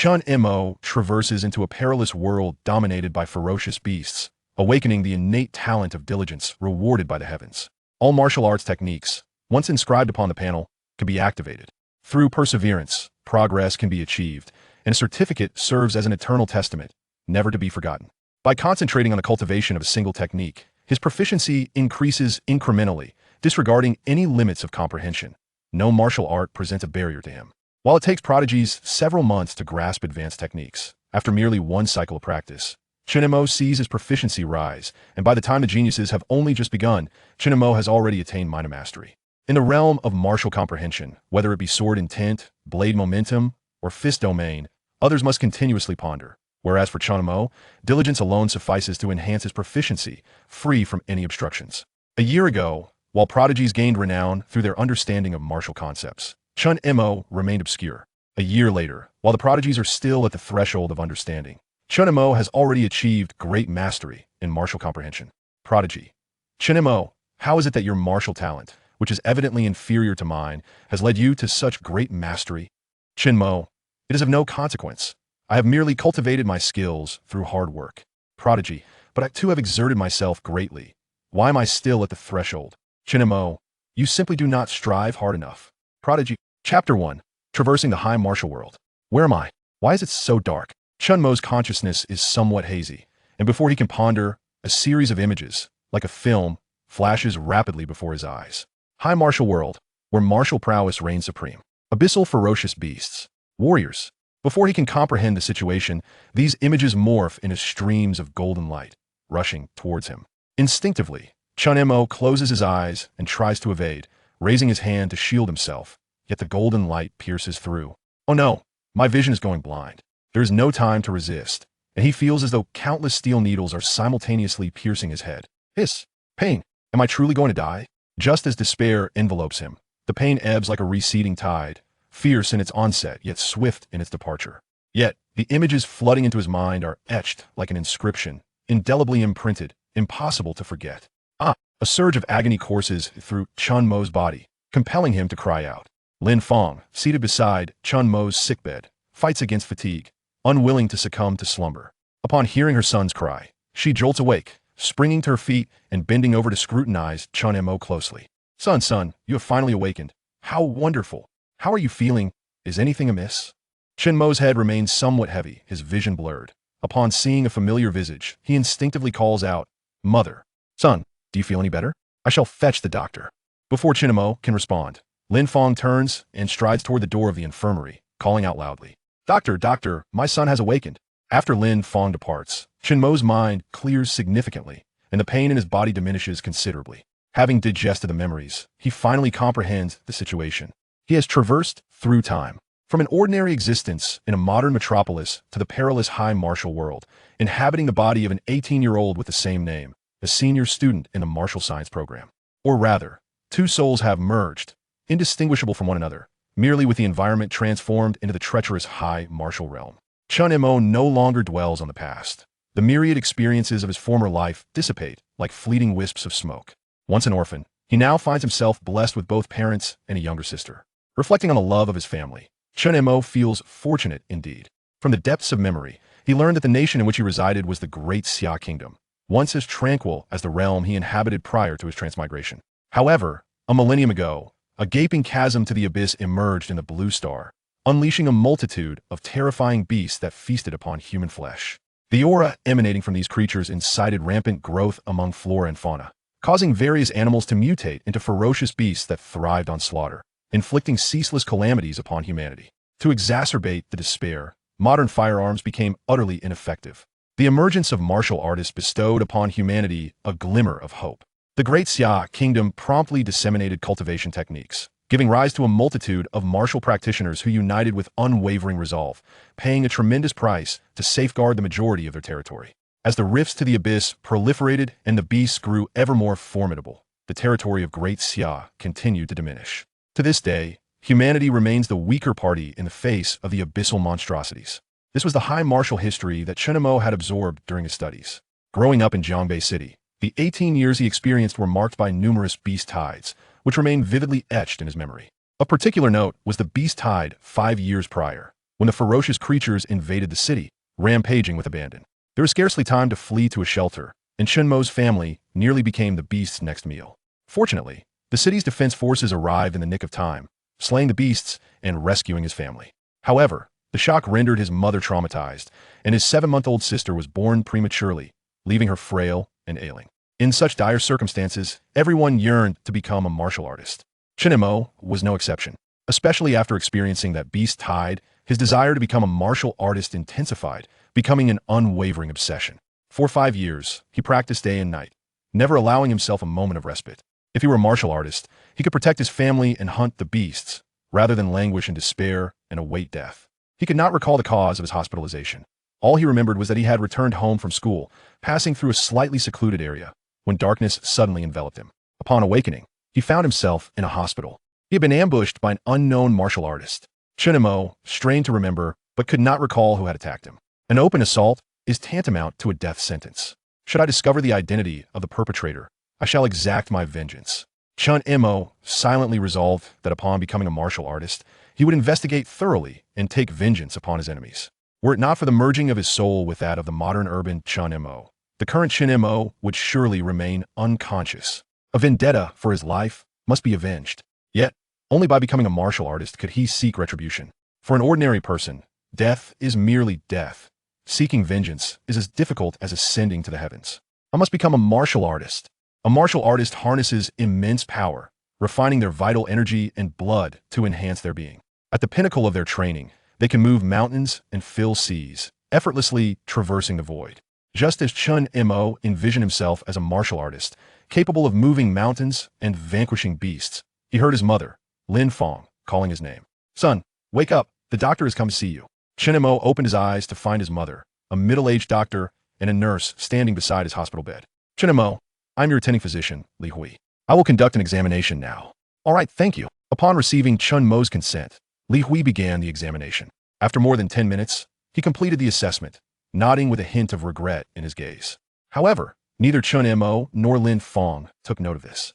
Chen Mo traverses into a perilous world dominated by ferocious beasts, awakening the innate talent of diligence rewarded by the heavens. All martial arts techniques, once inscribed upon the panel, can be activated. Through perseverance, progress can be achieved, and a certificate serves as an eternal testament, never to be forgotten. By concentrating on the cultivation of a single technique, his proficiency increases incrementally, disregarding any limits of comprehension. No martial art presents a barrier to him. While it takes prodigies several months to grasp advanced techniques, after merely one cycle of practice, Chen Mo sees his proficiency rise, and by the time the geniuses have only just begun, Chen Mo has already attained minor mastery. In the realm of martial comprehension, whether it be sword intent, blade momentum, or fist domain, others must continuously ponder. Whereas for Chen Mo, diligence alone suffices to enhance his proficiency, free from any obstructions. A year ago, while prodigies gained renown through their understanding of martial concepts, Chen Mo remained obscure. A year later, while the prodigies are still at the threshold of understanding, Chen Mo has already achieved great mastery in martial comprehension. Prodigy. Chen Mo, how is it that your martial talent, which is evidently inferior to mine, has led you to such great mastery? Chen Mo, it is of no consequence. I have merely cultivated my skills through hard work. Prodigy, but I too have exerted myself greatly. Why am I still at the threshold? Chen Mo, you simply do not strive hard enough. Prodigy. Chapter 1. Traversing the High Martial World. Where am I? Why is it so dark? Chen Mo's consciousness is somewhat hazy, and before he can ponder, a series of images, like a film, flashes rapidly before his eyes. High Martial World, where martial prowess reigns supreme. Abyssal ferocious beasts. Warriors. Before he can comprehend the situation, these images morph into streams of golden light, rushing towards him. Instinctively, Chen Mo closes his eyes and tries to evade, raising his hand to shield himself, yet the golden light pierces through. Oh no, my vision is going blind. There is no time to resist, and he feels as though countless steel needles are simultaneously piercing his head. Hiss! Pain! Am I truly going to die? Just as despair envelopes him, the pain ebbs like a receding tide, fierce in its onset, yet swift in its departure. Yet, the images flooding into his mind are etched like an inscription, indelibly imprinted, impossible to forget. A surge of agony courses through Chen Mo's body, compelling him to cry out. Lin Fong, seated beside Chen Mo's sickbed, fights against fatigue, unwilling to succumb to slumber. Upon hearing her son's cry, she jolts awake, springing to her feet and bending over to scrutinize Chen Mo closely. Son, you have finally awakened. How wonderful! How are you feeling? Is anything amiss? Chen Mo's head remains somewhat heavy, his vision blurred. Upon seeing a familiar visage, he instinctively calls out, Mother. Son, do you feel any better? I shall fetch the doctor. Before Chen Mo can respond, Lin Fong turns and strides toward the door of the infirmary, calling out loudly, Doctor, my son has awakened. After Lin Fong departs, Chen Mo's mind clears significantly, and the pain in his body diminishes considerably. Having digested the memories, he finally comprehends the situation. He has traversed through time, from an ordinary existence in a modern metropolis to the perilous high martial world, inhabiting the body of an 18-year-old with the same name, a senior student in the martial science program. Or rather, two souls have merged, indistinguishable from one another, merely with the environment transformed into the treacherous high martial realm. Chen Mo no longer dwells on the past. The myriad experiences of his former life dissipate like fleeting wisps of smoke. Once an orphan, he now finds himself blessed with both parents and a younger sister. Reflecting on the love of his family, Chen Mo feels fortunate indeed. From the depths of memory, he learned that the nation in which he resided was the Great Xia Kingdom, once as tranquil as the realm he inhabited prior to his transmigration. However, a millennium ago, a gaping chasm to the abyss emerged in the Blue Star, unleashing a multitude of terrifying beasts that feasted upon human flesh. The aura emanating from these creatures incited rampant growth among flora and fauna, causing various animals to mutate into ferocious beasts that thrived on slaughter, inflicting ceaseless calamities upon humanity. To exacerbate the despair, modern firearms became utterly ineffective. The emergence of martial artists bestowed upon humanity a glimmer of hope. The Great Xia Kingdom promptly disseminated cultivation techniques, giving rise to a multitude of martial practitioners who united with unwavering resolve, paying a tremendous price to safeguard the majority of their territory. As the rifts to the abyss proliferated and the beasts grew ever more formidable, the territory of Great Xia continued to diminish. To this day, humanity remains the weaker party in the face of the abyssal monstrosities. This was the high martial history that Chen Mo had absorbed during his studies. Growing up in Jiangbei City, the 18 years he experienced were marked by numerous beast tides, which remained vividly etched in his memory. Of particular note was the beast tide 5 years prior, when the ferocious creatures invaded the city, rampaging with abandon. There was scarcely time to flee to a shelter, and Chen Mo's family nearly became the beast's next meal. Fortunately, the city's defense forces arrived in the nick of time, slaying the beasts and rescuing his family. However, the shock rendered his mother traumatized, and his 7-month-old sister was born prematurely, leaving her frail and ailing. In such dire circumstances, everyone yearned to become a martial artist. Chen Mo was no exception. Especially after experiencing that beast tide, his desire to become a martial artist intensified, becoming an unwavering obsession. For 5 years, he practiced day and night, never allowing himself a moment of respite. If he were a martial artist, he could protect his family and hunt the beasts, rather than languish in despair and await death. He could not recall the cause of his hospitalization. All he remembered was that he had returned home from school, passing through a slightly secluded area, when darkness suddenly enveloped him. Upon awakening, he found himself in a hospital. He had been ambushed by an unknown martial artist. Chen Mo strained to remember, but could not recall who had attacked him. An open assault is tantamount to a death sentence. Should I discover the identity of the perpetrator, I shall exact my vengeance. Chen Mo silently resolved that upon becoming a martial artist, he would investigate thoroughly and take vengeance upon his enemies. Were it not for the merging of his soul with that of the modern urban Chen Mo, the current Chen Mo would surely remain unconscious. A vendetta for his life must be avenged. Yet, only by becoming a martial artist could he seek retribution. For an ordinary person, death is merely death. Seeking vengeance is as difficult as ascending to the heavens. I must become a martial artist. A martial artist harnesses immense power, refining their vital energy and blood to enhance their being. At the pinnacle of their training, they can move mountains and fill seas, effortlessly traversing the void. Just as Chen Mo envisioned himself as a martial artist, capable of moving mountains and vanquishing beasts, he heard his mother, Lin Fong, calling his name. "Son, wake up, the doctor has come to see you." Chen Mo opened his eyes to find his mother, a middle-aged doctor, and a nurse standing beside his hospital bed. "Chen Mo, I'm your attending physician, Li Hui. I will conduct an examination now." "All right, thank you." Upon receiving Chen Mo's consent, Li Hui began the examination. After more than 10 minutes, he completed the assessment, nodding with a hint of regret in his gaze. However, neither Chen Mo nor Lin Fong took note of this.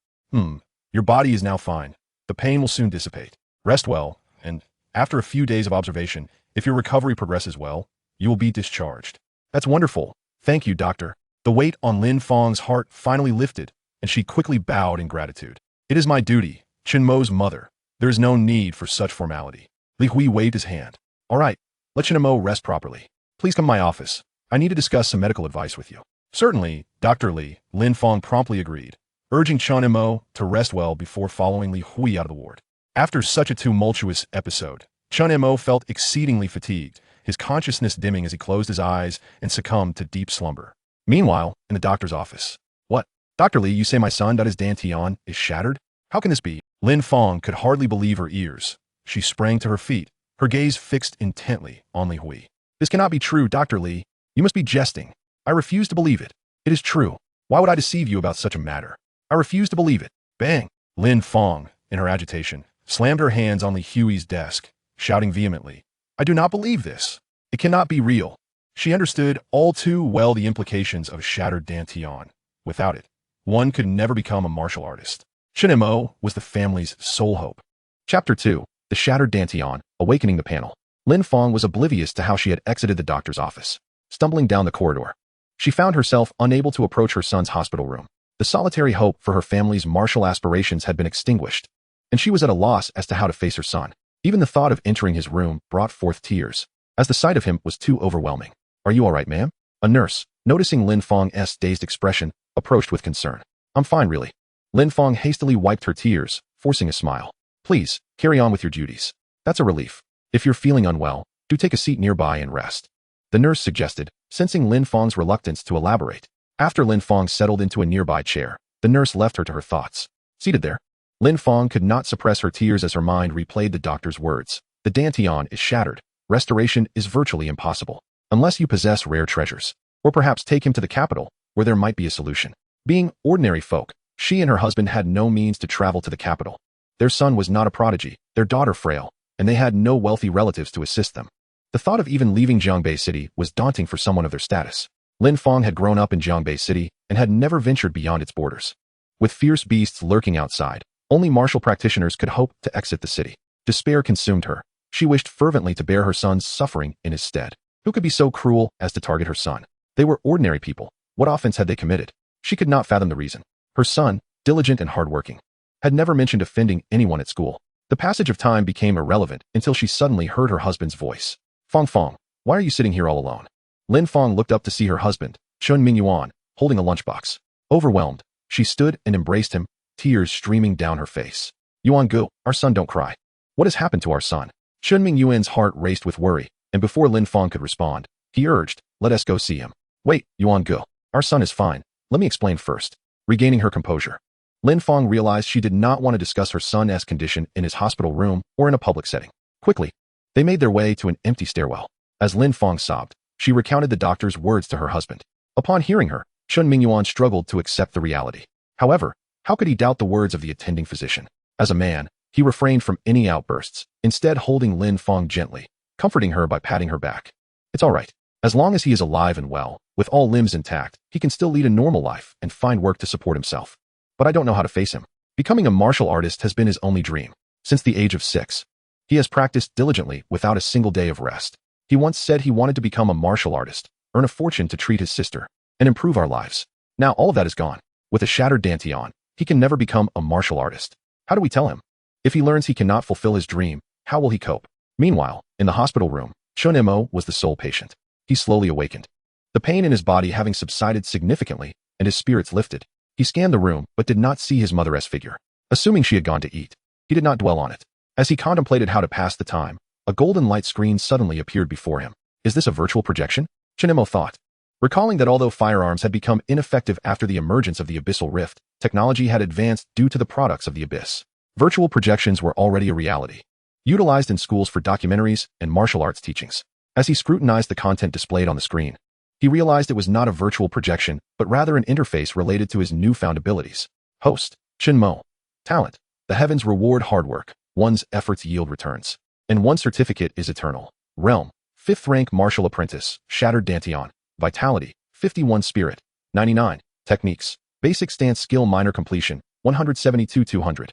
Your body is now fine. The pain will soon dissipate. Rest well, and after a few days of observation, if your recovery progresses well, you will be discharged." "That's wonderful. Thank you, doctor." The weight on Lin Fong's heart finally lifted, and she quickly bowed in gratitude. "It is my duty, Chen Mo's mother. There is no need for such formality." Li Hui waved his hand. "All right, let Chen Mo rest properly. Please come to my office. I need to discuss some medical advice with you." "Certainly, Dr. Li," Lin Fong promptly agreed, urging Chen Mo to rest well before following Li Hui out of the ward. After such a tumultuous episode, Chen Mo felt exceedingly fatigued, his consciousness dimming as he closed his eyes and succumbed to deep slumber. Meanwhile, in the doctor's office. "What? Dr. Li, you say my son, his dantian, is shattered? How can this be?" Lin Fong could hardly believe her ears. She sprang to her feet, her gaze fixed intently on Li Hui. "This cannot be true, Dr. Li. You must be jesting. I refuse to believe it. It is true. Why would I deceive you about such a matter? I refuse to believe it." Bang! Lin Fong, in her agitation, slammed her hands on Li Hui's desk, shouting vehemently, "I do not believe this. It cannot be real." She understood all too well the implications of shattered dantian. Without it, one could never become a martial artist. Chen Mo was the family's sole hope. Chapter 2. The Shattered Dantian, Awakening the Panel. Lin Fong was oblivious to how she had exited the doctor's office. Stumbling down the corridor, she found herself unable to approach her son's hospital room. The solitary hope for her family's martial aspirations had been extinguished, and she was at a loss as to how to face her son. Even the thought of entering his room brought forth tears, as the sight of him was too overwhelming. "Are you all right, ma'am?" A nurse, noticing Lin Fong's dazed expression, approached with concern. "I'm fine, really." Lin Fong hastily wiped her tears, forcing a smile. "Please, carry on with your duties. That's a relief. If you're feeling unwell, do take a seat nearby and rest," the nurse suggested, sensing Lin Fong's reluctance to elaborate. After Lin Fong settled into a nearby chair, the nurse left her to her thoughts. Seated there, Lin Fong could not suppress her tears as her mind replayed the doctor's words. "The dantian is shattered. Restoration is virtually impossible, unless you possess rare treasures, or perhaps take him to the capital, where there might be a solution." Being ordinary folk, she and her husband had no means to travel to the capital. Their son was not a prodigy, their daughter frail, and they had no wealthy relatives to assist them. The thought of even leaving Jiangbei City was daunting for someone of their status. Lin Fong had grown up in Jiangbei City and had never ventured beyond its borders. With fierce beasts lurking outside, only martial practitioners could hope to exit the city. Despair consumed her, She wished fervently to bear her son's suffering in his stead. Who could be so cruel as to target her son? They were ordinary people. What offense had they committed? She could not fathom the reason. Her son, diligent and hardworking, had never mentioned offending anyone at school. The passage of time became irrelevant until she suddenly heard her husband's voice. Fong Fong, why are you sitting here all alone? Lin Fong looked up to see her husband, Chen Mo, holding a lunchbox. Overwhelmed, she stood and embraced him, tears streaming down her face. Yuan Gu, our son, don't cry. What has happened to our son? Chen Mingyuan's heart raced with worry, and before Lin Fong could respond, he urged, let us go see him. Wait, Yuan Gu, our son is fine. Let me explain first. Regaining her composure, Lin Fong realized she did not want to discuss her son's condition in his hospital room or in a public setting. Quickly, they made their way to an empty stairwell. As Lin Fong sobbed, she recounted the doctor's words to her husband. Upon hearing her, Chen Mingyuan struggled to accept the reality. However, how could he doubt the words of the attending physician? As a man, he refrained from any outbursts, instead holding Lin Fong gently, comforting her by patting her back. It's all right. As long as he is alive and well, with all limbs intact, he can still lead a normal life and find work to support himself. But I don't know how to face him. Becoming a martial artist has been his only dream. Since the age of 6, he has practiced diligently without a single day of rest. He once said he wanted to become a martial artist, earn a fortune to treat his sister, and improve our lives. Now all of that is gone. With a shattered dantian, he can never become a martial artist. How do we tell him? If he learns he cannot fulfill his dream, how will he cope? Meanwhile, in the hospital room, Chen Mo was the sole patient. He slowly awakened. The pain in his body having subsided significantly, and his spirits lifted. He scanned the room, but did not see his mother's figure. Assuming she had gone to eat, he did not dwell on it. As he contemplated how to pass the time, a golden light screen suddenly appeared before him. Is this a virtual projection? Chen Mo thought. Recalling that although firearms had become ineffective after the emergence of the abyssal rift, technology had advanced due to the products of the abyss. Virtual projections were already a reality, utilized in schools for documentaries and martial arts teachings. As he scrutinized the content displayed on the screen, he realized it was not a virtual projection, but rather an interface related to his newfound abilities. Host, Chen Mo. Talent. The heavens reward hard work. One's efforts yield returns. And one certificate is eternal. Realm. 5th rank martial apprentice. Shattered dantian. Vitality. 51 spirit. 99. Techniques. Basic stance skill minor completion. 172-200.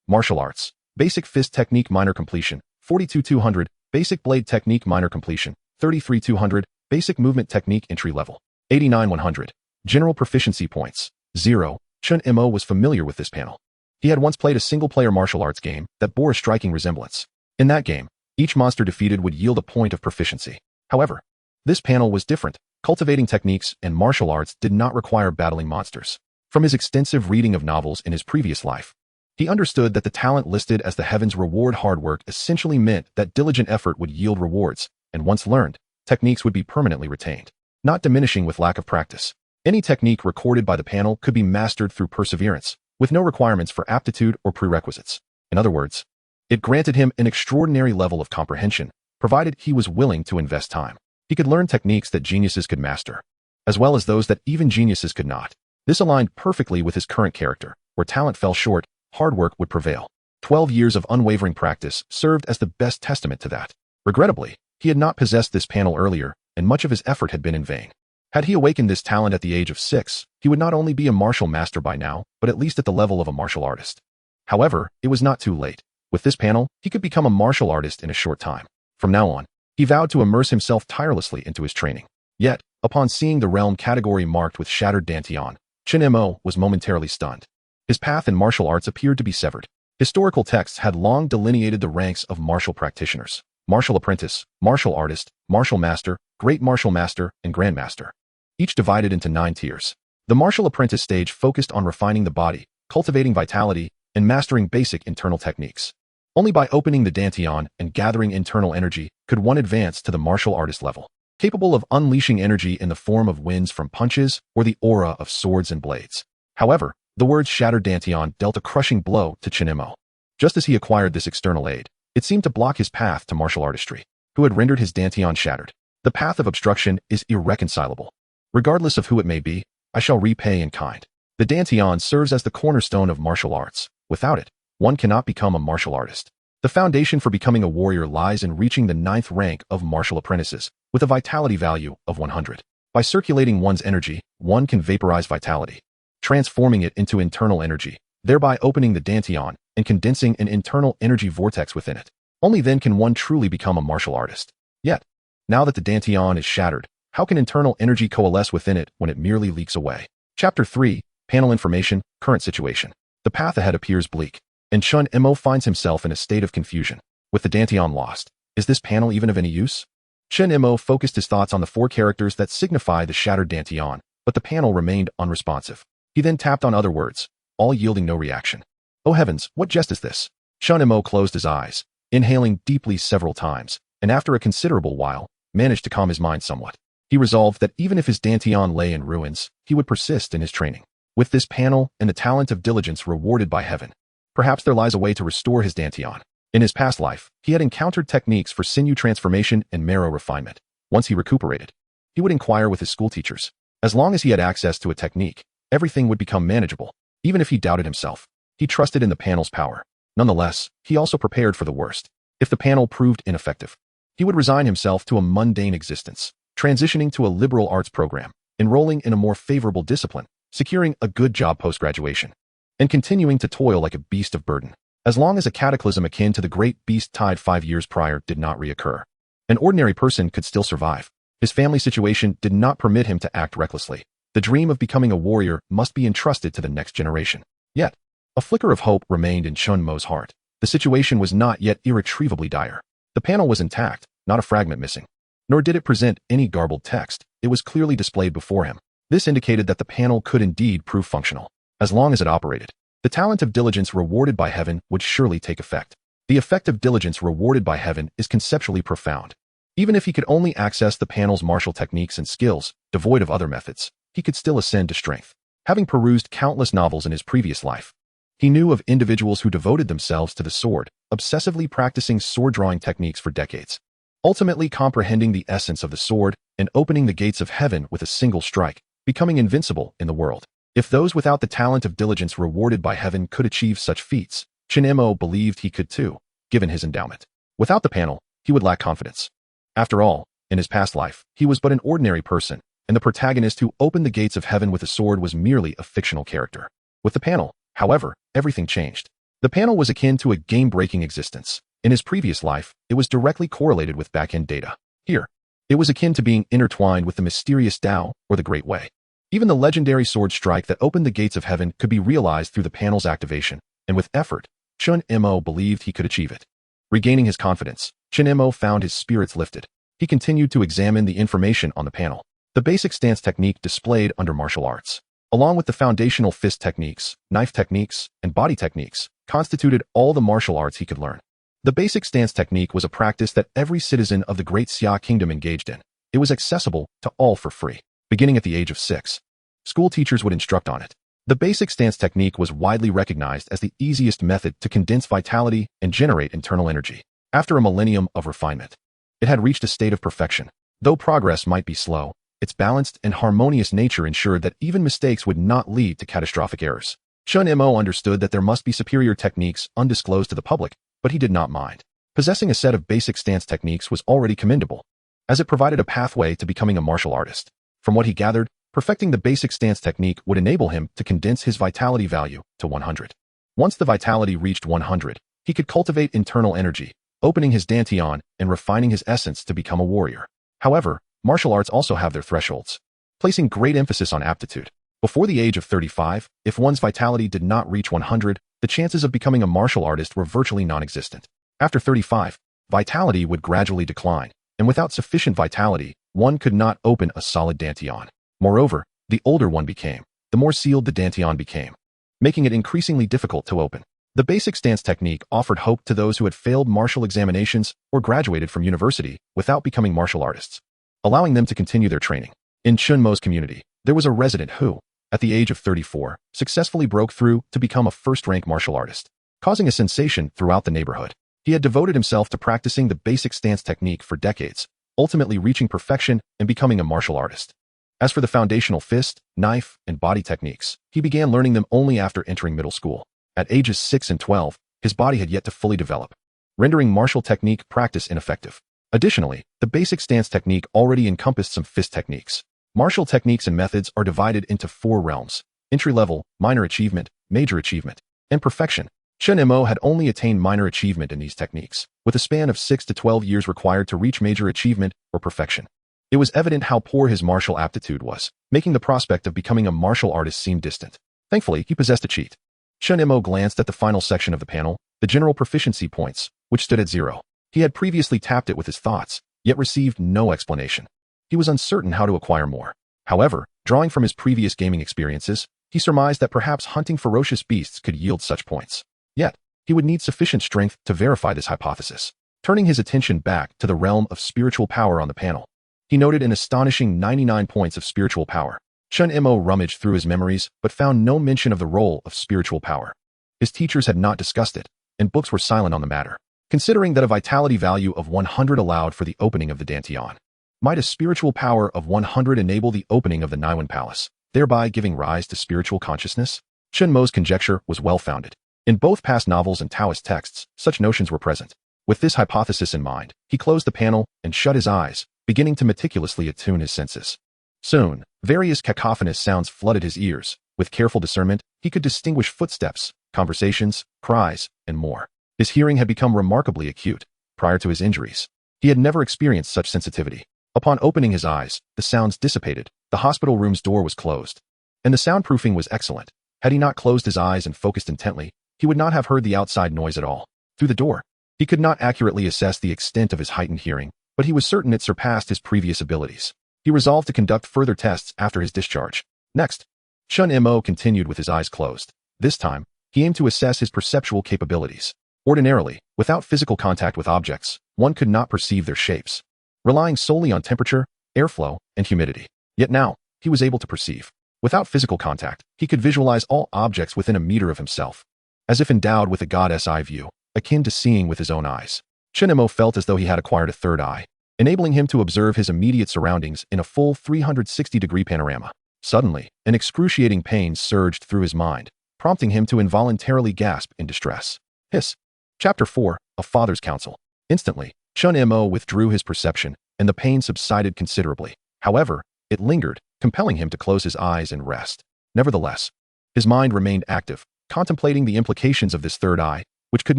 Martial arts. Basic fist technique minor completion. 42-200. Basic blade technique minor completion. 33-200. Basic movement technique entry level. 89-100. General proficiency points. 0. Chen Mo was familiar with this panel. He had once played a single-player martial arts game that bore a striking resemblance. In that game, each monster defeated would yield a point of proficiency. However, this panel was different. Cultivating techniques and martial arts did not require battling monsters. From his extensive reading of novels in his previous life, he understood that the talent listed as the heavens reward hard work essentially meant that diligent effort would yield rewards, and once learned, techniques would be permanently retained, not diminishing with lack of practice. Any technique recorded by the panel could be mastered through perseverance, with no requirements for aptitude or prerequisites. In other words, it granted him an extraordinary level of comprehension, provided he was willing to invest time. He could learn techniques that geniuses could master, as well as those that even geniuses could not. This aligned perfectly with his current character. Where talent fell short, hard work would prevail. 12 years of unwavering practice served as the best testament to that. Regrettably, he had not possessed this panel earlier, and much of his effort had been in vain. Had he awakened this talent at the age of 6, he would not only be a martial master by now, but at least at the level of a martial artist. However, it was not too late. With this panel, he could become a martial artist in a short time. From now on, he vowed to immerse himself tirelessly into his training. Yet, upon seeing the realm category marked with shattered dantian, Chen Mo was momentarily stunned. His path in martial arts appeared to be severed. Historical texts had long delineated the ranks of martial practitioners: martial apprentice, martial artist, martial master, great martial master, and grandmaster, each divided into 9 tiers. The martial apprentice stage focused on refining the body, cultivating vitality, and mastering basic internal techniques. Only by opening the dantian and gathering internal energy could one advance to the martial artist level, capable of unleashing energy in the form of winds from punches or the aura of swords and blades. However, the words shattered dantian dealt a crushing blow to Chen Mo. Just as he acquired this external aid, it seemed to block his path to martial artistry, who had rendered his dantian shattered. The path of obstruction is irreconcilable. Regardless of who it may be, I shall repay in kind. The dantian serves as the cornerstone of martial arts. Without it, one cannot become a martial artist. The foundation for becoming a warrior lies in reaching the 9th rank of martial apprentices, with a vitality value of 100. By circulating one's energy, one can vaporize vitality, transforming it into internal energy, thereby opening the dantian and condensing an internal energy vortex within it. Only then can one truly become a martial artist. Yet, now that the dantian is shattered, how can internal energy coalesce within it when it merely leaks away? Chapter 3, Panel Information, Current Situation. The path ahead appears bleak, and Chen Mo finds himself in a state of confusion. With the dantian lost, is this panel even of any use? Chen Mo focused his thoughts on the 4 characters that signify the shattered dantian, but the panel remained unresponsive. He then tapped on other words, all yielding no reaction. Oh heavens, what jest is this? Chen Mo closed his eyes, inhaling deeply several times, and after a considerable while, managed to calm his mind somewhat. He resolved that even if his dantian lay in ruins, he would persist in his training. With this panel and the talent of diligence rewarded by heaven, perhaps there lies a way to restore his dantian. In his past life, he had encountered techniques for sinew transformation and marrow refinement. Once he recuperated, he would inquire with his school teachers. As long as he had access to a technique, everything would become manageable. Even if he doubted himself, he trusted in the panel's power. Nonetheless, he also prepared for the worst. If the panel proved ineffective, he would resign himself to a mundane existence, transitioning to a liberal arts program, enrolling in a more favorable discipline, securing a good job post-graduation, and continuing to toil like a beast of burden. As long as a cataclysm akin to the great beast tide 5 years prior did not reoccur, an ordinary person could still survive. His family situation did not permit him to act recklessly. The dream of becoming a warrior must be entrusted to the next generation. Yet, a flicker of hope remained in Chen Mo's heart. The situation was not yet irretrievably dire. The panel was intact, not a fragment missing. Nor did it present any garbled text. It was clearly displayed before him. This indicated that the panel could indeed prove functional. As long as it operated, the talent of diligence rewarded by heaven would surely take effect. The effect of diligence rewarded by heaven is conceptually profound. Even if he could only access the panel's martial techniques and skills, devoid of other methods, he could still ascend to strength. Having perused countless novels in his previous life, he knew of individuals who devoted themselves to the sword, obsessively practicing sword-drawing techniques for decades, ultimately comprehending the essence of the sword and opening the gates of heaven with a single strike, becoming invincible in the world. If those without the talent of diligence rewarded by heaven could achieve such feats, Chen Mo believed he could too, given his endowment. Without the panel, he would lack confidence. After all, in his past life, he was but an ordinary person, and the protagonist who opened the gates of heaven with a sword was merely a fictional character. With the panel, however, everything changed. The panel was akin to a game-breaking existence. In his previous life, it was directly correlated with back-end data. Here, it was akin to being intertwined with the mysterious Tao or the Great Way. Even the legendary sword strike that opened the gates of heaven could be realized through the panel's activation, and with effort, Chen Mo believed he could achieve it. Regaining his confidence, Chen Mo found his spirits lifted. He continued to examine the information on the panel. The basic stance technique displayed under martial arts, along with the foundational fist techniques, knife techniques, and body techniques, constituted all the martial arts he could learn. The basic stance technique was a practice that every citizen of the Great Xia Kingdom engaged in. It was accessible to all for free. Beginning at the age of 6, school teachers would instruct on it. The basic stance technique was widely recognized as the easiest method to condense vitality and generate internal energy. After a millennium of refinement, it had reached a state of perfection. Though progress might be slow, its balanced and harmonious nature ensured that even mistakes would not lead to catastrophic errors. Chen Mo understood that there must be superior techniques undisclosed to the public, but he did not mind. Possessing a set of basic stance techniques was already commendable, as it provided a pathway to becoming a martial artist. From what he gathered, perfecting the basic stance technique would enable him to condense his vitality value to 100. Once the vitality reached 100, he could cultivate internal energy, opening his dantian and refining his essence to become a warrior. However, martial arts also have their thresholds, placing great emphasis on aptitude. Before the age of 35, if one's vitality did not reach 100, the chances of becoming a martial artist were virtually non-existent. After 35, vitality would gradually decline, and without sufficient vitality, one could not open a solid dantian. Moreover, the older one became, the more sealed the dantian became, making it increasingly difficult to open. The basic stance technique offered hope to those who had failed martial examinations or graduated from university without becoming martial artists, allowing them to continue their training. In Chen Mo's community, there was a resident who, at the age of 34, successfully broke through to become a first-rank martial artist, causing a sensation throughout the neighborhood. He had devoted himself to practicing the basic stance technique for decades, ultimately reaching perfection and becoming a martial artist. As for the foundational fist, knife, and body techniques, he began learning them only after entering middle school. At ages 6 and 12, his body had yet to fully develop, rendering martial technique practice ineffective. Additionally, the basic stance technique already encompassed some fist techniques. Martial techniques and methods are divided into 4 realms: entry-level, minor achievement, major achievement, and perfection. Chen Mo had only attained minor achievement in these techniques, with a span of 6 to 12 years required to reach major achievement or perfection. It was evident how poor his martial aptitude was, making the prospect of becoming a martial artist seem distant. Thankfully, he possessed a cheat. Chen Mo glanced at the final section of the panel, the general proficiency points, which stood at 0. He had previously tapped it with his thoughts, yet received no explanation. He was uncertain how to acquire more. However, drawing from his previous gaming experiences, he surmised that perhaps hunting ferocious beasts could yield such points. Yet, he would need sufficient strength to verify this hypothesis. Turning his attention back to the realm of spiritual power on the panel, he noted an astonishing 99 points of spiritual power. Chen Mo rummaged through his memories but found no mention of the role of spiritual power. His teachers had not discussed it, and books were silent on the matter. Considering that a vitality value of 100 allowed for the opening of the Dantian, might a spiritual power of 100 enable the opening of the Niwan Palace, thereby giving rise to spiritual consciousness? Chen Mo's conjecture was well-founded. In both past novels and Taoist texts, such notions were present. With this hypothesis in mind, he closed the panel and shut his eyes, beginning to meticulously attune his senses. Soon, various cacophonous sounds flooded his ears. With careful discernment, he could distinguish footsteps, conversations, cries, and more. His hearing had become remarkably acute. Prior to his injuries, he had never experienced such sensitivity. Upon opening his eyes, the sounds dissipated, the hospital room's door was closed, and the soundproofing was excellent. Had he not closed his eyes and focused intently, he would not have heard the outside noise at all. Through the door, he could not accurately assess the extent of his heightened hearing, but he was certain it surpassed his previous abilities. He resolved to conduct further tests after his discharge. Next, Chen Mo continued with his eyes closed. This time, he aimed to assess his perceptual capabilities. Ordinarily, without physical contact with objects, one could not perceive their shapes, relying solely on temperature, airflow, and humidity. Yet now, he was able to perceive. Without physical contact, he could visualize all objects within a meter of himself, as if endowed with a god's eye view, akin to seeing with his own eyes. Chen Mo felt as though he had acquired a third eye, enabling him to observe his immediate surroundings in a full 360-degree panorama. Suddenly, an excruciating pain surged through his mind, prompting him to involuntarily gasp in distress. Hiss. Chapter 4, A Father's Counsel. Instantly, Chen Mo withdrew his perception, and the pain subsided considerably. However, it lingered, compelling him to close his eyes and rest. Nevertheless, his mind remained active, contemplating the implications of this third eye, which could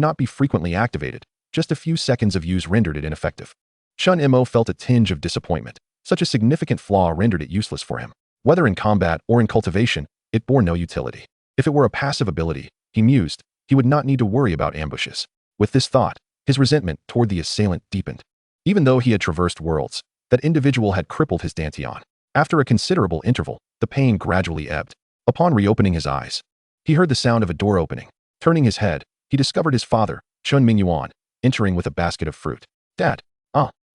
not be frequently activated. Just a few seconds of use rendered it ineffective. Chen Mo felt a tinge of disappointment. Such a significant flaw rendered it useless for him. Whether in combat or in cultivation, it bore no utility. If it were a passive ability, he mused, he would not need to worry about ambushes. With this thought, his resentment toward the assailant deepened. Even though he had traversed worlds, that individual had crippled his Dantian. After a considerable interval, the pain gradually ebbed. Upon reopening his eyes, he heard the sound of a door opening. Turning his head, he discovered his father, Chen Mingyuan, entering with a basket of fruit. Dad.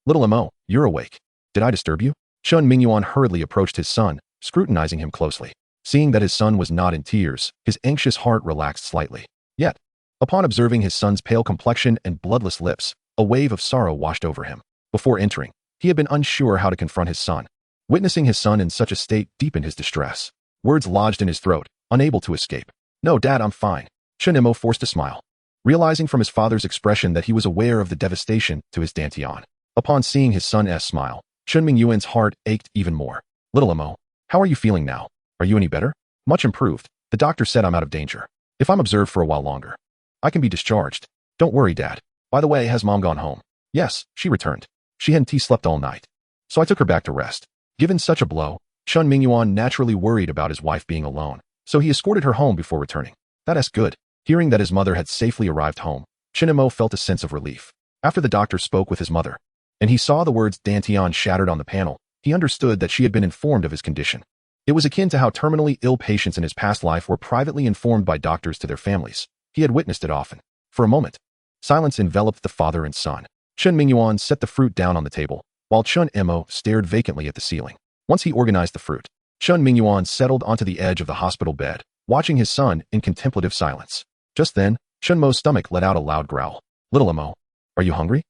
Little Mo, you're awake. Did I disturb you? Chen Mingyuan hurriedly approached his son, scrutinizing him closely. Seeing that his son was not in tears, his anxious heart relaxed slightly. Yet, upon observing his son's pale complexion and bloodless lips, a wave of sorrow washed over him. Before entering, he had been unsure how to confront his son. Witnessing his son in such a state deepened his distress. Words lodged in his throat, unable to escape. No, Dad, I'm fine. Chen Mo forced a smile, realizing from his father's expression that he was aware of the devastation to his Dantian. Upon seeing his son's smile, Chen Mingyuan's heart ached even more. Little Mo, how are you feeling now? Are you any better? Much improved. The doctor said I'm out of danger. If I'm observed for a while longer, I can be discharged. Don't worry, Dad. By the way, has Mom gone home? Yes, she returned. She hadn't slept all night, so I took her back to rest. Given such a blow, Chen Mingyuan naturally worried about his wife being alone, so he escorted her home before returning. That's good. Hearing that his mother had safely arrived home, Chen Mo felt a sense of relief. After the doctor spoke with his mother, and he saw the words Dantian shattered on the panel, he understood that she had been informed of his condition. It was akin to how terminally ill patients in his past life were privately informed by doctors to their families. He had witnessed it often. For a moment, silence enveloped the father and son. Chen Mingyuan set the fruit down on the table, while Chen Mo stared vacantly at the ceiling. Once he organized the fruit, Chen Mingyuan settled onto the edge of the hospital bed, watching his son in contemplative silence. Just then, Chen Mo's stomach let out a loud growl. Little Mo, are you hungry?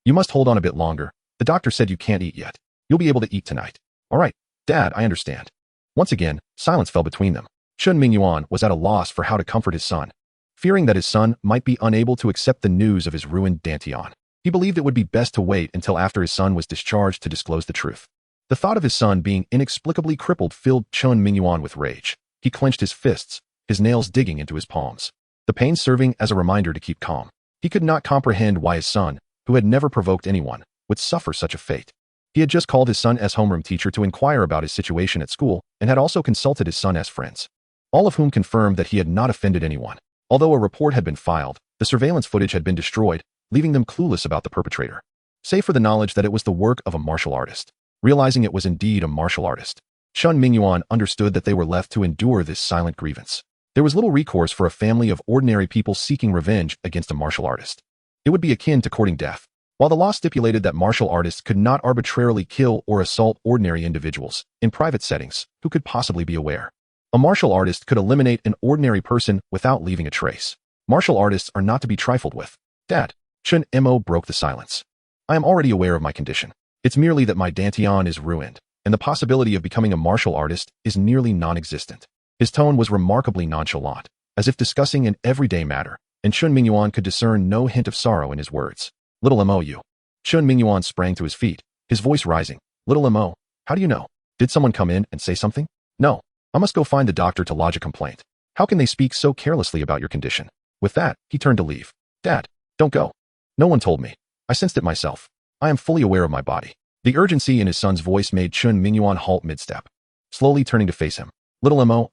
You must hold on a bit longer. The doctor said you can't eat yet. You'll be able to eat tonight. All right, Dad, I understand. Once again, silence fell between them. Chen Mingyuan was at a loss for how to comfort his son, fearing that his son might be unable to accept the news of his ruined Dantian. He believed it would be best to wait until after his son was discharged to disclose the truth. The thought of his son being inexplicably crippled filled Chen Mingyuan with rage. He clenched his fists, his nails digging into his palms. the pain serving as a reminder to keep calm. He could not comprehend why his son, who had never provoked anyone, would suffer such a fate. He had just called his son's homeroom teacher to inquire about his situation at school and had also consulted his son's friends, all of whom confirmed that he had not offended anyone. Although a report had been filed, the surveillance footage had been destroyed, leaving them clueless about the perpetrator, save for the knowledge that it was the work of a martial artist. Realizing it was indeed a martial artist, Chen Mingyuan understood that they were left to endure this silent grievance. There was little recourse for a family of ordinary people seeking revenge against a martial artist. It would be akin to courting death. While the law stipulated that martial artists could not arbitrarily kill or assault ordinary individuals in private settings, who could possibly be aware? A martial artist could eliminate an ordinary person without leaving a trace. Martial artists are not to be trifled with. Dad, Chen Mo broke the silence. I am already aware of my condition. It's merely that my dantian is ruined, and the possibility of becoming a martial artist is nearly non-existent. His tone was remarkably nonchalant, as if discussing an everyday matter, and Chen Mingyuan could discern no hint of sorrow in his words. Little Mo, you. Chen Mingyuan sprang to his feet, his voice rising. Little Mo, how do you know? Did someone come in and say something? No. I must go find the doctor to lodge a complaint. How can they speak so carelessly about your condition? With that, he turned to leave. Dad, don't go. No one told me. I sensed it myself. I am fully aware of my body. The urgency in his son's voice made Chen Mingyuan halt mid-step, slowly turning to face him. Little Mo,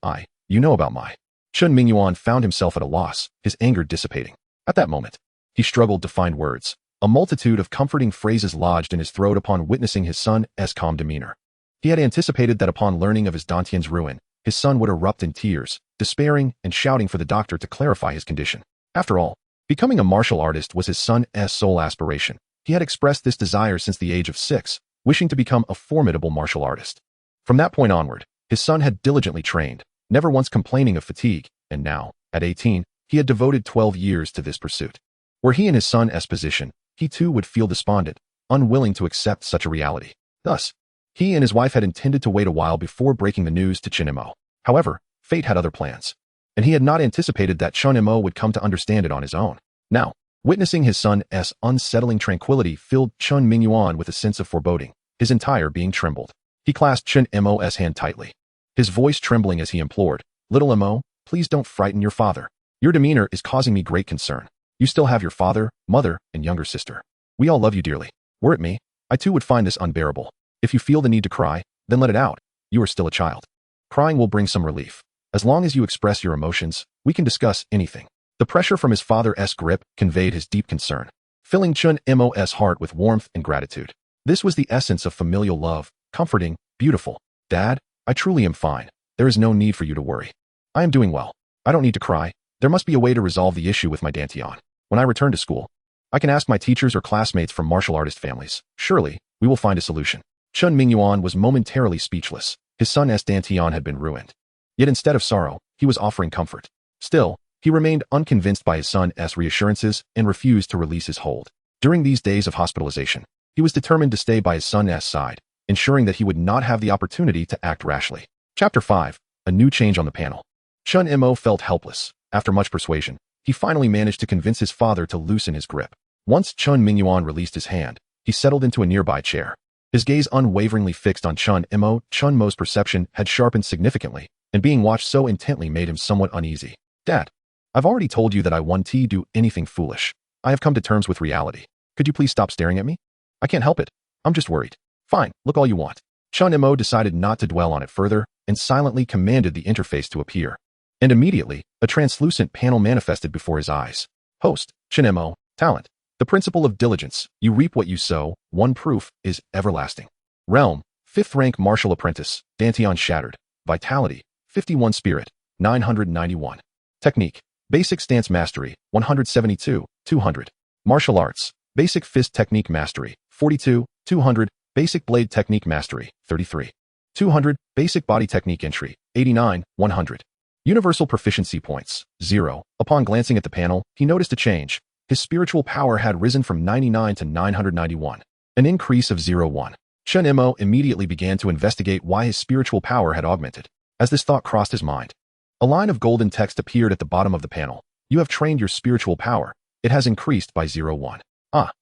you know about my. Chen Mingyuan found himself at a loss, his anger dissipating. At that moment, he struggled to find words. A multitude of comforting phrases lodged in his throat upon witnessing his son's calm demeanor. He had anticipated that upon learning of his dantian's ruin, his son would erupt in tears, despairing and shouting for the doctor to clarify his condition. After all, becoming a martial artist was his son's sole aspiration. He had expressed this desire since the age of 6, wishing to become a formidable martial artist. From that point onward, his son had diligently trained, never once complaining of fatigue, and now, at 18, he had devoted 12 years to this pursuit. Were he in his son's position, he too would feel despondent, unwilling to accept such a reality. Thus, he and his wife had intended to wait a while before breaking the news to Chen Mo. However, fate had other plans, and he had not anticipated that Chen Mo would come to understand it on his own. Now, witnessing his son's unsettling tranquility filled Chen Mingyuan with a sense of foreboding. His entire being trembled. He clasped Chen Mo's hand tightly, his voice trembling as he implored, Little Mo, please don't frighten your father. Your demeanor is causing me great concern. You still have your father, mother, and younger sister. We all love you dearly. Were it me, I too would find this unbearable. If you feel the need to cry, then let it out. You are still a child. Crying will bring some relief. As long as you express your emotions, we can discuss anything. The pressure from his father's grip conveyed his deep concern, filling Chen Mo's heart with warmth and gratitude. This was the essence of familial love, comforting, beautiful. Dad, I truly am fine. There is no need for you to worry. I am doing well. I don't need to cry. There must be a way to resolve the issue with my dantian. When I return to school, I can ask my teachers or classmates from martial artist families. Surely, we will find a solution. Chen Mingyuan was momentarily speechless. His son's dantian had been ruined. Yet instead of sorrow, he was offering comfort. Still, he remained unconvinced by his son's reassurances and refused to release his hold. During these days of hospitalization, he was determined to stay by his son's side, ensuring that he would not have the opportunity to act rashly. Chapter 5. A new change on the panel. Chen Mo felt helpless. After much persuasion, he finally managed to convince his father to loosen his grip. Once Chen Mingyuan released his hand, he settled into a nearby chair. His gaze unwaveringly fixed on Chen Mo. Chen Mo's perception had sharpened significantly, and being watched so intently made him somewhat uneasy. Dad, I've already told you that I won't do anything foolish. I have come to terms with reality. Could you please stop staring at me? I can't help it. I'm just worried. Fine, look all you want. Chen Mo decided not to dwell on it further and silently commanded the interface to appear. And immediately, a translucent panel manifested before his eyes. Host, Chen Mo, talent. The principle of diligence. You reap what you sow. One proof is everlasting. Realm, 5th rank martial apprentice. Dantian shattered. Vitality, 51 spirit, 991. Technique, basic stance mastery, 172, 200. Martial arts, basic fist technique mastery, 42, 200. Basic blade technique mastery, 33. 200. Basic body technique entry, 89, 100. Universal proficiency points, 0. Upon glancing at the panel, he noticed a change. His spiritual power had risen from 99 to 991, an increase of 0.1. Chen Mo immediately began to investigate why his spiritual power had augmented. As this thought crossed his mind, a line of golden text appeared at the bottom of the panel. You have trained your spiritual power. It has increased by 0.1.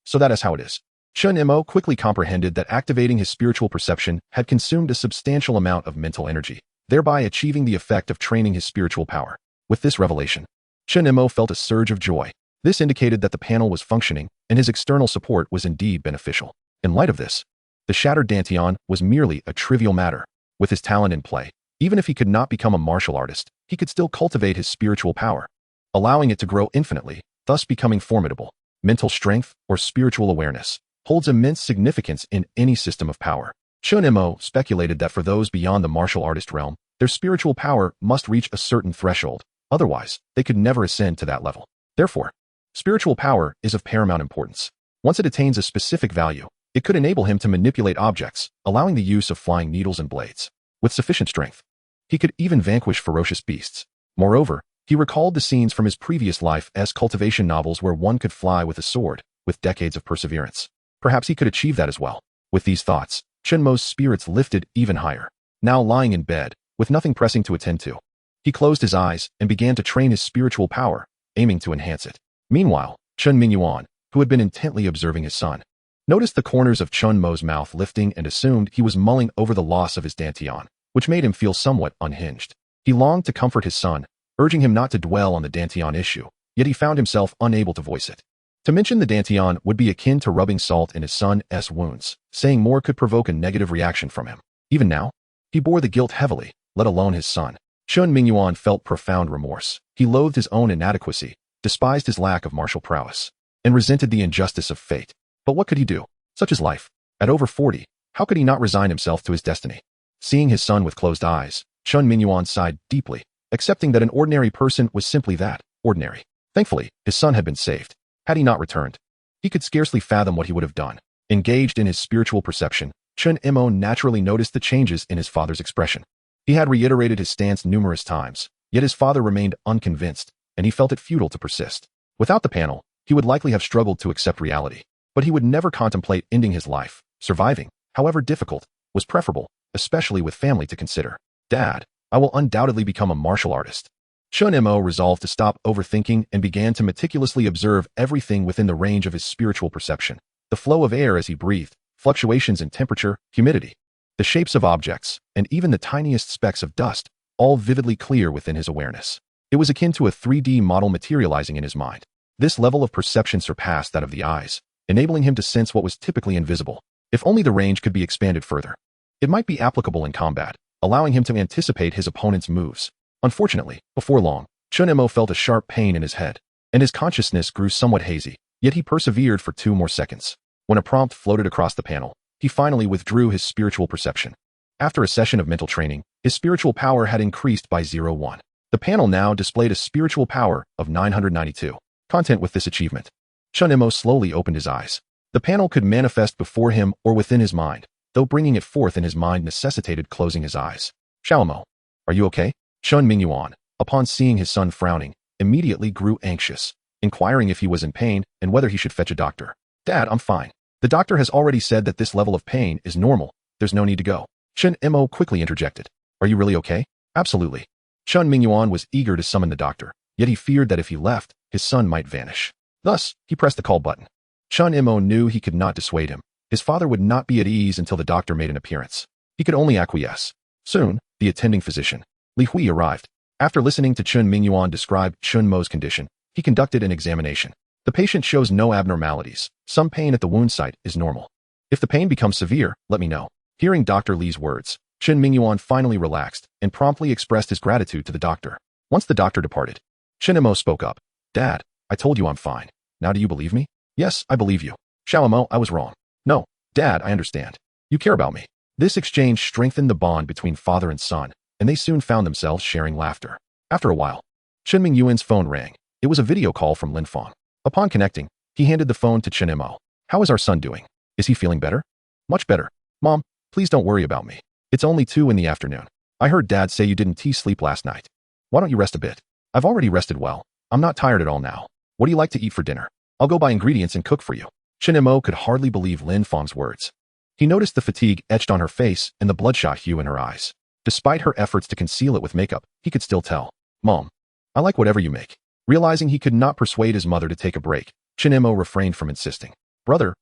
So that is how it is. Chen Mo quickly comprehended that activating his spiritual perception had consumed a substantial amount of mental energy, thereby achieving the effect of training his spiritual power. With this revelation, Chen Mo felt a surge of joy. This indicated that the panel was functioning and his external support was indeed beneficial. In light of this, the shattered dantian was merely a trivial matter. With his talent in play, even if he could not become a martial artist, he could still cultivate his spiritual power, allowing it to grow infinitely, thus becoming formidable. Mental strength or spiritual awareness holds immense significance in any system of power. Chen Mo speculated that for those beyond the martial artist realm, their spiritual power must reach a certain threshold, otherwise, they could never ascend to that level. Therefore, spiritual power is of paramount importance. Once it attains a specific value, it could enable him to manipulate objects, allowing the use of flying needles and blades. With sufficient strength, he could even vanquish ferocious beasts. Moreover, he recalled the scenes from his previous life as cultivation novels where one could fly with a sword, with decades of perseverance. Perhaps he could achieve that as well. With these thoughts, Chen Mo's spirits lifted even higher. Now lying in bed, with nothing pressing to attend to, he closed his eyes and began to train his spiritual power, aiming to enhance it. Meanwhile, Chen Mingyuan, who had been intently observing his son, noticed the corners of Chen Mo's mouth lifting and assumed he was mulling over the loss of his dantian, which made him feel somewhat unhinged. He longed to comfort his son, urging him not to dwell on the dantian issue, yet he found himself unable to voice it. To mention the dantian would be akin to rubbing salt in his son's wounds. Saying more could provoke a negative reaction from him. Even now, he bore the guilt heavily, let alone his son. Chen Mingyuan felt profound remorse. He loathed his own inadequacy, despised his lack of martial prowess, and resented the injustice of fate. But what could he do? Such is life. At over 40, how could he not resign himself to his destiny? Seeing his son with closed eyes, Chen Mingyuan sighed deeply, accepting that an ordinary person was simply that, ordinary. Thankfully, his son had been saved. Had he not returned, he could scarcely fathom what he would have done. Engaged in his spiritual perception, Chen Mo naturally noticed the changes in his father's expression. He had reiterated his stance numerous times, yet his father remained unconvinced, and he felt it futile to persist. Without the panel, he would likely have struggled to accept reality. But he would never contemplate ending his life. Surviving, however difficult, was preferable, especially with family to consider. Dad, I will undoubtedly become a martial artist. Chen Mo resolved to stop overthinking and began to meticulously observe everything within the range of his spiritual perception. The flow of air as he breathed, fluctuations in temperature, humidity, the shapes of objects, and even the tiniest specks of dust, all vividly clear within his awareness. It was akin to a 3D model materializing in his mind. This level of perception surpassed that of the eyes, enabling him to sense what was typically invisible. If only the range could be expanded further, it might be applicable in combat, allowing him to anticipate his opponent's moves. Unfortunately, before long, Chen Mo felt a sharp pain in his head, and his consciousness grew somewhat hazy, yet he persevered for 2 more seconds. When a prompt floated across the panel, he finally withdrew his spiritual perception. After a session of mental training, his spiritual power had increased by 0.1. The panel now displayed a spiritual power of 992. Content with this achievement. Chen Mo slowly opened his eyes. The panel could manifest before him or within his mind, though bringing it forth in his mind necessitated closing his eyes. Xiaomo, are you okay? Chen Mingyuan, upon seeing his son frowning, immediately grew anxious, inquiring if he was in pain and whether he should fetch a doctor. Dad, I'm fine. The doctor has already said that this level of pain is normal. There's no need to go. Chen Mo quickly interjected. Are you really okay? Absolutely. Chen Mingyuan was eager to summon the doctor, yet he feared that if he left, his son might vanish. Thus, he pressed the call button. Chen Mo knew he could not dissuade him. His father would not be at ease until the doctor made an appearance. He could only acquiesce. Soon, the attending physician, Li Hui, arrived. After listening to Chen Mingyuan describe Chen Mo's condition, he conducted an examination. The patient shows no abnormalities. Some pain at the wound site is normal. If the pain becomes severe, let me know. Hearing Dr. Li's words, Chen Mingyuan finally relaxed and promptly expressed his gratitude to the doctor. Once the doctor departed, Chen Mo spoke up. Dad, I told you I'm fine. Now do you believe me? Yes, I believe you. Xiaomo, I was wrong. No, Dad, I understand. You care about me. This exchange strengthened the bond between father and son, and they soon found themselves sharing laughter. After a while, Chen Mingyuan's phone rang. It was a video call from Lin Feng. Upon connecting, he handed the phone to Chen Mo. How is our son doing? Is he feeling better? Much better. Mom, please don't worry about me. It's only 2 in the afternoon. I heard Dad say you didn't sleep last night. Why don't you rest a bit? I've already rested well. I'm not tired at all now. What do you like to eat for dinner? I'll go buy ingredients and cook for you. Chen Mo could hardly believe Lin Feng's words. He noticed the fatigue etched on her face and the bloodshot hue in her eyes. Despite her efforts to conceal it with makeup, he could still tell. Mom, I like whatever you make. Realizing he could not persuade his mother to take a break, Chen Mo refrained from insisting. Brother,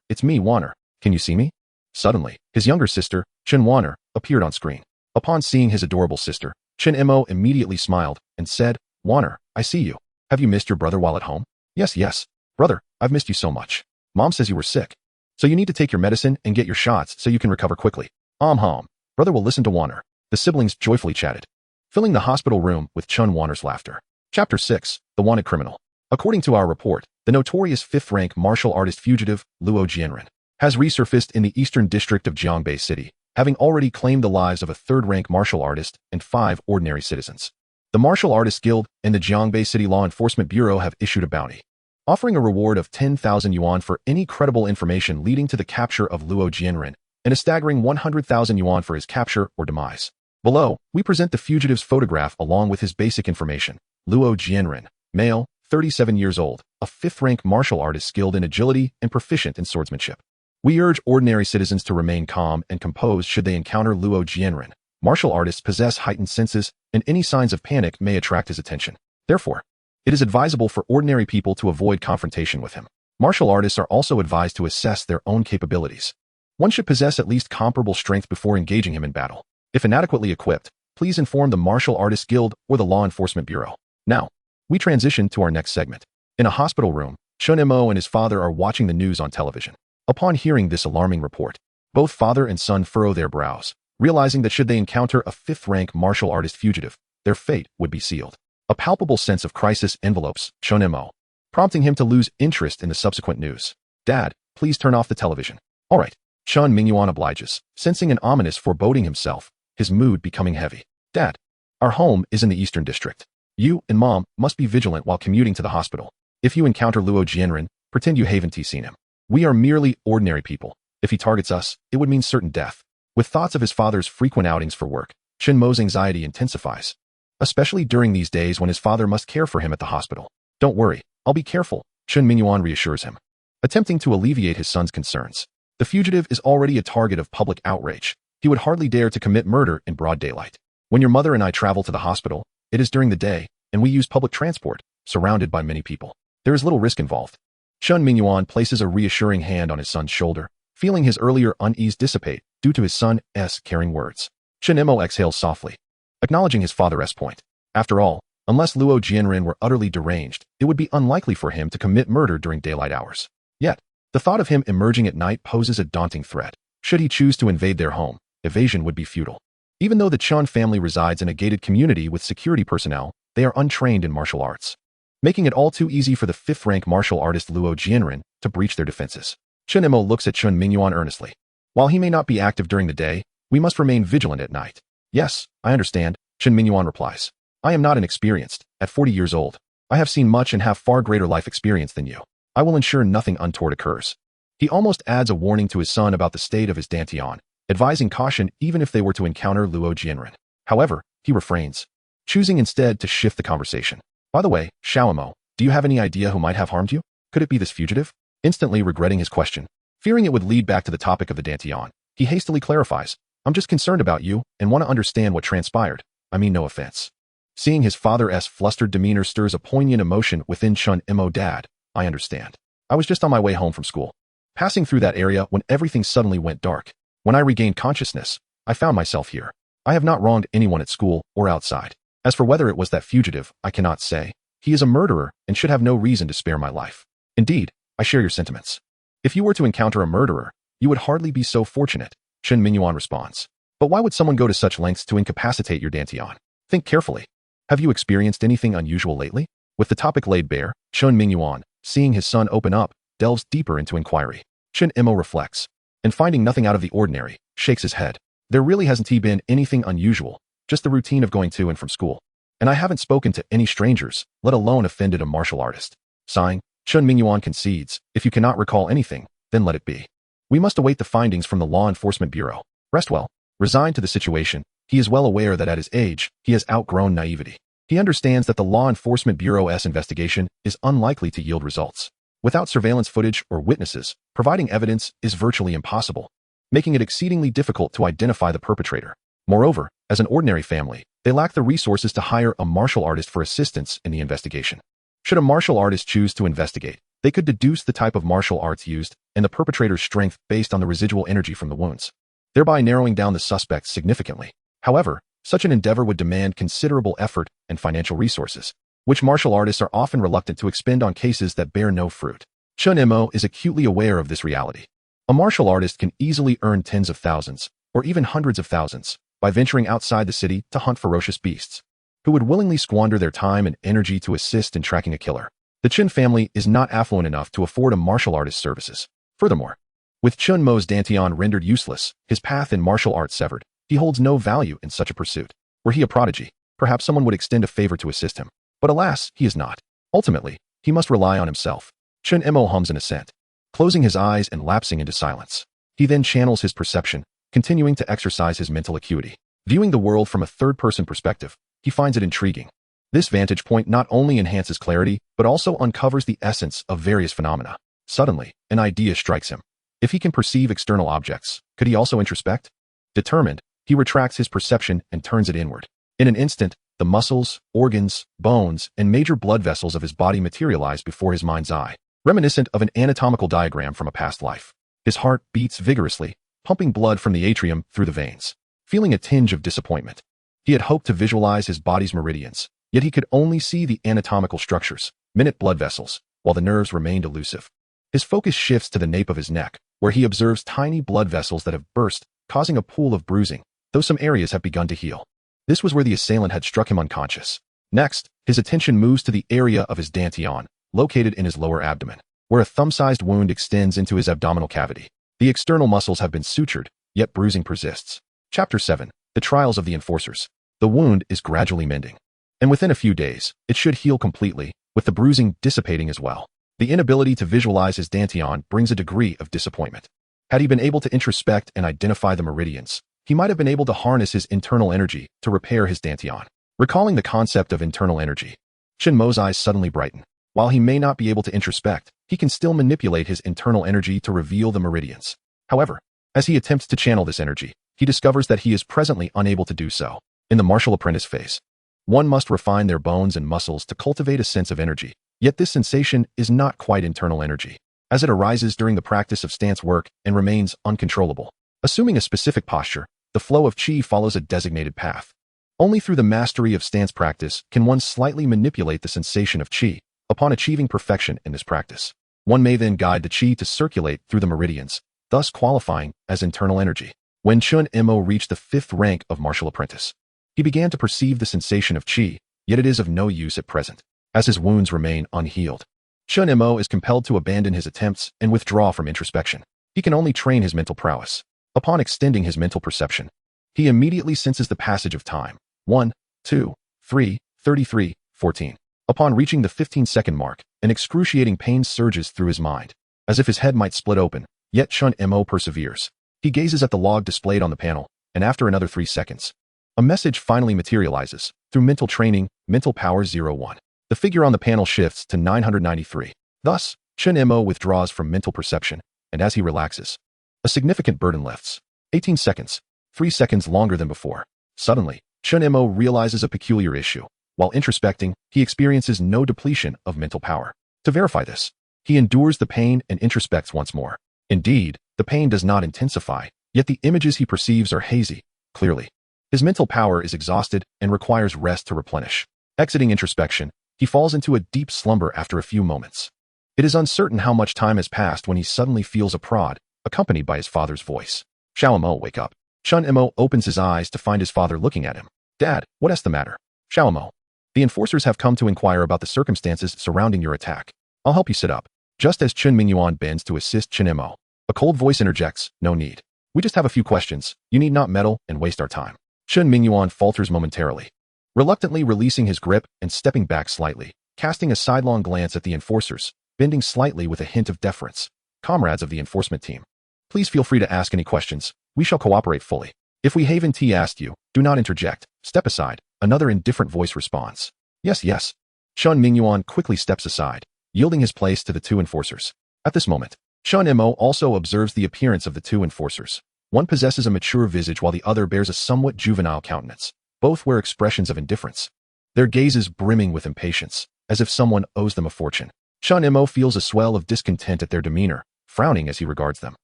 it's me, Warner. Can you see me? Suddenly, his younger sister, Chen Warner, appeared on screen. Upon seeing his adorable sister, Chen Mo immediately smiled and said, Warner, I see you. Have you missed your brother while at home? Yes, yes. Brother, I've missed you so much. Mom says you were sick. So you need to take your medicine and get your shots so you can recover quickly. Hom. Brother will listen to Warner. The siblings joyfully chatted, filling the hospital room with Chun Warner's laughter. Chapter 6. The Wanted Criminal. According to our report, the notorious 5th-rank martial artist fugitive Luo Jianren has resurfaced in the eastern district of Jiangbei City, having already claimed the lives of a 3rd-rank martial artist and 5 ordinary citizens. The Martial Artists Guild and the Jiangbei City Law Enforcement Bureau have issued a bounty, offering a reward of 10,000 yuan for any credible information leading to the capture of Luo Jianren, and a staggering 100,000 yuan for his capture or demise. Below, we present the fugitive's photograph along with his basic information. Luo Jianren, male, 37 years old, a 5th-rank martial artist skilled in agility and proficient in swordsmanship. We urge ordinary citizens to remain calm and composed should they encounter Luo Jianren. Martial artists possess heightened senses, and any signs of panic may attract his attention. Therefore, it is advisable for ordinary people to avoid confrontation with him. Martial artists are also advised to assess their own capabilities. One should possess at least comparable strength before engaging him in battle. If inadequately equipped, please inform the Martial Artists Guild or the Law Enforcement Bureau. Now, we transition to our next segment. In a hospital room, Chen Mo and his father are watching the news on television. Upon hearing this alarming report, both father and son furrow their brows, realizing that should they encounter a 5th-rank martial artist fugitive, their fate would be sealed. A palpable sense of crisis envelopes Chen Mo, prompting him to lose interest in the subsequent news. Dad, please turn off the television. All right. Chen Mingyuan obliges, sensing an ominous foreboding himself, his mood becoming heavy. Dad, our home is in the Eastern District. You and Mom must be vigilant while commuting to the hospital. If you encounter Luo Jianren, pretend you haven't seen him. We are merely ordinary people. If he targets us, it would mean certain death. With thoughts of his father's frequent outings for work, Chen Mo's anxiety intensifies, especially during these days when his father must care for him at the hospital. Don't worry, I'll be careful, Chen Mingyuan reassures him, attempting to alleviate his son's concerns. The fugitive is already a target of public outrage. He would hardly dare to commit murder in broad daylight. When your mother and I travel to the hospital, it is during the day, and we use public transport, surrounded by many people. There is little risk involved. Chen Mingyuan places a reassuring hand on his son's shoulder, feeling his earlier unease dissipate due to his son's caring words. Chen Mo exhales softly, acknowledging his father's point. After all, unless Luo Jianren were utterly deranged, it would be unlikely for him to commit murder during daylight hours. Yet, the thought of him emerging at night poses a daunting threat. Should he choose to invade their home, evasion would be futile. Even though the Chen family resides in a gated community with security personnel, they are untrained in martial arts, making it all too easy for the 5th-rank martial artist Luo Jianren to breach their defenses. Chen Mo looks at Chen Mingyuan earnestly. While he may not be active during the day, we must remain vigilant at night. Yes, I understand, Chen Mingyuan replies. I am not inexperienced. At 40 years old, I have seen much and have far greater life experience than you. I will ensure nothing untoward occurs. He almost adds a warning to his son about the state of his dantian, advising caution even if they were to encounter Luo Jianren. However, he refrains, choosing instead to shift the conversation. By the way, Mo, do you have any idea who might have harmed you? Could it be this fugitive? Instantly regretting his question, fearing it would lead back to the topic of the dantian, he hastily clarifies, I'm just concerned about you and want to understand what transpired. I mean no offense. Seeing his father's flustered demeanor stirs a poignant emotion within Chen Mo. Dad, I understand. I was just on my way home from school, passing through that area when everything suddenly went dark. When I regained consciousness, I found myself here. I have not wronged anyone at school or outside. As for whether it was that fugitive, I cannot say. He is a murderer and should have no reason to spare my life. Indeed, I share your sentiments. If you were to encounter a murderer, you would hardly be so fortunate, Chen Mingyuan responds. But why would someone go to such lengths to incapacitate your dantian? Think carefully. Have you experienced anything unusual lately? With the topic laid bare, Chen Mingyuan, seeing his son open up, delves deeper into inquiry. Chen Mo reflects, and finding nothing out of the ordinary, shakes his head. There really hasn't been anything unusual, just the routine of going to and from school. And I haven't spoken to any strangers, let alone offended a martial artist. Sighing, Chen Mingyuan concedes, if you cannot recall anything, then let it be. We must await the findings from the Law Enforcement Bureau. Rest well. Resigned to the situation, he is well aware that at his age, he has outgrown naivety. He understands that the Law Enforcement Bureau's investigation is unlikely to yield results. Without surveillance footage or witnesses, providing evidence is virtually impossible, making it exceedingly difficult to identify the perpetrator. Moreover, as an ordinary family, they lack the resources to hire a martial artist for assistance in the investigation. Should a martial artist choose to investigate, they could deduce the type of martial arts used and the perpetrator's strength based on the residual energy from the wounds, thereby narrowing down the suspects significantly. However, such an endeavor would demand considerable effort and financial resources. which martial artists are often reluctant to expend on cases that bear no fruit. Chen Mo is acutely aware of this reality. A martial artist can easily earn tens of thousands, or even hundreds of thousands, by venturing outside the city to hunt ferocious beasts, who would willingly squander their time and energy to assist in tracking a killer. The Chen family is not affluent enough to afford a martial artist's services. Furthermore, with Chen Mo's dantian rendered useless, his path in martial arts severed, he holds no value in such a pursuit. Were he a prodigy, perhaps someone would extend a favor to assist him. But alas, he is not. Ultimately, he must rely on himself. Chen Mo hums an assent, closing his eyes and lapsing into silence. He then channels his perception, continuing to exercise his mental acuity. Viewing the world from a third-person perspective, he finds it intriguing. This vantage point not only enhances clarity, but also uncovers the essence of various phenomena. Suddenly, an idea strikes him. If he can perceive external objects, could he also introspect? Determined, he retracts his perception and turns it inward. In an instant, the muscles, organs, bones, and major blood vessels of his body materialize before his mind's eye, reminiscent of an anatomical diagram from a past life. His heart beats vigorously, pumping blood from the atrium through the veins. Feeling a tinge of disappointment, he had hoped to visualize his body's meridians, yet he could only see the anatomical structures, minute blood vessels, while the nerves remained elusive. His focus shifts to the nape of his neck, where he observes tiny blood vessels that have burst, causing a pool of bruising, though some areas have begun to heal. This was where the assailant had struck him unconscious. Next, his attention moves to the area of his dantian, located in his lower abdomen, where a thumb-sized wound extends into his abdominal cavity. The external muscles have been sutured, yet bruising persists. Chapter 7. The Trials of the Enforcers. The wound is gradually mending, and within a few days, it should heal completely, with the bruising dissipating as well. The inability to visualize his dantian brings a degree of disappointment. Had he been able to introspect and identify the meridians, he might have been able to harness his internal energy to repair his dantian. Recalling the concept of internal energy, Chen Mo's eyes suddenly brighten. While he may not be able to introspect, he can still manipulate his internal energy to reveal the meridians. However, as he attempts to channel this energy, he discovers that he is presently unable to do so. In the martial apprentice phase, one must refine their bones and muscles to cultivate a sense of energy, yet this sensation is not quite internal energy, as it arises during the practice of stance work and remains uncontrollable. Assuming a specific posture, the flow of qi follows a designated path. Only through the mastery of stance practice can one slightly manipulate the sensation of qi. Upon achieving perfection in this practice, one may then guide the qi to circulate through the meridians, thus qualifying as internal energy. When Chen Mo reached the 5th rank of martial apprentice, he began to perceive the sensation of qi, yet it is of no use at present, as his wounds remain unhealed. Chen Mo is compelled to abandon his attempts and withdraw from introspection. He can only train his mental prowess. Upon extending his mental perception, he immediately senses the passage of time. 1, 2, 3, 33, 14. Upon reaching the 15-second mark, an excruciating pain surges through his mind, as if his head might split open, yet Chen Mo perseveres. He gazes at the log displayed on the panel, and after another 3 seconds, a message finally materializes. Through mental training, mental power 01. The figure on the panel shifts to 993. Thus, Chen Mo withdraws from mental perception, and as he relaxes, a significant burden lifts. 18 seconds, 3 seconds longer than before. Suddenly, Chen Mo realizes a peculiar issue. While introspecting, he experiences no depletion of mental power. To verify this, he endures the pain and introspects once more. Indeed, the pain does not intensify, yet the images he perceives are hazy, clearly. His mental power is exhausted and requires rest to replenish. Exiting introspection, he falls into a deep slumber after a few moments. It is uncertain how much time has passed when he suddenly feels a prod, accompanied by his father's voice. Xiao Mo, wake up. Chen Mo opens his eyes to find his father looking at him. Dad, what is the matter? Xiao Mo. The enforcers have come to inquire about the circumstances surrounding your attack. I'll help you sit up. Just as Chen Mingyuan bends to assist Chen Mo, a cold voice interjects, no need. We just have a few questions. You need not meddle and waste our time. Chen Mingyuan falters momentarily, reluctantly releasing his grip and stepping back slightly, casting a sidelong glance at the enforcers, bending slightly with a hint of deference. Comrades of the enforcement team, please feel free to ask any questions. We shall cooperate fully. If we haven't asked you, do not interject. Step aside. Another indifferent voice responds. Yes, yes. Chen Mingyuan quickly steps aside, yielding his place to the 2 enforcers. At this moment, Chen Mo also observes the appearance of the 2 enforcers. One possesses a mature visage while the other bears a somewhat juvenile countenance. Both wear expressions of indifference, their gazes brimming with impatience, as if someone owes them a fortune. Chen Mo feels a swell of discontent at their demeanor, frowning as he regards them.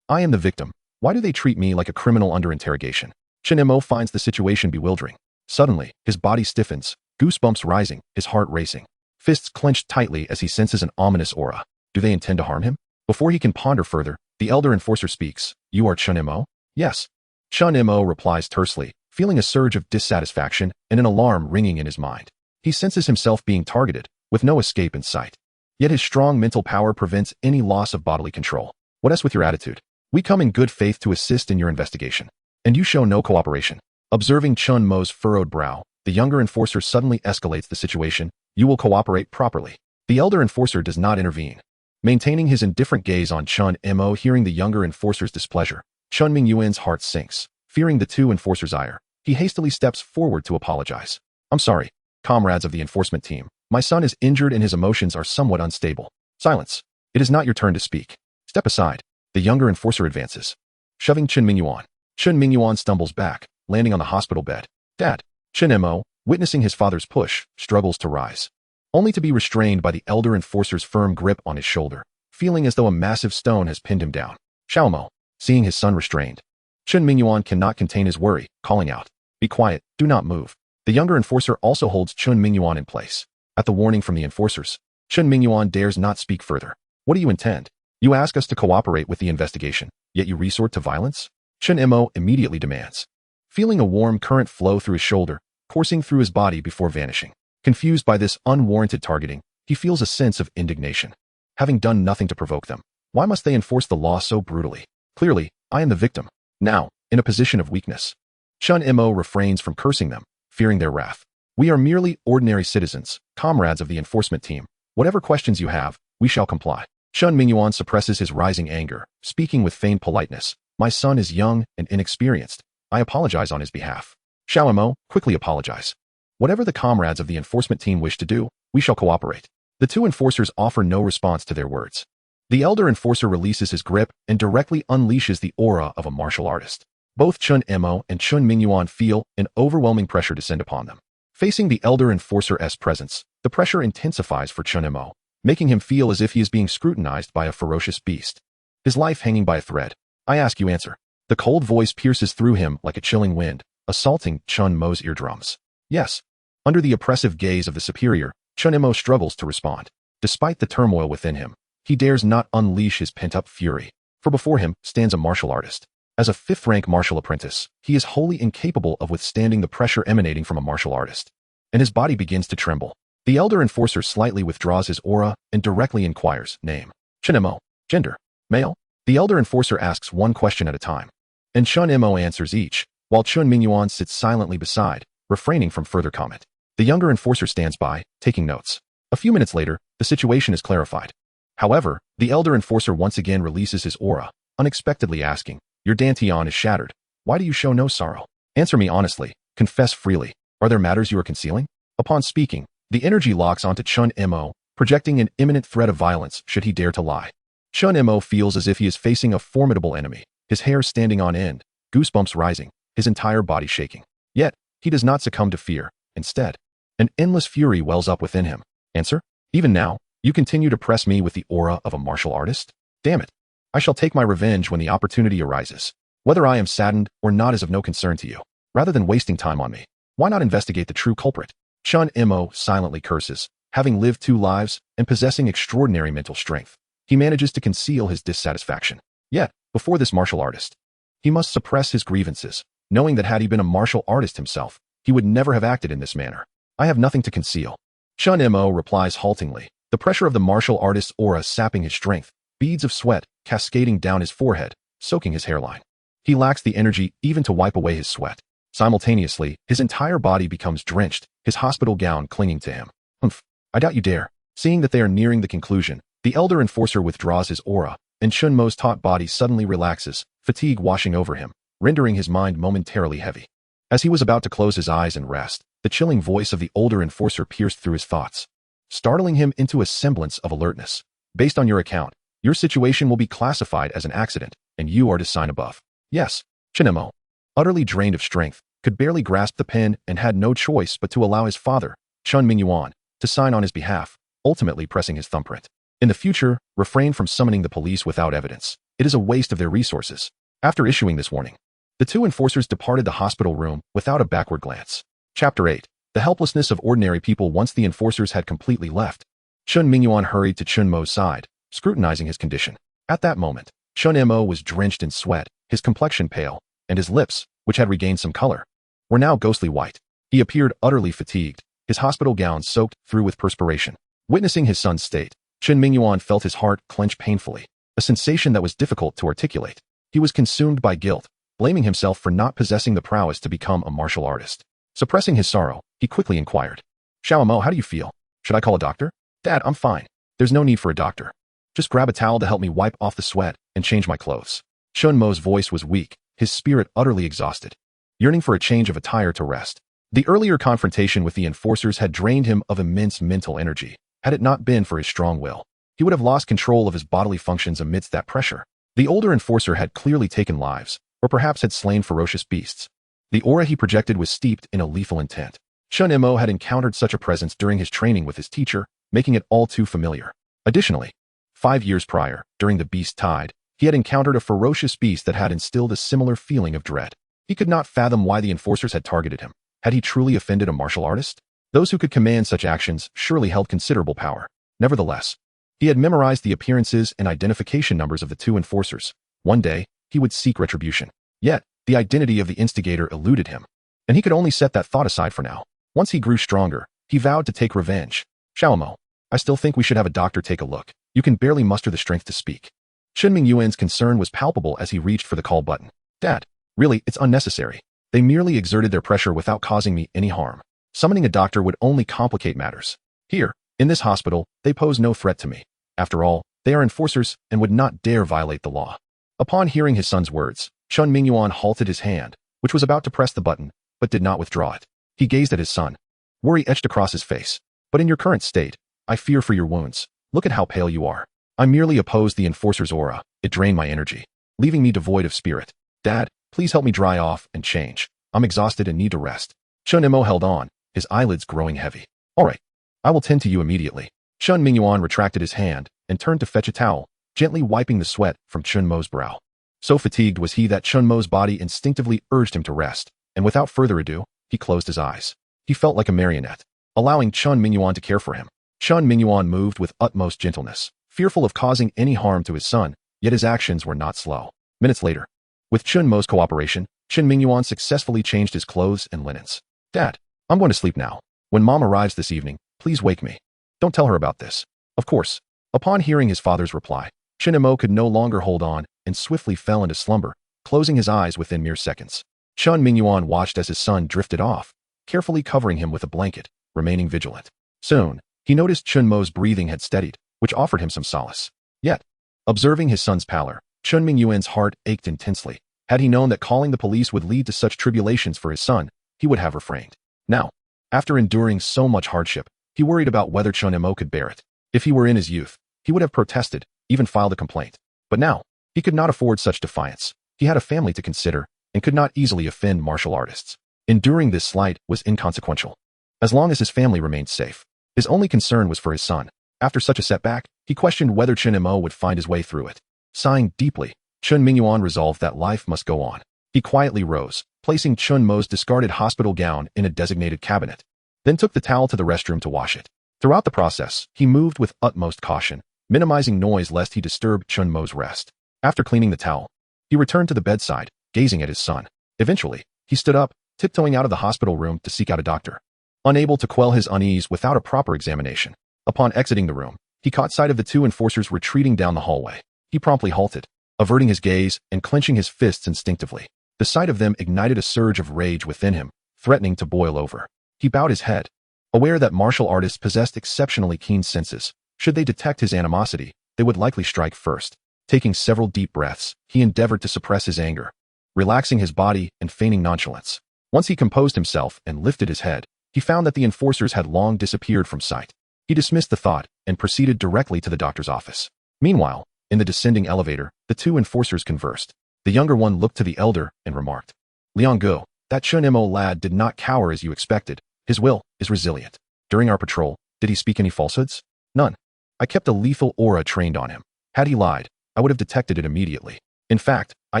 I am the victim. Why do they treat me like a criminal under interrogation? Chen Mo finds the situation bewildering. Suddenly, his body stiffens, goosebumps rising, his heart racing. Fists clenched tightly as he senses an ominous aura. Do they intend to harm him? Before he can ponder further, the elder enforcer speaks. You are Chen Mo? Yes. Chen Mo replies tersely, feeling a surge of dissatisfaction and an alarm ringing in his mind. He senses himself being targeted, with no escape in sight. Yet his strong mental power prevents any loss of bodily control. What else with your attitude? We come in good faith to assist in your investigation. And you show no cooperation. Observing Chen Mo's furrowed brow, the younger enforcer suddenly escalates the situation. You will cooperate properly. The elder enforcer does not intervene. Maintaining his indifferent gaze on Chen Mo, hearing the younger enforcer's displeasure, Chen Mingyuan's heart sinks. Fearing the two enforcers' ire, he hastily steps forward to apologize. I'm sorry, comrades of the enforcement team. My son is injured and his emotions are somewhat unstable. Silence. It is not your turn to speak. Step aside. The younger enforcer advances, shoving Chen Mingyuan. Chen Mingyuan stumbles back, landing on the hospital bed. Dad. Chen Mo, witnessing his father's push, struggles to rise, only to be restrained by the elder enforcer's firm grip on his shoulder, feeling as though a massive stone has pinned him down. Xiaomo, seeing his son restrained, Chen Mingyuan cannot contain his worry, calling out, Be quiet, do not move. The younger enforcer also holds Chen Mingyuan in place. At the warning from the enforcers, Chen Mingyuan dares not speak further. What do you intend? You ask us to cooperate with the investigation, yet you resort to violence? Chen Mo immediately demands. Feeling a warm current flow through his shoulder, coursing through his body before vanishing. Confused by this unwarranted targeting, he feels a sense of indignation. Having done nothing to provoke them, why must they enforce the law so brutally? Clearly, I am the victim. Now, in a position of weakness. Chen Mo refrains from cursing them, fearing their wrath. We are merely ordinary citizens, comrades of the enforcement team. Whatever questions you have, we shall comply. Chen Mingyuan suppresses his rising anger, speaking with feigned politeness. My son is young and inexperienced. I apologize on his behalf. Xiaomo, quickly apologize. Whatever the comrades of the enforcement team wish to do, we shall cooperate. The two enforcers offer no response to their words. The elder enforcer releases his grip and directly unleashes the aura of a martial artist. Both Chen Mo and Chen Mingyuan feel an overwhelming pressure descend upon them. Facing the elder enforcer's presence, the pressure intensifies for Chen Mo, making him feel as if he is being scrutinized by a ferocious beast. His life hanging by a thread. I ask you answer. The cold voice pierces through him like a chilling wind, assaulting Chen Mo's eardrums. Yes. Under the oppressive gaze of the superior, Chen Mo struggles to respond. Despite the turmoil within him, he dares not unleash his pent-up fury, for before him stands a martial artist. As a fifth-rank martial apprentice, he is wholly incapable of withstanding the pressure emanating from a martial artist, and his body begins to tremble. The elder enforcer slightly withdraws his aura and directly inquires, Name. Chen Mo. Gender. Male. The elder enforcer asks one question at a time, and Chen Mo answers each, while Chen Mingyuan sits silently beside, refraining from further comment. The younger enforcer stands by, taking notes. A few minutes later, the situation is clarified. However, the elder enforcer once again releases his aura, unexpectedly asking, Your dantian is shattered. Why do you show no sorrow? Answer me honestly. Confess freely. Are there matters you are concealing? Upon speaking, the energy locks onto Chen Mo, projecting an imminent threat of violence should he dare to lie. Chen Mo feels as if he is facing a formidable enemy, his hair standing on end, goosebumps rising, his entire body shaking. Yet, he does not succumb to fear. Instead, an endless fury wells up within him. Answer? Even now, you continue to press me with the aura of a martial artist? Damn it. I shall take my revenge when the opportunity arises. Whether I am saddened or not is of no concern to you. Rather than wasting time on me, why not investigate the true culprit? Chen Mo silently curses. Having lived 2 lives and possessing extraordinary mental strength, he manages to conceal his dissatisfaction. Yet, before this martial artist, he must suppress his grievances, knowing that had he been a martial artist himself, he would never have acted in this manner. I have nothing to conceal. Chen Mo replies haltingly, the pressure of the martial artist's aura sapping his strength, beads of sweat cascading down his forehead, soaking his hairline. He lacks the energy even to wipe away his sweat. Simultaneously, his entire body becomes drenched, his hospital gown clinging to him. Humph, I doubt you dare. Seeing that they are nearing the conclusion, the elder enforcer withdraws his aura, and Chen Mo's taut body suddenly relaxes, fatigue washing over him, rendering his mind momentarily heavy. As he was about to close his eyes and rest, the chilling voice of the older enforcer pierced through his thoughts, startling him into a semblance of alertness. Based on your account, your situation will be classified as an accident, and you are to sign above. Yes. Chen Mo, utterly drained of strength, could barely grasp the pen and had no choice but to allow his father, Chen Mingyuan, to sign on his behalf, ultimately pressing his thumbprint. In the future, refrain from summoning the police without evidence. It is a waste of their resources. After issuing this warning, the 2 enforcers departed the hospital room without a backward glance. Chapter 8. the helplessness of ordinary people once the enforcers had completely left. Chen Mingyuan hurried to Chen Mo's side, scrutinizing his condition. At that moment, Chen Mo was drenched in sweat, his complexion pale, and his lips, which had regained some color, were now ghostly white. He appeared utterly fatigued, his hospital gown soaked through with perspiration. Witnessing his son's state, Chen Mingyuan felt his heart clench painfully, a sensation that was difficult to articulate. He was consumed by guilt, blaming himself for not possessing the prowess to become a martial artist. Suppressing his sorrow, he quickly inquired, Xiao Mo, how do you feel? Should I call a doctor? Dad, I'm fine. There's no need for a doctor. Just grab a towel to help me wipe off the sweat and change my clothes. Chen Mo's voice was weak, his spirit utterly exhausted, yearning for a change of attire to rest. The earlier confrontation with the enforcers had drained him of immense mental energy. Had it not been for his strong will, he would have lost control of his bodily functions amidst that pressure. The older enforcer had clearly taken lives, or perhaps had slain ferocious beasts. The aura he projected was steeped in a lethal intent. Chen Mo had encountered such a presence during his training with his teacher, making it all too familiar. Additionally, 5 years prior, during the Beast Tide, he had encountered a ferocious beast that had instilled a similar feeling of dread. He could not fathom why the enforcers had targeted him. Had he truly offended a martial artist? Those who could command such actions surely held considerable power. Nevertheless, he had memorized the appearances and identification numbers of the two enforcers. One day, he would seek retribution. Yet, the identity of the instigator eluded him, and he could only set that thought aside for now. Once he grew stronger, he vowed to take revenge. Xiao Mo, I still think we should have a doctor take a look. You can barely muster the strength to speak. Chen Mingyuan's concern was palpable as he reached for the call button. Dad, really, it's unnecessary. They merely exerted their pressure without causing me any harm. Summoning a doctor would only complicate matters. Here, in this hospital, they pose no threat to me. After all, they are enforcers and would not dare violate the law. Upon hearing his son's words, Chen Mingyuan halted his hand, which was about to press the button, but did not withdraw it. He gazed at his son. Worry etched across his face. But in your current state, I fear for your wounds. Look at how pale you are. I merely opposed the enforcer's aura. It drained my energy, leaving me devoid of spirit. Dad, please help me dry off and change. I'm exhausted and need to rest. Chen Mo held on, his eyelids growing heavy. All right, I will tend to you immediately. Chen Mingyuan retracted his hand and turned to fetch a towel, gently wiping the sweat from Chen Mo's brow. So fatigued was he that Chen Mo's body instinctively urged him to rest, and without further ado, he closed his eyes. He felt like a marionette, allowing Chen Mingyuan to care for him. Chen Mingyuan moved with utmost gentleness, fearful of causing any harm to his son, yet his actions were not slow. Minutes later, with Chen Mo's cooperation, Chen Mingyuan successfully changed his clothes and linens. Dad, I'm going to sleep now. When Mom arrives this evening, please wake me. Don't tell her about this. Of course. Upon hearing his father's reply, Chen Mo could no longer hold on and swiftly fell into slumber, closing his eyes within mere seconds. Chen Mingyuan watched as his son drifted off, carefully covering him with a blanket, remaining vigilant. Soon, he noticed Chen Mo's breathing had steadied, which offered him some solace. Yet, observing his son's pallor, Chen Mingyuan's heart ached intensely. Had he known that calling the police would lead to such tribulations for his son, he would have refrained. Now, after enduring so much hardship, he worried about whether Chen Mo could bear it. If he were in his youth, he would have protested, even filed a complaint. But now, he could not afford such defiance. He had a family to consider, and could not easily offend martial artists. Enduring this slight was inconsequential. As long as his family remained safe, his only concern was for his son. After such a setback, he questioned whether Chen Mo would find his way through it. Sighing deeply, Chen Mingyuan resolved that life must go on. He quietly rose, placing Chen Mo's discarded hospital gown in a designated cabinet, then took the towel to the restroom to wash it. Throughout the process, he moved with utmost caution, minimizing noise lest he disturb Chen Mo's rest. After cleaning the towel, he returned to the bedside, gazing at his son. Eventually, he stood up, tiptoeing out of the hospital room to seek out a doctor. Unable to quell his unease without a proper examination, upon exiting the room, he caught sight of the two enforcers retreating down the hallway. He promptly halted, averting his gaze and clenching his fists instinctively. The sight of them ignited a surge of rage within him, threatening to boil over. He bowed his head, aware that martial artists possessed exceptionally keen senses. Should they detect his animosity, they would likely strike first. Taking several deep breaths, he endeavored to suppress his anger, relaxing his body and feigning nonchalance. Once he composed himself and lifted his head, he found that the enforcers had long disappeared from sight. He dismissed the thought and proceeded directly to the doctor's office. Meanwhile, in the descending elevator, the two enforcers conversed. The younger one looked to the elder and remarked, Liang Go, that Chen Mo lad did not cower as you expected. His will is resilient. During our patrol, did he speak any falsehoods? None. I kept a lethal aura trained on him. Had he lied, I would have detected it immediately. In fact, I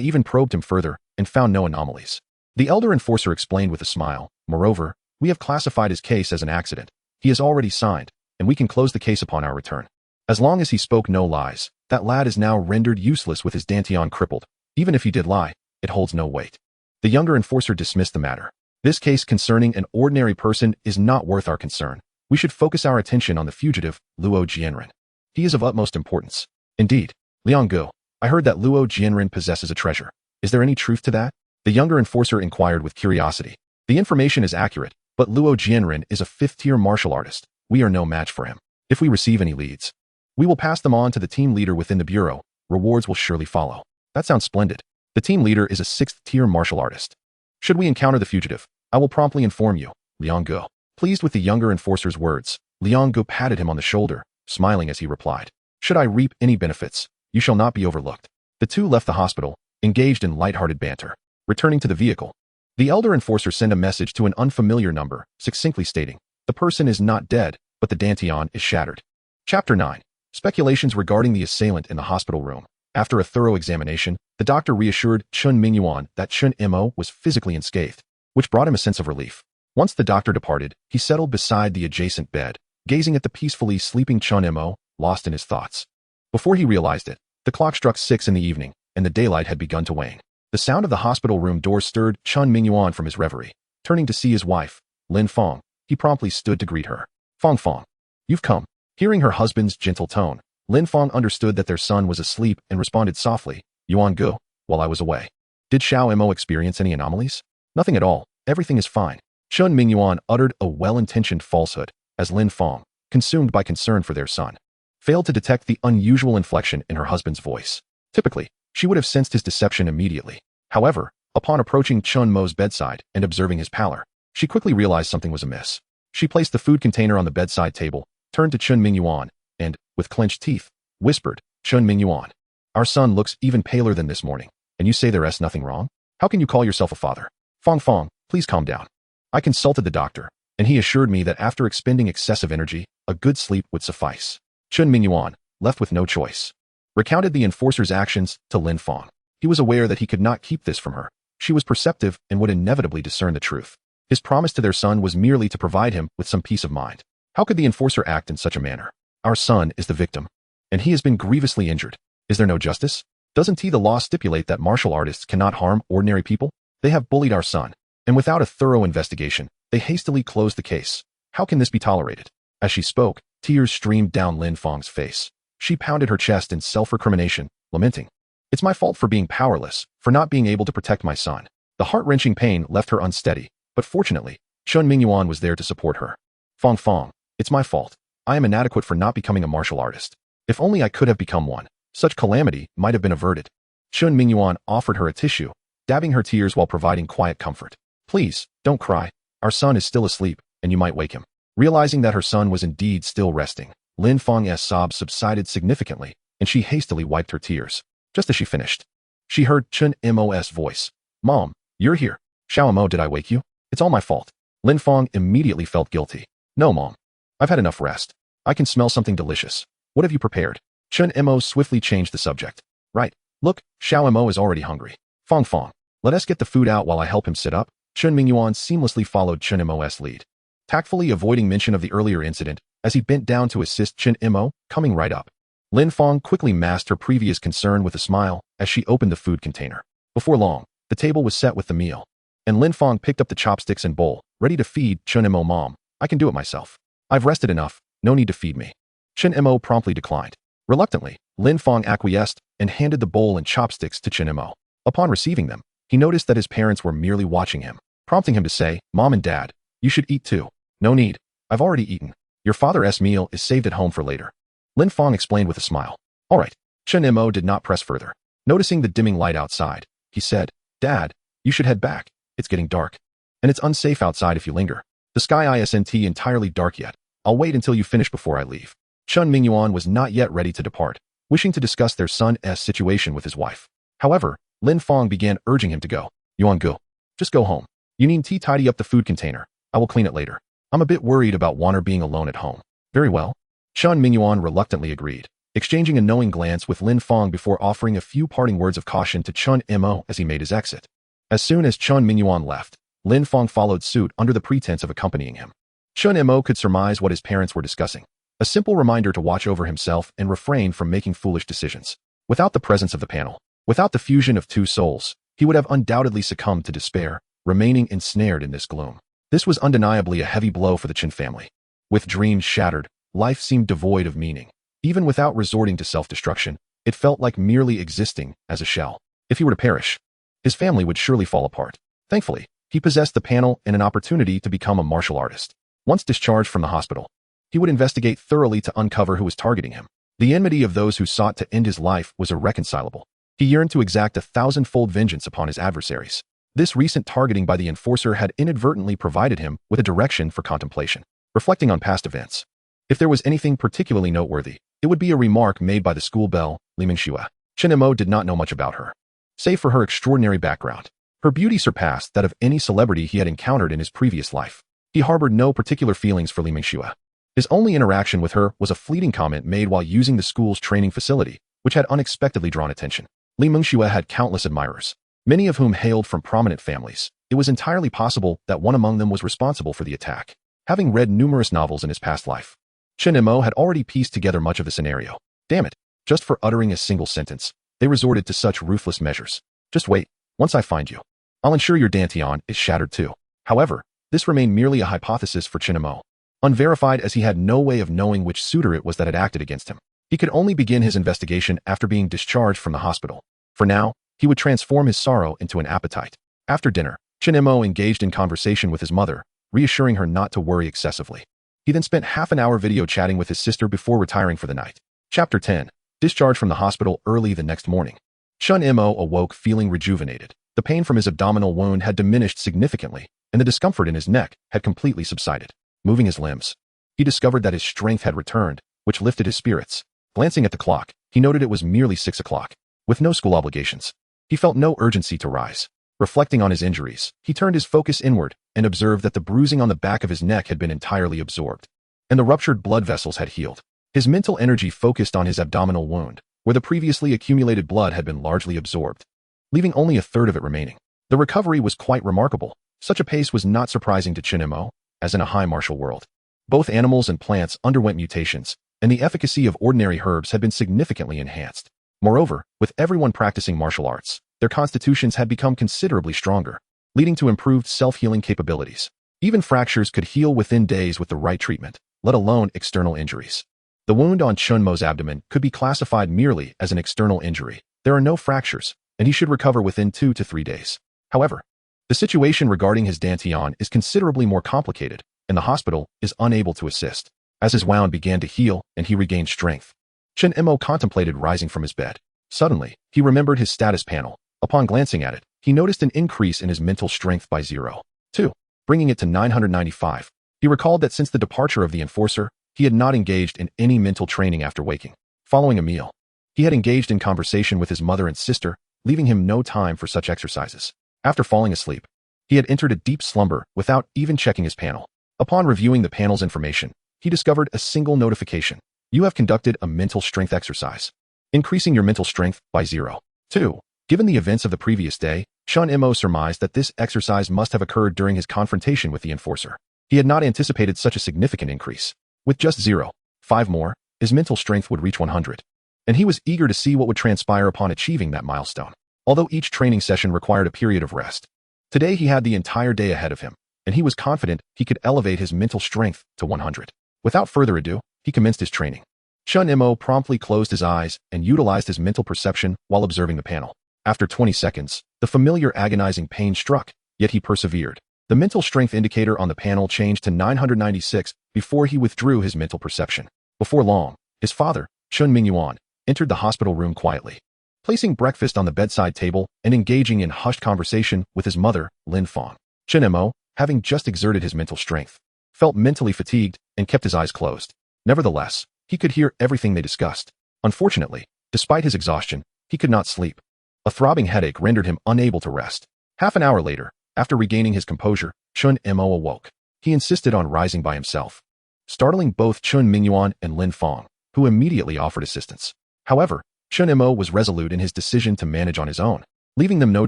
even probed him further and found no anomalies. The elder enforcer explained with a smile. Moreover, We have classified his case as an accident. He has already signed, and we can close the case upon our return. As long as he spoke no lies, that lad is now rendered useless with his dantian crippled. Even if he did lie, it holds no weight. The younger enforcer dismissed the matter. This case concerning an ordinary person is not worth our concern. We should focus our attention on the fugitive, Luo Jianren. He is of utmost importance. Indeed, Liang Gu, I heard that Luo Jianren possesses a treasure. Is there any truth to that? The younger enforcer inquired with curiosity. The information is accurate, but Luo Jianren is a fifth-tier martial artist. We are no match for him. If we receive any leads, we will pass them on to the team leader within the bureau. Rewards will surely follow. That sounds splendid. The team leader is a sixth-tier martial artist. Should we encounter the fugitive, I will promptly inform you, Liang Gu. Pleased with the younger enforcer's words, Liang Gu patted him on the shoulder, smiling as he replied, should I reap any benefits, you shall not be overlooked. The two left the hospital, engaged in light-hearted banter. Returning to the vehicle, the elder enforcer sent a message to an unfamiliar number, succinctly stating, the person is not dead, but the dantian is shattered. Chapter 9. Speculations regarding the assailant in the hospital room. After a thorough examination, the doctor reassured Chen Mingyuan that Chen Mo was physically unscathed, which brought him a sense of relief. Once the doctor departed, he settled beside the adjacent bed, gazing at the peacefully sleeping Chen Mo, lost in his thoughts. Before he realized it, the clock struck 6 in the evening, and the daylight had begun to wane. The sound of the hospital room door stirred Chen Mingyuan from his reverie. Turning to see his wife, Lin Fong, he promptly stood to greet her. Fong Fong, you've come. Hearing her husband's gentle tone, Lin Fong understood that their son was asleep and responded softly, Yuan Gu, while I was away. Did Xiao Mo experience any anomalies? Nothing at all. Everything is fine. Chen Mingyuan uttered a well-intentioned falsehood, as Lin Fong, consumed by concern for their son, failed to detect the unusual inflection in her husband's voice. Typically, she would have sensed his deception immediately. However, upon approaching Chen Mo's bedside and observing his pallor, she quickly realized something was amiss. She placed the food container on the bedside table, turned to Chen Mingyuan, and, with clenched teeth, whispered, Chen Mingyuan, our son looks even paler than this morning, and you say there is nothing wrong? How can you call yourself a father? Fong Fong, please calm down. I consulted the doctor, and he assured me that after expending excessive energy, a good sleep would suffice. Chen Mingyuan, left with no choice, recounted the enforcer's actions to Lin Fong. He was aware that he could not keep this from her. She was perceptive and would inevitably discern the truth. His promise to their son was merely to provide him with some peace of mind. How could the enforcer act in such a manner? Our son is the victim, and he has been grievously injured. Is there no justice? Doesn't the law stipulate that martial artists cannot harm ordinary people? They have bullied our son, and without a thorough investigation, they hastily closed the case. How can this be tolerated? As she spoke, tears streamed down Lin Fong's face. She pounded her chest in self-recrimination, lamenting, it's my fault for being powerless, for not being able to protect my son. The heart-wrenching pain left her unsteady, but fortunately, Chen Mingyuan was there to support her. Fong Fong, it's my fault. I am inadequate for not becoming a martial artist. If only I could have become one, such calamity might have been averted. Chen Mingyuan offered her a tissue, dabbing her tears while providing quiet comfort. Please, don't cry. Our son is still asleep, and you might wake him. Realizing that her son was indeed still resting, Lin Fong's sobs subsided significantly, and she hastily wiped her tears. Just as she finished, she heard Chen Mo's voice. Mom, you're here. Xiao Mo, did I wake you? It's all my fault. Lin Fong immediately felt guilty. No, Mom. I've had enough rest. I can smell something delicious. What have you prepared? Chen Mo swiftly changed the subject. Right. Look, Xiao Mo is already hungry. Fong Fong, let us get the food out while I help him sit up. Chen Mingyuan seamlessly followed Chen Mo's lead, tactfully avoiding mention of the earlier incident as he bent down to assist Chen Mo, coming right up. Lin Fong quickly masked her previous concern with a smile as she opened the food container. Before long, the table was set with the meal, and Lin Fong picked up the chopsticks and bowl, ready to feed Chen Mo. Mom, I can do it myself. I've rested enough, no need to feed me. Chen Mo promptly declined. Reluctantly, Lin Fong acquiesced and handed the bowl and chopsticks to Chen Mo. Upon receiving them, he noticed that his parents were merely watching him, prompting him to say, Mom and Dad, you should eat too. No need. I've already eaten. Your father's meal is saved at home for later. Lin Fong explained with a smile. All right. Chen Mo did not press further. Noticing the dimming light outside, he said, Dad, you should head back. It's getting dark. And it's unsafe outside if you linger. The sky isn't entirely dark yet. I'll wait until you finish before I leave. Chen Mingyuan was not yet ready to depart, wishing to discuss their son's situation with his wife. However, Lin Fong began urging him to go. Yuan Gu, just go home. You need to tidy up the food container. I will clean it later. I'm a bit worried about Wanner being alone at home. Very well. Chen Mingyuan reluctantly agreed, exchanging a knowing glance with Lin Fong before offering a few parting words of caution to Chen Mo as he made his exit. As soon as Chen Mingyuan left, Lin Fong followed suit under the pretense of accompanying him. Chen Mo could surmise what his parents were discussing. A simple reminder to watch over himself and refrain from making foolish decisions. Without the presence of the panel, without the fusion of two souls, he would have undoubtedly succumbed to despair, remaining ensnared in this gloom. This was undeniably a heavy blow for the Chen family. With dreams shattered, life seemed devoid of meaning. Even without resorting to self-destruction, it felt like merely existing as a shell. If he were to perish, his family would surely fall apart. Thankfully, he possessed the panel and an opportunity to become a martial artist. Once discharged from the hospital, he would investigate thoroughly to uncover who was targeting him. The enmity of those who sought to end his life was irreconcilable. He yearned to exact a thousand-fold vengeance upon his adversaries. This recent targeting by the enforcer had inadvertently provided him with a direction for contemplation. Reflecting on past events, if there was anything particularly noteworthy, it would be a remark made by the school belle, Li Mingxue. Chen Mo did not know much about her, save for her extraordinary background. Her beauty surpassed that of any celebrity he had encountered in his previous life. He harbored no particular feelings for Li Mingxue. His only interaction with her was a fleeting comment made while using the school's training facility, which had unexpectedly drawn attention. Li Mingxue had countless admirers, many of whom hailed from prominent families. It was entirely possible that one among them was responsible for the attack. Having read numerous novels in his past life, Chen Mo had already pieced together much of the scenario. Damn it, just for uttering a single sentence, they resorted to such ruthless measures. Just wait, once I find you, I'll ensure your dantian is shattered too. However, this remained merely a hypothesis for Chen Mo, unverified as he had no way of knowing which suitor it was that had acted against him. He could only begin his investigation after being discharged from the hospital. For now, he would transform his sorrow into an appetite. After dinner, Chen Mo engaged in conversation with his mother, reassuring her not to worry excessively. He then spent half an hour video chatting with his sister before retiring for the night. Chapter 10. Discharged from the hospital early the next morning. Chen Mo awoke feeling rejuvenated. The pain from his abdominal wound had diminished significantly, and the discomfort in his neck had completely subsided. Moving his limbs, he discovered that his strength had returned, which lifted his spirits. Glancing at the clock, he noted it was merely 6 o'clock. With no school obligations, he felt no urgency to rise. Reflecting on his injuries, he turned his focus inward and observed that the bruising on the back of his neck had been entirely absorbed, and the ruptured blood vessels had healed. His mental energy focused on his abdominal wound, where the previously accumulated blood had been largely absorbed, leaving only a third of it remaining. The recovery was quite remarkable. Such a pace was not surprising to Chen Mo, as in a high martial world. Both animals and plants underwent mutations, and the efficacy of ordinary herbs had been significantly enhanced. Moreover, with everyone practicing martial arts, their constitutions had become considerably stronger, leading to improved self-healing capabilities. Even fractures could heal within days with the right treatment, let alone external injuries. The wound on Chen Mo's abdomen could be classified merely as an external injury. There are no fractures, and he should recover within 2 to 3 days. However, the situation regarding his dantian is considerably more complicated, and the hospital is unable to assist. As his wound began to heal and he regained strength, Chen Mo contemplated rising from his bed. Suddenly, he remembered his status panel. Upon glancing at it, he noticed an increase in his mental strength by 0.2, bringing it to 995. He recalled that since the departure of the enforcer, he had not engaged in any mental training after waking. Following a meal, he had engaged in conversation with his mother and sister, leaving him no time for such exercises. After falling asleep, he had entered a deep slumber without even checking his panel. Upon reviewing the panel's information, he discovered a single notification. You have conducted a mental strength exercise, increasing your mental strength by 0.2. Given the events of the previous day, Chen Mo surmised that this exercise must have occurred during his confrontation with the enforcer. He had not anticipated such a significant increase. With just 0.5 more, his mental strength would reach 100. And he was eager to see what would transpire upon achieving that milestone. Although each training session required a period of rest, today he had the entire day ahead of him, and he was confident he could elevate his mental strength to 100. Without further ado, he commenced his training. Chen Mo promptly closed his eyes and utilized his mental perception while observing the panel. After 20 seconds, the familiar agonizing pain struck, yet he persevered. The mental strength indicator on the panel changed to 996 before he withdrew his mental perception. Before long, his father, Chen Mingyuan, entered the hospital room quietly, placing breakfast on the bedside table and engaging in hushed conversation with his mother, Lin Fong. Chen Mo, having just exerted his mental strength, felt mentally fatigued and kept his eyes closed. Nevertheless, he could hear everything they discussed. Unfortunately, despite his exhaustion, he could not sleep. A throbbing headache rendered him unable to rest. Half an hour later, after regaining his composure, Chen Mo awoke. He insisted on rising by himself, startling both Chen Mingyuan and Lin Fong, who immediately offered assistance. However, Chen Mo was resolute in his decision to manage on his own, leaving them no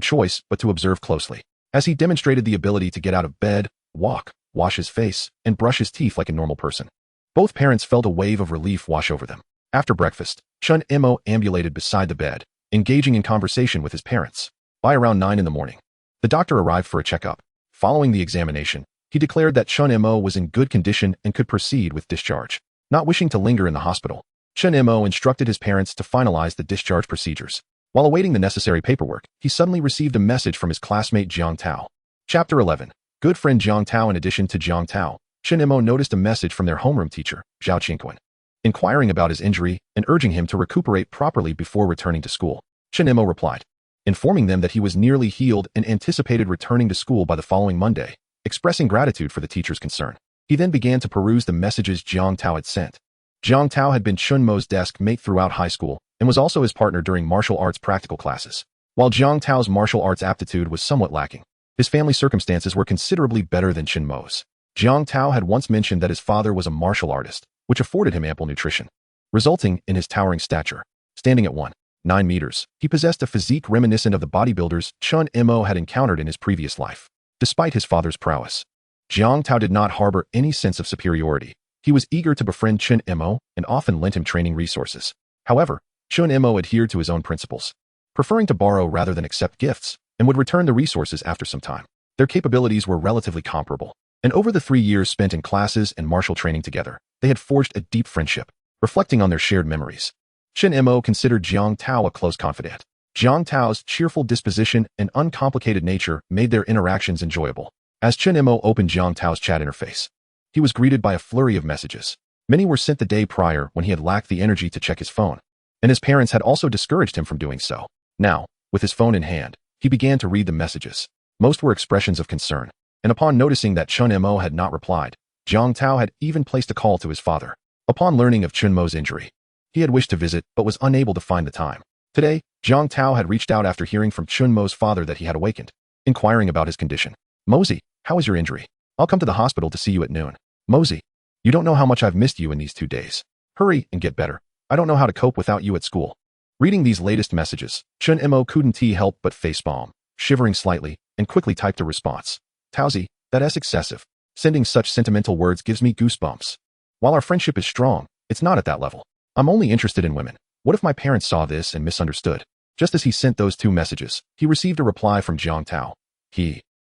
choice but to observe closely. as he demonstrated the ability to get out of bed, walk, wash his face, and brush his teeth like a normal person. Both parents felt a wave of relief wash over them. After breakfast, Chen Mo ambulated beside the bed, engaging in conversation with his parents. By around 9 in the morning, the doctor arrived for a checkup. Following the examination, he declared that Chen Mo was in good condition and could proceed with discharge. Not wishing to linger in the hospital, Chen Mo instructed his parents to finalize the discharge procedures. While awaiting the necessary paperwork, he suddenly received a message from his classmate Jiang Tao. Chapter 11. Good friend Jiang Tao. In addition to Jiang Tao, Chen Mo noticed a message from their homeroom teacher, Zhao Qingquan, inquiring about his injury and urging him to recuperate properly before returning to school. Chen Mo replied, informing them that he was nearly healed and anticipated returning to school by the following Monday, expressing gratitude for the teacher's concern. He then began to peruse the messages Jiang Tao had sent. Jiang Tao had been Chen Mo's desk mate throughout high school and was also his partner during martial arts practical classes. While Jiang Tao's martial arts aptitude was somewhat lacking, his family circumstances were considerably better than Chen Mo's. Jiang Tao had once mentioned that his father was a martial artist, which afforded him ample nutrition, resulting in his towering stature. Standing at 1.9 meters, he possessed a physique reminiscent of the bodybuilders Chen Mo had encountered in his previous life. Despite his father's prowess, Jiang Tao did not harbor any sense of superiority. He was eager to befriend Chen Mo and often lent him training resources. However, Chen Mo adhered to his own principles, preferring to borrow rather than accept gifts, and would return the resources after some time. Their capabilities were relatively comparable, and over the 3 years spent in classes and martial training together, they had forged a deep friendship. Reflecting on their shared memories, Chen Mo considered Jiang Tao a close confidant. Jiang Tao's cheerful disposition and uncomplicated nature made their interactions enjoyable. As Chen Mo opened Jiang Tao's chat interface, he was greeted by a flurry of messages. Many were sent the day prior when he had lacked the energy to check his phone, and his parents had also discouraged him from doing so. Now, with his phone in hand, he began to read the messages. Most were expressions of concern, and upon noticing that Chen Mo had not replied, Jiang Tao had even placed a call to his father. Upon learning of Chen Mo's injury, he had wished to visit but was unable to find the time. Today, Jiang Tao had reached out after hearing from Chen Mo's father that he had awakened, inquiring about his condition. Mosey, how is your injury? I'll come to the hospital to see you at noon. Mosey, you don't know how much I've missed you in these 2 days. Hurry and get better. I don't know how to cope without you at school. Reading these latest messages, Chen Mo couldn't help but facepalm, shivering slightly, and quickly typed a response. Taozi, that's excessive. Sending such sentimental words gives me goosebumps. While our friendship is strong, it's not at that level. I'm only interested in women. What if my parents saw this and misunderstood? Just as he sent those 2 messages, he received a reply from Jiang Tao.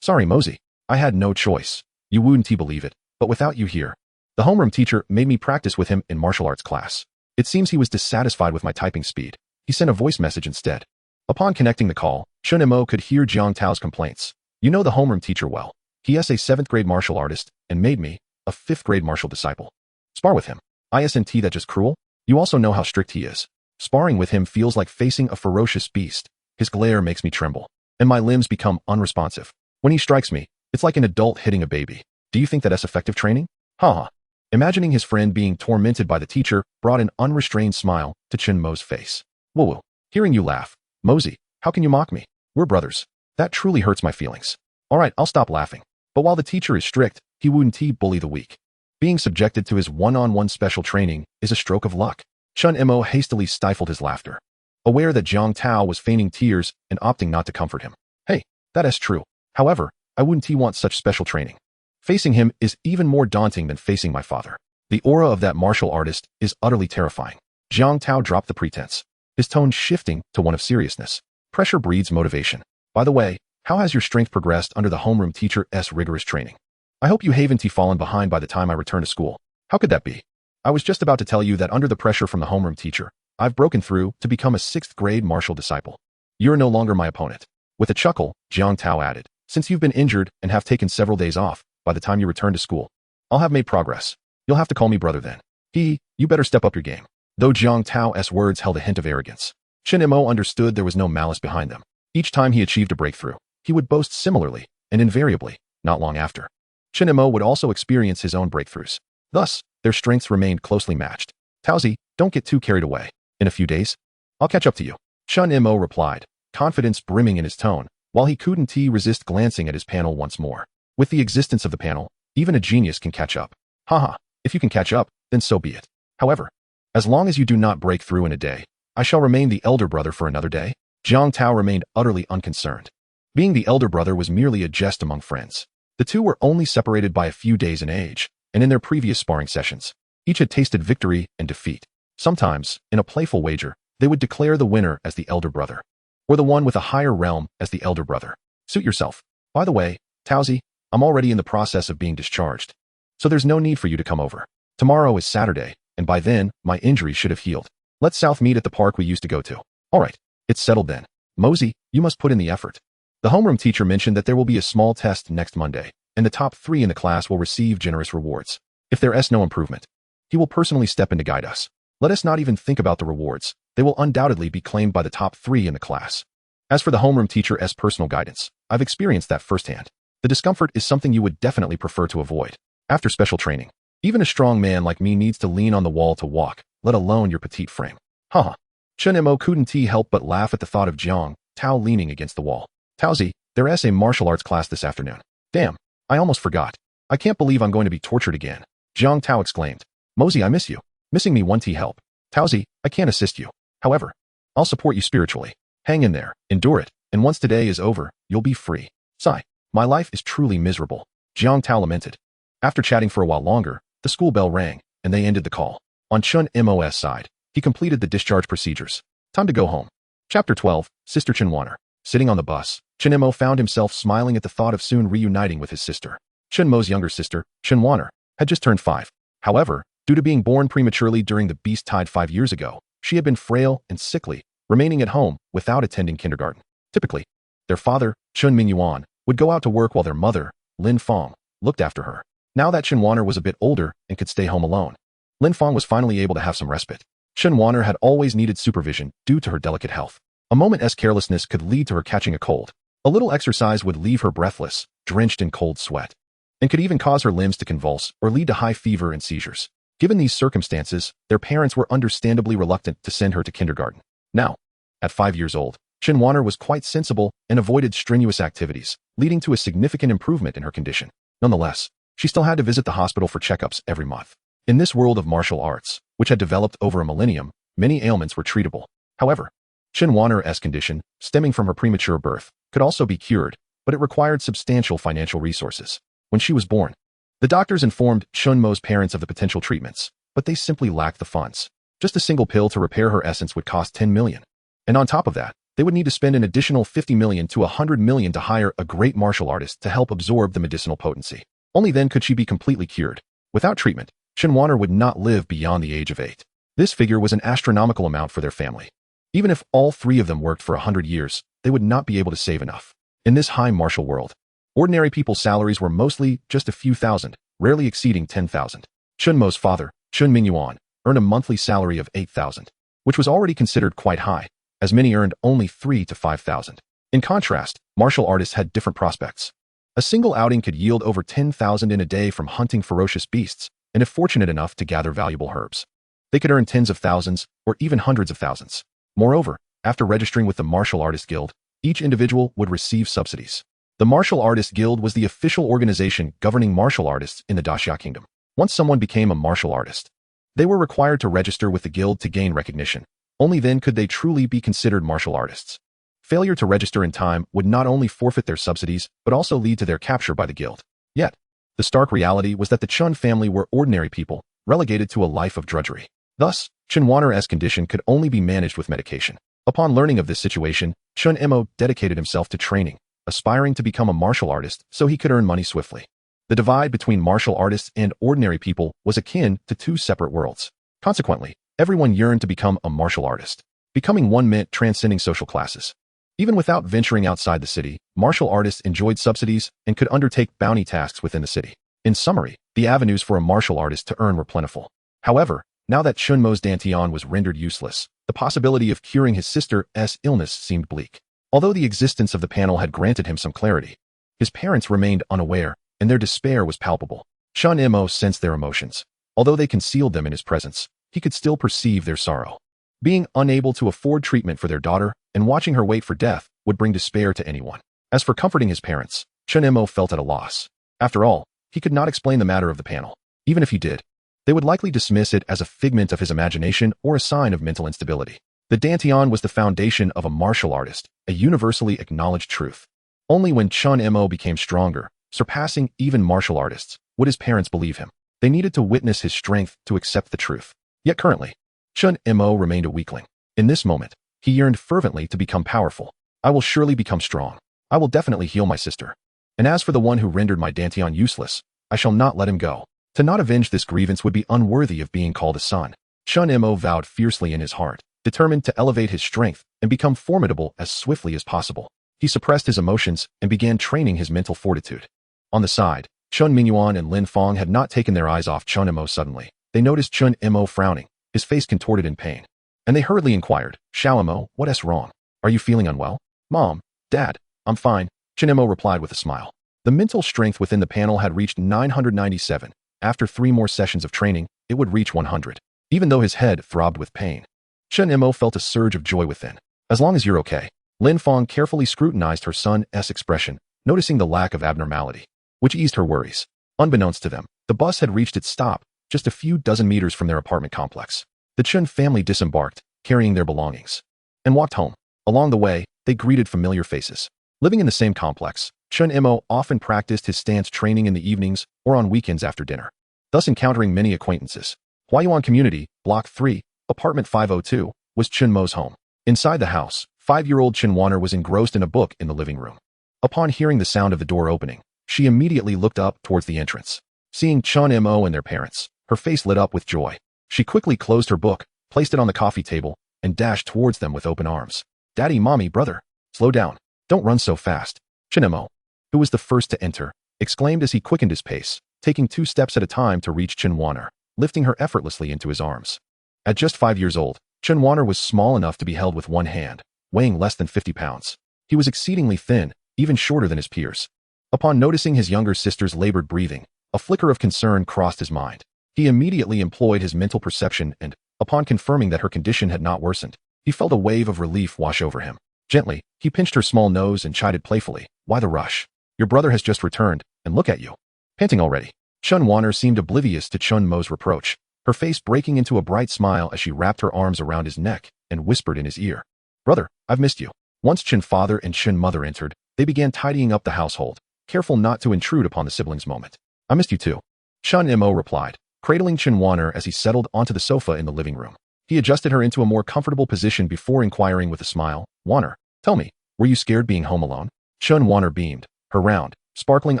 Sorry Mosey, I had no choice. You wouldn't believe it, but without you here, the homeroom teacher made me practice with him in martial arts class. It seems he was dissatisfied with my typing speed. He sent a voice message instead. Upon connecting the call, Chen Mo could hear Jiang Tao's complaints. You know the homeroom teacher well. He is a 7th grade martial artist and made me a 5th grade martial disciple. Spar with him. Isn't that just cruel? You also know how strict he is. Sparring with him feels like facing a ferocious beast. His glare makes me tremble, and my limbs become unresponsive. When he strikes me, it's like an adult hitting a baby. Do you think that's effective training? Haha. Imagining his friend being tormented by the teacher brought an unrestrained smile to Chen Mo's face. Whoa, hearing you laugh. Mosey, how can you mock me? We're brothers. That truly hurts my feelings. Alright, I'll stop laughing. But while the teacher is strict, he wouldn't bully the weak. Being subjected to his one-on-one special training is a stroke of luck. Chen Mo hastily stifled his laughter, aware that Jiang Tao was feigning tears and opting not to comfort him. Hey, that is true. However, I wouldn't want such special training. Facing him is even more daunting than facing my father. The aura of that martial artist is utterly terrifying. Jiang Tao dropped the pretense, his tone shifting to one of seriousness. Pressure breeds motivation. By the way, how has your strength progressed under the homeroom teacher's rigorous training? I hope you haven't fallen behind by the time I return to school. How could that be? I was just about to tell you that under the pressure from the homeroom teacher, I've broken through to become a 6th grade martial disciple. You're no longer my opponent. With a chuckle, Jiang Tao added, since you've been injured and have taken several days off, by the time you return to school, I'll have made progress. You'll have to call me brother then. You better step up your game. Though Jiang Tao's words held a hint of arrogance, Chen Mo understood there was no malice behind them. Each time he achieved a breakthrough, he would boast similarly, and invariably, not long after, Chen Mo would also experience his own breakthroughs. Thus, their strengths remained closely matched. Taozi, don't get too carried away. In a few days, I'll catch up to you. Chen Mo replied, confidence brimming in his tone, while he couldn't resist glancing at his panel once more. With the existence of the panel, even a genius can catch up. Haha, if you can catch up, then so be it. However, as long as you do not break through in a day, I shall remain the elder brother for another day. Jiang Tao remained utterly unconcerned. Being the elder brother was merely a jest among friends. The two were only separated by a few days in age, and in their previous sparring sessions, each had tasted victory and defeat. Sometimes, in a playful wager, they would declare the winner as the elder brother, or the one with a higher realm as the elder brother. Suit yourself. By the way, Towsy, I'm already in the process of being discharged, so there's no need for you to come over. Tomorrow is Saturday, and by then, my injury should have healed. Let's South meet at the park we used to go to. All right, it's settled then. Mosey, you must put in the effort. The homeroom teacher mentioned that there will be a small test next Monday, and the top 3 in the class will receive generous rewards. If there is no improvement, he will personally step in to guide us. Let us not even think about the rewards. They will undoubtedly be claimed by the top 3 in the class. As for the homeroom teacher's personal guidance, I've experienced that firsthand. The discomfort is something you would definitely prefer to avoid. After special training, even a strong man like me needs to lean on the wall to walk, let alone your petite frame. Haha. Chen Mo couldn't help but laugh at the thought of Jiang Tao leaning against the wall. Towsy, there is a martial arts class this afternoon. Damn, I almost forgot. I can't believe I'm going to be tortured again. Jiang Tao exclaimed. Mosey, I miss you. Missing me 1T help. Towsy, I can't assist you. However, I'll support you spiritually. Hang in there, endure it, and once today is over, you'll be free. Sigh. My life is truly miserable. Jiang Tao lamented. After chatting for a while longer, the school bell rang, and they ended the call. On Chen Mo's side, he completed the discharge procedures. Time to go home. Chapter 12, Sister Chen Wanner. Sitting on the bus, Chen Mo found himself smiling at the thought of soon reuniting with his sister. Chen Mo's younger sister, Chen Wanner, had just turned 5. However, due to being born prematurely during the beast tide 5 years ago, she had been frail and sickly, remaining at home without attending kindergarten. Typically, their father, Chen Mingyuan, would go out to work while their mother, Lin Fong, looked after her. Now that Chen Wanner was a bit older and could stay home alone, Lin Fong was finally able to have some respite. Chen Wanner had always needed supervision due to her delicate health. A moment's carelessness could lead to her catching a cold. A little exercise would leave her breathless, drenched in cold sweat, and could even cause her limbs to convulse or lead to high fever and seizures. Given these circumstances, their parents were understandably reluctant to send her to kindergarten. Now, at 5 years old, Chen Wanner was quite sensible and avoided strenuous activities, leading to a significant improvement in her condition. Nonetheless, she still had to visit the hospital for checkups every month. In this world of martial arts, which had developed over a millennium, many ailments were treatable. However, Chen Wanner's condition, stemming from her premature birth, could also be cured, but it required substantial financial resources. When she was born, the doctors informed Chen Mo's parents of the potential treatments, but they simply lacked the funds. Just a single pill to repair her essence would cost 10 million. And on top of that, they would need to spend an additional 50 million to 100 million to hire a great martial artist to help absorb the medicinal potency. Only then could she be completely cured. Without treatment, Chen Wanner would not live beyond the age of 8. This figure was an astronomical amount for their family. Even if all 3 of them worked for 100 years, they would not be able to save enough. In this high martial world, ordinary people's salaries were mostly just a few thousand, rarely exceeding 10,000. Chen Mo's father, Chen Mingyuan, earned a monthly salary of 8,000, which was already considered quite high, as many earned only 3,000 to 5,000. In contrast, martial artists had different prospects. A single outing could yield over 10,000 in a day from hunting ferocious beasts, and if fortunate enough to gather valuable herbs, they could earn tens of thousands or even hundreds of thousands. Moreover, after registering with the Martial Artist Guild, each individual would receive subsidies. The Martial Artist Guild was the official organization governing martial artists in the Daxia Kingdom. Once someone became a martial artist, they were required to register with the guild to gain recognition. Only then could they truly be considered martial artists. Failure to register in time would not only forfeit their subsidies, but also lead to their capture by the guild. Yet, the stark reality was that the Chun family were ordinary people, relegated to a life of drudgery. Thus, Chen Wanner's condition could only be managed with medication. Upon learning of this situation, Chen Mo dedicated himself to training, aspiring to become a martial artist so he could earn money swiftly. The divide between martial artists and ordinary people was akin to 2 separate worlds. Consequently, everyone yearned to become a martial artist. Becoming one meant transcending social classes. Even without venturing outside the city, martial artists enjoyed subsidies and could undertake bounty tasks within the city. In summary, the avenues for a martial artist to earn were plentiful. However, now that Chen Mo's Dantian was rendered useless, the possibility of curing his sister's illness seemed bleak. Although the existence of the panel had granted him some clarity, his parents remained unaware, and their despair was palpable. Chen Mo sensed their emotions. Although they concealed them in his presence, he could still perceive their sorrow. Being unable to afford treatment for their daughter and watching her wait for death would bring despair to anyone. As for comforting his parents, Chen Mo felt at a loss. After all, he could not explain the matter of the panel. Even if he did, they would likely dismiss it as a figment of his imagination or a sign of mental instability. The Dantian was the foundation of a martial artist, a universally acknowledged truth. Only when Chen Mo became stronger, surpassing even martial artists, would his parents believe him. They needed to witness his strength to accept the truth. Yet currently, Chen Mo remained a weakling. In this moment, he yearned fervently to become powerful. I will surely become strong. I will definitely heal my sister. And as for the one who rendered my Dantian useless, I shall not let him go. To not avenge this grievance would be unworthy of being called a son. Chen Mo vowed fiercely in his heart, determined to elevate his strength and become formidable as swiftly as possible. He suppressed his emotions and began training his mental fortitude. On the side, Chun Mingyuan and Lin Fong had not taken their eyes off Chen Mo suddenly. They noticed Chen Mo frowning, his face contorted in pain. And they hurriedly inquired, Xiao Mo, what's wrong? Are you feeling unwell? Mom, Dad, I'm fine, Chen Mo replied with a smile. The mental strength within the panel had reached 997. After 3 more sessions of training, it would reach 100. Even though his head throbbed with pain, Chen Mo felt a surge of joy within. As long as you're okay. Lin Fong carefully scrutinized her son's expression, noticing the lack of abnormality, which eased her worries. Unbeknownst to them, the bus had reached its stop, just a few dozen meters from their apartment complex. The Chen family disembarked, carrying their belongings, and walked home. Along the way, they greeted familiar faces. Living in the same complex, Chen Mo often practiced his stance training in the evenings or on weekends after dinner, thus encountering many acquaintances. Huayuan Community, Block 3, Apartment 502, was Chen Mo's home. Inside the house, 5-year-old Chen Wanner was engrossed in a book in the living room. Upon hearing the sound of the door opening, she immediately looked up towards the entrance. Seeing Chen Mo and their parents, her face lit up with joy. She quickly closed her book, placed it on the coffee table, and dashed towards them with open arms. Daddy, Mommy, brother, slow down. Don't run so fast. Chen Mo, who was the first to enter, exclaimed as he quickened his pace, taking 2 steps at a time to reach Chen Wanner, lifting her effortlessly into his arms. At just 5 years old, Chen Wanner was small enough to be held with one hand, weighing less than 50 pounds. He was exceedingly thin, even shorter than his peers. Upon noticing his younger sister's labored breathing, a flicker of concern crossed his mind. He immediately employed his mental perception and, upon confirming that her condition had not worsened, he felt a wave of relief wash over him. Gently, he pinched her small nose and chided playfully, "Why the rush? Your brother has just returned, and look at you. Panting already." Chen Wanner seemed oblivious to Chen Mo's reproach, her face breaking into a bright smile as she wrapped her arms around his neck and whispered in his ear, "Brother, I've missed you." Once Chen father and Chen mother entered, they began tidying up the household, careful not to intrude upon the siblings' moment. "I missed you too," Chen Mo replied, cradling Chen Wanner as he settled onto the sofa in the living room. He adjusted her into a more comfortable position before inquiring with a smile, "Wanner, tell me, were you scared being home alone?" Chen Wanner beamed, her round, sparkling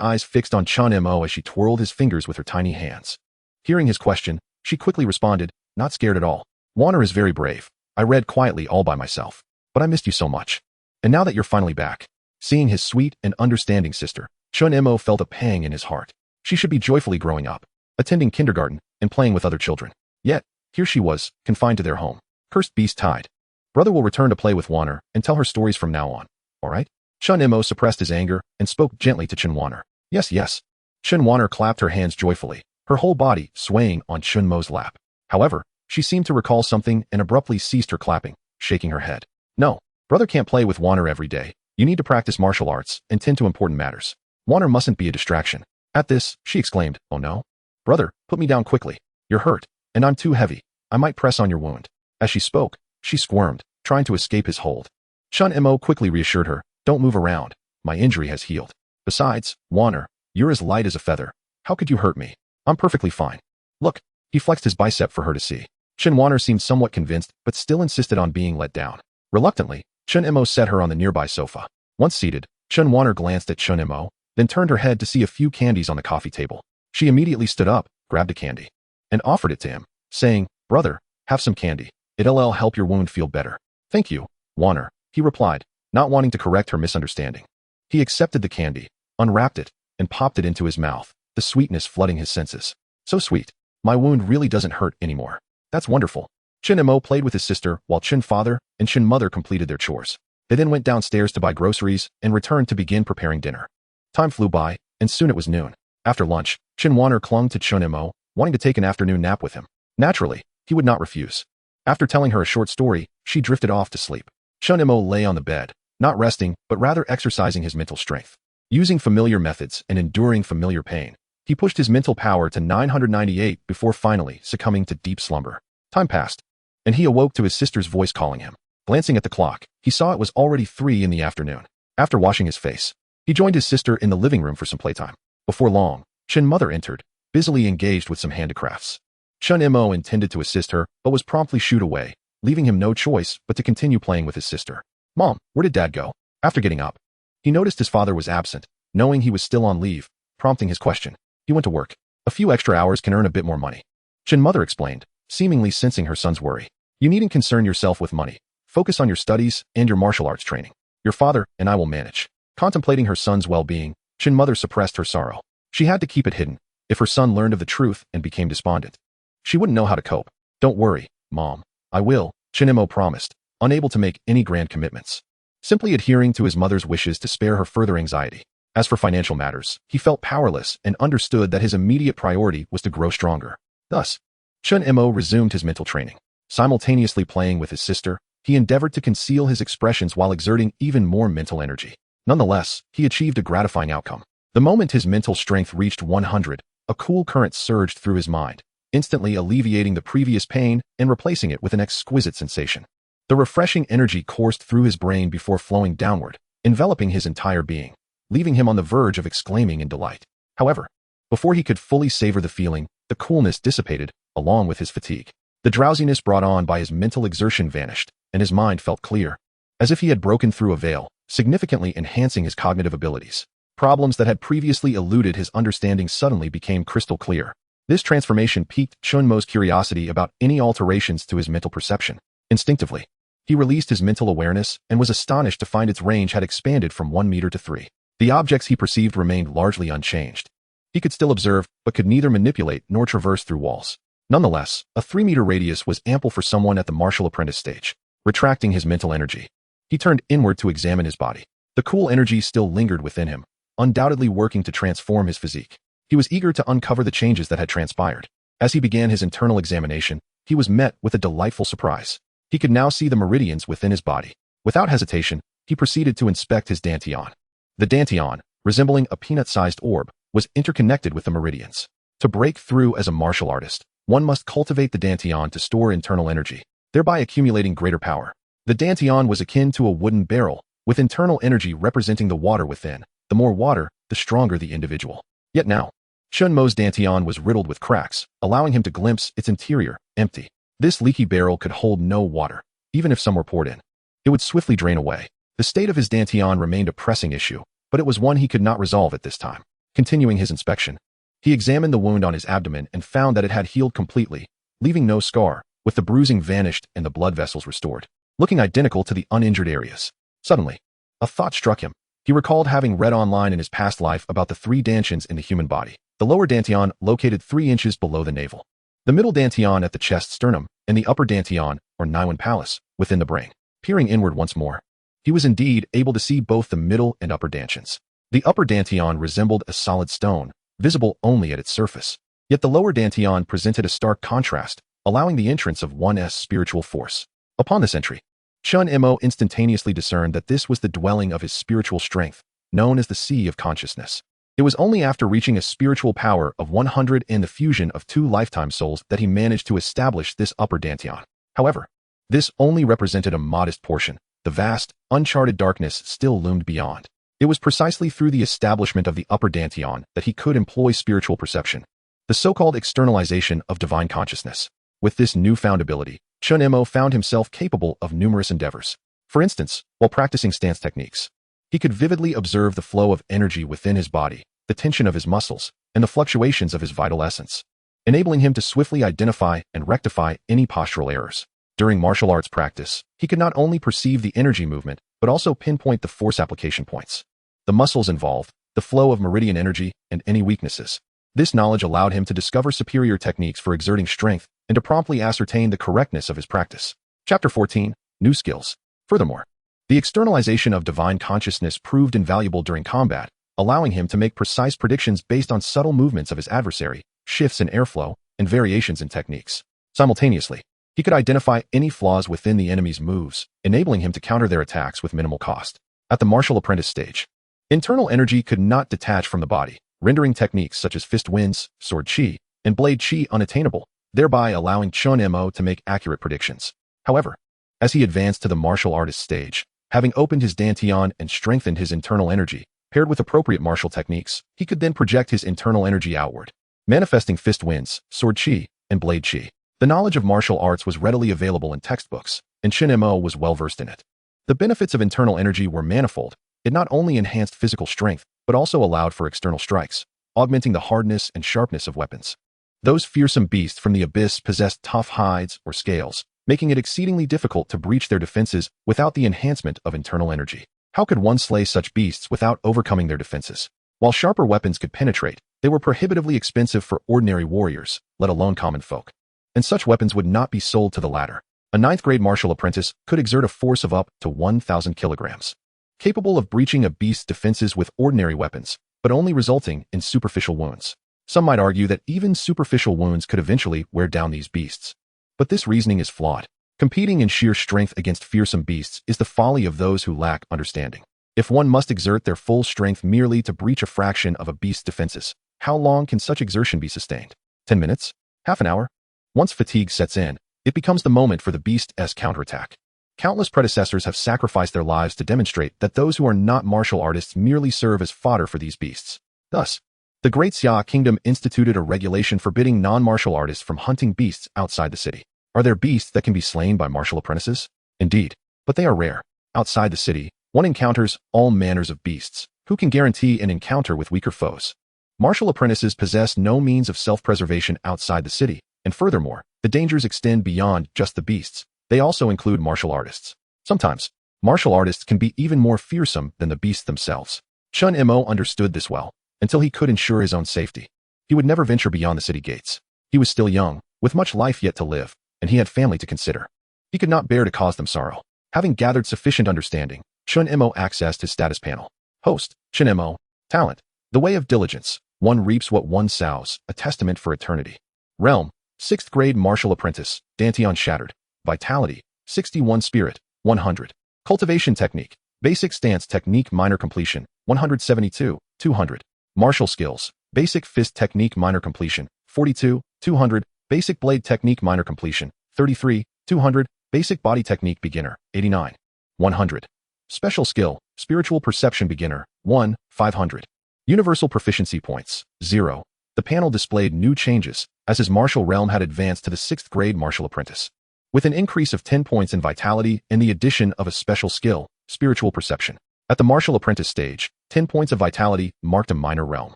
eyes fixed on Chen Mo as she twirled his fingers with her tiny hands. Hearing his question, she quickly responded, "Not scared at all. Wanner is very brave. I read quietly all by myself. But I missed you so much. And now that you're finally back." Seeing his sweet and understanding sister, Chen Mo felt a pang in his heart. She should be joyfully growing up, attending kindergarten, and playing with other children. Yet, here she was, confined to their home. Cursed beast tied. Brother will return to play with Wanner and tell her stories from now on. All right? Chen Mo suppressed his anger and spoke gently to Chen Wanner. "Yes, yes." Chen Wanner clapped her hands joyfully, her whole body swaying on Chen Mo's lap. However, she seemed to recall something and abruptly ceased her clapping, shaking her head. "No, brother can't play with Wanner every day. You need to practice martial arts and tend to important matters. Wanner mustn't be a distraction." At this, she exclaimed, "Oh no? Brother, put me down quickly. You're hurt, and I'm too heavy. I might press on your wound." As she spoke, she squirmed, trying to escape his hold. Chen Mo quickly reassured her, "Don't move around. My injury has healed. Besides, Wanner, you're as light as a feather. How could you hurt me? I'm perfectly fine. Look." He flexed his bicep for her to see. Chen Wanner seemed somewhat convinced, but still insisted on being let down. Reluctantly, Chen Mo set her on the nearby sofa. Once seated, Chen Wanner glanced at Chen Mo, then turned her head to see a few candies on the coffee table. She immediately stood up, grabbed a candy, and offered it to him, saying, "Brother, have some candy. It'll help your wound feel better." "Thank you, Wanner," he replied, not wanting to correct her misunderstanding. He accepted the candy, unwrapped it, and popped it into his mouth, the sweetness flooding his senses. "So sweet. My wound really doesn't hurt anymore. That's wonderful." Chen Mo played with his sister while Chen father and Chen mother completed their chores. They then went downstairs to buy groceries and returned to begin preparing dinner. Time flew by, and soon it was noon. After lunch, Chen Wanner clung to Chen Mo, wanting to take an afternoon nap with him. Naturally, he would not refuse. After telling her a short story, she drifted off to sleep. Chen Mo lay on the bed, not resting, but rather exercising his mental strength. Using familiar methods and enduring familiar pain, he pushed his mental power to 998 before finally succumbing to deep slumber. Time passed, and he awoke to his sister's voice calling him. Glancing at the clock, he saw it was already 3 in the afternoon. After washing his face, He joined his sister in the living room for some playtime. Before long, Chen Mother entered, busily engaged with some handicrafts. Chen Mo intended to assist her, but was promptly shooed away, leaving him no choice but to continue playing with his sister. Mom, where did Dad go? After getting up, he noticed his father was absent, knowing he was still on leave, prompting his question. He went to work. A few extra hours can earn a bit more money. Chen Mother explained, seemingly sensing her son's worry. You needn't concern yourself with money. Focus on your studies and your martial arts training. Your father and I will manage. Contemplating her son's well-being, Chen Mother suppressed her sorrow. She had to keep it hidden. If her son learned of the truth and became despondent, she wouldn't know how to cope. Don't worry, Mom. I will, Chen Mo promised, unable to make any grand commitments. Simply adhering to his mother's wishes to spare her further anxiety. As for financial matters, he felt powerless and understood that his immediate priority was to grow stronger. Thus, Chen Mo resumed his mental training. Simultaneously playing with his sister, he endeavored to conceal his expressions while exerting even more mental energy. Nonetheless, he achieved a gratifying outcome. The moment his mental strength reached 100, a cool current surged through his mind, instantly alleviating the previous pain and replacing it with an exquisite sensation. The refreshing energy coursed through his brain before flowing downward, enveloping his entire being, leaving him on the verge of exclaiming in delight. However, before he could fully savor the feeling, the coolness dissipated, along with his fatigue. The drowsiness brought on by his mental exertion vanished, and his mind felt clear, as if he had broken through a veil, significantly enhancing his cognitive abilities. Problems that had previously eluded his understanding suddenly became crystal clear. This transformation piqued Chen Mo's curiosity about any alterations to his mental perception. Instinctively, he released his mental awareness and was astonished to find its range had expanded from 1 meter to 3. The objects he perceived remained largely unchanged. He could still observe, but could neither manipulate nor traverse through walls. Nonetheless, a 3-meter radius was ample for someone at the martial apprentice stage. Retracting his mental energy, he turned inward to examine his body. The cool energy still lingered within him, undoubtedly working to transform his physique. He was eager to uncover the changes that had transpired. As he began his internal examination, he was met with a delightful surprise. He could now see the meridians within his body. Without hesitation, he proceeded to inspect his dantian. The dantian, resembling a peanut-sized orb, was interconnected with the meridians. To break through as a martial artist, one must cultivate the dantian to store internal energy, thereby accumulating greater power. The dantian was akin to a wooden barrel, with internal energy representing the water within. The more water, the stronger the individual. Yet now, Chen Mo's dantian was riddled with cracks, allowing him to glimpse its interior, empty. This leaky barrel could hold no water, even if some were poured in. It would swiftly drain away. The state of his dantian remained a pressing issue, but it was one he could not resolve at this time. Continuing his inspection, he examined the wound on his abdomen and found that it had healed completely, leaving no scar, with the bruising vanished and the blood vessels restored, looking identical to the uninjured areas. Suddenly, a thought struck him. He recalled having read online in his past life about the 3 dantians in the human body. The lower dantian located 3 inches below the navel, the middle dantian at the chest sternum, and the upper dantian, or Niwan palace, within the brain. Peering inward once more, he was indeed able to see both the middle and upper dantians. The upper dantian resembled a solid stone, visible only at its surface. Yet the lower dantian presented a stark contrast, allowing the entrance of one's spiritual force. Upon this entry, Chen Mo instantaneously discerned that this was the dwelling of his spiritual strength, known as the Sea of Consciousness. It was only after reaching a spiritual power of 100 and the fusion of 2 lifetime souls that he managed to establish this upper dantian. However, this only represented a modest portion. The vast, uncharted darkness still loomed beyond. It was precisely through the establishment of the upper dantian that he could employ spiritual perception, the so-called externalization of divine consciousness. With this newfound ability, Chen Mo found himself capable of numerous endeavors. For instance, while practicing stance techniques, he could vividly observe the flow of energy within his body, the tension of his muscles, and the fluctuations of his vital essence, enabling him to swiftly identify and rectify any postural errors. During martial arts practice, he could not only perceive the energy movement, but also pinpoint the force application points, the muscles involved, the flow of meridian energy, and any weaknesses. This knowledge allowed him to discover superior techniques for exerting strength and to promptly ascertain the correctness of his practice. Chapter 14, New Skills. Furthermore, the externalization of divine consciousness proved invaluable during combat, allowing him to make precise predictions based on subtle movements of his adversary, shifts in airflow, and variations in techniques. Simultaneously, he could identify any flaws within the enemy's moves, enabling him to counter their attacks with minimal cost. At the martial apprentice stage, internal energy could not detach from the body, rendering techniques such as fist winds, sword chi, and blade chi unattainable, thereby allowing Chen Mo to make accurate predictions. However, as he advanced to the martial artist stage, having opened his dantian and strengthened his internal energy, Paired with appropriate martial techniques, he could then project his internal energy outward, manifesting fist winds, sword chi, and blade chi. The knowledge of martial arts was readily available in textbooks, and Chen Mo was well versed in it. The benefits of internal energy were manifold. It not only enhanced physical strength, but also allowed for external strikes, augmenting the hardness and sharpness of weapons. Those fearsome beasts from the abyss possessed tough hides or scales, making it exceedingly difficult to breach their defenses without the enhancement of internal energy. How could one slay such beasts without overcoming their defenses? While sharper weapons could penetrate, they were prohibitively expensive for ordinary warriors, let alone common folk. And such weapons would not be sold to the latter. A ninth-grade martial apprentice could exert a force of up to 1,000 kilograms, capable of breaching a beast's defenses with ordinary weapons, but only resulting in superficial wounds. Some might argue that even superficial wounds could eventually wear down these beasts. But this reasoning is flawed. Competing in sheer strength against fearsome beasts is the folly of those who lack understanding. If one must exert their full strength merely to breach a fraction of a beast's defenses, how long can such exertion be sustained? 10 minutes? Half an hour? Once fatigue sets in, it becomes the moment for the beast's counterattack. Countless predecessors have sacrificed their lives to demonstrate that those who are not martial artists merely serve as fodder for these beasts. Thus, the Great Xia Kingdom instituted a regulation forbidding non-martial artists from hunting beasts outside the city. Are there beasts that can be slain by martial apprentices? Indeed, but they are rare. Outside the city, one encounters all manners of beasts. Who can guarantee an encounter with weaker foes? Martial apprentices possess no means of self-preservation outside the city, and furthermore, the dangers extend beyond just the beasts. They also include martial artists. Sometimes, martial artists can be even more fearsome than the beasts themselves. Chen Mo understood this well, until he could ensure his own safety. He would never venture beyond the city gates. He was still young, with much life yet to live, and he had family to consider. He could not bear to cause them sorrow. Having gathered sufficient understanding, Chen Mo accessed his status panel. Host, Chen Mo. Talent, the way of diligence. One reaps what one sows, a testament for eternity. Realm, 6th grade martial apprentice, Dantian Shattered. Vitality, 61 Spirit, 100. Cultivation technique, basic stance technique minor completion, 172, 200. Martial skills, basic fist technique minor completion, 42, 200. Basic blade technique minor completion, 33, 200. Basic body technique beginner, 89, 100. Special skill, spiritual perception beginner, 1, 500. Universal proficiency points, 0. The panel displayed new changes, as his martial realm had advanced to the 6th grade martial apprentice. With an increase of 10 points in vitality and the addition of a special skill, spiritual perception. At the martial apprentice stage, 10 points of vitality marked a minor realm.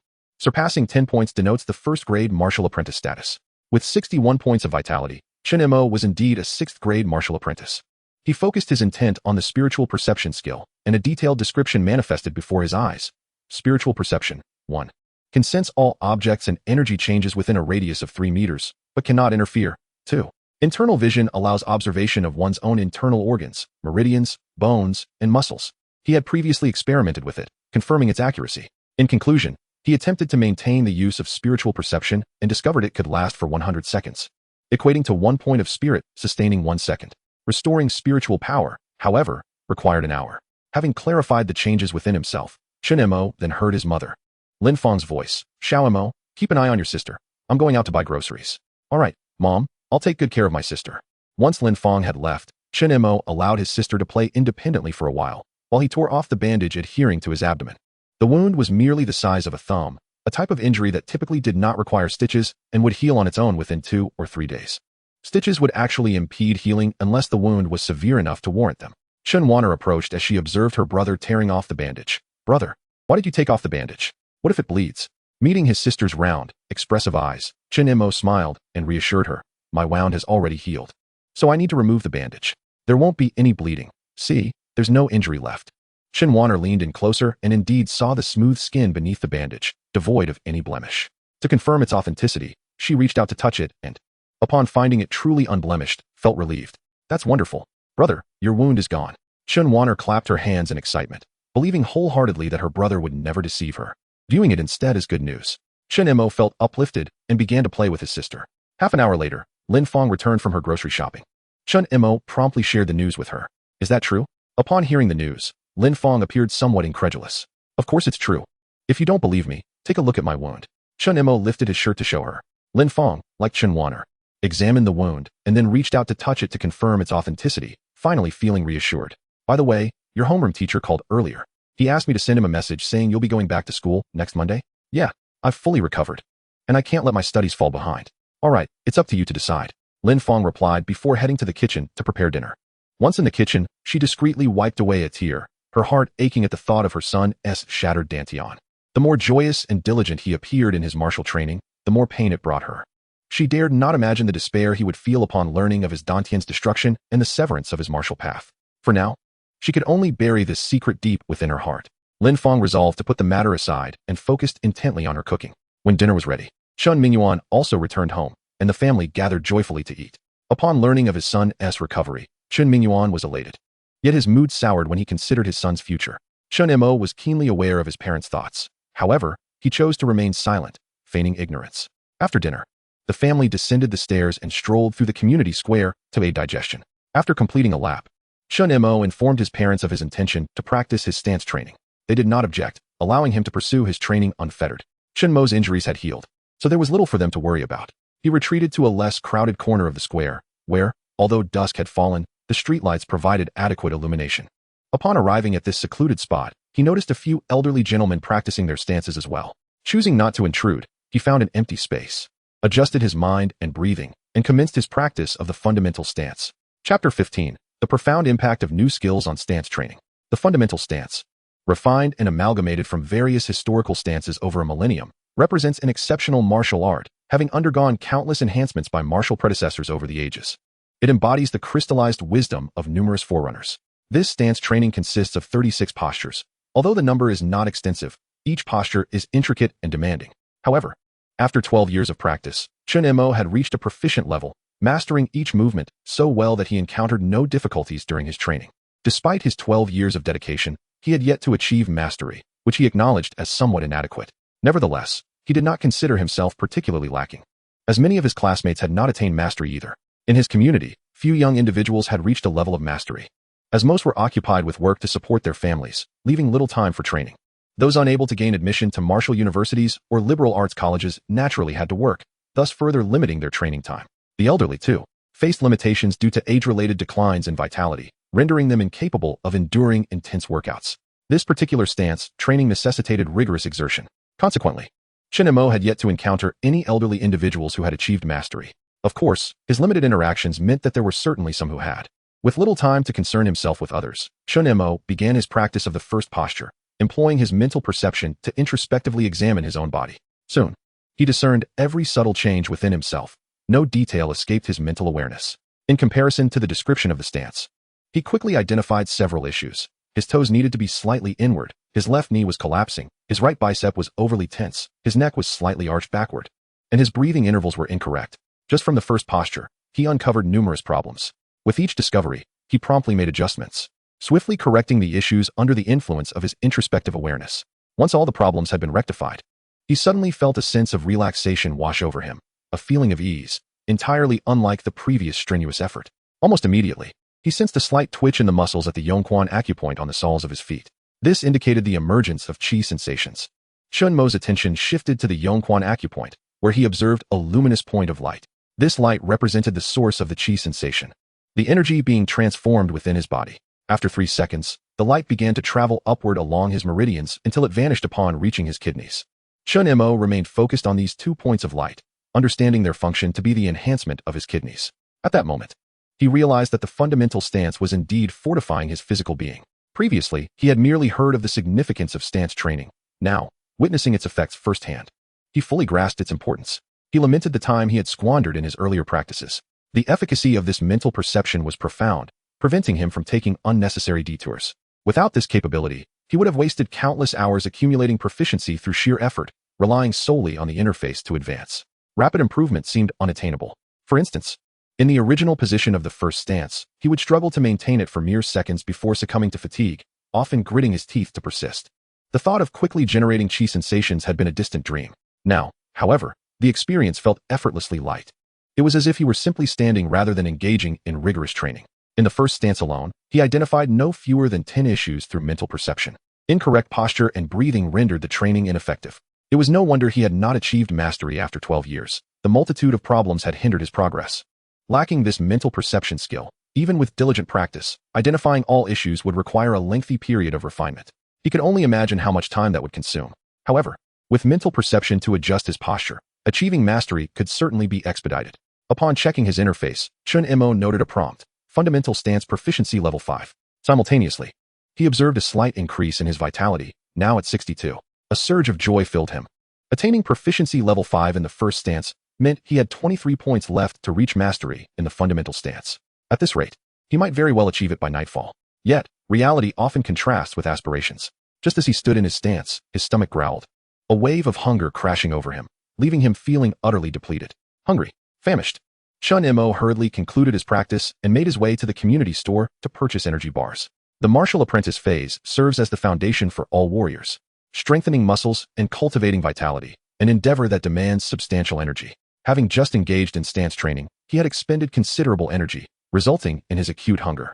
Surpassing 10 points denotes the 1st grade martial apprentice status. With 61 points of vitality, Chen Mo was indeed a 6th grade martial apprentice. He focused his intent on the spiritual perception skill, and a detailed description manifested before his eyes. Spiritual perception, 1. Can sense all objects and energy changes within a radius of 3 meters, but cannot interfere. 2. Internal vision allows observation of one's own internal organs, meridians, bones, and muscles. He had previously experimented with it, confirming its accuracy. In conclusion, he attempted to maintain the use of spiritual perception and discovered it could last for 100 seconds, equating to 1 point of spirit, sustaining 1 second. Restoring spiritual power, however, required an hour. Having clarified the changes within himself, Chen Mo then heard his mother, Lin Feng's voice. Xiao Mo, keep an eye on your sister. I'm going out to buy groceries. All right, Mom, I'll take good care of my sister. Once Lin Feng had left, Chen Mo allowed his sister to play independently for a while he tore off the bandage adhering to his abdomen. The wound was merely the size of a thumb, a type of injury that typically did not require stitches and would heal on its own within 2 or 3 days. Stitches would actually impede healing unless the wound was severe enough to warrant them. Chen Wanner approached as she observed her brother tearing off the bandage. Brother, why did you take off the bandage? What if it bleeds? Meeting his sister's round, expressive eyes, Chen Mo smiled and reassured her. My wound has already healed. So I need to remove the bandage. There won't be any bleeding. See, there's no injury left. Chen Wanner leaned in closer and indeed saw the smooth skin beneath the bandage, devoid of any blemish. To confirm its authenticity, she reached out to touch it and, upon finding it truly unblemished, felt relieved. That's wonderful. Brother, your wound is gone. Chen Wanner clapped her hands in excitement, believing wholeheartedly that her brother would never deceive her, viewing it instead as good news. Chen Mo felt uplifted and began to play with his sister. Half an hour later, Lin Feng returned from her grocery shopping. Chen Mo promptly shared the news with her. Is that true? Upon hearing the news, Lin Feng appeared somewhat incredulous. Of course it's true. If you don't believe me, take a look at my wound. Chen Mo lifted his shirt to show her. Lin Feng, like Chen Wanner, examined the wound and then reached out to touch it to confirm its authenticity, finally feeling reassured. By the way, your homeroom teacher called earlier. He asked me to send him a message saying you'll be going back to school next Monday? Yeah, I've fully recovered. And I can't let my studies fall behind. All right, it's up to you to decide. Lin Fong replied before heading to the kitchen to prepare dinner. Once in the kitchen, she discreetly wiped away a tear, her heart aching at the thought of her son's shattered dantian. The more joyous and diligent he appeared in his martial training, the more pain it brought her. She dared not imagine the despair he would feel upon learning of his dantian's destruction and the severance of his martial path. For now, she could only bury this secret deep within her heart. Lin Fong resolved to put the matter aside and focused intently on her cooking. When dinner was ready, Chen Mo also returned home, and the family gathered joyfully to eat. Upon learning of his son's recovery, Chen Mo was elated. Yet his mood soured when he considered his son's future. Chen Mo was keenly aware of his parents' thoughts. However, he chose to remain silent, feigning ignorance. After dinner, the family descended the stairs and strolled through the community square to aid digestion. After completing a lap, Chen Mo informed his parents of his intention to practice his stance training. They did not object, allowing him to pursue his training unfettered. Chen Mo's injuries had healed, so there was little for them to worry about. He retreated to a less crowded corner of the square, where, although dusk had fallen, the streetlights provided adequate illumination. Upon arriving at this secluded spot, he noticed a few elderly gentlemen practicing their stances as well. Choosing not to intrude, he found an empty space, adjusted his mind and breathing, and commenced his practice of the fundamental stance. Chapter 15. The profound impact of new skills on stance training. The fundamental stance, refined and amalgamated from various historical stances over a millennium, represents an exceptional martial art, having undergone countless enhancements by martial predecessors over the ages. It embodies the crystallized wisdom of numerous forerunners. This stance training consists of 36 postures. Although the number is not extensive, each posture is intricate and demanding. However, after 12 years of practice, Chen Mo had reached a proficient level, mastering each movement so well that he encountered no difficulties during his training. Despite his 12 years of dedication, he had yet to achieve mastery, which he acknowledged as somewhat inadequate. Nevertheless, he did not consider himself particularly lacking, as many of his classmates had not attained mastery either. In his community, few young individuals had reached a level of mastery, as most were occupied with work to support their families, leaving little time for training. Those unable to gain admission to martial universities or liberal arts colleges naturally had to work, thus further limiting their training time. The elderly, too, faced limitations due to age-related declines in vitality, rendering them incapable of enduring intense workouts. This particular stance training necessitated rigorous exertion. Consequently, Chen Mo had yet to encounter any elderly individuals who had achieved mastery. Of course, his limited interactions meant that there were certainly some who had. With little time to concern himself with others, Chen Mo began his practice of the first posture, employing his mental perception to introspectively examine his own body. Soon, he discerned every subtle change within himself. No detail escaped his mental awareness. In comparison to the description of the stance, he quickly identified several issues. His toes needed to be slightly inward, his left knee was collapsing, his right bicep was overly tense, his neck was slightly arched backward, and his breathing intervals were incorrect. Just from the first posture, he uncovered numerous problems. With each discovery, he promptly made adjustments, swiftly correcting the issues under the influence of his introspective awareness. Once all the problems had been rectified, he suddenly felt a sense of relaxation wash over him, a feeling of ease, entirely unlike the previous strenuous effort. Almost immediately, he sensed a slight twitch in the muscles at the Yongquan acupoint on the soles of his feet. This indicated the emergence of qi sensations. Chen Mo's attention shifted to the Yongquan acupoint, where he observed a luminous point of light. This light represented the source of the qi sensation, the energy being transformed within his body. After 3 seconds, the light began to travel upward along his meridians until it vanished upon reaching his kidneys. Chen Mo remained focused on these 2 points of light, understanding their function to be the enhancement of his kidneys. At that moment, he realized that the fundamental stance was indeed fortifying his physical being. Previously, he had merely heard of the significance of stance training. Now, witnessing its effects firsthand, he fully grasped its importance. He lamented the time he had squandered in his earlier practices. The efficacy of this mental perception was profound, preventing him from taking unnecessary detours. Without this capability, he would have wasted countless hours accumulating proficiency through sheer effort, relying solely on the interface to advance. Rapid improvement seemed unattainable. For instance, in the original position of the first stance, he would struggle to maintain it for mere seconds before succumbing to fatigue, often gritting his teeth to persist. The thought of quickly generating qi sensations had been a distant dream. Now, however, the experience felt effortlessly light. It was as if he were simply standing rather than engaging in rigorous training. In the first stance alone, he identified no fewer than 10 issues through mental perception. Incorrect posture and breathing rendered the training ineffective. It was no wonder he had not achieved mastery after 12 years. The multitude of problems had hindered his progress. Lacking this mental perception skill, even with diligent practice, identifying all issues would require a lengthy period of refinement. He could only imagine how much time that would consume. However, with mental perception to adjust his posture, achieving mastery could certainly be expedited. Upon checking his interface, Chen Mo noted a prompt, Fundamental Stance Proficiency Level 5. Simultaneously, he observed a slight increase in his vitality, now at 62. A surge of joy filled him. Attaining Proficiency Level 5 in the first stance meant he had 23 points left to reach mastery in the fundamental stance. At this rate, he might very well achieve it by nightfall. Yet, reality often contrasts with aspirations. Just as he stood in his stance, his stomach growled. A wave of hunger crashing over him, leaving him feeling utterly depleted. Hungry. Famished. Chen Mo hurriedly concluded his practice and made his way to the community store to purchase energy bars. The martial apprentice phase serves as the foundation for all warriors, strengthening muscles and cultivating vitality, an endeavor that demands substantial energy. Having just engaged in stance training, he had expended considerable energy, resulting in his acute hunger.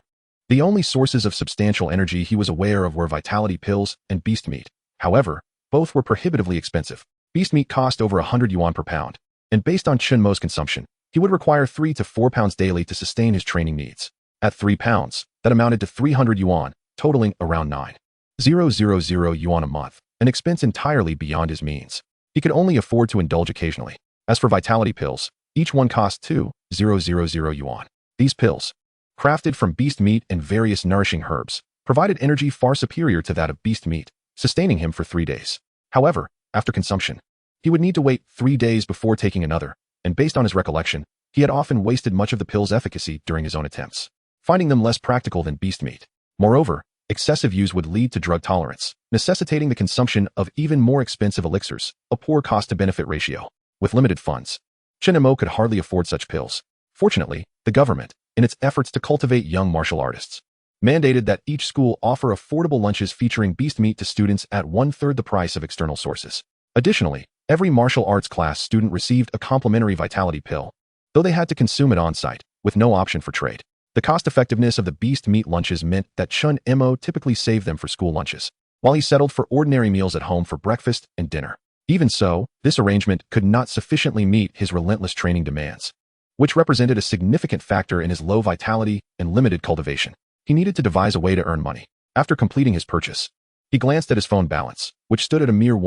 The only sources of substantial energy he was aware of were vitality pills and beast meat. However, both were prohibitively expensive. Beast meat cost over 100 yuan per pound, and based on Chen Mo's consumption, he would require 3 to 4 pounds daily to sustain his training needs. At 3 pounds, that amounted to 300 yuan, totaling around 9,000 yuan a month, an expense entirely beyond his means. He could only afford to indulge occasionally. As for vitality pills, each one cost 2,000 yuan. These pills, crafted from beast meat and various nourishing herbs, provided energy far superior to that of beast meat, sustaining him for 3 days. However, after consumption, he would need to wait 3 days before taking another, and based on his recollection, he had often wasted much of the pill's efficacy during his own attempts, finding them less practical than beast meat. Moreover, excessive use would lead to drug tolerance, necessitating the consumption of even more expensive elixirs, a poor cost-to-benefit ratio. With limited funds, Chen Mo could hardly afford such pills. Fortunately, the government, in its efforts to cultivate young martial artists, mandated that each school offer affordable lunches featuring beast meat to students at 1/3 the price of external sources. Additionally, every martial arts class student received a complimentary vitality pill, though they had to consume it on-site, with no option for trade. The cost-effectiveness of the beast meat lunches meant that Chen Mo typically saved them for school lunches, while he settled for ordinary meals at home for breakfast and dinner. Even so, this arrangement could not sufficiently meet his relentless training demands, which represented a significant factor in his low vitality and limited cultivation. He needed to devise a way to earn money. After completing his purchase, he glanced at his phone balance, which stood at a mere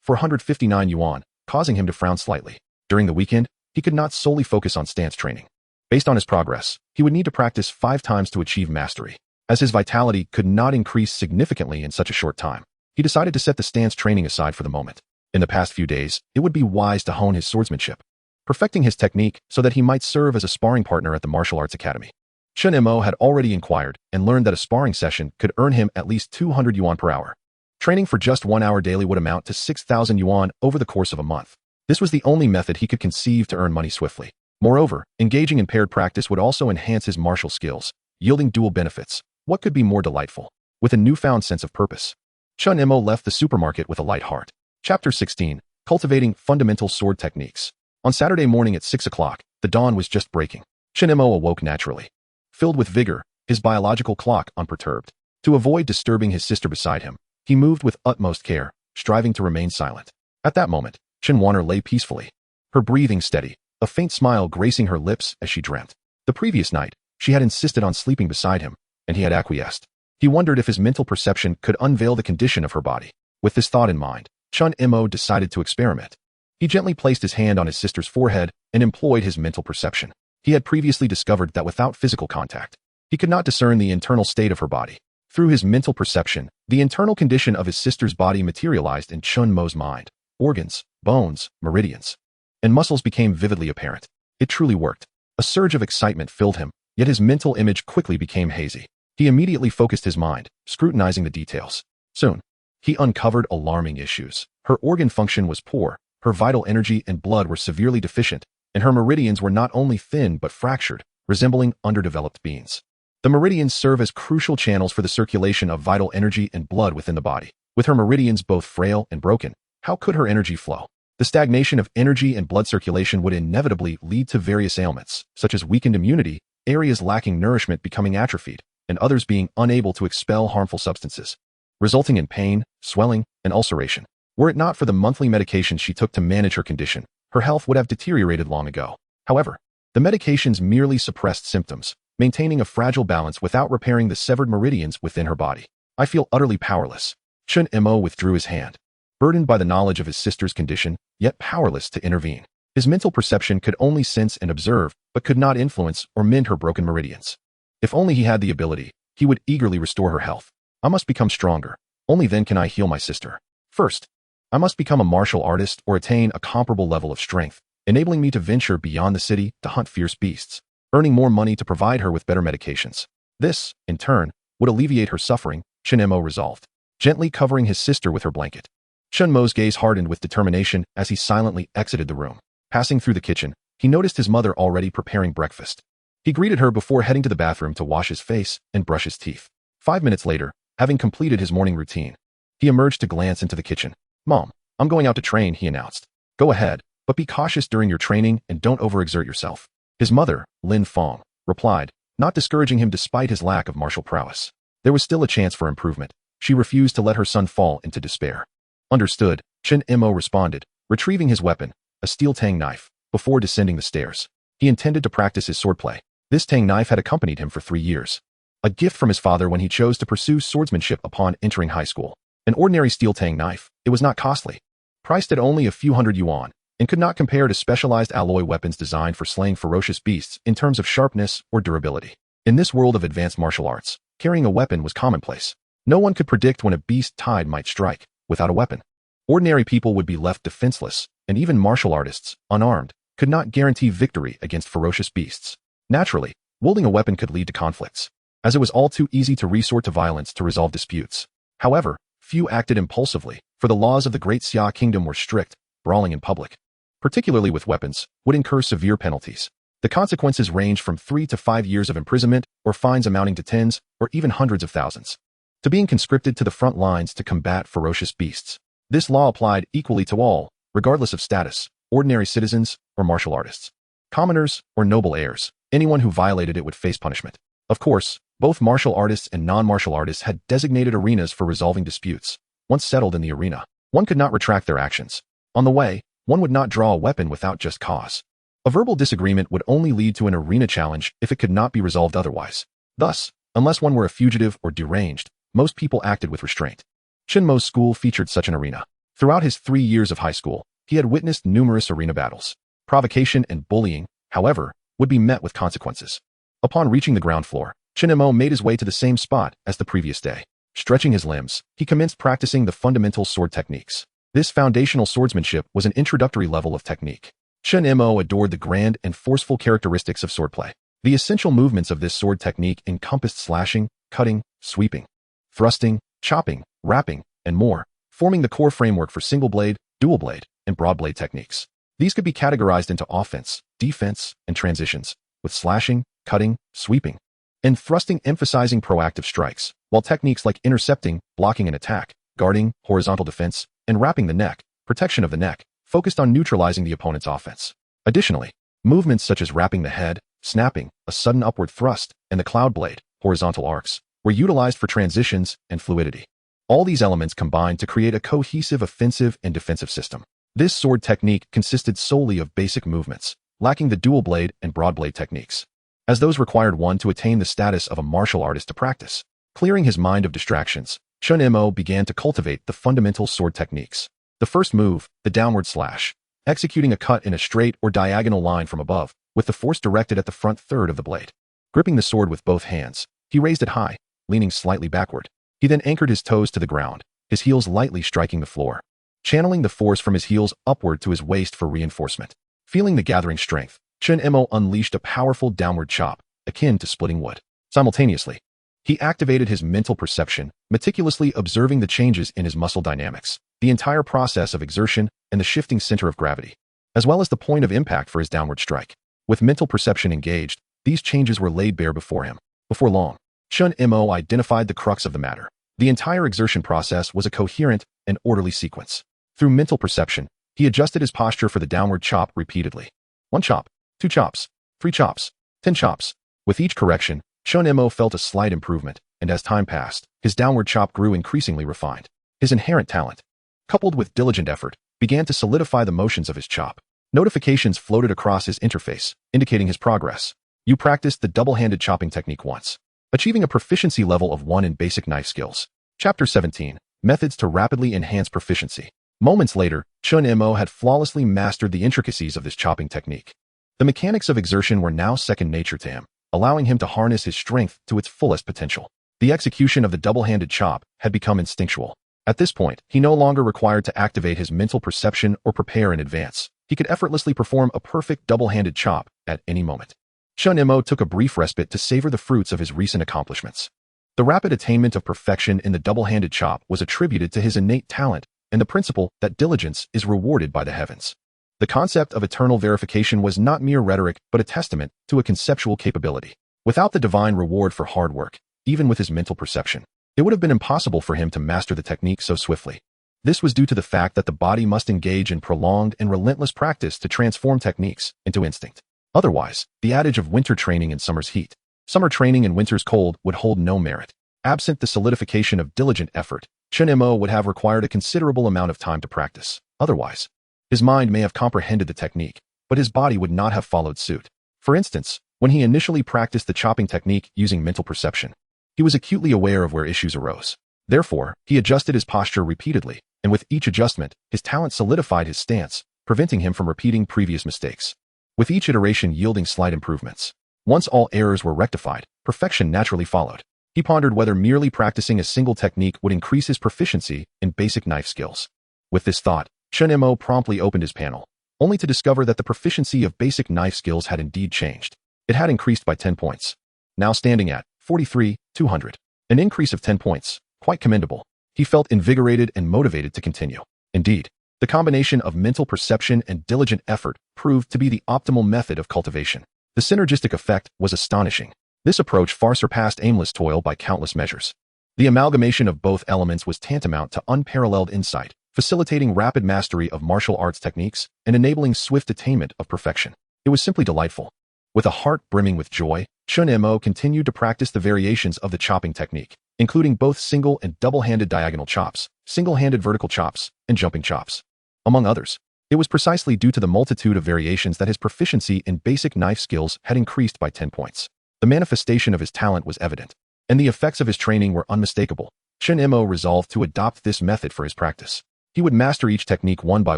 459 yuan, causing him to frown slightly. During the weekend, he could not solely focus on stance training. Based on his progress, he would need to practice 5 times to achieve mastery. As his vitality could not increase significantly in such a short time, he decided to set the stance training aside for the moment. In the past few days, it would be wise to hone his swordsmanship, perfecting his technique so that he might serve as a sparring partner at the martial arts academy. Chen Mo had already inquired and learned that a sparring session could earn him at least 200 yuan per hour. Training for just 1 hour daily would amount to 6,000 yuan over the course of a month. This was the only method he could conceive to earn money swiftly. Moreover, engaging in paired practice would also enhance his martial skills, yielding dual benefits. What could be more delightful? With a newfound sense of purpose, Chen Mo left the supermarket with a light heart. Chapter 16. Cultivating Fundamental Sword Techniques. On Saturday morning at 6 o'clock, the dawn was just breaking. Chen Mo awoke naturally, filled with vigor, his biological clock unperturbed. To avoid disturbing his sister beside him, he moved with utmost care, striving to remain silent. At that moment, Chen Wanner lay peacefully, her breathing steady, a faint smile gracing her lips as she dreamt. The previous night, she had insisted on sleeping beside him, and he had acquiesced. He wondered if his mental perception could unveil the condition of her body. With this thought in mind, Chen Mo decided to experiment. He gently placed his hand on his sister's forehead and employed his mental perception. He had previously discovered that without physical contact, he could not discern the internal state of her body. Through his mental perception, the internal condition of his sister's body materialized in Chen Mo's mind. Organs, bones, meridians, and muscles became vividly apparent. It truly worked. A surge of excitement filled him, yet his mental image quickly became hazy. He immediately focused his mind, scrutinizing the details. Soon, he uncovered alarming issues. Her organ function was poor, her vital energy and blood were severely deficient, and her meridians were not only thin but fractured, resembling underdeveloped beans. The meridians serve as crucial channels for the circulation of vital energy and blood within the body. With her meridians both frail and broken, how could her energy flow? The stagnation of energy and blood circulation would inevitably lead to various ailments, such as weakened immunity, areas lacking nourishment becoming atrophied, and others being unable to expel harmful substances, resulting in pain, swelling, and ulceration. Were it not for the monthly medications she took to manage her condition, her health would have deteriorated long ago. However, the medications merely suppressed symptoms, maintaining a fragile balance without repairing the severed meridians within her body. I feel utterly powerless. Chen Mo withdrew his hand, burdened by the knowledge of his sister's condition, yet powerless to intervene. His mental perception could only sense and observe, but could not influence or mend her broken meridians. If only he had the ability, he would eagerly restore her health. I must become stronger. Only then can I heal my sister. First, I must become a martial artist or attain a comparable level of strength, enabling me to venture beyond the city to hunt fierce beasts, earning more money to provide her with better medications. This, in turn, would alleviate her suffering, Chen Mo resolved, gently covering his sister with her blanket. Chen Mo's gaze hardened with determination as he silently exited the room. Passing through the kitchen, he noticed his mother already preparing breakfast. He greeted her before heading to the bathroom to wash his face and brush his teeth. 5 minutes later, having completed his morning routine, he emerged to glance into the kitchen. "Mom, I'm going out to train," he announced. "Go ahead, but be cautious during your training and don't overexert yourself." His mother, Lin Fong, replied, not discouraging him despite his lack of martial prowess. There was still a chance for improvement. She refused to let her son fall into despair. "Understood," Chen Mo responded, retrieving his weapon, a steel tang knife, before descending the stairs. He intended to practice his swordplay. This tang knife had accompanied him for 3 years. A gift from his father when he chose to pursue swordsmanship upon entering high school. An ordinary steel tang knife, it was not costly. Priced at only a few hundred yuan, and could not compare to specialized alloy weapons designed for slaying ferocious beasts in terms of sharpness or durability. In this world of advanced martial arts, carrying a weapon was commonplace. No one could predict when a beast tide might strike. Without a weapon, ordinary people would be left defenseless, and even martial artists, unarmed, could not guarantee victory against ferocious beasts. Naturally, wielding a weapon could lead to conflicts, as it was all too easy to resort to violence to resolve disputes. However, few acted impulsively, for the laws of the Great Xia Kingdom were strict. Brawling in public, particularly with weapons, would incur severe penalties. The consequences ranged from 3 to 5 years of imprisonment, or fines amounting to tens, or even hundreds of thousands, to being conscripted to the front lines to combat ferocious beasts. This law applied equally to all, regardless of status, ordinary citizens or martial artists, commoners or noble heirs. Anyone who violated it would face punishment. Of course, both martial artists and non-martial artists had designated arenas for resolving disputes. Once settled in the arena, one could not retract their actions. On the way, one would not draw a weapon without just cause. A verbal disagreement would only lead to an arena challenge if it could not be resolved otherwise. Thus, unless one were a fugitive or deranged, most people acted with restraint. Chen Mo's school featured such an arena. Throughout his 3 years of high school, he had witnessed numerous arena battles. Provocation and bullying, however, would be met with consequences. Upon reaching the ground floor, Chen Mo made his way to the same spot as the previous day. Stretching his limbs, he commenced practicing the fundamental sword techniques. This foundational swordsmanship was an introductory level of technique. Chen Mo adored the grand and forceful characteristics of swordplay. The essential movements of this sword technique encompassed slashing, cutting, sweeping, thrusting, chopping, rapping, and more, forming the core framework for single blade, dual blade, and broad blade techniques. These could be categorized into offense, defense, and transitions, with slashing, cutting, sweeping, and thrusting emphasizing proactive strikes, while techniques like intercepting, blocking an attack, guarding, horizontal defense, and wrapping the neck, protection of the neck, focused on neutralizing the opponent's offense. Additionally, movements such as wrapping the head, snapping, a sudden upward thrust, and the cloud blade, horizontal arcs, were utilized for transitions and fluidity. All these elements combined to create a cohesive offensive and defensive system. This sword technique consisted solely of basic movements, lacking the dual blade and broad blade techniques, as those required one to attain the status of a martial artist to practice. Clearing his mind of distractions, Chen Mo began to cultivate the fundamental sword techniques. The first move, the downward slash, executing a cut in a straight or diagonal line from above, with the force directed at the front third of the blade. Gripping the sword with both hands, he raised it high, leaning slightly backward. He then anchored his toes to the ground, his heels lightly striking the floor, channeling the force from his heels upward to his waist for reinforcement. Feeling the gathering strength, Chen Mo unleashed a powerful downward chop, akin to splitting wood. Simultaneously, he activated his mental perception, meticulously observing the changes in his muscle dynamics, the entire process of exertion, and the shifting center of gravity, as well as the point of impact for his downward strike. With mental perception engaged, these changes were laid bare before him. Before long, Chen Mo identified the crux of the matter. The entire exertion process was a coherent and orderly sequence. Through mental perception, he adjusted his posture for the downward chop repeatedly. 1 chop, 2 chops, 3 chops, 10 chops. With each correction, Chen Mo felt a slight improvement, and as time passed, his downward chop grew increasingly refined. His inherent talent, coupled with diligent effort, began to solidify the motions of his chop. Notifications floated across his interface, indicating his progress. You practiced the double-handed chopping technique once, achieving a proficiency level of 1 in basic knife skills. Chapter 17. methods to rapidly enhance proficiency. Moments later, Chen Mo had flawlessly mastered the intricacies of this chopping technique. The mechanics of exertion were now second nature to him, allowing him to harness his strength to its fullest potential. The execution of the double-handed chop had become instinctual. At this point, he no longer required to activate his mental perception or prepare in advance. He could effortlessly perform a perfect double-handed chop at any moment. Chen Mo took a brief respite to savor the fruits of his recent accomplishments. The rapid attainment of perfection in the double-handed chop was attributed to his innate talent and the principle that diligence is rewarded by the heavens. The concept of eternal verification was not mere rhetoric but a testament to a conceptual capability. Without the divine reward for hard work, even with his mental perception, it would have been impossible for him to master the technique so swiftly. This was due to the fact that the body must engage in prolonged and relentless practice to transform techniques into instinct. Otherwise, the adage of winter training in summer's heat, summer training in winter's cold would hold no merit. Absent the solidification of diligent effort, Chen Mo would have required a considerable amount of time to practice. Otherwise, his mind may have comprehended the technique, but his body would not have followed suit. For instance, when he initially practiced the chopping technique using mental perception, he was acutely aware of where issues arose. Therefore, he adjusted his posture repeatedly, and with each adjustment, his talent solidified his stance, preventing him from repeating previous mistakes. With each iteration yielding slight improvements. Once all errors were rectified, perfection naturally followed. He pondered whether merely practicing a single technique would increase his proficiency in basic knife skills. With this thought, Chen Mo promptly opened his panel, only to discover that the proficiency of basic knife skills had indeed changed. It had increased by 10 points, now standing at 43,200. An increase of 10 points, quite commendable. He felt invigorated and motivated to continue. Indeed, the combination of mental perception and diligent effort proved to be the optimal method of cultivation. The synergistic effect was astonishing. This approach far surpassed aimless toil by countless measures. The amalgamation of both elements was tantamount to unparalleled insight, facilitating rapid mastery of martial arts techniques and enabling swift attainment of perfection. It was simply delightful. With a heart brimming with joy, Chen Mo continued to practice the variations of the chopping technique, including both single and double-handed diagonal chops, single-handed vertical chops, and jumping chops, among others. It was precisely due to the multitude of variations that his proficiency in basic knife skills had increased by 10 points. The manifestation of his talent was evident, and the effects of his training were unmistakable. Chen Mo resolved to adopt this method for his practice. He would master each technique one by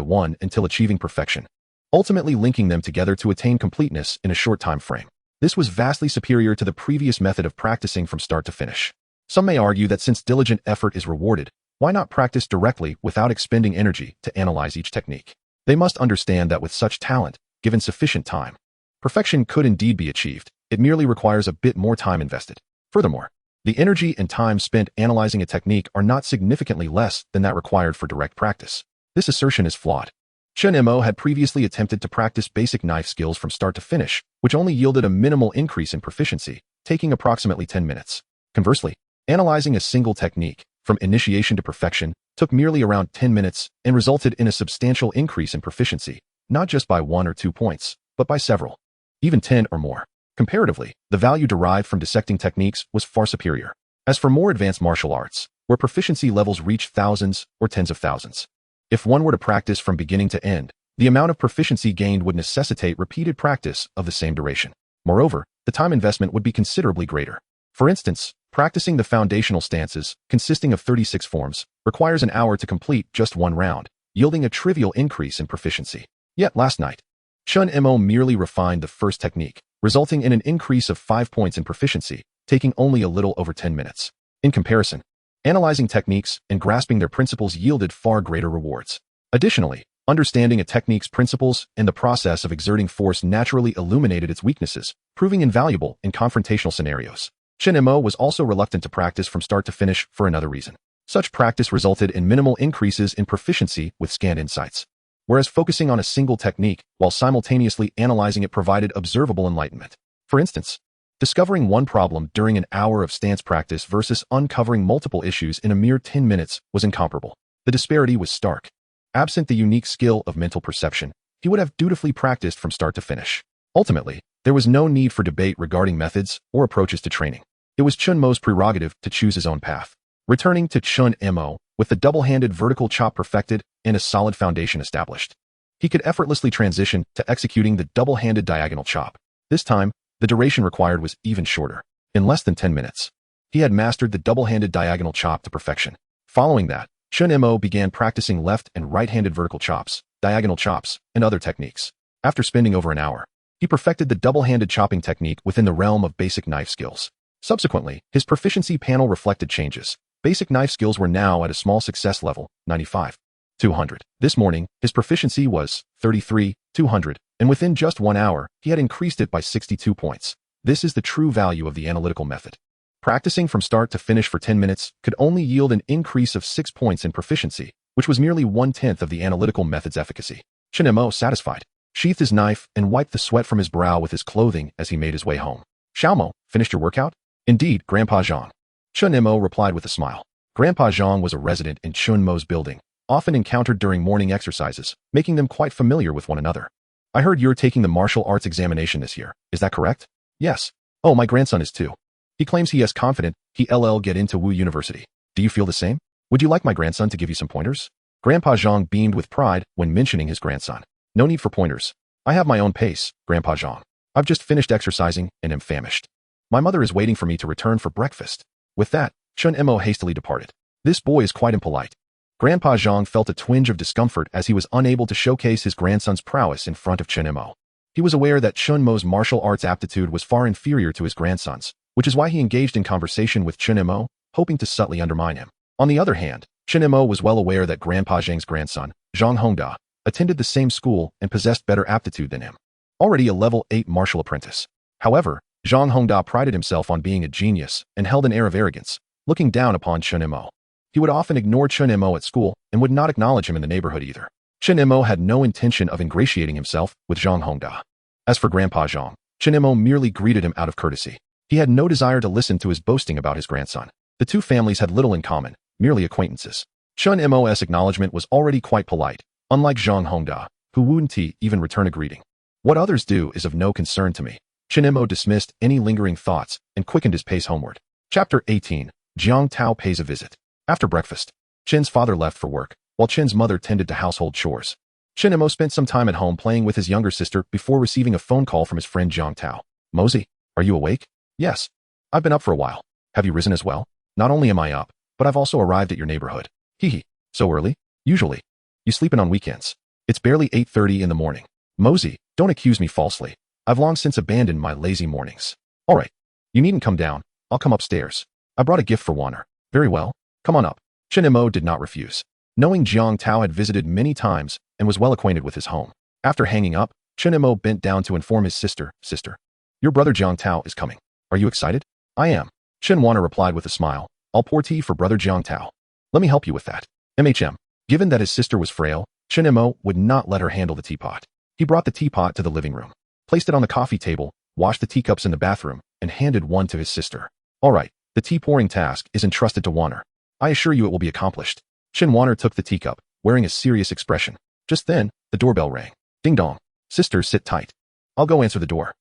one until achieving perfection, ultimately linking them together to attain completeness in a short time frame. This was vastly superior to the previous method of practicing from start to finish. Some may argue that since diligent effort is rewarded, why not practice directly without expending energy to analyze each technique? They must understand that with such talent, given sufficient time, perfection could indeed be achieved. It merely requires a bit more time invested. Furthermore, the energy and time spent analyzing a technique are not significantly less than that required for direct practice. This assertion is flawed. Chen Mo had previously attempted to practice basic knife skills from start to finish, which only yielded a minimal increase in proficiency, taking approximately 10 minutes. Conversely, analyzing a single technique, from initiation to perfection, took merely around 10 minutes and resulted in a substantial increase in proficiency, not just by 1 or 2 points, but by several, even 10 or more. Comparatively, the value derived from dissecting techniques was far superior. As for more advanced martial arts, where proficiency levels reach thousands or tens of thousands, if one were to practice from beginning to end, the amount of proficiency gained would necessitate repeated practice of the same duration. Moreover, the time investment would be considerably greater. For instance, practicing the foundational stances, consisting of 36 forms, requires an hour to complete just one round, yielding a trivial increase in proficiency. Yet last night, Chen Mo merely refined the first technique, resulting in an increase of 5 points in proficiency, taking only a little over 10 minutes. In comparison, analyzing techniques and grasping their principles yielded far greater rewards. Additionally, understanding a technique's principles and the process of exerting force naturally illuminated its weaknesses, proving invaluable in confrontational scenarios. Chen Mo was also reluctant to practice from start to finish for another reason. Such practice resulted in minimal increases in proficiency with scanned insights, whereas focusing on a single technique while simultaneously analyzing it provided observable enlightenment. For instance, discovering one problem during an hour of stance practice versus uncovering multiple issues in a mere 10 minutes was incomparable. The disparity was stark. Absent the unique skill of mental perception, he would have dutifully practiced from start to finish. Ultimately, there was no need for debate regarding methods or approaches to training. It was Chen Mo's prerogative to choose his own path. Returning to Chen Mo, with the double-handed vertical chop perfected and a solid foundation established, he could effortlessly transition to executing the double-handed diagonal chop. This time, the duration required was even shorter. In less than 10 minutes, he had mastered the double-handed diagonal chop to perfection. Following that, Chen Mo began practicing left and right-handed vertical chops, diagonal chops, and other techniques. After spending over an hour, he perfected the double-handed chopping technique within the realm of basic knife skills. Subsequently, his proficiency panel reflected changes. Basic knife skills were now at a small success level, 95. 200. This morning, his proficiency was 33, 200, and within just 1 hour, he had increased it by 62 points. This is the true value of the analytical method. Practicing from start to finish for 10 minutes could only yield an increase of 6 points in proficiency, which was merely 1/10 of the analytical method's efficacy. Chen Mo, satisfied, sheathed his knife and wiped the sweat from his brow with his clothing as he made his way home. Xiao Mo, finished your workout? Indeed, Grandpa Zhang. Chen Mo replied with a smile. Grandpa Zhang was a resident in Chen Mo's building, often encountered during morning exercises, making them quite familiar with one another. I heard you're taking the martial arts examination this year. Is that correct? Yes. Oh, my grandson is too. He claims he is confident he'll get into Wu University. Do you feel the same? Would you like my grandson to give you some pointers? Grandpa Zhang beamed with pride when mentioning his grandson. No need for pointers. I have my own pace, Grandpa Zhang. I've just finished exercising and am famished. My mother is waiting for me to return for breakfast. With that, Chen Mo hastily departed. This boy is quite impolite. Grandpa Zhang felt a twinge of discomfort as he was unable to showcase his grandson's prowess in front of Chen Mo. He was aware that Chen Mo's martial arts aptitude was far inferior to his grandson's, which is why he engaged in conversation with Chen Mo, hoping to subtly undermine him. On the other hand, Chen Mo was well aware that Grandpa Zhang's grandson, Zhang Hongda, attended the same school and possessed better aptitude than him. Already a level 8 martial apprentice. However, Zhang Hongda prided himself on being a genius and held an air of arrogance, looking down upon Chen Mo. He would often ignore Chen Mo at school and would not acknowledge him in the neighborhood either. Chen Mo had no intention of ingratiating himself with Zhang Hongda. As for Grandpa Zhang, Chen Mo merely greeted him out of courtesy. He had no desire to listen to his boasting about his grandson. The two families had little in common, merely acquaintances. Chen Mo's acknowledgement was already quite polite, unlike Zhang Hongda, who wouldn't even return a greeting. What others do is of no concern to me. Chen Mo dismissed any lingering thoughts and quickened his pace homeward. Chapter 18. Jiang Tao pays a visit. After breakfast, Chen's father left for work, while Chen's mother tended to household chores. Chen Mo spent some time at home playing with his younger sister before receiving a phone call from his friend Jiang Tao. Mosey, are you awake? Yes. I've been up for a while. Have you risen as well? Not only am I up, but I've also arrived at your neighborhood. Hee. So early? Usually. You sleeping on weekends. It's barely 8:30 in the morning. Mosey, don't accuse me falsely. I've long since abandoned my lazy mornings. All right. You needn't come down. I'll come upstairs. I brought a gift for Warner. Very well. Come on up. Chen Mo did not refuse. Knowing Jiang Tao had visited many times and was well acquainted with his home. After hanging up, Chen Mo bent down to inform his sister, your brother Jiang Tao is coming. Are you excited? I am. Chen Warner replied with a smile. I'll pour tea for brother Jiang Tao. Let me help you with that. Given that his sister was frail, Chen Mo would not let her handle the teapot. He brought the teapot to the living room, placed it on the coffee table, washed the teacups in the bathroom, and handed one to his sister. All right, the tea pouring task is entrusted to Warner. I assure you it will be accomplished. Chen Warner took the teacup, wearing a serious expression. Just then, the doorbell rang. Ding dong. Sisters, sit tight. I'll go answer the door.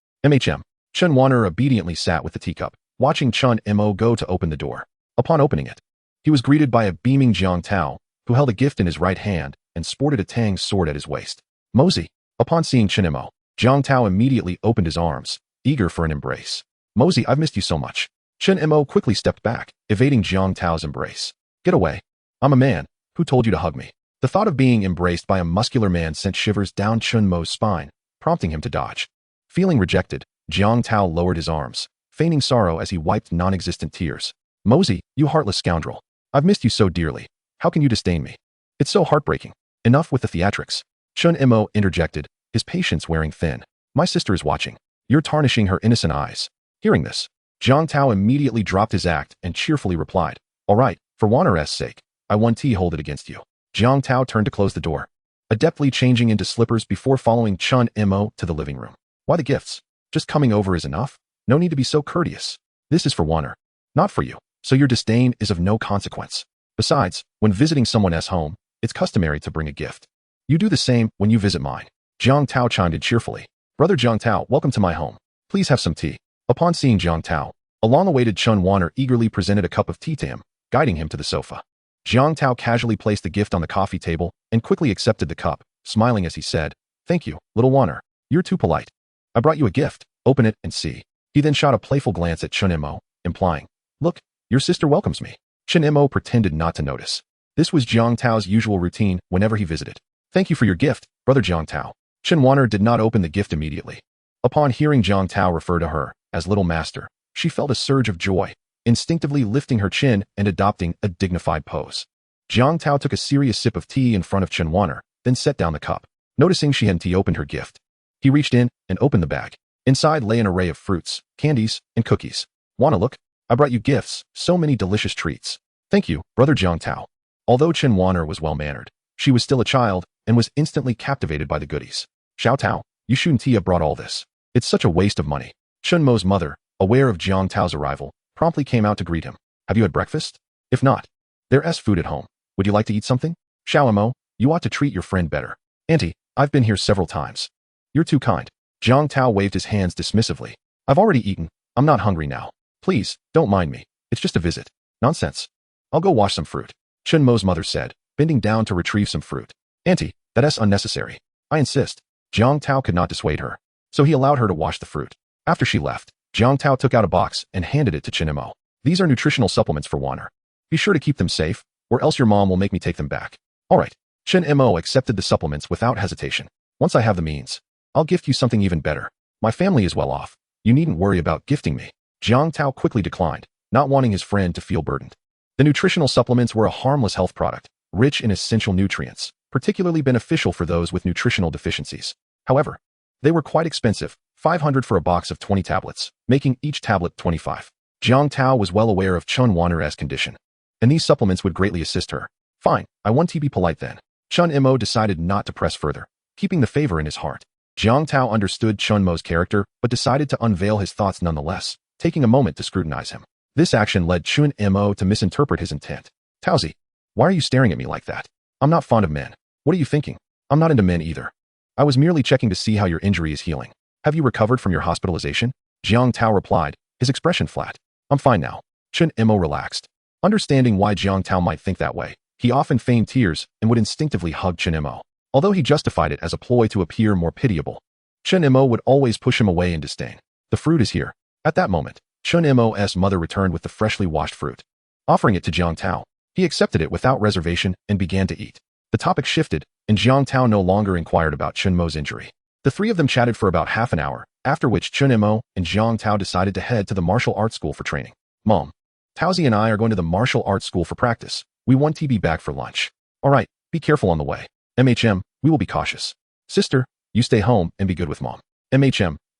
Chen Warner obediently sat with the teacup, watching Chen Mo go to open the door. Upon opening it, he was greeted by a beaming Jiang Tao, who held a gift in his right hand and sported a tang sword at his waist. Mosey. Upon seeing Chen Mo, Jiang Tao immediately opened his arms, eager for an embrace. Mosey, I've missed you so much. Chen Mo quickly stepped back, evading Jiang Tao's embrace. Get away. I'm a man. Who told you to hug me? The thought of being embraced by a muscular man sent shivers down Chen Mo's spine, prompting him to dodge. Feeling rejected, Jiang Tao lowered his arms, feigning sorrow as he wiped non-existent tears. Mosey, you heartless scoundrel. I've missed you so dearly. How can you disdain me? It's so heartbreaking. Enough with the theatrics. Chen Mo interjected, his patience wearing thin. My sister is watching. You're tarnishing her innocent eyes. Hearing this, Jiang Tao immediately dropped his act and cheerfully replied, all right, for Warner's sake, I won't hold it against you. Jiang Tao turned to close the door, adeptly changing into slippers before following Chen Mo to the living room. Why the gifts? Just coming over is enough? No need to be so courteous. This is for Warner, not for you, so your disdain is of no consequence. Besides, when visiting someone's home, it's customary to bring a gift. You do the same when you visit mine. Jiang Tao chimed in cheerfully. Brother Jiang Tao, welcome to my home. Please have some tea. Upon seeing Jiang Tao, a long-awaited Chen Warner eagerly presented a cup of tea to him, guiding him to the sofa. Jiang Tao casually placed the gift on the coffee table and quickly accepted the cup, smiling as he said, thank you, little Warner. You're too polite. I brought you a gift. Open it and see. He then shot a playful glance at Chen Mo, implying, look, your sister welcomes me. Chen Mo pretended not to notice. This was Jiang Tao's usual routine whenever he visited. Thank you for your gift, Brother Jiang Tao. Chen Mo did not open the gift immediately. Upon hearing Jiang Tao refer to her as Little Master, she felt a surge of joy, instinctively lifting her chin and adopting a dignified pose. Jiang Tao took a serious sip of tea in front of Chen Mo, then set down the cup. Noticing she hadn't opened her gift, he reached in and opened the bag. Inside lay an array of fruits, candies, and cookies. Wanna look? I brought you gifts, so many delicious treats. Thank you, Brother Jiang Tao. Although Chen Mo was well-mannered, she was still a child and was instantly captivated by the goodies. Xiao Tao, you shouldn't have brought all this. It's such a waste of money. Chen Mo's mother, aware of Jiang Tao's arrival, promptly came out to greet him. Have you had breakfast? If not, there's food at home. Would you like to eat something? Xiao Mo, you ought to treat your friend better. Auntie, I've been here several times. You're too kind. Jiang Tao waved his hands dismissively. I've already eaten. I'm not hungry now. Please, don't mind me. It's just a visit. Nonsense. I'll go wash some fruit. Chen Mo's mother said, bending down to retrieve some fruit. Auntie, that's unnecessary. I insist. Jiang Tao could not dissuade her, so he allowed her to wash the fruit. After she left, Jiang Tao took out a box and handed it to Chen Mo. These are nutritional supplements for Wanner. Be sure to keep them safe, or else your mom will make me take them back. All right. Chen Mo accepted the supplements without hesitation. Once I have the means, I'll gift you something even better. My family is well off. You needn't worry about gifting me. Jiang Tao quickly declined, not wanting his friend to feel burdened. The nutritional supplements were a harmless health product, rich in essential nutrients, particularly beneficial for those with nutritional deficiencies. However, they were quite expensive, 500 for a box of 20 tablets, making each tablet 25. Jiang Tao was well aware of Chen Wanner's condition, and these supplements would greatly assist her. Fine, I want to be polite then. Chen Mo decided not to press further, keeping the favor in his heart. Jiang Tao understood Chen Mo's character, but decided to unveil his thoughts nonetheless, taking a moment to scrutinize him. This action led Chen Mo to misinterpret his intent. Taozi, why are you staring at me like that? I'm not fond of men. What are you thinking? I'm not into men either. I was merely checking to see how your injury is healing. Have you recovered from your hospitalization? Jiang Tao replied, his expression flat. I'm fine now. Chen Mo relaxed. Understanding why Jiang Tao might think that way, he often feigned tears and would instinctively hug Chen Mo. Although he justified it as a ploy to appear more pitiable, Chen Mo would always push him away in disdain. The fruit is here. At that moment, Chen Mo's mother returned with the freshly washed fruit. Offering it to Jiang Tao, he accepted it without reservation and began to eat. The topic shifted, and Jiang Tao no longer inquired about Chen Mo's injury. The three of them chatted for about half an hour, after which Chen Mo and Jiang Tao decided to head to the martial arts school for training. Mom, Taozi and I are going to the martial arts school for practice. We want to be back for lunch. All right, be careful on the way. We will be cautious. Sister, you stay home and be good with Mom.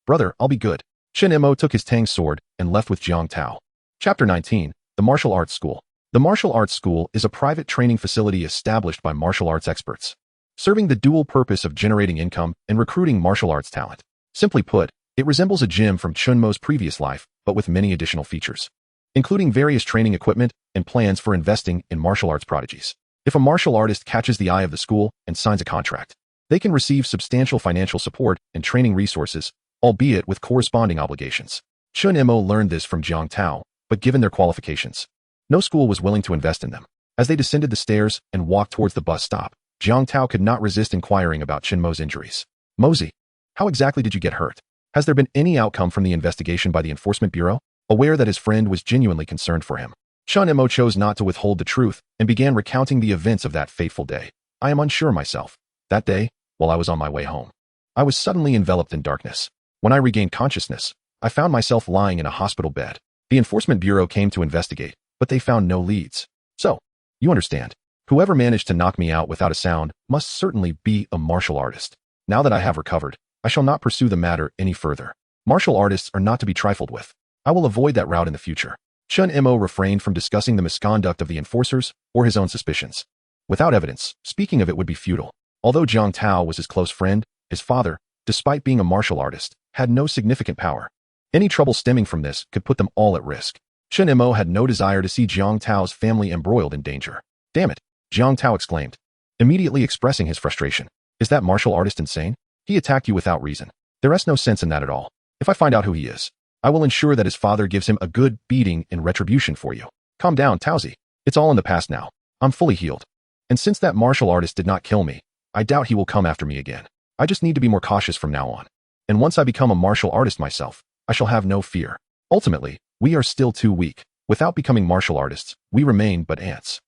Brother, I'll be good. Chen Mo took his Tang sword and left with Jiang Tao. Chapter 19, The Martial Arts School. The Martial Arts School is a private training facility established by martial arts experts, serving the dual purpose of generating income and recruiting martial arts talent. Simply put, it resembles a gym from Chen Mo's previous life, but with many additional features, including various training equipment and plans for investing in martial arts prodigies. If a martial artist catches the eye of the school and signs a contract, they can receive substantial financial support and training resources, albeit with corresponding obligations. Chen Mo learned this from Jiang Tao, but given their qualifications, no school was willing to invest in them. As they descended the stairs and walked towards the bus stop, Jiang Tao could not resist inquiring about Chen Mo's injuries. Mosey, how exactly did you get hurt? Has there been any outcome from the investigation by the Enforcement Bureau? Aware that his friend was genuinely concerned for him, Chen Mo chose not to withhold the truth and began recounting the events of that fateful day. I am unsure myself. That day, while I was on my way home, I was suddenly enveloped in darkness. When I regained consciousness, I found myself lying in a hospital bed. The Enforcement Bureau came to investigate, but they found no leads. So, you understand, whoever managed to knock me out without a sound must certainly be a martial artist. Now that I have recovered, I shall not pursue the matter any further. Martial artists are not to be trifled with. I will avoid that route in the future. Chen Mo refrained from discussing the misconduct of the enforcers or his own suspicions. Without evidence, speaking of it would be futile. Although Jiang Tao was his close friend, his father, despite being a martial artist, had no significant power. Any trouble stemming from this could put them all at risk. Chen Mo had no desire to see Jiang Tao's family embroiled in danger. Damn it, Jiang Tao exclaimed, immediately expressing his frustration. Is that martial artist insane? He attacked you without reason. There is no sense in that at all. If I find out who he is, I will ensure that his father gives him a good beating in retribution for you. Calm down, Taozi. It's all in the past now. I'm fully healed. And since that martial artist did not kill me, I doubt he will come after me again. I just need to be more cautious from now on. And once I become a martial artist myself, I shall have no fear. Ultimately, we are still too weak. Without becoming martial artists, we remain but ants.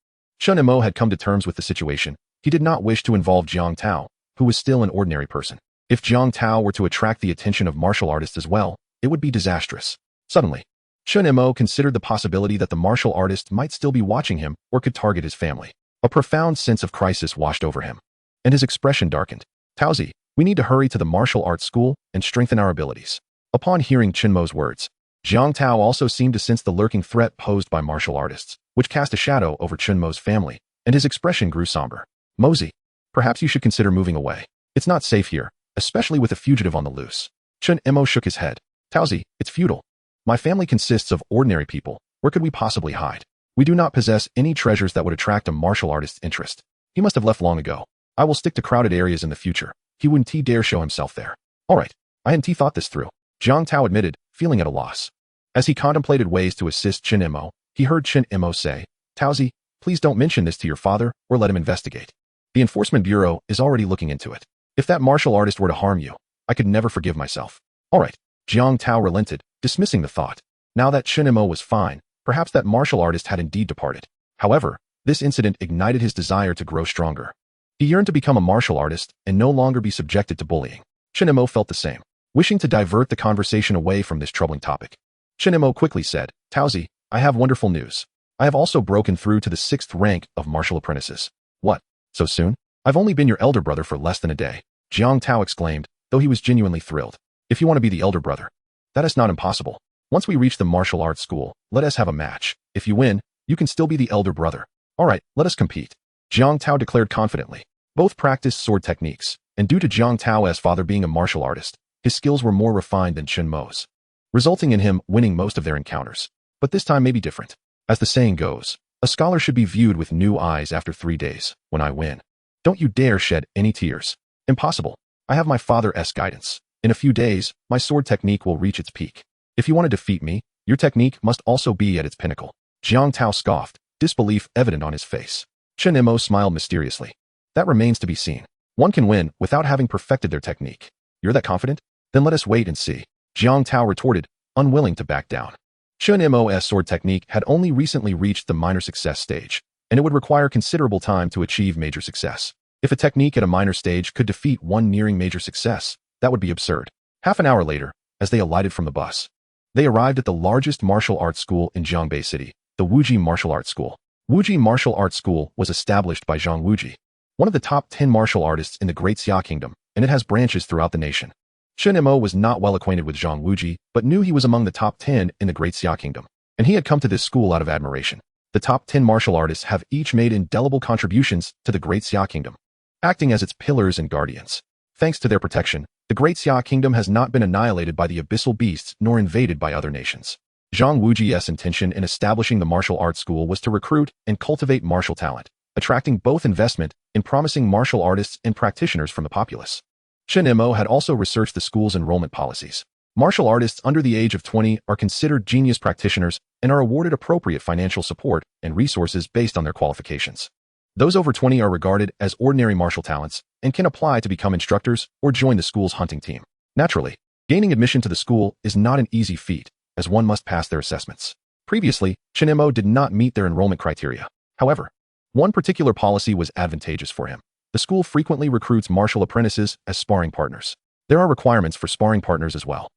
Chen Mo had come to terms with the situation. He did not wish to involve Jiang Tao, who was still an ordinary person. If Jiang Tao were to attract the attention of martial artists as well, it would be disastrous. Suddenly, Chen Mo considered the possibility that the martial artist might still be watching him or could target his family. A profound sense of crisis washed over him, and his expression darkened. Taozi, we need to hurry to the martial arts school and strengthen our abilities. Upon hearing Chen Mo's words, Jiang Tao also seemed to sense the lurking threat posed by martial artists, which cast a shadow over Chen Mo's family, and his expression grew somber. Mozi, perhaps you should consider moving away. It's not safe here, especially with a fugitive on the loose. Chen Mo shook his head. Taozi, it's futile. My family consists of ordinary people. Where could we possibly hide? We do not possess any treasures that would attract a martial artist's interest. He must have left long ago. I will stick to crowded areas in the future. He wouldn't dare show himself there. All right, I hadn't thought this through, Jiang Tao admitted, feeling at a loss. As he contemplated ways to assist Chen Mo, he heard Chen Mo say, Taozi, please don't mention this to your father or let him investigate. The Enforcement Bureau is already looking into it. If that martial artist were to harm you, I could never forgive myself. All right, Jiang Tao relented, dismissing the thought. Now that Chen Mo was fine, perhaps that martial artist had indeed departed. However, this incident ignited his desire to grow stronger. He yearned to become a martial artist and no longer be subjected to bullying. Chen Mo felt the same, wishing to divert the conversation away from this troubling topic. Chen Mo quickly said, Taozi, I have wonderful news. I have also broken through to the 6th rank of martial apprentices. What? So soon? I've only been your elder brother for less than a day, Jiang Tao exclaimed, though he was genuinely thrilled. If you want to be the elder brother, that is not impossible. Once we reach the martial arts school, let us have a match. If you win, you can still be the elder brother. All right, let us compete, Jiang Tao declared confidently. Both practiced sword techniques, and due to Jiang Tao's father being a martial artist, his skills were more refined than Chen Mo's, resulting in him winning most of their encounters. But this time may be different. As the saying goes, a scholar should be viewed with new eyes after 3 days. When I win, don't you dare shed any tears. Impossible. I have my father's guidance. In a few days, my sword technique will reach its peak. If you want to defeat me, your technique must also be at its pinnacle. Jiang Tao scoffed, disbelief evident on his face. Chen Mo smiled mysteriously. That remains to be seen. One can win without having perfected their technique. You're that confident? Then let us wait and see, Jiang Tao retorted, unwilling to back down. Chen Mo's sword technique had only recently reached the minor success stage, and it would require considerable time to achieve major success. If a technique at a minor stage could defeat one nearing major success, that would be absurd. Half an hour later, as they alighted from the bus, they arrived at the largest martial arts school in Jiangbei City, the Wuji Martial Arts School. Wuji Martial Arts School was established by Zhang Wuji, one of the top 10 martial artists in the Great Xia Kingdom, and it has branches throughout the nation. Chen Mo was not well acquainted with Zhang Wuji, but knew he was among the top 10 in the Great Xia Kingdom, and he had come to this school out of admiration. The top 10 martial artists have each made indelible contributions to the Great Xia Kingdom, acting as its pillars and guardians. Thanks to their protection, the Great Xia Kingdom has not been annihilated by the abyssal beasts nor invaded by other nations. Zhang Wuji's intention in establishing the martial arts school was to recruit and cultivate martial talent, attracting both investment in promising martial artists and practitioners from the populace. Chen Mo had also researched the school's enrollment policies. Martial artists under the age of 20 are considered genius practitioners and are awarded appropriate financial support and resources based on their qualifications. Those over 20 are regarded as ordinary martial talents and can apply to become instructors or join the school's hunting team. Naturally, gaining admission to the school is not an easy feat, as one must pass their assessments. Previously, Chen Mo did not meet their enrollment criteria. However, one particular policy was advantageous for him. The school frequently recruits martial apprentices as sparring partners. There are requirements for sparring partners as well.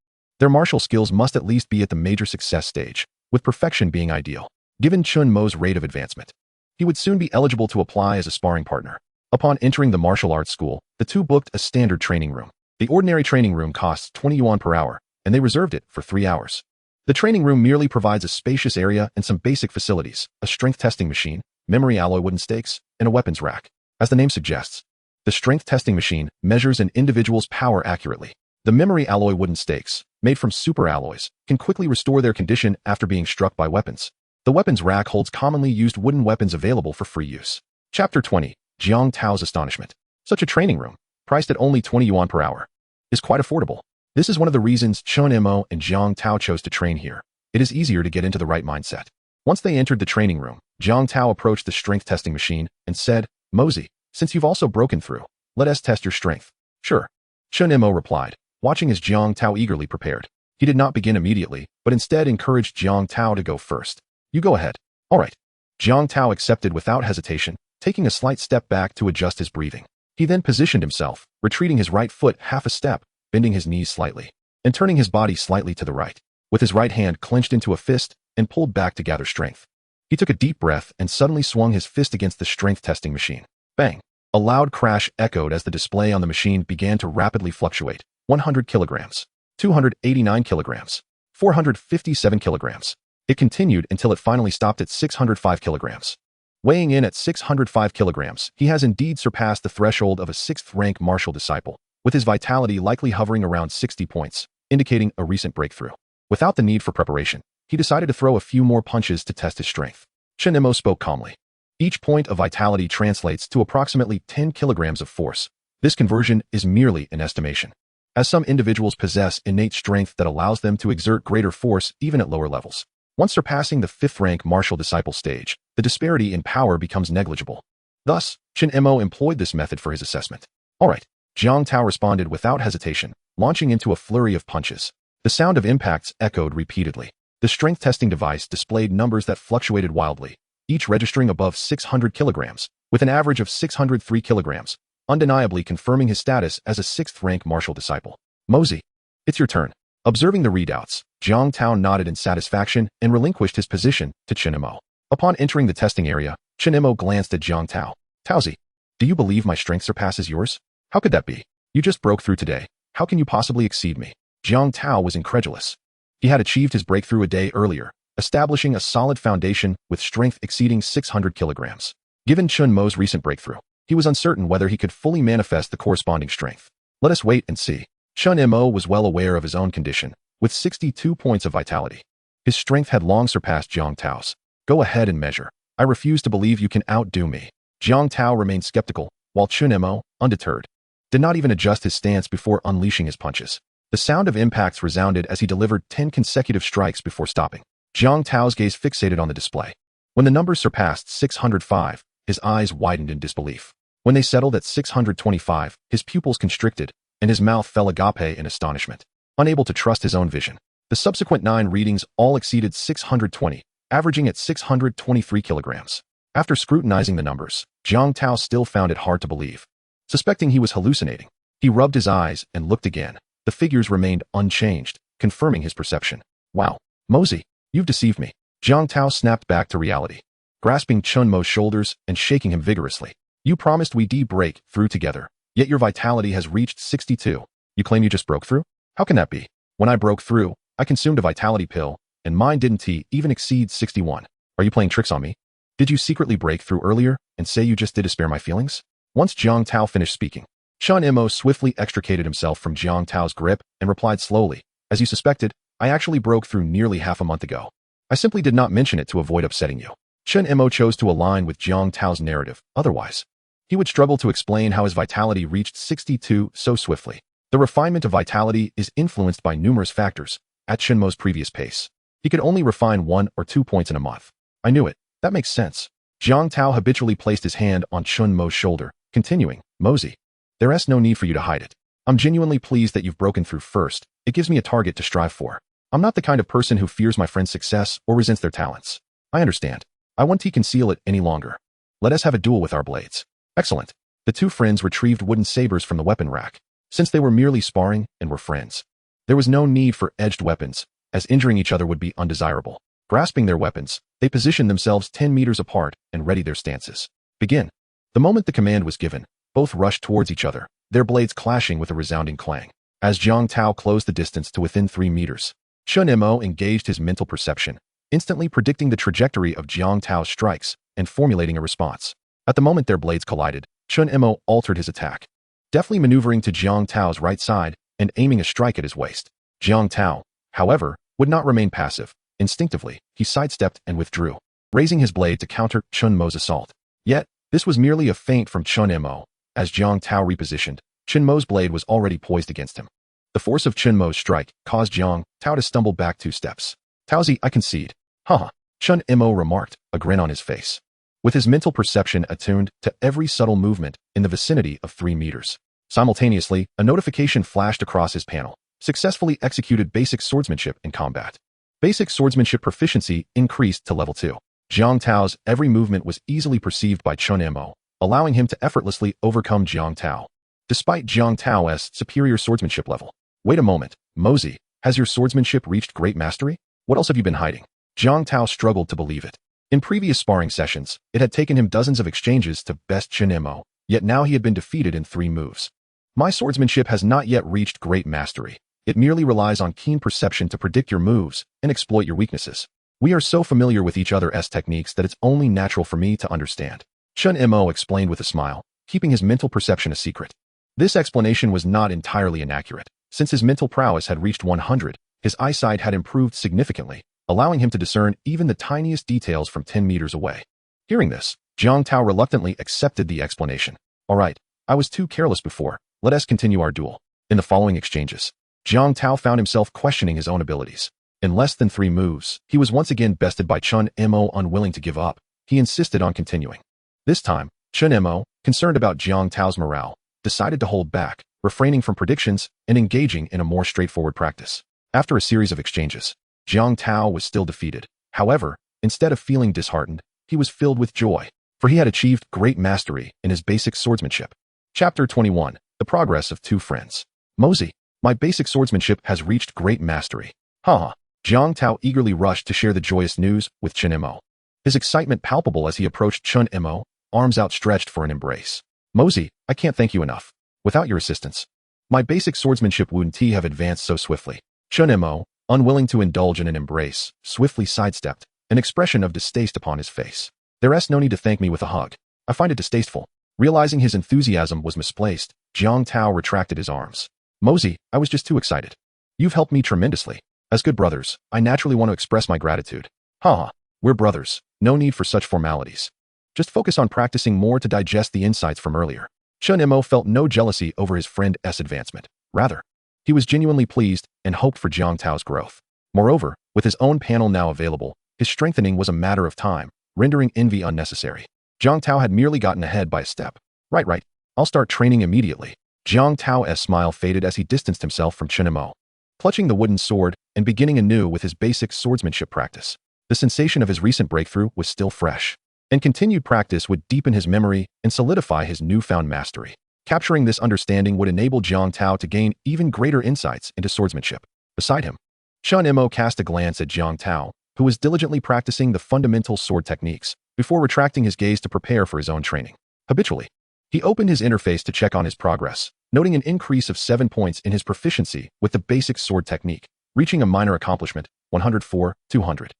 Their martial skills must at least be at the major success stage, with perfection being ideal. Given Chen Mo's rate of advancement, he would soon be eligible to apply as a sparring partner. Upon entering the martial arts school, the two booked a standard training room. The ordinary training room costs 20 yuan per hour, and they reserved it for 3 hours. The training room merely provides a spacious area and some basic facilities, a strength testing machine, memory alloy wooden stakes, and a weapons rack. As the name suggests, the strength testing machine measures an individual's power accurately. The memory alloy wooden stakes, made from super alloys, can quickly restore their condition after being struck by weapons. The weapons rack holds commonly used wooden weapons available for free use. Chapter 20, Jiang Tao's Astonishment. Such a training room, priced at only 20 yuan per hour, is quite affordable. This is one of the reasons Chen Mo and Jiang Tao chose to train here. It is easier to get into the right mindset. Once they entered the training room, Jiang Tao approached the strength testing machine and said, Mozi, since you've also broken through, let us test your strength. Sure. Chen Mo replied, watching as Jiang Tao eagerly prepared. He did not begin immediately, but instead encouraged Jiang Tao to go first. You go ahead. All right. Jiang Tao accepted without hesitation, taking a slight step back to adjust his breathing. He then positioned himself, retreating his right foot half a step, bending his knees slightly, and turning his body slightly to the right, with his right hand clenched into a fist and pulled back to gather strength. He took a deep breath and suddenly swung his fist against the strength testing machine. Bang! A loud crash echoed as the display on the machine began to rapidly fluctuate. 100 kilograms, 289 kilograms, 457 kilograms. It continued until it finally stopped at 605 kilograms. Weighing in at 605 kilograms, he has indeed surpassed the threshold of a 6th-rank martial disciple, with his vitality likely hovering around 60 points, indicating a recent breakthrough. Without the need for preparation, he decided to throw a few more punches to test his strength. Chen Mo spoke calmly. Each point of vitality translates to approximately 10 kilograms of force. This conversion is merely an estimation, as some individuals possess innate strength that allows them to exert greater force even at lower levels. Once surpassing the 5th-rank martial disciple stage, the disparity in power becomes negligible. Thus, Chen Mo employed this method for his assessment. All right, Jiang Tao responded without hesitation, launching into a flurry of punches. The sound of impacts echoed repeatedly. The strength testing device displayed numbers that fluctuated wildly, each registering above 600 kilograms, with an average of 603 kilograms, undeniably confirming his status as a 6th-rank martial disciple. Mosey, it's your turn. Observing the readouts, Jiang Tao nodded in satisfaction and relinquished his position to Chen Mo. Upon entering the testing area, Chen Mo glanced at Jiang Tao. Taozi, do you believe my strength surpasses yours? How could that be? You just broke through today. How can you possibly exceed me? Jiang Tao was incredulous. He had achieved his breakthrough a day earlier, establishing a solid foundation with strength exceeding 600 kilograms. Given Chen Mo's recent breakthrough, he was uncertain whether he could fully manifest the corresponding strength. Let us wait and see. Chen Mo was well aware of his own condition, with 62 points of vitality. His strength had long surpassed Jiang Tao's. Go ahead and measure. I refuse to believe you can outdo me. Jiang Tao remained skeptical, while Chen Mo, undeterred, did not even adjust his stance before unleashing his punches. The sound of impacts resounded as he delivered 10 consecutive strikes before stopping. Jiang Tao's gaze fixated on the display. When the numbers surpassed 605, his eyes widened in disbelief. When they settled at 625, his pupils constricted, and his mouth fell agape in astonishment. Unable to trust his own vision, the subsequent 9 readings all exceeded 620, averaging at 623 kilograms. After scrutinizing the numbers, Jiang Tao still found it hard to believe. Suspecting he was hallucinating, he rubbed his eyes and looked again. The figures remained unchanged, confirming his perception. Wow, Mosey, you've deceived me. Jiang Tao snapped back to reality, grasping Chen Mo's shoulders and shaking him vigorously. You promised we'd break through together, yet your vitality has reached 62. You claim you just broke through? How can that be? When I broke through, I consumed a vitality pill, and mine didn't even exceed 61. Are you playing tricks on me? Did you secretly break through earlier and say you just did to spare my feelings? Once Jiang Tao finished speaking, Chen Mo swiftly extricated himself from Jiang Tao's grip and replied slowly, as you suspected, I actually broke through nearly half a month ago. I simply did not mention it to avoid upsetting you. Chen Mo chose to align with Jiang Tao's narrative, otherwise he would struggle to explain how his vitality reached 62 so swiftly. The refinement of vitality is influenced by numerous factors. At Chen Mo's previous pace, he could only refine 1 or 2 points in a month. I knew it. That makes sense. Jiang Tao habitually placed his hand on Chen Mo's shoulder, continuing, Mosey, there's no need for you to hide it. I'm genuinely pleased that you've broken through first. It gives me a target to strive for. I'm not the kind of person who fears my friend's success or resents their talents. I understand. I won't conceal it any longer. Let us have a duel with our blades. Excellent. The two friends retrieved wooden sabers from the weapon rack. Since they were merely sparring and were friends, there was no need for edged weapons, as injuring each other would be undesirable. Grasping their weapons, they positioned themselves 10 meters apart and readied their stances. Begin. The moment the command was given, both rushed towards each other, their blades clashing with a resounding clang. As Jiang Tao closed the distance to within 3 meters, Chen Mo engaged his mental perception, instantly predicting the trajectory of Jiang Tao's strikes and formulating a response. At the moment their blades collided, Chen Mo altered his attack, deftly maneuvering to Jiang Tao's right side and aiming a strike at his waist. Jiang Tao, however, would not remain passive. Instinctively, he sidestepped and withdrew, raising his blade to counter Chen Mo's assault. Yet, this was merely a feint from Chen Mo. As Jiang Tao repositioned, Chen Mo's blade was already poised against him. The force of Chen Mo's strike caused Jiang Tao to stumble back 2 steps. Taozi, I concede. Haha, Chen Mo remarked, a grin on his face, with his mental perception attuned to every subtle movement in the vicinity of 3 meters. Simultaneously, a notification flashed across his panel. Successfully executed basic swordsmanship in combat. Basic swordsmanship proficiency increased to level 2. Jiang Tao's every movement was easily perceived by Chen Mo, allowing him to effortlessly overcome Jiang Tao. Despite Jiang Tao's superior swordsmanship level. Wait a moment, Mosey, has your swordsmanship reached great mastery? What else have you been hiding? Jiang Tao struggled to believe it. In previous sparring sessions, it had taken him dozens of exchanges to best Chen Mo, yet now he had been defeated in 3 moves. My swordsmanship has not yet reached great mastery. It merely relies on keen perception to predict your moves and exploit your weaknesses. We are so familiar with each other's techniques that it's only natural for me to understand. Chen Mo explained with a smile, keeping his mental perception a secret. This explanation was not entirely inaccurate. Since his mental prowess had reached 100, his eyesight had improved significantly, allowing him to discern even the tiniest details from 10 meters away. Hearing this, Jiang Tao reluctantly accepted the explanation. All right, I was too careless before. Let us continue our duel. In the following exchanges, Jiang Tao found himself questioning his own abilities. In less than 3 moves, he was once again bested by Chen Mo. Unwilling to give up, he insisted on continuing. This time, Chen Mo, concerned about Jiang Tao's morale, decided to hold back, refraining from predictions and engaging in a more straightforward practice. After a series of exchanges, Jiang Tao was still defeated. However, instead of feeling disheartened, he was filled with joy, for he had achieved great mastery in his basic swordsmanship. Chapter 21. The Progress of 2 Friends. Mosey, my basic swordsmanship has reached great mastery. Haha. Jiang Tao eagerly rushed to share the joyous news with Chen Mo. His excitement palpable as he approached Chen Mo, arms outstretched for an embrace. Mosey, I can't thank you enough. Without your assistance, my basic swordsmanship wouldn't have advanced so swiftly. Chen Mo, unwilling to indulge in an embrace, swiftly sidestepped, an expression of distaste upon his face. There's no need to thank me with a hug. I find it distasteful. Realizing his enthusiasm was misplaced, Jiang Tao retracted his arms. Mosey, I was just too excited. You've helped me tremendously. As good brothers, I naturally want to express my gratitude. Haha, we're brothers. No need for such formalities. Just focus on practicing more to digest the insights from earlier. Chen Mo felt no jealousy over his friend's advancement. Rather, he was genuinely pleased and hoped for Jiang Tao's growth. Moreover, with his own panel now available, his strengthening was a matter of time, rendering envy unnecessary. Jiang Tao had merely gotten ahead by a step. Right. I'll start training immediately. Jiang Tao's smile faded as he distanced himself from Chen Mo. Clutching the wooden sword and beginning anew with his basic swordsmanship practice, the sensation of his recent breakthrough was still fresh, and continued practice would deepen his memory and solidify his newfound mastery. Capturing this understanding would enable Jiang Tao to gain even greater insights into swordsmanship. Beside him, Chen Mo cast a glance at Jiang Tao, who was diligently practicing the fundamental sword techniques, before retracting his gaze to prepare for his own training. Habitually, he opened his interface to check on his progress, noting an increase of 7 points in his proficiency with the basic sword technique, reaching a minor accomplishment, 104/200.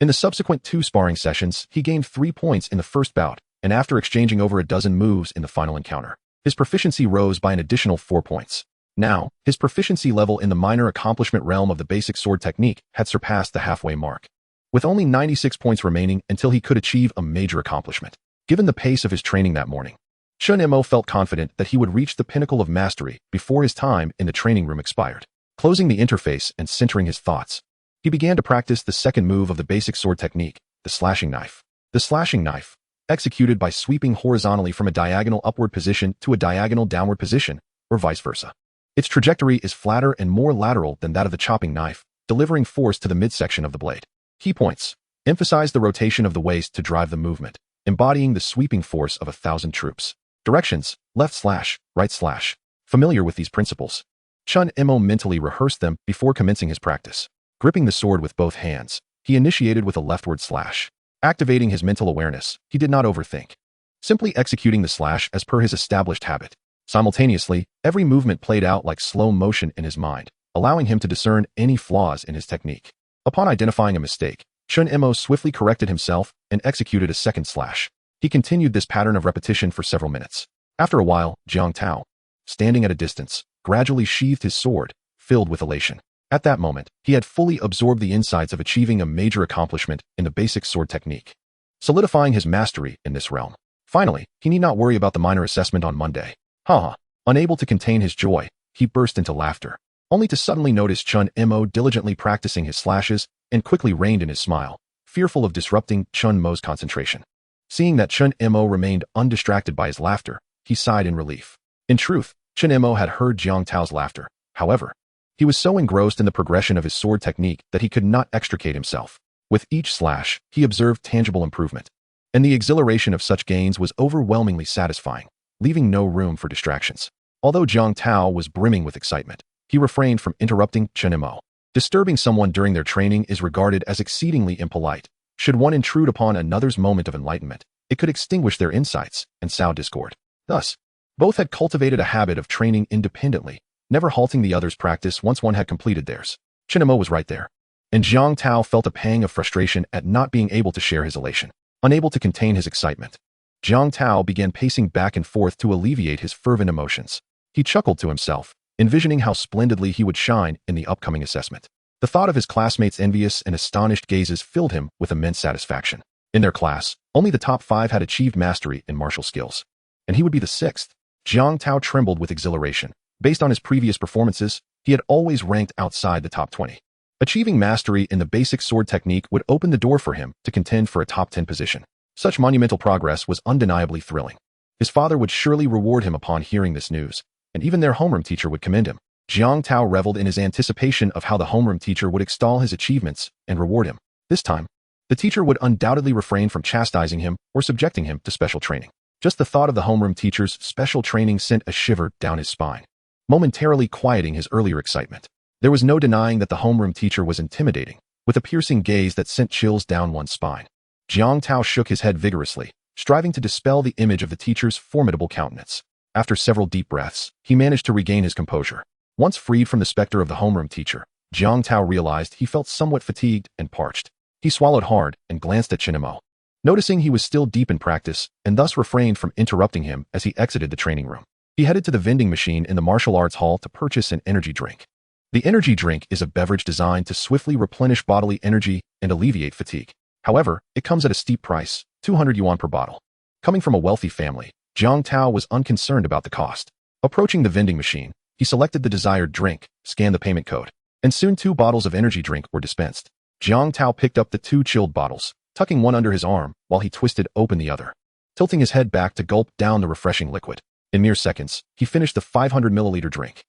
In the subsequent 2 sparring sessions, he gained 3 points in the first bout, and after exchanging over a dozen moves in the final encounter, his proficiency rose by an additional 4 points. Now, his proficiency level in the minor accomplishment realm of the basic sword technique had surpassed the halfway mark, with only 96 points remaining until he could achieve a major accomplishment. Given the pace of his training that morning, Chen Mo felt confident that he would reach the pinnacle of mastery before his time in the training room expired. Closing the interface and centering his thoughts, he began to practice the second move of the basic sword technique, the slashing knife. The slashing knife, executed by sweeping horizontally from a diagonal upward position to a diagonal downward position, or vice versa. Its trajectory is flatter and more lateral than that of the chopping knife, delivering force to the midsection of the blade. Key points. Emphasize the rotation of the waist to drive the movement, embodying the sweeping force of 1,000 troops. Directions, left slash, right slash. Familiar with these principles, Chen Mo mentally rehearsed them before commencing his practice. Gripping the sword with both hands, he initiated with a leftward slash. Activating his mental awareness, he did not overthink, simply executing the slash as per his established habit. Simultaneously, every movement played out like slow motion in his mind, allowing him to discern any flaws in his technique. Upon identifying a mistake, Chen Mo swiftly corrected himself and executed a second slash. He continued this pattern of repetition for several minutes. After a while, Jiang Tao, standing at a distance, gradually sheathed his sword, filled with elation. At that moment, he had fully absorbed the insights of achieving a major accomplishment in the basic sword technique, solidifying his mastery in this realm. Finally, he need not worry about the minor assessment on Monday. Haha. Unable to contain his joy, he burst into laughter, only to suddenly notice Chen Mo diligently practicing his slashes and quickly reined in his smile, fearful of disrupting Chen Mo's concentration. Seeing that Chen Mo remained undistracted by his laughter, he sighed in relief. In truth, Chen Mo had heard Jiang Tao's laughter. However, he was so engrossed in the progression of his sword technique that he could not extricate himself. With each slash, he observed tangible improvement, and the exhilaration of such gains was overwhelmingly satisfying, leaving no room for distractions. Although Jiang Tao was brimming with excitement, he refrained from interrupting Chen Mo. Disturbing someone during their training is regarded as exceedingly impolite. Should one intrude upon another's moment of enlightenment, it could extinguish their insights and sow discord. Thus, both had cultivated a habit of training independently, never halting the other's practice once one had completed theirs. Chen Mo was right there, and Jiang Tao felt a pang of frustration at not being able to share his elation. Unable to contain his excitement, Jiang Tao began pacing back and forth to alleviate his fervent emotions. He chuckled to himself, envisioning how splendidly he would shine in the upcoming assessment. The thought of his classmates' envious and astonished gazes filled him with immense satisfaction. In their class, only the top 5 had achieved mastery in martial skills, and he would be the 6th. Jiang Tao trembled with exhilaration. Based on his previous performances, he had always ranked outside the top 20. Achieving mastery in the basic sword technique would open the door for him to contend for a top 10 position. Such monumental progress was undeniably thrilling. His father would surely reward him upon hearing this news, and even their homeroom teacher would commend him. Jiang Tao reveled in his anticipation of how the homeroom teacher would extol his achievements and reward him. This time, the teacher would undoubtedly refrain from chastising him or subjecting him to special training. Just the thought of the homeroom teacher's special training sent a shiver down his spine, momentarily quieting his earlier excitement. There was no denying that the homeroom teacher was intimidating, with a piercing gaze that sent chills down one's spine. Jiang Tao shook his head vigorously, striving to dispel the image of the teacher's formidable countenance. After several deep breaths, he managed to regain his composure. Once freed from the specter of the homeroom teacher, Jiang Tao realized he felt somewhat fatigued and parched. He swallowed hard and glanced at Chen Mo, noticing he was still deep in practice and thus refrained from interrupting him as he exited the training room. He headed to the vending machine in the martial arts hall to purchase an energy drink. The energy drink is a beverage designed to swiftly replenish bodily energy and alleviate fatigue. However, it comes at a steep price, 200 yuan per bottle. Coming from a wealthy family, Jiang Tao was unconcerned about the cost. Approaching the vending machine, he selected the desired drink, scanned the payment code, and soon 2 bottles of energy drink were dispensed. Jiang Tao picked up the 2 chilled bottles, tucking one under his arm while he twisted open the other, tilting his head back to gulp down the refreshing liquid. In mere seconds, he finished the 500 milliliter drink.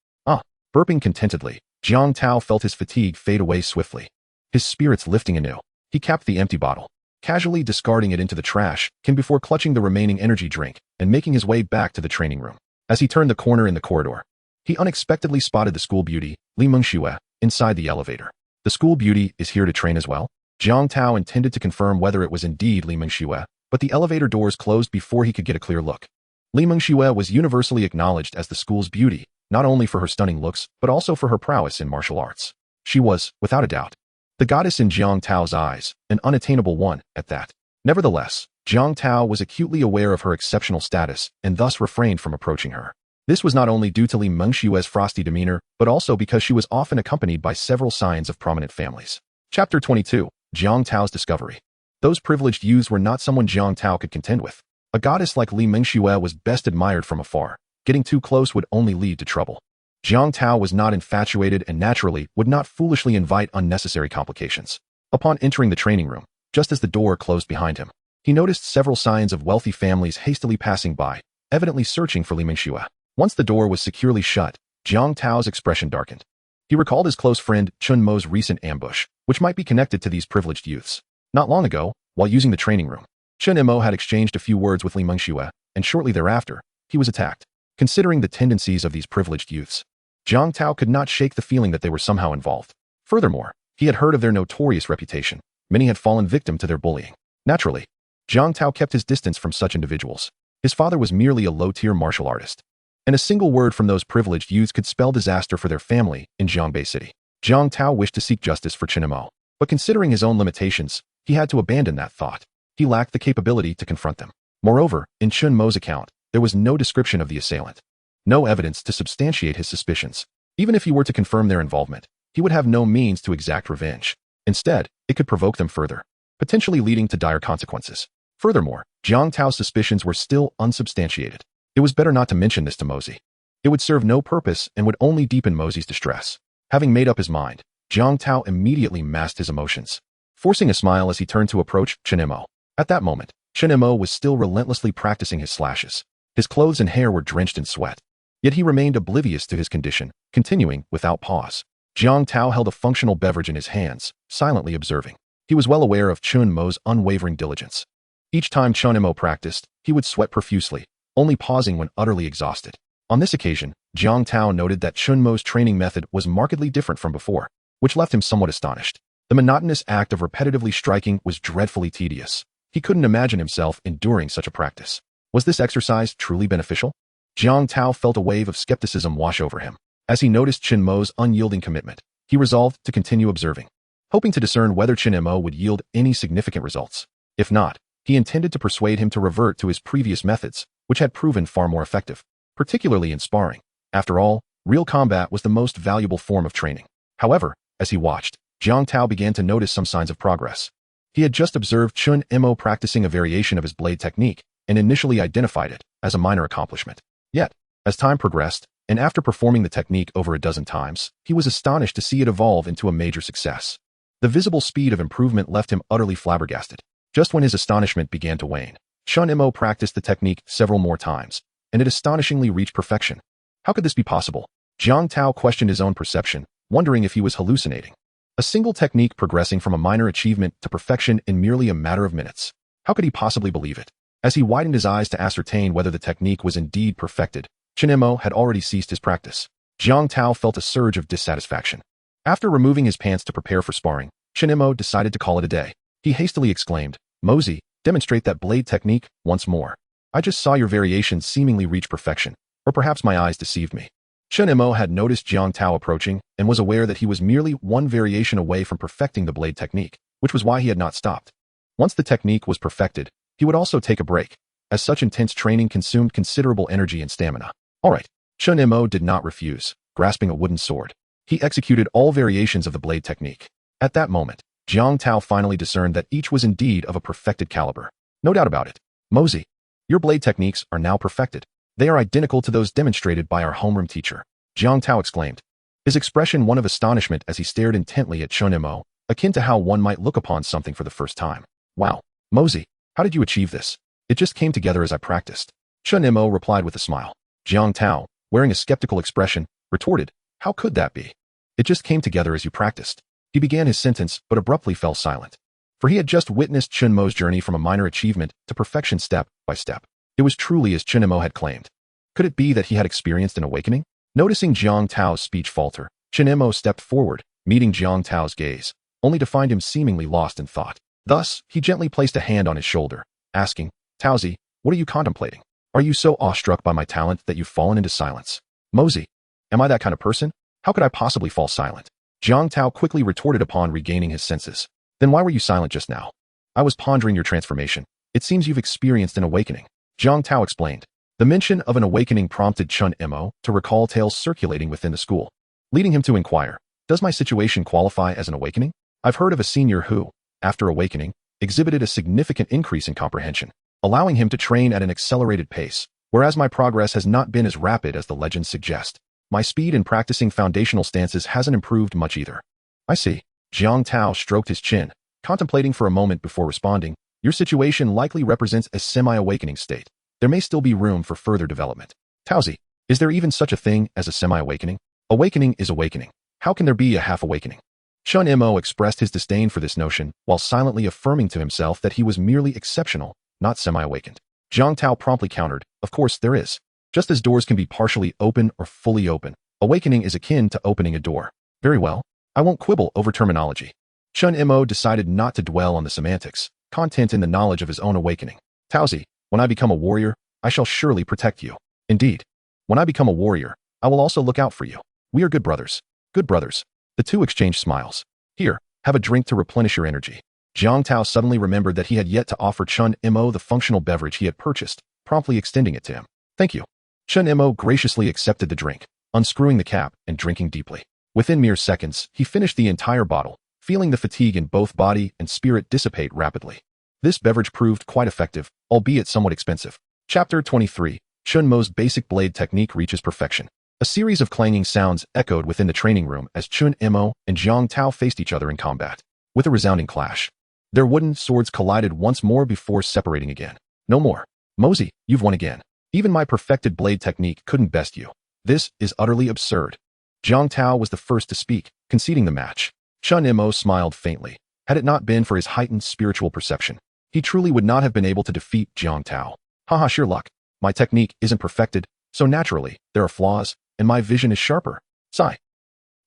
Burping contentedly, Jiang Tao felt his fatigue fade away swiftly, his spirits lifting anew. He capped the empty bottle, casually discarding it into the trash can before clutching the remaining energy drink and making his way back to the training room. As he turned the corner in the corridor, he unexpectedly spotted the school beauty, Li Mengxue, inside the elevator. The school beauty is here to train as well? Jiang Tao intended to confirm whether it was indeed Li Mengxue, but the elevator doors closed before he could get a clear look. Li Mengxue was universally acknowledged as the school's beauty, not only for her stunning looks, but also for her prowess in martial arts. She was, without a doubt, the goddess in Jiang Tao's eyes, an unattainable one at that. Nevertheless, Jiang Tao was acutely aware of her exceptional status and thus refrained from approaching her. This was not only due to Li Mengshue's frosty demeanor, but also because she was often accompanied by several scions of prominent families. Chapter 22, Jiang Tao's Discovery. Those privileged youths were not someone Jiang Tao could contend with. A goddess like Li Mengxue was best admired from afar. Getting too close would only lead to trouble. Jiang Tao was not infatuated and naturally would not foolishly invite unnecessary complications. Upon entering the training room, just as the door closed behind him, he noticed several scions of wealthy families hastily passing by, evidently searching for Li Mengxue. Once the door was securely shut, Jiang Tao's expression darkened. He recalled his close friend Chen Mo's recent ambush, which might be connected to these privileged youths. Not long ago, while using the training room, Chen Mo had exchanged a few words with Li Mengxue, and shortly thereafter, he was attacked. Considering the tendencies of these privileged youths, Jiang Tao could not shake the feeling that they were somehow involved. Furthermore, he had heard of their notorious reputation. Many had fallen victim to their bullying. Naturally, Jiang Tao kept his distance from such individuals. His father was merely a low-tier martial artist, and a single word from those privileged youths could spell disaster for their family in Jiangbei City. Jiang Tao wished to seek justice for Chen Mo, but considering his own limitations, he had to abandon that thought. He lacked the capability to confront them. Moreover, in Chen Mo's account, there was no description of the assailant, no evidence to substantiate his suspicions. Even if he were to confirm their involvement, he would have no means to exact revenge. Instead, it could provoke them further, potentially leading to dire consequences. Furthermore, Jiang Tao's suspicions were still unsubstantiated. It was better not to mention this to Mosey. It would serve no purpose and would only deepen Mosey's distress. Having made up his mind, Jiang Tao immediately masked his emotions, forcing a smile as he turned to approach Chen Mo. At that moment, Chen Mo was still relentlessly practicing his slashes. His clothes and hair were drenched in sweat. Yet he remained oblivious to his condition, continuing without pause. Jiang Tao held a functional beverage in his hands, silently observing. He was well aware of Chen Mo's unwavering diligence. Each time Chen Mo practiced, he would sweat profusely, only pausing when utterly exhausted. On this occasion, Jiang Tao noted that Chen Mo's training method was markedly different from before, which left him somewhat astonished. The monotonous act of repetitively striking was dreadfully tedious. He couldn't imagine himself enduring such a practice. Was this exercise truly beneficial? Jiang Tao felt a wave of skepticism wash over him. As he noticed Chen Mo's unyielding commitment, he resolved to continue observing, hoping to discern whether Chen Mo would yield any significant results. If not, he intended to persuade him to revert to his previous methods, which had proven far more effective, particularly in sparring. After all, real combat was the most valuable form of training. However, as he watched, Jiang Tao began to notice some signs of progress. He had just observed Chen Mo practicing a variation of his blade technique and initially identified it as a minor accomplishment. Yet, as time progressed, and after performing the technique over a dozen times, he was astonished to see it evolve into a major success. The visible speed of improvement left him utterly flabbergasted. Just when his astonishment began to wane, Chen Mo practiced the technique several more times, and it astonishingly reached perfection. How could this be possible? Jiang Tao questioned his own perception, wondering if he was hallucinating. A single technique progressing from a minor achievement to perfection in merely a matter of minutes. How could he possibly believe it? As he widened his eyes to ascertain whether the technique was indeed perfected, Chen Mo had already ceased his practice. Jiang Tao felt a surge of dissatisfaction. After removing his pants to prepare for sparring, Chen Mo decided to call it a day. He hastily exclaimed, "Mosey, demonstrate that blade technique once more. I just saw your variations seemingly reach perfection, or perhaps my eyes deceived me." Chen Mo had noticed Jiang Tao approaching and was aware that he was merely one variation away from perfecting the blade technique, which was why he had not stopped. Once the technique was perfected, he would also take a break, as such intense training consumed considerable energy and stamina. All right, Chen Mo did not refuse, grasping a wooden sword. He executed all variations of the blade technique. At that moment, Jiang Tao finally discerned that each was indeed of a perfected caliber. No doubt about it. Mosey, your blade techniques are now perfected. They are identical to those demonstrated by our homeroom teacher, Jiang Tao exclaimed, his expression one of astonishment as he stared intently at Chen Mo, akin to how one might look upon something for the first time. Wow, Mosey, how did you achieve this? It just came together as I practiced. Chen Mo replied with a smile. Jiang Tao, wearing a skeptical expression, retorted, how could that be? It just came together as you practiced. He began his sentence, but abruptly fell silent. For he had just witnessed Chen Mo's journey from a minor achievement to perfection step by step. It was truly as Chen Mo had claimed. Could it be that he had experienced an awakening? Noticing Jiang Tao's speech falter, Chen Mo stepped forward, meeting Jiang Tao's gaze, only to find him seemingly lost in thought. Thus, he gently placed a hand on his shoulder, asking, Taozi, what are you contemplating? Are you so awestruck by my talent that you've fallen into silence? Mosey, am I that kind of person? How could I possibly fall silent? Jiang Tao quickly retorted upon regaining his senses. Then why were you silent just now? I was pondering your transformation. It seems you've experienced an awakening. Jiang Tao explained. The mention of an awakening prompted Chen Mo to recall tales circulating within the school, leading him to inquire, does my situation qualify as an awakening? I've heard of a senior who, after awakening, exhibited a significant increase in comprehension, allowing him to train at an accelerated pace, whereas my progress has not been as rapid as the legends suggest. My speed in practicing foundational stances hasn't improved much either. I see. Jiang Tao stroked his chin, contemplating for a moment before responding, your situation likely represents a semi-awakening state. There may still be room for further development. Taozi, is there even such a thing as a semi-awakening? Awakening is awakening. How can there be a half-awakening? Chen Mo expressed his disdain for this notion while silently affirming to himself that he was merely exceptional, not semi-awakened. Jiang Tao promptly countered, of course there is. Just as doors can be partially open or fully open, awakening is akin to opening a door. Very well. I won't quibble over terminology. Chen Mo decided not to dwell on the semantics, content in the knowledge of his own awakening. Taozi, when I become a warrior, I shall surely protect you. Indeed. When I become a warrior, I will also look out for you. We are good brothers. Good brothers. The two exchanged smiles. Here, have a drink to replenish your energy. Jiang Tao suddenly remembered that he had yet to offer Chen Mo the functional beverage he had purchased, promptly extending it to him. Thank you. Chen Mo graciously accepted the drink, unscrewing the cap and drinking deeply. Within mere seconds, he finished the entire bottle, feeling the fatigue in both body and spirit dissipate rapidly. This beverage proved quite effective, albeit somewhat expensive. Chapter 23, Chen Mo's basic blade technique reaches perfection. A series of clanging sounds echoed within the training room as Chen Mo and Jiang Tao faced each other in combat. With a resounding clash, their wooden swords collided once more before separating again. No more. Mosey, you've won again. Even my perfected blade technique couldn't best you. This is utterly absurd. Jiang Tao was the first to speak, conceding the match. Chen Mo smiled faintly, Had it not been for his heightened spiritual perception, he truly would not have been able to defeat Jiang Tao. Haha, sheer luck. My technique isn't perfected, so naturally, there are flaws, and my vision is sharper. Sigh.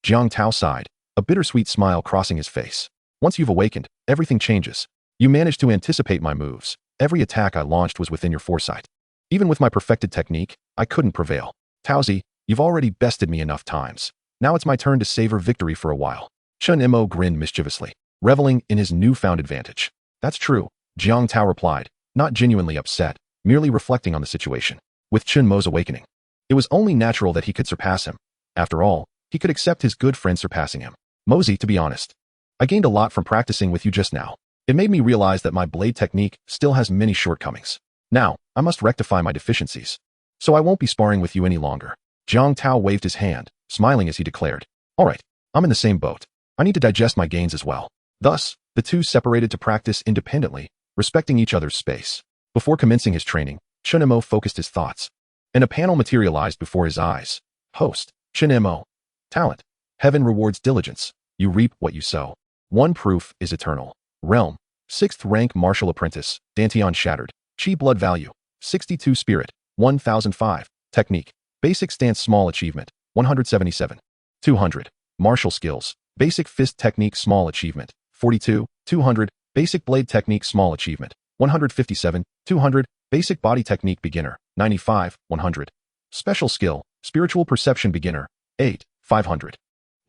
Jiang Tao sighed, a bittersweet smile crossing his face. Once you've awakened, everything changes. You managed to anticipate my moves. Every attack I launched was within your foresight. Even with my perfected technique, I couldn't prevail. Taozi, you've already bested me enough times. Now it's my turn to savor victory for a while. Chen Mo grinned mischievously, reveling in his newfound advantage. That's true, Jiang Tao replied, not genuinely upset, merely reflecting on the situation. With Chen Mo's awakening, it was only natural that he could surpass him. After all, he could accept his good friend surpassing him. Mosey, to be honest, I gained a lot from practicing with you just now. It made me realize that my blade technique still has many shortcomings. Now, I must rectify my deficiencies. So I won't be sparring with you any longer. Jiang Tao waved his hand, smiling as he declared, all right, I'm in the same boat. I need to digest my gains as well. Thus, the two separated to practice independently, respecting each other's space. Before commencing his training, Chen Mo focused his thoughts, and a panel materialized before his eyes. Host, Chen Mo. Talent. Heaven rewards diligence. You reap what you sow. One proof is eternal. Realm. 6th rank martial apprentice, Dantian shattered. Chi blood value. 62 spirit. 1005. Technique. Basic stance small achievement. 177. 200. Martial skills. Basic fist technique small achievement. 42. 200. Basic blade technique small achievement. 157. 200. Basic body technique beginner. 95. 100. Special skill. Spiritual perception beginner. 8. 500.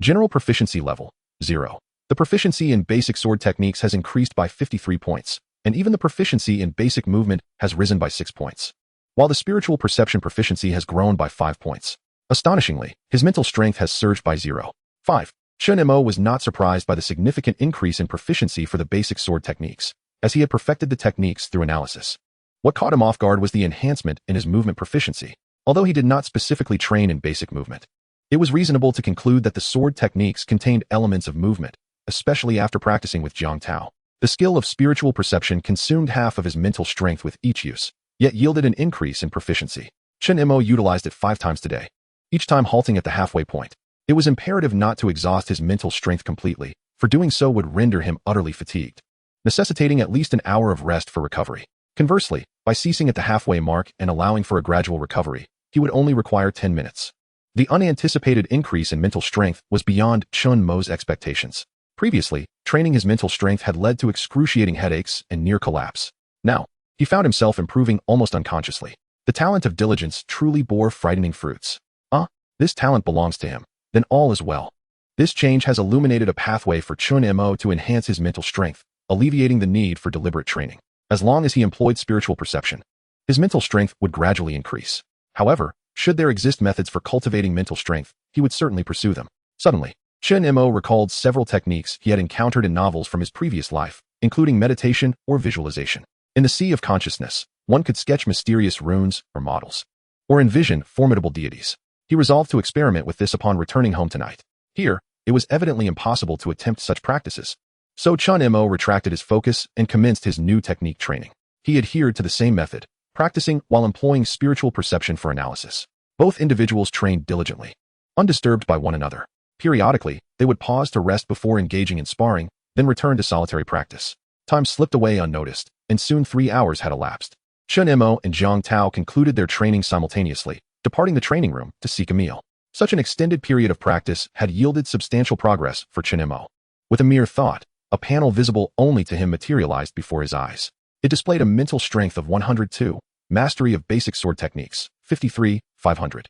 General proficiency level. 0. The proficiency in basic sword techniques has increased by 53 points, and even the proficiency in basic movement has risen by 6 points, while the spiritual perception proficiency has grown by 5 points. Astonishingly, his mental strength has surged by 0.5. Chen Mo was not surprised by the significant increase in proficiency for the basic sword techniques, as he had perfected the techniques through analysis. What caught him off guard was the enhancement in his movement proficiency, although he did not specifically train in basic movement. It was reasonable to conclude that the sword techniques contained elements of movement, especially after practicing with Jiang Tao. The skill of spiritual perception consumed half of his mental strength with each use, yet yielded an increase in proficiency. Chen Mo utilized it 5 times today, each time halting at the halfway point. It was imperative not to exhaust his mental strength completely, for doing so would render him utterly fatigued, necessitating at least an hour of rest for recovery. Conversely, by ceasing at the halfway mark and allowing for a gradual recovery, he would only require 10 minutes. The unanticipated increase in mental strength was beyond Chen Mo's expectations. Previously, training his mental strength had led to excruciating headaches and near collapse. Now, he found himself improving almost unconsciously. The talent of diligence truly bore frightening fruits. This talent belongs to him. Then all is well. This change has illuminated a pathway for Chen Mo to enhance his mental strength, alleviating the need for deliberate training. As long as he employed spiritual perception, his mental strength would gradually increase. However, should there exist methods for cultivating mental strength, he would certainly pursue them. Suddenly, Chen Mo recalled several techniques he had encountered in novels from his previous life, including meditation or visualization. In the sea of consciousness, one could sketch mysterious runes or models, or envision formidable deities. He resolved to experiment with this upon returning home tonight. Here, it was evidently impossible to attempt such practices. So Chen Mo retracted his focus and commenced his new technique training. He adhered to the same method, practicing while employing spiritual perception for analysis. Both individuals trained diligently, undisturbed by one another. Periodically, they would pause to rest before engaging in sparring, then return to solitary practice. Time slipped away unnoticed, and soon 3 hours had elapsed. Chen Mo and Jiang Tao concluded their training simultaneously, departing the training room to seek a meal. Such an extended period of practice had yielded substantial progress for Chen Mo. With a mere thought, a panel visible only to him materialized before his eyes. It displayed a mental strength of 102, mastery of basic sword techniques, 53, 500.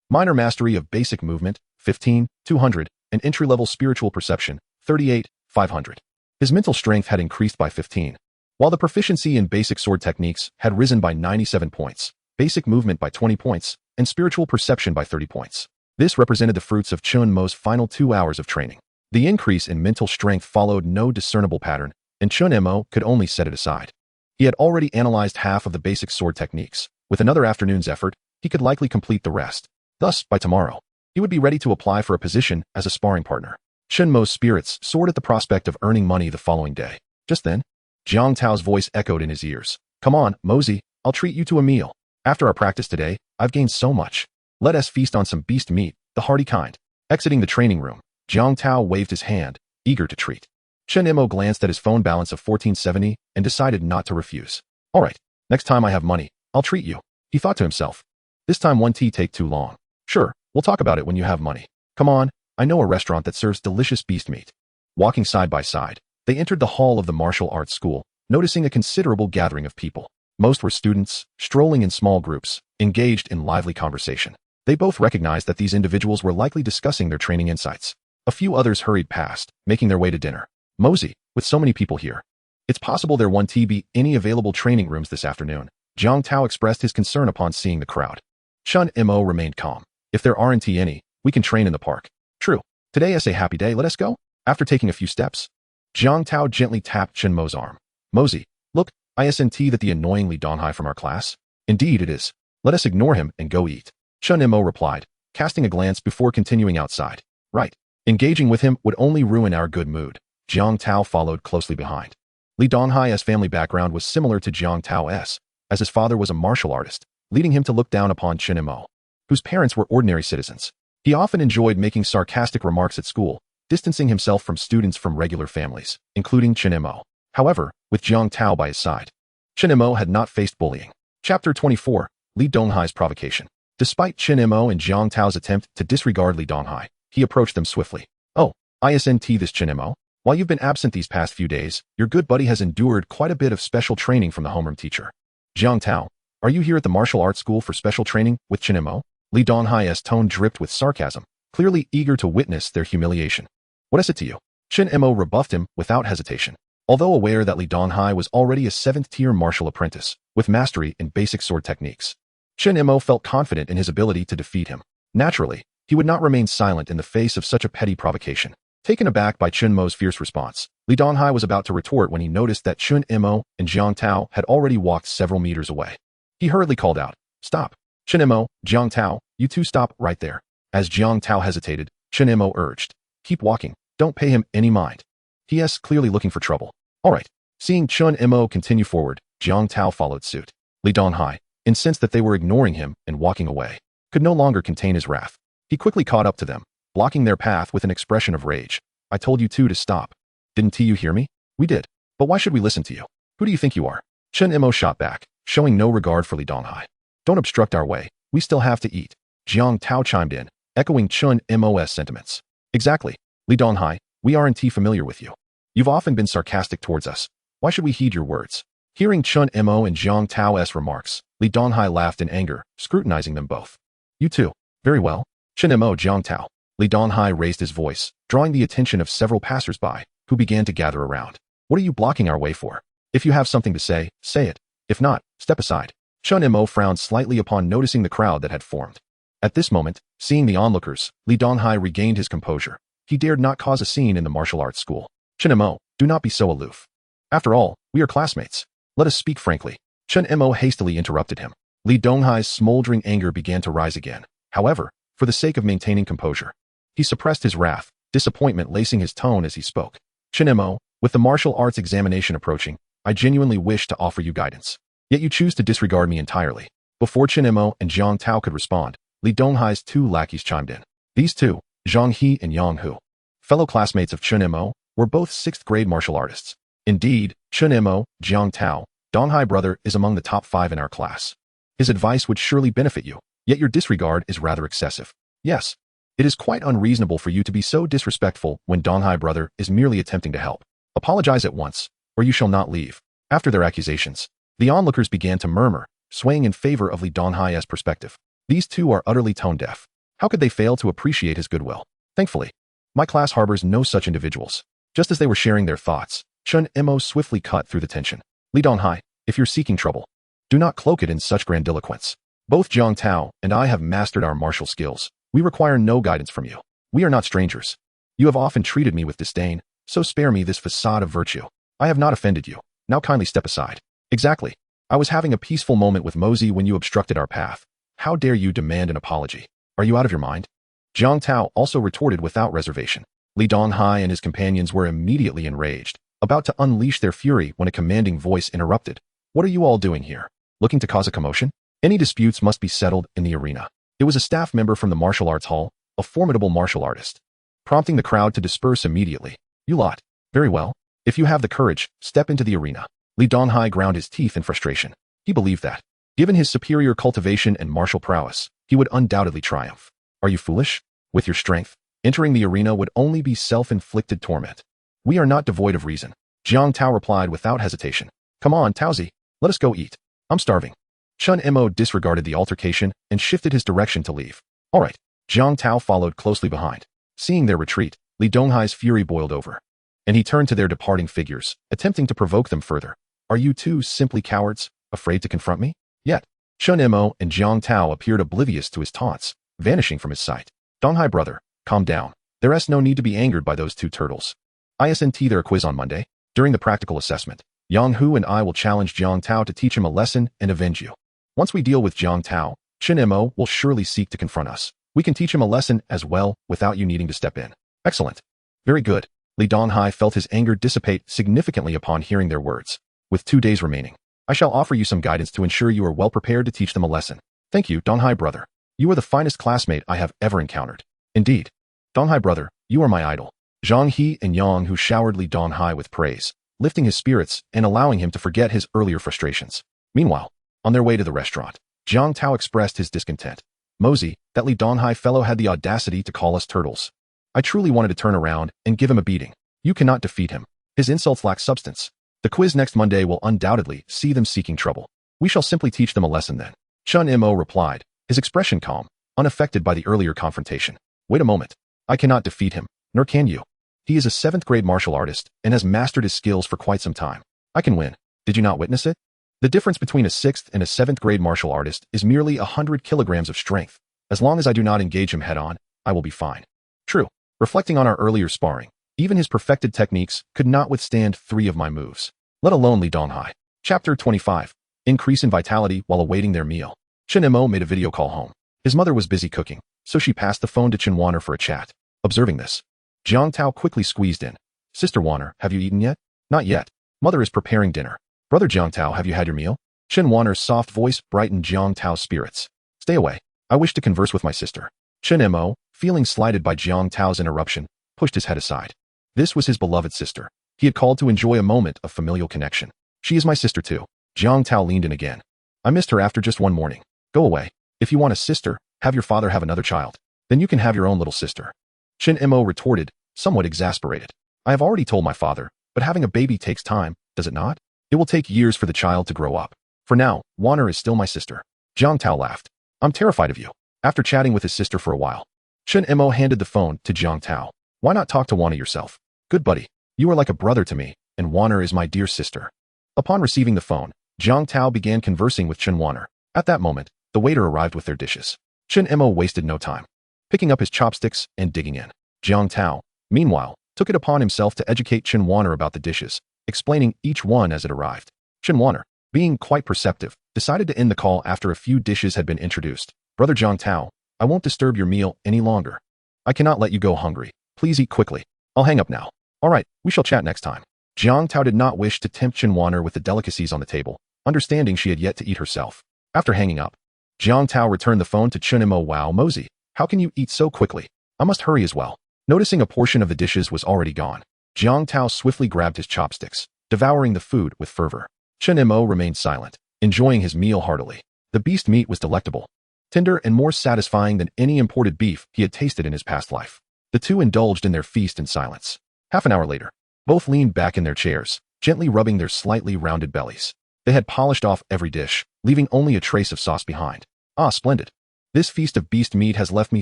Minor mastery of basic movement, 15, 200, and entry-level spiritual perception, 38, 500. His mental strength had increased by 15, while the proficiency in basic sword techniques had risen by 97 points, basic movement by 20 points, and spiritual perception by 30 points. This represented the fruits of Chen Mo's final 2 hours of training. The increase in mental strength followed no discernible pattern, and Chen Mo could only set it aside. He had already analyzed half of the basic sword techniques. With another afternoon's effort, he could likely complete the rest. Thus, by tomorrow, he would be ready to apply for a position as a sparring partner. Chen Mo's spirits soared at the prospect of earning money the following day. Just then, Jiang Tao's voice echoed in his ears. Come on, Mosey, I'll treat you to a meal. After our practice today, I've gained so much. Let us feast on some beast meat, the hearty kind. Exiting the training room, Jiang Tao waved his hand, eager to treat. Chen Mo glanced at his phone balance of 1470 and decided not to refuse. All right, next time I have money, I'll treat you, he thought to himself. This time one tea take too long. Sure, we'll talk about it when you have money. Come on, I know a restaurant that serves delicious beast meat. Walking side by side, they entered the hall of the martial arts school, noticing a considerable gathering of people. Most were students, strolling in small groups, engaged in lively conversation. They both recognized that these individuals were likely discussing their training insights. A few others hurried past, making their way to dinner. Mosey, with so many people here. It's possible there won't be any available training rooms this afternoon. Jiang Tao expressed his concern upon seeing the crowd. Chen Mo remained calm. If there aren't any, we can train in the park. True. Today is a happy day, let us go. After taking a few steps, Jiang Tao gently tapped Chen Mo's arm. Mosey, look, isn't that the annoying Li Donghai from our class? Indeed it is. Let us ignore him and go eat. Chen Mo replied, casting a glance before continuing outside. Right. Engaging with him would only ruin our good mood. Jiang Tao followed closely behind. Li Donghai's family background was similar to Jiang Tao's, as his father was a martial artist, leading him to look down upon Chen Mo, whose parents were ordinary citizens. He often enjoyed making sarcastic remarks at school, distancing himself from students from regular families, including Chen Mo. However, with Jiang Tao by his side, Chen Mo had not faced bullying. Chapter 24, Li Donghai's provocation. Despite Chen Mo and Jiang Tao's attempt to disregard Li Donghai, he approached them swiftly. Oh, isn't this Chen Mo? While you've been absent these past few days, your good buddy has endured quite a bit of special training from the homeroom teacher. Jiang Tao, are you here at the martial arts school for special training with Chen Mo? Li Donghai's tone dripped with sarcasm, clearly eager to witness their humiliation. What is it to you? Chen Mo rebuffed him without hesitation. Although aware that Li Donghai was already a 7th-tier martial apprentice, with mastery in basic sword techniques, Chen Mo felt confident in his ability to defeat him. Naturally, he would not remain silent in the face of such a petty provocation. Taken aback by Chen Mo's fierce response, Li Donghai was about to retort when he noticed that Chen Mo and Jiang Tao had already walked several meters away. He hurriedly called out, "Stop! Chen Mo, Jiang Tao, you two stop right there." As Jiang Tao hesitated, Chen Mo urged, "Keep walking, don't pay him any mind. He is clearly looking for trouble." All right. Seeing Chen Mo continue forward, Jiang Tao followed suit. Li Donghai, incensed that they were ignoring him and walking away, could no longer contain his wrath. He quickly caught up to them, blocking their path with an expression of rage. "I told you two to stop. Didn't you hear me? We did. But why should we listen to you? Who do you think you are?" Chen Mo shot back, showing no regard for Li Donghai. "Don't obstruct our way. We still have to eat." Jiang Tao chimed in, echoing Chen Mo's sentiments. "Exactly. Li Donghai, we aren't familiar with you. You've often been sarcastic towards us. Why should we heed your words?" Hearing Chen Mo and Jiang Tao's remarks, Li Donghai laughed in anger, scrutinizing them both. "You too. Very well. Chen Mo, Jiang Tao." Li Donghai raised his voice, drawing the attention of several passers-by, who began to gather around. "What are you blocking our way for? If you have something to say, say it. If not, step aside." Chen Mo frowned slightly upon noticing the crowd that had formed. At this moment, seeing the onlookers, Li Donghai regained his composure. He dared not cause a scene in the martial arts school. "Chen Mo, do not be so aloof. After all, we are classmates. Let us speak frankly." Chen Mo hastily interrupted him. Li Donghai's smoldering anger began to rise again. However, for the sake of maintaining composure, he suppressed his wrath, disappointment lacing his tone as he spoke. "Chen Mo, with the martial arts examination approaching, I genuinely wish to offer you guidance. Yet you choose to disregard me entirely." Before Chen Mo and Jiang Tao could respond, Li Donghai's two lackeys chimed in. These two, Zhang He and Yang Hu, fellow classmates of Chen Mo, were both 6th-grade martial artists. Indeed, Chen Mo, Jiang Tao, Donghai brother is among the top 5 in our class. His advice would surely benefit you, yet your disregard is rather excessive. Yes, it is quite unreasonable for you to be so disrespectful when Donghai brother is merely attempting to help. Apologize at once, or you shall not leave. After their accusations, the onlookers began to murmur, swaying in favor of Li Donghai's perspective. These two are utterly tone-deaf. How could they fail to appreciate his goodwill? Thankfully, my class harbors no such individuals. Just as they were sharing their thoughts, Chen Mo swiftly cut through the tension. "Li Donghai, if you're seeking trouble, do not cloak it in such grandiloquence. Both Jiang Tao and I have mastered our martial skills. We require no guidance from you. We are not strangers. You have often treated me with disdain, so spare me this facade of virtue. I have not offended you. Now kindly step aside." "Exactly. I was having a peaceful moment with Mosey when you obstructed our path. How dare you demand an apology? Are you out of your mind?" Jiang Tao also retorted without reservation. Li Donghai and his companions were immediately enraged, about to unleash their fury when a commanding voice interrupted. "What are you all doing here? Looking to cause a commotion? Any disputes must be settled in the arena." It was a staff member from the martial arts hall, a formidable martial artist. Prompting the crowd to disperse immediately. "You lot. Very well. If you have the courage, step into the arena. Li Donghai ground his teeth in frustration. He believed that, given his superior cultivation and martial prowess, he would undoubtedly triumph. Are you foolish? With your strength, entering the arena would only be self-inflicted torment. We are not devoid of reason. Jiang Tao replied without hesitation. Come on, Taozi, let us go eat. I'm starving. Chen Mo disregarded the altercation and shifted his direction to leave. All right. Jiang Tao followed closely behind. Seeing their retreat, Li Donghai's fury boiled over, and he turned to their departing figures, attempting to provoke them further. Are you two simply cowards, afraid to confront me? Yet, Chen Mo and Jiang Tao appeared oblivious to his taunts, vanishing from his sight. Donghai brother, calm down. There's no need to be angered by those two turtles. Isn't there a quiz on Monday? During the practical assessment, Yang Hu and I will challenge Jiang Tao to teach him a lesson and avenge you. Once we deal with Jiang Tao, Chen Mo will surely seek to confront us. We can teach him a lesson as well without you needing to step in. Excellent. Very good. Li Donghai felt his anger dissipate significantly upon hearing their words. With 2 days remaining, I shall offer you some guidance to ensure you are well prepared to teach them a lesson. Thank you, Donghai brother. You are the finest classmate I have ever encountered. Indeed. Donghai brother, you are my idol. Zhang He and Yang Hu showered Li Donghai with praise, lifting his spirits and allowing him to forget his earlier frustrations. Meanwhile, on their way to the restaurant, Jiang Tao expressed his discontent. Mosey, that Li Donghai fellow had the audacity to call us turtles. I truly wanted to turn around and give him a beating. You cannot defeat him. His insults lack substance. The quiz next Monday will undoubtedly see them seeking trouble. We shall simply teach them a lesson then. Chen Mo replied, his expression calm, unaffected by the earlier confrontation. Wait a moment. I cannot defeat him, nor can you. He is a 7th grade martial artist and has mastered his skills for quite some time. I can win. Did you not witness it? The difference between a 6th and a 7th grade martial artist is merely 100 kilograms of strength. As long as I do not engage him head-on, I will be fine. True. Reflecting on our earlier sparring, even his perfected techniques could not withstand 3 of my moves. Let alone Li Donghai. Chapter 25. Increase in vitality while awaiting their meal. Chen Mo made a video call home. His mother was busy cooking, so she passed the phone to Chen Wanner for a chat. Observing this, Jiang Tao quickly squeezed in. Sister Wanner, have you eaten yet? Not yet. Mother is preparing dinner. Brother Jiang Tao, have you had your meal? Chen Wanner's soft voice brightened Jiang Tao's spirits. Stay away. I wish to converse with my sister. Chen Mo, feeling slighted by Jiang Tao's interruption, pushed his head aside. This was his beloved sister. He had called to enjoy a moment of familial connection. She is my sister too. Jiang Tao leaned in again. I missed her after just one morning. Go away. If you want a sister, have your father have another child. Then you can have your own little sister. Chen Mo retorted, somewhat exasperated. I have already told my father, but having a baby takes time, does it not? It will take years for the child to grow up. For now, Wanner is still my sister. Jiang Tao laughed. I'm terrified of you. After chatting with his sister for a while, Chen Mo handed the phone to Jiang Tao. Why not talk to Wanner yourself? Good buddy. You are like a brother to me, and Wanner is my dear sister. Upon receiving the phone, Jiang Tao began conversing with Chen Wanner. At that moment, the waiter arrived with their dishes. Chen Mo wasted no time, picking up his chopsticks and digging in. Jiang Tao, meanwhile, took it upon himself to educate Chen Wanner about the dishes, explaining each one as it arrived. Chen Wanner, being quite perceptive, decided to end the call after a few dishes had been introduced. Brother Jiang Tao, I won't disturb your meal any longer. I cannot let you go hungry. Please eat quickly. I'll hang up now. All right, we shall chat next time. Jiang Tao did not wish to tempt Chen Wanner with the delicacies on the table, understanding she had yet to eat herself. After hanging up, Jiang Tao returned the phone to Chen Mo. Wow, Mosey, how can you eat so quickly? I must hurry as well. Noticing a portion of the dishes was already gone, Jiang Tao swiftly grabbed his chopsticks, devouring the food with fervor. Chen Mo remained silent, enjoying his meal heartily. The beast meat was delectable, tender and more satisfying than any imported beef he had tasted in his past life. The two indulged in their feast in silence. Half an hour later, both leaned back in their chairs, gently rubbing their slightly rounded bellies. They had polished off every dish, leaving only a trace of sauce behind. Ah, splendid. This feast of beast meat has left me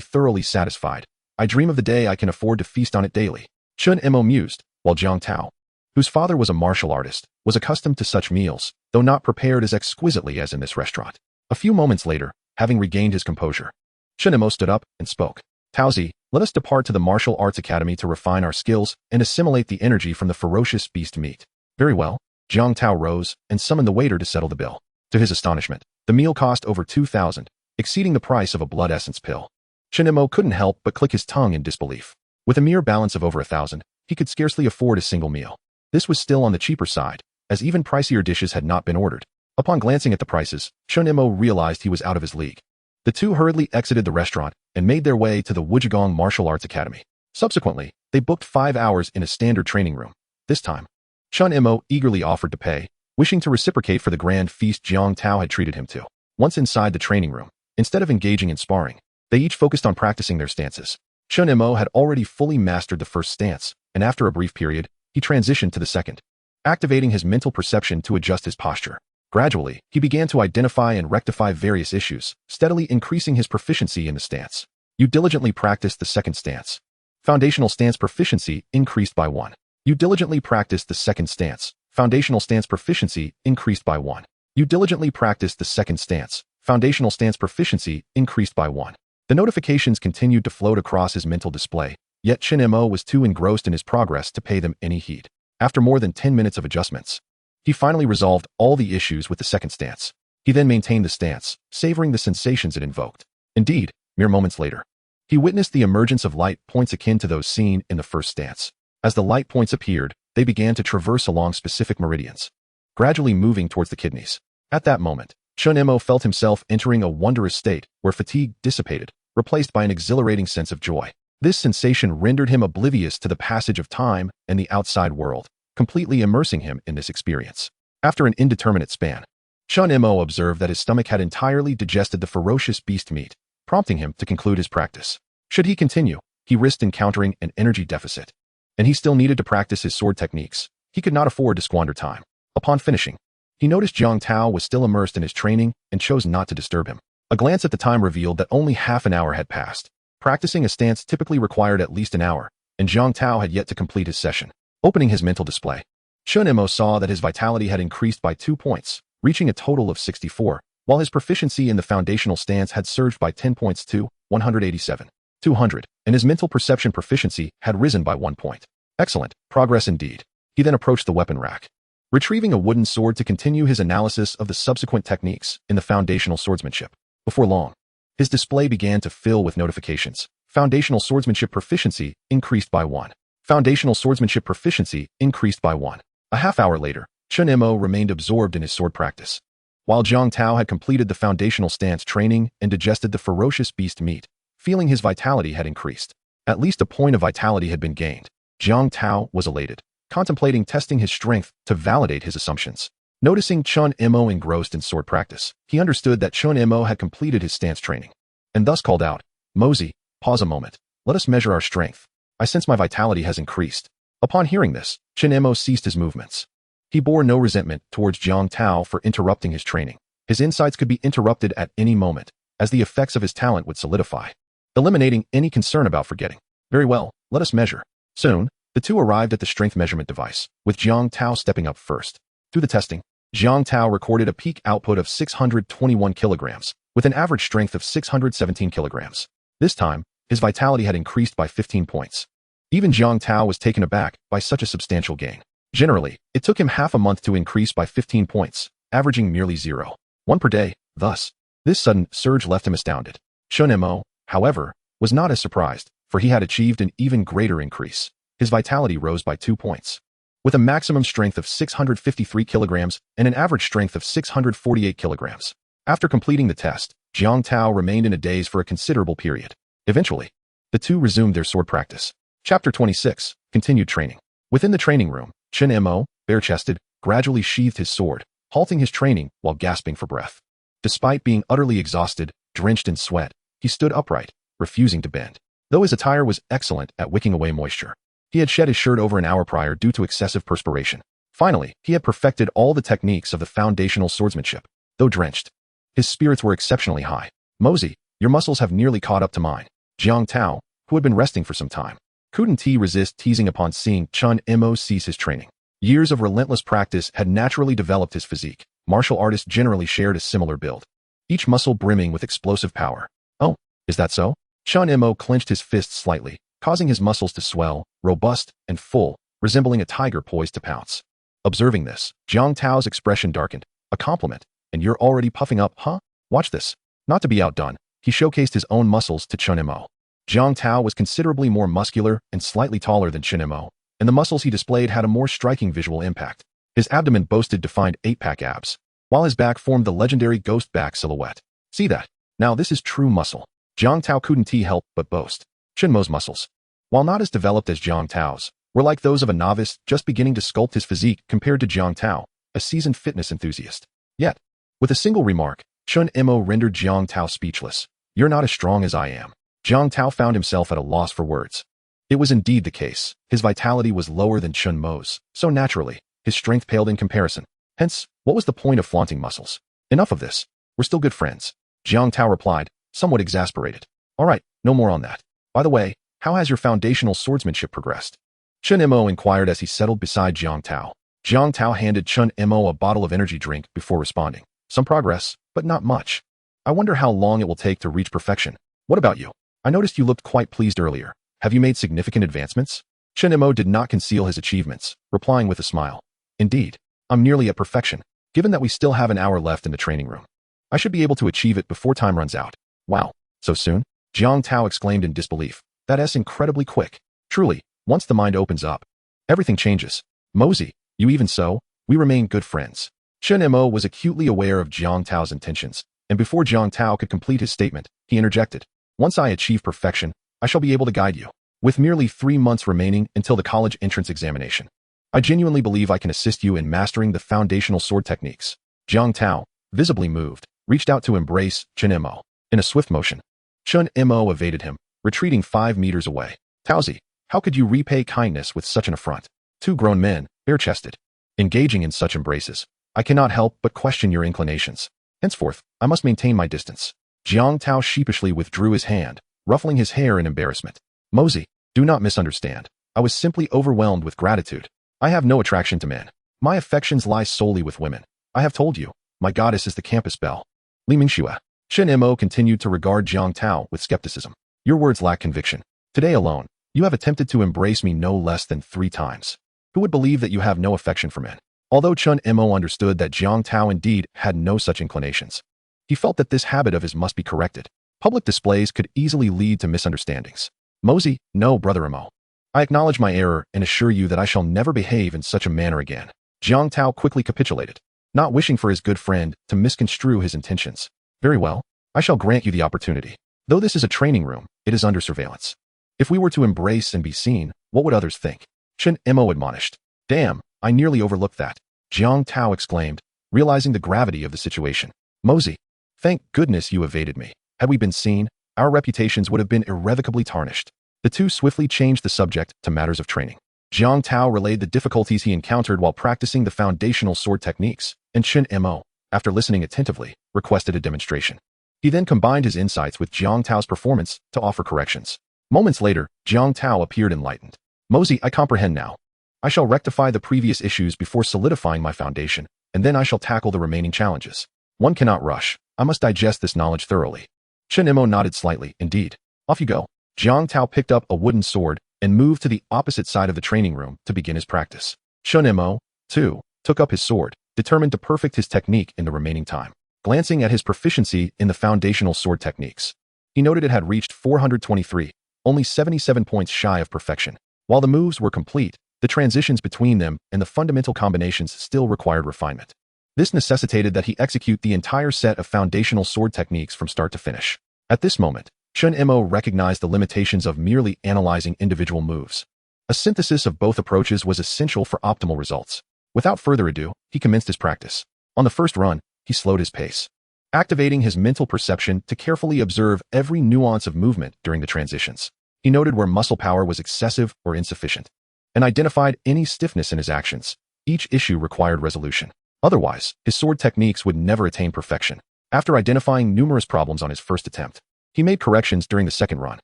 thoroughly satisfied. I dream of the day I can afford to feast on it daily. Chen Mo mused, while Jiang Tao, whose father was a martial artist, was accustomed to such meals, though not prepared as exquisitely as in this restaurant. A few moments later, having regained his composure, Chen Mo stood up and spoke. Taozi, let us depart to the Martial Arts Academy to refine our skills and assimilate the energy from the ferocious beast meat. Very well. Jiang Tao rose and summoned the waiter to settle the bill. To his astonishment, the meal cost over 2,000, exceeding the price of a blood essence pill. Chen Mo couldn't help but click his tongue in disbelief. With a mere balance of over 1,000, he could scarcely afford a single meal. This was still on the cheaper side, as even pricier dishes had not been ordered. Upon glancing at the prices, Chen Mo realized he was out of his league. The two hurriedly exited the restaurant and made their way to the Wujigong Martial Arts Academy. Subsequently, they booked 5 hours in a standard training room. This time, Chen Mo eagerly offered to pay, wishing to reciprocate for the grand feast Jiang Tao had treated him to. Once inside the training room, instead of engaging in sparring, they each focused on practicing their stances. Chen Mo had already fully mastered the first stance, and after a brief period, he transitioned to the second, activating his mental perception to adjust his posture. Gradually, he began to identify and rectify various issues, steadily increasing his proficiency in the stance. You diligently practiced the second stance. Foundational stance proficiency increased by 1. You diligently practiced the second stance. Foundational stance proficiency increased by 1. You diligently practiced the second stance. Foundational stance proficiency increased by 1. The notifications continued to float across his mental display, yet Chen Mo was too engrossed in his progress to pay them any heed. After more than 10 minutes of adjustments, he finally resolved all the issues with the second stance. He then maintained the stance, savoring the sensations it invoked. Indeed, mere moments later, he witnessed the emergence of light points akin to those seen in the first stance. As the light points appeared, they began to traverse along specific meridians, gradually moving towards the kidneys. At that moment, Chen Mo felt himself entering a wondrous state where fatigue dissipated, replaced by an exhilarating sense of joy. This sensation rendered him oblivious to the passage of time and the outside world, completely immersing him in this experience. After an indeterminate span, Chen Mo observed that his stomach had entirely digested the ferocious beast meat, prompting him to conclude his practice. Should he continue, he risked encountering an energy deficit, and he still needed to practice his sword techniques. He could not afford to squander time. Upon finishing, he noticed Jiang Tao was still immersed in his training and chose not to disturb him. A glance at the time revealed that only half an hour had passed. Practicing a stance typically required at least an hour, and Jiang Tao had yet to complete his session. Opening his mental display, Chen Mo saw that his vitality had increased by 2 points, reaching a total of 64, while his proficiency in the foundational stance had surged by 10 points to 187, 200, and his mental perception proficiency had risen by 1 point. Excellent progress indeed. He then approached the weapon rack, retrieving a wooden sword to continue his analysis of the subsequent techniques in the foundational swordsmanship. Before long, his display began to fill with notifications. Foundational swordsmanship proficiency increased by 1. Foundational swordsmanship proficiency increased by 1. A half hour later, Chen Mo remained absorbed in his sword practice. While Jiang Tao had completed the foundational stance training and digested the ferocious beast meat, feeling his vitality had increased. At least a point of vitality had been gained. Jiang Tao was elated, contemplating testing his strength to validate his assumptions. Noticing Chen Mo engrossed in sword practice, he understood that Chen Mo had completed his stance training, and thus called out, "Mosey, pause a moment. Let us measure our strength. I sense my vitality has increased." Upon hearing this, Chen Mo ceased his movements. He bore no resentment towards Jiang Tao for interrupting his training. His insights could be interrupted at any moment, as the effects of his talent would solidify, eliminating any concern about forgetting. Very well, let us measure. Soon, the two arrived at the strength measurement device, with Jiang Tao stepping up first. Through the testing, Jiang Tao recorded a peak output of 621 kilograms, with an average strength of 617 kilograms. This time, his vitality had increased by 15 points. Even Jiang Tao was taken aback by such a substantial gain. Generally, it took him half a month to increase by 15 points, averaging merely 0.1 per day. Thus, this sudden surge left him astounded. Chen Mo, however, was not as surprised, for he had achieved an even greater increase. His vitality rose by 2 points. With a maximum strength of 653 kilograms and an average strength of 648 kilograms. After completing the test, Jiang Tao remained in a daze for a considerable period. Eventually, the two resumed their sword practice. Chapter 26, Continued Training. Within the training room, Chen Mo, bare-chested, gradually sheathed his sword, halting his training while gasping for breath. Despite being utterly exhausted, drenched in sweat, he stood upright, refusing to bend. Though his attire was excellent at wicking away moisture, he had shed his shirt over an hour prior due to excessive perspiration. Finally, he had perfected all the techniques of the foundational swordsmanship. Though drenched, his spirits were exceptionally high. "Mosey, your muscles have nearly caught up to mine." Jiang Tao, who had been resting for some time, couldn't resist teasing upon seeing Chen Mo cease his training. Years of relentless practice had naturally developed his physique. Martial artists generally shared a similar build, each muscle brimming with explosive power. "Oh, is that so?" Chen Mo clenched his fists slightly, causing his muscles to swell, robust and full, resembling a tiger poised to pounce. Observing this, Jiang Tao's expression darkened. "A compliment, and you're already puffing up, huh? Watch this." Not to be outdone, he showcased his own muscles to Chen Mo. Jiang Tao was considerably more muscular and slightly taller than Chen Mo, and the muscles he displayed had a more striking visual impact. His abdomen boasted defined 8-pack abs, while his back formed the legendary ghost back silhouette. "See that? Now this is true muscle." Jiang Tao couldn't help but boast. Chen Mo's muscles, while not as developed as Jiang Tao's, were like those of a novice just beginning to sculpt his physique compared to Jiang Tao, a seasoned fitness enthusiast. Yet, with a single remark, Chen Mo rendered Jiang Tao speechless. "You're not as strong as I am." Jiang Tao found himself at a loss for words. It was indeed the case. His vitality was lower than Chen Mo's, so naturally, his strength paled in comparison. Hence, what was the point of flaunting muscles? Enough of this. We're still good friends. Jiang Tao replied, somewhat exasperated. All right, no more on that. By the way, how has your foundational swordsmanship progressed? Chen Mo inquired as he settled beside Jiang Tao. Jiang Tao handed Chen Mo a bottle of energy drink before responding. Some progress, but not much. I wonder how long it will take to reach perfection. What about you? I noticed you looked quite pleased earlier. Have you made significant advancements? Chen Mo did not conceal his achievements, replying with a smile. Indeed, I'm nearly at perfection. Given that we still have an hour left in the training room, I should be able to achieve it before time runs out. Wow, so soon? Jiang Tao exclaimed in disbelief. That's incredibly quick. Truly, once the mind opens up, everything changes. Mosey, you even so, we remain good friends. Chen Mo was acutely aware of Jiang Tao's intentions, and before Jiang Tao could complete his statement, he interjected. Once I achieve perfection, I shall be able to guide you. With merely 3 months remaining until the college entrance examination, I genuinely believe I can assist you in mastering the foundational sword techniques. Jiang Tao, visibly moved, reached out to embrace Chen Mo. In a swift motion, Chen Mo evaded him, retreating 5 meters away. Taozi, how could you repay kindness with such an affront? Two grown men, bare-chested, engaging in such embraces. I cannot help but question your inclinations. Henceforth, I must maintain my distance. Jiang Tao sheepishly withdrew his hand, ruffling his hair in embarrassment. Mosey, do not misunderstand. I was simply overwhelmed with gratitude. I have no attraction to men. My affections lie solely with women. I have told you, my goddess is the campus belle. Li Mingxue. Chen Mo continued to regard Jiang Tao with skepticism. Your words lack conviction. Today alone, you have attempted to embrace me no less than 3 times. Who would believe that you have no affection for men? Although Chen Mo understood that Jiang Tao indeed had no such inclinations, he felt that this habit of his must be corrected. Public displays could easily lead to misunderstandings. Mosey, no, brother Mo. I acknowledge my error and assure you that I shall never behave in such a manner again. Jiang Tao quickly capitulated, not wishing for his good friend to misconstrue his intentions. Very well, I shall grant you the opportunity. Though this is a training room, it is under surveillance. If we were to embrace and be seen, what would others think? Chen Mo admonished. Damn, I nearly overlooked that. Jiang Tao exclaimed, realizing the gravity of the situation. Mosey, thank goodness you evaded me. Had we been seen, our reputations would have been irrevocably tarnished. The two swiftly changed the subject to matters of training. Jiang Tao relayed the difficulties he encountered while practicing the foundational sword techniques, and Chen Mo, after listening attentively, requested a demonstration. He then combined his insights with Jiang Tao's performance to offer corrections. Moments later, Jiang Tao appeared enlightened. Mosey, I comprehend now. I shall rectify the previous issues before solidifying my foundation, and then I shall tackle the remaining challenges. One cannot rush. I must digest this knowledge thoroughly. Chen Mo nodded slightly. Indeed. Off you go. Jiang Tao picked up a wooden sword and moved to the opposite side of the training room to begin his practice. Chen Mo, too, took up his sword, determined to perfect his technique in the remaining time. Glancing at his proficiency in the foundational sword techniques, he noted it had reached 423, only 77 points shy of perfection. While the moves were complete, the transitions between them and the fundamental combinations still required refinement. This necessitated that he execute the entire set of foundational sword techniques from start to finish. At this moment, Chen Mo recognized the limitations of merely analyzing individual moves. A synthesis of both approaches was essential for optimal results. Without further ado, he commenced his practice. On the first run, he slowed his pace, activating his mental perception to carefully observe every nuance of movement during the transitions. He noted where muscle power was excessive or insufficient, and identified any stiffness in his actions. Each issue required resolution. Otherwise, his sword techniques would never attain perfection. After identifying numerous problems on his first attempt, he made corrections during the second run.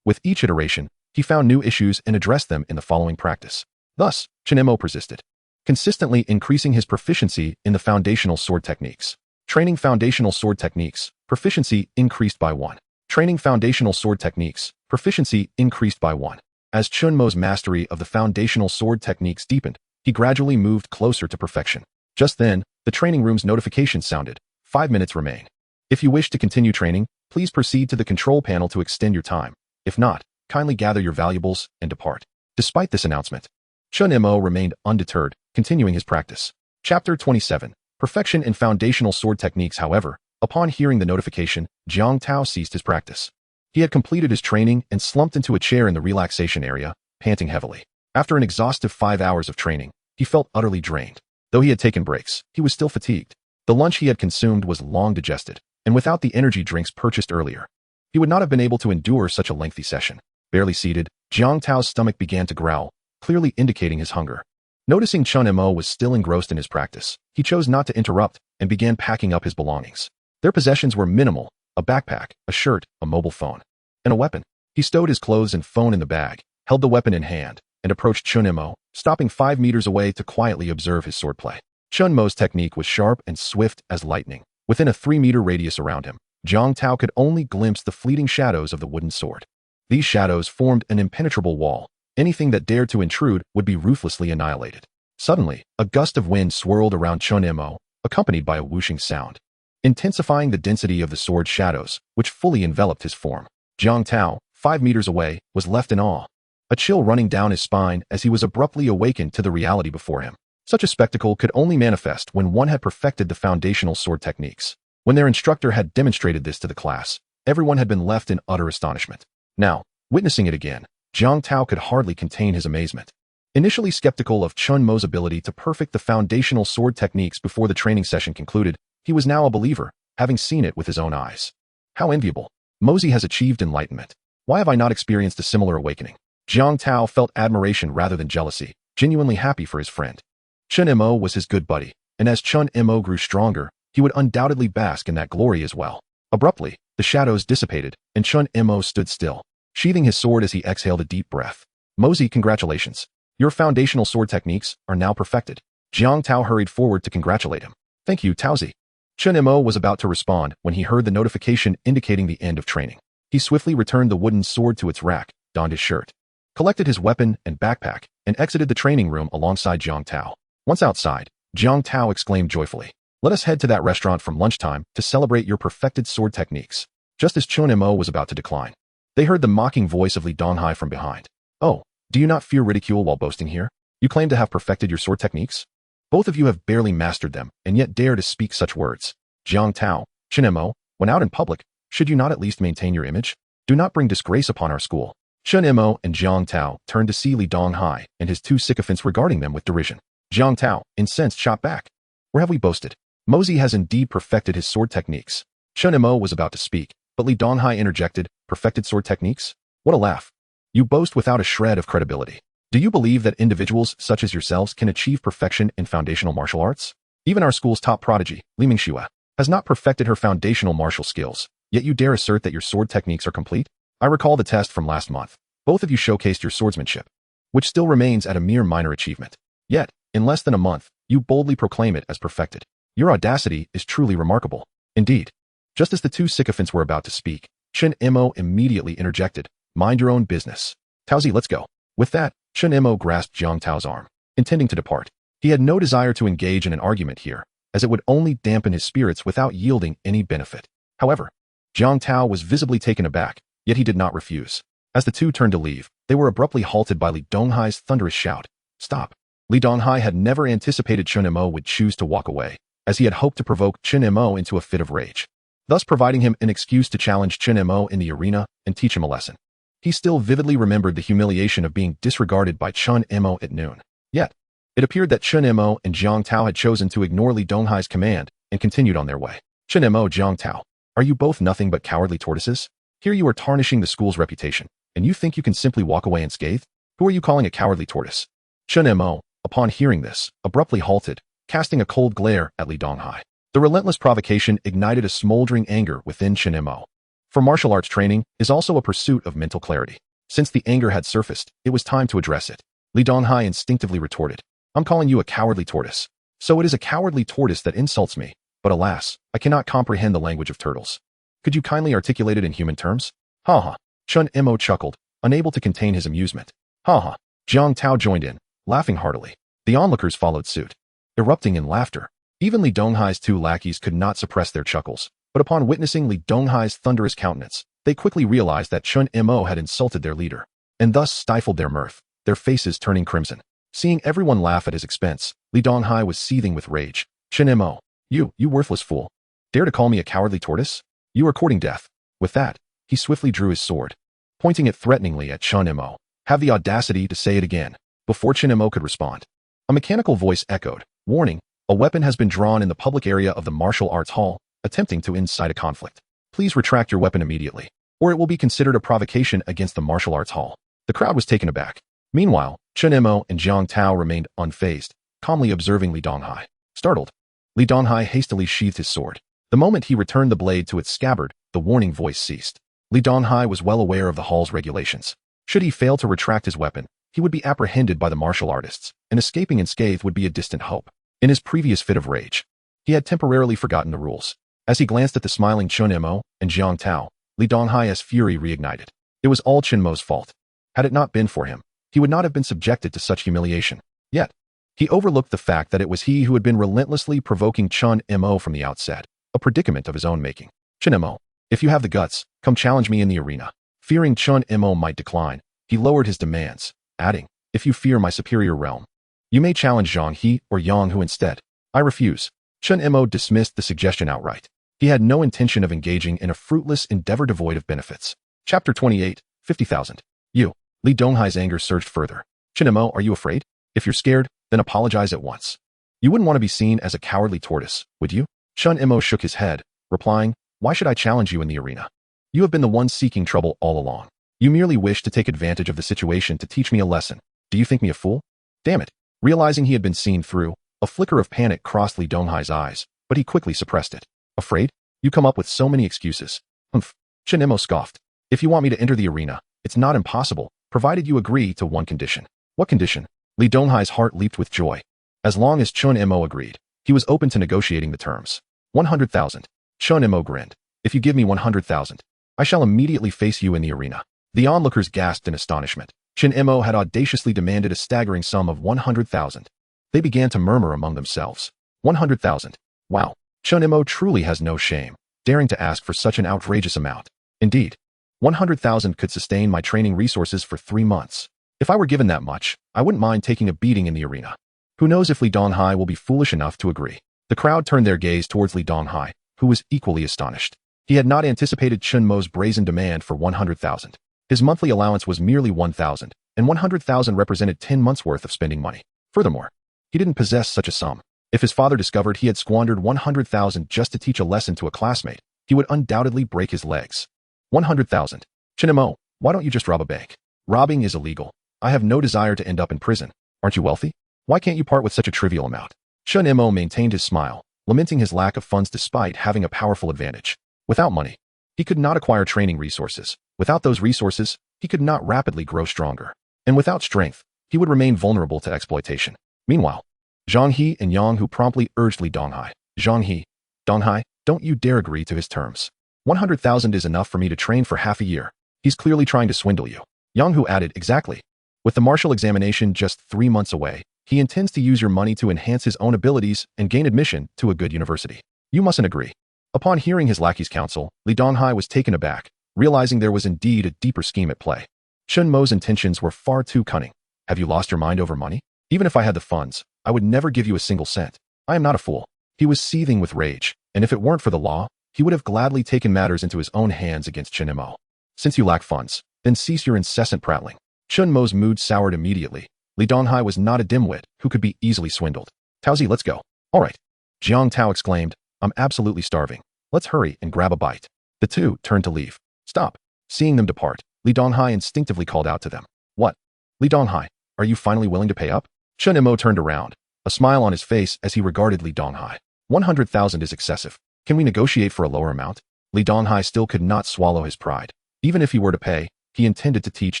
With each iteration, he found new issues and addressed them in the following practice. Thus, Chen Mo persisted, consistently increasing his proficiency in the foundational sword techniques. Training foundational sword techniques, proficiency increased by 1. Training foundational sword techniques, proficiency increased by 1. As Chen Mo's mastery of the foundational sword techniques deepened, he gradually moved closer to perfection. Just then, the training room's notification sounded. 5 minutes remain. If you wish to continue training, please proceed to the control panel to extend your time. If not, kindly gather your valuables and depart. Despite this announcement, Chen Mo remained undeterred, continuing his practice. Chapter 27. Perfection in Foundational Sword Techniques. However, upon hearing the notification, Jiang Tao ceased his practice. He had completed his training and slumped into a chair in the relaxation area, panting heavily. After an exhaustive 5 hours of training, he felt utterly drained. Though he had taken breaks, he was still fatigued. The lunch he had consumed was long digested, and without the energy drinks purchased earlier, he would not have been able to endure such a lengthy session. Barely seated, Jiang Tao's stomach began to growl, clearly indicating his hunger. Noticing Chen Mo was still engrossed in his practice, he chose not to interrupt and began packing up his belongings. Their possessions were minimal: a backpack, a shirt, a mobile phone, and a weapon. He stowed his clothes and phone in the bag, held the weapon in hand, and approached Chen Mo, stopping 5 meters away to quietly observe his swordplay. Chen Mo's technique was sharp and swift as lightning. Within a 3-meter radius around him, Jiang Tao could only glimpse the fleeting shadows of the wooden sword. These shadows formed an impenetrable wall. Anything that dared to intrude would be ruthlessly annihilated. Suddenly, a gust of wind swirled around Chen Mo, accompanied by a whooshing sound, intensifying the density of the sword's shadows, which fully enveloped his form. Jiang Tao, 5 meters away, was left in awe, a chill running down his spine as he was abruptly awakened to the reality before him. Such a spectacle could only manifest when one had perfected the foundational sword techniques. When their instructor had demonstrated this to the class, everyone had been left in utter astonishment. Now, witnessing it again, Jiang Tao could hardly contain his amazement. Initially skeptical of Chen Mo's ability to perfect the foundational sword techniques before the training session concluded, he was now a believer, having seen it with his own eyes. How enviable. Mosey has achieved enlightenment. Why have I not experienced a similar awakening? Jiang Tao felt admiration rather than jealousy, genuinely happy for his friend. Chen Mo was his good buddy, and as Chen Mo grew stronger, he would undoubtedly bask in that glory as well. Abruptly, the shadows dissipated, and Chen Mo stood still, sheathing his sword as he exhaled a deep breath. Mosey, congratulations. Your foundational sword techniques are now perfected. Jiang Tao hurried forward to congratulate him. Thank you, Taozi. Chen Mo was about to respond when he heard the notification indicating the end of training. He swiftly returned the wooden sword to its rack, donned his shirt, collected his weapon and backpack, and exited the training room alongside Jiang Tao. Once outside, Jiang Tao exclaimed joyfully, "Let us head to that restaurant from lunchtime to celebrate your perfected sword techniques." Just as Chen Mo was about to decline, they heard the mocking voice of Li Donghai from behind. "Oh, do you not fear ridicule while boasting here? You claim to have perfected your sword techniques? Both of you have barely mastered them, and yet dare to speak such words. Jiang Tao, Chen Mo, when out in public, should you not at least maintain your image? Do not bring disgrace upon our school." Chen Mo and Jiang Tao turned to see Li Donghai and his 2 sycophants regarding them with derision. Jiang Tao, incensed, shot back. "Where have we boasted? Mosey has indeed perfected his sword techniques." Chen Mo was about to speak, but Li Donghai interjected, "Perfected sword techniques? What a laugh. You boast without a shred of credibility. Do you believe that individuals such as yourselves can achieve perfection in foundational martial arts? Even our school's top prodigy, Li Mingxue, has not perfected her foundational martial skills, yet you dare assert that your sword techniques are complete? I recall the test from last month. Both of you showcased your swordsmanship, which still remains at a mere minor achievement. Yet, in less than a month, you boldly proclaim it as perfected. Your audacity is truly remarkable. Indeed." Just as the 2 sycophants were about to speak, Chen Mo immediately interjected, "Mind your own business. Taozi, let's go." With that, Chen Mo grasped Jiang Tao's arm, intending to depart. He had no desire to engage in an argument here, as it would only dampen his spirits without yielding any benefit. However, Jiang Tao was visibly taken aback, yet he did not refuse. As the 2 turned to leave, they were abruptly halted by Li Donghai's thunderous shout, "Stop." Li Donghai had never anticipated Chen Mo would choose to walk away, as he had hoped to provoke Chen Mo into a fit of rage, thus providing him an excuse to challenge Chen Mo in the arena and teach him a lesson. He still vividly remembered the humiliation of being disregarded by Chen Mo at noon. Yet, it appeared that Chen Mo and Jiang Tao had chosen to ignore Li Donghai's command and continued on their way. Chen Mo, Jiang Tao, are you both nothing but cowardly tortoises? Here you are tarnishing the school's reputation, and you think you can simply walk away unscathed? Who are you calling a cowardly tortoise? Chen Mo, upon hearing this, abruptly halted, casting a cold glare at Li Donghai. The relentless provocation ignited a smoldering anger within Chen Mo. For martial arts training is also a pursuit of mental clarity. Since the anger had surfaced, it was time to address it. Li Donghai instinctively retorted, "I'm calling you a cowardly tortoise. So it is a cowardly tortoise that insults me, but alas, I cannot comprehend the language of turtles. Could you kindly articulate it in human terms?" "Ha ha." Chen Mo chuckled, unable to contain his amusement. "Ha ha." Jiang Tao joined in, laughing heartily. The onlookers followed suit, erupting in laughter. Even Li Donghai's 2 lackeys could not suppress their chuckles, but upon witnessing Li Donghai's thunderous countenance, they quickly realized that Chen Mo had insulted their leader, and thus stifled their mirth, their faces turning crimson. Seeing everyone laugh at his expense, Li Donghai was seething with rage. "Chen Mo, you worthless fool. Dare to call me a cowardly tortoise? You are courting death." With that, he swiftly drew his sword, pointing it threateningly at Chen Mo. "Have the audacity to say it again." Before Chen Mo could respond, a mechanical voice echoed, warning, a weapon has been drawn in the public area of the martial arts hall, attempting to incite a conflict. Please retract your weapon immediately, or it will be considered a provocation against the martial arts hall. The crowd was taken aback. Meanwhile, Chen Mo and Jiang Tao remained unfazed, calmly observing Li Donghai. Startled, Li Donghai hastily sheathed his sword. The moment he returned the blade to its scabbard, the warning voice ceased. Li Donghai was well aware of the hall's regulations. Should he fail to retract his weapon, he would be apprehended by the martial artists, and escaping unscathed would be a distant hope. In his previous fit of rage, he had temporarily forgotten the rules. As he glanced at the smiling Chen Mo and Jiang Tao, Li Donghai's fury reignited. It was all Chen Mo's fault. Had it not been for him, he would not have been subjected to such humiliation. Yet, he overlooked the fact that it was he who had been relentlessly provoking Chen Mo from the outset, a predicament of his own making. Chen Mo, if you have the guts, come challenge me in the arena. Fearing Chen Mo might decline, he lowered his demands, adding, if you fear my superior realm, you may challenge Zhang He or Yang Hu instead. I refuse. Chen Mo dismissed the suggestion outright. He had no intention of engaging in a fruitless endeavor devoid of benefits. Chapter 28, 50,000. You. Li Donghai's anger surged further. Chen Mo, are you afraid? If you're scared, then apologize at once. You wouldn't want to be seen as a cowardly tortoise, would you? Chen Mo shook his head, replying, why should I challenge you in the arena? You have been the one seeking trouble all along. You merely wish to take advantage of the situation to teach me a lesson. Do you think me a fool? Damn it. Realizing he had been seen through, a flicker of panic crossed Li Donghai's eyes, but he quickly suppressed it. Afraid? You come up with so many excuses. Humph. Chen Mo scoffed. If you want me to enter the arena, it's not impossible, provided you agree to one condition. What condition? Li Donghai's heart leaped with joy. As long as Chen Mo agreed, he was open to negotiating the terms. 100,000. Chen Mo grinned. If you give me 100,000, I shall immediately face you in the arena. The onlookers gasped in astonishment. Chen Mo had audaciously demanded a staggering sum of 100,000. They began to murmur among themselves. 100,000. Wow. Chen Mo truly has no shame, daring to ask for such an outrageous amount. Indeed, 100,000 could sustain my training resources for 3 months. If I were given that much, I wouldn't mind taking a beating in the arena. Who knows if Li Donghai will be foolish enough to agree. The crowd turned their gaze towards Li Donghai, who was equally astonished. He had not anticipated Chen Mo's brazen demand for 100,000. His monthly allowance was merely 1,000, and 100,000 represented 10 months' worth of spending money. Furthermore, he didn't possess such a sum. If his father discovered he had squandered 100,000 just to teach a lesson to a classmate, he would undoubtedly break his legs. 100,000. Chen Mo, why don't you just rob a bank? Robbing is illegal. I have no desire to end up in prison. Aren't you wealthy? Why can't you part with such a trivial amount? Chen Mo maintained his smile, lamenting his lack of funds despite having a powerful advantage. Without money, he could not acquire training resources. Without those resources, he could not rapidly grow stronger. And without strength, he would remain vulnerable to exploitation. Meanwhile, Zhang He and Yang Hu promptly urged Li Donghai. Zhang He, Donghai, don't you dare agree to his terms. 100,000 is enough for me to train for half a year. He's clearly trying to swindle you. Yang Hu added, exactly. With the martial examination just 3 months away, he intends to use your money to enhance his own abilities and gain admission to a good university. You mustn't agree. Upon hearing his lackey's counsel, Li Donghai was taken aback, realizing there was indeed a deeper scheme at play. Chen Mo's intentions were far too cunning. Have you lost your mind over money? Even if I had the funds, I would never give you a single cent. I am not a fool. He was seething with rage, and if it weren't for the law, he would have gladly taken matters into his own hands against Chen Mo. Since you lack funds, then cease your incessant prattling. Chen Mo's mood soured immediately. Li Donghai was not a dimwit who could be easily swindled. Taozi, let's go. All right. Jiang Tao exclaimed, I'm absolutely starving. Let's hurry and grab a bite. The two turned to leave. Stop. Seeing them depart, Li Donghai instinctively called out to them. What? Li Donghai, are you finally willing to pay up? Chen Mo turned around, a smile on his face as he regarded Li Donghai. 100,000 is excessive. Can we negotiate for a lower amount? Li Donghai still could not swallow his pride. Even if he were to pay, he intended to teach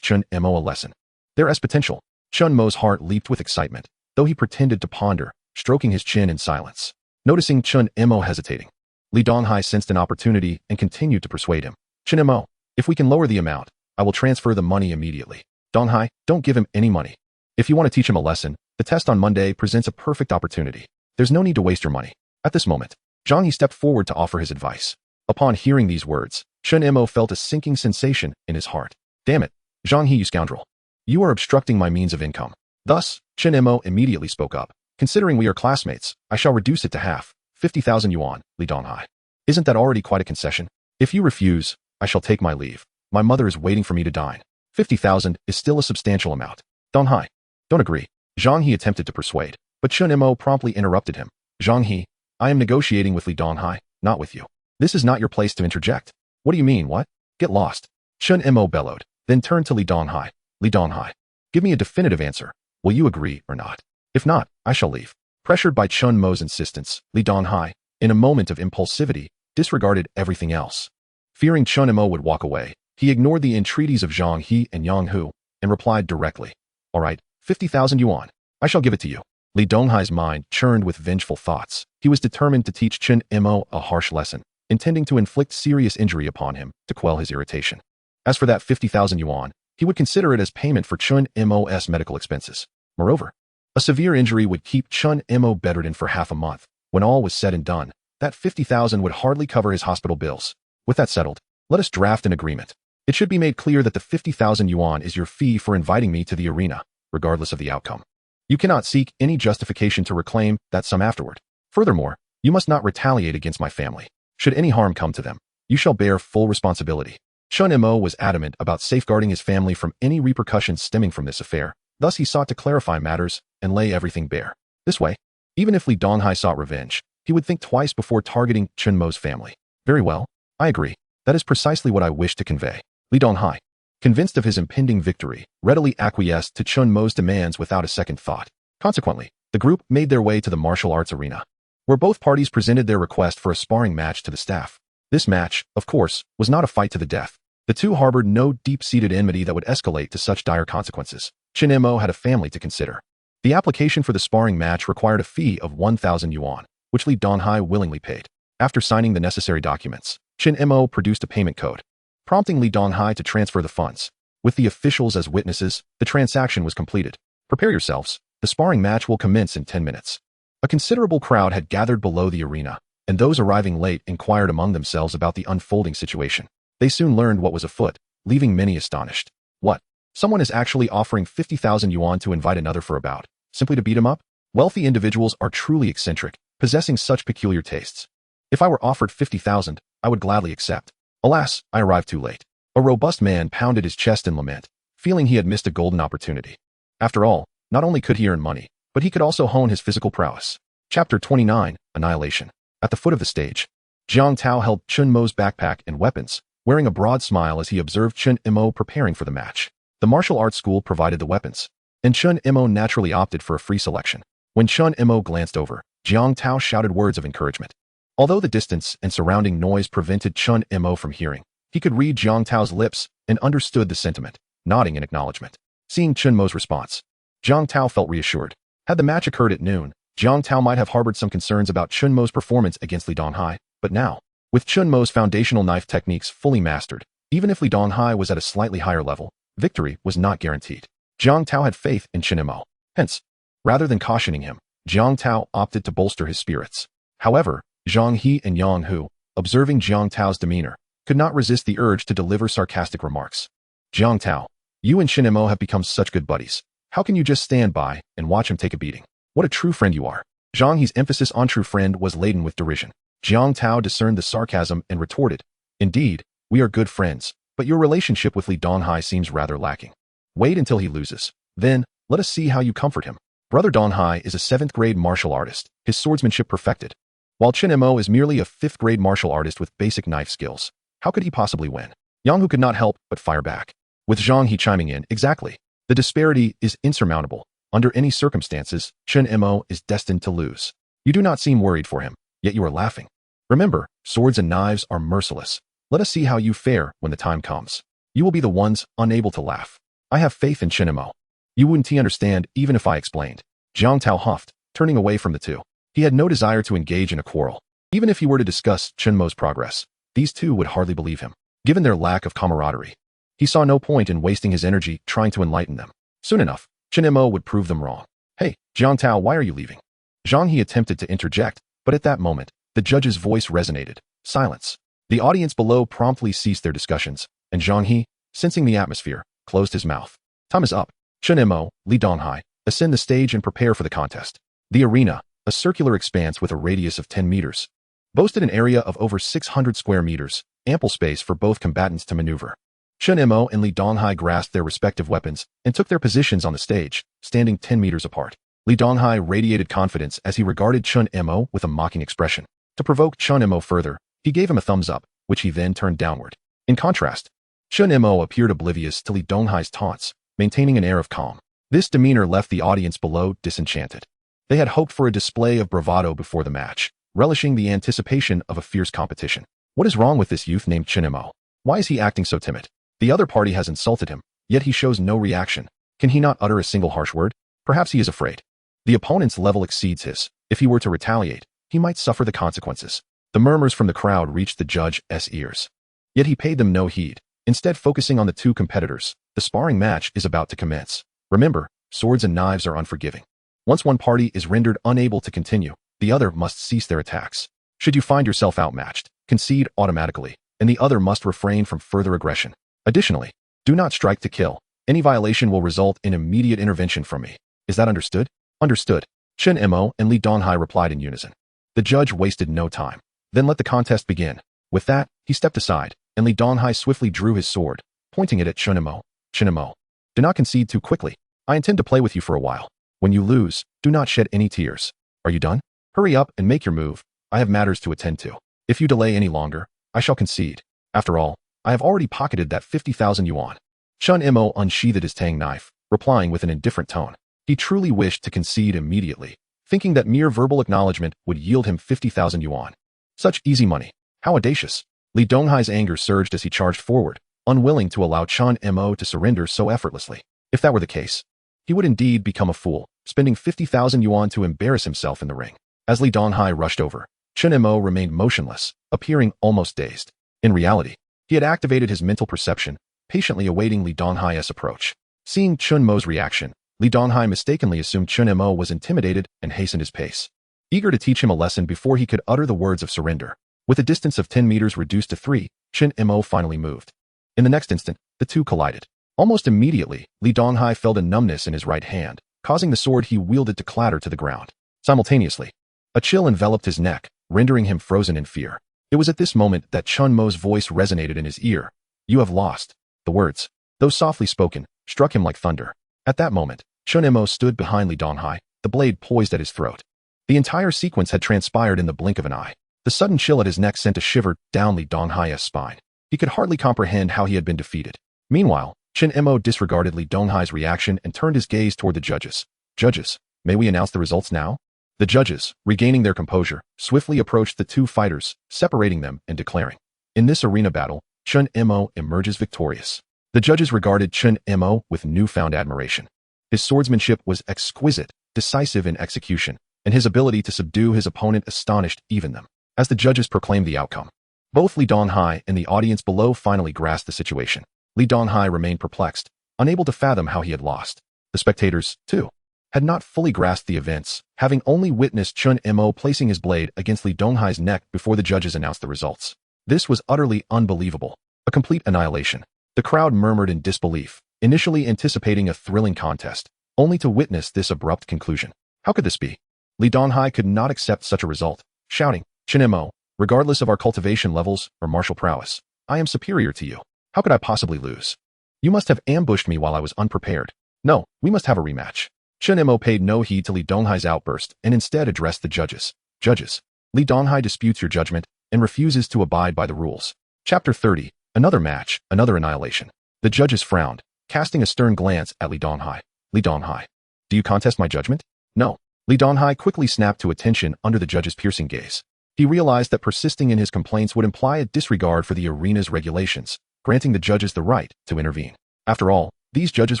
Chen Mo a lesson. There is potential. Chen Mo's heart leaped with excitement, though he pretended to ponder, stroking his chin in silence. Noticing Chen Mo hesitating, Li Donghai sensed an opportunity and continued to persuade him. Chen Mo, if we can lower the amount, I will transfer the money immediately. Donghai, don't give him any money. If you want to teach him a lesson, the test on Monday presents a perfect opportunity. There's no need to waste your money. At this moment, Zhang He stepped forward to offer his advice. Upon hearing these words, Chen Mo felt a sinking sensation in his heart. Damn it, Zhang He, you scoundrel. You are obstructing my means of income. Thus, Chen Mo immediately spoke up. Considering we are classmates, I shall reduce it to half, 50,000 yuan, Li Donghai. Isn't that already quite a concession? If you refuse, I shall take my leave. My mother is waiting for me to dine. 50,000 is still a substantial amount. Donghai, Don't agree. Zhang He attempted to persuade, but Chen Mo promptly interrupted him. Zhang He, I am negotiating with Li Donghai, not with you. This is not your place to interject. What do you mean, what? Get lost. Chen Mo bellowed, then turned to Li Donghai. Li Donghai, give me a definitive answer. Will you agree or not? If not, I shall leave. Pressured by Chen Mo's insistence, Li Donghai, in a moment of impulsivity, disregarded everything else. Fearing Chen Mo would walk away, he ignored the entreaties of Zhang He and Yang Hu, and replied directly. All right, 50,000 yuan. I shall give it to you. Li Donghai's mind churned with vengeful thoughts. He was determined to teach Chen Mo a harsh lesson, intending to inflict serious injury upon him to quell his irritation. As for that 50,000 yuan, he would consider it as payment for Chen Mo's medical expenses. Moreover, a severe injury would keep Chen Mo bedridden for half a month. When all was said and done, that 50,000 would hardly cover his hospital bills. With that settled, let us draft an agreement. It should be made clear that the 50,000 yuan is your fee for inviting me to the arena, regardless of the outcome. You cannot seek any justification to reclaim that sum afterward. Furthermore, you must not retaliate against my family. Should any harm come to them, you shall bear full responsibility. Chen Mo was adamant about safeguarding his family from any repercussions stemming from this affair. Thus he sought to clarify matters and lay everything bare. This way, even if Li Donghai sought revenge, he would think twice before targeting Chen Mo's family. Very well, I agree. That is precisely what I wish to convey. Li Donghai, convinced of his impending victory, readily acquiesced to Chen Mo's demands without a second thought. Consequently, the group made their way to the martial arts arena, where both parties presented their request for a sparring match to the staff. This match, of course, was not a fight to the death. The two harbored no deep-seated enmity that would escalate to such dire consequences. Chen Mo had a family to consider. The application for the sparring match required a fee of 1,000 yuan, which Li Donghai willingly paid. After signing the necessary documents, Chen Mo produced a payment code, prompting Li Donghai to transfer the funds. With the officials as witnesses, the transaction was completed. Prepare yourselves. The sparring match will commence in 10 minutes. A considerable crowd had gathered below the arena, and those arriving late inquired among themselves about the unfolding situation. They soon learned what was afoot, leaving many astonished. What? Someone is actually offering 50,000 yuan to invite another for a bout, simply to beat him up? Wealthy individuals are truly eccentric, possessing such peculiar tastes. If I were offered 50,000, I would gladly accept. Alas, I arrived too late. A robust man pounded his chest in lament, feeling he had missed a golden opportunity. After all, not only could he earn money, but he could also hone his physical prowess. Chapter 29, Annihilation. At the foot of the stage, Jiang Tao held Chen Mo's backpack and weapons, wearing a broad smile as he observed Chen Mo preparing for the match. The martial arts school provided the weapons, and Chen Mo naturally opted for a free selection. When Chen Mo glanced over, Jiang Tao shouted words of encouragement. Although the distance and surrounding noise prevented Chen Mo from hearing, he could read Jiang Tao's lips and understood the sentiment, nodding in acknowledgement. Seeing Chen Mo's response, Jiang Tao felt reassured. Had the match occurred at noon, Jiang Tao might have harbored some concerns about Chen Mo's performance against Li Donghai, but now, with Chen Mo's foundational knife techniques fully mastered, even if Li Donghai was at a slightly higher level, victory was not guaranteed. Jiang Tao had faith in Chen Mo. Hence, rather than cautioning him, Jiang Tao opted to bolster his spirits. However, Zhang He and Yang Hu, observing Jiang Tao's demeanor, could not resist the urge to deliver sarcastic remarks. Jiang Tao, you and Chen Mo have become such good buddies. How can you just stand by and watch him take a beating? What a true friend you are. Zhang He's emphasis on true friend was laden with derision. Jiang Tao discerned the sarcasm and retorted, Indeed, we are good friends, but your relationship with Li Donghai seems rather lacking. Wait until he loses. Then, let us see how you comfort him. Brother Donghai is a 7th grade martial artist, his swordsmanship perfected, while Chen Mo is merely a 5th grade martial artist with basic knife skills. How could he possibly win? Yang Hu could not help but fire back, with Zhang He chiming in, Exactly. The disparity is insurmountable. Under any circumstances, Chen Mo is destined to lose. You do not seem worried for him, yet you are laughing. Remember, swords and knives are merciless. Let us see how you fare when the time comes. You will be the ones unable to laugh. I have faith in Chen Mo. You wouldn't understand even if I explained. Jiang Tao huffed, turning away from the two. He had no desire to engage in a quarrel. Even if he were to discuss Chen Mo's progress, these two would hardly believe him, given their lack of camaraderie. He saw no point in wasting his energy trying to enlighten them. Soon enough, Chen Mo would prove them wrong. Hey, Jiang Tao, why are you leaving? Zhang He attempted to interject, but at that moment, the judge's voice resonated. Silence. The audience below promptly ceased their discussions, and Zhang He, sensing the atmosphere, closed his mouth. Time is up. Chen Mo, Li Donghai, ascend the stage and prepare for the contest. The arena, a circular expanse with a radius of 10 meters, boasted an area of over 600 square meters, ample space for both combatants to maneuver. Chen Mo and Li Donghai grasped their respective weapons and took their positions on the stage, standing 10 meters apart. Li Donghai radiated confidence as he regarded Chen Mo with a mocking expression. To provoke Chen Mo further, he gave him a thumbs up, which he then turned downward. In contrast, Chen Mo appeared oblivious to Li Donghai's taunts, maintaining an air of calm. This demeanor left the audience below disenchanted. They had hoped for a display of bravado before the match, relishing the anticipation of a fierce competition. What is wrong with this youth named Chen Mo? Why is he acting so timid? The other party has insulted him, yet he shows no reaction. Can he not utter a single harsh word? Perhaps he is afraid. The opponent's level exceeds his. If he were to retaliate, he might suffer the consequences. The murmurs from the crowd reached the judge's ears. Yet he paid them no heed, instead focusing on the two competitors. The sparring match is about to commence. Remember, swords and knives are unforgiving. Once one party is rendered unable to continue, the other must cease their attacks. Should you find yourself outmatched, concede automatically, and the other must refrain from further aggression. Additionally, do not strike to kill. Any violation will result in immediate intervention from me. Is that understood? Understood. Chen Mo and Li Donghai replied in unison. The judge wasted no time. Then let the contest begin. With that, he stepped aside, and Li Donghai swiftly drew his sword, pointing it at Chen Mo. Chen Mo, do not concede too quickly. I intend to play with you for a while. When you lose, do not shed any tears. Are you done? Hurry up and make your move. I have matters to attend to. If you delay any longer, I shall concede. After all, I have already pocketed that 50,000 yuan. Chen Mo unsheathed his tang knife, replying with an indifferent tone. He truly wished to concede immediately, thinking that mere verbal acknowledgement would yield him 50,000 yuan. Such easy money. How audacious. Li Donghai's anger surged as he charged forward, unwilling to allow Chen Mo to surrender so effortlessly. If that were the case, he would indeed become a fool, spending 50,000 yuan to embarrass himself in the ring. As Li Donghai rushed over, Chen Mo remained motionless, appearing almost dazed. In reality, he had activated his mental perception, patiently awaiting Li Donghai's approach. Seeing Chen Mo's reaction, Li Donghai mistakenly assumed Chen Mo was intimidated and hastened his pace. Eager to teach him a lesson before he could utter the words of surrender. With a distance of 10 meters reduced to 3, Chen Mo finally moved. In the next instant, the two collided. Almost immediately, Li Donghai felt a numbness in his right hand, causing the sword he wielded to clatter to the ground. Simultaneously, a chill enveloped his neck, rendering him frozen in fear. It was at this moment that Chen Mo's voice resonated in his ear. You have lost. The words, though softly spoken, struck him like thunder. At that moment, Chen Mo stood behind Li Donghai, the blade poised at his throat. The entire sequence had transpired in the blink of an eye. The sudden chill at his neck sent a shiver down Li Donghai's spine. He could hardly comprehend how he had been defeated. Meanwhile, Chen Mo disregarded Li Donghai's reaction and turned his gaze toward the judges. Judges, may we announce the results now? The judges, regaining their composure, swiftly approached the two fighters, separating them and declaring, in this arena battle, Chen Mo emerges victorious. The judges regarded Chen Mo with newfound admiration. His swordsmanship was exquisite, decisive in execution, and his ability to subdue his opponent astonished even them. As the judges proclaimed the outcome, both Li Donghai and the audience below finally grasped the situation. Li Donghai remained perplexed, unable to fathom how he had lost. The spectators, too, had not fully grasped the events, having only witnessed Chen Mo placing his blade against Li Donghai's neck before the judges announced the results. This was utterly unbelievable, a complete annihilation. The crowd murmured in disbelief, initially anticipating a thrilling contest, only to witness this abrupt conclusion. How could this be? Li Donghai could not accept such a result, shouting, Chen Mo, regardless of our cultivation levels or martial prowess, I am superior to you. How could I possibly lose? You must have ambushed me while I was unprepared. No, we must have a rematch. Chen Mo paid no heed to Li Donghai's outburst and instead addressed the judges. Judges, Li Donghai disputes your judgment and refuses to abide by the rules. Chapter 30, another match, another annihilation. The judges frowned, casting a stern glance at Li Donghai. Li Donghai, do you contest my judgment? No. Li Donghai quickly snapped to attention under the judge's piercing gaze. He realized that persisting in his complaints would imply a disregard for the arena's regulations, granting the judges the right to intervene. After all, these judges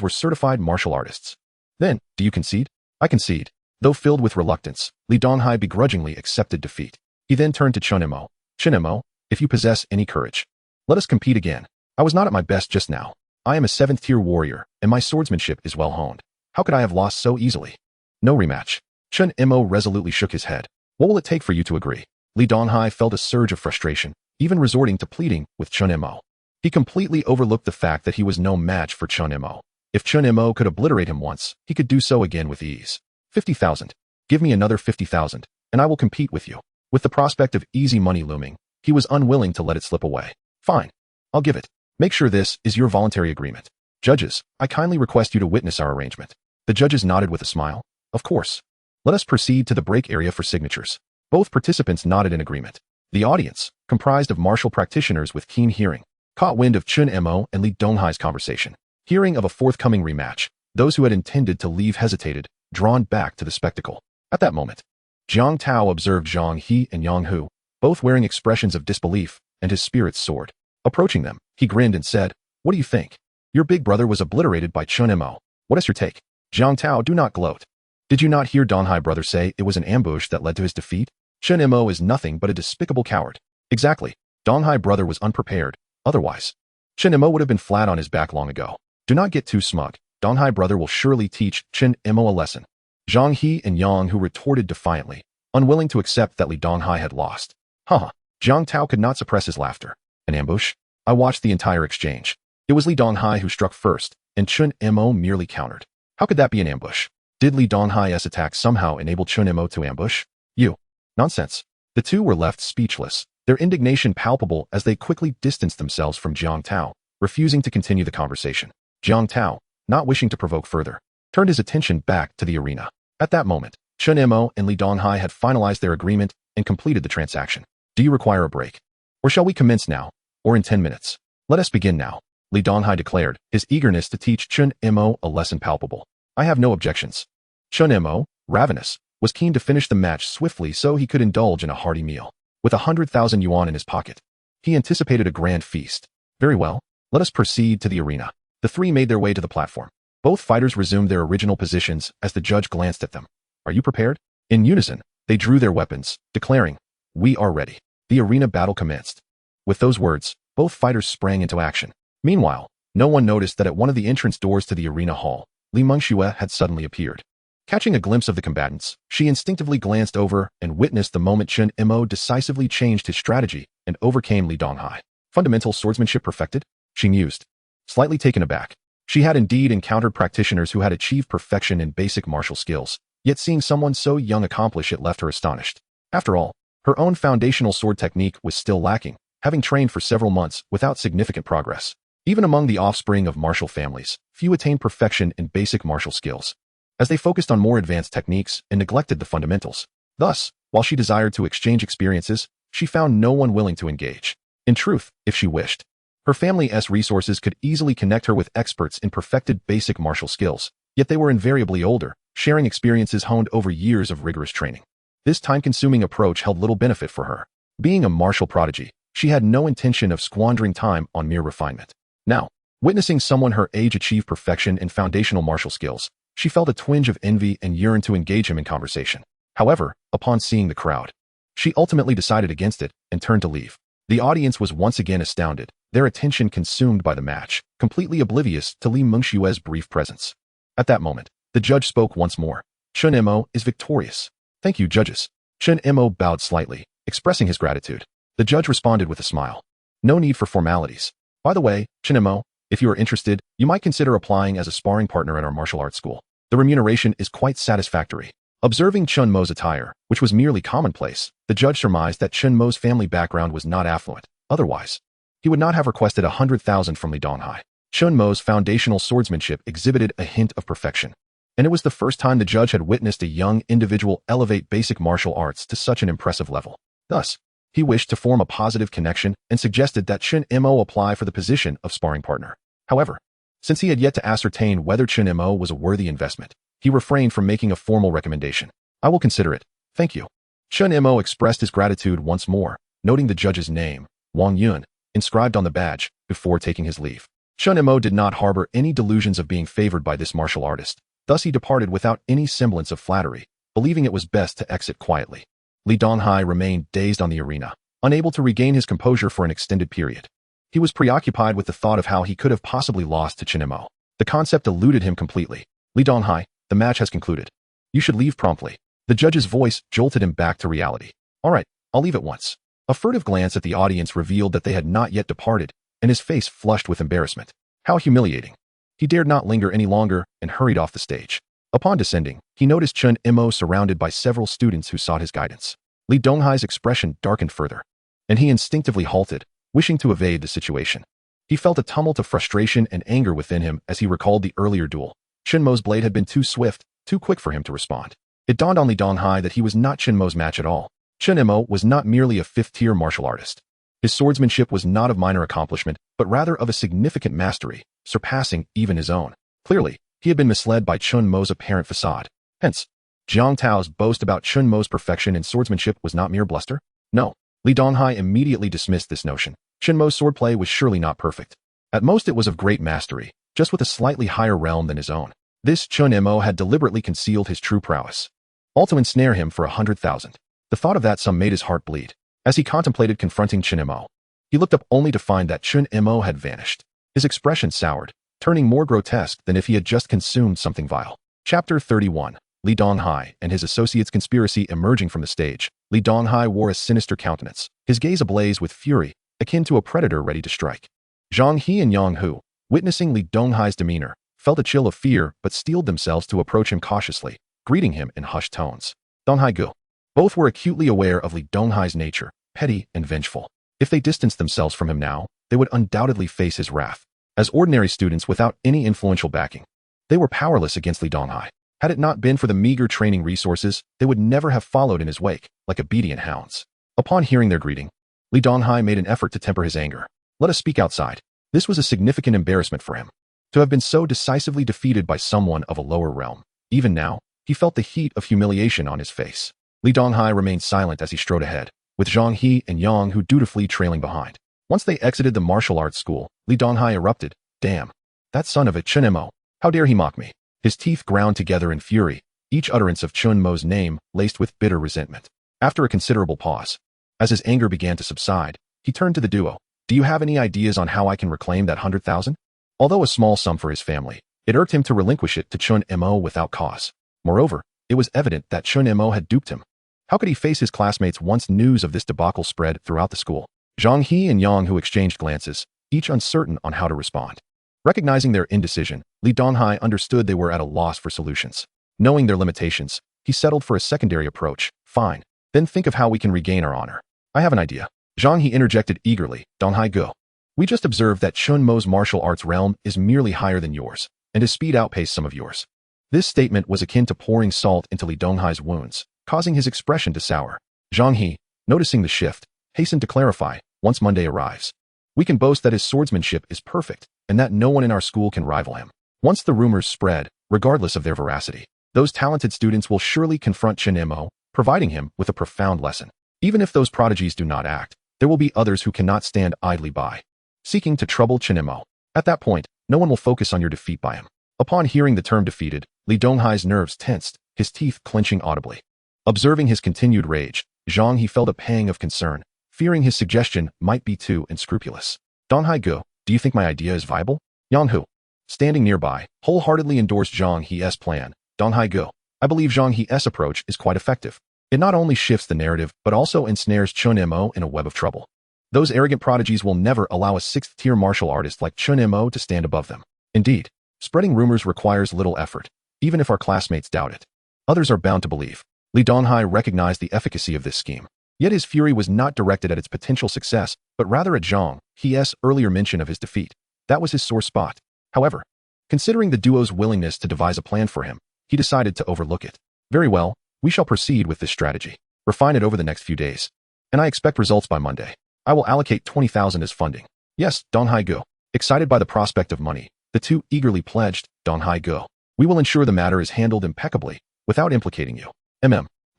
were certified martial artists. Then, do you concede? I concede. Though filled with reluctance, Li Donghai begrudgingly accepted defeat. He then turned to Chen Mo. Chen Mo, if you possess any courage, let us compete again. I was not at my best just now. I am a 7th-tier warrior, and my swordsmanship is well honed. How could I have lost so easily? No rematch. Chen Mo resolutely shook his head. What will it take for you to agree? Li Donghai felt a surge of frustration, even resorting to pleading with Chen Mo. He completely overlooked the fact that he was no match for Chen Mo. If Chen Mo could obliterate him once, he could do so again with ease. 50,000. Give me another 50,000, and I will compete with you. With the prospect of easy money looming, he was unwilling to let it slip away. Fine. I'll give it. Make sure this is your voluntary agreement. Judges, I kindly request you to witness our arrangement. The judges nodded with a smile. Of course. Let us proceed to the break area for signatures. Both participants nodded in agreement. The audience, comprised of martial practitioners with keen hearing, caught wind of Chen Mo and Li Donghai's conversation. Hearing of a forthcoming rematch, those who had intended to leave hesitated, drawn back to the spectacle. At that moment, Jiang Tao observed Zhang He and Yang Hu, both wearing expressions of disbelief, and his spirits soared. Approaching them, he grinned and said, "What do you think? Your big brother was obliterated by Chen Mo. What is your take?" Jiang Tao, do not gloat. Did you not hear Donghai brother say it was an ambush that led to his defeat? Chen Mo is nothing but a despicable coward. Exactly. Donghai brother was unprepared. Otherwise, Chen Mo would have been flat on his back long ago. Do not get too smug. Donghai brother will surely teach Chen Mo a lesson. Zhang He and Yang Hu retorted defiantly, unwilling to accept that Li Donghai had lost. Haha. Jiang Tao could not suppress his laughter. An ambush? I watched the entire exchange. It was Li Donghai who struck first, and Chen Mo merely countered. How could that be an ambush? Did Li Donghai's attack somehow enable Chen Mo to ambush? You. Nonsense. The two were left speechless, their indignation palpable as they quickly distanced themselves from Jiang Tao, refusing to continue the conversation. Jiang Tao, not wishing to provoke further, turned his attention back to the arena. At that moment, Chen Mo and Li Donghai had finalized their agreement and completed the transaction. Do you require a break? Or shall we commence now? Or in 10 minutes? Let us begin now, Li Donghai declared, his eagerness to teach Chen Mo a lesson palpable. I have no objections. Chen Mo, ravenous, was keen to finish the match swiftly so he could indulge in a hearty meal. With 100,000 yuan in his pocket, he anticipated a grand feast. Very well, let us proceed to the arena. The three made their way to the platform. Both fighters resumed their original positions as the judge glanced at them. Are you prepared? In unison, they drew their weapons, declaring, "We are ready." The arena battle commenced. With those words, both fighters sprang into action. Meanwhile, no one noticed that at one of the entrance doors to the arena hall, Li Mengxue had suddenly appeared. Catching a glimpse of the combatants, she instinctively glanced over and witnessed the moment Chen Mo decisively changed his strategy and overcame Li Donghai. Fundamental swordsmanship perfected? She mused. Slightly taken aback. She had indeed encountered practitioners who had achieved perfection in basic martial skills, yet seeing someone so young accomplish it left her astonished. After all, her own foundational sword technique was still lacking, having trained for several months without significant progress. Even among the offspring of martial families, few attained perfection in basic martial skills, as they focused on more advanced techniques and neglected the fundamentals. Thus, while she desired to exchange experiences, she found no one willing to engage. In truth, if she wished, her family's resources could easily connect her with experts in perfected basic martial skills, yet they were invariably older, sharing experiences honed over years of rigorous training. This time-consuming approach held little benefit for her. Being a martial prodigy, she had no intention of squandering time on mere refinement. Now, witnessing someone her age achieve perfection in foundational martial skills, she felt a twinge of envy and yearned to engage him in conversation. However, upon seeing the crowd, she ultimately decided against it and turned to leave. The audience was once again astounded, their attention consumed by the match, completely oblivious to Li Mengxue's brief presence. At that moment, the judge spoke once more. Chen Mo is victorious. Thank you, judges. Chen Mo bowed slightly, expressing his gratitude. The judge responded with a smile. No need for formalities. By the way, Chen Mo, if you are interested, you might consider applying as a sparring partner at our martial arts school. The remuneration is quite satisfactory. Observing Chen Mo's attire, which was merely commonplace, the judge surmised that Chen Mo's family background was not affluent. Otherwise, he would not have requested 100,000 from Li Donghai. Chen Mo's foundational swordsmanship exhibited a hint of perfection, and it was the first time the judge had witnessed a young individual elevate basic martial arts to such an impressive level. Thus, he wished to form a positive connection and suggested that Chen Mo apply for the position of sparring partner. However, since he had yet to ascertain whether Chen Mo was a worthy investment, he refrained from making a formal recommendation. I will consider it. Thank you. Chen Mo expressed his gratitude once more, noting the judge's name, Wang Yun, inscribed on the badge, before taking his leave. Chen Mo did not harbor any delusions of being favored by this martial artist. Thus he departed without any semblance of flattery, believing it was best to exit quietly. Li Donghai remained dazed on the arena, unable to regain his composure for an extended period. He was preoccupied with the thought of how he could have possibly lost to Chen Mo. The concept eluded him completely. Li Donghai, the match has concluded. You should leave promptly. The judge's voice jolted him back to reality. All right, I'll leave at once. A furtive glance at the audience revealed that they had not yet departed, and his face flushed with embarrassment. How humiliating. He dared not linger any longer and hurried off the stage. Upon descending, he noticed Chen Mo surrounded by several students who sought his guidance. Li Donghai's expression darkened further, and he instinctively halted, wishing to evade the situation. He felt a tumult of frustration and anger within him as he recalled the earlier duel. Chen Mo's blade had been too swift, too quick for him to respond. It dawned on Li Donghai that he was not Chen Mo's match at all. Chen Mo was not merely a fifth-tier martial artist. His swordsmanship was not of minor accomplishment, but rather of a significant mastery, surpassing even his own. Clearly, he had been misled by Chen Mo's apparent facade. Hence, Jiang Tao's boast about Chen Mo's perfection in swordsmanship was not mere bluster. No, Li Donghai immediately dismissed this notion. Chen Mo's swordplay was surely not perfect. At most it was of great mastery, just with a slightly higher realm than his own. This Chen Mo had deliberately concealed his true prowess, all to ensnare him for 100,000. The thought of that sum made his heart bleed. As he contemplated confronting Chen Mo, he looked up only to find that Chen Mo had vanished. His expression soured, turning more grotesque than if he had just consumed something vile. Chapter 31. Li Donghai and his associates' conspiracy. Emerging from the stage, Li Donghai wore a sinister countenance, his gaze ablaze with fury, akin to a predator ready to strike. Zhang He and Yang Hu, witnessing Li Donghai's demeanor, felt a chill of fear but steeled themselves to approach him cautiously, greeting him in hushed tones. Donghai Gu. Both were acutely aware of Li Donghai's nature, petty and vengeful. If they distanced themselves from him now, they would undoubtedly face his wrath. As ordinary students without any influential backing, they were powerless against Li Donghai. Had it not been for the meager training resources, they would never have followed in his wake, like obedient hounds. Upon hearing their greeting, Li Donghai made an effort to temper his anger. Let us speak outside. This was a significant embarrassment for him. To have been so decisively defeated by someone of a lower realm. Even now, he felt the heat of humiliation on his face. Li Donghai remained silent as he strode ahead, with Zhang He and Yang Hu dutifully trailing behind. Once they exited the martial arts school, Li Donghai erupted. Damn. That son of a Chen Mo. How dare he mock me? His teeth ground together in fury, each utterance of Chen Mo's name laced with bitter resentment. After a considerable pause, as his anger began to subside, he turned to the duo. Do you have any ideas on how I can reclaim that 100,000? Although a small sum for his family, it irked him to relinquish it to Chen Mo without cause. Moreover, it was evident that Chen Mo had duped him. How could he face his classmates once news of this debacle spread throughout the school? Zhang He and Yang Hu exchanged glances, each uncertain on how to respond. Recognizing their indecision, Li Donghai understood they were at a loss for solutions. Knowing their limitations, he settled for a secondary approach. Fine. Then think of how we can regain our honor. I have an idea. Zhang He interjected eagerly. Donghai go. We just observed that Chen Mo's martial arts realm is merely higher than yours, and his speed outpaced some of yours. This statement was akin to pouring salt into Li Donghai's wounds, causing his expression to sour. Zhang He, noticing the shift, hastened to clarify. Once Monday arrives, we can boast that his swordsmanship is perfect, and that no one in our school can rival him. Once the rumors spread, regardless of their veracity, those talented students will surely confront Chen Mo, providing him with a profound lesson. Even if those prodigies do not act, there will be others who cannot stand idly by, seeking to trouble Chen Mo. At that point, no one will focus on your defeat by him. Upon hearing the term defeated, Li Donghai's nerves tensed, his teeth clenching audibly. Observing his continued rage, Zhang He felt a pang of concern, fearing his suggestion might be too unscrupulous. Donghai go, do you think my idea is viable? Yang Hu, standing nearby, wholeheartedly endorsed Zhang He's plan. Donghai go, I believe Zhang He's approach is quite effective. It not only shifts the narrative, but also ensnares Chen Mo in a web of trouble. Those arrogant prodigies will never allow a sixth-tier martial artist like Chen Mo to stand above them. Indeed, spreading rumors requires little effort, even if our classmates doubt it. Others are bound to believe. Li Donghai recognized the efficacy of this scheme. Yet his fury was not directed at its potential success, but rather at Zhang He's earlier mention of his defeat. That was his sore spot. However, considering the duo's willingness to devise a plan for him, he decided to overlook it. Very well, we shall proceed with this strategy. Refine it over the next few days. And I expect results by Monday. I will allocate 20,000 as funding. Yes, Donghai go. Excited by the prospect of money, the two eagerly pledged, Donghai go. We will ensure the matter is handled impeccably, without implicating you.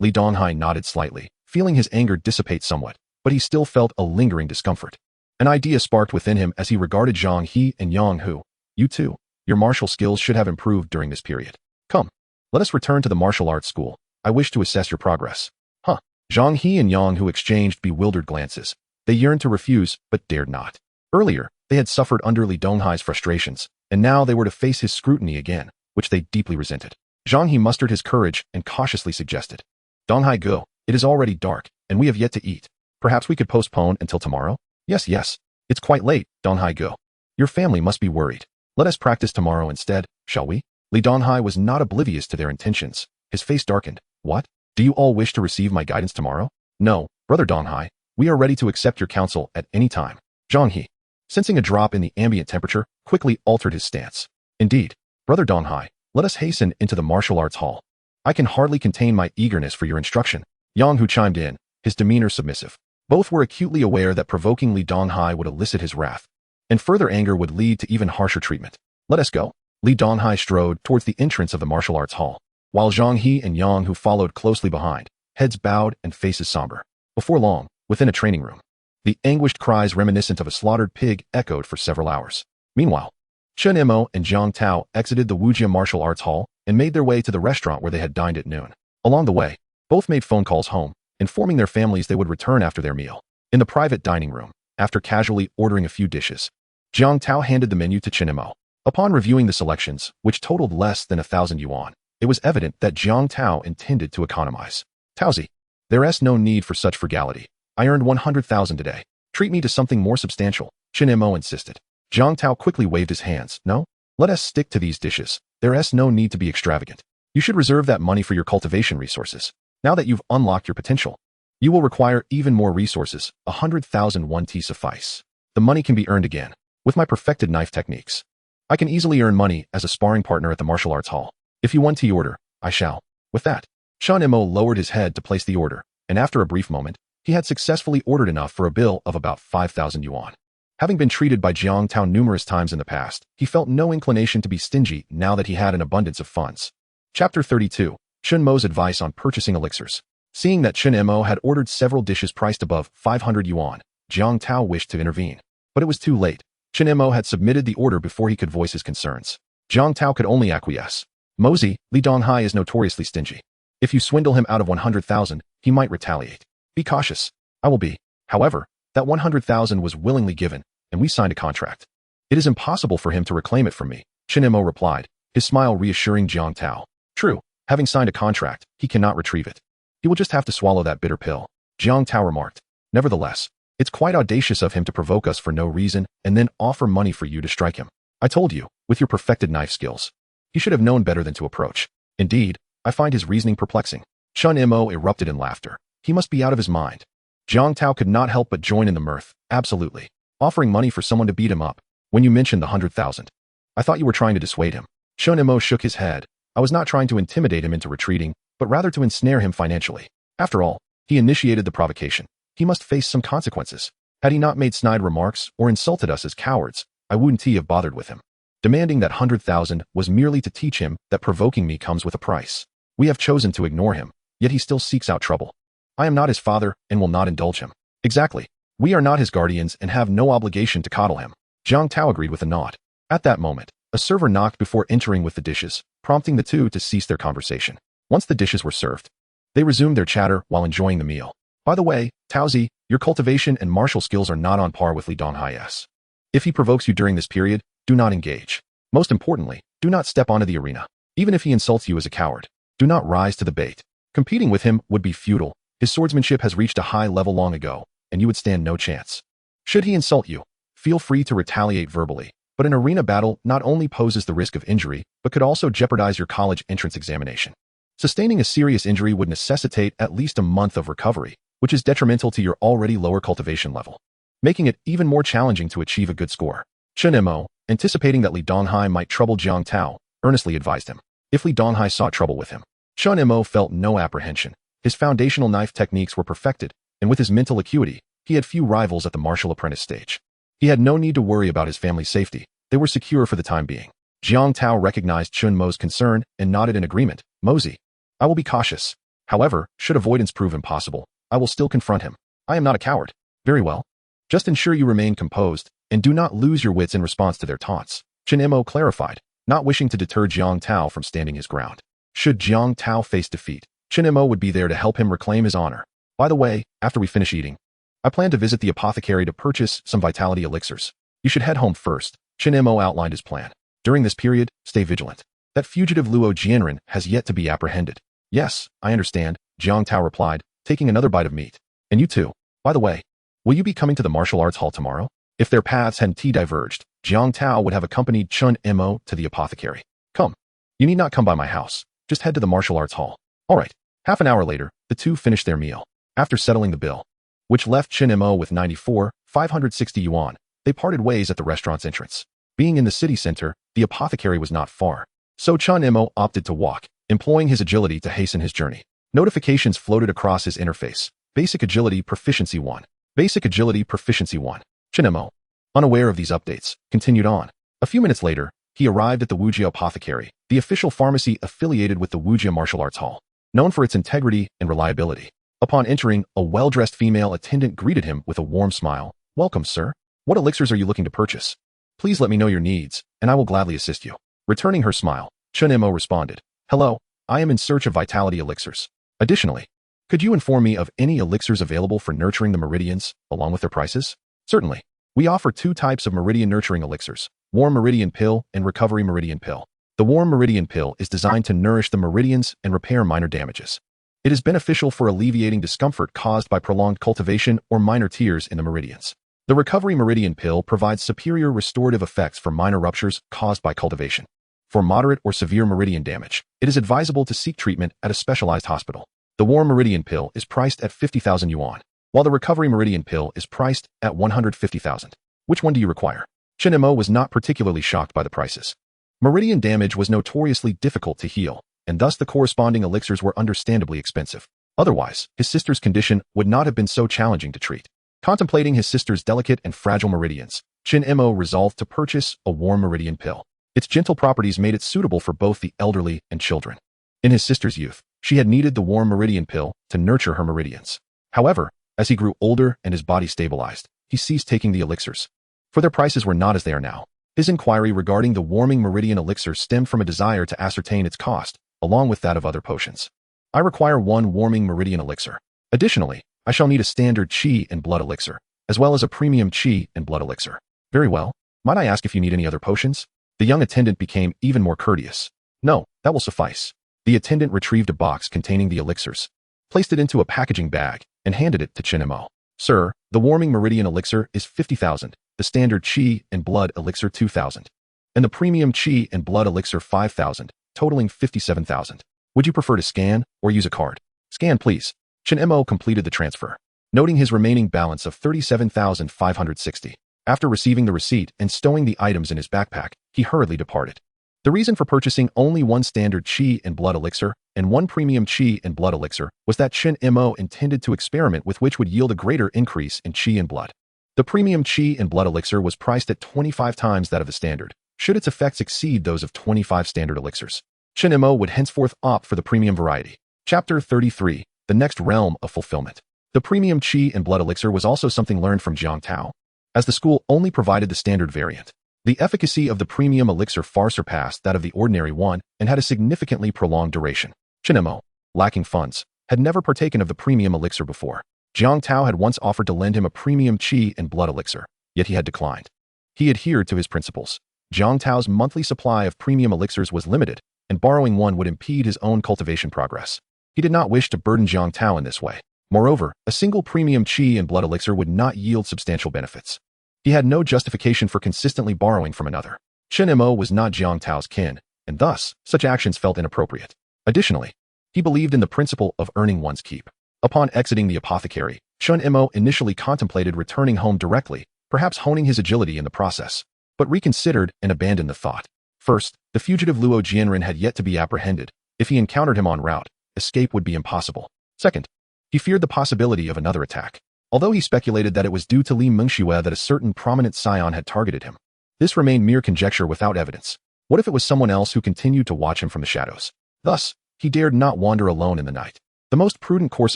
Li Donghai nodded slightly, feeling his anger dissipate somewhat, but he still felt a lingering discomfort. An idea sparked within him as he regarded Zhang He and Yang Hu. You too, your martial skills should have improved during this period. Come, let us return to the martial arts school. I wish to assess your progress. Huh. Zhang He and Yang Hu exchanged bewildered glances. They yearned to refuse, but dared not. Earlier, they had suffered under Li Donghai's frustrations, and now they were to face his scrutiny again, which they deeply resented. Zhang He mustered his courage and cautiously suggested. Donghai go, it is already dark, and we have yet to eat. Perhaps we could postpone until tomorrow? Yes. It's quite late, Donghai go. Your family must be worried. Let us practice tomorrow instead, shall we? Li Donghai was not oblivious to their intentions. His face darkened. What? Do you all wish to receive my guidance tomorrow? No, brother Donghai. We are ready to accept your counsel at any time. Zhang He. sensing a drop in the ambient temperature, quickly altered his stance. Indeed, Brother Donghai, let us hasten into the martial arts hall. I can hardly contain my eagerness for your instruction. Yang Hu chimed in, his demeanor submissive. Both were acutely aware that provoking Li Donghai would elicit his wrath, and further anger would lead to even harsher treatment. Let us go. Li Donghai strode towards the entrance of the martial arts hall, while Zhang He and Yang Hu followed closely behind, heads bowed and faces somber. Before long, within a training room, the anguished cries reminiscent of a slaughtered pig echoed for several hours. Meanwhile, Chen Mo and Jiang Tao exited the Wujia Martial Arts Hall and made their way to the restaurant where they had dined at noon. Along the way, both made phone calls home, informing their families they would return after their meal. In the private dining room, after casually ordering a few dishes, Jiang Tao handed the menu to Chen Mo. Upon reviewing the selections, which totaled less than 1,000 yuan, it was evident that Jiang Tao intended to economize. Taozi, there's no need for such frugality. I earned 100,000 today. Treat me to something more substantial, Chen Mo insisted. Jiang Tao quickly waved his hands. No, let us stick to these dishes. There's no need to be extravagant. You should reserve that money for your cultivation resources. Now that you've unlocked your potential, you will require even more resources. 100,000 1T suffice. The money can be earned again. With my perfected knife techniques, I can easily earn money as a sparring partner at the martial arts hall. If you want to order, I shall. With that, Chen Mo lowered his head to place the order, and after a brief moment, he had successfully ordered enough for a bill of about 5,000 yuan. Having been treated by Jiang Tao numerous times in the past, he felt no inclination to be stingy now that he had an abundance of funds. Chapter 32. Chen Mo's advice on purchasing elixirs. Seeing that Chen Mo had ordered several dishes priced above 500 yuan, Jiang Tao wished to intervene. But it was too late. Chen Mo had submitted the order before he could voice his concerns. Jiang Tao could only acquiesce. Mozi, Li Donghai is notoriously stingy. If you swindle him out of 100,000, he might retaliate. Be cautious. I will be. However, that 100,000 was willingly given, and we signed a contract. It is impossible for him to reclaim it from me, Chen Mo replied, his smile reassuring Jiang Tao. True, having signed a contract, he cannot retrieve it. He will just have to swallow that bitter pill, Jiang Tao remarked. Nevertheless, it's quite audacious of him to provoke us for no reason and then offer money for you to strike him. I told you, with your perfected knife skills, he should have known better than to approach. Indeed, I find his reasoning perplexing. Chen Mo erupted in laughter. He must be out of his mind. Jiang Tao could not help but join in the mirth. Absolutely. Offering money for someone to beat him up. When you mentioned the 100,000, I thought you were trying to dissuade him. Chen Mo shook his head. I was not trying to intimidate him into retreating, but rather to ensnare him financially. After all, he initiated the provocation. He must face some consequences. Had he not made snide remarks or insulted us as cowards, I wouldn't have bothered with him. Demanding that 100,000 was merely to teach him that provoking me comes with a price. We have chosen to ignore him, yet he still seeks out trouble. I am not his father and will not indulge him. Exactly. We are not his guardians and have no obligation to coddle him. Jiang Tao agreed with a nod. At that moment, a server knocked before entering with the dishes, prompting the two to cease their conversation. Once the dishes were served, they resumed their chatter while enjoying the meal. By the way, Taozi, your cultivation and martial skills are not on par with Li Donghai's. If he provokes you during this period, do not engage. Most importantly, do not step onto the arena. Even if he insults you as a coward, do not rise to the bait. Competing with him would be futile. His swordsmanship has reached a high level long ago, and you would stand no chance. Should he insult you, feel free to retaliate verbally, but an arena battle not only poses the risk of injury, but could also jeopardize your college entrance examination. Sustaining a serious injury would necessitate at least a month of recovery, which is detrimental to your already lower cultivation level, making it even more challenging to achieve a good score. Chen Mo, anticipating that Li Donghai might trouble Jiang Tao, earnestly advised him. If Li Donghai sought trouble with him, Chen Mo felt no apprehension. His foundational knife techniques were perfected, and with his mental acuity, he had few rivals at the martial apprentice stage. He had no need to worry about his family's safety. They were secure for the time being. Jiang Tao recognized Chen Mo's concern and nodded in agreement. Mozi, I will be cautious. However, should avoidance prove impossible, I will still confront him. I am not a coward. Very well. Just ensure you remain composed, and do not lose your wits in response to their taunts, Chen Mo clarified, not wishing to deter Jiang Tao from standing his ground. Should Jiang Tao face defeat, Chen Mo would be there to help him reclaim his honor. By the way, after we finish eating, I plan to visit the apothecary to purchase some vitality elixirs. You should head home first. Chen Mo outlined his plan. During this period, stay vigilant. That fugitive Luo Jianren has yet to be apprehended. Yes, I understand, Jiang Tao replied, taking another bite of meat. And you too. By the way, will you be coming to the martial arts hall tomorrow? If their paths hadn't diverged, Jiang Tao would have accompanied Chen Mo to the apothecary. Come. You need not come by my house. Just head to the martial arts hall. All right. Half an hour later, the two finished their meal. After settling the bill, which left Chen Mo with 94,560 yuan, They parted ways at the restaurant's entrance. Being in the city center, the apothecary was not far. So Chen Mo opted to walk, employing his agility to hasten his journey. Notifications floated across his interface. Basic Agility Proficiency 1. Basic Agility Proficiency 1. Chen Mo, unaware of these updates, continued on. A few minutes later, he arrived at the Wujia Apothecary, the official pharmacy affiliated with the Wujia Martial Arts Hall, known for its integrity and reliability. Upon entering, a well-dressed female attendant greeted him with a warm smile. "Welcome, sir. What elixirs are you looking to purchase? Please let me know your needs, and I will gladly assist you." Returning her smile, Chen Mo responded, "Hello, I am in search of vitality elixirs. Additionally, could you inform me of any elixirs available for nurturing the meridians, along with their prices?" "Certainly. We offer 2 types of meridian nurturing elixirs, Warm Meridian Pill and Recovery Meridian Pill. The Warm Meridian Pill is designed to nourish the meridians and repair minor damages. It is beneficial for alleviating discomfort caused by prolonged cultivation or minor tears in the meridians. The Recovery Meridian Pill provides superior restorative effects for minor ruptures caused by cultivation. For moderate or severe meridian damage, it is advisable to seek treatment at a specialized hospital. The Warm Meridian Pill is priced at 50,000 yuan, while the Recovery Meridian Pill is priced at 150,000. Which one do you require? Chen Mo was not particularly shocked by the prices. Meridian damage was notoriously difficult to heal, and thus the corresponding elixirs were understandably expensive. Otherwise, his sister's condition would not have been so challenging to treat. Contemplating his sister's delicate and fragile meridians, Chen Mo resolved to purchase a Warm Meridian Pill. Its gentle properties made it suitable for both the elderly and children. In his sister's youth, she had needed the Warm Meridian Pill to nurture her meridians. However, as he grew older and his body stabilized, he ceased taking the elixirs, for their prices were not as they are now. His inquiry regarding the Warming Meridian Elixir stemmed from a desire to ascertain its cost, along with that of other potions. "I require 1 Warming Meridian Elixir. Additionally, I shall need a standard Qi and Blood Elixir, as well as a premium Qi and Blood Elixir." "Very well. Might I ask if you need any other potions?" The young attendant became even more courteous. "No, that will suffice." The attendant retrieved a box containing the elixirs, placed it into a packaging bag, and handed it to Chen Mo. "Sir, the Warming Meridian Elixir is 50,000. The standard Qi and Blood Elixir 2,000, and the premium Qi and Blood Elixir 5,000, totaling 57,000. Would you prefer to scan or use a card?" "Scan, please." Chen Mo completed the transfer, noting his remaining balance of 37,560. After receiving the receipt and stowing the items in his backpack, he hurriedly departed. The reason for purchasing only 1 standard Qi and Blood Elixir and 1 premium Qi and Blood Elixir was that Chen Mo intended to experiment with which would yield a greater increase in Qi and Blood. The premium Qi and Blood Elixir was priced at 25 times that of the standard, should its effects exceed those of 25 standard elixirs. Chen Mo would henceforth opt for the premium variety. Chapter 33. The Next Realm of Fulfillment. The premium Qi and Blood Elixir was also something learned from Jiang Tao, as the school only provided the standard variant. The efficacy of the premium elixir far surpassed that of the ordinary one and had a significantly prolonged duration. Chen Mo, lacking funds, had never partaken of the premium elixir before. Jiang Tao had once offered to lend him a premium Qi and Blood Elixir, yet he had declined. He adhered to his principles. Jiang Tao's monthly supply of premium elixirs was limited, and borrowing one would impede his own cultivation progress. He did not wish to burden Jiang Tao in this way. Moreover, a single premium Qi and Blood Elixir would not yield substantial benefits. He had no justification for consistently borrowing from another. Chen Mo was not Jiang Tao's kin, and thus, such actions felt inappropriate. Additionally, he believed in the principle of earning one's keep. Upon exiting the apothecary, Chen Mo initially contemplated returning home directly, perhaps honing his agility in the process, but reconsidered and abandoned the thought. First, the fugitive Luo Jianren had yet to be apprehended. If he encountered him en route, escape would be impossible. Second, he feared the possibility of another attack. Although he speculated that it was due to Li Mengxue that a certain prominent scion had targeted him, this remained mere conjecture without evidence. What if it was someone else who continued to watch him from the shadows? Thus, he dared not wander alone in the night. The most prudent course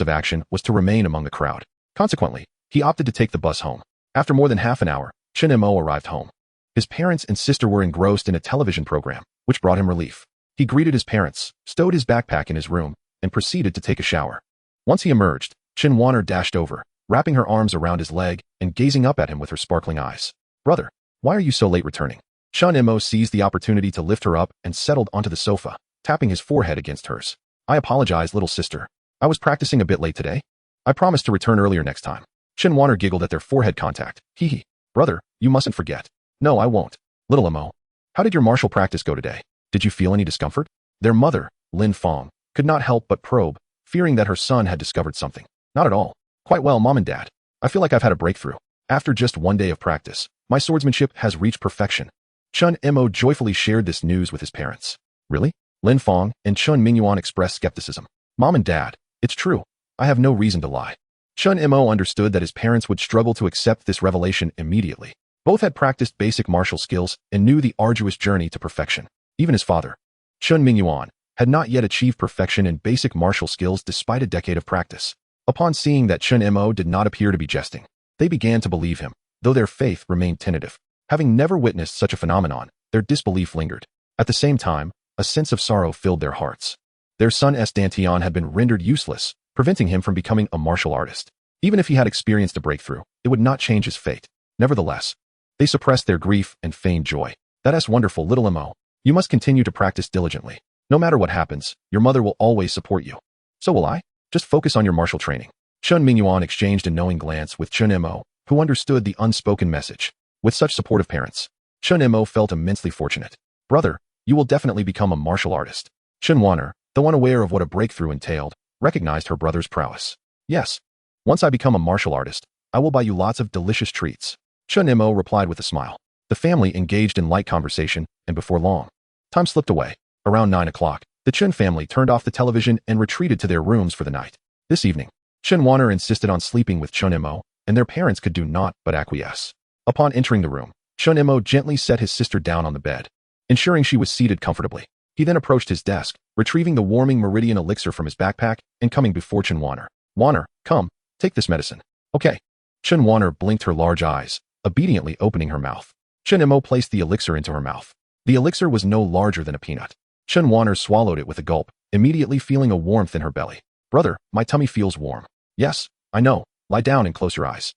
of action was to remain among the crowd. Consequently, he opted to take the bus home. After more than half an hour, Chen Mo arrived home. His parents and sister were engrossed in a television program, which brought him relief. He greeted his parents, stowed his backpack in his room, and proceeded to take a shower. Once he emerged, Chen Wanner dashed over, wrapping her arms around his leg and gazing up at him with her sparkling eyes. "Brother, why are you so late returning?" Chen Mo seized the opportunity to lift her up and settled onto the sofa, tapping his forehead against hers. "I apologize, little sister. I was practicing a bit late today. I promise to return earlier next time." Chen Wanner giggled at their forehead contact. Hee. "Brother, you mustn't forget." "No, I won't." "Little Mo, how did your martial practice go today? Did you feel any discomfort?" Their mother, Lin Fong, could not help but probe, fearing that her son had discovered something. "Not at all. Quite well, Mom and Dad. I feel like I've had a breakthrough. After just 1 day of practice, My swordsmanship has reached perfection. Chen Mo joyfully shared this news with his parents. Really? Lin Fong and Chen Mingyuan expressed skepticism. Mom and Dad, it's true. I have no reason to lie. Chen Mo understood that his parents would struggle to accept this revelation immediately. Both had practiced basic martial skills and knew the arduous journey to perfection. Even his father, Chen Mingyuan, had not yet achieved perfection in basic martial skills despite a decade of practice. Upon seeing that Chen Mo did not appear to be jesting, they began to believe him, though their faith remained tentative. Having never witnessed such a phenomenon, their disbelief lingered. At the same time, a sense of sorrow filled their hearts. Their son Dantian had been rendered useless, preventing him from becoming a martial artist. Even if he had experienced a breakthrough, it would not change his fate. Nevertheless, they suppressed their grief and feigned joy. That's wonderful, little Mo. You must continue to practice diligently. No matter what happens, your mother will always support you. So will I. Just focus on your martial training. Chen Mingyuan exchanged a knowing glance with Chen Mo, who understood the unspoken message. With such supportive parents, Chen Mo felt immensely fortunate. Brother, you will definitely become a martial artist. Chen Wanner, though unaware of what a breakthrough entailed, recognized her brother's prowess. Yes. Once I become a martial artist, I will buy you lots of delicious treats. Chen Mo replied with a smile. The family engaged in light conversation, and before long, time slipped away. Around 9 o'clock, the Chen family turned off the television and retreated to their rooms for the night. This evening, Chen Wanner insisted on sleeping with Chen Mo, and their parents could do naught but acquiesce. Upon entering the room, Chen Mo gently set his sister down on the bed, ensuring she was seated comfortably. He then approached his desk, retrieving the warming meridian elixir from his backpack and coming before Chen Wanner. Wanner, come, take this medicine. Okay. Chen Wanner blinked her large eyes, obediently opening her mouth. Chen Mo placed the elixir into her mouth. The elixir was no larger than a peanut. Chen Wanner swallowed it with a gulp, immediately feeling a warmth in her belly. Brother, my tummy feels warm. Yes, I know. Lie down and close your eyes.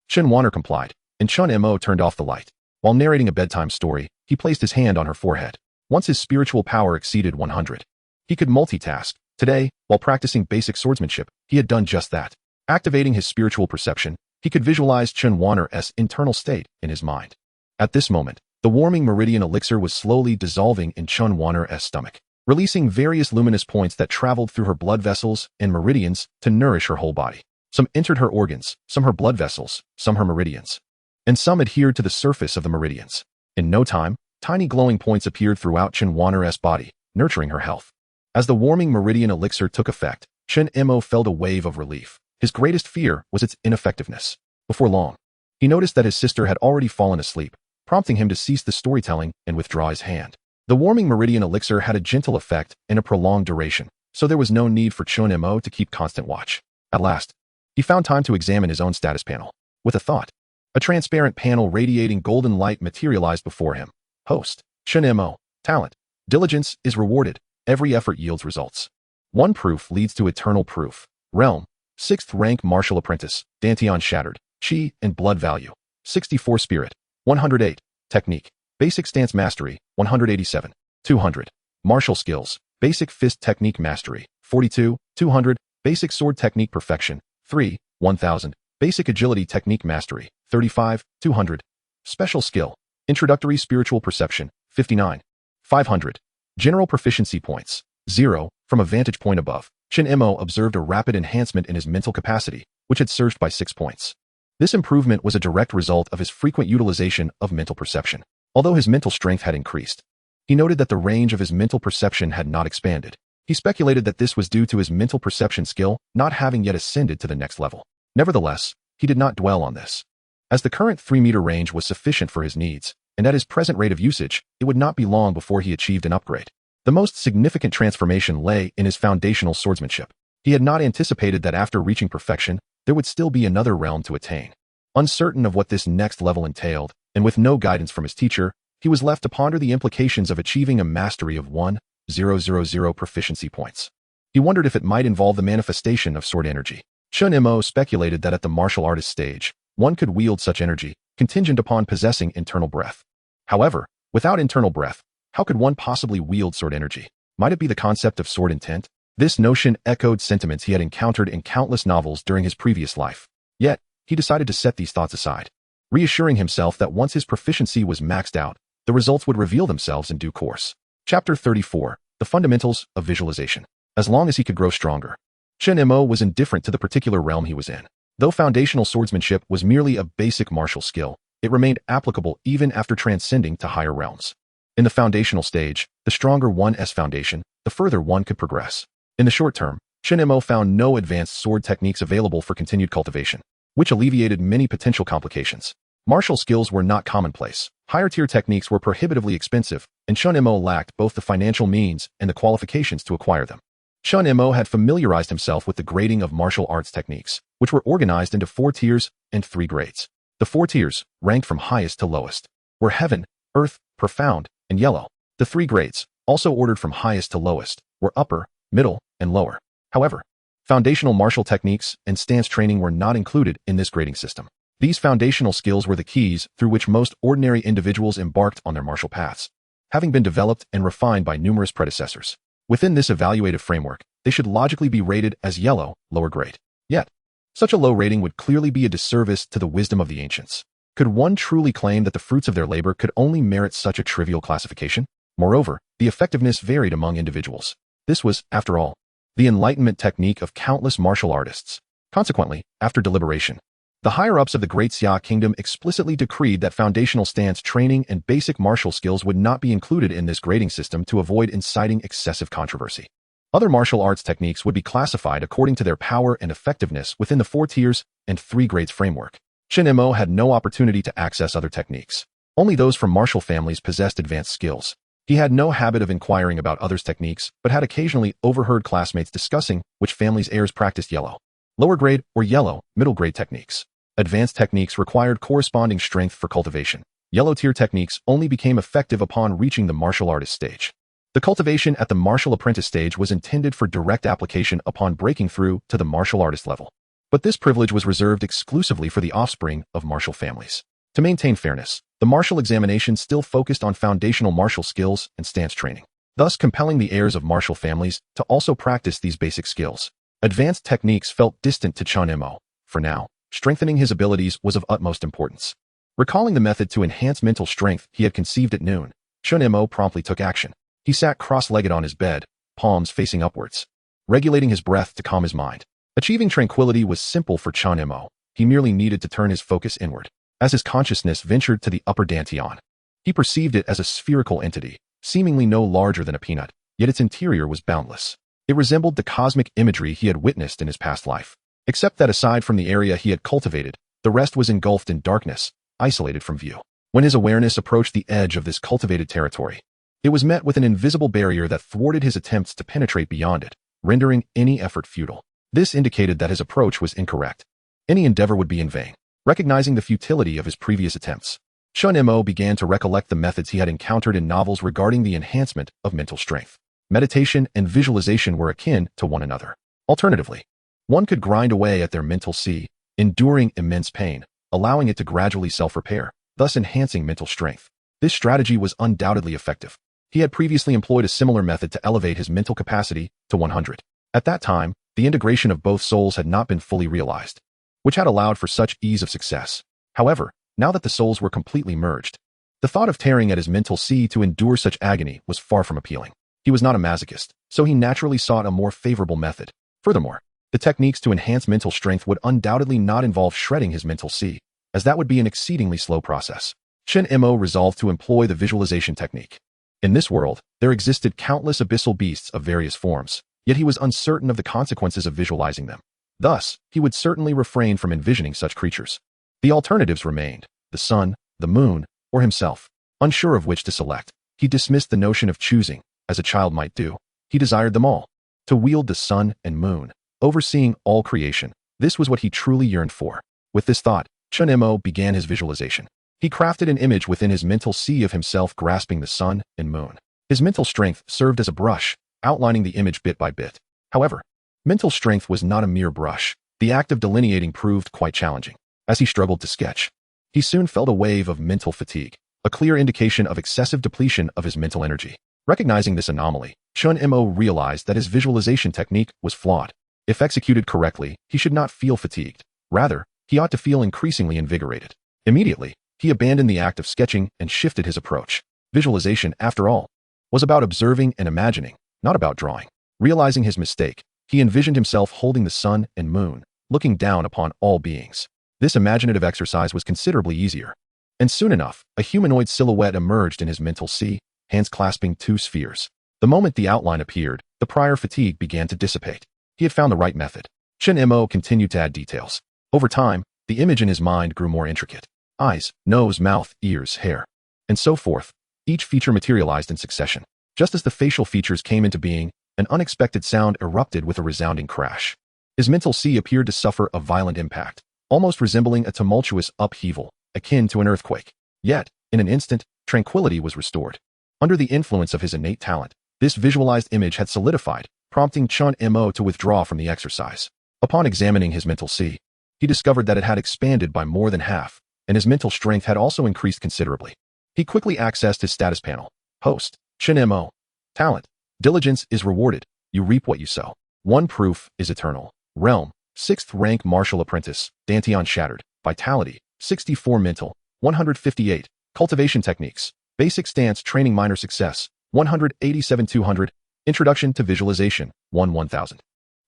Chen Wanner complied, and Chen Mo turned off the light. While narrating a bedtime story, he placed his hand on her forehead. Once his spiritual power exceeded 100, he could multitask. Today, while practicing basic swordsmanship, he had done just that. Activating his spiritual perception, he could visualize Chen Wanner's internal state in his mind. At this moment, the warming meridian elixir was slowly dissolving in Chen Wanner's stomach, releasing various luminous points that traveled through her blood vessels and meridians to nourish her whole body. Some entered her organs, some her blood vessels, some her meridians, and some adhered to the surface of the meridians. In no time, tiny glowing points appeared throughout Chen Wanner's body, nurturing her health. As the warming meridian elixir took effect, Chen Mo felt a wave of relief. His greatest fear was its ineffectiveness. Before long, he noticed that his sister had already fallen asleep, prompting him to cease the storytelling and withdraw his hand. The warming meridian elixir had a gentle effect and a prolonged duration, so there was no need for Chen Mo to keep constant watch. At last, he found time to examine his own status panel. With a thought, a transparent panel radiating golden light materialized before him. Host, Chen Mo. Talent. Diligence is rewarded. Every effort yields results. One proof leads to eternal proof. Realm. 6th rank martial apprentice. Dantian shattered. Chi and blood value. 64 spirit. 108. Technique. Basic stance mastery. 187. 200. Martial skills. Basic fist technique mastery. 42. 200. Basic sword technique perfection. 3. 1000. Basic agility technique mastery. 35. 200. Special skill. Introductory spiritual perception. 59. 500. General proficiency points. 0. From a vantage point above, Chen Mo observed a rapid enhancement in his mental capacity, which had surged by 6 points. This improvement was a direct result of his frequent utilization of mental perception. Although his mental strength had increased, he noted that the range of his mental perception had not expanded. He speculated that this was due to his mental perception skill not having yet ascended to the next level. Nevertheless, he did not dwell on this. As the current 3-meter range was sufficient for his needs, and at his present rate of usage, it would not be long before he achieved an upgrade. The most significant transformation lay in his foundational swordsmanship. He had not anticipated that after reaching perfection, there would still be another realm to attain. Uncertain of what this next level entailed, and with no guidance from his teacher, he was left to ponder the implications of achieving a mastery of 1,000 proficiency points. He wondered if it might involve the manifestation of sword energy. Chen Mo speculated that at the martial artist stage, one could wield such energy, contingent upon possessing internal breath. However, without internal breath, how could one possibly wield sword energy? Might it be the concept of sword intent? This notion echoed sentiments he had encountered in countless novels during his previous life. Yet, he decided to set these thoughts aside, reassuring himself that once his proficiency was maxed out, the results would reveal themselves in due course. Chapter 34. The Fundamentals of Visualization. As long as he could grow stronger, Chen Mo was indifferent to the particular realm he was in. Though foundational swordsmanship was merely a basic martial skill, it remained applicable even after transcending to higher realms. In the foundational stage, the stronger one's foundation, the further one could progress. In the short term, Chen Mo found no advanced sword techniques available for continued cultivation, which alleviated many potential complications. Martial skills were not commonplace. Higher-tier techniques were prohibitively expensive, and Chen Mo lacked both the financial means and the qualifications to acquire them. Chen Mo had familiarized himself with the grading of martial arts techniques, which were organized into 4 tiers and 3 grades. The 4 tiers, ranked from highest to lowest, were Heaven, Earth, Profound, and Yellow. The 3 grades, also ordered from highest to lowest, were Upper, Middle, and Lower. However, foundational martial techniques and stance training were not included in this grading system. These foundational skills were the keys through which most ordinary individuals embarked on their martial paths, having been developed and refined by numerous predecessors. Within this evaluative framework, they should logically be rated as Yellow, lower grade. Yet, such a low rating would clearly be a disservice to the wisdom of the ancients. Could one truly claim that the fruits of their labor could only merit such a trivial classification? Moreover, the effectiveness varied among individuals. This was, after all, the Enlightenment technique of countless martial artists. Consequently, after deliberation, the higher-ups of the Great Xia Kingdom explicitly decreed that foundational stance training and basic martial skills would not be included in this grading system to avoid inciting excessive controversy. Other martial arts techniques would be classified according to their power and effectiveness within the 4 tiers and 3 grades framework. Chen Mo had no opportunity to access other techniques. Only those from martial families possessed advanced skills. He had no habit of inquiring about others' techniques, but had occasionally overheard classmates discussing which family's heirs practiced Yellow, lower grade, or Yellow, middle grade techniques. Advanced techniques required corresponding strength for cultivation. Yellow-tier techniques only became effective upon reaching the martial artist stage. The cultivation at the martial apprentice stage was intended for direct application upon breaking through to the martial artist level. But this privilege was reserved exclusively for the offspring of martial families. To maintain fairness, the martial examination still focused on foundational martial skills and stance training, thus compelling the heirs of martial families to also practice these basic skills. Advanced techniques felt distant to Chen Mo. For now, strengthening his abilities was of utmost importance. Recalling the method to enhance mental strength he had conceived at noon, Chen Mo promptly took action. He sat cross-legged on his bed, palms facing upwards, regulating his breath to calm his mind. Achieving tranquility was simple for Chen Mo. He merely needed to turn his focus inward. As his consciousness ventured to the upper dantian, he perceived it as a spherical entity, seemingly no larger than a peanut, yet its interior was boundless. It resembled the cosmic imagery he had witnessed in his past life, except that aside from the area he had cultivated, the rest was engulfed in darkness, isolated from view. When his awareness approached the edge of this cultivated territory, it was met with an invisible barrier that thwarted his attempts to penetrate beyond it, rendering any effort futile. This indicated that his approach was incorrect. Any endeavor would be in vain. Recognizing the futility of his previous attempts, Chen Mo began to recollect the methods he had encountered in novels regarding the enhancement of mental strength. Meditation and visualization were akin to one another. Alternatively, one could grind away at their mental sea, enduring immense pain, allowing it to gradually self-repair, thus enhancing mental strength. This strategy was undoubtedly effective. He had previously employed a similar method to elevate his mental capacity to 100. At that time, the integration of both souls had not been fully realized, which had allowed for such ease of success. However, now that the souls were completely merged, the thought of tearing at his mental sea to endure such agony was far from appealing. He was not a masochist, so he naturally sought a more favorable method. Furthermore, the techniques to enhance mental strength would undoubtedly not involve shredding his mental sea, as that would be an exceedingly slow process. Chen Mo resolved to employ the visualization technique. In this world, there existed countless abyssal beasts of various forms, yet he was uncertain of the consequences of visualizing them. Thus, he would certainly refrain from envisioning such creatures. The alternatives remained: the sun, the moon, or himself. Unsure of which to select, he dismissed the notion of choosing, as a child might do. He desired them all. To wield the sun and moon, overseeing all creation, this was what he truly yearned for. With this thought, Chen Mo began his visualization. He crafted an image within his mental sea of himself grasping the sun and moon. His mental strength served as a brush, outlining the image bit by bit. However, mental strength was not a mere brush. The act of delineating proved quite challenging. As he struggled to sketch, he soon felt a wave of mental fatigue, a clear indication of excessive depletion of his mental energy. Recognizing this anomaly, Chen Mo realized that his visualization technique was flawed. If executed correctly, he should not feel fatigued. Rather, he ought to feel increasingly invigorated. Immediately, he abandoned the act of sketching and shifted his approach. Visualization, after all, was about observing and imagining, not about drawing. Realizing his mistake, he envisioned himself holding the sun and moon, looking down upon all beings. This imaginative exercise was considerably easier. And soon enough, a humanoid silhouette emerged in his mental sea, hands clasping two spheres. The moment the outline appeared, the prior fatigue began to dissipate. He had found the right method. Chen Mo continued to add details. Over time, the image in his mind grew more intricate. Eyes, nose, mouth, ears, hair, and so forth. Each feature materialized in succession. Just as the facial features came into being, an unexpected sound erupted with a resounding crash. His mental sea appeared to suffer a violent impact, almost resembling a tumultuous upheaval, akin to an earthquake. Yet, in an instant, tranquility was restored. Under the influence of his innate talent, this visualized image had solidified, prompting Chen Mo to withdraw from the exercise. Upon examining his mental sea, he discovered that it had expanded by more than half, and his mental strength had also increased considerably. He quickly accessed his status panel. Host, Chen Mo. Talent. Diligence is rewarded. You reap what you sow. One proof is eternal. Realm. 6th rank martial apprentice. Dantian shattered. Vitality. 64 mental. 158. Cultivation techniques. Basic stance training minor success. 187 200. Introduction to visualization. 1000.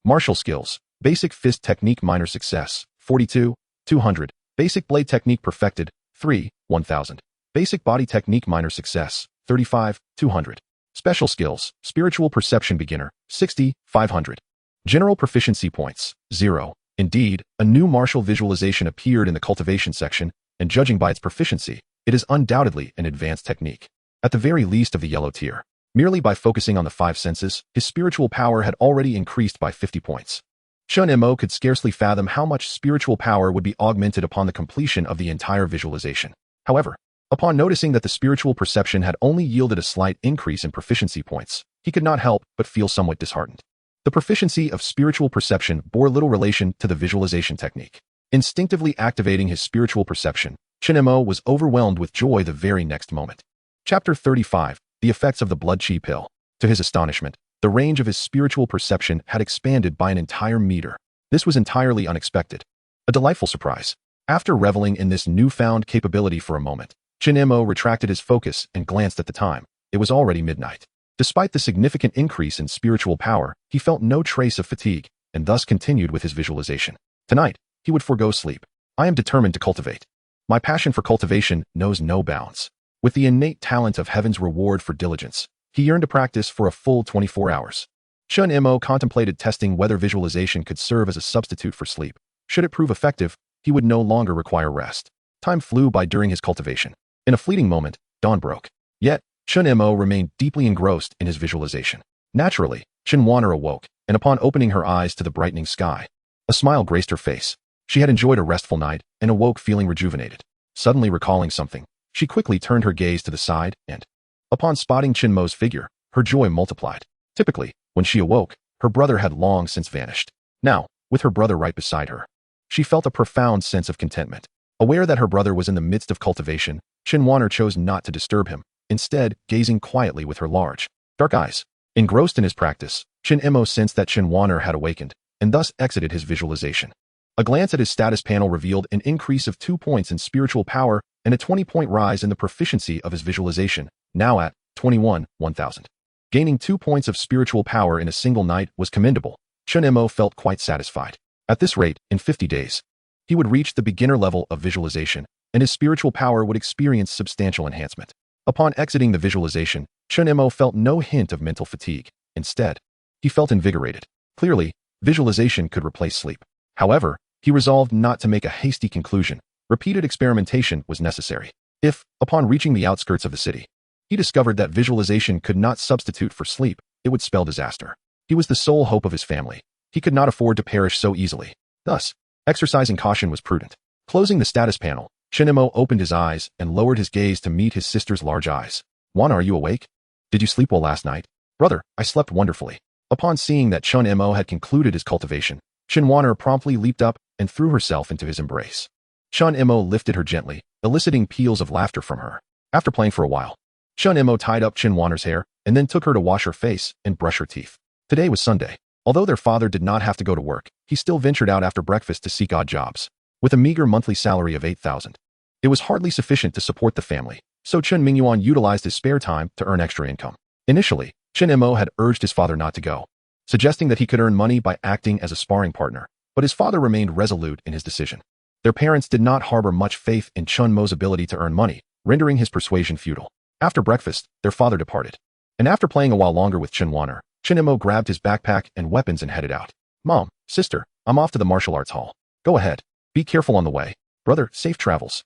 Martial skills. Basic fist technique minor success. 42 200. Basic blade technique perfected. 3 1000. Basic body technique minor success. 35 200. Special skills. Spiritual perception beginner. 60 500. General proficiency points. 0. Indeed, a new martial visualization appeared in the cultivation section, and judging by its proficiency, it is undoubtedly an advanced technique. At the very least of the yellow tier. Merely by focusing on the 5 senses, his spiritual power had already increased by 50 points. Chen Mo could scarcely fathom how much spiritual power would be augmented upon the completion of the entire visualization. However, upon noticing that the spiritual perception had only yielded a slight increase in proficiency points, he could not help but feel somewhat disheartened. The proficiency of spiritual perception bore little relation to the visualization technique. Instinctively activating his spiritual perception, Chen Mo was overwhelmed with joy the very next moment. Chapter 35. The effects of the blood chi pill. To his astonishment, the range of his spiritual perception had expanded by an entire meter. This was entirely unexpected. A delightful surprise. After reveling in this newfound capability for a moment, Chen Mo retracted his focus and glanced at the time. It was already midnight. Despite the significant increase in spiritual power, he felt no trace of fatigue, and thus continued with his visualization. Tonight, he would forego sleep. I am determined to cultivate. My passion for cultivation knows no bounds. With the innate talent of heaven's reward for diligence, he yearned to practice for a full 24 hours. Chen Mo contemplated testing whether visualization could serve as a substitute for sleep. Should it prove effective, he would no longer require rest. Time flew by during his cultivation. In a fleeting moment, dawn broke. Yet, Chen Mo remained deeply engrossed in his visualization. Naturally, Chen Wanner awoke, and upon opening her eyes to the brightening sky, a smile graced her face. She had enjoyed a restful night and awoke feeling rejuvenated. Suddenly recalling something, she quickly turned her gaze to the side and, upon spotting Chen Mo's figure, her joy multiplied. Typically, when she awoke, her brother had long since vanished. Now, with her brother right beside her, she felt a profound sense of contentment. Aware that her brother was in the midst of cultivation, Chen Wanner chose not to disturb him, instead gazing quietly with her large, dark eyes. Engrossed in his practice, Chen Mo sensed that Chen Wanner had awakened, and thus exited his visualization. A glance at his status panel revealed an increase of 2 points in spiritual power and a 20-point rise in the proficiency of his visualization, now at 21 1000. Gaining 2 points of spiritual power in a single night was commendable. Chen Mo felt quite satisfied. At this rate, in 50 days, he would reach the beginner level of visualization, and his spiritual power would experience substantial enhancement. Upon exiting the visualization, Chen Mo felt no hint of mental fatigue. Instead, he felt invigorated. Clearly, visualization could replace sleep. However, he resolved not to make a hasty conclusion. Repeated experimentation was necessary. If, upon reaching the outskirts of the city, he discovered that visualization could not substitute for sleep, it would spell disaster. He was the sole hope of his family. He could not afford to perish so easily. Thus, exercising caution was prudent. Closing the status panel, Chen Mo opened his eyes and lowered his gaze to meet his sister's large eyes. Wan, are you awake? Did you sleep well last night? Brother, I slept wonderfully. Upon seeing that Chen Mo had concluded his cultivation, Chen Wanner promptly leaped up and threw herself into his embrace. Chen Mo lifted her gently, eliciting peals of laughter from her. After playing for a while, Chen Mo tied up Chen Wanner's hair and then took her to wash her face and brush her teeth. Today was Sunday. Although their father did not have to go to work, he still ventured out after breakfast to seek odd jobs. With a meager monthly salary of 8,000, it was hardly sufficient to support the family, so Chen Mingyuan utilized his spare time to earn extra income. Initially, Chen Mo had urged his father not to go, suggesting that he could earn money by acting as a sparring partner, but his father remained resolute in his decision. Their parents did not harbor much faith in Chen Mo's ability to earn money, rendering his persuasion futile. After breakfast, their father departed. And after playing a while longer with Chen Mo grabbed his backpack and weapons and headed out. Mom, sister, I'm off to the martial arts hall. Go ahead. Be careful on the way. Brother, safe travels.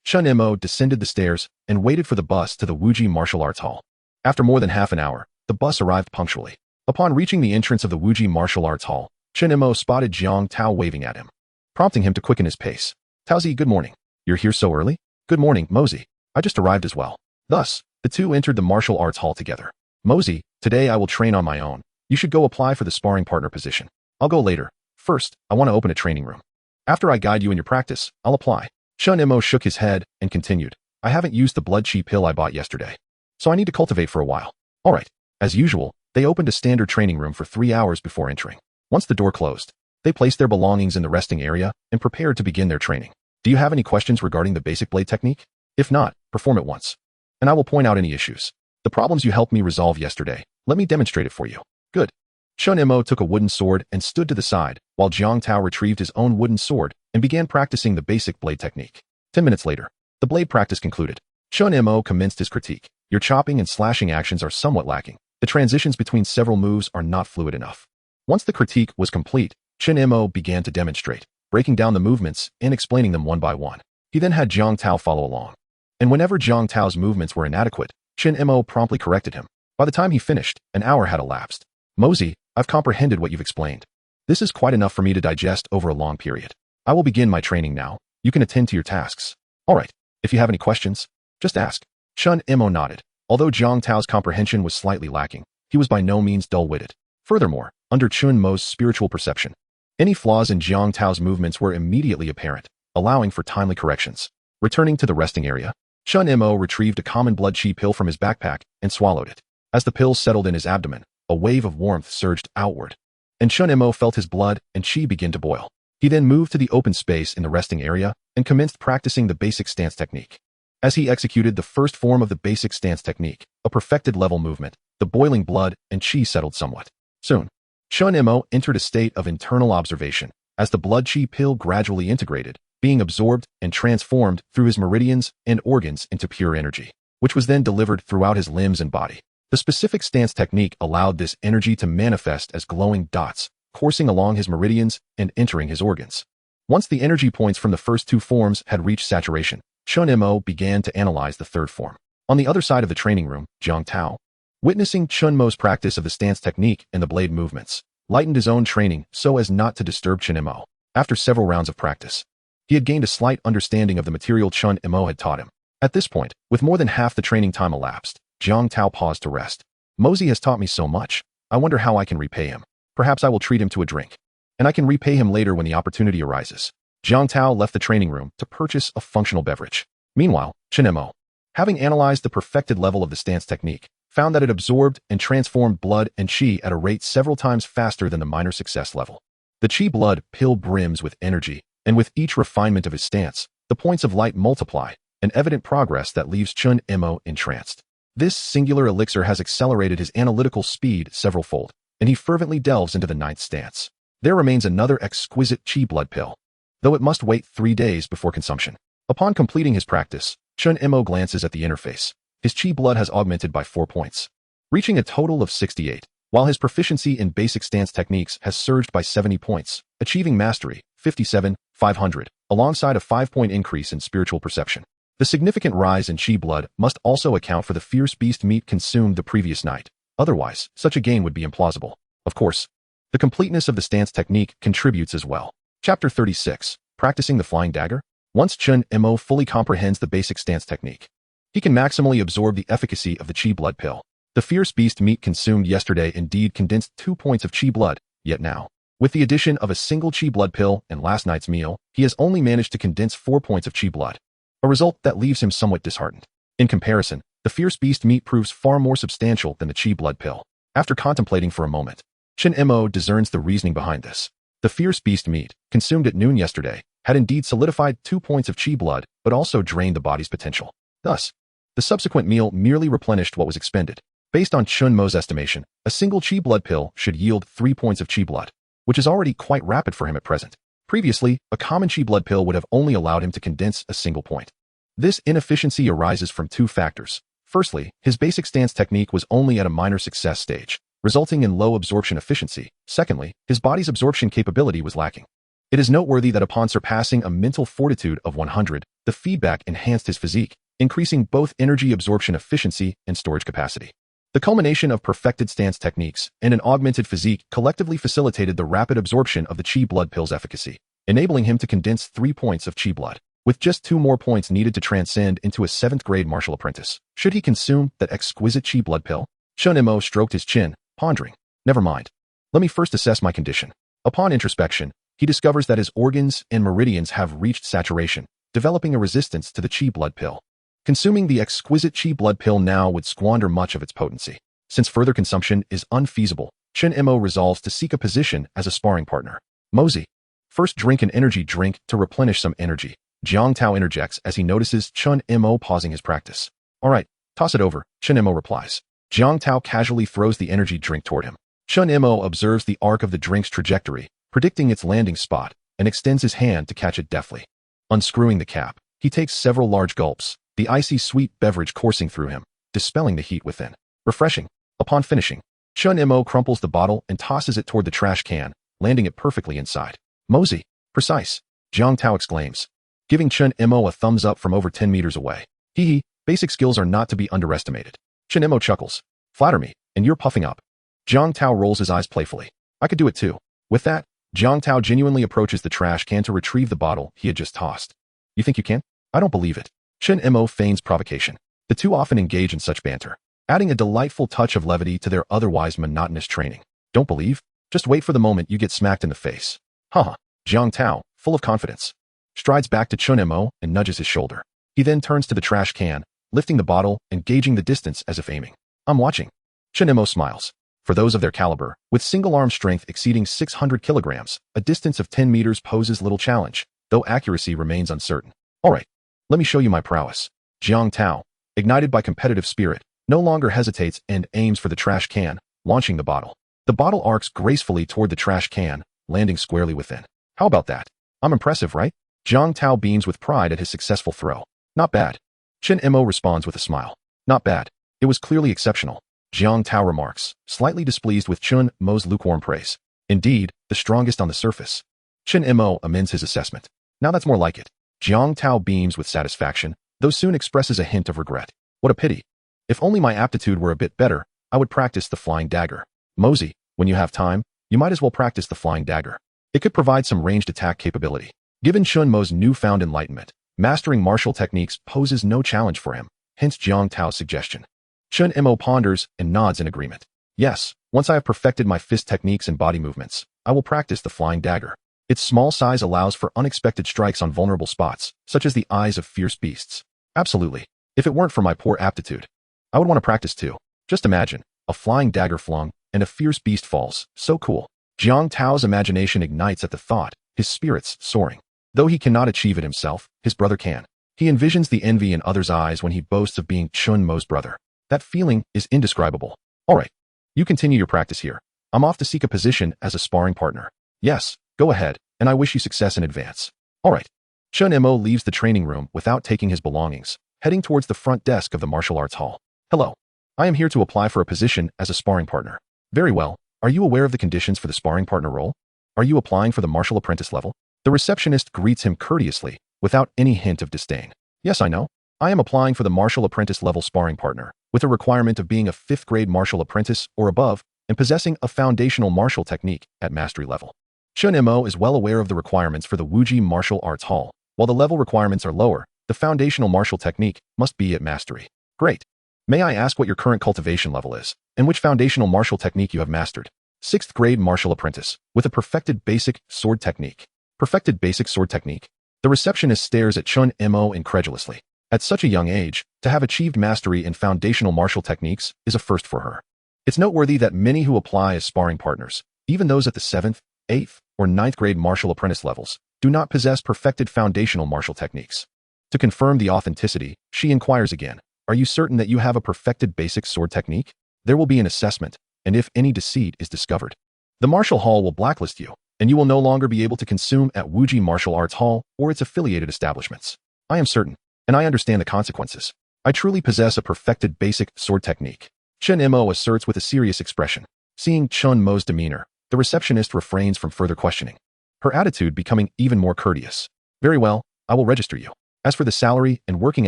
Chen Mo descended the stairs and waited for the bus to the Wuji Martial Arts Hall. After more than half an hour, the bus arrived punctually. Upon reaching the entrance of the Wuji Martial Arts Hall, Chen Mo spotted Jiang Tao waving at him, prompting him to quicken his pace. Taozi, good morning. You're here so early? Good morning, Mosey. I just arrived as well. Thus, the two entered the martial arts hall together. Mosey, today I will train on my own. You should go apply for the sparring partner position. I'll go later. First, I want to open a training room. After I guide you in your practice, I'll apply. Chen Mo shook his head and continued, I haven't used the blood chi pill I bought yesterday, so I need to cultivate for a while. All right. As usual, they opened a standard training room for 3 hours before entering. Once the door closed, they placed their belongings in the resting area and prepared to begin their training. Do you have any questions regarding the basic blade technique? If not, perform it once, and I will point out any issues. The problems you helped me resolve yesterday, let me demonstrate it for you. Good. Chen Mo took a wooden sword and stood to the side, while Jiang Tao retrieved his own wooden sword and began practicing the basic blade technique. 10 minutes later, the blade practice concluded. Chen Mo commenced his critique. Your chopping and slashing actions are somewhat lacking. The transitions between several moves are not fluid enough. Once the critique was complete, Chen Mo began to demonstrate, breaking down the movements and explaining them one by one. He then had Jiang Tao follow along. And whenever Jiang Tao's movements were inadequate, Chen Mo promptly corrected him. By the time he finished, an hour had elapsed. Mosey, I've comprehended what you've explained. This is quite enough for me to digest over a long period. I will begin my training now. You can attend to your tasks. All right. If you have any questions, just ask. Chen Mo nodded. Although Jiang Tao's comprehension was slightly lacking, he was by no means dull-witted. Furthermore, under Chen Mo's spiritual perception, any flaws in Jiang Tao's movements were immediately apparent, allowing for timely corrections. Returning to the resting area, Chen Mo retrieved a common blood chi pill from his backpack and swallowed it. As the pill settled in his abdomen, a wave of warmth surged outward, and Chen Mo felt his blood and chi begin to boil. He then moved to the open space in the resting area and commenced practicing the basic stance technique. As he executed the first form of the basic stance technique, a perfected level movement, the boiling blood and chi settled somewhat. Soon, Chen Mo entered a state of internal observation as the blood chi pill gradually integrated, being absorbed and transformed through his meridians and organs into pure energy, which was then delivered throughout his limbs and body. The specific stance technique allowed this energy to manifest as glowing dots, coursing along his meridians and entering his organs. Once the energy points from the first two forms had reached saturation, Chen Mo began to analyze the third form. On the other side of the training room, Jiang Tao, witnessing Chen Mo's practice of the stance technique and the blade movements, lightened his own training so as not to disturb Chen Mo. After several rounds of practice, he had gained a slight understanding of the material Chen Mo had taught him. At this point, with more than half the training time elapsed, Jiang Tao paused to rest. Mosey has taught me so much. I wonder how I can repay him. Perhaps I will treat him to a drink, and I can repay him later when the opportunity arises. Jiang Tao left the training room to purchase a functional beverage. Meanwhile, Chen Mo, having analyzed the perfected level of the stance technique, found that it absorbed and transformed blood and chi at a rate several times faster than the minor success level. The chi blood pill brims with energy, and with each refinement of his stance, the points of light multiply, an evident progress that leaves Chen Mo entranced. This singular elixir has accelerated his analytical speed several-fold, and he fervently delves into the ninth stance. There remains another exquisite chi blood pill, though it must wait 3 days before consumption. Upon completing his practice, Chen Mo glances at the interface. His chi blood has augmented by 4 points, reaching a total of 68, while his proficiency in basic stance techniques has surged by 70 points, achieving mastery, 57,500, alongside a 5-point increase in spiritual perception. The significant rise in chi blood must also account for the fierce beast meat consumed the previous night. Otherwise, such a gain would be implausible. Of course, the completeness of the stance technique contributes as well. Chapter 36. Practicing the Flying Dagger. Once Chen Mo fully comprehends the basic stance technique, he can maximally absorb the efficacy of the chi blood pill. The fierce beast meat consumed yesterday indeed condensed 2 points of chi blood, yet now, with the addition of a single chi blood pill and last night's meal, he has only managed to condense 4 points of chi blood, a result that leaves him somewhat disheartened. In comparison, the fierce beast meat proves far more substantial than the chi blood pill. After contemplating for a moment, Chen Mo discerns the reasoning behind this. The fierce beast meat, consumed at noon yesterday, had indeed solidified 2 points of chi blood, but also drained the body's potential. Thus, the subsequent meal merely replenished what was expended. Based on Chen Mo's estimation, a single chi blood pill should yield 3 points of chi blood, which is already quite rapid for him at present. Previously, a common chi blood pill would have only allowed him to condense a single point. This inefficiency arises from two factors. Firstly, his basic stance technique was only at a minor success stage, resulting in low absorption efficiency. Secondly, his body's absorption capability was lacking. It is noteworthy that upon surpassing a mental fortitude of 100, the feedback enhanced his physique, increasing both energy absorption efficiency and storage capacity. The culmination of perfected stance techniques and an augmented physique collectively facilitated the rapid absorption of the chi blood pill's efficacy, enabling him to condense 3 points of chi blood, with just 2 more points needed to transcend into a 7th grade martial apprentice. Should he consume that exquisite chi blood pill? Chen Mo stroked his chin, pondering. Never mind. Let me first assess my condition. Upon introspection, he discovers that his organs and meridians have reached saturation, developing a resistance to the chi blood pill. Consuming the exquisite chi blood pill now would squander much of its potency. Since further consumption is unfeasible, Chen Mo resolves to seek a position as a sparring partner. Mosey. First drink an energy drink to replenish some energy. Jiang Tao interjects as he notices Chen Mo pausing his practice. All right, toss it over, Chen Mo replies. Jiang Tao casually throws the energy drink toward him. Chen Mo observes the arc of the drink's trajectory, predicting its landing spot, and extends his hand to catch it deftly. Unscrewing the cap, he takes several large gulps, the icy sweet beverage coursing through him, dispelling the heat within. Refreshing. Upon finishing, Chen Mo crumples the bottle and tosses it toward the trash can, landing it perfectly inside. Mosey. Precise. Jiang Tao exclaims, giving Chen Mo a thumbs up from over 10 meters away. Hee hee, basic skills are not to be underestimated. Chen Mo chuckles. Flatter me, and you're puffing up. Jiang Tao rolls his eyes playfully. I could do it too. With that, Jiang Tao genuinely approaches the trash can to retrieve the bottle he had just tossed. You think you can? I don't believe it. Chen Mo feigns provocation. The two often engage in such banter, adding a delightful touch of levity to their otherwise monotonous training. Don't believe? Just wait for the moment you get smacked in the face. Haha. Jiang Tao, full of confidence, strides back to Chen Mo and nudges his shoulder. He then turns to the trash can, lifting the bottle and gauging the distance as if aiming. I'm watching. Chen Mo smiles. For those of their caliber, with single-arm strength exceeding 600 kilograms, a distance of 10 meters poses little challenge, though accuracy remains uncertain. All right. Let me show you my prowess. Jiang Tao, ignited by competitive spirit, no longer hesitates and aims for the trash can, launching the bottle. The bottle arcs gracefully toward the trash can, landing squarely within. How about that? I'm impressive, right? Jiang Tao beams with pride at his successful throw. Not bad. Chen Mo responds with a smile. Not bad. It was clearly exceptional. Jiang Tao remarks, slightly displeased with Chen Mo's lukewarm praise. Indeed, the strongest on the surface. Chen Mo amends his assessment. Now that's more like it. Jiang Tao beams with satisfaction, though soon expresses a hint of regret. What a pity. If only my aptitude were a bit better, I would practice the flying dagger. Mosey, when you have time, you might as well practice the flying dagger. It could provide some ranged attack capability. Given Chen Mo's newfound enlightenment, mastering martial techniques poses no challenge for him, hence Jiang Tao's suggestion. Chen Mo ponders and nods in agreement. Yes, once I have perfected my fist techniques and body movements, I will practice the flying dagger. Its small size allows for unexpected strikes on vulnerable spots, such as the eyes of fierce beasts. Absolutely. If it weren't for my poor aptitude, I would want to practice too. Just imagine, a flying dagger flung, and a fierce beast falls. So cool. Jiang Tao's imagination ignites at the thought, his spirits soaring. Though he cannot achieve it himself, his brother can. He envisions the envy in others' eyes when he boasts of being Chen Mo's brother. That feeling is indescribable. All right. You continue your practice here. I'm off to seek a position as a sparring partner. Yes. Go ahead, and I wish you success in advance. All right. Chen Mo leaves the training room without taking his belongings, heading towards the front desk of the martial arts hall. Hello. I am here to apply for a position as a sparring partner. Very well. Are you aware of the conditions for the sparring partner role? Are you applying for the martial apprentice level? The receptionist greets him courteously, without any hint of disdain. Yes, I know. I am applying for the martial apprentice level sparring partner, with a requirement of being a 5th grade martial apprentice or above, and possessing a foundational martial technique at mastery level. Chen Mo is well aware of the requirements for the Wuji Martial Arts Hall. While the level requirements are lower, the foundational martial technique must be at mastery. Great. May I ask what your current cultivation level is, and which foundational martial technique you have mastered? 6th grade martial apprentice, with a perfected basic sword technique. Perfected basic sword technique? The receptionist stares at Chen Mo incredulously. At such a young age, to have achieved mastery in foundational martial techniques is a first for her. It's noteworthy that many who apply as sparring partners, even those at the 7th, 8th, or 9th grade martial apprentice levels, do not possess perfected foundational martial techniques. To confirm the authenticity, she inquires again, are you certain that you have a perfected basic sword technique? There will be an assessment, and if any deceit is discovered, the martial hall will blacklist you. and you will no longer be able to consume at Wuji Martial Arts Hall or its affiliated establishments. I am certain, and I understand the consequences. I truly possess a perfected basic sword technique. Chen Mo asserts with a serious expression. Seeing Chen Mo's demeanor, the receptionist refrains from further questioning, her attitude becoming even more courteous. Very well, I will register you. As for the salary and working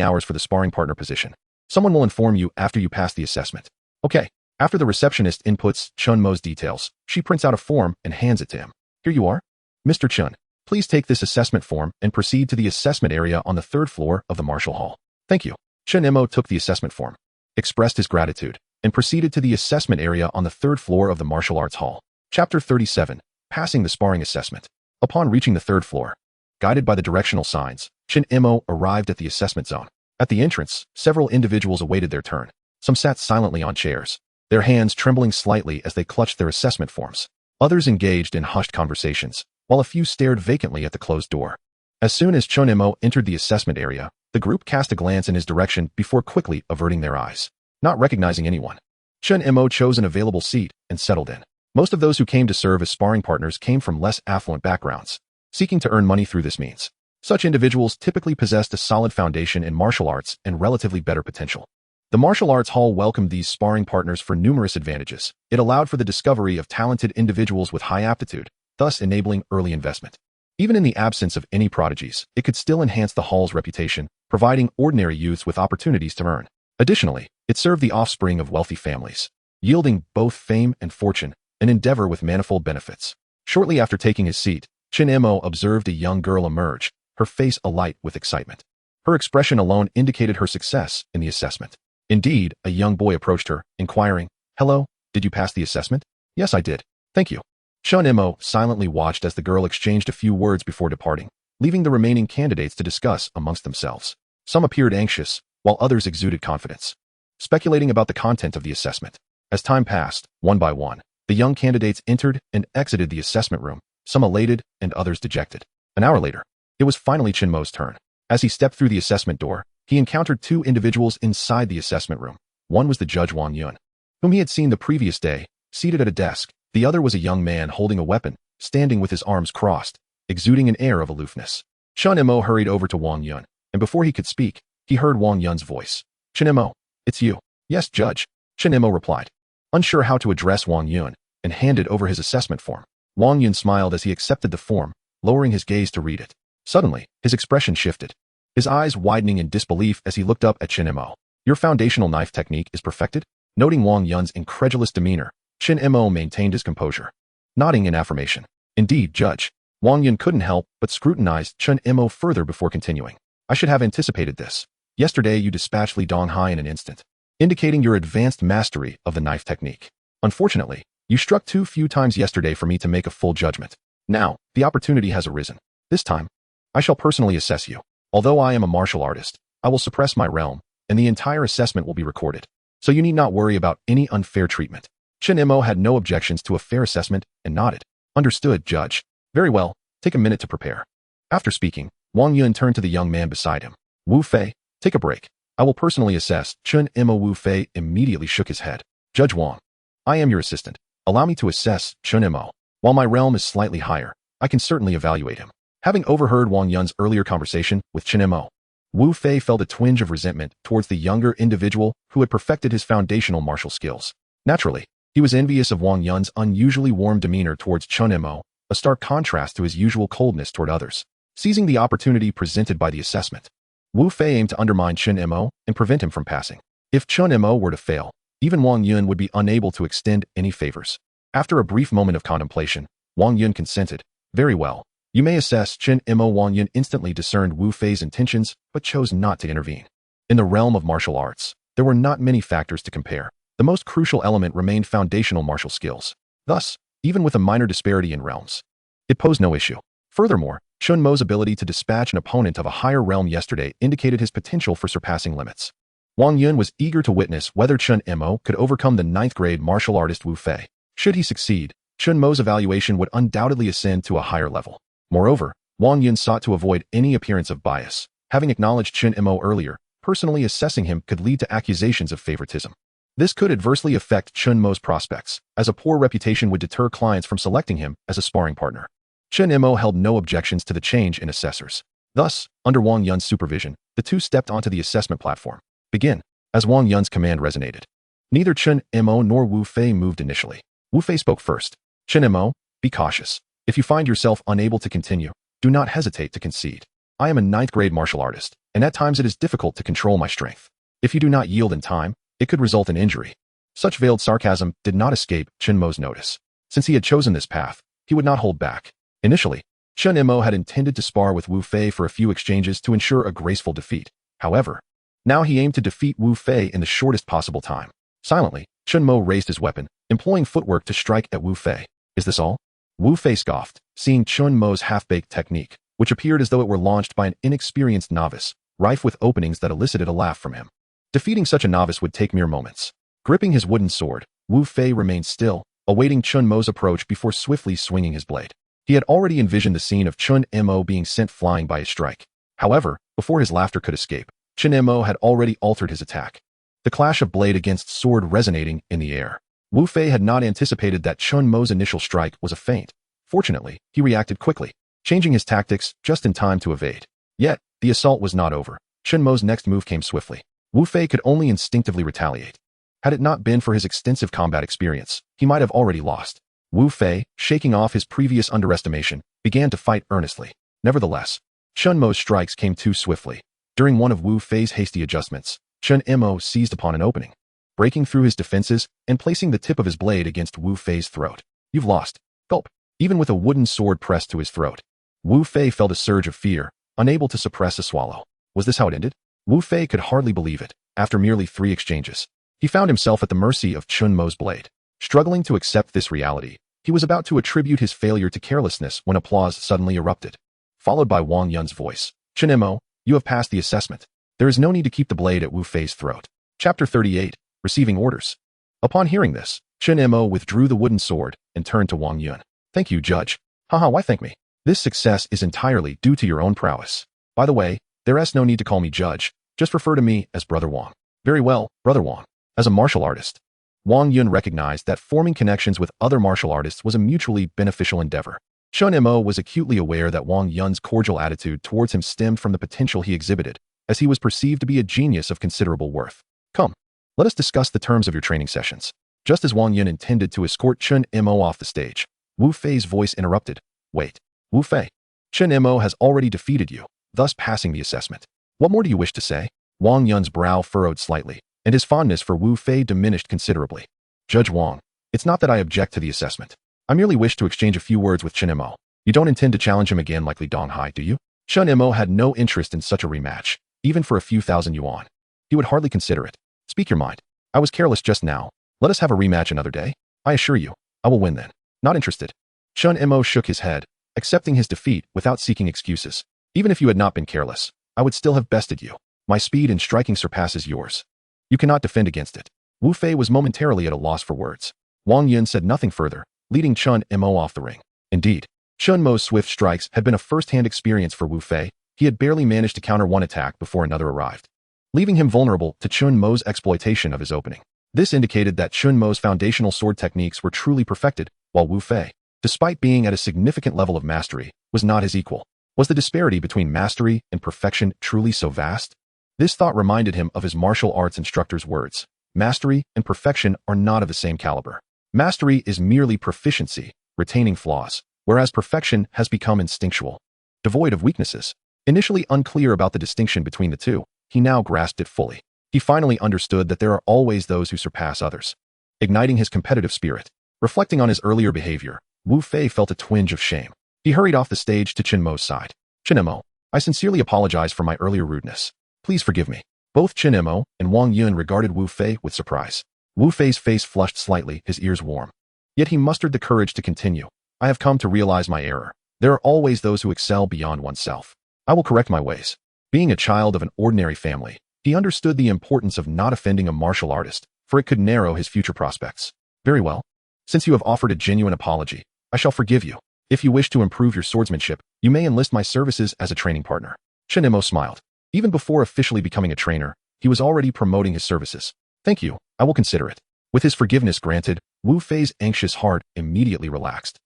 hours for the sparring partner position, someone will inform you after you pass the assessment. Okay. After the receptionist inputs Chen Mo's details, she prints out a form and hands it to him. Here you are. Mr. Chen, please take this assessment form and proceed to the assessment area on the 3rd floor of the Martial Hall. Thank you. Chen Mo took the assessment form, expressed his gratitude, and proceeded to the assessment area on the 3rd floor of the Martial Arts Hall. Chapter 37, Passing the Sparring Assessment. Upon reaching the 3rd floor, guided by the directional signs, Chen Mo arrived at the assessment zone. At the entrance, several individuals awaited their turn. Some sat silently on chairs, their hands trembling slightly as they clutched their assessment forms. Others engaged in hushed conversations, while a few stared vacantly at the closed door. As soon as Chen Mo entered the assessment area, the group cast a glance in his direction before quickly averting their eyes. Not recognizing anyone, Chen Mo chose an available seat and settled in. Most of those who came to serve as sparring partners came from less affluent backgrounds, seeking to earn money through this means. Such individuals typically possessed a solid foundation in martial arts and relatively better potential. The Martial Arts Hall welcomed these sparring partners for numerous advantages. It allowed for the discovery of talented individuals with high aptitude, thus enabling early investment. Even in the absence of any prodigies, it could still enhance the hall's reputation, providing ordinary youths with opportunities to earn. Additionally, it served the offspring of wealthy families, yielding both fame and fortune, an endeavor with manifold benefits. Shortly after taking his seat, Chen Mo observed a young girl emerge, her face alight with excitement. Her expression alone indicated her success in the assessment. Indeed, a young boy approached her, inquiring, "Hello, did you pass the assessment?" "Yes, I did. Thank you." Chen Mo silently watched as the girl exchanged a few words before departing, leaving the remaining candidates to discuss amongst themselves. Some appeared anxious, while others exuded confidence, speculating about the content of the assessment. As time passed, one by one, the young candidates entered and exited the assessment room, some elated and others dejected. An hour later, it was finally Chen Mo's turn. As he stepped through the assessment door, he encountered 2 individuals inside the assessment room. One was the judge Wang Yun, whom he had seen the previous day, seated at a desk. The other was a young man holding a weapon, standing with his arms crossed, exuding an air of aloofness. Chen Mo hurried over to Wang Yun, and before he could speak, he heard Wang Yun's voice. "Chen Mo, it's you." "Yes, Judge," Chen Mo replied, unsure how to address Wang Yun, and handed over his assessment form. Wang Yun smiled as he accepted the form, lowering his gaze to read it. Suddenly, his expression shifted, his eyes widening in disbelief as he looked up at Chen Mo. "Your foundational knife technique is perfected?" Noting Wang Yun's incredulous demeanor, Chen Mo maintained his composure, nodding in affirmation. "Indeed, Judge." Wang Yun couldn't help but scrutinized Chen Mo further before continuing. "I should have anticipated this. Yesterday you dispatched Li Donghai in an instant, indicating your advanced mastery of the knife technique. Unfortunately, you struck too few times yesterday for me to make a full judgment. Now, the opportunity has arisen. This time, I shall personally assess you. Although I am a martial artist, I will suppress my realm, and the entire assessment will be recorded. So you need not worry about any unfair treatment." Chen Mo had no objections to a fair assessment and nodded. "Understood, Judge." "Very well, take a minute to prepare." After speaking, Wang Yun turned to the young man beside him. "Wu Fei, take a break. I will personally assess." Chen Mo. Wu Fei immediately shook his head. "Judge Wang, I am your assistant. Allow me to assess Chen Mo. While my realm is slightly higher, I can certainly evaluate him." Having overheard Wang Yun's earlier conversation with Chen Mo, Wu Fei felt a twinge of resentment towards the younger individual who had perfected his foundational martial skills. Naturally, he was envious of Wang Yun's unusually warm demeanor towards Chen Mo, a stark contrast to his usual coldness toward others. Seizing the opportunity presented by the assessment, Wu Fei aimed to undermine Chen Mo and prevent him from passing. If Chen Mo were to fail, even Wang Yun would be unable to extend any favors. After a brief moment of contemplation, Wang Yun consented. "Very well. You may assess Chen Mo." Wang Yun instantly discerned Wu Fei's intentions, but chose not to intervene. In the realm of martial arts, there were not many factors to compare. The most crucial element remained foundational martial skills. Thus, even with a minor disparity in realms, it posed no issue. Furthermore, Chen Mo's ability to dispatch an opponent of a higher realm yesterday indicated his potential for surpassing limits. Wang Yun was eager to witness whether Chen Mo could overcome the 9th-grade martial artist Wu Fei. Should he succeed, Chen Mo's evaluation would undoubtedly ascend to a higher level. Moreover, Wang Yun sought to avoid any appearance of bias. Having acknowledged Chen Mo earlier, personally assessing him could lead to accusations of favoritism. This could adversely affect Chen Mo's prospects, as a poor reputation would deter clients from selecting him as a sparring partner. Chen Mo held no objections to the change in assessors. Thus, under Wang Yun's supervision, the two stepped onto the assessment platform. Begin. As Wang Yun's command resonated. Neither Chen Mo nor Wu Fei moved initially. Wu Fei spoke first. Chen Mo, be cautious. If you find yourself unable to continue, do not hesitate to concede. I am a 9th grade martial artist, and at times it is difficult to control my strength. If you do not yield in time, it could result in injury. Such veiled sarcasm did not escape Chen Mo's notice. Since he had chosen this path, he would not hold back. Initially, Chen Mo had intended to spar with Wu Fei for a few exchanges to ensure a graceful defeat. However, now he aimed to defeat Wu Fei in the shortest possible time. Silently, Chen Mo raised his weapon, employing footwork to strike at Wu Fei. Is this all? Wu Fei scoffed, seeing Chen Mo's half-baked technique, which appeared as though it were launched by an inexperienced novice, rife with openings that elicited a laugh from him. Defeating such a novice would take mere moments. Gripping his wooden sword, Wu Fei remained still, awaiting Chen Mo's approach before swiftly swinging his blade. He had already envisioned the scene of Chen Mo being sent flying by his strike. However, before his laughter could escape, Chen Mo had already altered his attack. The clash of blade against sword resonating in the air. Wu Fei had not anticipated that Chen Mo's initial strike was a feint. Fortunately, he reacted quickly, changing his tactics just in time to evade. Yet, the assault was not over. Chen Mo's next move came swiftly. Wu Fei could only instinctively retaliate. Had it not been for his extensive combat experience, he might have already lost. Wu Fei, shaking off his previous underestimation, began to fight earnestly. Nevertheless, Chen Mo's strikes came too swiftly. During one of Wu Fei's hasty adjustments, Chen Mo seized upon an opening, breaking through his defenses and placing the tip of his blade against Wu Fei's throat. You've lost. Gulp. Even with a wooden sword pressed to his throat, Wu Fei felt a surge of fear, unable to suppress a swallow. Was this how it ended? Wu Fei could hardly believe it. After merely 3 exchanges, he found himself at the mercy of Chen Mo's blade. Struggling to accept this reality, he was about to attribute his failure to carelessness when applause suddenly erupted. Followed by Wang Yun's voice. Chen Mo, you have passed the assessment. There is no need to keep the blade at Wu Fei's throat. Chapter 38. Receiving Orders. Upon hearing this, Chen Mo withdrew the wooden sword and turned to Wang Yun. Thank you, Judge. Haha, why thank me? This success is entirely due to your own prowess. By the way, there's no need to call me Judge. Just refer to me as Brother Wang. Very well, Brother Wang. As a martial artist, Wang Yun recognized that forming connections with other martial artists was a mutually beneficial endeavor. Chen Mo was acutely aware that Wang Yun's cordial attitude towards him stemmed from the potential he exhibited, as he was perceived to be a genius of considerable worth. Come, let us discuss the terms of your training sessions. Just as Wang Yun intended to escort Chen Mo off the stage, Wu Fei's voice interrupted. Wait, Wu Fei. Chen Mo has already defeated you, thus passing the assessment. What more do you wish to say? Wang Yun's brow furrowed slightly, and his fondness for Wu Fei diminished considerably. Judge Wang, it's not that I object to the assessment. I merely wish to exchange a few words with Chen Mo. You don't intend to challenge him again like Li Donghai, do you? Chen Mo had no interest in such a rematch, even for a few thousand yuan. He would hardly consider it. Speak your mind. I was careless just now. Let us have a rematch another day. I assure you, I will win then. Not interested. Chen Mo shook his head, accepting his defeat without seeking excuses. Even if you had not been careless, I would still have bested you. My speed in striking surpasses yours. You cannot defend against it. Wu Fei was momentarily at a loss for words. Wang Yun said nothing further, leading Chen Mo off the ring. Indeed, Chen Mo's swift strikes had been a first-hand experience for Wu Fei. He had barely managed to counter one attack before another arrived, leaving him vulnerable to Chen Mo's exploitation of his opening. This indicated that Chen Mo's foundational sword techniques were truly perfected, while Wu Fei, despite being at a significant level of mastery, was not his equal. Was the disparity between mastery and perfection truly so vast? This thought reminded him of his martial arts instructor's words. Mastery and perfection are not of the same caliber. Mastery is merely proficiency, retaining flaws, whereas perfection has become instinctual, devoid of weaknesses. Initially unclear about the distinction between the two, he now grasped it fully. He finally understood that there are always those who surpass others, igniting his competitive spirit. Reflecting on his earlier behavior, Wu Fei felt a twinge of shame. He hurried off the stage to Chen Mo's side. Chen Mo, I sincerely apologize for my earlier rudeness. Please forgive me. Both Chen Mo and Wang Yun regarded Wu Fei with surprise. Wu Fei's face flushed slightly, his ears warm. Yet he mustered the courage to continue. I have come to realize my error. There are always those who excel beyond oneself. I will correct my ways. Being a child of an ordinary family, he understood the importance of not offending a martial artist, for it could narrow his future prospects. Very well. Since you have offered a genuine apology, I shall forgive you. If you wish to improve your swordsmanship, you may enlist my services as a training partner. Chen Mo smiled. Even before officially becoming a trainer, he was already promoting his services. Thank you, I will consider it. With his forgiveness granted, Wu Fei's anxious heart immediately relaxed.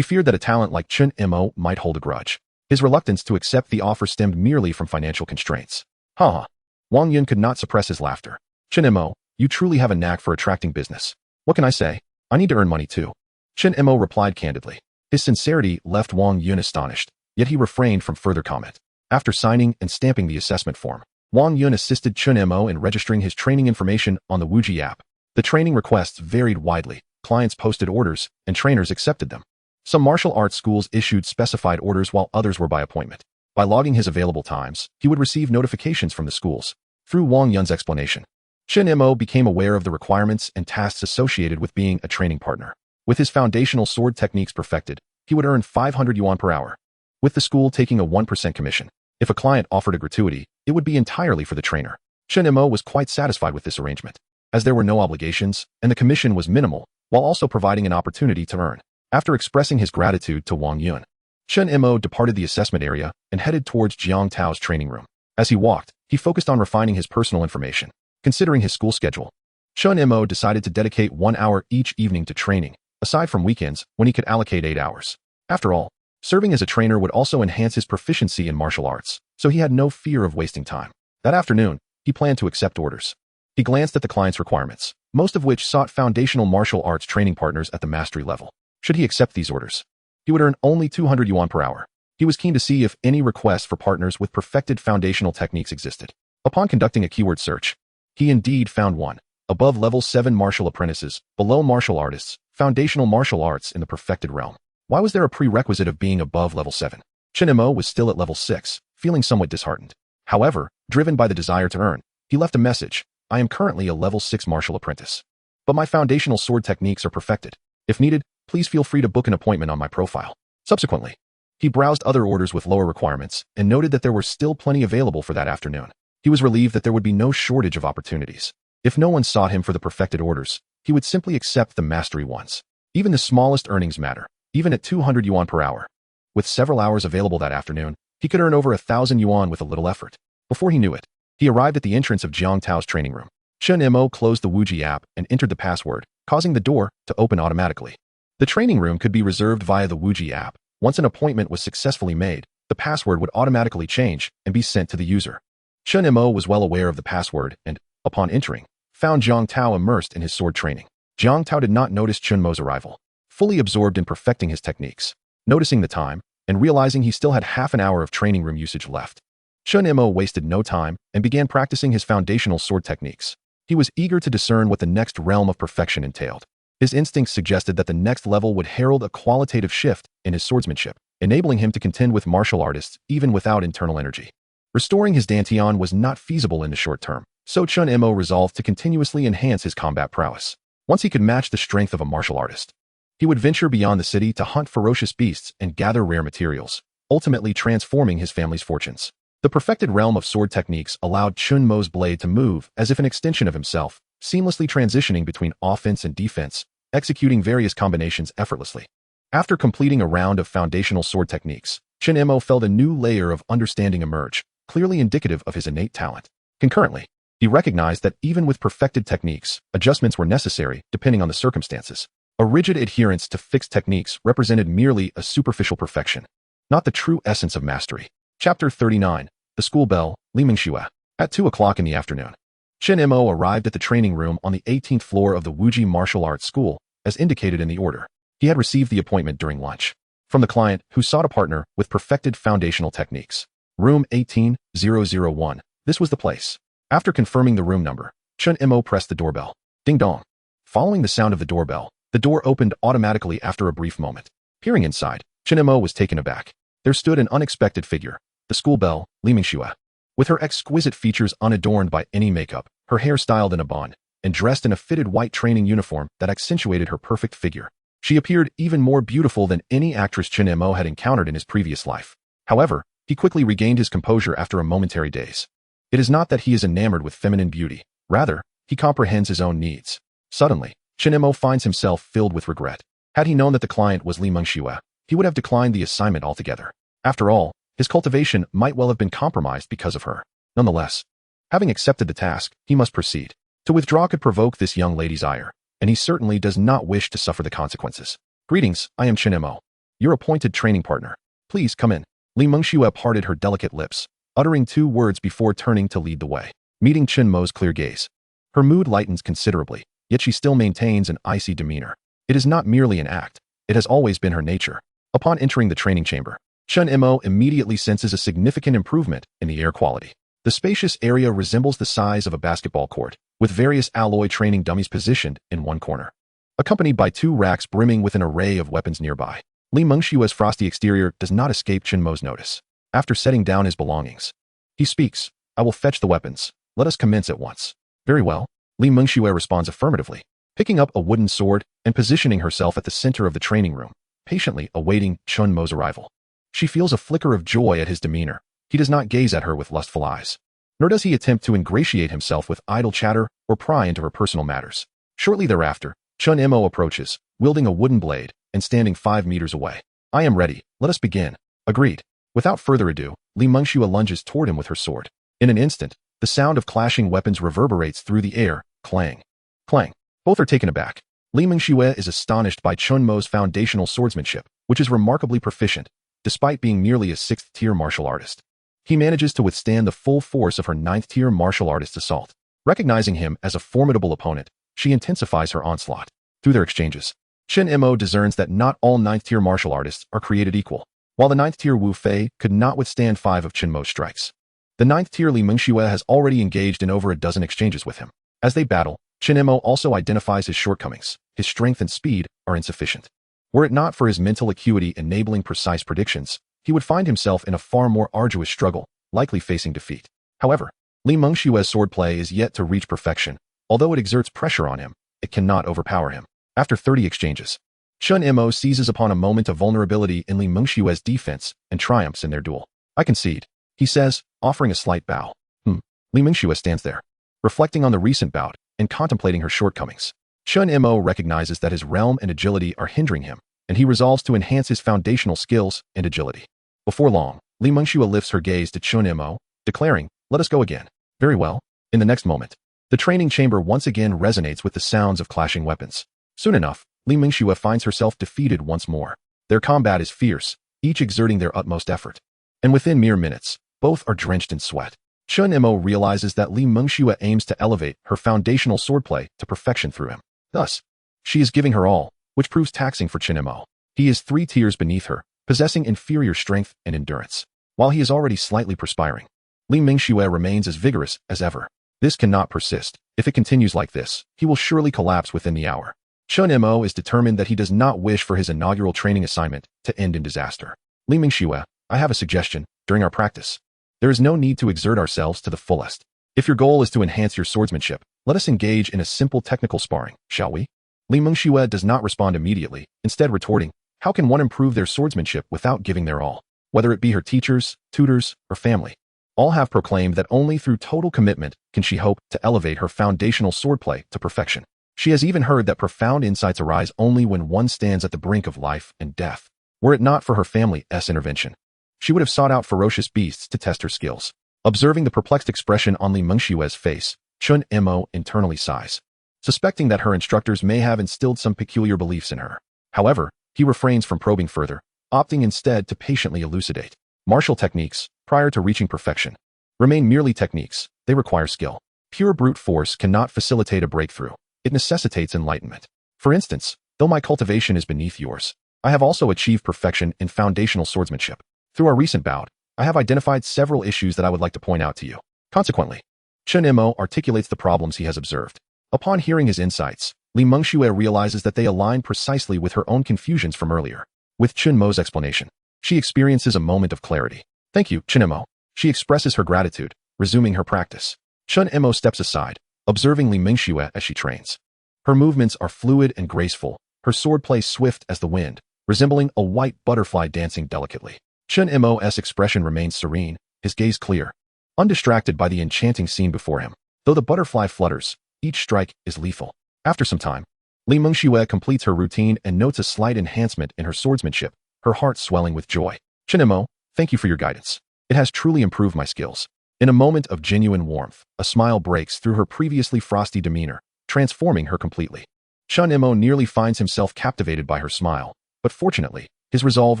He feared that a talent like Chen Mo might hold a grudge. His reluctance to accept the offer stemmed merely from financial constraints. Ha! Wang Yun could not suppress his laughter. Chen Mo, you truly have a knack for attracting business. What can I say? I need to earn money too. Chen Mo replied candidly. His sincerity left Wang Yun astonished, yet he refrained from further comment. After signing and stamping the assessment form, Wang Yun assisted Chen Mo in registering his training information on the Wuji app. The training requests varied widely. Clients posted orders, and trainers accepted them. Some martial arts schools issued specified orders while others were by appointment. By logging his available times, he would receive notifications from the schools. Through Wang Yun's explanation, Chen Mo became aware of the requirements and tasks associated with being a training partner. With his foundational sword techniques perfected, he would earn 500 yuan per hour, with the school taking a 1% commission. If a client offered a gratuity, it would be entirely for the trainer. Chen Mo was quite satisfied with this arrangement, as there were no obligations and the commission was minimal, while also providing an opportunity to earn. After expressing his gratitude to Wang Yun, Chen Mo departed the assessment area and headed towards Jiang Tao's training room. As he walked, he focused on refining his personal information. Considering his school schedule, Chen Mo decided to dedicate 1 hour each evening to training, aside from weekends when he could allocate 8 hours. After all, serving as a trainer would also enhance his proficiency in martial arts, so he had no fear of wasting time. That afternoon, he planned to accept orders. He glanced at the client's requirements, most of which sought foundational martial arts training partners at the mastery level. Should he accept these orders, he would earn only 200 yuan per hour. He was keen to see if any requests for partners with perfected foundational techniques existed. Upon conducting a keyword search, he indeed found one. Above level 7 martial apprentices, below martial artists, foundational martial arts in the perfected realm. Why was there a prerequisite of being above level 7? Chen Mo was still at level 6, feeling somewhat disheartened. However, driven by the desire to earn, he left a message. I am currently a level 6 martial apprentice, but my foundational sword techniques are perfected. If needed, please feel free to book an appointment on my profile. Subsequently, he browsed other orders with lower requirements and noted that there were still plenty available for that afternoon. He was relieved that there would be no shortage of opportunities. If no one sought him for the perfected orders, he would simply accept the mastery ones. Even the smallest earnings matter, even at 200 yuan per hour. With several hours available that afternoon, he could earn over 1,000 yuan with a little effort. Before he knew it, he arrived at the entrance of Jiang Tao's training room. Chen Mo closed the Wuji app and entered the password, causing the door to open automatically. The training room could be reserved via the Wuji app. Once an appointment was successfully made, the password would automatically change and be sent to the user. Chen Mo was well aware of the password and, upon entering, found Jiang Tao immersed in his sword training. Jiang Tao did not notice Chen Mo's arrival, fully absorbed in perfecting his techniques. Noticing the time, and realizing he still had half an hour of training room usage left, Chen Mo wasted no time and began practicing his foundational sword techniques. He was eager to discern what the next realm of perfection entailed. His instincts suggested that the next level would herald a qualitative shift in his swordsmanship, enabling him to contend with martial artists even without internal energy. Restoring his dantian was not feasible in the short term, so Chen Mo resolved to continuously enhance his combat prowess. Once he could match the strength of a martial artist, he would venture beyond the city to hunt ferocious beasts and gather rare materials, ultimately transforming his family's fortunes. The perfected realm of sword techniques allowed Chen Mo's blade to move as if an extension of himself, seamlessly transitioning between offense and defense, executing various combinations effortlessly. After completing a round of foundational sword techniques, Chen Mo felt a new layer of understanding emerge, clearly indicative of his innate talent. Concurrently, he recognized that even with perfected techniques, adjustments were necessary depending on the circumstances. A rigid adherence to fixed techniques represented merely a superficial perfection, not the true essence of mastery. Chapter 39, The School Bell, Limingxue. At 2 o'clock in the afternoon, Chen Mo arrived at the training room on the 18th floor of the Wuji Martial Arts School, as indicated in the order. He had received the appointment during lunch from the client who sought a partner with perfected foundational techniques. Room 18001. This was the place. After confirming the room number, Chen Mo pressed the doorbell. Ding dong. Following the sound of the doorbell, the door opened automatically after a brief moment. Peering inside, Chen Mo was taken aback. There stood an unexpected figure, the school belle, Limingxue. With her exquisite features unadorned by any makeup, her hair styled in a bun, and dressed in a fitted white training uniform that accentuated her perfect figure, she appeared even more beautiful than any actress Chen Mo had encountered in his previous life. However, he quickly regained his composure after a momentary daze. It is not that he is enamored with feminine beauty. Rather, he comprehends his own needs. Suddenly, Chen Mo finds himself filled with regret. Had he known that the client was Limingxue, he would have declined the assignment altogether. After all, his cultivation might well have been compromised because of her. Nonetheless, having accepted the task, he must proceed. To withdraw could provoke this young lady's ire, and he certainly does not wish to suffer the consequences. Greetings, I am Chen Mo. Your appointed training partner. Please come in. Li Mengxue parted her delicate lips, uttering 2 words before turning to lead the way. Meeting Chen Mo's clear gaze, her mood lightens considerably, yet she still maintains an icy demeanor. It is not merely an act. It has always been her nature. Upon entering the training chamber, Chen Mo immediately senses a significant improvement in the air quality. The spacious area resembles the size of a basketball court, with various alloy training dummies positioned in one corner, accompanied by 2 racks brimming with an array of weapons nearby. Li Mengshue's frosty exterior does not escape Chen Mo's notice. After setting down his belongings, he speaks, "I will fetch the weapons. Let us commence at once." "Very well." Li Mengxue responds affirmatively, picking up a wooden sword and positioning herself at the center of the training room, patiently awaiting Chen Mo's arrival. She feels a flicker of joy at his demeanor. He does not gaze at her with lustful eyes, nor does he attempt to ingratiate himself with idle chatter or pry into her personal matters. Shortly thereafter, Chen Mo approaches, wielding a wooden blade and standing 5 meters away. "I am ready. Let us begin." "Agreed." Without further ado, Li Mengxue lunges toward him with her sword. In an instant, the sound of clashing weapons reverberates through the air, clang, clang. Both are taken aback. Li Mengxue is astonished by Chen Mo's foundational swordsmanship, which is remarkably proficient, despite being merely a 6th-tier martial artist. He manages to withstand the full force of her 9th-tier martial artist's assault. Recognizing him as a formidable opponent, she intensifies her onslaught. Through their exchanges, Chen Mo discerns that not all 9th-tier martial artists are created equal. While the 9th-tier Wu Fei could not withstand 5 of Chen Mo's strikes, the 9th-tier Li Mengxue has already engaged in over a dozen exchanges with him. As they battle, Chen Mo also identifies his shortcomings. His strength and speed are insufficient. Were it not for his mental acuity enabling precise predictions, he would find himself in a far more arduous struggle, likely facing defeat. However, Li Mengshue's swordplay is yet to reach perfection. Although it exerts pressure on him, it cannot overpower him. After 30 exchanges, Chen Mo seizes upon a moment of vulnerability in Li Mengshue's defense and triumphs in their duel. "I concede," he says, offering a slight bow. Li Mengxue stands there, reflecting on the recent bout and contemplating her shortcomings. Chen Mo recognizes that his realm and agility are hindering him, and he resolves to enhance his foundational skills and agility. Before long, Li Mengxue lifts her gaze to Chen Mo, declaring, "Let us go again." "Very well." In the next moment, the training chamber once again resonates with the sounds of clashing weapons. Soon enough, Li Mengxue finds herself defeated once more. Their combat is fierce, each exerting their utmost effort. And within mere minutes, both are drenched in sweat. Chen Mo realizes that Li Mengxue aims to elevate her foundational swordplay to perfection through him. Thus, she is giving her all, which proves taxing for Chen Mo. He is 3 tiers beneath her, possessing inferior strength and endurance. While he is already slightly perspiring, Li Mengxue remains as vigorous as ever. This cannot persist. If it continues like this, he will surely collapse within the hour. Chen Mo is determined that he does not wish for his inaugural training assignment to end in disaster. "Li Mengxue, I have a suggestion. During our practice, there is no need to exert ourselves to the fullest. If your goal is to enhance your swordsmanship, let us engage in a simple technical sparring, shall we?" Li Mengxue does not respond immediately, instead retorting, "How can one improve their swordsmanship without giving their all?" Whether it be her teachers, tutors, or family, all have proclaimed that only through total commitment can she hope to elevate her foundational swordplay to perfection. She has even heard that profound insights arise only when one stands at the brink of life and death. Were it not for her family's intervention, she would have sought out ferocious beasts to test her skills. Observing the perplexed expression on Li Mengshue's face, Chen Mo internally sighs, suspecting that her instructors may have instilled some peculiar beliefs in her. However, he refrains from probing further, opting instead to patiently elucidate. Martial techniques, prior to reaching perfection, remain merely techniques. They require skill. Pure brute force cannot facilitate a breakthrough. It necessitates enlightenment. For instance, though my cultivation is beneath yours, I have also achieved perfection in foundational swordsmanship. Through our recent bout, I have identified several issues that I would like to point out to you. Consequently, Chen Mo articulates the problems he has observed. Upon hearing his insights, Li Mengxue realizes that they align precisely with her own confusions from earlier. With Chen Mo's explanation, she experiences a moment of clarity. "Thank you, Chen Mo." She expresses her gratitude, resuming her practice. Chen Mo steps aside, observing Li Mengxue as she trains. Her movements are fluid and graceful, her swordplay swift as the wind, resembling a white butterfly dancing delicately. Chen Mo's expression remains serene, his gaze clear, undistracted by the enchanting scene before him. Though the butterfly flutters, each strike is lethal. After some time, Li Mengxue completes her routine and notes a slight enhancement in her swordsmanship, her heart swelling with joy. "Chen Mo, thank you for your guidance. It has truly improved my skills." In a moment of genuine warmth, a smile breaks through her previously frosty demeanor, transforming her completely. Chen Mo nearly finds himself captivated by her smile, but fortunately, His resolve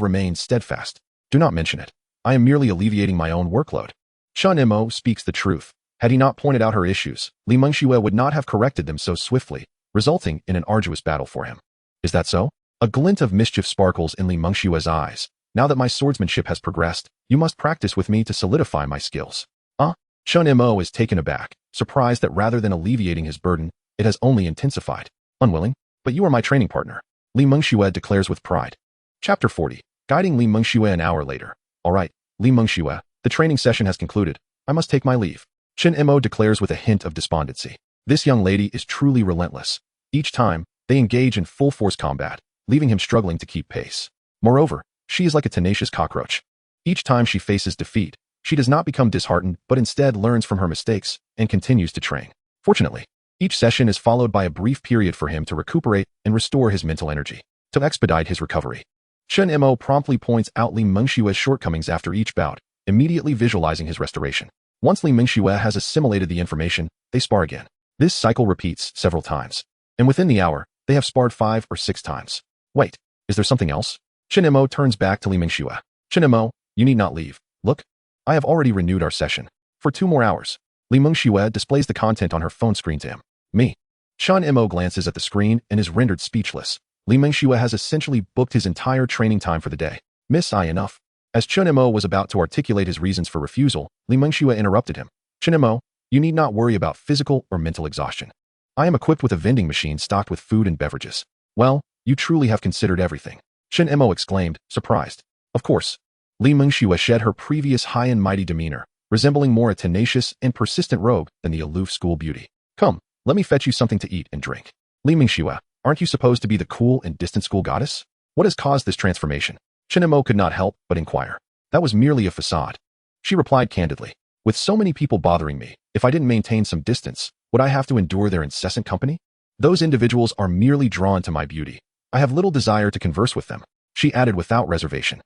remained steadfast. Do not mention it. I am merely alleviating my own workload. Chen Mo speaks the truth. Had he not pointed out her issues, Li Mengxue would not have corrected them so swiftly, resulting in an arduous battle for him. Is that so? A glint of mischief sparkles in Li Mengxue's eyes. Now that my swordsmanship has progressed, you must practice with me to solidify my skills. Chen Mo is taken aback, surprised that rather than alleviating his burden, it has only intensified. Unwilling? But you are my training partner, Li Mengxue declares with pride. Chapter 40. Guiding Li Mengxue an hour later. All right, Li Mengxue, the training session has concluded. I must take my leave. Chen Mo declares with a hint of despondency. This young lady is truly relentless. Each time, they engage in full-force combat, leaving him struggling to keep pace. Moreover, she is like a tenacious cockroach. Each time she faces defeat, she does not become disheartened but instead learns from her mistakes and continues to train. Fortunately, each session is followed by a brief period for him to recuperate and restore his mental energy. To expedite his recovery, Chen Mo promptly points out Li Mengxue's shortcomings after each bout, immediately visualizing his restoration. Once Li Mengxue has assimilated the information, they spar again. This cycle repeats several times, and within the hour, they have sparred 5 or 6 times. Wait, is there something else? Chen Mo turns back to Li Mengxue. Chen Mo, you need not leave. Look, I have already renewed our session. For 2 more hours. Li Mengxue displays the content on her phone screen to him. Me. Chen Mo glances at the screen and is rendered speechless. Li Mengxue has essentially booked his entire training time for the day. Miss I enough. As Chen Mo was about to articulate his reasons for refusal, Li Mengxue interrupted him. Chen Mo, you need not worry about physical or mental exhaustion. I am equipped with a vending machine stocked with food and beverages. Well, you truly have considered everything. Chen Mo exclaimed, surprised. Of course. Li Mengxue shed her previous high and mighty demeanor, resembling more a tenacious and persistent rogue than the aloof school beauty. Come, let me fetch you something to eat and drink. Li Mengxue, aren't you supposed to be the cool and distant school goddess? What has caused this transformation? Chen Mo could not help but inquire. That was merely a facade. She replied candidly. With so many people bothering me, if I didn't maintain some distance, would I have to endure their incessant company? Those individuals are merely drawn to my beauty. I have little desire to converse with them. She added without reservation.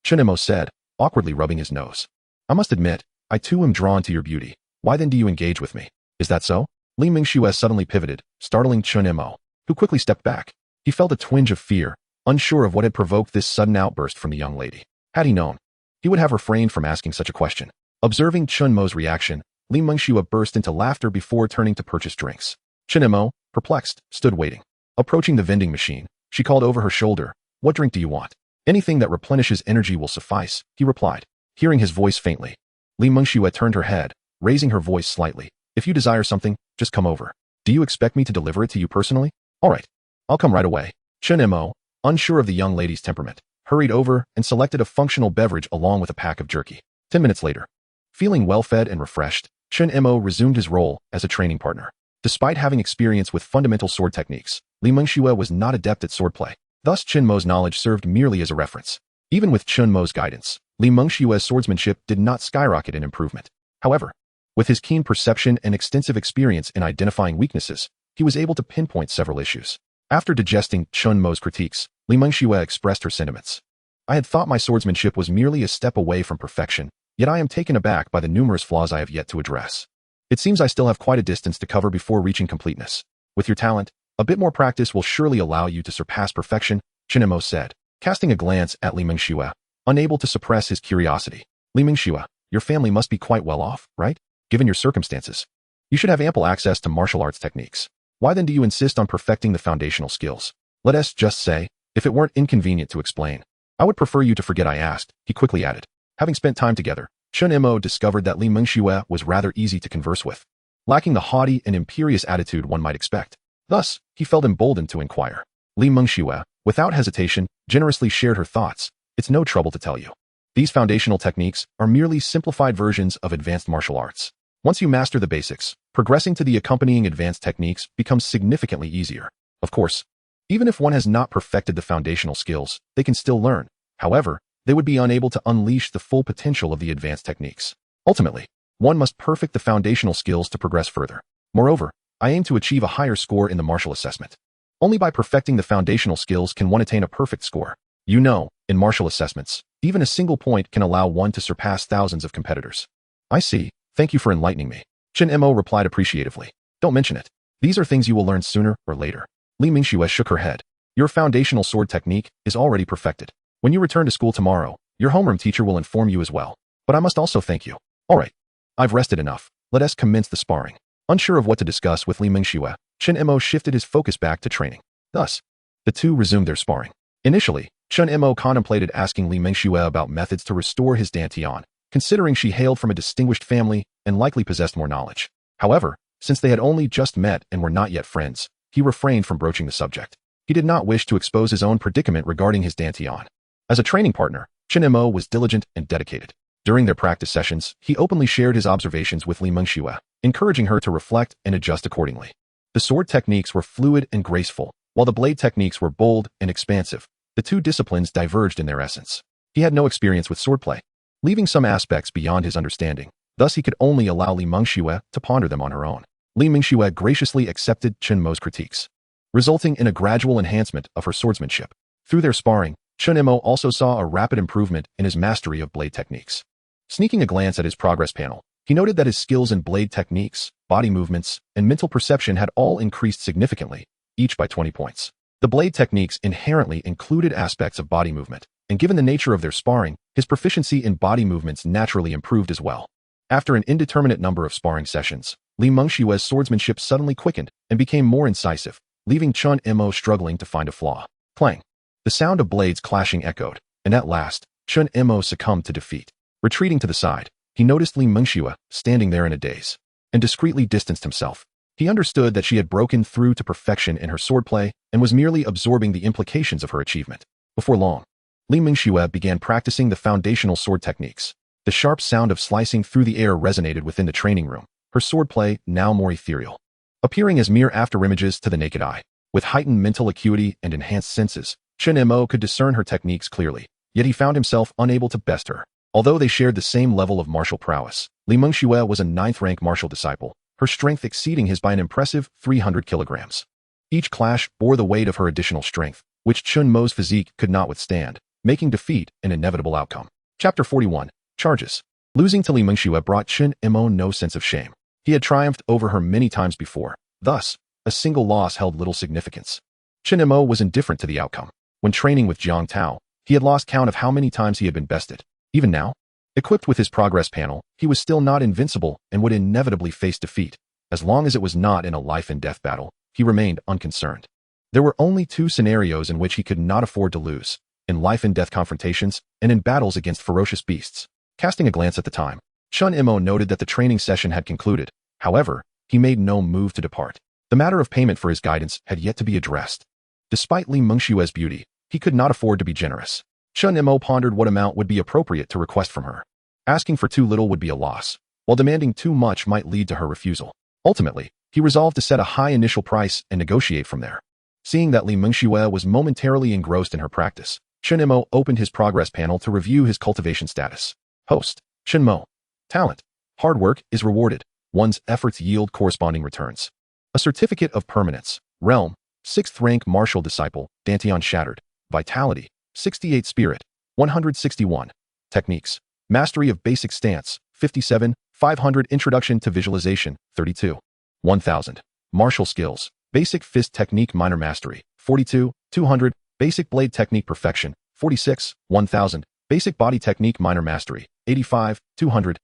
Chen Mo said, awkwardly rubbing his nose. I must admit, I too am drawn to your beauty. Why then do you engage with me? Is that so? Li Mengxue suddenly pivoted, startling Chen Mo, who quickly stepped back. He felt a twinge of fear, unsure of what had provoked this sudden outburst from the young lady. Had he known, he would have refrained from asking such a question. Observing Chen Mo's reaction, Li Mengxue burst into laughter before turning to purchase drinks. Chen Mo, perplexed, stood waiting. Approaching the vending machine, she called over her shoulder, "What drink do you want?" "Anything that replenishes energy will suffice," he replied. Hearing his voice faintly, Li Mengxue turned her head, raising her voice slightly. "If you desire something, just come over. Do you expect me to deliver it to you personally?" "All right. I'll come right away." Chen Mo, unsure of the young lady's temperament, hurried over and selected a functional beverage along with a pack of jerky. 10 minutes later, feeling well-fed and refreshed, Chen Mo resumed his role as a training partner. Despite having experience with fundamental sword techniques, Li Mengxue was not adept at swordplay. Thus Chen Mo's knowledge served merely as a reference. Even with Chen Mo's guidance, Li Mengxue's swordsmanship did not skyrocket in improvement. However, with his keen perception and extensive experience in identifying weaknesses, he was able to pinpoint several issues. After digesting Chen Mo's critiques, Li Mengxue expressed her sentiments. "I had thought my swordsmanship was merely a step away from perfection, yet I am taken aback by the numerous flaws I have yet to address. It seems I still have quite a distance to cover before reaching completeness. With your talent, a bit more practice will surely allow you to surpass perfection," Chen Mo said, casting a glance at Li Mengxue, unable to suppress his curiosity. "Li Mengxue, your family must be quite well off, right? Given your circumstances, you should have ample access to martial arts techniques. Why then do you insist on perfecting the foundational skills? Let us just say, if it weren't inconvenient to explain, I would prefer you to forget I asked," he quickly added. Having spent time together, Chen Mo discovered that Li Mengxue was rather easy to converse with, lacking the haughty and imperious attitude one might expect. Thus, he felt emboldened to inquire. Li Mengxue, without hesitation, generously shared her thoughts. "It's no trouble to tell you. These foundational techniques are merely simplified versions of advanced martial arts. Once you master the basics, progressing to the accompanying advanced techniques becomes significantly easier. Of course, even if one has not perfected the foundational skills, they can still learn. However, they would be unable to unleash the full potential of the advanced techniques. Ultimately, one must perfect the foundational skills to progress further. Moreover, I aim to achieve a higher score in the martial assessment. Only by perfecting the foundational skills can one attain a perfect score. You know, in martial assessments, even a single point can allow one to surpass thousands of competitors." "I see. Thank you for enlightening me," Chen Mo replied appreciatively. "Don't mention it. These are things you will learn sooner or later." Li Mengxue shook her head. "Your foundational sword technique is already perfected. When you return to school tomorrow, your homeroom teacher will inform you as well. But I must also thank you. All right. I've rested enough. Let us commence the sparring. Unsure of what to discuss with Li Mingxue, Chen Mo shifted his focus back to training. Thus, the two resumed their sparring. Initially, Chen Mo contemplated asking Li Mingxue about methods to restore his dantian, considering she hailed from a distinguished family and likely possessed more knowledge. However, since they had only just met and were not yet friends, he refrained from broaching the subject. He did not wish to expose his own predicament regarding his dantian. As a training partner, Chen Mo was diligent and dedicated. During their practice sessions, he openly shared his observations with Li Mingxue, encouraging her to reflect and adjust accordingly. The sword techniques were fluid and graceful, while the blade techniques were bold and expansive. The two disciplines diverged in their essence. He had no experience with swordplay, leaving some aspects beyond his understanding. Thus, he could only allow Li Mingxue to ponder them on her own. Li Mingxue graciously accepted Chen Mo's critiques, resulting in a gradual enhancement of her swordsmanship. Through their sparring, Chen Mo also saw a rapid improvement in his mastery of blade techniques. Sneaking a glance at his progress panel, he noted that his skills in blade techniques, body movements, and mental perception had all increased significantly, each by 20 points. The blade techniques inherently included aspects of body movement, and given the nature of their sparring, his proficiency in body movements naturally improved as well. After an indeterminate number of sparring sessions, Li Mingxue's swordsmanship suddenly quickened and became more incisive, leaving Chen Mo struggling to find a flaw. Clang! The sound of blades clashing echoed, and at last, Chen Mo succumbed to defeat. Retreating to the side, he noticed Li Mingxue standing there in a daze, and discreetly distanced himself. He understood that she had broken through to perfection in her swordplay and was merely absorbing the implications of her achievement. Before long, Li Mingxue began practicing the foundational sword techniques. The sharp sound of slicing through the air resonated within the training room, her swordplay now more ethereal, appearing as mere afterimages to the naked eye. With heightened mental acuity and enhanced senses, Chen Mo could discern her techniques clearly, yet he found himself unable to best her. Although they shared the same level of martial prowess, Li Mingxue was a 9th-rank martial disciple, her strength exceeding his by an impressive 300 kilograms. Each clash bore the weight of her additional strength, which Chen Mo's physique could not withstand, making defeat an inevitable outcome. Chapter 41. Charges. Losing to Li Mingxue brought Chen Mo no sense of shame. He had triumphed over her many times before. Thus, a single loss held little significance. Chen Mo was indifferent to the outcome. When training with Jiang Tao, he had lost count of how many times he had been bested. Even now, equipped with his progress panel, he was still not invincible and would inevitably face defeat. As long as it was not in a life-and-death battle, he remained unconcerned. There were only two scenarios in which he could not afford to lose: in life-and-death confrontations and in battles against ferocious beasts. Casting a glance at the time, Chen Mo noted that the training session had concluded. However, he made no move to depart. The matter of payment for his guidance had yet to be addressed. Despite Li Mingxue's beauty, he could not afford to be generous. Chen Mo pondered what amount would be appropriate to request from her. Asking for too little would be a loss, while demanding too much might lead to her refusal. Ultimately, he resolved to set a high initial price and negotiate from there. Seeing that Li Mingxue was momentarily engrossed in her practice, Chen Mo opened his progress panel to review his cultivation status. Host: Chen Mo. Talent: hard work is rewarded. One's efforts yield corresponding returns. A certificate of permanence. Realm: 6th rank martial disciple, Dantian shattered. Vitality: 68. Spirit: 161. Techniques: mastery of basic stance, 57. 500. Introduction to visualization, 32. 1000. Martial skills: basic fist technique minor mastery, 42. 200. Basic blade technique perfection, 46. 1000. Basic body technique minor mastery, 85. 200.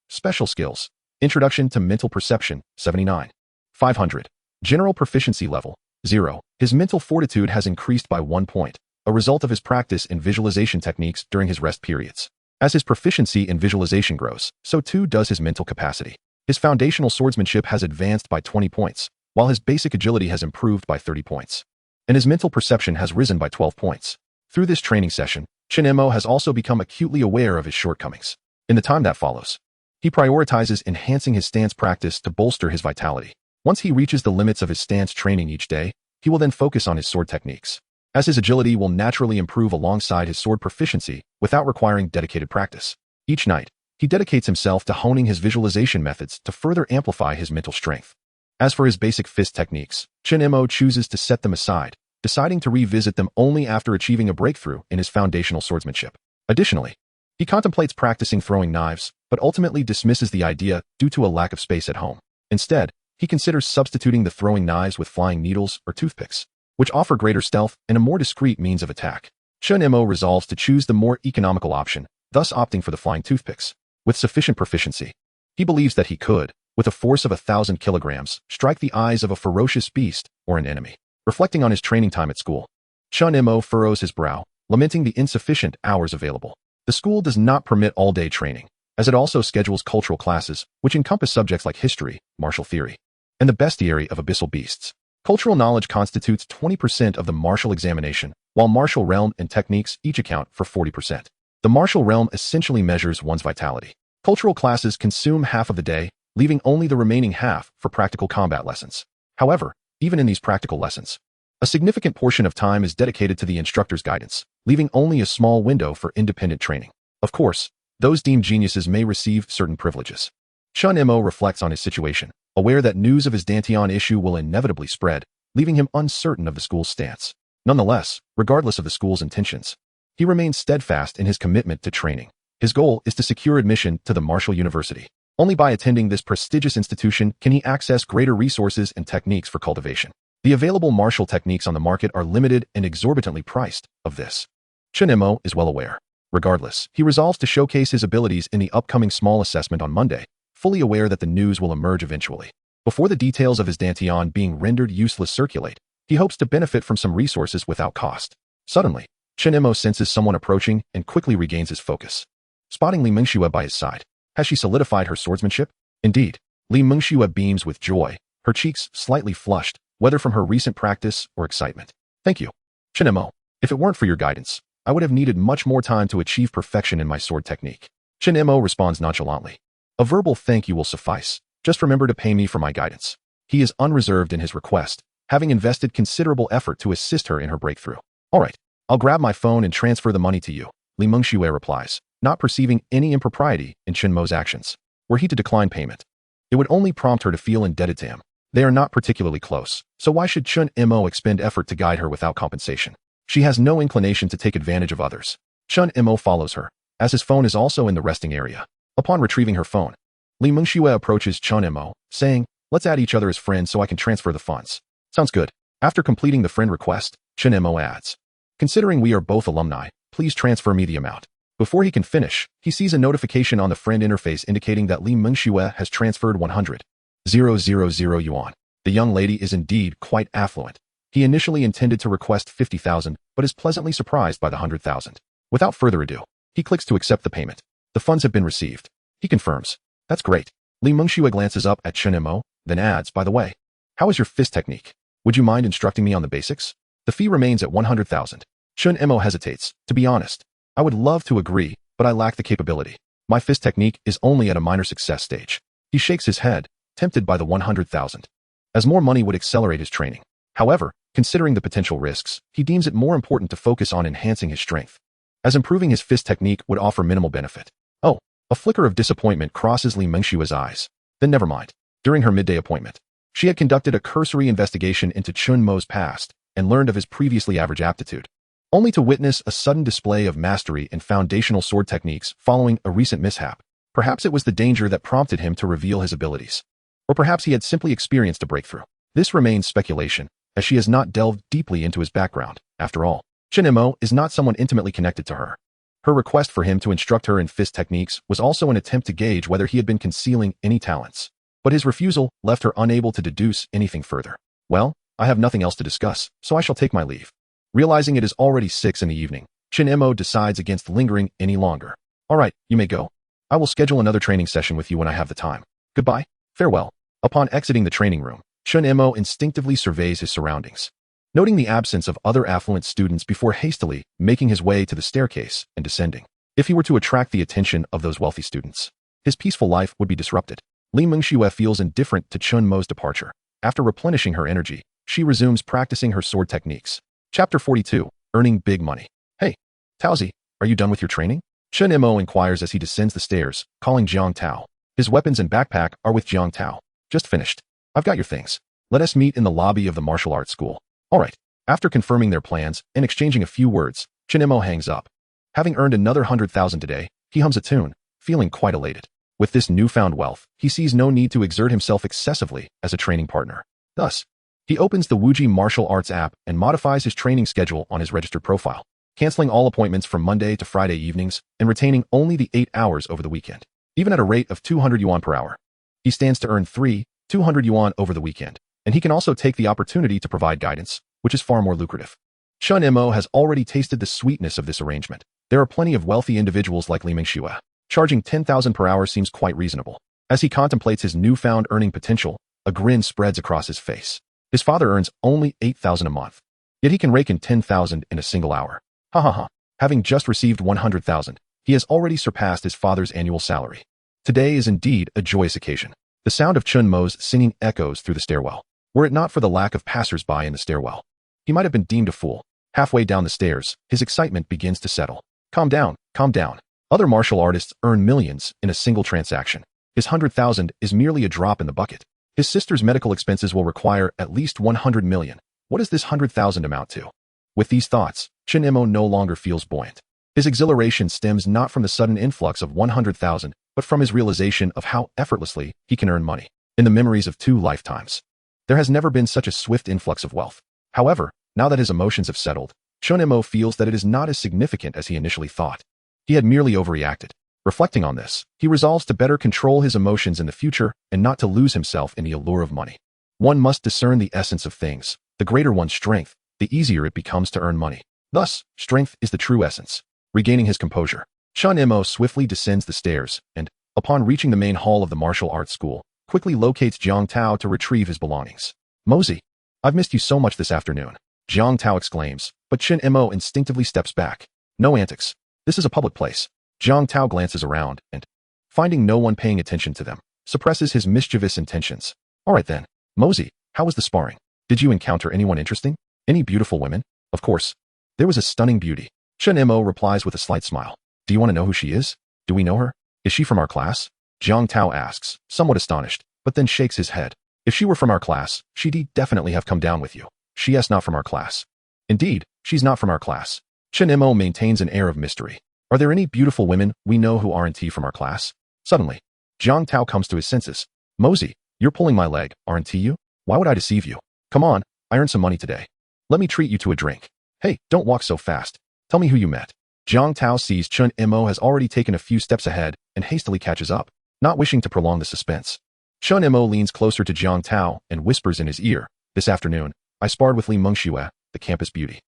Special skills: introduction to mental perception, 79. 500. General proficiency level, 0. His mental fortitude has increased by 1 point, a result of his practice in visualization techniques during his rest periods. As his proficiency in visualization grows, so too does his mental capacity. His foundational swordsmanship has advanced by 20 points, while his basic agility has improved by 30 points. And his mental perception has risen by 12 points. Through this training session, Chen Mo has also become acutely aware of his shortcomings. In the time that follows, he prioritizes enhancing his stance practice to bolster his vitality. Once he reaches the limits of his stance training each day, he will then focus on his sword techniques, as his agility will naturally improve alongside his sword proficiency without requiring dedicated practice. Each night, he dedicates himself to honing his visualization methods to further amplify his mental strength. As for his basic fist techniques, Chen Mo chooses to set them aside, deciding to revisit them only after achieving a breakthrough in his foundational swordsmanship. Additionally, he contemplates practicing throwing knives, but ultimately dismisses the idea due to a lack of space at home. Instead, he considers substituting the throwing knives with flying needles or toothpicks, which offer greater stealth and a more discreet means of attack. Chen Mo resolves to choose the more economical option, thus opting for the flying toothpicks. With sufficient proficiency, he believes that he could, with a force of 1,000 kilograms, strike the eyes of a ferocious beast or an enemy. Reflecting on his training time at school, Chen Mo furrows his brow, lamenting the insufficient hours available. The school does not permit all-day training, as it also schedules cultural classes, which encompass subjects like history, martial theory, and the bestiary of abyssal beasts. Cultural knowledge constitutes 20% of the martial examination, while martial realm and techniques each account for 40%. The martial realm essentially measures one's vitality. Cultural classes consume half of the day, leaving only the remaining half for practical combat lessons. However, even in these practical lessons, a significant portion of time is dedicated to the instructor's guidance, leaving only a small window for independent training. Of course, those deemed geniuses may receive certain privileges. Chen Mo reflects on his situation, aware that news of his Dantian issue will inevitably spread, leaving him uncertain of the school's stance. Nonetheless, regardless of the school's intentions, he remains steadfast in his commitment to training. His goal is to secure admission to the Martial University. Only by attending this prestigious institution can he access greater resources and techniques for cultivation. The available martial techniques on the market are limited and exorbitantly priced. Of this, Chen Mo is well aware. Regardless, he resolves to showcase his abilities in the upcoming small assessment on Monday, fully aware that the news will emerge eventually. Before the details of his Dantian being rendered useless circulate, he hopes to benefit from some resources without cost. Suddenly, Chen Mo senses someone approaching and quickly regains his focus. Spotting Li Mengxue by his side, has she solidified her swordsmanship? Indeed, Li Mengxue beams with joy, her cheeks slightly flushed, whether from her recent practice or excitement. Thank you, Chen Mo. If it weren't for your guidance, I would have needed much more time to achieve perfection in my sword technique. Chen Mo responds nonchalantly. A verbal thank you will suffice. Just remember to pay me for my guidance. He is unreserved in his request, having invested considerable effort to assist her in her breakthrough. All right, I'll grab my phone and transfer the money to you, Li Mengxue replies, not perceiving any impropriety in Chen Mo's actions. Were he to decline payment, it would only prompt her to feel indebted to him. They are not particularly close, so why should Chen Mo expend effort to guide her without compensation? She has no inclination to take advantage of others. Chen Mo follows her, as his phone is also in the resting area. Upon retrieving her phone, Li Mengxue approaches Chen Mo, saying, "Let's add each other as friends so I can transfer the funds." Sounds good. After completing the friend request, Chen Mo adds, "Considering we are both alumni, please transfer me the amount." Before he can finish, he sees a notification on the friend interface indicating that Li Mengxue has transferred 100,000 yuan. The young lady is indeed quite affluent. He initially intended to request 50,000, but is pleasantly surprised by the 100,000. Without further ado, he clicks to accept the payment. The funds have been received. He confirms. That's great. Li Mengxue glances up at Chen Mo, then adds, "By the way, how is your fist technique? Would you mind instructing me on the basics?" The fee remains at 100,000. Chen Mo hesitates. To be honest, I would love to agree, but I lack the capability. My fist technique is only at a minor success stage. He shakes his head, tempted by the 100,000, as more money would accelerate his training. However, considering the potential risks, he deems it more important to focus on enhancing his strength, as improving his fist technique would offer minimal benefit. Oh, a flicker of disappointment crosses Li Mengxue's eyes. Then never mind. During her midday appointment, she had conducted a cursory investigation into Chen Mo's past and learned of his previously average aptitude, only to witness a sudden display of mastery in foundational sword techniques following a recent mishap. Perhaps it was the danger that prompted him to reveal his abilities. Or perhaps he had simply experienced a breakthrough. This remains speculation, as she has not delved deeply into his background. After all, Chen Mo is not someone intimately connected to her. Her request for him to instruct her in fist techniques was also an attempt to gauge whether he had been concealing any talents. But his refusal left her unable to deduce anything further. Well, I have nothing else to discuss, so I shall take my leave. Realizing it is already 6 in the evening, Chen Mo decides against lingering any longer. All right, you may go. I will schedule another training session with you when I have the time. Goodbye. Farewell. Upon exiting the training room, Chen Mo instinctively surveys his surroundings, noting the absence of other affluent students before hastily making his way to the staircase and descending. If he were to attract the attention of those wealthy students, his peaceful life would be disrupted. Li Mengxue feels indifferent to Chen Mo's departure. After replenishing her energy, she resumes practicing her sword techniques. Chapter 42, Earning Big Money. Hey, Taozi, are you done with your training? Chen Mo inquires as he descends the stairs, calling Jiang Tao. His weapons and backpack are with Jiang Tao. Just finished. I've got your things. Let us meet in the lobby of the martial arts school. All right. After confirming their plans and exchanging a few words, Chen Mo hangs up. Having earned another 100,000 today, he hums a tune, feeling quite elated. With this newfound wealth, he sees no need to exert himself excessively as a training partner. Thus, he opens the Wuji martial arts app and modifies his training schedule on his registered profile. canceling all appointments from Monday to Friday evenings and retaining only the 8 hours over the weekend. Even at a rate of 200 yuan per hour, he stands to earn 200 yuan over the weekend, and he can also take the opportunity to provide guidance, which is far more lucrative. Chen Mo has already tasted the sweetness of this arrangement. There are plenty of wealthy individuals like Li Mingxue. Charging 10,000 per hour seems quite reasonable. As he contemplates his newfound earning potential, a grin spreads across his face. His father earns only 8,000 a month, yet he can rake in 10,000 in a single hour. Ha ha ha. Having just received 100,000, he has already surpassed his father's annual salary. Today is indeed a joyous occasion. The sound of Chen Mo's singing echoes through the stairwell. Were it not for the lack of passers-by in the stairwell, he might have been deemed a fool. Halfway down the stairs, his excitement begins to settle. Calm down, calm down. Other martial artists earn millions in a single transaction. His 100,000 is merely a drop in the bucket. His sister's medical expenses will require at least 100 million. What does this 100,000 amount to? With these thoughts, Chen Mo no longer feels buoyant. His exhilaration stems not from the sudden influx of 100,000, but from his realization of how effortlessly he can earn money. In the memories of 2 lifetimes, there has never been such a swift influx of wealth. However, now that his emotions have settled, Chen Mo feels that it is not as significant as he initially thought. He had merely overreacted. Reflecting on this, he resolves to better control his emotions in the future and not to lose himself in the allure of money. One must discern the essence of things. The greater one's strength, the easier it becomes to earn money. Thus, strength is the true essence. Regaining his composure, Chen Mo swiftly descends the stairs and, upon reaching the main hall of the martial arts school, quickly locates Jiang Tao to retrieve his belongings. Mosey, I've missed you so much this afternoon, Jiang Tao exclaims, but Chen Mo instinctively steps back. No antics. This is a public place. Jiang Tao glances around and, finding no one paying attention to them, suppresses his mischievous intentions. All right then, Mosey, how was the sparring? Did you encounter anyone interesting? Any beautiful women? Of course. There was a stunning beauty. Chen Mo replies with a slight smile. Do you want to know who she is? Do we know her? Is she from our class? Jiang Tao asks, somewhat astonished, but then shakes his head. If she were from our class, she'd definitely have come down with you. She is not from our class. Indeed, she's not from our class. Chen Mo maintains an air of mystery. Are there any beautiful women we know who aren't from our class? Suddenly, Jiang Tao comes to his senses. Mosey, you're pulling my leg, aren't you? Why would I deceive you? Come on, I earned some money today. Let me treat you to a drink. Hey, don't walk so fast. Tell me who you met. Jiang Tao sees Chen Mo has already taken a few steps ahead and hastily catches up, not wishing to prolong the suspense. Chen Mo leans closer to Jiang Tao and whispers in his ear, this afternoon, I sparred with Li Mingxue, the campus beauty.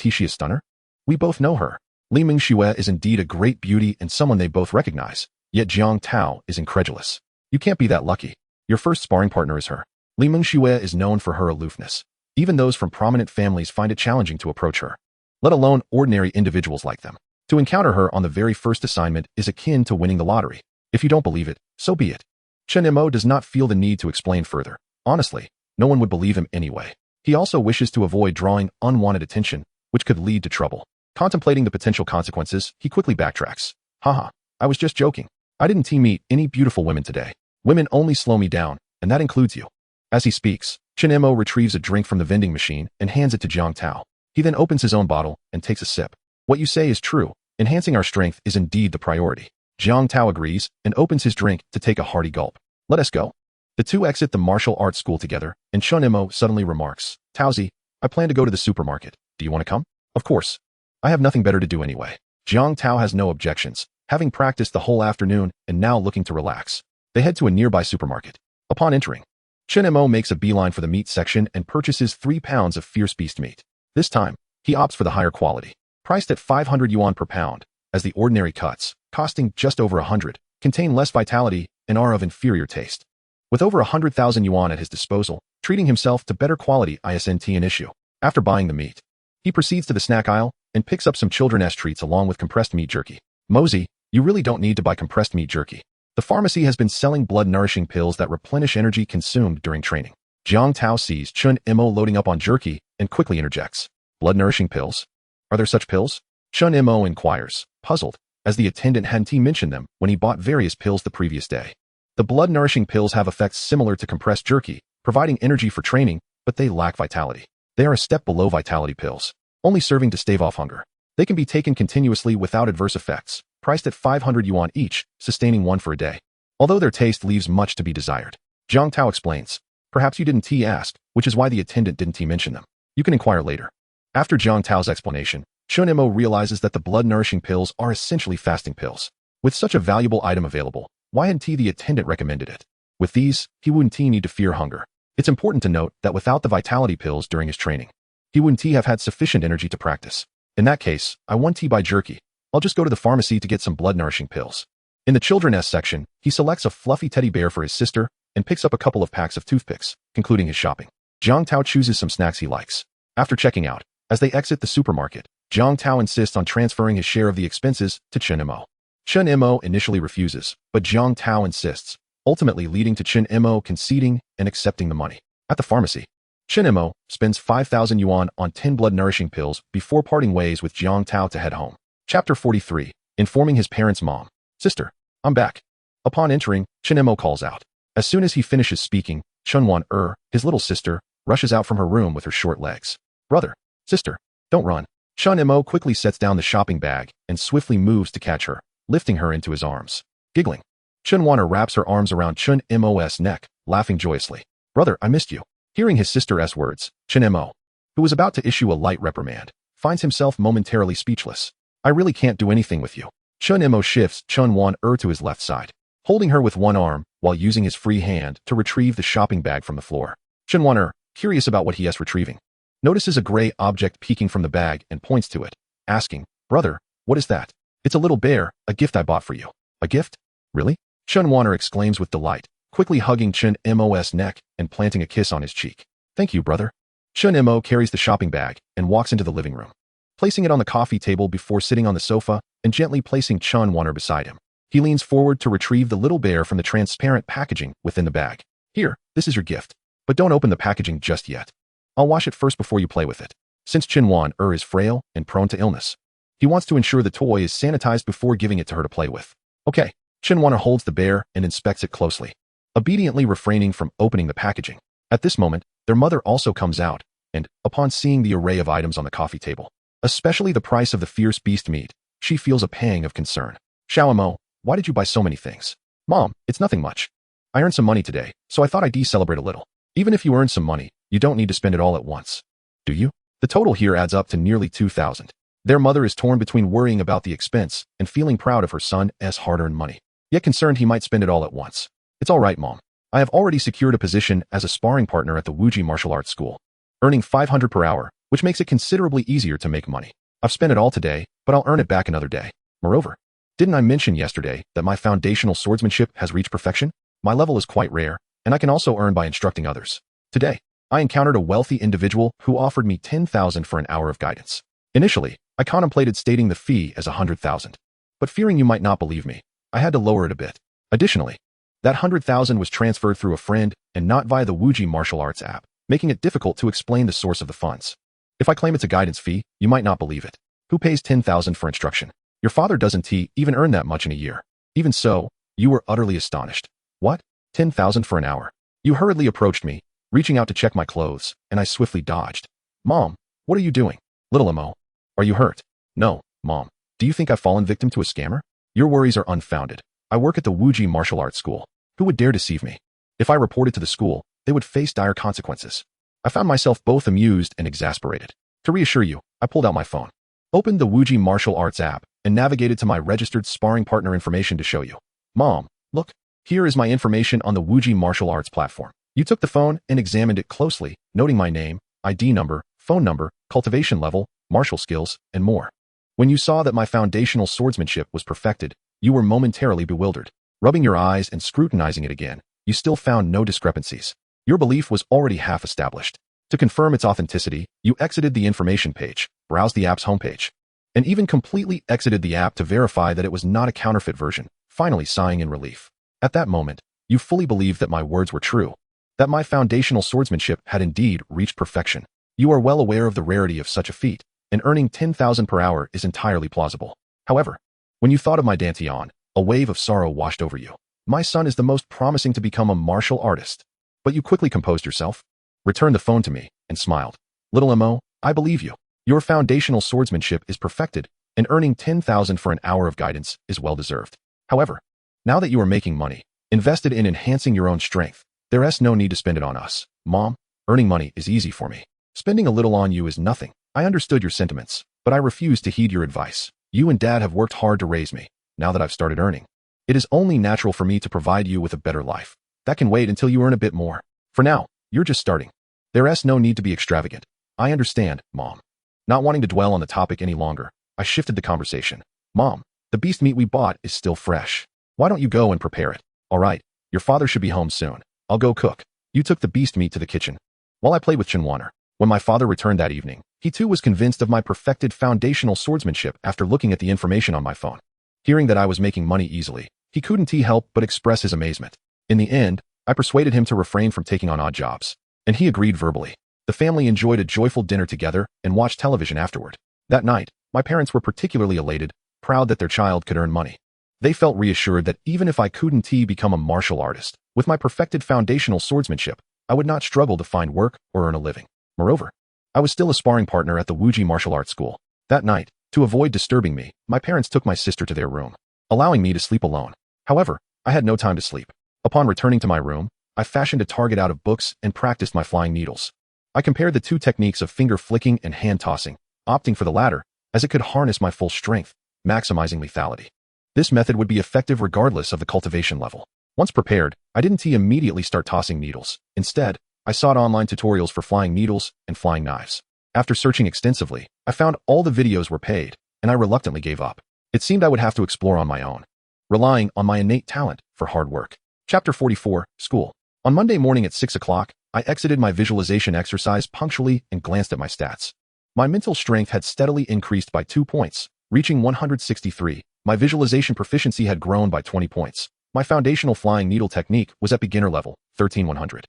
She a stunner? We both know her. Li Mingxue is indeed a great beauty and someone they both recognize, yet Jiang Tao is incredulous. You can't be that lucky. Your first sparring partner is her. Li Mingxue is known for her aloofness. Even those from prominent families find it challenging to approach her, let alone ordinary individuals like them. To encounter her on the very first assignment is akin to winning the lottery. If you don't believe it, so be it. Chen Mo does not feel the need to explain further. Honestly, no one would believe him anyway. He also wishes to avoid drawing unwanted attention, which could lead to trouble. Contemplating the potential consequences, he quickly backtracks. Haha, I was just joking. I didn't meet any beautiful women today. Women only slow me down, and that includes you. As he speaks, Chen Mo retrieves a drink from the vending machine and hands it to Jiang Tao. He then opens his own bottle and takes a sip. What you say is true. Enhancing our strength is indeed the priority. Jiang Tao agrees and opens his drink to take a hearty gulp. Let us go. The two exit the martial arts school together, and Chen Mo suddenly remarks, Taozi, I plan to go to the supermarket. Do you want to come? Of course. I have nothing better to do anyway. Jiang Tao has no objections, having practiced the whole afternoon and now looking to relax. They head to a nearby supermarket. Upon entering, Chen Mo makes a beeline for the meat section and purchases 3 pounds of fierce beast meat. This time, he opts for the higher quality, priced at 500 yuan per pound, as the ordinary cuts, costing just over 100, contain less vitality and are of inferior taste. With over 100,000 yuan at his disposal, treating himself to better quality isn't an issue. After buying the meat, he proceeds to the snack aisle and picks up some children's treats along with compressed meat jerky. Mosey, you really don't need to buy compressed meat jerky. The pharmacy has been selling blood-nourishing pills that replenish energy consumed during training. Jiang Tao sees Chen Mo loading up on jerky and quickly interjects. Blood-nourishing pills? Are there such pills? Chen Mo inquires, puzzled, as the attendant hadn't mentioned them when he bought various pills the previous day. The blood-nourishing pills have effects similar to compressed jerky, providing energy for training, but they lack vitality. They are a step below vitality pills, only serving to stave off hunger. They can be taken continuously without adverse effects, priced at 500 yuan each, sustaining one for a day. Although their taste leaves much to be desired. Jiang Tao explains. Perhaps you didn't ask, which is why the attendant didn't mention them. You can inquire later. After Jiang Tao's explanation, Chen Mo realizes that the blood-nourishing pills are essentially fasting pills. With such a valuable item available, why hadn't the attendant recommended it? With these, he wouldn't need to fear hunger. It's important to note that without the vitality pills during his training, he wouldn't have had sufficient energy to practice. In that case, I want to buy jerky. I'll just go to the pharmacy to get some blood-nourishing pills. In the children's section, he selects a fluffy teddy bear for his sister and picks up a couple of packs of toothpicks, concluding his shopping. Jiang Tao chooses some snacks he likes. After checking out, as they exit the supermarket, Jiang Tao insists on transferring his share of the expenses to Chen Mo. Chen Mo initially refuses, but Jiang Tao insists, ultimately leading to Chen Mo conceding and accepting the money. At the pharmacy, Chen Mo spends 5,000 yuan on 10 blood-nourishing pills before parting ways with Jiang Tao to head home. Chapter 43. Informing his parents' mom. Sister, I'm back. Upon entering, Chen Mo calls out. As soon as he finishes speaking, Chunwan his little sister, rushes out from her room with her short legs. Brother, sister, don't run. Chen Mo quickly sets down the shopping bag and swiftly moves to catch her, lifting her into his arms. Giggling, Chunwan wraps her arms around Chen Mo's neck, laughing joyously. Brother, I missed you. Hearing his sister's words, Chen Mo, who was about to issue a light reprimand, finds himself momentarily speechless. I really can't do anything with you. Chen Mo shifts Chunwan to his left side, holding her with one arm while using his free hand to retrieve the shopping bag from the floor. Chunwan, curious about what he is retrieving, notices a gray object peeking from the bag and points to it, asking, Brother, what is that? It's a little bear, a gift I bought for you. A gift? Really? Chunwan exclaims with delight, quickly hugging Chen Mo's neck and planting a kiss on his cheek. Thank you, brother. Chen Mo carries the shopping bag and walks into the living room, placing it on the coffee table before sitting on the sofa and gently placing Chunwan beside him. He leans forward to retrieve the little bear from the transparent packaging within the bag. Here, this is your gift. But don't open the packaging just yet. I'll wash it first before you play with it. Since Chunwan is frail and prone to illness, he wants to ensure the toy is sanitized before giving it to her to play with. Okay. Chunwan holds the bear and inspects it closely, obediently refraining from opening the packaging. At this moment, their mother also comes out, and, upon seeing the array of items on the coffee table, especially the price of the fierce beast meat, she feels a pang of concern. Xiaomo, why did you buy so many things? Mom, it's nothing much. I earned some money today, so I thought I'd celebrate a little. Even if you earn some money, you don't need to spend it all at once. Do you? The total here adds up to nearly 2,000. Their mother is torn between worrying about the expense and feeling proud of her son's hard-earned money, yet concerned he might spend it all at once. It's all right, Mom. I have already secured a position as a sparring partner at the Wuji martial arts school, earning 500 per hour, which makes it considerably easier to make money. I've spent it all today, but I'll earn it back another day. Moreover, didn't I mention yesterday that my foundational swordsmanship has reached perfection? My level is quite rare, and I can also earn by instructing others. Today, I encountered a wealthy individual who offered me 10,000 for an hour of guidance. Initially, I contemplated stating the fee as 100,000, but fearing you might not believe me, I had to lower it a bit. Additionally, that 100,000 was transferred through a friend and not via the Wuji martial arts app, making it difficult to explain the source of the funds. If I claim it's a guidance fee, you might not believe it. Who pays 10,000 for instruction? Your father doesn't even earn that much in a year. Even so, you were utterly astonished. What? 10,000 for an hour? You hurriedly approached me, reaching out to check my clothes, and I swiftly dodged. Mom, what are you doing? Little Mo, are you hurt? No, Mom. Do you think I've fallen victim to a scammer? Your worries are unfounded. I work at the Wuji martial arts school. Who would dare deceive me? If I reported to the school, they would face dire consequences. I found myself both amused and exasperated. To reassure you, I pulled out my phone, opened the Wuji martial arts app, and navigated to my registered sparring partner information to show you. Mom, look, here is my information on the Wuji martial arts platform. You took the phone and examined it closely, noting my name, ID number, phone number, cultivation level, martial skills, and more. When you saw that my foundational swordsmanship was perfected, you were momentarily bewildered. Rubbing your eyes and scrutinizing it again, you still found no discrepancies. Your belief was already half established. To confirm its authenticity, you exited the information page, browsed the app's homepage, and even completely exited the app to verify that it was not a counterfeit version, finally sighing in relief. At that moment, you fully believed that my words were true, that my foundational swordsmanship had indeed reached perfection. You are well aware of the rarity of such a feat, and earning 10,000 per hour is entirely plausible. However, when you thought of my Dantian, a wave of sorrow washed over you. My son is the most promising to become a martial artist. But you quickly composed yourself, returned the phone to me, and smiled. Little Mo, I believe you. Your foundational swordsmanship is perfected, and earning 10,000 for an hour of guidance is well deserved. However, now that you are making money, invested in enhancing your own strength, there is no need to spend it on us. Mom, earning money is easy for me. Spending a little on you is nothing. I understood your sentiments. but I refuse to heed your advice. You and Dad have worked hard to raise me. Now that I've started earning, it is only natural for me to provide you with a better life. That can wait until you earn a bit more. For now, you're just starting. There's no need to be extravagant. I understand, Mom. Not wanting to dwell on the topic any longer, I shifted the conversation. Mom, the beast meat we bought is still fresh. Why don't you go and prepare it? All right, your father should be home soon. I'll go cook. You took the beast meat to the kitchen while I played with Chen Mo. When my father returned that evening, he too was convinced of my perfected foundational swordsmanship after looking at the information on my phone. Hearing that I was making money easily, he couldn't help but express his amazement. In the end, I persuaded him to refrain from taking on odd jobs, and he agreed verbally. The family enjoyed a joyful dinner together and watched television afterward. That night, my parents were particularly elated, proud that their child could earn money. They felt reassured that even if I couldn't become a martial artist, with my perfected foundational swordsmanship, I would not struggle to find work or earn a living. Moreover, I was still a sparring partner at the Wuji martial arts school. That night, to avoid disturbing me, my parents took my sister to their room, allowing me to sleep alone. However, I had no time to sleep. Upon returning to my room, I fashioned a target out of books and practiced my flying needles. I compared the two techniques of finger flicking and hand tossing, opting for the latter, as it could harness my full strength, maximizing lethality. This method would be effective regardless of the cultivation level. Once prepared, I didn't immediately start tossing needles. Instead, I sought online tutorials for flying needles and flying knives. After searching extensively, I found all the videos were paid, and I reluctantly gave up. It seemed I would have to explore on my own, relying on my innate talent for hard work. Chapter 44, School. On Monday morning at 6 o'clock, I exited my visualization exercise punctually and glanced at my stats. My mental strength had steadily increased by 2 points, reaching 163. My visualization proficiency had grown by 20 points. My foundational flying needle technique was at beginner level, 13,100.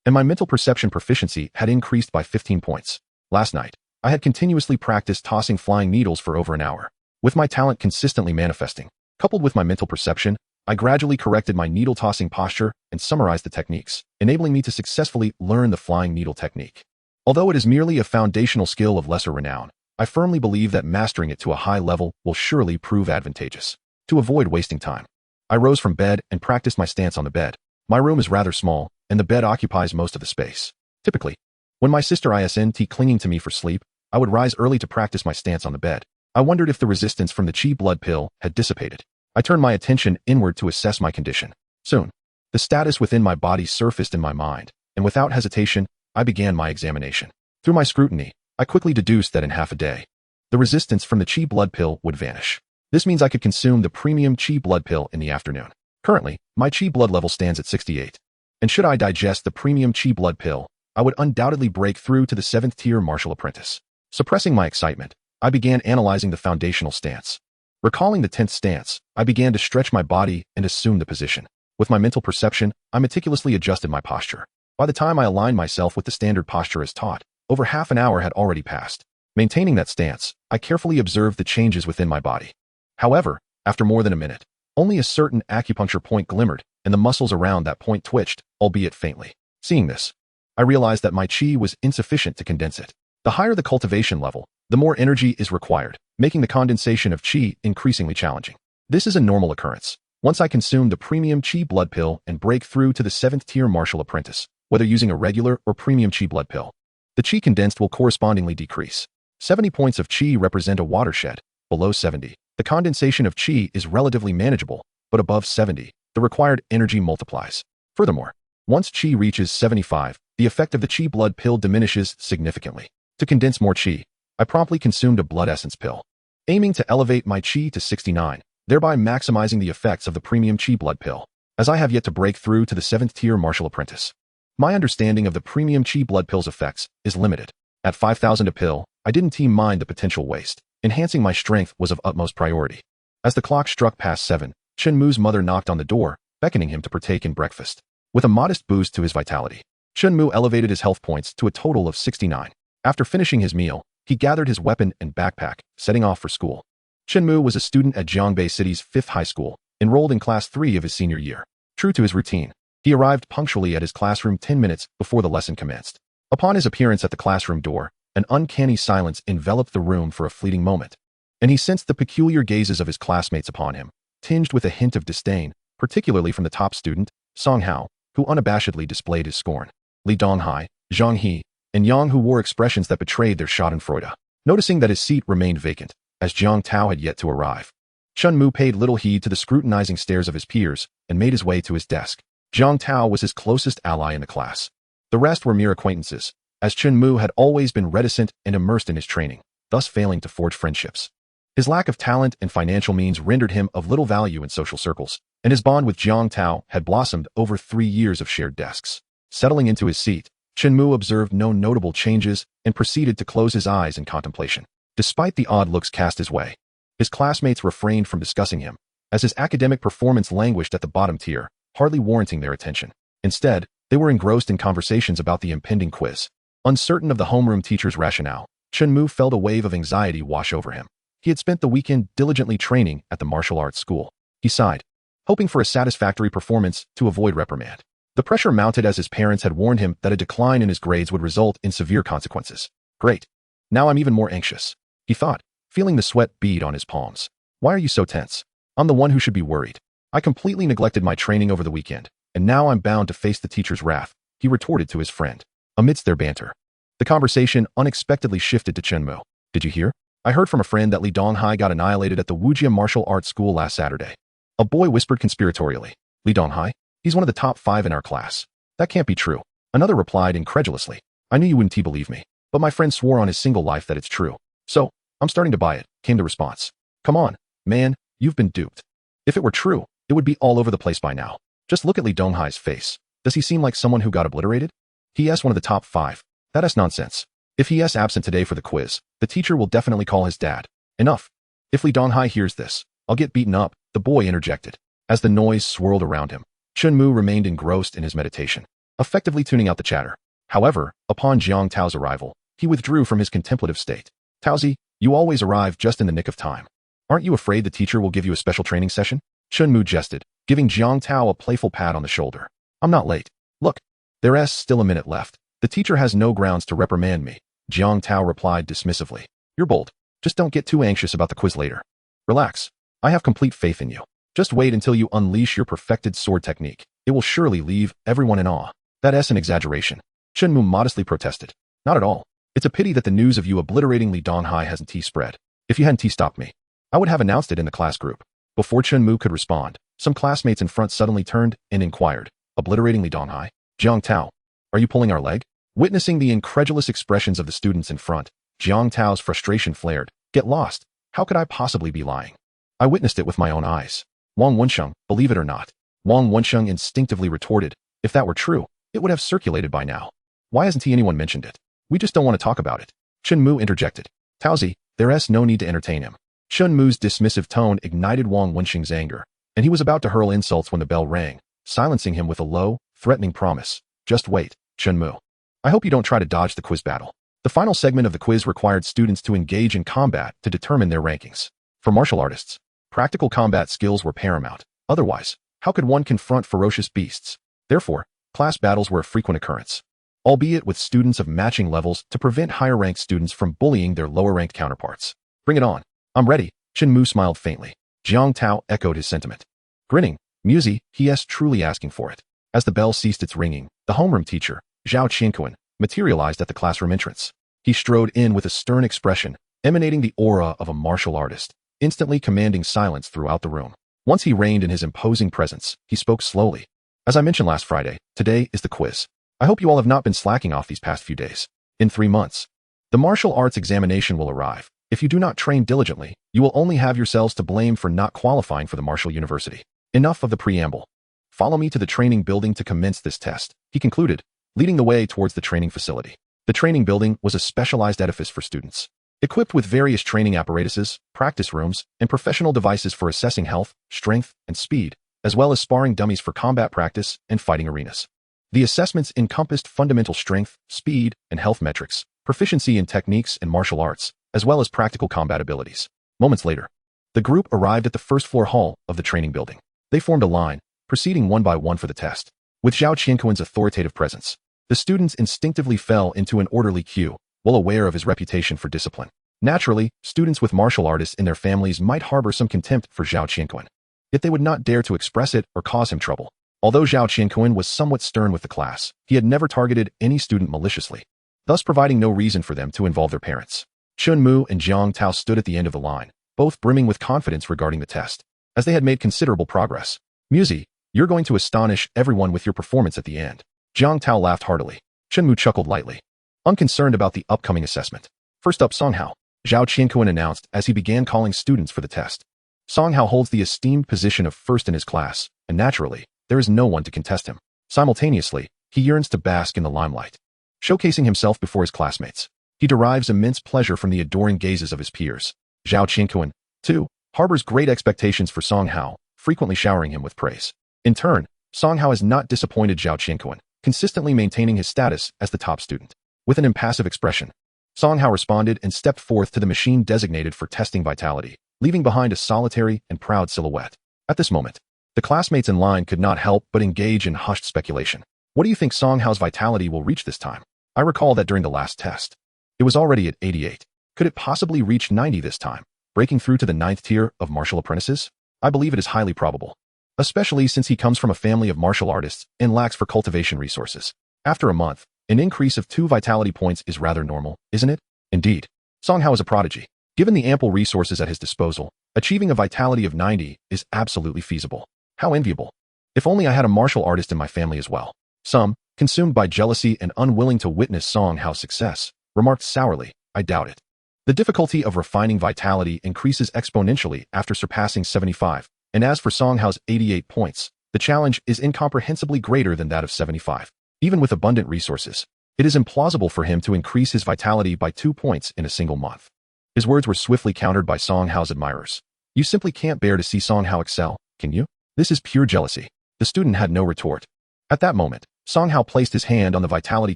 And my mental perception proficiency had increased by 15 points. Last night, I had continuously practiced tossing flying needles for over an hour. With my talent consistently manifesting, coupled with my mental perception, I gradually corrected my needle tossing posture and summarized the techniques, enabling me to successfully learn the flying needle technique. Although it is merely a foundational skill of lesser renown, I firmly believe that mastering it to a high level will surely prove advantageous. To avoid wasting time, I rose from bed and practiced my stance on the bed. My room is rather small, and the bed occupies most of the space. Typically, when my sister isn't clinging to me for sleep, I would rise early to practice my stance on the bed. I wondered if the resistance from the chi blood pill had dissipated. I turned my attention inward to assess my condition. Soon, the status within my body surfaced in my mind, and without hesitation, I began my examination. Through my scrutiny, I quickly deduced that in half a day, the resistance from the chi blood pill would vanish. This means I could consume the premium chi blood pill in the afternoon. Currently, my chi blood level stands at 68. And should I digest the premium chi blood pill, I would undoubtedly break through to the 7th tier martial apprentice. Suppressing my excitement, I began analyzing the foundational stance. Recalling the 10th stance, I began to stretch my body and assume the position. With my mental perception, I meticulously adjusted my posture. By the time I aligned myself with the standard posture as taught, over half an hour had already passed. Maintaining that stance, I carefully observed the changes within my body. However, after more than a minute, only a certain acupuncture point glimmered, and the muscles around that point twitched, albeit faintly. Seeing this, I realized that my chi was insufficient to condense it. The higher the cultivation level, the more energy is required, making the condensation of chi increasingly challenging. This is a normal occurrence. Once I consume the premium chi blood pill and break through to the 7th tier martial apprentice, whether using a regular or premium chi blood pill, the chi condensed will correspondingly decrease. 70 points of chi represent a watershed. Below 70, the condensation of chi is relatively manageable, but above 70, the required energy multiplies. Furthermore, once chi reaches 75, the effect of the chi blood pill diminishes significantly. To condense more chi, I promptly consumed a blood essence pill, aiming to elevate my chi to 69, thereby maximizing the effects of the premium chi blood pill. As I have yet to break through to the 7th tier martial apprentice, my understanding of the premium chi blood pill's effects is limited. At 5,000 a pill, I didn't mind the potential waste. Enhancing my strength was of utmost priority. As the clock struck past 7, Chen Mo's mother knocked on the door, beckoning him to partake in breakfast. With a modest boost to his vitality, Chen Mo elevated his health points to a total of 69. After finishing his meal, he gathered his weapon and backpack, setting off for school. Chen Mo was a student at Jiangbei City's 5th high school, enrolled in class 3 of his senior year. True to his routine, he arrived punctually at his classroom 10 minutes before the lesson commenced. Upon his appearance at the classroom door, an uncanny silence enveloped the room for a fleeting moment, and he sensed the peculiar gazes of his classmates upon him, tinged with a hint of disdain, particularly from the top student, Song Hao, who unabashedly displayed his scorn. Li Donghai, Zhang He, and Yang, who wore expressions that betrayed their schadenfreude. noticing that his seat remained vacant, as Jiang Tao had yet to arrive. Chen Mo paid little heed to the scrutinizing stares of his peers and made his way to his desk. Jiang Tao was his closest ally in the class. The rest were mere acquaintances, as Chen Mo had always been reticent and immersed in his training, thus failing to forge friendships. His lack of talent and financial means rendered him of little value in social circles, and his bond with Jiang Tao had blossomed over 3 years of shared desks. Settling into his seat, Chen Mo observed no notable changes and proceeded to close his eyes in contemplation. Despite the odd looks cast his way, his classmates refrained from discussing him, as his academic performance languished at the bottom tier, hardly warranting their attention. Instead, they were engrossed in conversations about the impending quiz. Uncertain of the homeroom teacher's rationale, Chen Mo felt a wave of anxiety wash over him. He had spent the weekend diligently training at the martial arts school. He sighed, hoping for a satisfactory performance to avoid reprimand. The pressure mounted as his parents had warned him that a decline in his grades would result in severe consequences. Great. Now I'm even more anxious, he thought, feeling the sweat bead on his palms. Why are you so tense? I'm the one who should be worried. I completely neglected my training over the weekend, and now I'm bound to face the teacher's wrath, he retorted to his friend. Amidst their banter, the conversation unexpectedly shifted to Chen Mo. Did you hear? I heard from a friend that Li Donghai got annihilated at the Wujia Martial Arts School last Saturday. A boy whispered conspiratorially. Li Donghai? He's one of the top 5 in our class. That can't be true. Another replied incredulously. I knew you wouldn't believe me, but my friend swore on his single life that it's true. So, I'm starting to buy it, came the response. Come on, man, you've been duped. If it were true, it would be all over the place by now. Just look at Li Donghai's face. Does he seem like someone who got obliterated? He's one of the top 5. That's nonsense. If he's absent today for the quiz, the teacher will definitely call his dad. Enough. If Li Donghai hears this, I'll get beaten up, the boy interjected. As the noise swirled around him, Chen Mo remained engrossed in his meditation, effectively tuning out the chatter. However, upon Jiang Tao's arrival, he withdrew from his contemplative state. Taozi, you always arrive just in the nick of time. Aren't you afraid the teacher will give you a special training session? Chen Mo jested, giving Jiang Tao a playful pat on the shoulder. I'm not late. Look, there's still a minute left. The teacher has no grounds to reprimand me, Jiang Tao replied dismissively. You're bold. Just don't get too anxious about the quiz later. Relax. I have complete faith in you. Just wait until you unleash your perfected sword technique. It will surely leave everyone in awe. That's an exaggeration, Chen Mo modestly protested. Not at all. It's a pity that the news of you obliterating Li Donghai hasn't spread. If you hadn't stopped me, I would have announced it in the class group. Before Chen Mo could respond, some classmates in front suddenly turned and inquired, obliterating Li Donghai? Jiang Tao, are you pulling our leg? Witnessing the incredulous expressions of the students in front, Jiang Tao's frustration flared. Get lost. How could I possibly be lying? I witnessed it with my own eyes. Wang Wensheng, believe it or not. Wang Wensheng instinctively retorted. If that were true, it would have circulated by now. Why hasn't anyone mentioned it? We just don't want to talk about it. Chen Mo interjected. Taozi, there's no need to entertain him. Chen Mo's dismissive tone ignited Wang Wensheng's anger, and he was about to hurl insults when the bell rang, silencing him with a low, threatening promise. Just wait, Chen Mo. I hope you don't try to dodge the quiz battle. The final segment of the quiz required students to engage in combat to determine their rankings. For martial artists, practical combat skills were paramount. Otherwise, how could one confront ferocious beasts? Therefore, class battles were a frequent occurrence, albeit with students of matching levels to prevent higher-ranked students from bullying their lower-ranked counterparts. Bring it on. I'm ready, Chen Mo smiled faintly. Jiang Tao echoed his sentiment. Grinning, Musi, he's truly asking for it. As the bell ceased its ringing, the homeroom teacher, Zhao Qianquan, materialized at the classroom entrance. He strode in with a stern expression, emanating the aura of a martial artist, instantly commanding silence throughout the room. Once he reigned in his imposing presence, he spoke slowly. As I mentioned last Friday, today is the quiz. I hope you all have not been slacking off these past few days. In 3 months, the martial arts examination will arrive. If you do not train diligently, you will only have yourselves to blame for not qualifying for the martial university. Enough of the preamble. Follow me to the training building to commence this test, he concluded, leading the way towards the training facility. The training building was a specialized edifice for students, equipped with various training apparatuses, practice rooms, and professional devices for assessing health, strength, and speed, as well as sparring dummies for combat practice and fighting arenas. The assessments encompassed fundamental strength, speed, and health metrics, proficiency in techniques and martial arts, as well as practical combat abilities. Moments later, the group arrived at the first-floor hall of the training building. They formed a line, proceeding one by one for the test. With Zhao Qianquan's authoritative presence, the students instinctively fell into an orderly queue, well aware of his reputation for discipline. Naturally, students with martial artists in their families might harbor some contempt for Zhao Qianquan, yet they would not dare to express it or cause him trouble. Although Zhao Qianquan was somewhat stern with the class, he had never targeted any student maliciously, thus providing no reason for them to involve their parents. Chen Mo and Jiang Tao stood at the end of the line, both brimming with confidence regarding the test, as they had made considerable progress. Musi, you're going to astonish everyone with your performance at the end. Jiang Tao laughed heartily. Chen Mo chuckled lightly, unconcerned about the upcoming assessment. First up, Song Hao, Zhao Qianquan announced as he began calling students for the test. Song Hao holds the esteemed position of first in his class, and naturally, there is no one to contest him. Simultaneously, he yearns to bask in the limelight, showcasing himself before his classmates. He derives immense pleasure from the adoring gazes of his peers. Zhao Qianquan, too, harbors great expectations for Song Hao, frequently showering him with praise. In turn, Song Hao has not disappointed Zhao Qianquan, consistently maintaining his status as the top student. With an impassive expression, Song Hao responded and stepped forth to the machine designated for testing vitality, leaving behind a solitary and proud silhouette. At this moment, the classmates in line could not help but engage in hushed speculation. What do you think Song Hao's vitality will reach this time? I recall that during the last test, it was already at 88. Could it possibly reach 90 this time, breaking through to the 9th tier of martial apprentices? I believe it is highly probable, especially since he comes from a family of martial artists and lacks for cultivation resources. After a month, an increase of 2 vitality points is rather normal, isn't it? Indeed, Song Hao is a prodigy. Given the ample resources at his disposal, achieving a vitality of 90 is absolutely feasible. How enviable. If only I had a martial artist in my family as well. Some, consumed by jealousy and unwilling to witness Song Hao's success, remarked sourly, I doubt it. The difficulty of refining vitality increases exponentially after surpassing 75, and as for Song Hao's 88 points, the challenge is incomprehensibly greater than that of 75. Even with abundant resources, it is implausible for him to increase his vitality by 2 points in a single month. His words were swiftly countered by Song Hao's admirers. You simply can't bear to see Song Hao excel, can you? This is pure jealousy. The student had no retort. At that moment, Song Hao placed his hand on the vitality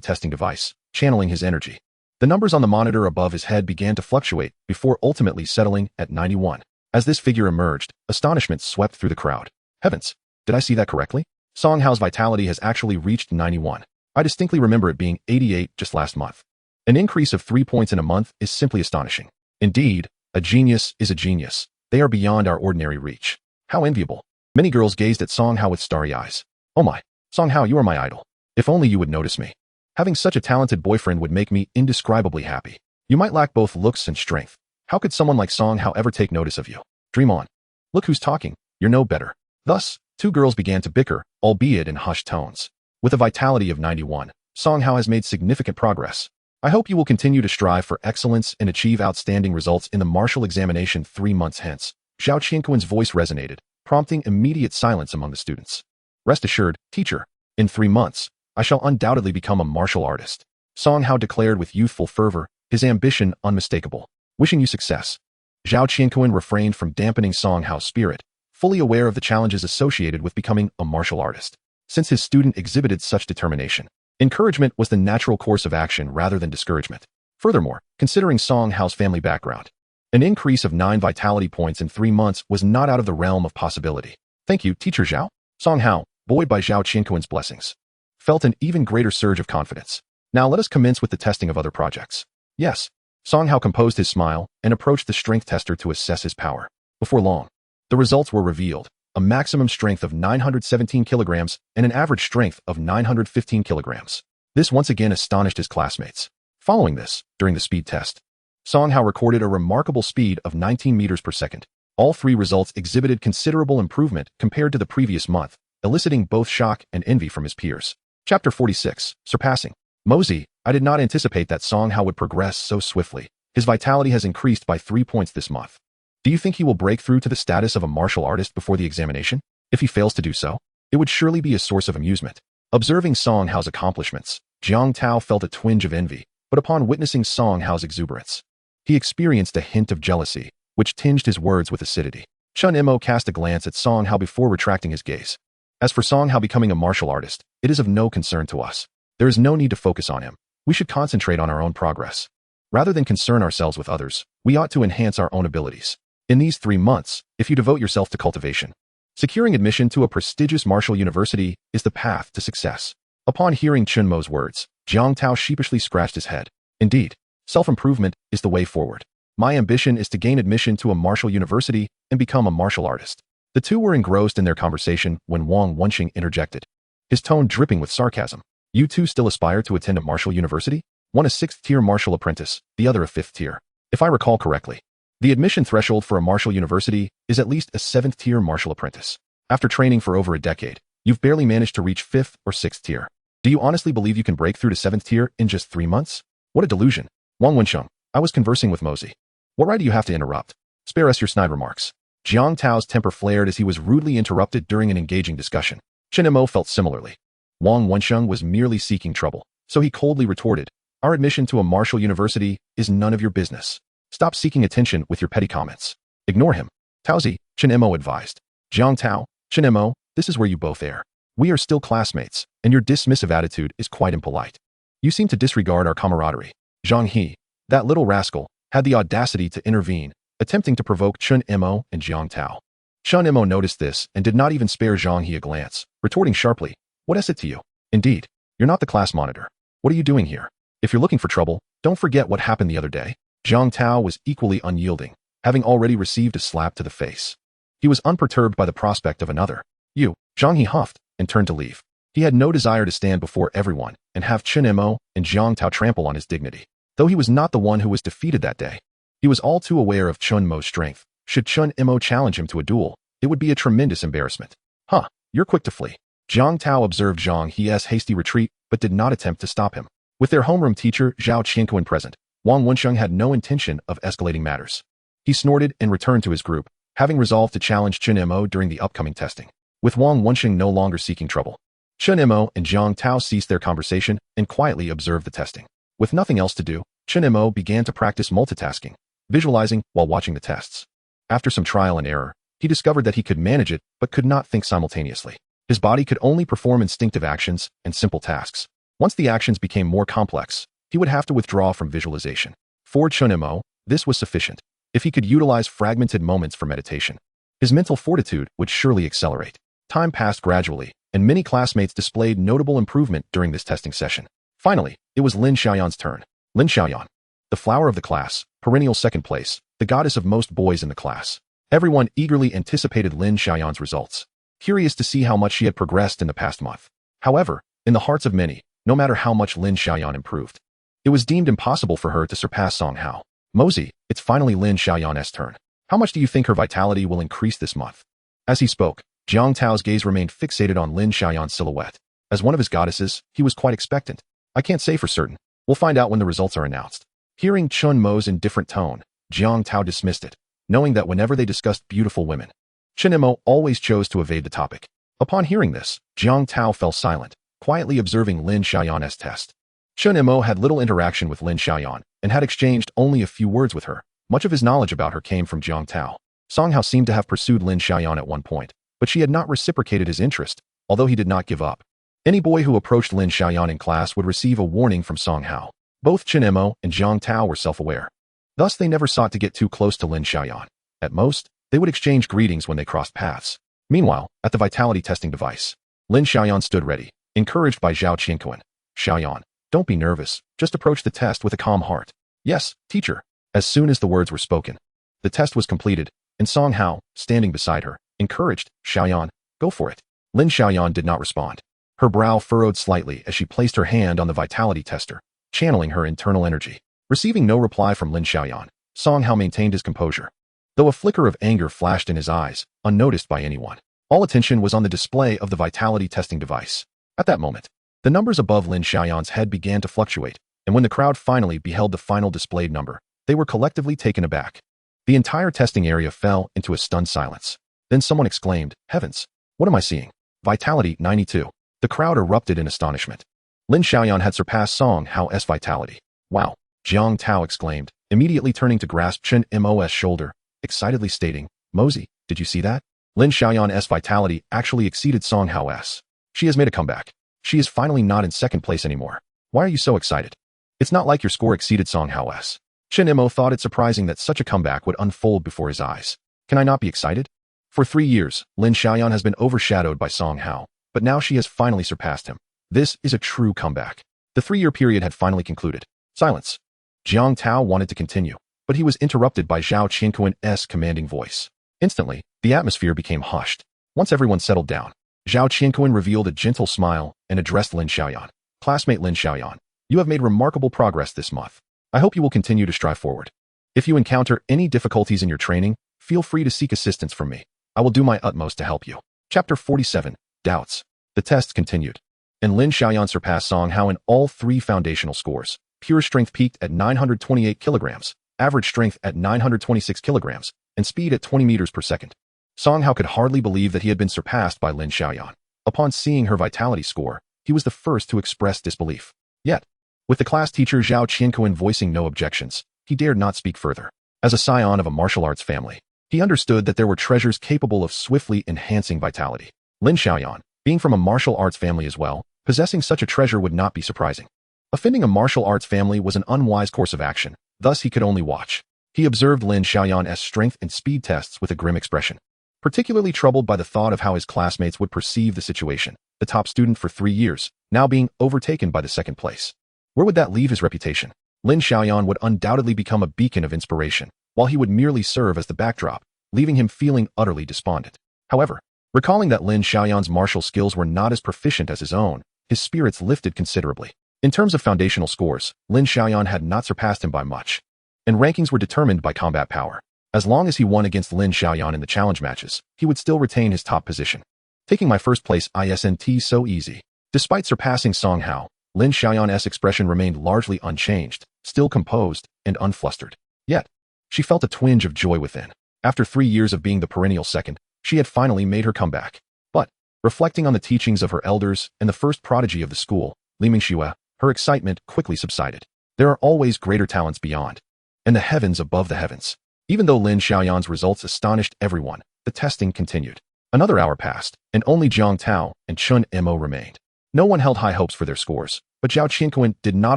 testing device, channeling his energy. The numbers on the monitor above his head began to fluctuate before ultimately settling at 91. As this figure emerged, astonishment swept through the crowd. Heavens, did I see that correctly? Song Hao's vitality has actually reached 91. I distinctly remember it being 88 just last month. An increase of 3 points in a month is simply astonishing. Indeed, a genius is a genius. They are beyond our ordinary reach. How enviable. Many girls gazed at Song Hao with starry eyes. Oh my, Song Hao, you are my idol. If only you would notice me. Having such a talented boyfriend would make me indescribably happy. You might lack both looks and strength. How could someone like Song Hao ever take notice of you? Dream on. Look who's talking. You're no better. Thus, 2 girls began to bicker, albeit in hushed tones. With a vitality of 91, Song Hao has made significant progress. I hope you will continue to strive for excellence and achieve outstanding results in the martial examination 3 months hence. Zhao Qianquan's voice resonated, prompting immediate silence among the students. Rest assured, teacher, in 3 months, I shall undoubtedly become a martial artist. Song Hao declared with youthful fervor, his ambition unmistakable. Wishing you success. Zhao Qianquan refrained from dampening Song Hao's spirit, fully aware of the challenges associated with becoming a martial artist. Since his student exhibited such determination, encouragement was the natural course of action rather than discouragement. Furthermore, considering Song Hao's family background, an increase of 9 vitality points in 3 months was not out of the realm of possibility. Thank you, Teacher Zhao. Song Hao, buoyed by Zhao Qianquan's blessings, felt an even greater surge of confidence. Now let us commence with the testing of other projects. Yes. Song Hao composed his smile and approached the strength tester to assess his power. Before long, the results were revealed. A maximum strength of 917 kilograms and an average strength of 915 kilograms. This once again astonished his classmates. Following this, during the speed test, Song Hao recorded a remarkable speed of 19 meters per second. All 3 results exhibited considerable improvement compared to the previous month, eliciting both shock and envy from his peers. Chapter 46, Surpassing. Mozi, I did not anticipate that Song Hao would progress so swiftly. His vitality has increased by 3 points this month. Do you think he will break through to the status of a martial artist before the examination? If he fails to do so, it would surely be a source of amusement. Observing Song Hao's accomplishments, Jiang Tao felt a twinge of envy, but upon witnessing Song Hao's exuberance, he experienced a hint of jealousy, which tinged his words with acidity. Chen Mo cast a glance at Song Hao before retracting his gaze. As for Song Hao becoming a martial artist, it is of no concern to us. There is no need to focus on him. We should concentrate on our own progress. Rather than concern ourselves with others, we ought to enhance our own abilities. In these 3 months, if you devote yourself to cultivation, securing admission to a prestigious martial university is the path to success. Upon hearing Chen Mo's words, Jiang Tao sheepishly scratched his head. Indeed, self-improvement is the way forward. My ambition is to gain admission to a martial university and become a martial artist. The two were engrossed in their conversation when Wang Wenxing interjected, his tone dripping with sarcasm. You two still aspire to attend a martial university? One a 6th-tier martial apprentice, the other a 5th tier. If I recall correctly, the admission threshold for a martial university is at least a 7th-tier martial apprentice. After training for over a decade, you've barely managed to reach 5th or 6th tier. Do you honestly believe you can break through to 7th tier in just 3 months? What a delusion. Wang Wensheng, I was conversing with Mosey. What right do you have to interrupt? Spare us your snide remarks. Jiang Tao's temper flared as he was rudely interrupted during an engaging discussion. Chen Mo felt similarly. Wang Wensheng was merely seeking trouble, so he coldly retorted, our admission to a martial university is none of your business. Stop seeking attention with your petty comments. Ignore him. Taozi, Chen Mo advised. Jiang Tao, Chen Mo, this is where you both err. We are still classmates, and your dismissive attitude is quite impolite. You seem to disregard our camaraderie. Zhang He, that little rascal, had the audacity to intervene, attempting to provoke Chen Mo and Jiang Tao. Chen Mo noticed this and did not even spare Zhang He a glance, retorting sharply, what is it to you? Indeed, you're not the class monitor. What are you doing here? If you're looking for trouble, don't forget what happened the other day. Jiang Tao was equally unyielding, having already received a slap to the face. He was unperturbed by the prospect of another. You, Zhang He huffed, and turned to leave. He had no desire to stand before everyone and have Chen Mo and Jiang Tao trample on his dignity. Though he was not the one who was defeated that day, he was all too aware of Chen Mo's strength. Should Chen Mo challenge him to a duel, it would be a tremendous embarrassment. Huh, you're quick to flee. Jiang Tao observed Zhang He's hasty retreat, but did not attempt to stop him. With their homeroom teacher Zhao Qianquan present, Wang Wensheng had no intention of escalating matters. He snorted and returned to his group, having resolved to challenge Chen Mo during the upcoming testing. With Wang Wensheng no longer seeking trouble, Chen Mo and Jiang Tao ceased their conversation and quietly observed the testing. With nothing else to do, Chen Mo began to practice multitasking, visualizing while watching the tests. After some trial and error, he discovered that he could manage it but could not think simultaneously. His body could only perform instinctive actions and simple tasks. Once the actions became more complex, he would have to withdraw from visualization. For Chen Mo, this was sufficient. If he could utilize fragmented moments for meditation, his mental fortitude would surely accelerate. Time passed gradually, and many classmates displayed notable improvement during this testing session. Finally, it was Lin Xiaoyan's turn. Lin Xiaoyan, the flower of the class, perennial second place, the goddess of most boys in the class. Everyone eagerly anticipated Lin Xiaoyan's results, curious to see how much she had progressed in the past month. However, in the hearts of many, no matter how much Lin Xiaoyan improved, it was deemed impossible for her to surpass Song Hao. Mosey, it's finally Lin Xiaoyan's turn. How much do you think her vitality will increase this month? As he spoke, Jiang Tao's gaze remained fixated on Lin Xiaoyan's silhouette. As one of his goddesses, he was quite expectant. I can't say for certain. We'll find out when the results are announced. Hearing Chen Mo's indifferent tone, Jiang Tao dismissed it, knowing that whenever they discussed beautiful women, Chen Mo always chose to evade the topic. Upon hearing this, Jiang Tao fell silent, quietly observing Lin Xiaoyan's test. Chen Mo had little interaction with Lin Xiaoyan and had exchanged only a few words with her. Much of his knowledge about her came from Jiang Tao. Song Hao seemed to have pursued Lin Xiaoyan at one point, but she had not reciprocated his interest, although he did not give up. Any boy who approached Lin Xiaoyan in class would receive a warning from Song Hao. Both Chen Mo and Jiang Tao were self-aware. Thus they never sought to get too close to Lin Xiaoyan. At most, they would exchange greetings when they crossed paths. Meanwhile, at the vitality testing device, Lin Xiaoyan stood ready, encouraged by Zhao Qianquan. Xiaoyan, don't be nervous, just approach the test with a calm heart. Yes, teacher. As soon as the words were spoken, the test was completed, and Song Hao, standing beside her, encouraged, Xiaoyan, go for it. Lin Xiaoyan did not respond. Her brow furrowed slightly as she placed her hand on the vitality tester, channeling her internal energy. Receiving no reply from Lin Xiaoyan, Song Hao maintained his composure, though a flicker of anger flashed in his eyes, unnoticed by anyone. All attention was on the display of the vitality testing device. At that moment, the numbers above Lin Xiaoyan's head began to fluctuate, and when the crowd finally beheld the final displayed number, they were collectively taken aback. The entire testing area fell into a stunned silence. Then someone exclaimed, heavens, what am I seeing? Vitality 92. The crowd erupted in astonishment. Lin Xiaoyan had surpassed Song Hao's vitality. Wow, Jiang Tao exclaimed, immediately turning to grasp Chen Mo's shoulder, excitedly stating, Mosey, did you see that? Lin Xiaoyan's vitality actually exceeded Song Hao's. She has made a comeback. She is finally not in second place anymore. Why are you so excited? It's not like your score exceeded Song Hao's. Chen Mo thought it surprising that such a comeback would unfold before his eyes. Can I not be excited? For 3 years, Lin Xiaoyan has been overshadowed by Song Hao, but now she has finally surpassed him. This is a true comeback. The 3-year period had finally concluded. Silence. Jiang Tao wanted to continue, but he was interrupted by Zhao Qianquan's commanding voice. Instantly, the atmosphere became hushed. Once everyone settled down, Zhao Qianquan revealed a gentle smile and addressed Lin Xiaoyan. Classmate Lin Xiaoyan, you have made remarkable progress this month. I hope you will continue to strive forward. If you encounter any difficulties in your training, feel free to seek assistance from me. I will do my utmost to help you. Chapter 47, Doubts. The tests continued, and Lin Xiaoyan surpassed Song Hao in all 3 foundational scores. Pure strength peaked at 928 kilograms, average strength at 926 kilograms, and speed at 20 meters per second. Song Hao could hardly believe that he had been surpassed by Lin Xiaoyan. Upon seeing her vitality score, he was the first to express disbelief. Yet, with the class teacher Zhao Qianquan voicing no objections, he dared not speak further. As a scion of a martial arts family, he understood that there were treasures capable of swiftly enhancing vitality. Lin Xiaoyan, being from a martial arts family as well, possessing such a treasure would not be surprising. Offending a martial arts family was an unwise course of action, thus he could only watch. He observed Lin Xiaoyan's strength and speed tests with a grim expression. Particularly troubled by the thought of how his classmates would perceive the situation, the top student for 3 years, now being overtaken by the second place. Where would that leave his reputation? Lin Xiaoyan would undoubtedly become a beacon of inspiration, while he would merely serve as the backdrop, leaving him feeling utterly despondent. However, recalling that Lin Xiaoyan's martial skills were not as proficient as his own, his spirits lifted considerably. In terms of foundational scores, Lin Xiaoyan had not surpassed him by much, and rankings were determined by combat power. As long as he won against Lin Xiaoyan in the challenge matches, he would still retain his top position. Taking my first place isn't so easy. Despite surpassing Song Hao, Lin Xiaoyan's expression remained largely unchanged, still composed and unflustered. Yet, she felt a twinge of joy within. After 3 years of being the perennial second, she had finally made her comeback. But, reflecting on the teachings of her elders and the first prodigy of the school, Li Mingxue, her excitement quickly subsided. There are always greater talents beyond, and the heavens above the heavens. Even though Lin Xiaoyan's results astonished everyone, the testing continued. Another hour passed, and only Zhang Tao and Chen Mo remained. No one held high hopes for their scores, but Zhao Qianquan did not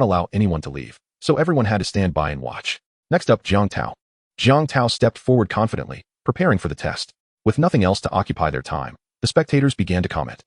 allow anyone to leave, so everyone had to stand by and watch. Next up, Zhang Tao. Zhang Tao stepped forward confidently, preparing for the test. With nothing else to occupy their time, the spectators began to comment.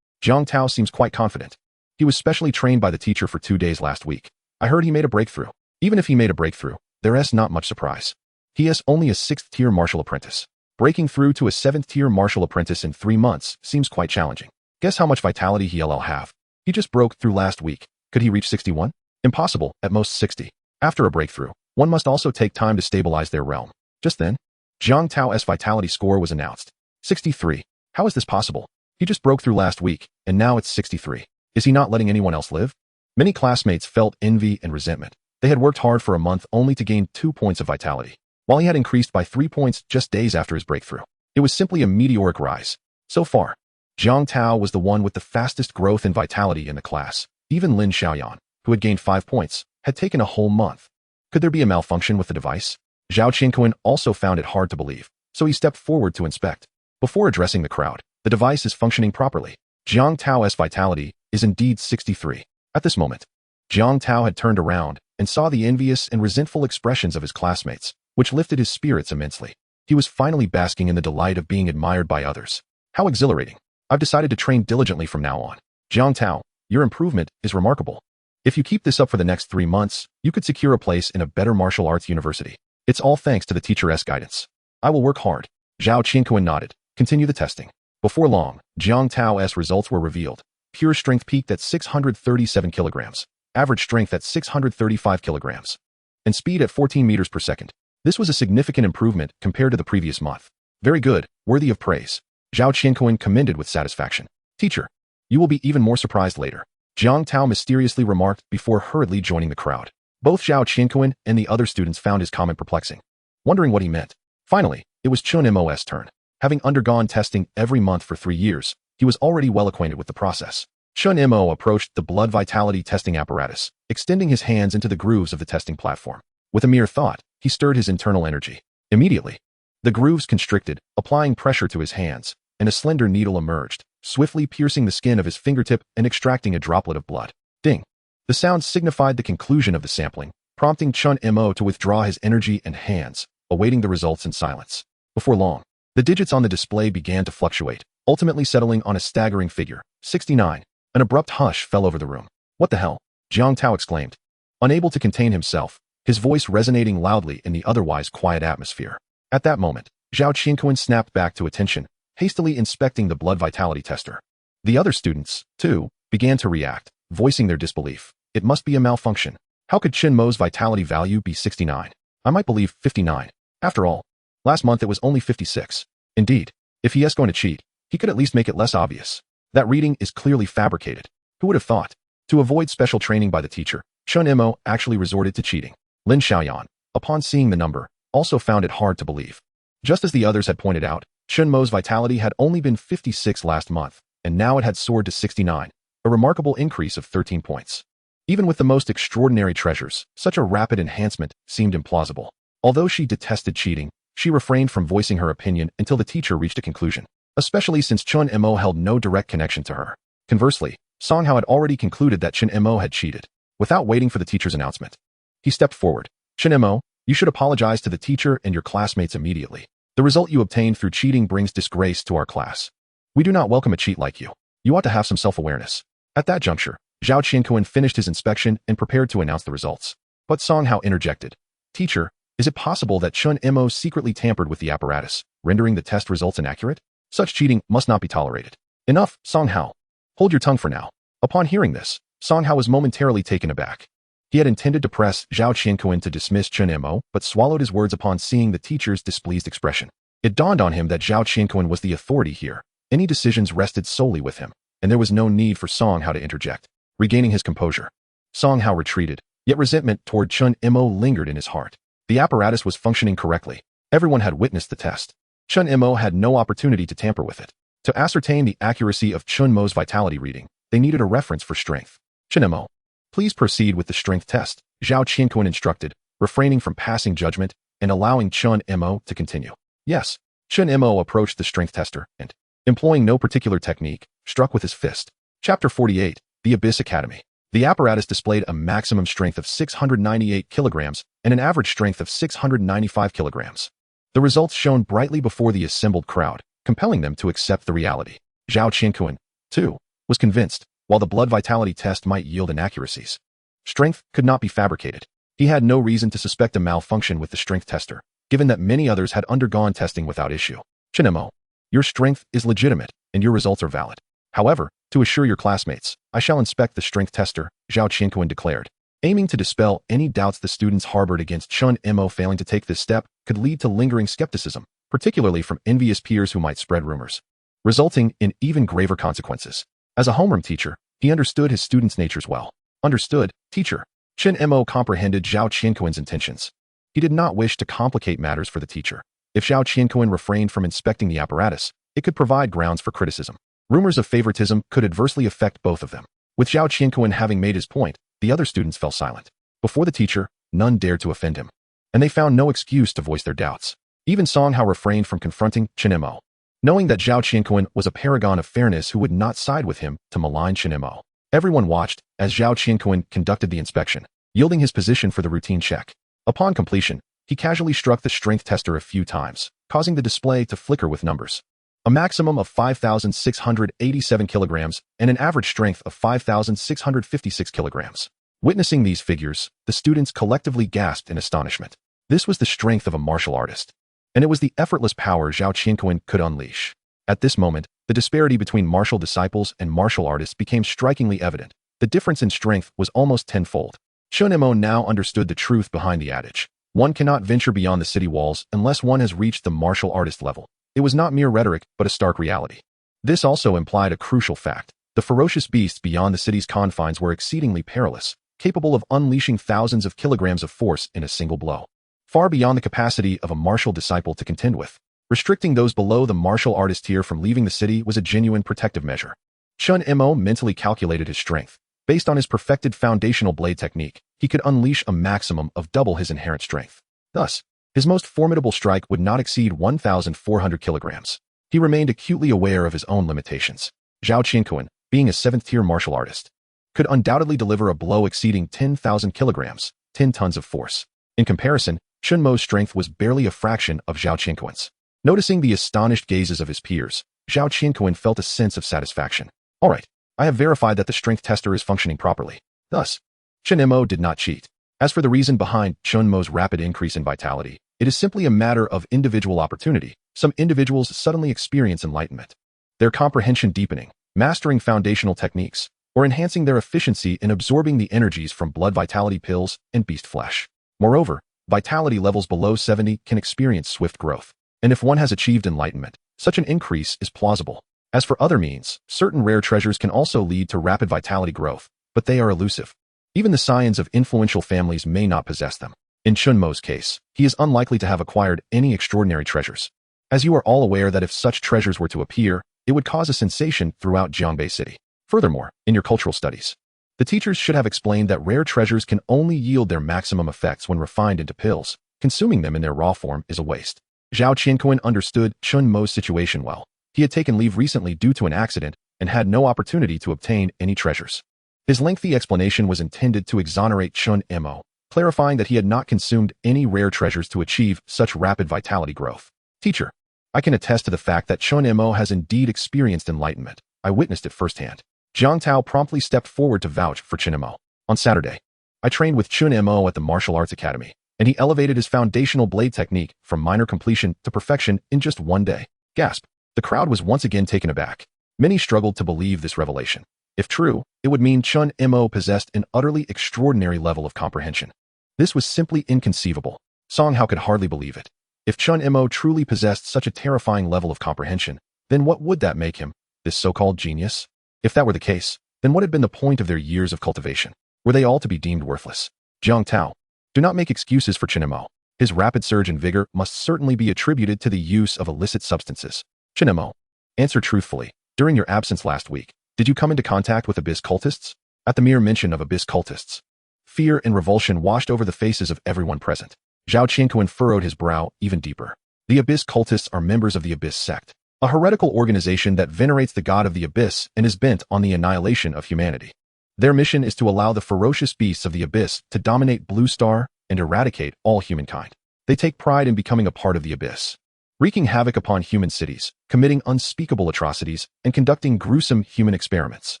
Zhang Tao seems quite confident. He was specially trained by the teacher for 2 days last week. I heard he made a breakthrough. Even if he made a breakthrough, there is not much surprise. He is only a 6th-tier martial apprentice. Breaking through to a 7th-tier martial apprentice in 3 months seems quite challenging. Guess how much vitality he'll have. He just broke through last week. Could he reach 61? Impossible, at most 60. After a breakthrough, one must also take time to stabilize their realm. Just then, Zhang Tao's vitality score was announced. 63. How is this possible? He just broke through last week, and now it's 63. Is he not letting anyone else live? Many classmates felt envy and resentment. They had worked hard for a month only to gain 2 points of vitality, while he had increased by 3 points just days after his breakthrough. It was simply a meteoric rise. So far, Zhang Tao was the one with the fastest growth in vitality in the class. Even Lin Xiaoyan, who had gained 5 points, had taken a whole month. Could there be a malfunction with the device? Zhao Qianquan also found it hard to believe, so he stepped forward to inspect. Before addressing the crowd, the device is functioning properly. Zhang Tao's vitality is indeed 63. At this moment, Zhang Tao had turned around and saw the envious and resentful expressions of his classmates, which lifted his spirits immensely. He was finally basking in the delight of being admired by others. How exhilarating. I've decided to train diligently from now on. Zhang Tao, your improvement is remarkable. If you keep this up for the next 3 months, you could secure a place in a better martial arts university. It's all thanks to the teacher's guidance. I will work hard. Zhao Qianquan nodded. Continue the testing. Before long, Zhang Tao's results were revealed. Pure strength peaked at 637 kilograms, average strength at 635 kilograms, and speed at 14 meters per second. This was a significant improvement compared to the previous month. Very good, worthy of praise. Zhao Qianquan commended with satisfaction. Teacher, you will be even more surprised later. Zhang Tao mysteriously remarked before hurriedly joining the crowd. Both Zhao Qianquan and the other students found his comment perplexing, wondering what he meant. Finally, it was Chen Mo's turn. Having undergone testing every month for 3 years, he was already well acquainted with the process. Chen Mo approached the blood vitality testing apparatus, extending his hands into the grooves of the testing platform. With a mere thought, he stirred his internal energy. Immediately, the grooves constricted, applying pressure to his hands, and a slender needle emerged, swiftly piercing the skin of his fingertip and extracting a droplet of blood. Ding! The sound signified the conclusion of the sampling, prompting Chen Mo to withdraw his energy and hands, awaiting the results in silence. Before long, the digits on the display began to fluctuate, ultimately settling on a staggering figure, 69. An abrupt hush fell over the room. What the hell? Zhang Tao exclaimed, unable to contain himself, his voice resonating loudly in the otherwise quiet atmosphere. At that moment, Zhao Qianquan snapped back to attention, hastily inspecting the blood vitality tester. The other students, too, began to react, voicing their disbelief. It must be a malfunction. How could Chen Mo's vitality value be 69? I might believe 59. After all, last month it was only 56. Indeed, if he is going to cheat, he could at least make it less obvious. That reading is clearly fabricated. Who would have thought? To avoid special training by the teacher, Chen Mo actually resorted to cheating. Lin Xiaoyan, upon seeing the number, also found it hard to believe. Just as the others had pointed out, Chen Mo's vitality had only been 56 last month, and now it had soared to 69, a remarkable increase of 13 points. Even with the most extraordinary treasures, such a rapid enhancement seemed implausible. Although she detested cheating, she refrained from voicing her opinion until the teacher reached a conclusion, especially since Chen Mo held no direct connection to her. Conversely, Song Hao had already concluded that Chen Mo had cheated. Without waiting for the teacher's announcement, he stepped forward. Chen Mo, you should apologize to the teacher and your classmates immediately. The result you obtained through cheating brings disgrace to our class. We do not welcome a cheat like you. You ought to have some self-awareness. At that juncture, Zhao Qianquan finished his inspection and prepared to announce the results. But Song Hao interjected. Teacher, is it possible that Chen Mo secretly tampered with the apparatus, rendering the test results inaccurate? Such cheating must not be tolerated. Enough, Song Hao. Hold your tongue for now. Upon hearing this, Song Hao was momentarily taken aback. He had intended to press Zhao Qianquan to dismiss Chen Mo, but swallowed his words upon seeing the teacher's displeased expression. It dawned on him that Zhao Qianquan was the authority here. Any decisions rested solely with him, and there was no need for Song Hao to interject. Regaining his composure, Song Hao retreated, yet resentment toward Chen Mo lingered in his heart. The apparatus was functioning correctly. Everyone had witnessed the test. Chen Mo had no opportunity to tamper with it. To ascertain the accuracy of Chen Mo's vitality reading, they needed a reference for strength. Chen Mo, please proceed with the strength test, Zhao Qianquan instructed, refraining from passing judgment and allowing Chen Mo to continue. Yes, Chen Mo approached the strength tester and, employing no particular technique, struck with his fist. Chapter 48, The Abyss Academy. The apparatus displayed a maximum strength of 698 kilograms and an average strength of 695 kilograms. The results shone brightly before the assembled crowd, compelling them to accept the reality. Zhao Qianquan, too, was convinced, while the blood vitality test might yield inaccuracies. Strength could not be fabricated. He had no reason to suspect a malfunction with the strength tester, given that many others had undergone testing without issue. Chen Mo, your strength is legitimate and your results are valid. However, to assure your classmates, I shall inspect the strength tester, Zhao Qianquan declared. Aiming to dispel any doubts the students harbored against Chen Mo failing to take this step could lead to lingering skepticism, particularly from envious peers who might spread rumors, resulting in even graver consequences. As a homeroom teacher, he understood his students' natures well. Understood, teacher. Chen Mo comprehended Zhao Qianquan's intentions. He did not wish to complicate matters for the teacher. If Zhao Qianquan refrained from inspecting the apparatus, it could provide grounds for criticism. Rumors of favoritism could adversely affect both of them. With Zhao Qianquan having made his point, the other students fell silent. Before the teacher, none dared to offend him, and they found no excuse to voice their doubts. Even Song Hao refrained from confronting Chen Mo, knowing that Zhao Qianquan was a paragon of fairness who would not side with him to malign Chen Mo. Everyone watched as Zhao Qianquan conducted the inspection, yielding his position for the routine check. Upon completion, he casually struck the strength tester a few times, causing the display to flicker with numbers. A maximum of 5,687 kilograms and an average strength of 5,656 kilograms. Witnessing these figures, the students collectively gasped in astonishment. This was the strength of a martial artist, and it was the effortless power Zhao Qianquan could unleash. At this moment, the disparity between martial disciples and martial artists became strikingly evident. The difference in strength was almost tenfold. Chen Mo now understood the truth behind the adage. One cannot venture beyond the city walls unless one has reached the martial artist level. It was not mere rhetoric, but a stark reality. This also implied a crucial fact. The ferocious beasts beyond the city's confines were exceedingly perilous, capable of unleashing thousands of kilograms of force in a single blow, far beyond the capacity of a martial disciple to contend with. Restricting those below the martial artist tier from leaving the city was a genuine protective measure. Chen Mo mentally calculated his strength. Based on his perfected foundational blade technique, he could unleash a maximum of double his inherent strength. Thus, his most formidable strike would not exceed 1,400 kilograms. He remained acutely aware of his own limitations. Zhao Qianquan, being a 7th-tier martial artist, could undoubtedly deliver a blow exceeding 10,000 kilograms, 10 tons of force. In comparison, Chen Mo's strength was barely a fraction of Zhao Qianquan's. Noticing the astonished gazes of his peers, Zhao Qianquan felt a sense of satisfaction. All right, I have verified that the strength tester is functioning properly. Thus, Chen Mo did not cheat. As for the reason behind Chen Mo's rapid increase in vitality, it is simply a matter of individual opportunity. Some individuals suddenly experience enlightenment, their comprehension deepening, mastering foundational techniques, or enhancing their efficiency in absorbing the energies from blood vitality pills and beast flesh. Moreover, Vitality levels below 70 can experience swift growth. And if one has achieved enlightenment, such an increase is plausible. As for other means, certain rare treasures can also lead to rapid vitality growth, but they are elusive. Even the scions of influential families may not possess them. In Chen Mo's case, he is unlikely to have acquired any extraordinary treasures. As you are all aware that if such treasures were to appear, it would cause a sensation throughout Jiangbei City. Furthermore, in your cultural studies, the teachers should have explained that rare treasures can only yield their maximum effects when refined into pills. Consuming them in their raw form is a waste. Zhao Qianquan understood Chen Mo's situation well. He had taken leave recently due to an accident and had no opportunity to obtain any treasures. His lengthy explanation was intended to exonerate Chen Mo, clarifying that he had not consumed any rare treasures to achieve such rapid vitality growth. Teacher, I can attest to the fact that Chen Mo has indeed experienced enlightenment. I witnessed it firsthand. Jiang Tao promptly stepped forward to vouch for Chen Mo. On Saturday, I trained with Chen Mo at the Martial Arts Academy, and he elevated his foundational blade technique from minor completion to perfection in just one day. Gasp. The crowd was once again taken aback. Many struggled to believe this revelation. If true, it would mean Chen Mo possessed an utterly extraordinary level of comprehension. This was simply inconceivable. Song Hao could hardly believe it. If Chen Mo truly possessed such a terrifying level of comprehension, then what would that make him, this so-called genius? If that were the case, then what had been the point of their years of cultivation? Were they all to be deemed worthless? Jiang Tao, do not make excuses for Chen Mo. His rapid surge in vigor must certainly be attributed to the use of illicit substances. Chen Mo, answer truthfully. During your absence last week, did you come into contact with abyss cultists? At the mere mention of abyss cultists, fear and revulsion washed over the faces of everyone present. Zhao Qianquan furrowed his brow even deeper. The abyss cultists are members of the abyss sect, a heretical organization that venerates the god of the abyss and is bent on the annihilation of humanity. Their mission is to allow the ferocious beasts of the abyss to dominate Blue Star and eradicate all humankind. They take pride in becoming a part of the abyss, wreaking havoc upon human cities, committing unspeakable atrocities, and conducting gruesome human experiments.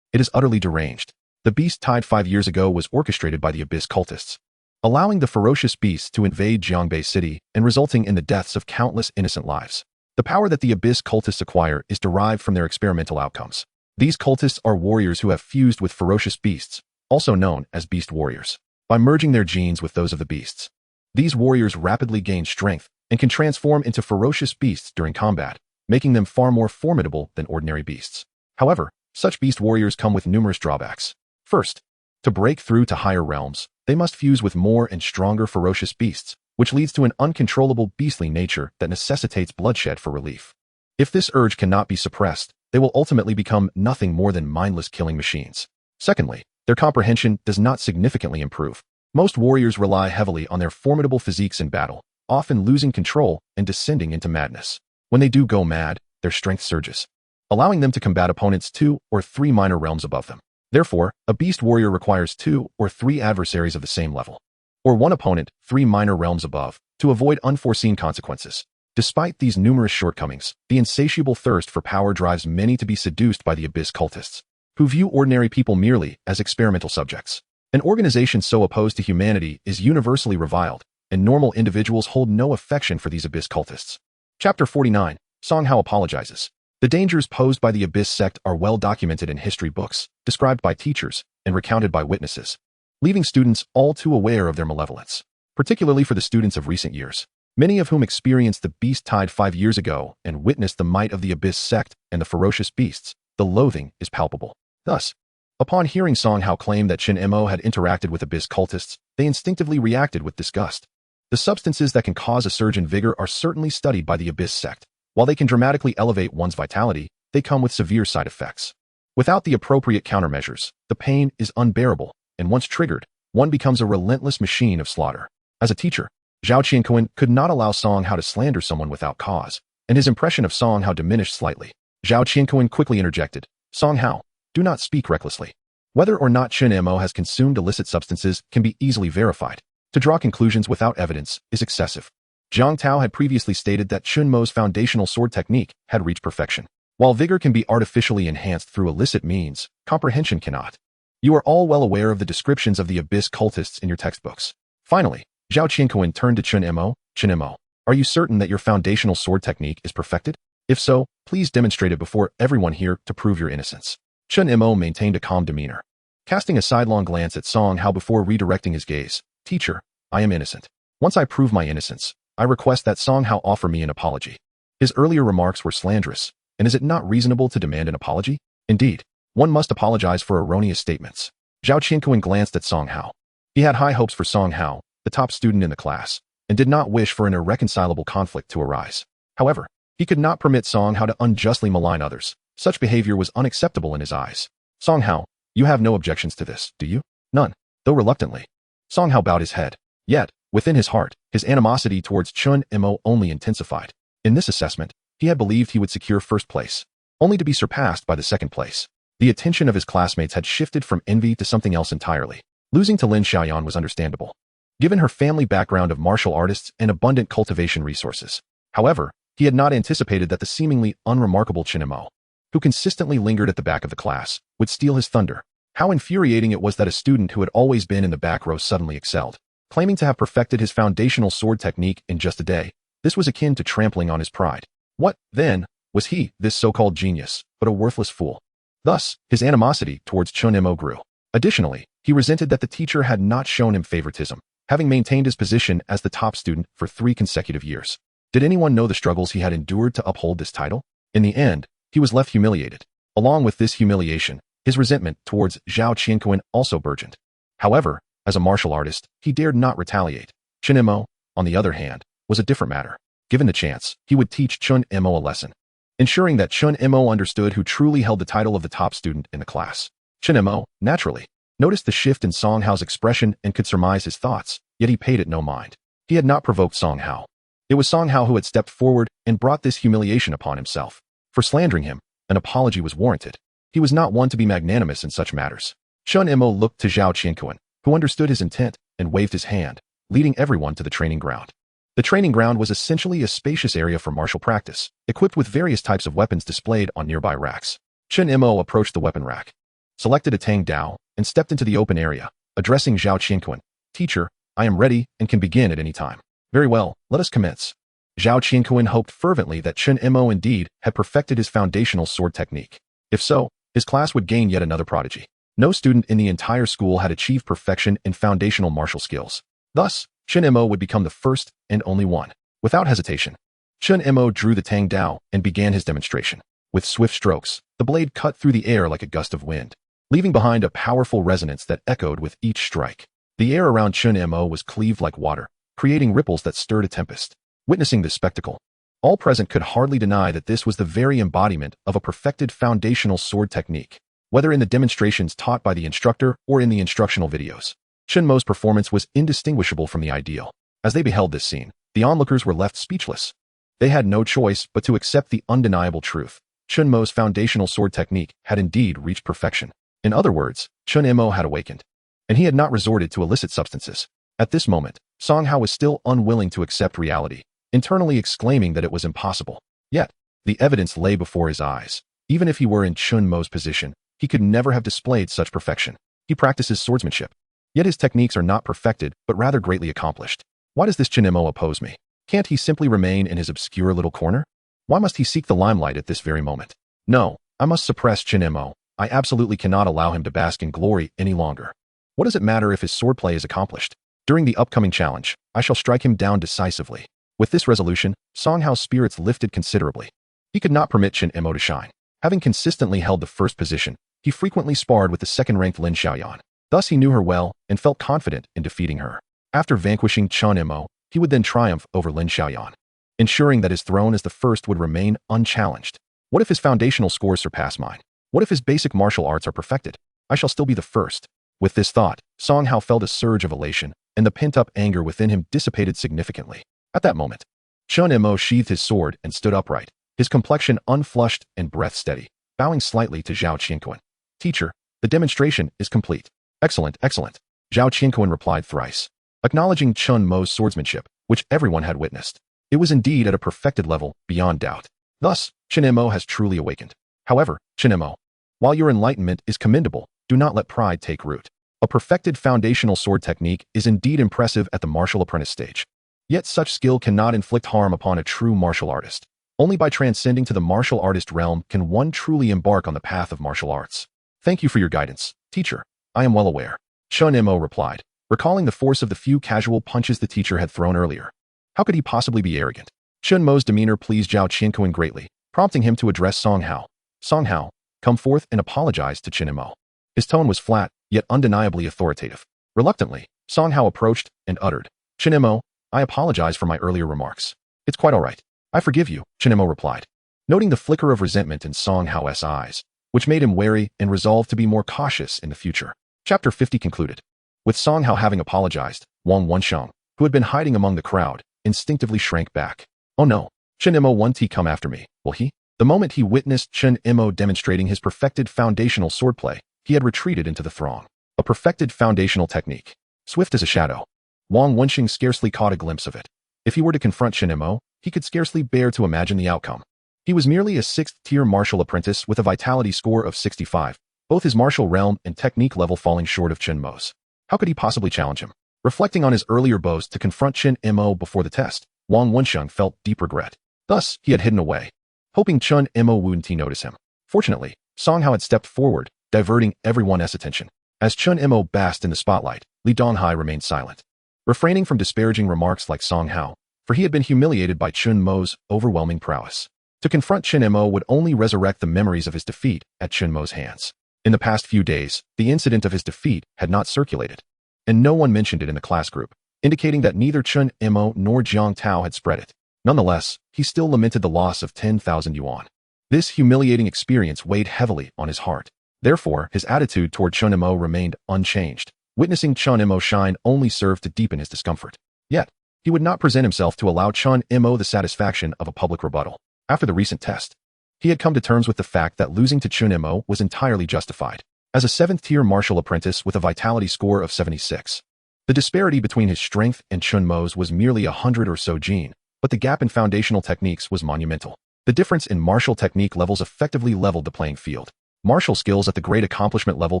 It is utterly deranged. The beast tide 5 years ago was orchestrated by the abyss cultists, allowing the ferocious beasts to invade Jiangbei City and resulting in the deaths of countless innocent lives. The power that the abyss cultists acquire is derived from their experimental outcomes. These cultists are warriors who have fused with ferocious beasts, also known as beast warriors. By merging their genes with those of the beasts, these warriors rapidly gain strength and can transform into ferocious beasts during combat, making them far more formidable than ordinary beasts. However, such beast warriors come with numerous drawbacks. First, to break through to higher realms, they must fuse with more and stronger ferocious beasts, which leads to an uncontrollable beastly nature that necessitates bloodshed for relief. If this urge cannot be suppressed, they will ultimately become nothing more than mindless killing machines. Secondly, their comprehension does not significantly improve. Most warriors rely heavily on their formidable physiques in battle, often losing control and descending into madness. When they do go mad, their strength surges, allowing them to combat opponents 2 or 3 minor realms above them. Therefore, a beast warrior requires 2 or 3 adversaries of the same level, or 1 opponent 3 minor realms above, to avoid unforeseen consequences. Despite these numerous shortcomings, the insatiable thirst for power drives many to be seduced by the abyss cultists, who view ordinary people merely as experimental subjects. An organization so opposed to humanity is universally reviled, and normal individuals hold no affection for these abyss cultists. Chapter 49, Song Hao apologizes. The dangers posed by the abyss sect are well documented in history books, described by teachers, and recounted by witnesses, leaving students all too aware of their malevolence, particularly for the students of recent years, many of whom experienced the beast tide 5 years ago and witnessed the might of the abyss sect and the ferocious beasts. The loathing is palpable. Thus, upon hearing Song Hao claim that Chen Mo had interacted with abyss cultists, they instinctively reacted with disgust. The substances that can cause a surge in vigor are certainly studied by the abyss sect. While they can dramatically elevate one's vitality, they come with severe side effects. Without the appropriate countermeasures, the pain is unbearable, and once triggered, one becomes a relentless machine of slaughter. As a teacher, Zhao Qianquan could not allow Song Hao to slander someone without cause, and his impression of Song Hao diminished slightly. Zhao Qianquan quickly interjected, Song Hao, do not speak recklessly. Whether or not Chen Mo has consumed illicit substances can be easily verified. To draw conclusions without evidence is excessive. Jiang Tao had previously stated that Chen Mo's foundational sword technique had reached perfection. While vigor can be artificially enhanced through illicit means, comprehension cannot. You are all well aware of the descriptions of the abyss cultists in your textbooks. Finally, Zhao Qianquan turned to Chen Mo. Chen Mo, are you certain that your foundational sword technique is perfected? If so, please demonstrate it before everyone here to prove your innocence. Chen Mo maintained a calm demeanor, casting a sidelong glance at Song Hao before redirecting his gaze. Teacher, I am innocent. Once I prove my innocence, I request that Song Hao offer me an apology. His earlier remarks were slanderous, and is it not reasonable to demand an apology? Indeed, one must apologize for erroneous statements. Zhao Qianquan glanced at Song Hao. He had high hopes for Song Hao, the top student in the class, and did not wish for an irreconcilable conflict to arise. However, he could not permit Song Hao to unjustly malign others. Such behavior was unacceptable in his eyes. Song Hao, you have no objections to this, do you? None, though reluctantly. Song Hao bowed his head. Yet, within his heart, his animosity towards Chen Mo only intensified. In this assessment, he had believed he would secure first place, only to be surpassed by the second place. The attention of his classmates had shifted from envy to something else entirely. Losing to Lin Xiaoyan was understandable, given her family background of martial artists and abundant cultivation resources. However, he had not anticipated that the seemingly unremarkable Chen Mo, who consistently lingered at the back of the class, would steal his thunder. How infuriating it was that a student who had always been in the back row suddenly excelled, claiming to have perfected his foundational sword technique in just a day. This was akin to trampling on his pride. What, then, was he, this so-called genius, but a worthless fool? Thus, his animosity towards Chen Mo grew. Additionally, he resented that the teacher had not shown him favoritism, having maintained his position as the top student for 3 consecutive years. Did anyone know the struggles he had endured to uphold this title? In the end, he was left humiliated. Along with this humiliation, his resentment towards Zhao Qianquan also burgeoned. However, as a martial artist, he dared not retaliate. Chen Mo, on the other hand, was a different matter. Given the chance, he would teach Chen Mo a lesson, ensuring that Chen Mo understood who truly held the title of the top student in the class. Chen Mo, naturally, noticed the shift in Song Hao's expression and could surmise his thoughts, yet he paid it no mind. He had not provoked Song Hao. It was Song Hao who had stepped forward and brought this humiliation upon himself. For slandering him, an apology was warranted. He was not one to be magnanimous in such matters. Chen Mo looked to Zhao Qianquan, who understood his intent, and waved his hand, leading everyone to the training ground. The training ground was essentially a spacious area for martial practice, equipped with various types of weapons displayed on nearby racks. Chen Mo approached the weapon rack, selected a Tang Dao, and stepped into the open area, addressing Zhao Qianquan. Teacher, I am ready and can begin at any time. Very well, let us commence. Zhao Qianquan hoped fervently that Chen Mo indeed had perfected his foundational sword technique. If so, his class would gain yet another prodigy. No student in the entire school had achieved perfection in foundational martial skills. Thus, Chen Mo would become the first and only one. Without hesitation, Chen Mo drew the Tang Dao and began his demonstration. With swift strokes, the blade cut through the air like a gust of wind, leaving behind a powerful resonance that echoed with each strike. The air around Chen Mo was cleaved like water, creating ripples that stirred a tempest. Witnessing this spectacle, all present could hardly deny that this was the very embodiment of a perfected foundational sword technique. Whether in the demonstrations taught by the instructor or in the instructional videos, Chen Mo's performance was indistinguishable from the ideal. As they beheld this scene, the onlookers were left speechless. They had no choice but to accept the undeniable truth. Chen Mo's foundational sword technique had indeed reached perfection. In other words, Chen Mo had awakened, and he had not resorted to illicit substances. At this moment, Song Hao was still unwilling to accept reality, internally exclaiming that it was impossible. Yet, the evidence lay before his eyes. Even if he were in Chen Mo's position, he could never have displayed such perfection. He practices swordsmanship, yet his techniques are not perfected, but rather greatly accomplished. Why does this Chen Mo oppose me? Can't he simply remain in his obscure little corner? Why must he seek the limelight at this very moment? No, I must suppress Chen Mo. I absolutely cannot allow him to bask in glory any longer. What does it matter if his swordplay is accomplished? During the upcoming challenge, I shall strike him down decisively. With this resolution, Song Hao's spirits lifted considerably. He could not permit Chen Mo to shine. Having consistently held the first position, he frequently sparred with the second-ranked Lin Xiaoyan. Thus he knew her well and felt confident in defeating her. After vanquishing Chen Mo, he would then triumph over Lin Xiaoyan, ensuring that his throne as the first would remain unchallenged. What if his foundational scores surpass mine? What if his basic martial arts are perfected? I shall still be the first. With this thought, Song Hao felt a surge of elation, and the pent-up anger within him dissipated significantly. At that moment, Chen Mo sheathed his sword and stood upright, his complexion unflushed and breath steady, bowing slightly to Zhao Qianquan. Teacher, the demonstration is complete. Excellent, excellent. Zhao Qianquan replied thrice, acknowledging Chen Mo's swordsmanship, which everyone had witnessed. It was indeed at a perfected level, beyond doubt. Thus, Chen Mo has truly awakened. However, Chen Mo, while your enlightenment is commendable, do not let pride take root. A perfected foundational sword technique is indeed impressive at the martial apprentice stage. Yet such skill cannot inflict harm upon a true martial artist. Only by transcending to the martial artist realm can one truly embark on the path of martial arts. Thank you for your guidance, teacher. I am well aware. Chen Mo replied, recalling the force of the few casual punches the teacher had thrown earlier. How could he possibly be arrogant? Chen Mo's demeanor pleased Zhao Qianquan greatly, prompting him to address Song Hao. Song Hao, come forth and apologize to Chen Mo. His tone was flat, yet undeniably authoritative. Reluctantly, Song Hao approached and uttered, Chen Mo, I apologize for my earlier remarks. It's quite all right. I forgive you, Chen Mo replied, noting the flicker of resentment in Song Hao's eyes, which made him wary and resolved to be more cautious in the future. Chapter 50 concluded. With Song Hao having apologized, Wang Wensheng, who had been hiding among the crowd, instinctively shrank back. Oh no, Chen Mo won't he come after me, will he? The moment he witnessed Chen Mo demonstrating his perfected foundational swordplay, he had retreated into the throng. A perfected foundational technique. Swift as a shadow. Wang Wensheng scarcely caught a glimpse of it. If he were to confront Chen Mo, he could scarcely bear to imagine the outcome. He was merely a 6th-tier martial apprentice with a vitality score of 65, both his martial realm and technique level falling short of Chen Mo's. How could he possibly challenge him? Reflecting on his earlier boast to confront Chen Mo before the test, Wang Wensheng felt deep regret. Thus, he had hidden away, hoping Chen Mo wouldn't notice him. Fortunately, Song Hao had stepped forward, diverting everyone's attention. As Chen Mo basked in the spotlight, Li Donghai remained silent, refraining from disparaging remarks like Song Hao, for he had been humiliated by Chen Mo's overwhelming prowess. To confront Chen Mo would only resurrect the memories of his defeat at Chen Mo's hands. In the past few days, the incident of his defeat had not circulated, and no one mentioned it in the class group, indicating that neither Chen Mo nor Jiang Tao had spread it. Nonetheless, he still lamented the loss of 10,000 yuan. This humiliating experience weighed heavily on his heart. Therefore, his attitude toward Chen Mo remained unchanged. Witnessing Chen Mo shine only served to deepen his discomfort. Yet, he would not present himself to allow Chen Mo the satisfaction of a public rebuttal. After the recent test, he had come to terms with the fact that losing to Chen Mo was entirely justified. As a 7th-tier martial apprentice with a vitality score of 76, the disparity between his strength and Chen Mo's was merely 100 or so gene, but the gap in foundational techniques was monumental. The difference in martial technique levels effectively leveled the playing field. Martial skills at the great accomplishment level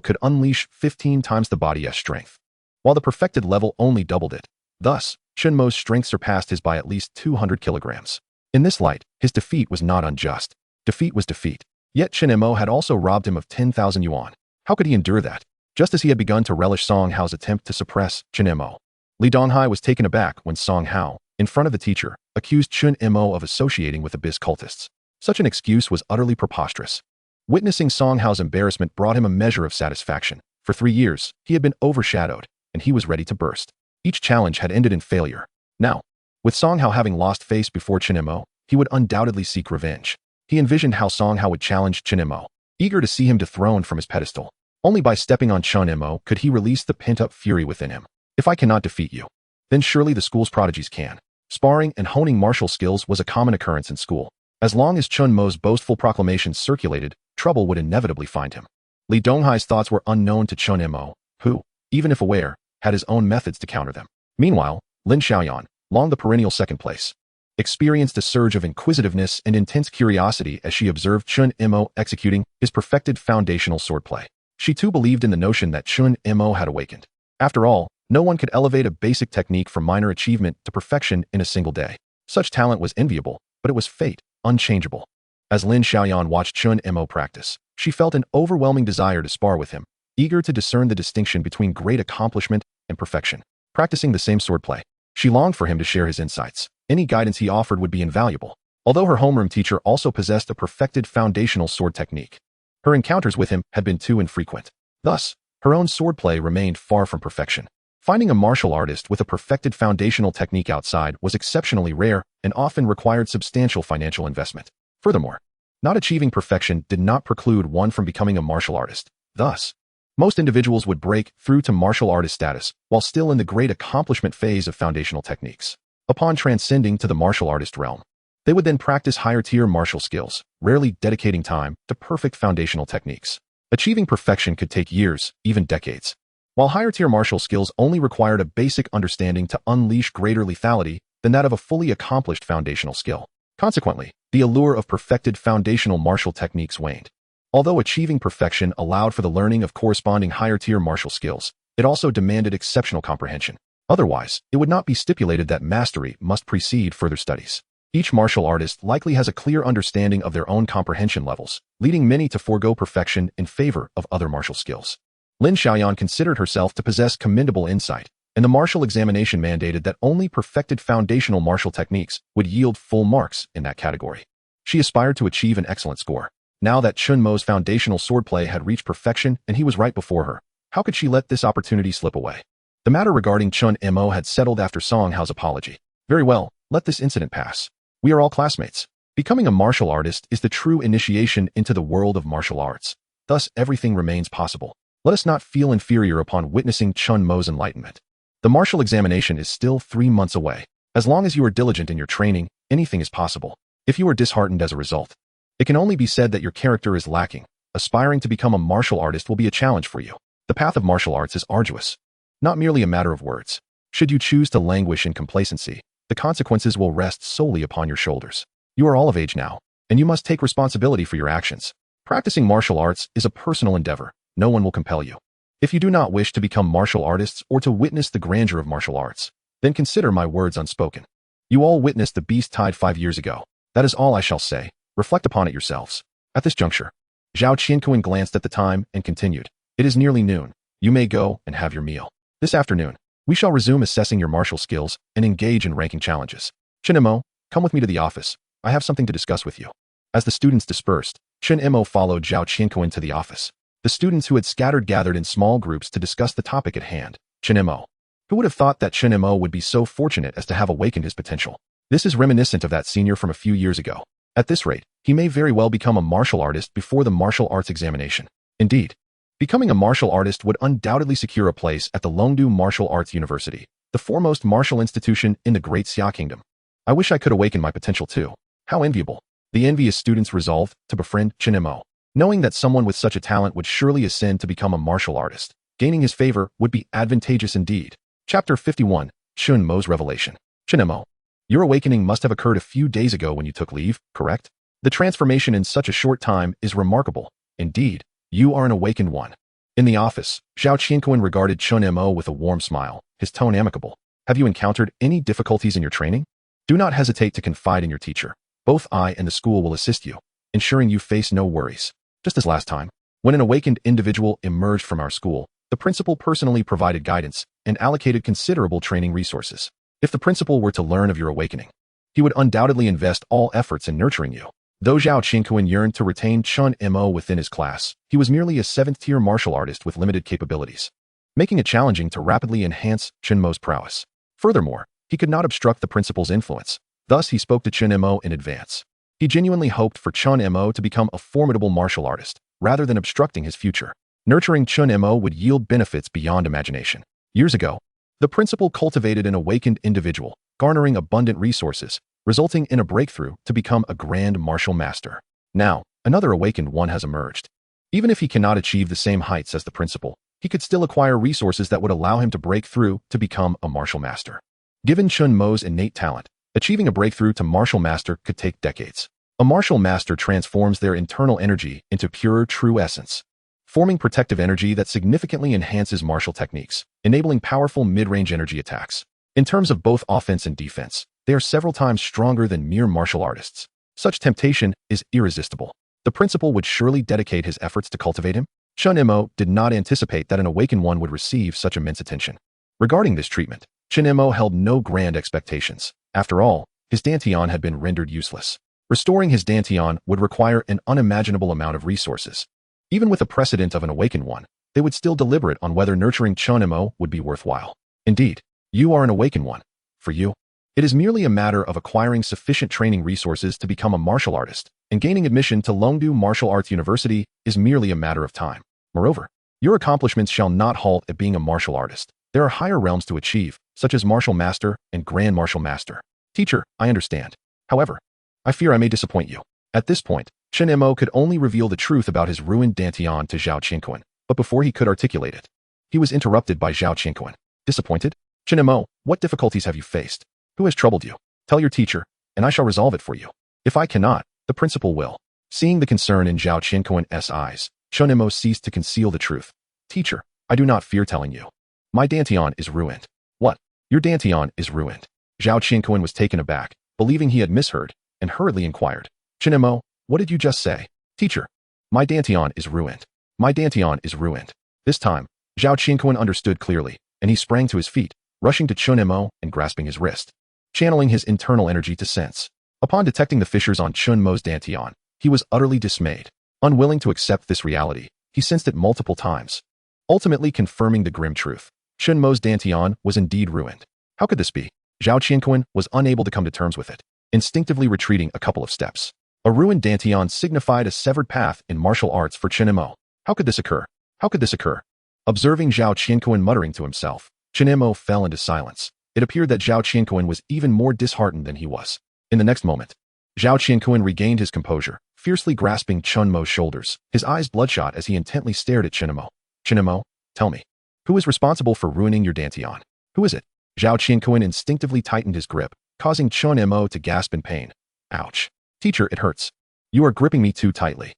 could unleash 15 times the body's strength, while the perfected level only doubled it. Thus, Chen Mo's strength surpassed his by at least 200 kilograms. In this light, his defeat was not unjust. Defeat was defeat. Yet Chen Mo had also robbed him of 10,000 yuan. How could he endure that? Just as he had begun to relish Song Hao's attempt to suppress Chen Mo, Li Donghai was taken aback when Song Hao, in front of the teacher, accused Chen Mo of associating with abyss cultists. Such an excuse was utterly preposterous. Witnessing Song Hao's embarrassment brought him a measure of satisfaction. For 3 years, he had been overshadowed, and he was ready to burst. Each challenge had ended in failure. Now, with Song Hao having lost face before Chen Mo, he would undoubtedly seek revenge. He envisioned how Song Hao would challenge Chen Mo, eager to see him dethroned from his pedestal. Only by stepping on Chen Mo could he release the pent-up fury within him. If I cannot defeat you, then surely the school's prodigies can. Sparring and honing martial skills was a common occurrence in school. As long as Chen Mo's boastful proclamations circulated, trouble would inevitably find him. Li Donghai's thoughts were unknown to Chen Mo, who, even if aware, had his own methods to counter them. Meanwhile, Lin Xiaoyan, long the perennial second place, experienced a surge of inquisitiveness and intense curiosity as she observed Chen Mo executing his perfected foundational swordplay. She too believed in the notion that Chen Mo had awakened. After all, no one could elevate a basic technique from minor achievement to perfection in a single day. Such talent was enviable, but it was fate, unchangeable. As Lin Xiaoyan watched Chen Mo practice, she felt an overwhelming desire to spar with him, eager to discern the distinction between great accomplishment and perfection. Practicing the same swordplay, she longed for him to share his insights. Any guidance he offered would be invaluable. Although her homeroom teacher also possessed a perfected foundational sword technique, her encounters with him had been too infrequent. Thus, her own swordplay remained far from perfection. Finding a martial artist with a perfected foundational technique outside was exceptionally rare and often required substantial financial investment. Furthermore, not achieving perfection did not preclude one from becoming a martial artist. Thus, most individuals would break through to martial artist status while still in the great accomplishment phase of foundational techniques. Upon transcending to the martial artist realm, they would then practice higher-tier martial skills, rarely dedicating time to perfect foundational techniques. Achieving perfection could take years, even decades, while higher-tier martial skills only required a basic understanding to unleash greater lethality than that of a fully accomplished foundational skill. Consequently, the allure of perfected foundational martial techniques waned. Although achieving perfection allowed for the learning of corresponding higher-tier martial skills, it also demanded exceptional comprehension. Otherwise, it would not be stipulated that mastery must precede further studies. Each martial artist likely has a clear understanding of their own comprehension levels, leading many to forego perfection in favor of other martial skills. Lin Xiaoyan considered herself to possess commendable insight, and the martial examination mandated that only perfected foundational martial techniques would yield full marks in that category. She aspired to achieve an excellent score. Now that Chen Mo's foundational swordplay had reached perfection and he was right before her, how could she let this opportunity slip away? The matter regarding Chen Mo had settled after Song Hao's apology. Very well, let this incident pass. We are all classmates. Becoming a martial artist is the true initiation into the world of martial arts. Thus, everything remains possible. Let us not feel inferior upon witnessing Chen Mo's enlightenment. The martial examination is still 3 months away. As long as you are diligent in your training, anything is possible. If you are disheartened as a result, it can only be said that your character is lacking. Aspiring to become a martial artist will be a challenge for you. The path of martial arts is arduous, not merely a matter of words. Should you choose to languish in complacency, the consequences will rest solely upon your shoulders. You are all of age now, and you must take responsibility for your actions. Practicing martial arts is a personal endeavor. No one will compel you. If you do not wish to become martial artists or to witness the grandeur of martial arts, then consider my words unspoken. You all witnessed the beast tide 5 years ago. That is all I shall say. Reflect upon it yourselves. At this juncture, Zhao Qianquan glanced at the time and continued. It is nearly noon. You may go and have your meal. This afternoon, we shall resume assessing your martial skills and engage in ranking challenges. Chen Mo, come with me to the office. I have something to discuss with you. As the students dispersed, Chen Mo followed Zhao Qianquan to the office. The students who had scattered gathered in small groups to discuss the topic at hand. Chen Mo. Who would have thought that Chen Mo would be so fortunate as to have awakened his potential? This is reminiscent of that senior from a few years ago. At this rate, he may very well become a martial artist before the martial arts examination. Indeed, becoming a martial artist would undoubtedly secure a place at the Longdu Martial Arts University, the foremost martial institution in the Great Xia Kingdom. I wish I could awaken my potential too. How enviable. The envious students resolved to befriend Chen Mo. Knowing that someone with such a talent would surely ascend to become a martial artist, gaining his favor would be advantageous indeed. Chapter 51, Chen Mo's Revelation. Chen Mo. Your awakening must have occurred a few days ago when you took leave, correct? The transformation in such a short time is remarkable. Indeed, you are an awakened one. In the office, Zhao Qianquan regarded Chen Mo with a warm smile, his tone amicable. Have you encountered any difficulties in your training? Do not hesitate to confide in your teacher. Both I and the school will assist you, ensuring you face no worries. Just as last time, when an awakened individual emerged from our school, the principal personally provided guidance and allocated considerable training resources. If the principal were to learn of your awakening, he would undoubtedly invest all efforts in nurturing you. Though Zhao Qianquan yearned to retain Chen Mo within his class, he was merely a 7th-tier martial artist with limited capabilities, making it challenging to rapidly enhance Chen Mo's prowess. Furthermore, he could not obstruct the principal's influence. Thus, he spoke to Chen Mo in advance. He genuinely hoped for Chen Mo to become a formidable martial artist, rather than obstructing his future. Nurturing Chen Mo would yield benefits beyond imagination. Years ago, the principal cultivated an awakened individual, garnering abundant resources, resulting in a breakthrough to become a grand martial master. Now, another awakened one has emerged. Even if he cannot achieve the same heights as the principal, he could still acquire resources that would allow him to break through to become a martial master. Given Chen Mo's innate talent, achieving a breakthrough to martial master could take decades. A martial master transforms their internal energy into pure, true essence, forming protective energy that significantly enhances martial techniques, enabling powerful mid-range energy attacks. In terms of both offense and defense, they are several times stronger than mere martial artists. Such temptation is irresistible. The principal would surely dedicate his efforts to cultivate him. Chen Mo did not anticipate that an awakened one would receive such immense attention. Regarding this treatment, Chen Mo held no grand expectations. After all, his dantian had been rendered useless. Restoring his dantian would require an unimaginable amount of resources. Even with the precedent of an awakened one, they would still deliberate on whether nurturing Chen Mo would be worthwhile. Indeed, you are an awakened one. For you, it is merely a matter of acquiring sufficient training resources to become a martial artist, and gaining admission to Longdu Martial Arts University is merely a matter of time. Moreover, your accomplishments shall not halt at being a martial artist. There are higher realms to achieve, such as Martial Master and Grand Martial Master. Teacher, I understand. However, I fear I may disappoint you. At this point, Chen Mo could only reveal the truth about his ruined dantian to Zhao Qianquan, but before he could articulate it, he was interrupted by Zhao Qianquan. Disappointed? Chen Mo, what difficulties have you faced? Who has troubled you? Tell your teacher, and I shall resolve it for you. If I cannot, the principal will. Seeing the concern in Zhao Qianquan's eyes, Chen Mo ceased to conceal the truth. Teacher, I do not fear telling you. My dantian is ruined. What? Your dantian is ruined. Zhao Qianquan was taken aback, believing he had misheard, and hurriedly inquired. Chen Mo, what did you just say? Teacher, my dantian is ruined. My dantian is ruined. This time, Zhao Qianquan understood clearly, and he sprang to his feet. rushing to Chen Mo and grasping his wrist, channeling his internal energy to sense. Upon detecting the fissures on Chen Mo's dantian, he was utterly dismayed. Unwilling to accept this reality, he sensed it multiple times, ultimately confirming the grim truth. Chen Mo's dantian was indeed ruined. How could this be? Zhao Qianquan was unable to come to terms with it, instinctively retreating a couple of steps. A ruined dantian signified a severed path in martial arts for Chen Mo. How could this occur? How could this occur? Observing Zhao Qianquan muttering to himself, Chen Mo fell into silence. It appeared that Zhao Qianquan was even more disheartened than he was. In the next moment, Zhao Qianquan regained his composure, fiercely grasping Chen Mo's shoulders, his eyes bloodshot as he intently stared at Chen Mo. Chen Mo, tell me, who is responsible for ruining your dantian? Who is it? Zhao Qianquan instinctively tightened his grip, causing Chen Mo to gasp in pain. Ouch. Teacher, it hurts. You are gripping me too tightly.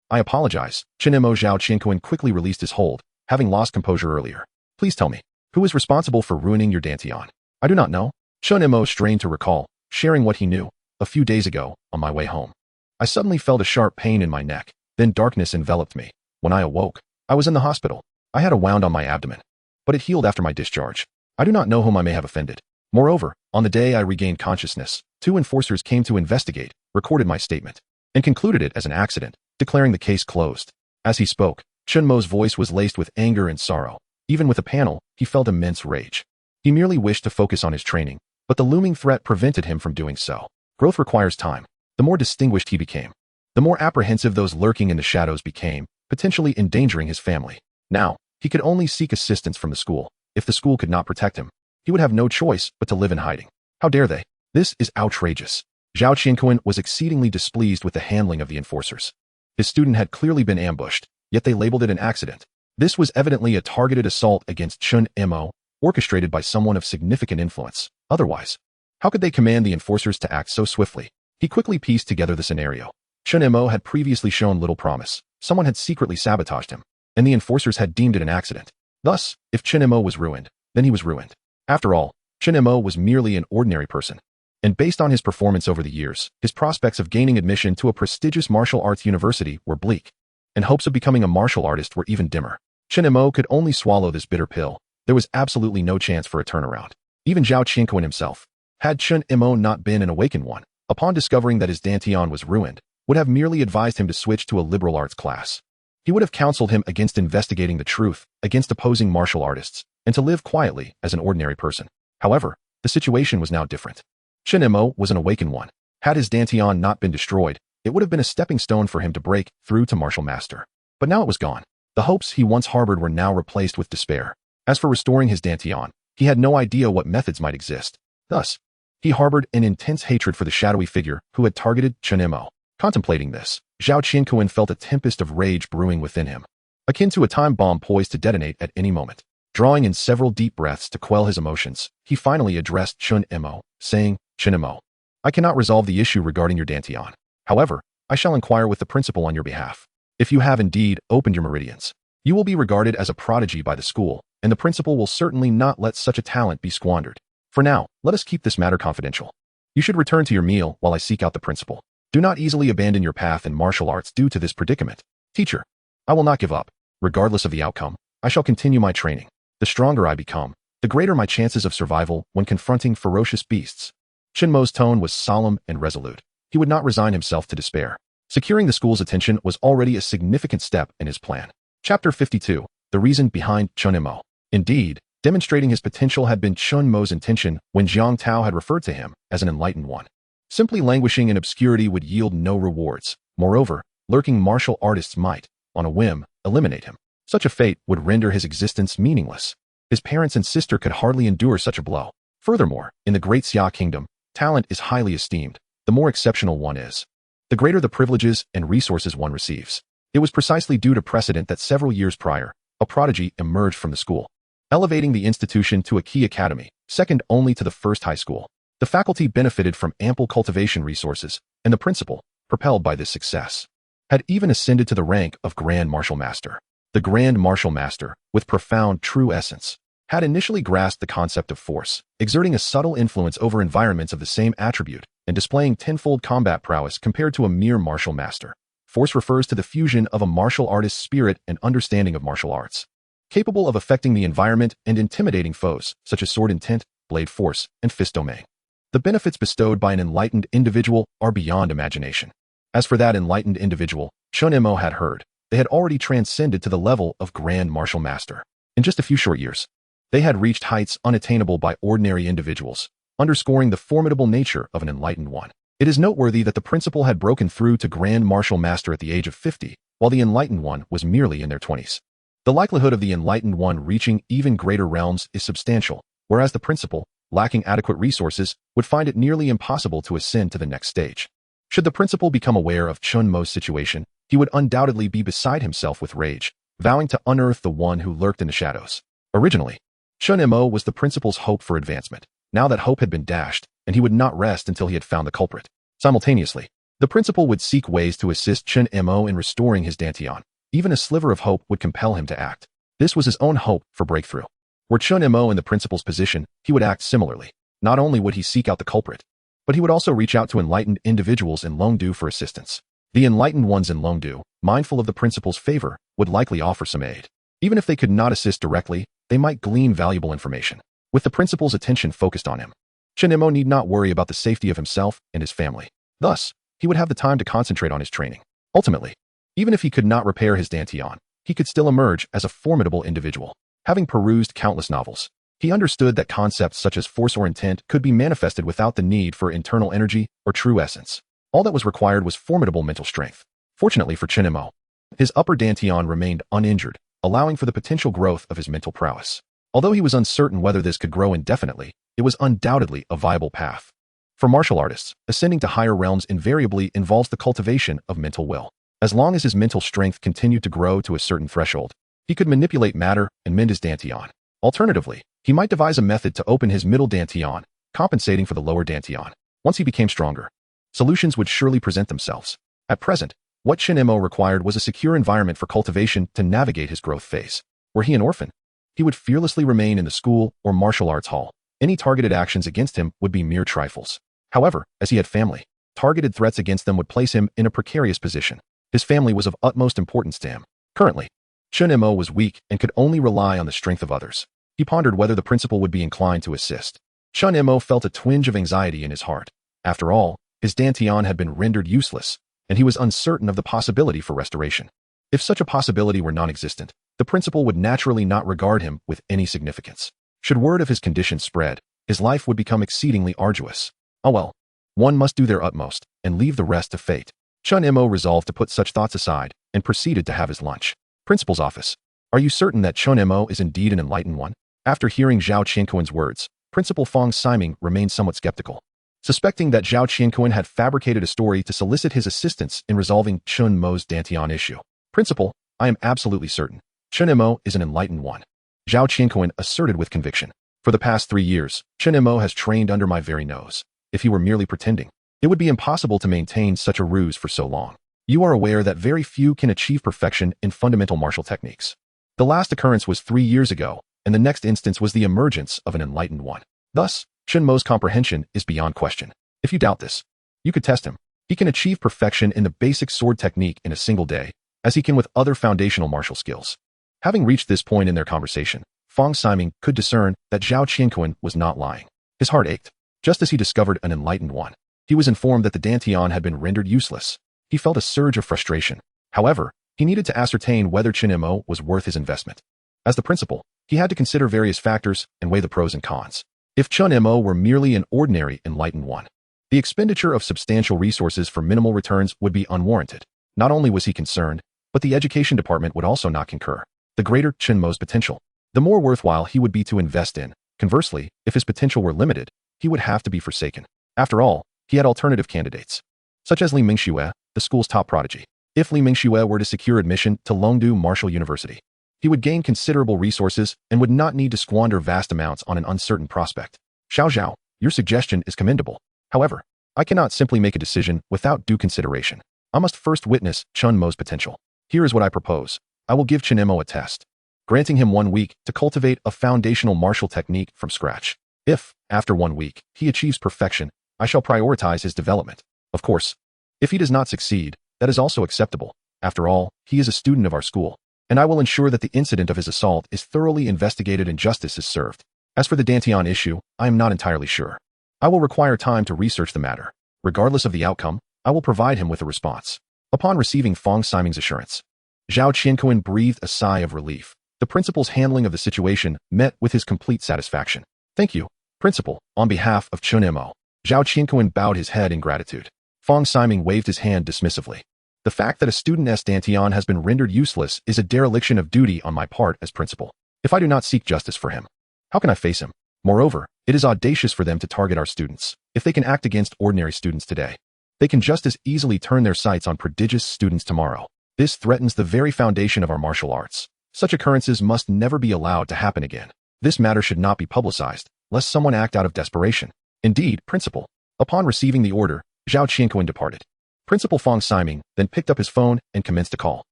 I apologize. Chen Mo. Zhao Qianquan quickly released his hold, having lost composure earlier. Please tell me, who is responsible for ruining your dantian? I do not know. Chen Mo strained to recall, sharing what he knew. A few days ago, on my way home, I suddenly felt a sharp pain in my neck, then darkness enveloped me. When I awoke, I was in the hospital. I had a wound on my abdomen, but it healed after my discharge. I do not know whom I may have offended. Moreover, on the day I regained consciousness, 2 enforcers came to investigate, recorded my statement, and concluded it as an accident, declaring the case closed. As he spoke, Chen Mo's voice was laced with anger and sorrow. Even with a panel, he felt immense rage. He merely wished to focus on his training, but the looming threat prevented him from doing so. Growth requires time. The more distinguished he became, the more apprehensive those lurking in the shadows became, potentially endangering his family. Now, he could only seek assistance from the school. If the school could not protect him, he would have no choice but to live in hiding. How dare they? This is outrageous. Zhao Qianquan was exceedingly displeased with the handling of the enforcers. His student had clearly been ambushed, yet they labeled it an accident. This was evidently a targeted assault against Chen Mo, orchestrated by someone of significant influence. Otherwise, how could they command the enforcers to act so swiftly? He quickly pieced together the scenario. Chen Mo had previously shown little promise. Someone had secretly sabotaged him, and the enforcers had deemed it an accident. Thus, if Chen Mo was ruined, then he was ruined. After all, Chen Mo was merely an ordinary person. And based on his performance over the years, his prospects of gaining admission to a prestigious martial arts university were bleak, and hopes of becoming a martial artist were even dimmer. Chen Mo could only swallow this bitter pill. There was absolutely no chance for a turnaround. Even Zhao Qianquan himself, had Chen Mo not been an awakened one, upon discovering that his dantian was ruined, would have merely advised him to switch to a liberal arts class. He would have counseled him against investigating the truth, against opposing martial artists, and to live quietly as an ordinary person. However, the situation was now different. Chen Mo was an awakened one. Had his dantian not been destroyed, it would have been a stepping stone for him to break through to martial master. But now it was gone. The hopes he once harbored were now replaced with despair. As for restoring his dantian, he had no idea what methods might exist. Thus, he harbored an intense hatred for the shadowy figure who had targeted Chen Mo. Contemplating this, Zhao Qianquan felt a tempest of rage brewing within him, akin to a time bomb poised to detonate at any moment. Drawing in several deep breaths to quell his emotions, he finally addressed Chen Mo, saying, Chen Mo, I cannot resolve the issue regarding your dantian. However, I shall inquire with the principal on your behalf. If you have indeed opened your meridians, you will be regarded as a prodigy by the school, and the principal will certainly not let such a talent be squandered. For now, let us keep this matter confidential. You should return to your meal while I seek out the principal. Do not easily abandon your path in martial arts due to this predicament. Teacher, I will not give up. Regardless of the outcome, I shall continue my training. The stronger I become, the greater my chances of survival when confronting ferocious beasts. Chen Mo's tone was solemn and resolute. He would not resign himself to despair. Securing the school's attention was already a significant step in his plan. Chapter 52. The reason behind Chen Mo. Indeed, demonstrating his potential had been Chen Mo's intention when Jiang Tao had referred to him as an enlightened one. Simply languishing in obscurity would yield no rewards. Moreover, lurking martial artists might, on a whim, eliminate him. Such a fate would render his existence meaningless. His parents and sister could hardly endure such a blow. Furthermore, in the Great Xia Kingdom, talent is highly esteemed. The more exceptional one is, the greater the privileges and resources one receives. It was precisely due to precedent that several years prior, a prodigy emerged from the school, elevating the institution to a key academy, second only to the first high school. The faculty benefited from ample cultivation resources, and the principal, propelled by this success, had even ascended to the rank of Grand Martial Master. The Grand Martial Master, with profound true essence, had initially grasped the concept of force, exerting a subtle influence over environments of the same attribute, and displaying tenfold combat prowess compared to a mere martial master. Force refers to the fusion of a martial artist's spirit and understanding of martial arts. capable of affecting the environment and intimidating foes, such as sword intent, blade force, and fist domain. The benefits bestowed by an enlightened individual are beyond imagination. As for that enlightened individual, Chen Mo had heard, they had already transcended to the level of Grand Martial Master. In just a few short years, they had reached heights unattainable by ordinary individuals, underscoring the formidable nature of an enlightened one. It is noteworthy that the principal had broken through to Grand Martial Master at the age of 50, while the enlightened one was merely in their 20s. The likelihood of the enlightened one reaching even greater realms is substantial, whereas the principal, lacking adequate resources, would find it nearly impossible to ascend to the next stage. Should the principal become aware of Chen Mo's situation, he would undoubtedly be beside himself with rage, vowing to unearth the one who lurked in the shadows. Originally, Chen Mo was the principal's hope for advancement. Now that hope had been dashed, and he would not rest until he had found the culprit. Simultaneously, the principal would seek ways to assist Chen Mo in restoring his dantian. Even a sliver of hope would compel him to act. This was his own hope for breakthrough. Were Chen Mo in the principal's position, he would act similarly. Not only would he seek out the culprit, but he would also reach out to enlightened individuals in Longdu for assistance. The enlightened ones in Longdu, mindful of the principal's favor, would likely offer some aid. Even if they could not assist directly, they might glean valuable information. With the principal's attention focused on him, Chen Mo need not worry about the safety of himself and his family. Thus, he would have the time to concentrate on his training. Ultimately, even if he could not repair his dantian, he could still emerge as a formidable individual. Having perused countless novels, he understood that concepts such as force or intent could be manifested without the need for internal energy or true essence. All that was required was formidable mental strength. Fortunately for Chen Mo, his upper dantian remained uninjured, allowing for the potential growth of his mental prowess. Although he was uncertain whether this could grow indefinitely, it was undoubtedly a viable path. For martial artists, ascending to higher realms invariably involves the cultivation of mental will. As long as his mental strength continued to grow to a certain threshold, he could manipulate matter and mend his dantian. Alternatively, he might devise a method to open his middle dantian, compensating for the lower dantian. Once he became stronger, solutions would surely present themselves. At present, what Chen Mo required was a secure environment for cultivation to navigate his growth phase. Were he an orphan, he would fearlessly remain in the school or martial arts hall. Any targeted actions against him would be mere trifles. However, as he had family, targeted threats against them would place him in a precarious position. His family was of utmost importance to him. Currently, Chen Mo was weak and could only rely on the strength of others. He pondered whether the principal would be inclined to assist. Chen Mo felt a twinge of anxiety in his heart. After all, his dantian had been rendered useless, and he was uncertain of the possibility for restoration. If such a possibility were non-existent, the principal would naturally not regard him with any significance. Should word of his condition spread, his life would become exceedingly arduous. Oh well, one must do their utmost and leave the rest to fate. Chen Mo resolved to put such thoughts aside and proceeded to have his lunch. Principal's office. Are you certain that Chen Mo is indeed an enlightened one? After hearing Zhao Qianquan's words, Principal Fang Siming remained somewhat skeptical. Suspecting that Zhao Qianquan had fabricated a story to solicit his assistance in resolving Chen Mo's dantian issue. Principal, I am absolutely certain. Chen Mo is an enlightened one. Zhao Qianquan asserted with conviction. For the past 3 years, Chen Mo has trained under my very nose. If he were merely pretending, it would be impossible to maintain such a ruse for so long. You are aware that very few can achieve perfection in fundamental martial techniques. The last occurrence was 3 years ago, and the next instance was the emergence of an enlightened one. Thus, Chen Mo's comprehension is beyond question. If you doubt this, you could test him. He can achieve perfection in the basic sword technique in a single day, as he can with other foundational martial skills. Having reached this point in their conversation, Fang Siming could discern that Zhao Qianquan was not lying. His heart ached. Just as he discovered an enlightened one, he was informed that the dantian had been rendered useless. He felt a surge of frustration. However, he needed to ascertain whether Chen Mo was worth his investment. As the principal, he had to consider various factors and weigh the pros and cons. If Chen Mo were merely an ordinary enlightened one, the expenditure of substantial resources for minimal returns would be unwarranted. Not only was he concerned, but the education department would also not concur. The greater Chen Mo's potential, the more worthwhile he would be to invest in. Conversely, if his potential were limited, he would have to be forsaken. After all, he had alternative candidates, such as Li Mingxue, the school's top prodigy. If Li Mingxue were to secure admission to Longdu Martial University, he would gain considerable resources and would not need to squander vast amounts on an uncertain prospect. Xiao Zhao, your suggestion is commendable. However, I cannot simply make a decision without due consideration. I must first witness Chen Mo's potential. Here is what I propose. I will give Chen Mo a test, granting him 1 week to cultivate a foundational martial technique from scratch. If, after 1 week, he achieves perfection, I shall prioritize his development. Of course, if he does not succeed, that is also acceptable. After all, he is a student of our school. and I will ensure that the incident of his assault is thoroughly investigated and justice is served. As for the Dantian issue, I am not entirely sure. I will require time to research the matter. Regardless of the outcome, I will provide him with a response. Upon receiving Fong Siming's assurance, Zhao Qianquan breathed a sigh of relief. The principal's handling of the situation met with his complete satisfaction. Thank you, Principal. On behalf of Chen Mo, Zhao Qianquan bowed his head in gratitude. Fong Siming waved his hand dismissively. The fact that a student's Dantian has been rendered useless is a dereliction of duty on my part as principal. If I do not seek justice for him, how can I face him? Moreover, it is audacious for them to target our students. If they can act against ordinary students today, they can just as easily turn their sights on prodigious students tomorrow. This threatens the very foundation of our martial arts. Such occurrences must never be allowed to happen again. This matter should not be publicized, lest someone act out of desperation. Indeed, Principal. Upon receiving the order, Zhao Qianquan departed. Principal Fong Siming then picked up his phone and commenced a call.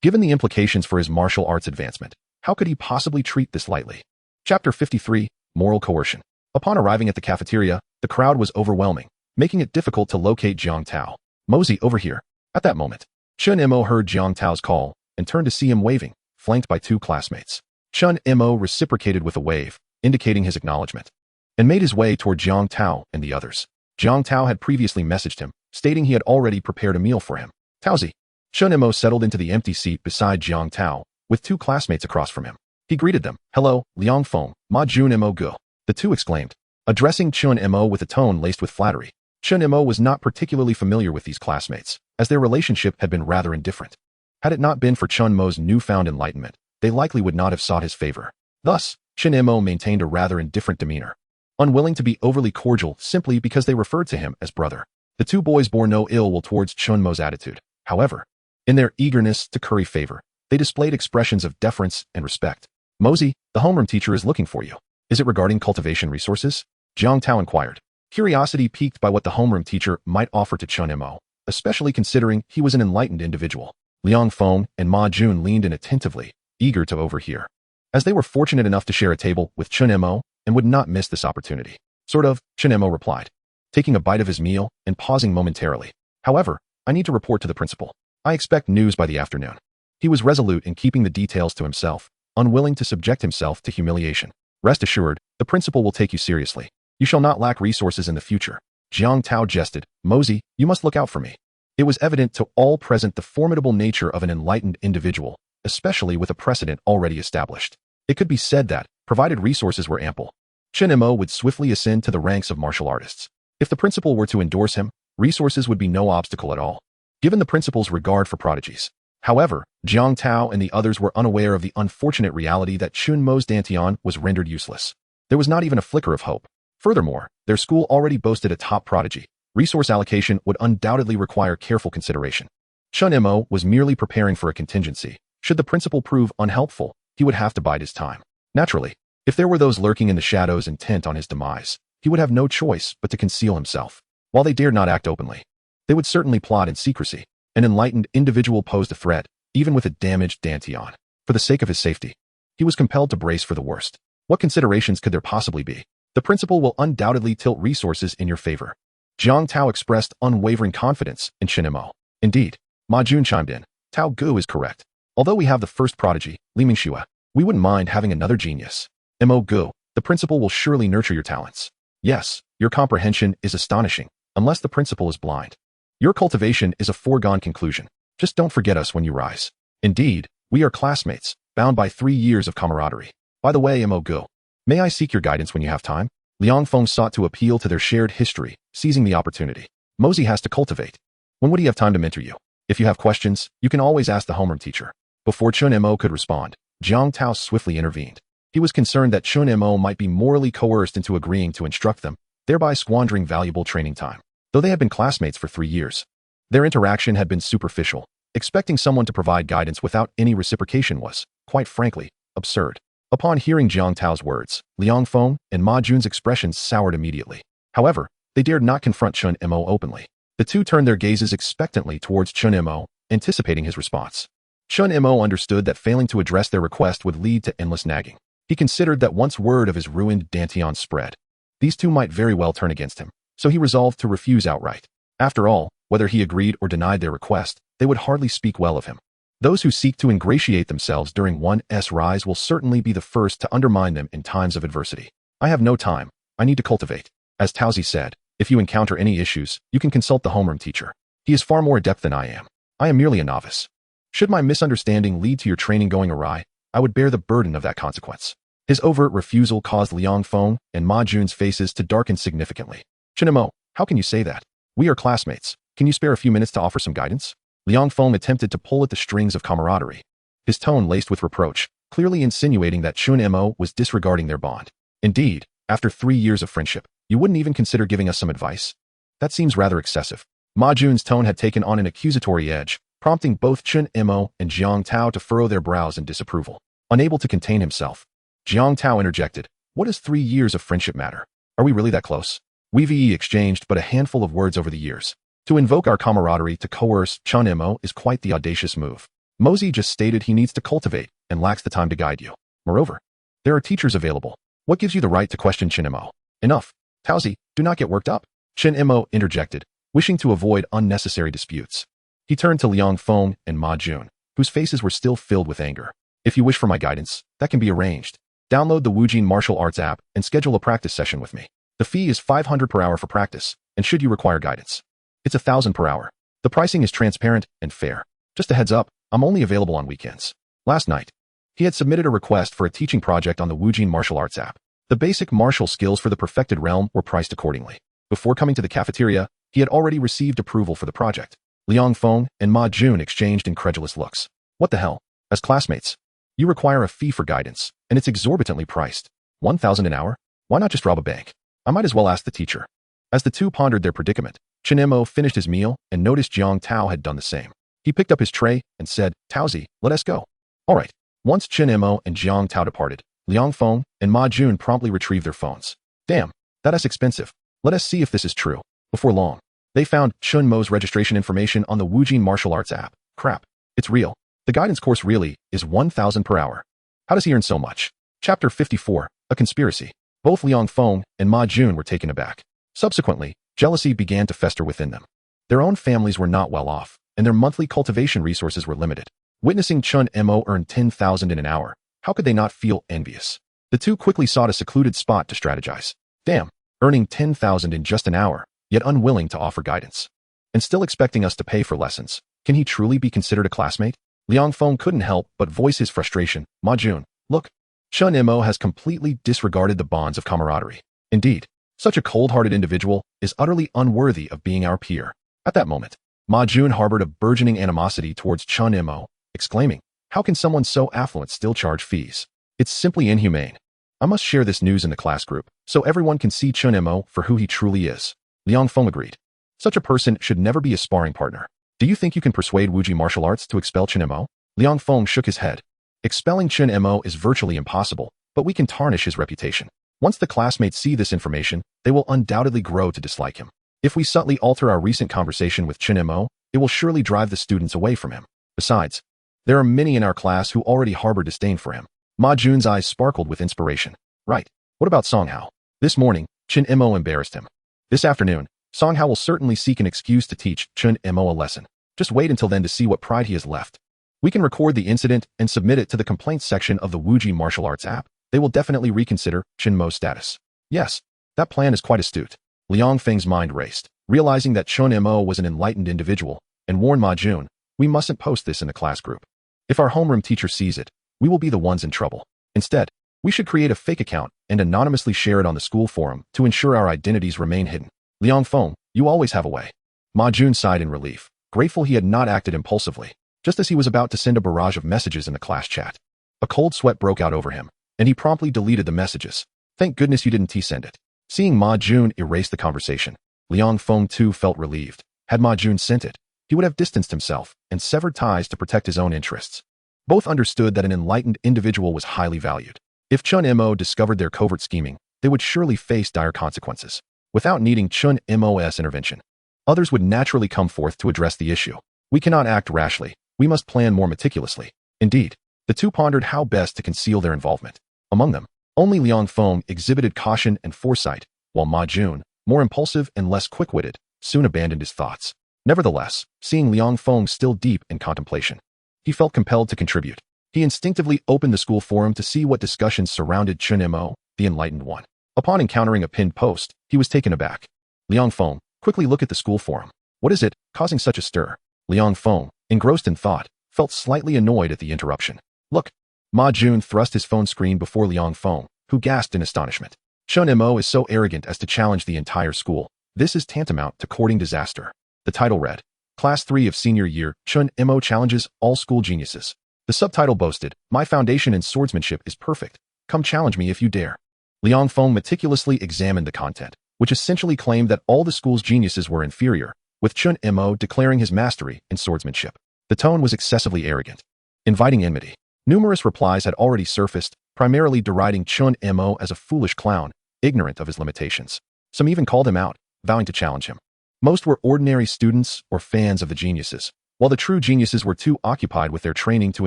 Given the implications for his martial arts advancement, how could he possibly treat this lightly? Chapter 53, Moral Coercion. Upon arriving at the cafeteria, the crowd was overwhelming, making it difficult to locate Jiang Tao. Mosey, over here. At that moment, Chen Mo heard Jiang Tao's call and turned to see him waving, flanked by two classmates. Chen Mo reciprocated with a wave, indicating his acknowledgement, and made his way toward Jiang Tao and the others. Jiang Tao had previously messaged him, stating he had already prepared a meal for him. Taozi. Chen Mo settled into the empty seat beside Jiang Tao, with two classmates across from him. He greeted them. Hello, Liang Feng, Ma Jun Mo Gu. The two exclaimed, addressing Chen Mo with a tone laced with flattery. Chen Mo was not particularly familiar with these classmates, as their relationship had been rather indifferent. Had it not been for Chen Mo's newfound enlightenment, they likely would not have sought his favor. Thus, Chen Mo maintained a rather indifferent demeanor, unwilling to be overly cordial simply because they referred to him as brother. The two boys bore no ill will towards Chen Mo's attitude. However, in their eagerness to curry favor, they displayed expressions of deference and respect. Mosey, the homeroom teacher is looking for you. Is it regarding cultivation resources? Jiang Tao inquired, curiosity piqued by what the homeroom teacher might offer to Chen Mo, especially considering he was an enlightened individual. Liang Feng and Ma Jun leaned in attentively, eager to overhear, as they were fortunate enough to share a table with Chen Mo and would not miss this opportunity. Sort of, Chen Mo replied, taking a bite of his meal and pausing momentarily. However, I need to report to the principal. I expect news by the afternoon. He was resolute in keeping the details to himself, unwilling to subject himself to humiliation. Rest assured, the principal will take you seriously. You shall not lack resources in the future. Jiang Tao jested, Mosey, you must look out for me. It was evident to all present the formidable nature of an enlightened individual, especially with a precedent already established. It could be said that, provided resources were ample, Chen Mo would swiftly ascend to the ranks of martial artists. If the principal were to endorse him, resources would be no obstacle at all, given the principal's regard for prodigies. However, Jiang Tao and the others were unaware of the unfortunate reality that Chen Mo's Dantian was rendered useless. There was not even a flicker of hope. Furthermore, their school already boasted a top prodigy. Resource allocation would undoubtedly require careful consideration. Chen Mo was merely preparing for a contingency. Should the principal prove unhelpful, he would have to bide his time. Naturally, if there were those lurking in the shadows intent on his demise, he would have no choice but to conceal himself. While they dared not act openly, they would certainly plot in secrecy. An enlightened individual posed a threat, even with a damaged Dantian. For the sake of his safety, he was compelled to brace for the worst. What considerations could there possibly be? The principal will undoubtedly tilt resources in your favor. Jiang Tao expressed unwavering confidence in Chen Mo. Indeed, Ma Jun chimed in. Tao Gu is correct. Although we have the first prodigy, Li Mingxue, we wouldn't mind having another genius. Mo Gu, the principal will surely nurture your talents. Yes, your comprehension is astonishing, unless the principal is blind. Your cultivation is a foregone conclusion. Just don't forget us when you rise. Indeed, we are classmates, bound by 3 years of camaraderie. By the way, Mo Gu, may I seek your guidance when you have time? Liang Feng sought to appeal to their shared history, seizing the opportunity. Mosey has to cultivate. When would he have time to mentor you? If you have questions, you can always ask the homeroom teacher. Before Chen Mo could respond, Jiang Tao swiftly intervened. He was concerned that Chen Mo might be morally coerced into agreeing to instruct them, thereby squandering valuable training time. Though they had been classmates for 3 years, their interaction had been superficial. Expecting someone to provide guidance without any reciprocation was, quite frankly, absurd. Upon hearing Jiang Tao's words, Liang Feng and Ma Jun's expressions soured immediately. However, they dared not confront Chen Mo openly. The two turned their gazes expectantly towards Chen Mo, anticipating his response. Chen Mo understood that failing to address their request would lead to endless nagging. He considered that once word of his ruined Dantian spread, these two might very well turn against him, so he resolved to refuse outright. After all, whether he agreed or denied their request, they would hardly speak well of him. Those who seek to ingratiate themselves during one's rise will certainly be the first to undermine them in times of adversity. I have no time. I need to cultivate. As Taozi said, if you encounter any issues, you can consult the homeroom teacher. He is far more adept than I am. I am merely a novice. Should my misunderstanding lead to your training going awry, I would bear the burden of that consequence. His overt refusal caused Liang Feng and Ma Jun's faces to darken significantly. Chen Mo, how can you say that? We are classmates. Can you spare a few minutes to offer some guidance? Liang Feng attempted to pull at the strings of camaraderie. His tone laced with reproach, clearly insinuating that Chen Mo was disregarding their bond. Indeed, after 3 years of friendship, you wouldn't even consider giving us some advice? That seems rather excessive. Ma Jun's tone had taken on an accusatory edge, prompting both Chen Mo and Jiang Tao to furrow their brows in disapproval. Unable to contain himself, Jiang Tao interjected, "What does 3 years of friendship matter? Are we really that close? We've exchanged but a handful of words over the years. To invoke our camaraderie to coerce Chen Mo is quite the audacious move. Mosey just stated he needs to cultivate and lacks the time to guide you. Moreover, there are teachers available. What gives you the right to question Chen Mo? Enough. Taozi, do not get worked up." Chen Mo interjected, wishing to avoid unnecessary disputes. He turned to Liang Feng and Ma Jun, whose faces were still filled with anger. "If you wish for my guidance, that can be arranged. Download the Wujin martial arts app and schedule a practice session with me. The fee is 500 per hour for practice, and should you require guidance, it's 1,000 per hour. The pricing is transparent and fair. Just a heads up, I'm only available on weekends." Last night, he had submitted a request for a teaching project on the Wujin martial arts app. The basic martial skills for the perfected realm were priced accordingly. Before coming to the cafeteria, he had already received approval for the project. Liang Feng and Ma Jun exchanged incredulous looks. What the hell? As classmates, you require a fee for guidance, and it's exorbitantly priced. 1,000 an hour? Why not just rob a bank? I might as well ask the teacher. As the two pondered their predicament, Chen Mo finished his meal and noticed Jiang Tao had done the same. He picked up his tray and said, "Taozi, let us go." All right. Once Chen Mo and Jiang Tao departed, Liang Feng and Ma Jun promptly retrieved their phones. Damn, that is expensive. Let us see if this is true. Before long, they found Chen Mo's registration information on the Wujin martial arts app. Crap, it's real. The guidance course really is 1,000 per hour. How does he earn so much? Chapter 54, A Conspiracy. Both Liang Feng and Ma Jun were taken aback. Subsequently, jealousy began to fester within them. Their own families were not well off, and their monthly cultivation resources were limited. Witnessing Chen Mo earn 10,000 in an hour, how could they not feel envious? The two quickly sought a secluded spot to strategize. Damn, earning 10,000 in just an hour, yet unwilling to offer guidance. And still expecting us to pay for lessons. Can he truly be considered a classmate? Liang Feng couldn't help but voice his frustration. Ma Jun, look, Chen Mo has completely disregarded the bonds of camaraderie. Indeed, such a cold-hearted individual is utterly unworthy of being our peer. At that moment, Ma Jun harbored a burgeoning animosity towards Chen Mo, exclaiming, "How can someone so affluent still charge fees? It's simply inhumane. I must share this news in the class group, so everyone can see Chen Mo for who he truly is." Liang Feng agreed. Such a person should never be a sparring partner. Do you think you can persuade Wuji martial arts to expel Chen Mo? Liang Feng shook his head. Expelling Chen Mo is virtually impossible, but we can tarnish his reputation. Once the classmates see this information, they will undoubtedly grow to dislike him. If we subtly alter our recent conversation with Chen Mo, it will surely drive the students away from him. Besides, there are many in our class who already harbor disdain for him. Ma Jun's eyes sparkled with inspiration. Right. What about Song Hao? This morning, Chen Mo embarrassed him. This afternoon, Song Hao will certainly seek an excuse to teach Chen Mo a lesson. Just wait until then to see what pride he has left. We can record the incident and submit it to the complaints section of the Wuji martial arts app. They will definitely reconsider Chen Mo's status. Yes, that plan is quite astute. Liang Feng's mind raced, realizing that Chen Mo was an enlightened individual, and warned Ma Jun, we mustn't post this in the class group. If our homeroom teacher sees it, we will be the ones in trouble. Instead, we should create a fake account and anonymously share it on the school forum to ensure our identities remain hidden. Liang Feng, you always have a way. Ma Jun sighed in relief, grateful he had not acted impulsively, just as he was about to send a barrage of messages in the class chat. A cold sweat broke out over him, and he promptly deleted the messages. Thank goodness you didn't send it. Seeing Ma Jun erase the conversation, Liang Feng too felt relieved. Had Ma Jun sent it, he would have distanced himself and severed ties to protect his own interests. Both understood that an enlightened individual was highly valued. If Chen Mo discovered their covert scheming, they would surely face dire consequences. Without needing Chen Mo's intervention, others would naturally come forth to address the issue. We cannot act rashly. We must plan more meticulously. Indeed, the two pondered how best to conceal their involvement. Among them, only Liang Feng exhibited caution and foresight, while Ma Jun, more impulsive and less quick-witted, soon abandoned his thoughts. Nevertheless, seeing Liang Feng still deep in contemplation, he felt compelled to contribute. He instinctively opened the school forum to see what discussions surrounded Chen Mo, the Enlightened One. Upon encountering a pinned post, he was taken aback. Liang Feng, quickly look at the school forum. What is it, causing such a stir? Liang Feng, engrossed in thought, felt slightly annoyed at the interruption. Look. Ma Jun thrust his phone screen before Liang Feng, who gasped in astonishment. Chen Mo is so arrogant as to challenge the entire school. This is tantamount to courting disaster. The title read, Class 3 of Senior Year, Chen Mo challenges all school geniuses. The subtitle boasted, My foundation in swordsmanship is perfect. Come challenge me if you dare. Liang Feng meticulously examined the content, which essentially claimed that all the school's geniuses were inferior, with Chen Mo declaring his mastery in swordsmanship. The tone was excessively arrogant, inviting enmity. Numerous replies had already surfaced, primarily deriding Chen Mo as a foolish clown, ignorant of his limitations. Some even called him out, vowing to challenge him. Most were ordinary students or fans of the geniuses, while the true geniuses were too occupied with their training to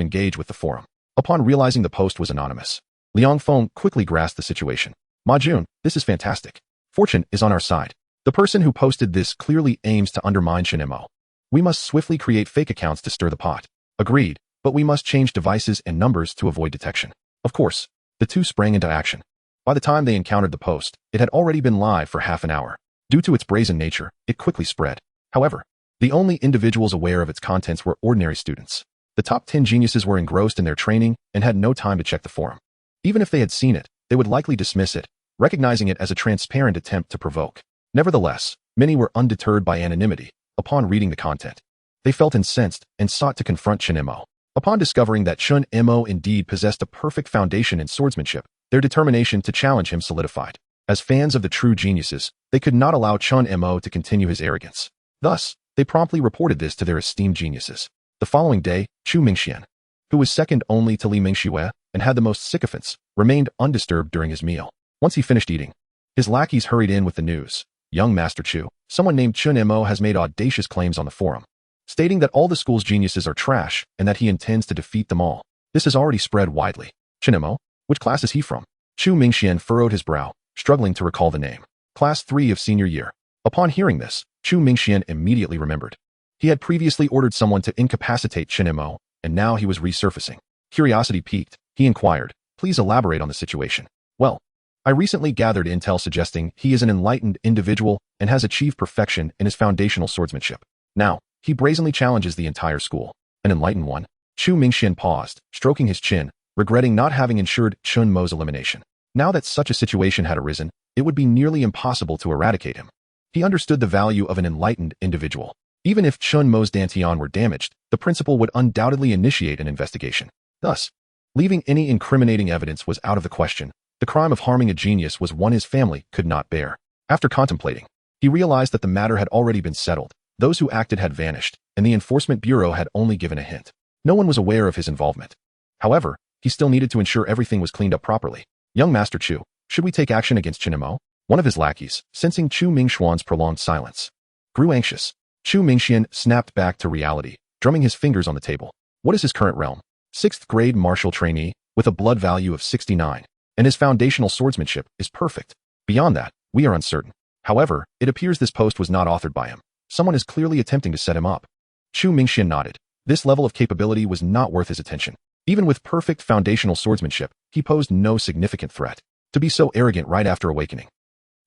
engage with the forum. Upon realizing the post was anonymous, Liang Feng quickly grasped the situation. Ma Jun, this is fantastic. Fortune is on our side. The person who posted this clearly aims to undermine Chen Mo. We must swiftly create fake accounts to stir the pot. Agreed, but we must change devices and numbers to avoid detection. Of course, the two sprang into action. By the time they encountered the post, it had already been live for half an hour. Due to its brazen nature, it quickly spread. However, the only individuals aware of its contents were ordinary students. The top 10 geniuses were engrossed in their training and had no time to check the forum. Even if they had seen it, they would likely dismiss it, recognizing it as a transparent attempt to provoke. Nevertheless, many were undeterred by anonymity. Upon reading the content, they felt incensed and sought to confront Chen Mo. Upon discovering that Chen Mo indeed possessed a perfect foundation in swordsmanship, their determination to challenge him solidified. As fans of the true geniuses, they could not allow Chen Mo to continue his arrogance. Thus, they promptly reported this to their esteemed geniuses. The following day, Chu Mingxian, who was second only to Li Mingxue and had the most sycophants, remained undisturbed during his meal. Once he finished eating, his lackeys hurried in with the news. Young Master Chu, someone named Chen Mo has made audacious claims on the forum, stating that all the school's geniuses are trash and that he intends to defeat them all. This has already spread widely. Chen Mo? Which class is he from? Chu Mingxian furrowed his brow, struggling to recall the name. Class 3 of Senior Year. Upon hearing this, Chu Mingxian immediately remembered. He had previously ordered someone to incapacitate Chen Mo, and now he was resurfacing. Curiosity piqued, he inquired, Please elaborate on the situation. Well, I recently gathered intel suggesting he is an enlightened individual and has achieved perfection in his foundational swordsmanship. Now, he brazenly challenges the entire school. An enlightened one? Chu Mingxian paused, stroking his chin, regretting not having ensured Chen Mo's elimination. Now that such a situation had arisen, it would be nearly impossible to eradicate him. He understood the value of an enlightened individual. Even if Chen Mo's dantian were damaged, the principal would undoubtedly initiate an investigation. Thus, leaving any incriminating evidence was out of the question. The crime of harming a genius was one his family could not bear. After contemplating, he realized that the matter had already been settled. Those who acted had vanished, and the Enforcement Bureau had only given a hint. No one was aware of his involvement. However, he still needed to ensure everything was cleaned up properly. Young Master Chu, should we take action against Chen Mo? One of his lackeys, sensing Chu Mingxuan's prolonged silence, grew anxious. Chu Mingxian snapped back to reality, drumming his fingers on the table. What is his current realm? 6th grade martial trainee, with a blood value of 69, and his foundational swordsmanship is perfect. Beyond that, we are uncertain. However, it appears this post was not authored by him. Someone is clearly attempting to set him up. Chu Mingxian nodded. This level of capability was not worth his attention. Even with perfect foundational swordsmanship, he posed no significant threat. To be so arrogant right after awakening.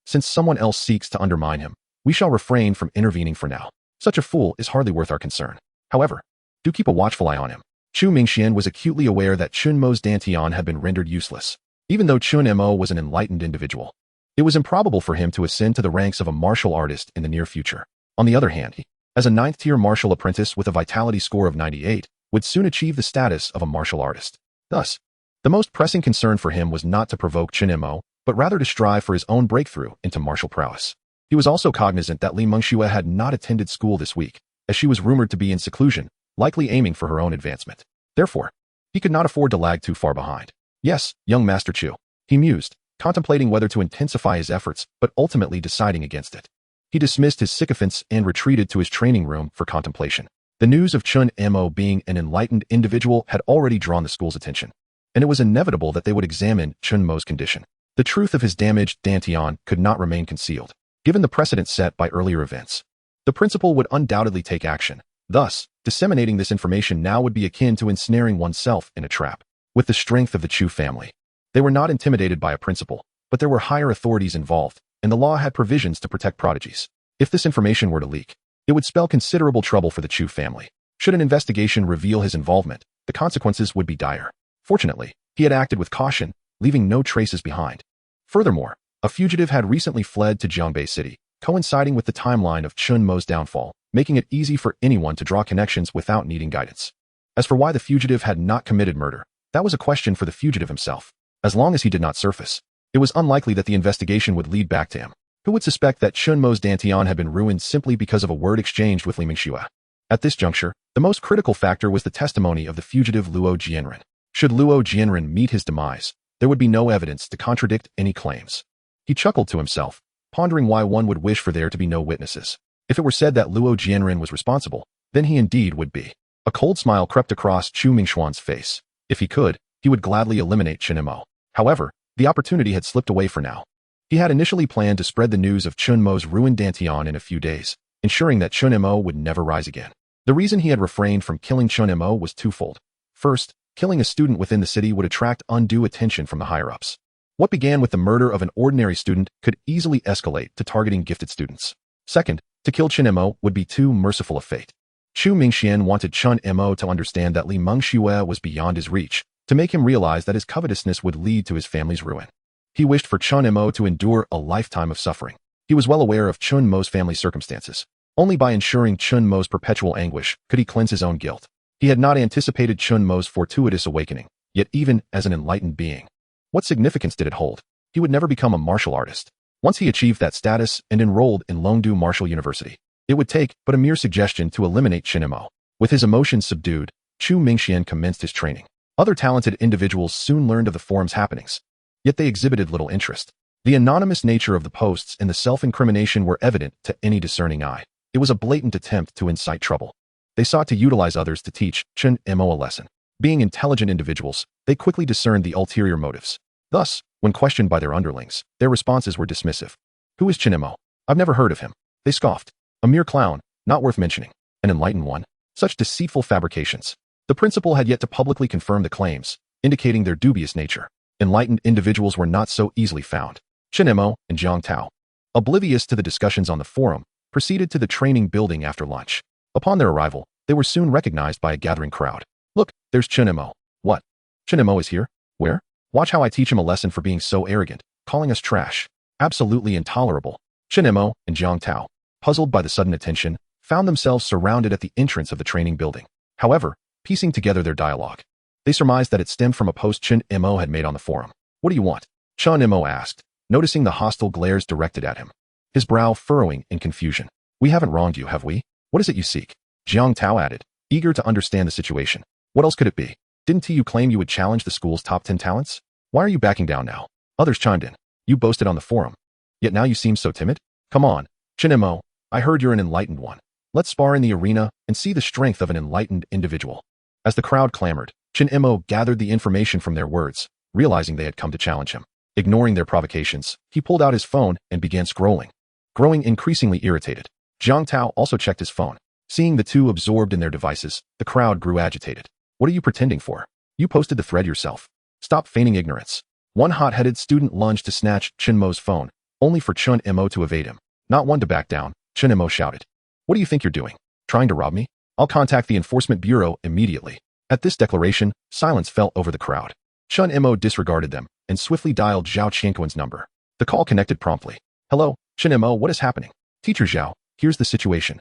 Since someone else seeks to undermine him, we shall refrain from intervening for now. Such a fool is hardly worth our concern. However, do keep a watchful eye on him. Chu Mingxian was acutely aware that Chen Mo's dantian had been rendered useless. Even though Chen Mo was an enlightened individual, it was improbable for him to ascend to the ranks of a martial artist in the near future. On the other hand, he, as a 9th-tier martial apprentice with a vitality score of 98, would soon achieve the status of a martial artist. Thus, the most pressing concern for him was not to provoke Chen Mo, but rather to strive for his own breakthrough into martial prowess. He was also cognizant that Li Mingxue had not attended school this week, as she was rumored to be in seclusion, likely aiming for her own advancement. Therefore, he could not afford to lag too far behind. Yes, young Master Chu, he mused, contemplating whether to intensify his efforts, but ultimately deciding against it. He dismissed his sycophants and retreated to his training room for contemplation. The news of Chen Mo being an enlightened individual had already drawn the school's attention, and it was inevitable that they would examine Chen Mo's condition. The truth of his damaged dantian could not remain concealed. Given the precedent set by earlier events, the principal would undoubtedly take action. Thus, disseminating this information now would be akin to ensnaring oneself in a trap. With the strength of the Chu family, they were not intimidated by a principal, but there were higher authorities involved, and the law had provisions to protect prodigies. If this information were to leak, it would spell considerable trouble for the Chu family. Should an investigation reveal his involvement, the consequences would be dire. Fortunately, he had acted with caution, leaving no traces behind. Furthermore, a fugitive had recently fled to Jiangbei City, coinciding with the timeline of Chen Mo's downfall, making it easy for anyone to draw connections without needing guidance. As for why the fugitive had not committed murder, that was a question for the fugitive himself. As long as he did not surface, it was unlikely that the investigation would lead back to him. Who would suspect that Chen Mo's dantian had been ruined simply because of a word exchanged with Li Mingxue? At this juncture, the most critical factor was the testimony of the fugitive Luo Jianren. Should Luo Jianren meet his demise, there would be no evidence to contradict any claims. He chuckled to himself, pondering why one would wish for there to be no witnesses. If it were said that Luo Jianren was responsible, then he indeed would be. A cold smile crept across Chu Mingxuan's face. If he could, he would gladly eliminate Chen Mo. However, the opportunity had slipped away for now. He had initially planned to spread the news of Chen Mo's ruined dantian in a few days, ensuring that Chen Mo would never rise again. The reason he had refrained from killing Chen Mo was twofold. First, killing a student within the city would attract undue attention from the higher-ups. What began with the murder of an ordinary student could easily escalate to targeting gifted students. Second, to kill Chen Mo would be too merciful a fate. Chu Mingxian wanted Chen Mo to understand that Li Mingxue was beyond his reach, to make him realize that his covetousness would lead to his family's ruin. He wished for Chen Mo to endure a lifetime of suffering. He was well aware of Chen Mo's family circumstances. Only by ensuring Chen Mo's perpetual anguish could he cleanse his own guilt. He had not anticipated Chen Mo's fortuitous awakening, yet even as an enlightened being, what significance did it hold? He would never become a martial artist. Once he achieved that status and enrolled in Longdu Martial University, it would take but a mere suggestion to eliminate Chen Mo. With his emotions subdued, Chu Mingxian commenced his training. Other talented individuals soon learned of the forum's happenings, yet they exhibited little interest. The anonymous nature of the posts and the self-incrimination were evident to any discerning eye. It was a blatant attempt to incite trouble. They sought to utilize others to teach Chen Mo a lesson. Being intelligent individuals, they quickly discerned the ulterior motives. Thus, when questioned by their underlings, their responses were dismissive. Who is Chen Mo? I've never heard of him. They scoffed. A mere clown, not worth mentioning. An enlightened one. Such deceitful fabrications. The principal had yet to publicly confirm the claims, indicating their dubious nature. Enlightened individuals were not so easily found. Chen Mo and Jiang Tao, oblivious to the discussions on the forum, proceeded to the training building after lunch. Upon their arrival, they were soon recognized by a gathering crowd. Look, there's Chen Mo. What? Chen Mo is here? Where? Watch how I teach him a lesson for being so arrogant, calling us trash. Absolutely intolerable. Chen Mo and Jiang Tao, puzzled by the sudden attention, found themselves surrounded at the entrance of the training building. However, piecing together their dialogue, they surmised that it stemmed from a post Chen Mo had made on the forum. What do you want? Chen Mo asked, noticing the hostile glares directed at him, his brow furrowing in confusion. We haven't wronged you, have we? What is it you seek? Jiang Tao added, eager to understand the situation. What else could it be? Didn't you claim you would challenge the school's top 10 talents? Why are you backing down now? Others chimed in. You boasted on the forum. Yet now you seem so timid? Come on, Chen Mo, I heard you're an enlightened one. Let's spar in the arena and see the strength of an enlightened individual. As the crowd clamored, Chen Mo gathered the information from their words, realizing they had come to challenge him. Ignoring their provocations, he pulled out his phone and began scrolling. Growing increasingly irritated, Jiang Tao also checked his phone. Seeing the two absorbed in their devices, the crowd grew agitated. What are you pretending for? You posted the thread yourself. Stop feigning ignorance. One hot-headed student lunged to snatch Chen Mo's phone, only for Chen Mo to evade him. Not one to back down, Chen Mo shouted. What do you think you're doing? Trying to rob me? I'll contact the Enforcement Bureau immediately. At this declaration, silence fell over the crowd. Chen Mo disregarded them and swiftly dialed Zhao Qianquan's number. The call connected promptly. Hello, Chen Mo, what is happening? Teacher Zhao, here's the situation.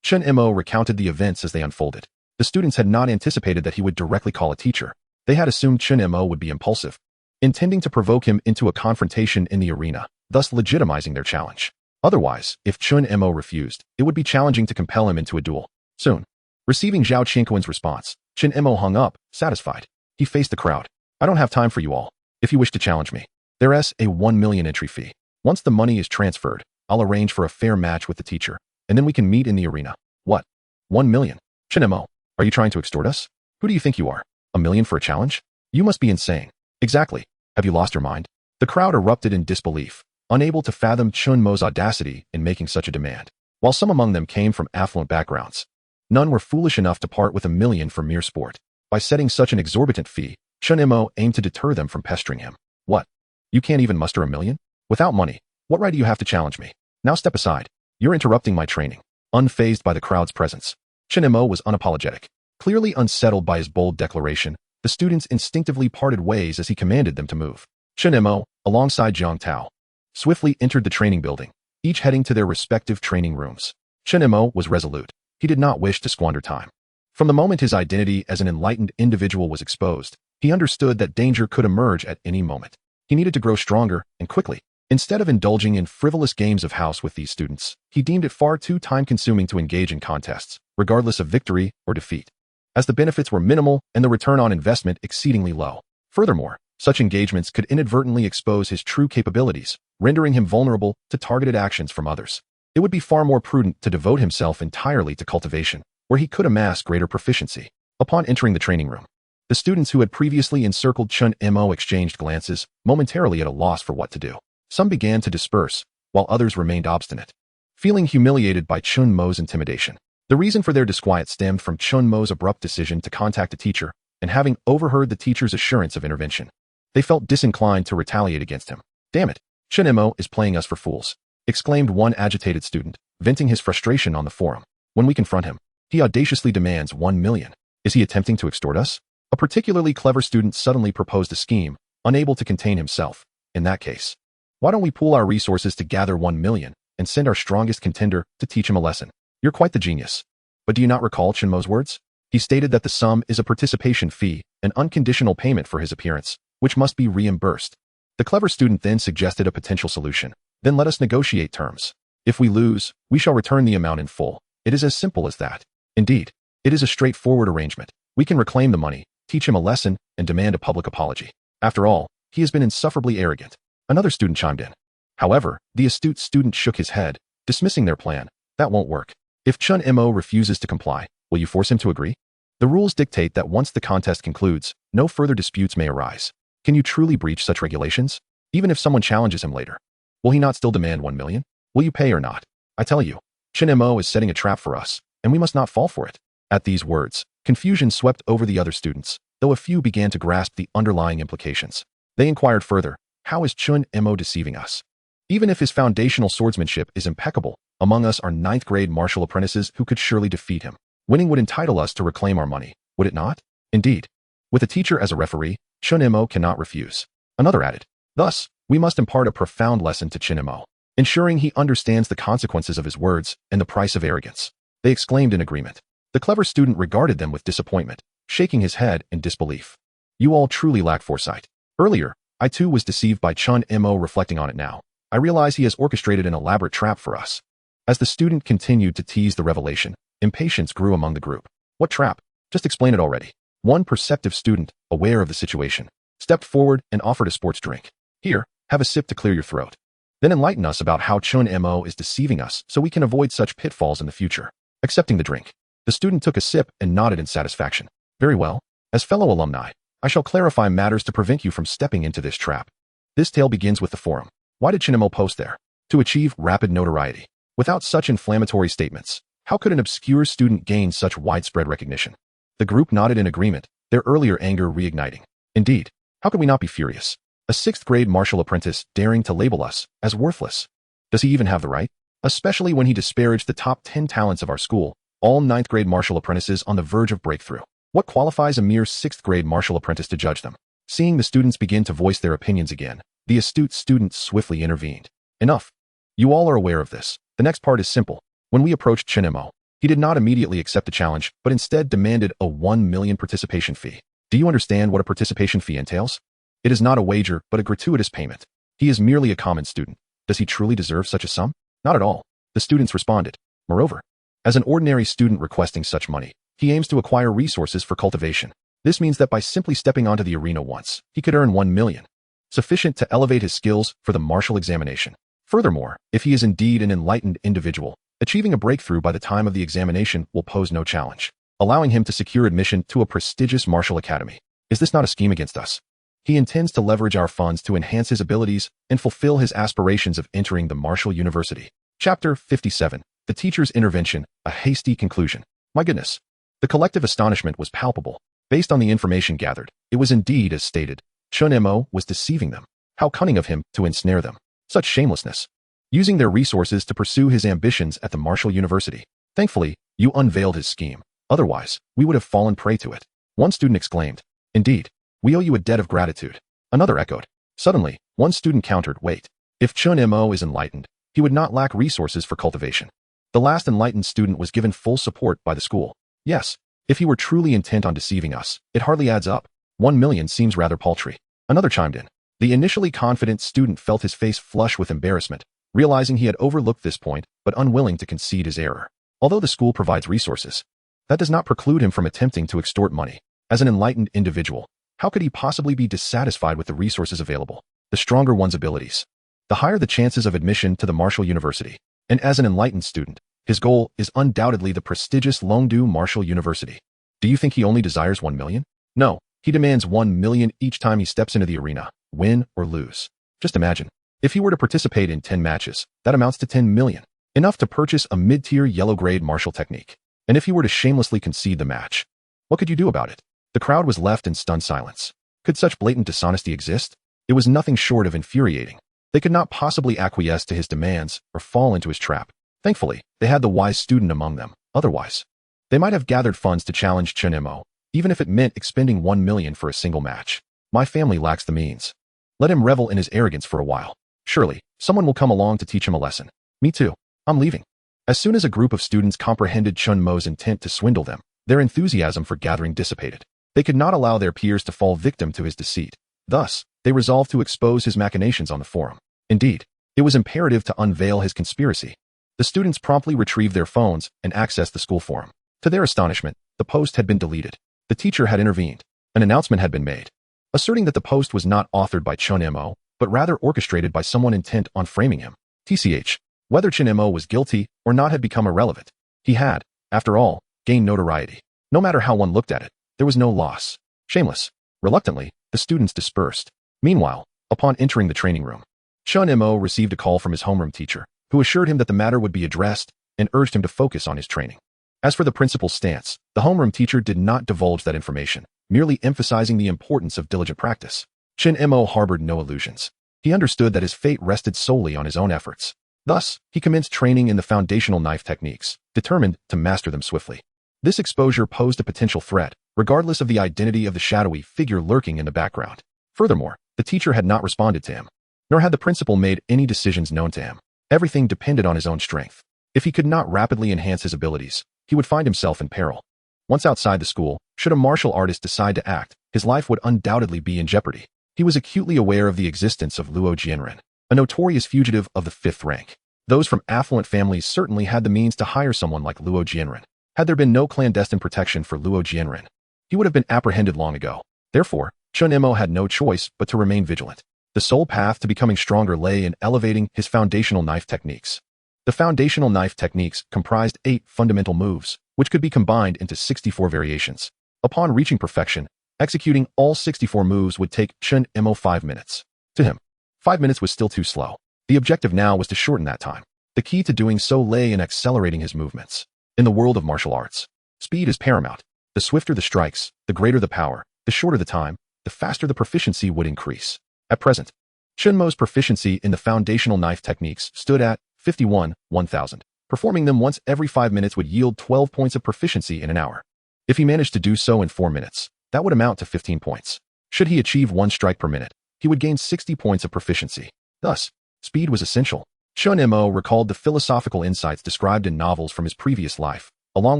Chen Mo recounted the events as they unfolded. The students had not anticipated that he would directly call a teacher. They had assumed Chen Mo would be impulsive, intending to provoke him into a confrontation in the arena, thus legitimizing their challenge. Otherwise, if Chen Mo refused, it would be challenging to compel him into a duel. Soon, receiving Zhao Qianquan's response, Chen Mo hung up, satisfied. He faced the crowd. I don't have time for you all. If you wish to challenge me, there's a 1 million entry fee. Once the money is transferred, I'll arrange for a fair match with the teacher, and then we can meet in the arena. What? 1 million? Chen Mo, are you trying to extort us? Who do you think you are? 1 million for a challenge? You must be insane. Exactly. Have you lost your mind? The crowd erupted in disbelief, unable to fathom Chen Mo's audacity in making such a demand. While some among them came from affluent backgrounds, None were foolish enough to part with 1 million for mere sport. By setting such an exorbitant fee, Chen Mo aimed to deter them from pestering him. What? You can't even muster 1 million? Without money, what right do you have to challenge me? Now step aside. You're interrupting my training. Unfazed by the crowd's presence, Chen Mo was unapologetic. Clearly unsettled by his bold declaration, the students instinctively parted ways as he commanded them to move. Chen Mo, alongside Jiang Tao, swiftly entered the training building, each heading to their respective training rooms. Chen Mo was resolute. He did not wish to squander time. From the moment his identity as an enlightened individual was exposed, he understood that danger could emerge at any moment. He needed to grow stronger and quickly. Instead of indulging in frivolous games of house with these students, he deemed it far too time-consuming to engage in contests, regardless of victory or defeat, as the benefits were minimal and the return on investment exceedingly low. Furthermore, such engagements could inadvertently expose his true capabilities, rendering him vulnerable to targeted actions from others. It would be far more prudent to devote himself entirely to cultivation, where he could amass greater proficiency. Upon entering the training room, the students who had previously encircled Chen Mo exchanged glances, momentarily at a loss for what to do. Some began to disperse, while others remained obstinate, feeling humiliated by Chen Mo's intimidation. The reason for their disquiet stemmed from Chen Mo's abrupt decision to contact a teacher, and having overheard the teacher's assurance of intervention, they felt disinclined to retaliate against him. Damn it, Chen Mo is playing us for fools, exclaimed one agitated student, venting his frustration on the forum. When we confront him, he audaciously demands 1 million. Is he attempting to extort us? A particularly clever student suddenly proposed a scheme, unable to contain himself. In that case, why don't we pool our resources to gather 1 million and send our strongest contender to teach him a lesson? You're quite the genius. But do you not recall Chen Mo's words? He stated that the sum is a participation fee, an unconditional payment for his appearance, which must be reimbursed. The clever student then suggested a potential solution. Then let us negotiate terms. If we lose, we shall return the amount in full. It is as simple as that. Indeed, it is a straightforward arrangement. We can reclaim the money, teach him a lesson, and demand a public apology. After all, he has been insufferably arrogant. Another student chimed in. However, the astute student shook his head, dismissing their plan. That won't work. If Chen Mo refuses to comply, will you force him to agree? The rules dictate that once the contest concludes, no further disputes may arise. Can you truly breach such regulations? Even if someone challenges him later, will he not still demand 1 million? Will you pay or not? I tell you, Chen Mo is setting a trap for us, and we must not fall for it. At these words, confusion swept over the other students, though a few began to grasp the underlying implications. They inquired further, how is Chen Mo deceiving us? Even if his foundational swordsmanship is impeccable, among us are 9th grade martial apprentices who could surely defeat him. Winning would entitle us to reclaim our money, would it not? Indeed. With a teacher as a referee, Chen Mo cannot refuse. Another added. Thus, we must impart a profound lesson to Chen Mo, ensuring he understands the consequences of his words and the price of arrogance. They exclaimed in agreement. The clever student regarded them with disappointment, shaking his head in disbelief. You all truly lack foresight. Earlier, I too was deceived by Chen Mo. Reflecting on it now, I realize he has orchestrated an elaborate trap for us. As the student continued to tease the revelation, impatience grew among the group. What trap? Just explain it already. One perceptive student, aware of the situation, stepped forward and offered a sports drink. Here, have a sip to clear your throat. Then enlighten us about how Chen Mo is deceiving us so we can avoid such pitfalls in the future. Accepting the drink, the student took a sip and nodded in satisfaction. Very well. As fellow alumni, I shall clarify matters to prevent you from stepping into this trap. This tale begins with the forum. Why did Chen Mo post there? To achieve rapid notoriety. Without such inflammatory statements, how could an obscure student gain such widespread recognition? The group nodded in agreement, their earlier anger reigniting. Indeed, how could we not be furious? A 6th grade martial apprentice daring to label us as worthless. Does he even have the right? Especially when he disparaged the top 10 talents of our school, all 9th grade martial apprentices on the verge of breakthrough. What qualifies a mere 6th grade martial apprentice to judge them? Seeing the students begin to voice their opinions again, the astute student swiftly intervened. Enough. You all are aware of this. The next part is simple. When we approached Chen Mo, he did not immediately accept the challenge, but instead demanded a 1 million participation fee. Do you understand what a participation fee entails? It is not a wager, but a gratuitous payment. He is merely a common student. Does he truly deserve such a sum? Not at all. The students responded. Moreover, as an ordinary student requesting such money, he aims to acquire resources for cultivation. This means that by simply stepping onto the arena once, he could earn 1 million, sufficient to elevate his skills for the martial examination. Furthermore, if he is indeed an enlightened individual, achieving a breakthrough by the time of the examination will pose no challenge, allowing him to secure admission to a prestigious martial academy. Is this not a scheme against us? He intends to leverage our funds to enhance his abilities and fulfill his aspirations of entering the martial university. Chapter 57. The Teacher's Intervention, a Hasty Conclusion. My goodness. The collective astonishment was palpable. Based on the information gathered, it was indeed as stated. Chen Mo was deceiving them. How cunning of him to ensnare them. Such shamelessness. Using their resources to pursue his ambitions at the Martial University. Thankfully, you unveiled his scheme. Otherwise, we would have fallen prey to it. One student exclaimed. Indeed, we owe you a debt of gratitude. Another echoed. Suddenly, one student countered, wait. If Chen Mo is enlightened, he would not lack resources for cultivation. The last enlightened student was given full support by the school. Yes, if he were truly intent on deceiving us, it hardly adds up. 1 million seems rather paltry. Another chimed in. The initially confident student felt his face flush with embarrassment, realizing he had overlooked this point, but unwilling to concede his error. Although the school provides resources, that does not preclude him from attempting to extort money. As an enlightened individual, how could he possibly be dissatisfied with the resources available? The stronger one's abilities, the higher the chances of admission to the Martial University. And as an enlightened student, his goal is undoubtedly the prestigious Longdu Martial University. Do you think he only desires 1 million? No, he demands 1 million each time he steps into the arena, win or lose. Just imagine, if he were to participate in 10 matches, that amounts to 10 million, enough to purchase a mid-tier yellow-grade martial technique. And if he were to shamelessly concede the match, what could you do about it? The crowd was left in stunned silence. Could such blatant dishonesty exist? It was nothing short of infuriating. They could not possibly acquiesce to his demands or fall into his trap. Thankfully, they had the wise student among them. Otherwise, they might have gathered funds to challenge Chen Mo, even if it meant expending 1 million for a single match. My family lacks the means. Let him revel in his arrogance for a while. Surely, someone will come along to teach him a lesson. Me too. I'm leaving. As soon as a group of students comprehended Chen Mo's intent to swindle them, their enthusiasm for gathering dissipated. They could not allow their peers to fall victim to his deceit. Thus, they resolved to expose his machinations on the forum. Indeed, it was imperative to unveil his conspiracy. The students promptly retrieved their phones and accessed the school forum. To their astonishment, the post had been deleted. The teacher had intervened. An announcement had been made, asserting that the post was not authored by Chen Mo, but rather orchestrated by someone intent on framing him. TCH, whether Chen Mo was guilty or not had become irrelevant. He had, after all, gained notoriety. No matter how one looked at it, there was no loss. Shameless. Reluctantly, the students dispersed. Meanwhile, upon entering the training room, Chen Mo received a call from his homeroom teacher, who assured him that the matter would be addressed and urged him to focus on his training. As for the principal's stance, the homeroom teacher did not divulge that information, merely emphasizing the importance of diligent practice. Chen Mo harbored no illusions. He understood that his fate rested solely on his own efforts. Thus, he commenced training in the foundational knife techniques, determined to master them swiftly. This exposure posed a potential threat, regardless of the identity of the shadowy figure lurking in the background. Furthermore, the teacher had not responded to him, nor had the principal made any decisions known to him. Everything depended on his own strength. If he could not rapidly enhance his abilities, he would find himself in peril. Once outside the school, should a martial artist decide to act, his life would undoubtedly be in jeopardy. He was acutely aware of the existence of Luo Jianren, a notorious fugitive of the 5th rank. Those from affluent families certainly had the means to hire someone like Luo Jianren. Had there been no clandestine protection for Luo Jianren, he would have been apprehended long ago. Therefore, Chen Mo had no choice but to remain vigilant. The sole path to becoming stronger lay in elevating his foundational knife techniques. The foundational knife techniques comprised 8 fundamental moves, which could be combined into 64 variations. Upon reaching perfection, executing all 64 moves would take Chen Mo 5 minutes. To him, 5 minutes was still too slow. The objective now was to shorten that time. The key to doing so lay in accelerating his movements. In the world of martial arts, speed is paramount. The swifter the strikes, the greater the power, the shorter the time, the faster the proficiency would increase. At present, Chen Mo's proficiency in the foundational knife techniques stood at 51,000. Performing them once every 5 minutes would yield 12 points of proficiency in an hour. If he managed to do so in 4 minutes, that would amount to 15 points. Should he achieve 1 strike per minute, he would gain 60 points of proficiency. Thus, speed was essential. Chen Mo recalled the philosophical insights described in novels from his previous life, along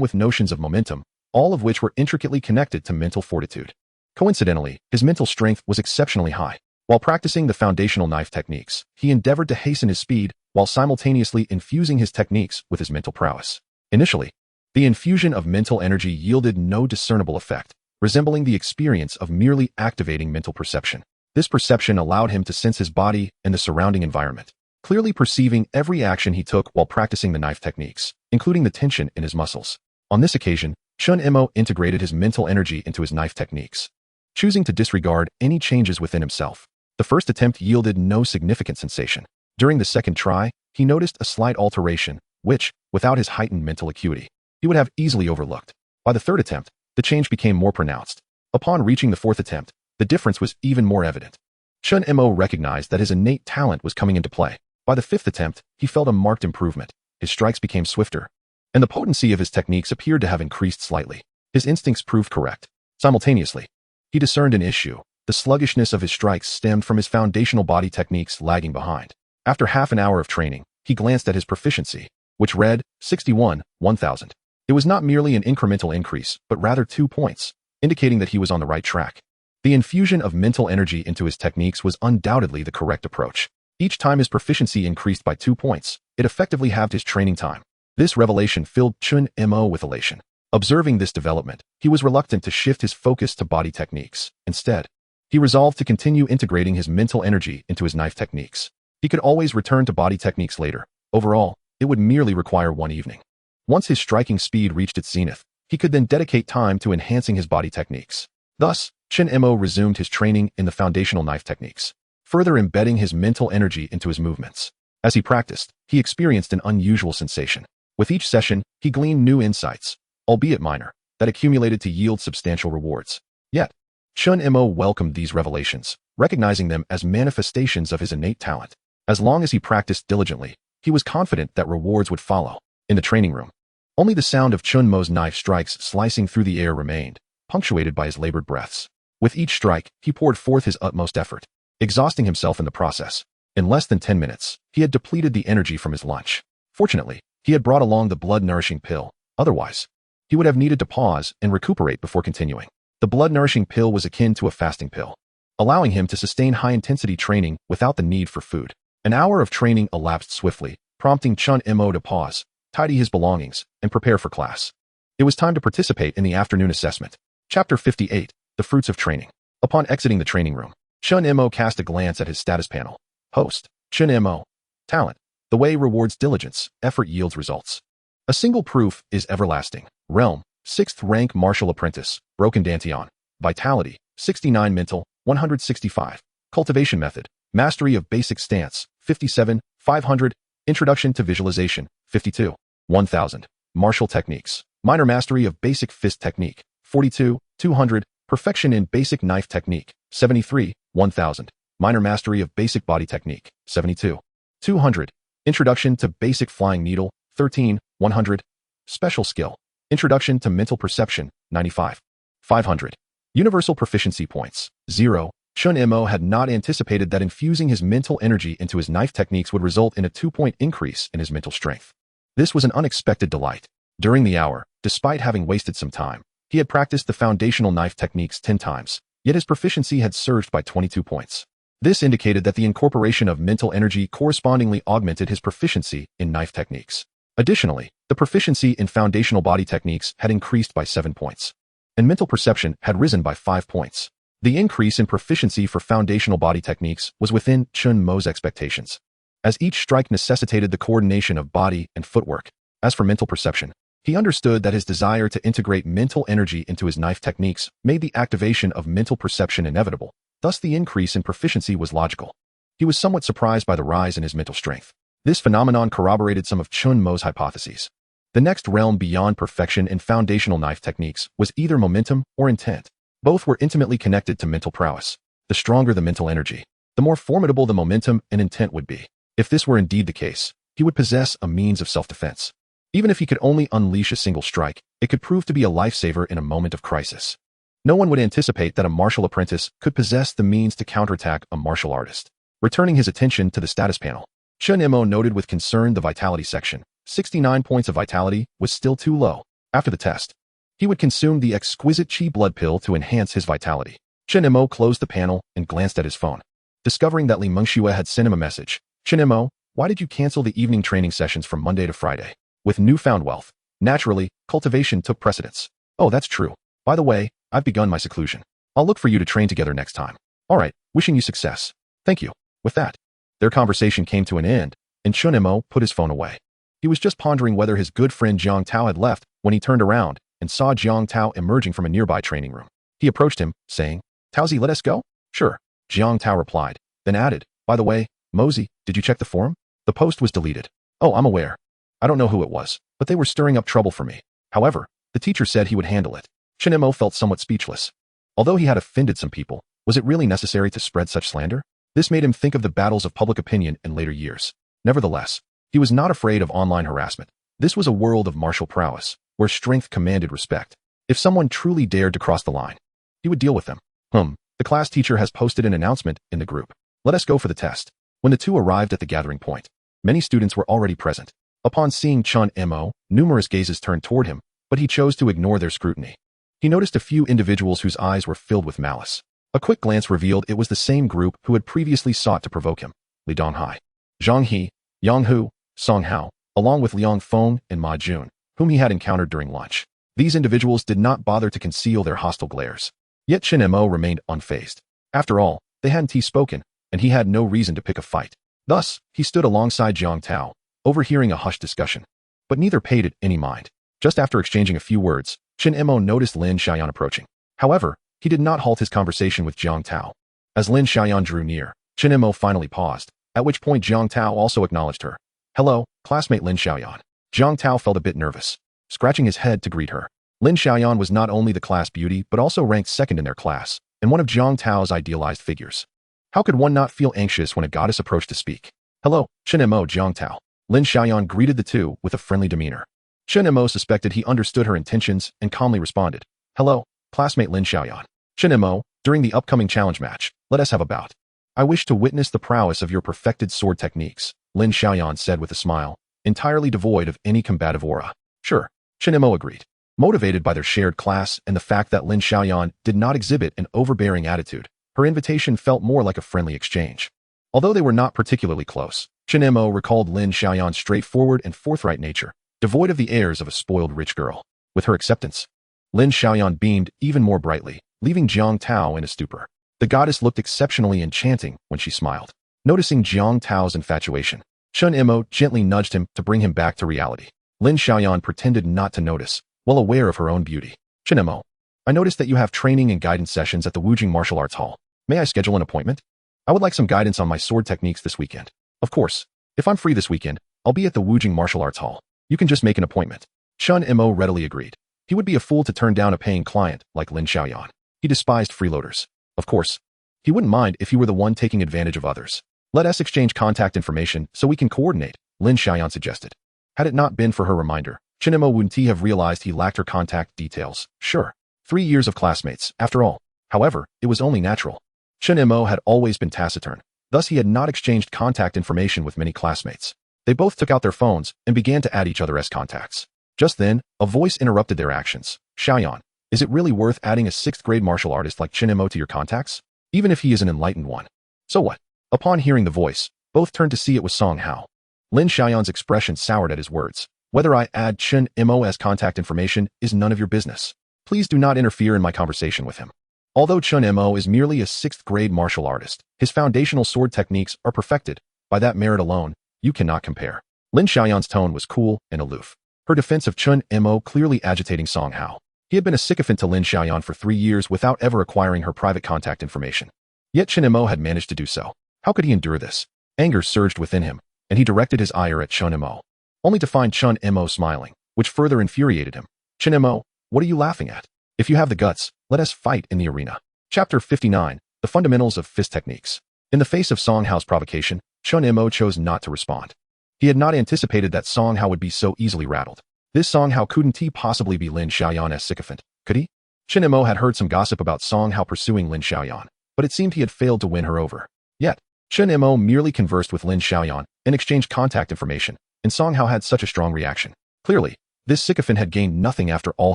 with notions of momentum, all of which were intricately connected to mental fortitude. Coincidentally, his mental strength was exceptionally high. While practicing the foundational knife techniques, he endeavored to hasten his speed while simultaneously infusing his techniques with his mental prowess. Initially, the infusion of mental energy yielded no discernible effect, resembling the experience of merely activating mental perception. This perception allowed him to sense his body and the surrounding environment, clearly perceiving every action he took while practicing the knife techniques, including the tension in his muscles. On this occasion, Chen Mo integrated his mental energy into his knife techniques, choosing to disregard any changes within himself. The first attempt yielded no significant sensation. During the second try, he noticed a slight alteration, which, without his heightened mental acuity, he would have easily overlooked. By the third attempt, the change became more pronounced. Upon reaching the fourth attempt, the difference was even more evident. Chen Mo recognized that his innate talent was coming into play. By the fifth attempt, he felt a marked improvement. His strikes became swifter, and the potency of his techniques appeared to have increased slightly. His instincts proved correct. Simultaneously, he discerned an issue. The sluggishness of his strikes stemmed from his foundational body techniques lagging behind. After half an hour of training, he glanced at his proficiency, which read 61, 1000. It was not merely an incremental increase, but rather 2 points, indicating that he was on the right track. The infusion of mental energy into his techniques was undoubtedly the correct approach. Each time his proficiency increased by 2 points, it effectively halved his training time. This revelation filled Chen Mo with elation. Observing this development, he was reluctant to shift his focus to body techniques. Instead, he resolved to continue integrating his mental energy into his knife techniques. He could always return to body techniques later. Overall, it would merely require one evening. Once his striking speed reached its zenith, he could then dedicate time to enhancing his body techniques. Thus, Chen Mo resumed his training in the foundational knife techniques, further embedding his mental energy into his movements. As he practiced, he experienced an unusual sensation. With each session, he gleaned new insights, albeit minor, that accumulated to yield substantial rewards. Yet, Chen Mo welcomed these revelations, recognizing them as manifestations of his innate talent. As long as he practiced diligently, he was confident that rewards would follow. In the training room, only the sound of Chen Mo's knife strikes slicing through the air remained, punctuated by his labored breaths. With each strike, he poured forth his utmost effort, exhausting himself in the process. In less than 10 minutes, he had depleted the energy from his lunch. Fortunately, he had brought along the blood-nourishing pill. Otherwise, he would have needed to pause and recuperate before continuing. The blood-nourishing pill was akin to a fasting pill, allowing him to sustain high-intensity training without the need for food. An hour of training elapsed swiftly, prompting Chen Mo to pause, tidy his belongings, and prepare for class. It was time to participate in the afternoon assessment. Chapter 58, The Fruits of Training. Upon exiting the training room, Chen Mo cast a glance at his status panel. Host, Chen Mo. Talent. The way rewards diligence, effort yields results. A single proof is everlasting. Realm, 6th rank martial apprentice, broken dantian. Vitality, 69 mental, 165. Cultivation method, mastery of basic stance, 57, 500. Introduction to visualization, 52. 1000. Martial techniques. Minor mastery of basic fist technique, 42, 200. Perfection in basic knife technique, 73, 1000. Minor mastery of basic body technique, 72, 200. Introduction to basic flying needle, 13, 100. Special skill. Introduction to mental perception, 95, 500. Universal proficiency points, 0. Chen Mo had not anticipated that infusing his mental energy into his knife techniques would result in a 2-point increase in his mental strength. This was an unexpected delight. During the hour, despite having wasted some time, he had practiced the foundational knife techniques 10 times, yet his proficiency had surged by 22 points. This indicated that the incorporation of mental energy correspondingly augmented his proficiency in knife techniques. Additionally, the proficiency in foundational body techniques had increased by 7 points, and mental perception had risen by 5 points. The increase in proficiency for foundational body techniques was within Chen Mo's expectations, as each strike necessitated the coordination of body and footwork. As for mental perception, he understood that his desire to integrate mental energy into his knife techniques made the activation of mental perception inevitable. Thus, the increase in proficiency was logical. He was somewhat surprised by the rise in his mental strength. This phenomenon corroborated some of Chen Mo's hypotheses. The next realm beyond perfection in foundational knife techniques was either momentum or intent. Both were intimately connected to mental prowess. The stronger the mental energy, the more formidable the momentum and intent would be. If this were indeed the case, he would possess a means of self-defense. Even if he could only unleash a single strike, it could prove to be a lifesaver in a moment of crisis. No one would anticipate that a martial apprentice could possess the means to counterattack a martial artist. Returning his attention to the status panel, Chen Mo noted with concern the vitality section. 69 points of vitality was still too low. After the test, he would consume the exquisite Qi blood pill to enhance his vitality. Chen Mo closed the panel and glanced at his phone. Discovering that Li Mengxue had sent him a message. Chen Mo, why did you cancel the evening training sessions from Monday to Friday? With newfound wealth, naturally, cultivation took precedence. Oh, that's true. By the way, I've begun my seclusion. I'll look for you to train together next time. All right, wishing you success. Thank you. With that, their conversation came to an end, and Chen Mo put his phone away. He was just pondering whether his good friend Jiang Tao had left when he turned around and saw Jiang Tao emerging from a nearby training room. He approached him, saying, "Taozi, let us go?" "Sure," Jiang Tao replied, then added, "By the way, Mosey, did you check the forum? The post was deleted." "Oh, I'm aware. I don't know who it was, but they were stirring up trouble for me. However, the teacher said he would handle it. Chen Mo felt somewhat speechless. Although he had offended some people, was it really necessary to spread such slander? This made him think of the battles of public opinion in later years. Nevertheless, he was not afraid of online harassment. This was a world of martial prowess, where strength commanded respect. If someone truly dared to cross the line, he would deal with them. The class teacher has posted an announcement in the group. Let us go for the test. When the two arrived at the gathering point, many students were already present. Upon seeing Chen Mo, numerous gazes turned toward him, but he chose to ignore their scrutiny. He noticed a few individuals whose eyes were filled with malice. A quick glance revealed it was the same group who had previously sought to provoke him. Li Donghai, Zhang He, Yang Hu, Song Hao, along with Liang Feng and Ma Jun, whom he had encountered during lunch. These individuals did not bother to conceal their hostile glares. Yet Chen Mo remained unfazed. After all, they hadn't spoken, and he had no reason to pick a fight. Thus, he stood alongside Jiang Tao, overhearing a hushed discussion. But neither paid it any mind. Just after exchanging a few words, Chen Mo noticed Lin Xiaoyan approaching. However, he did not halt his conversation with Jiang Tao. As Lin Xiaoyan drew near, Chen Mo finally paused, at which point Jiang Tao also acknowledged her. Hello, classmate Lin Xiaoyan. Jiang Tao felt a bit nervous, scratching his head to greet her. Lin Xiaoyan was not only the class beauty but also ranked second in their class, and one of Jiang Tao's idealized figures. How could one not feel anxious when a goddess approached to speak? Hello, Chen Mo, Jiang Tao. Lin Xiaoyan greeted the two with a friendly demeanor. Chen Mo suspected he understood her intentions and calmly responded. Hello, classmate Lin Xiaoyan. Chen Mo, during the upcoming challenge match, let us have a bout. I wish to witness the prowess of your perfected sword techniques, Lin Xiaoyan said with a smile, entirely devoid of any combative aura. Sure, Chen Mo agreed. Motivated by their shared class and the fact that Lin Xiaoyan did not exhibit an overbearing attitude, her invitation felt more like a friendly exchange. Although they were not particularly close, Chen Mo recalled Lin Xiaoyan's straightforward and forthright nature, devoid of the airs of a spoiled rich girl. With her acceptance, Lin Xiaoyan beamed even more brightly, leaving Jiang Tao in a stupor. The goddess looked exceptionally enchanting when she smiled. Noticing Jiang Tao's infatuation, Chen Mo gently nudged him to bring him back to reality. Lin Xiaoyan pretended not to notice, well aware of her own beauty. Chen Mo, I noticed that you have training and guidance sessions at the Wujing Martial Arts Hall. May I schedule an appointment? I would like some guidance on my sword techniques this weekend. Of course. If I'm free this weekend, I'll be at the Wujing Martial Arts Hall. You can just make an appointment. Chen Mo readily agreed. He would be a fool to turn down a paying client like Lin Xiaoyan. He despised freeloaders. Of course, he wouldn't mind if he were the one taking advantage of others. Let us exchange contact information so we can coordinate, Lin Xiaoyan suggested. Had it not been for her reminder, Chen Mo wouldn't have realized he lacked her contact details. Sure, 3 years of classmates, after all. However, it was only natural. Chen Mo had always been taciturn, thus he had not exchanged contact information with many classmates. They both took out their phones and began to add each other as contacts. Just then, a voice interrupted their actions. Xiaoyan, is it really worth adding a 6th grade martial artist like Chen Mo to your contacts? Even if he is an enlightened one. So what? Upon hearing the voice, both turned to see it was Song Hao. Lin Xiaoyan's expression soured at his words. Whether I add Chen Mo as contact information is none of your business. Please do not interfere in my conversation with him. Although Chen Mo is merely a 6th grade martial artist, his foundational sword techniques are perfected. By that merit alone, you cannot compare. Lin Xiaoyan's tone was cool and aloof. Her defense of Chen Mo clearly agitating Song Hao. He had been a sycophant to Lin Xiaoyan for 3 years without ever acquiring her private contact information. Yet Chen Mo had managed to do so. How could he endure this? Anger surged within him, and he directed his ire at Chen Mo. Only to find Chen Mo smiling, which further infuriated him. Chen Mo, what are you laughing at? If you have the guts, let us fight in the arena. Chapter 59, The Fundamentals of Fist Techniques. In the face of Song Hao's provocation, Chen Mo chose not to respond. He had not anticipated that Song Hao would be so easily rattled. This Song Hao couldn't he possibly be Lin Xiaoyan's sycophant, could he? Chen Mo had heard some gossip about Song Hao pursuing Lin Xiaoyan, but it seemed he had failed to win her over. Yet, Chen Mo merely conversed with Lin Xiaoyan and exchanged contact information, and Song Hao had such a strong reaction. Clearly, this sycophant had gained nothing after all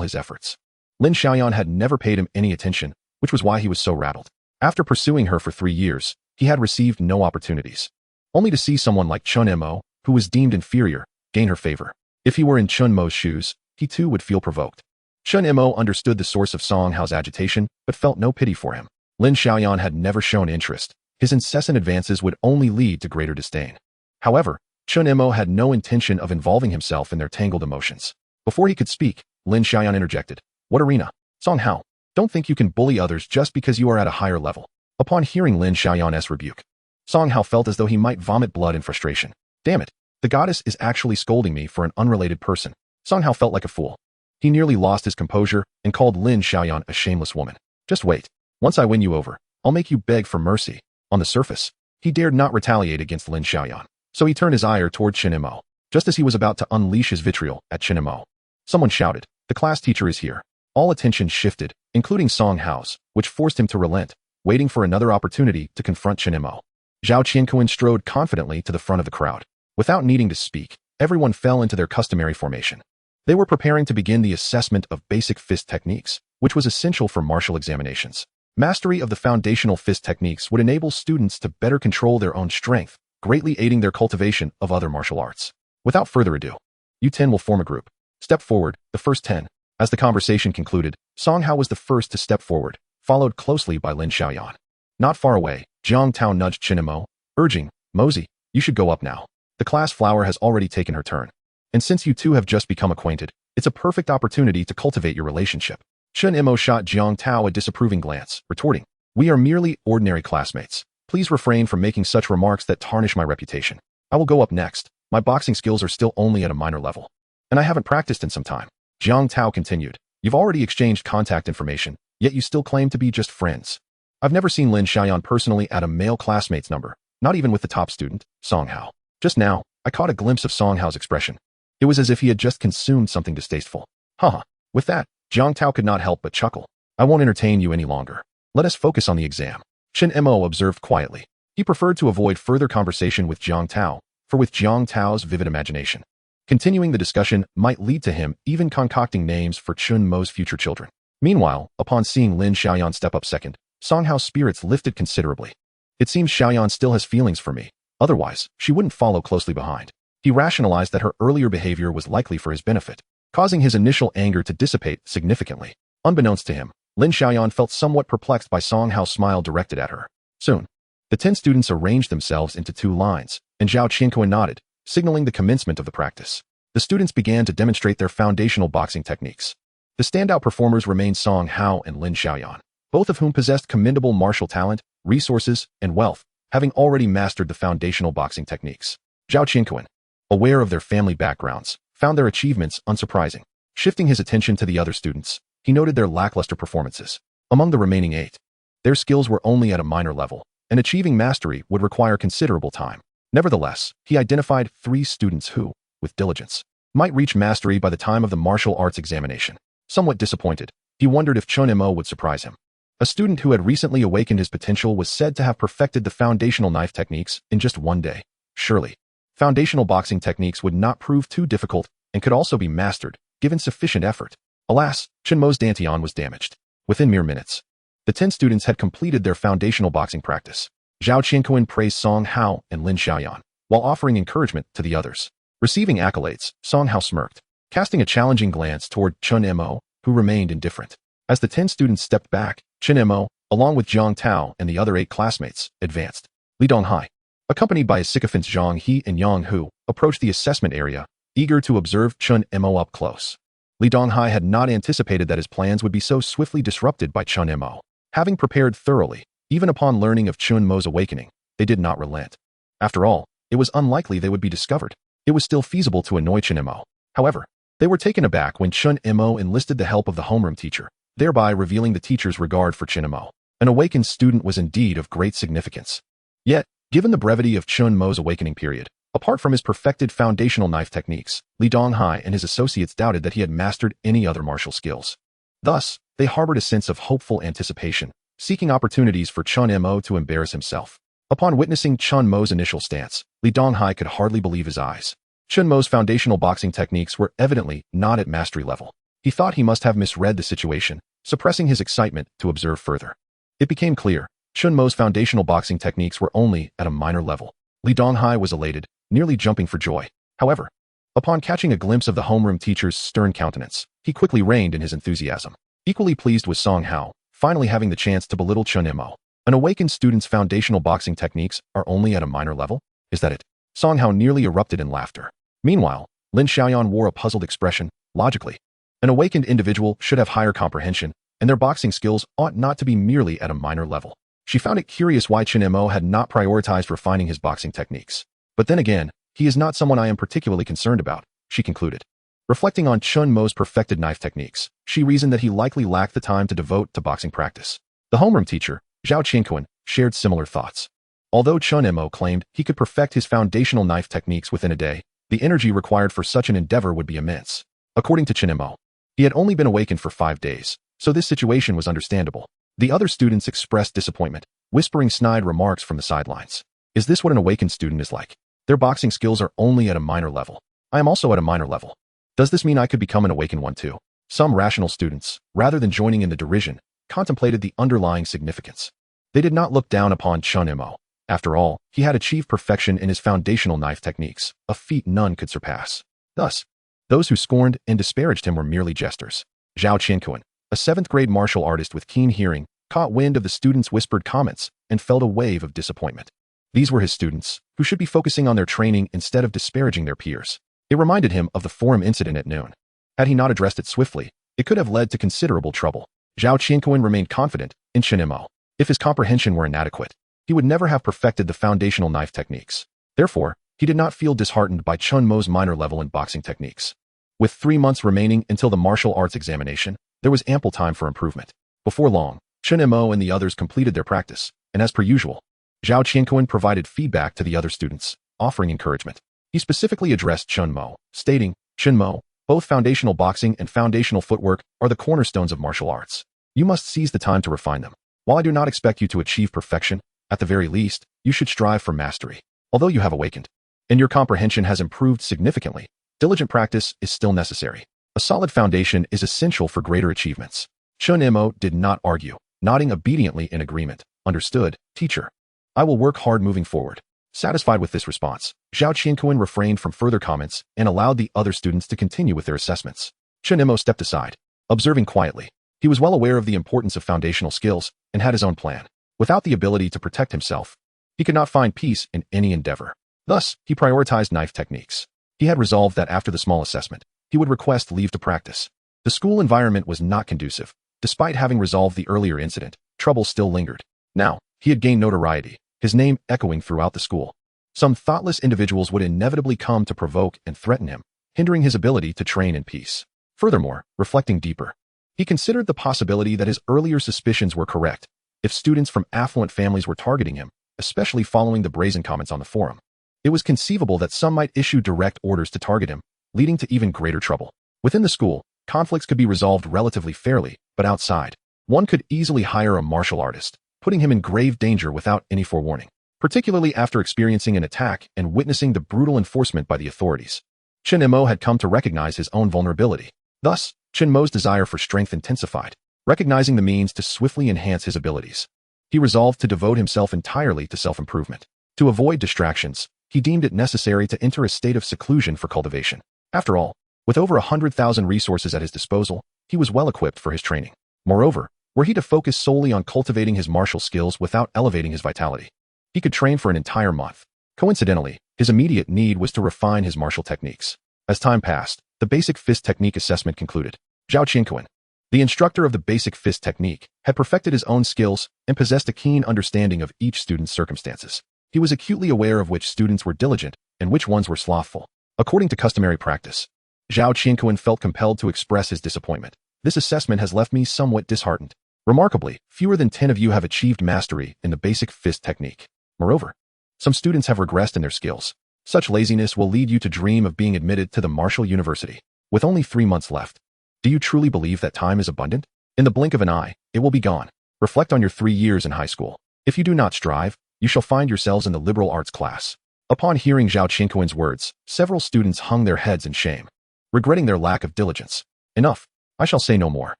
his efforts. Lin Xiaoyan had never paid him any attention, which was why he was so rattled. After pursuing her for 3 years, he had received no opportunities. Only to see someone like Chen Mo, who was deemed inferior, gain her favor. If he were in Chen Mo's shoes, he too would feel provoked. Chen Mo understood the source of Song Hao's agitation, but felt no pity for him. Lin Xiaoyan had never shown interest. His incessant advances would only lead to greater disdain. However, Chen Mo had no intention of involving himself in their tangled emotions. Before he could speak, Lin Xiaoyan interjected. What arena? Song Hao, don't think you can bully others just because you are at a higher level. Upon hearing Lin Xiaoyan's rebuke, Song Hao felt as though he might vomit blood in frustration. Damn it, the goddess is actually scolding me for an unrelated person. Song Hao felt like a fool. He nearly lost his composure and called Lin Xiaoyan a shameless woman. Just wait. Once I win you over, I'll make you beg for mercy. On the surface, he dared not retaliate against Lin Xiaoyan, so he turned his ire toward Chen Mo. Just as he was about to unleash his vitriol at Chen Mo, someone shouted, "The class teacher is here." All attention shifted, including Song Hao's, which forced him to relent, waiting for another opportunity to confront Chen Mo. Zhao Qianquan strode confidently to the front of the crowd. Without needing to speak, everyone fell into their customary formation. They were preparing to begin the assessment of basic fist techniques, which was essential for martial examinations. Mastery of the foundational fist techniques would enable students to better control their own strength, greatly aiding their cultivation of other martial arts. Without further ado, you 10 will form a group. Step forward, the first 10. As the conversation concluded, Song Hao was the first to step forward, followed closely by Lin Xiaoyan. Not far away, Jiang Tao nudged Chen Mo, urging, "Mosey, you should go up now. The class flower has already taken her turn. And since you two have just become acquainted, it's a perfect opportunity to cultivate your relationship." Chen Mo shot Jiang Tao a disapproving glance, retorting, "We are merely ordinary classmates. Please refrain from making such remarks that tarnish my reputation. I will go up next. My boxing skills are still only at a minor level. And I haven't practiced in some time." Jiang Tao continued, "You've already exchanged contact information, yet you still claim to be just friends. I've never seen Lin Xiaoyan personally at a male classmate's number, not even with the top student, Song Hao. Just now, I caught a glimpse of Song Hao's expression. It was as if he had just consumed something distasteful. Haha." With that, Jiang Tao could not help but chuckle. "I won't entertain you any longer. Let us focus on the exam." Chen Mo observed quietly. He preferred to avoid further conversation with Jiang Tao, for with Jiang Tao's vivid imagination, continuing the discussion might lead to him even concocting names for Chen Mo's future children. Meanwhile, upon seeing Lin Xiaoyan step up second, Song Hao's spirits lifted considerably. It seems Xiaoyan still has feelings for me. Otherwise, she wouldn't follow closely behind. He rationalized that her earlier behavior was likely for his benefit, causing his initial anger to dissipate significantly. Unbeknownst to him, Lin Xiaoyan felt somewhat perplexed by Song Hao's smile directed at her. Soon, the 10 students arranged themselves into 2 lines, and Zhao Qianquan nodded, signaling the commencement of the practice. The students began to demonstrate their foundational boxing techniques. The standout performers remained Song Hao and Lin Xiaoyan, both of whom possessed commendable martial talent, resources, and wealth, having already mastered the foundational boxing techniques. Zhao Qianquan, aware of their family backgrounds, found their achievements unsurprising. Shifting his attention to the other students, he noted their lackluster performances. Among the remaining 8, their skills were only at a minor level, and achieving mastery would require considerable time. Nevertheless, he identified 3 students who, with diligence, might reach mastery by the time of the martial arts examination. Somewhat disappointed, he wondered if Chen Mo would surprise him. A student who had recently awakened his potential was said to have perfected the foundational knife techniques in just 1 day. Surely, foundational boxing techniques would not prove too difficult and could also be mastered, given sufficient effort. Alas, Chen Mo's dantian was damaged. Within mere minutes, the 10 students had completed their foundational boxing practice. Zhao Qianquan praised Song Hao and Lin Xiaoyan, while offering encouragement to the others. Receiving accolades, Song Hao smirked, casting a challenging glance toward Chen Mo, who remained indifferent. As the 10 students stepped back, Chen Mo, along with Jiang Tao and the other 8 classmates, advanced. Li Donghai, accompanied by his sycophants Zhang He and Yang Hu, approached the assessment area, eager to observe Chen Mo up close. Li Donghai had not anticipated that his plans would be so swiftly disrupted by Chen Mo. Having prepared thoroughly, even upon learning of Chen Mo's awakening, they did not relent. After all, it was unlikely they would be discovered. It was still feasible to annoy Chen Mo. However, they were taken aback when Chen Mo enlisted the help of the homeroom teacher, thereby revealing the teacher's regard for Chen Mo. An awakened student was indeed of great significance. Yet, given the brevity of Chen Mo's awakening period, apart from his perfected foundational knife techniques, Li Donghai and his associates doubted that he had mastered any other martial skills. Thus, they harbored a sense of hopeful anticipation, seeking opportunities for Chen Mo to embarrass himself. Upon witnessing Chen Mo's initial stance, Li Donghai could hardly believe his eyes. Chen Mo's foundational boxing techniques were evidently not at mastery level. He thought he must have misread the situation, suppressing his excitement to observe further. It became clear, Chen Mo's foundational boxing techniques were only at a minor level. Li Donghai was elated, nearly jumping for joy. However, upon catching a glimpse of the homeroom teacher's stern countenance, he quickly reined in his enthusiasm. Equally pleased was Song Hao, finally having the chance to belittle Chen Mo. An awakened student's foundational boxing techniques are only at a minor level? Is that it? Song Hao nearly erupted in laughter. Meanwhile, Lin Xiaoyan wore a puzzled expression. Logically, an awakened individual should have higher comprehension, and their boxing skills ought not to be merely at a minor level. She found it curious why Chen Mo had not prioritized refining his boxing techniques. But then again, he is not someone I am particularly concerned about, she concluded. Reflecting on Chen Mo's perfected knife techniques, she reasoned that he likely lacked the time to devote to boxing practice. The homeroom teacher, Zhao Qianquan, shared similar thoughts. Although Chen Mo claimed he could perfect his foundational knife techniques within a day, the energy required for such an endeavor would be immense. According to Chen Mo, he had only been awakened for 5 days, so this situation was understandable. The other students expressed disappointment, whispering snide remarks from the sidelines. Is this what an awakened student is like? Their boxing skills are only at a minor level. I am also at a minor level. Does this mean I could become an awakened one too? Some rational students, rather than joining in the derision, contemplated the underlying significance. They did not look down upon Chen Mo. After all, he had achieved perfection in his foundational knife techniques, a feat none could surpass. Thus, those who scorned and disparaged him were merely jesters. Zhao Qianquan, a 7th-grade martial artist with keen hearing, caught wind of the students' whispered comments and felt a wave of disappointment. These were his students, who should be focusing on their training instead of disparaging their peers. It reminded him of the forum incident at noon. Had he not addressed it swiftly, it could have led to considerable trouble. Zhao Qianquan remained confident in Chen Mo. If his comprehension were inadequate, he would never have perfected the foundational knife techniques. Therefore, he did not feel disheartened by Chen Mo's minor level in boxing techniques. With 3 months remaining until the martial arts examination, there was ample time for improvement. Before long, Chen Mo and the others completed their practice, and as per usual, Zhao Qianquan provided feedback to the other students, offering encouragement. He specifically addressed Chen Mo, stating, Chen Mo, both foundational boxing and foundational footwork are the cornerstones of martial arts. You must seize the time to refine them. While I do not expect you to achieve perfection, at the very least, you should strive for mastery. Although you have awakened, and your comprehension has improved significantly, diligent practice is still necessary. A solid foundation is essential for greater achievements. Chen Mo did not argue, nodding obediently in agreement. Understood, teacher. I will work hard moving forward. Satisfied with this response, Zhao Qianquan refrained from further comments and allowed the other students to continue with their assessments. Chen Mo stepped aside, observing quietly. He was well aware of the importance of foundational skills and had his own plan. Without the ability to protect himself, he could not find peace in any endeavor. Thus, he prioritized knife techniques. He had resolved that after the small assessment, he would request leave to practice. The school environment was not conducive. Despite having resolved the earlier incident, trouble still lingered. Now, he had gained notoriety, his name echoing throughout the school. Some thoughtless individuals would inevitably come to provoke and threaten him, hindering his ability to train in peace. Furthermore, reflecting deeper, he considered the possibility that his earlier suspicions were correct. If students from affluent families were targeting him, especially following the brazen comments on the forum, it was conceivable that some might issue direct orders to target him, leading to even greater trouble. Within the school, conflicts could be resolved relatively fairly, but outside, one could easily hire a martial artist, putting him in grave danger without any forewarning, particularly after experiencing an attack and witnessing the brutal enforcement by the authorities. Chen Mo had come to recognize his own vulnerability. Thus, Chen Mo's desire for strength intensified, recognizing the means to swiftly enhance his abilities. He resolved to devote himself entirely to self-improvement. To avoid distractions, he deemed it necessary to enter a state of seclusion for cultivation. After all, with over 100,000 resources at his disposal, he was well equipped for his training. Moreover, were he to focus solely on cultivating his martial skills without elevating his vitality, he could train for an entire month. Coincidentally, his immediate need was to refine his martial techniques. As time passed, the basic fist technique assessment concluded. Zhao Qianquan, the instructor of the basic fist technique, had perfected his own skills and possessed a keen understanding of each student's circumstances. He was acutely aware of which students were diligent and which ones were slothful. According to customary practice, Zhao Qianquan felt compelled to express his disappointment. This assessment has left me somewhat disheartened. Remarkably, fewer than 10 of you have achieved mastery in the basic fist technique. Moreover, some students have regressed in their skills. Such laziness will lead you to dream of being admitted to the martial university. With only 3 months left, do you truly believe that time is abundant? In the blink of an eye, it will be gone. Reflect on your 3 years in high school. If you do not strive, you shall find yourselves in the liberal arts class. Upon hearing Zhao Qianquan's words, several students hung their heads in shame, regretting their lack of diligence. Enough. I shall say no more.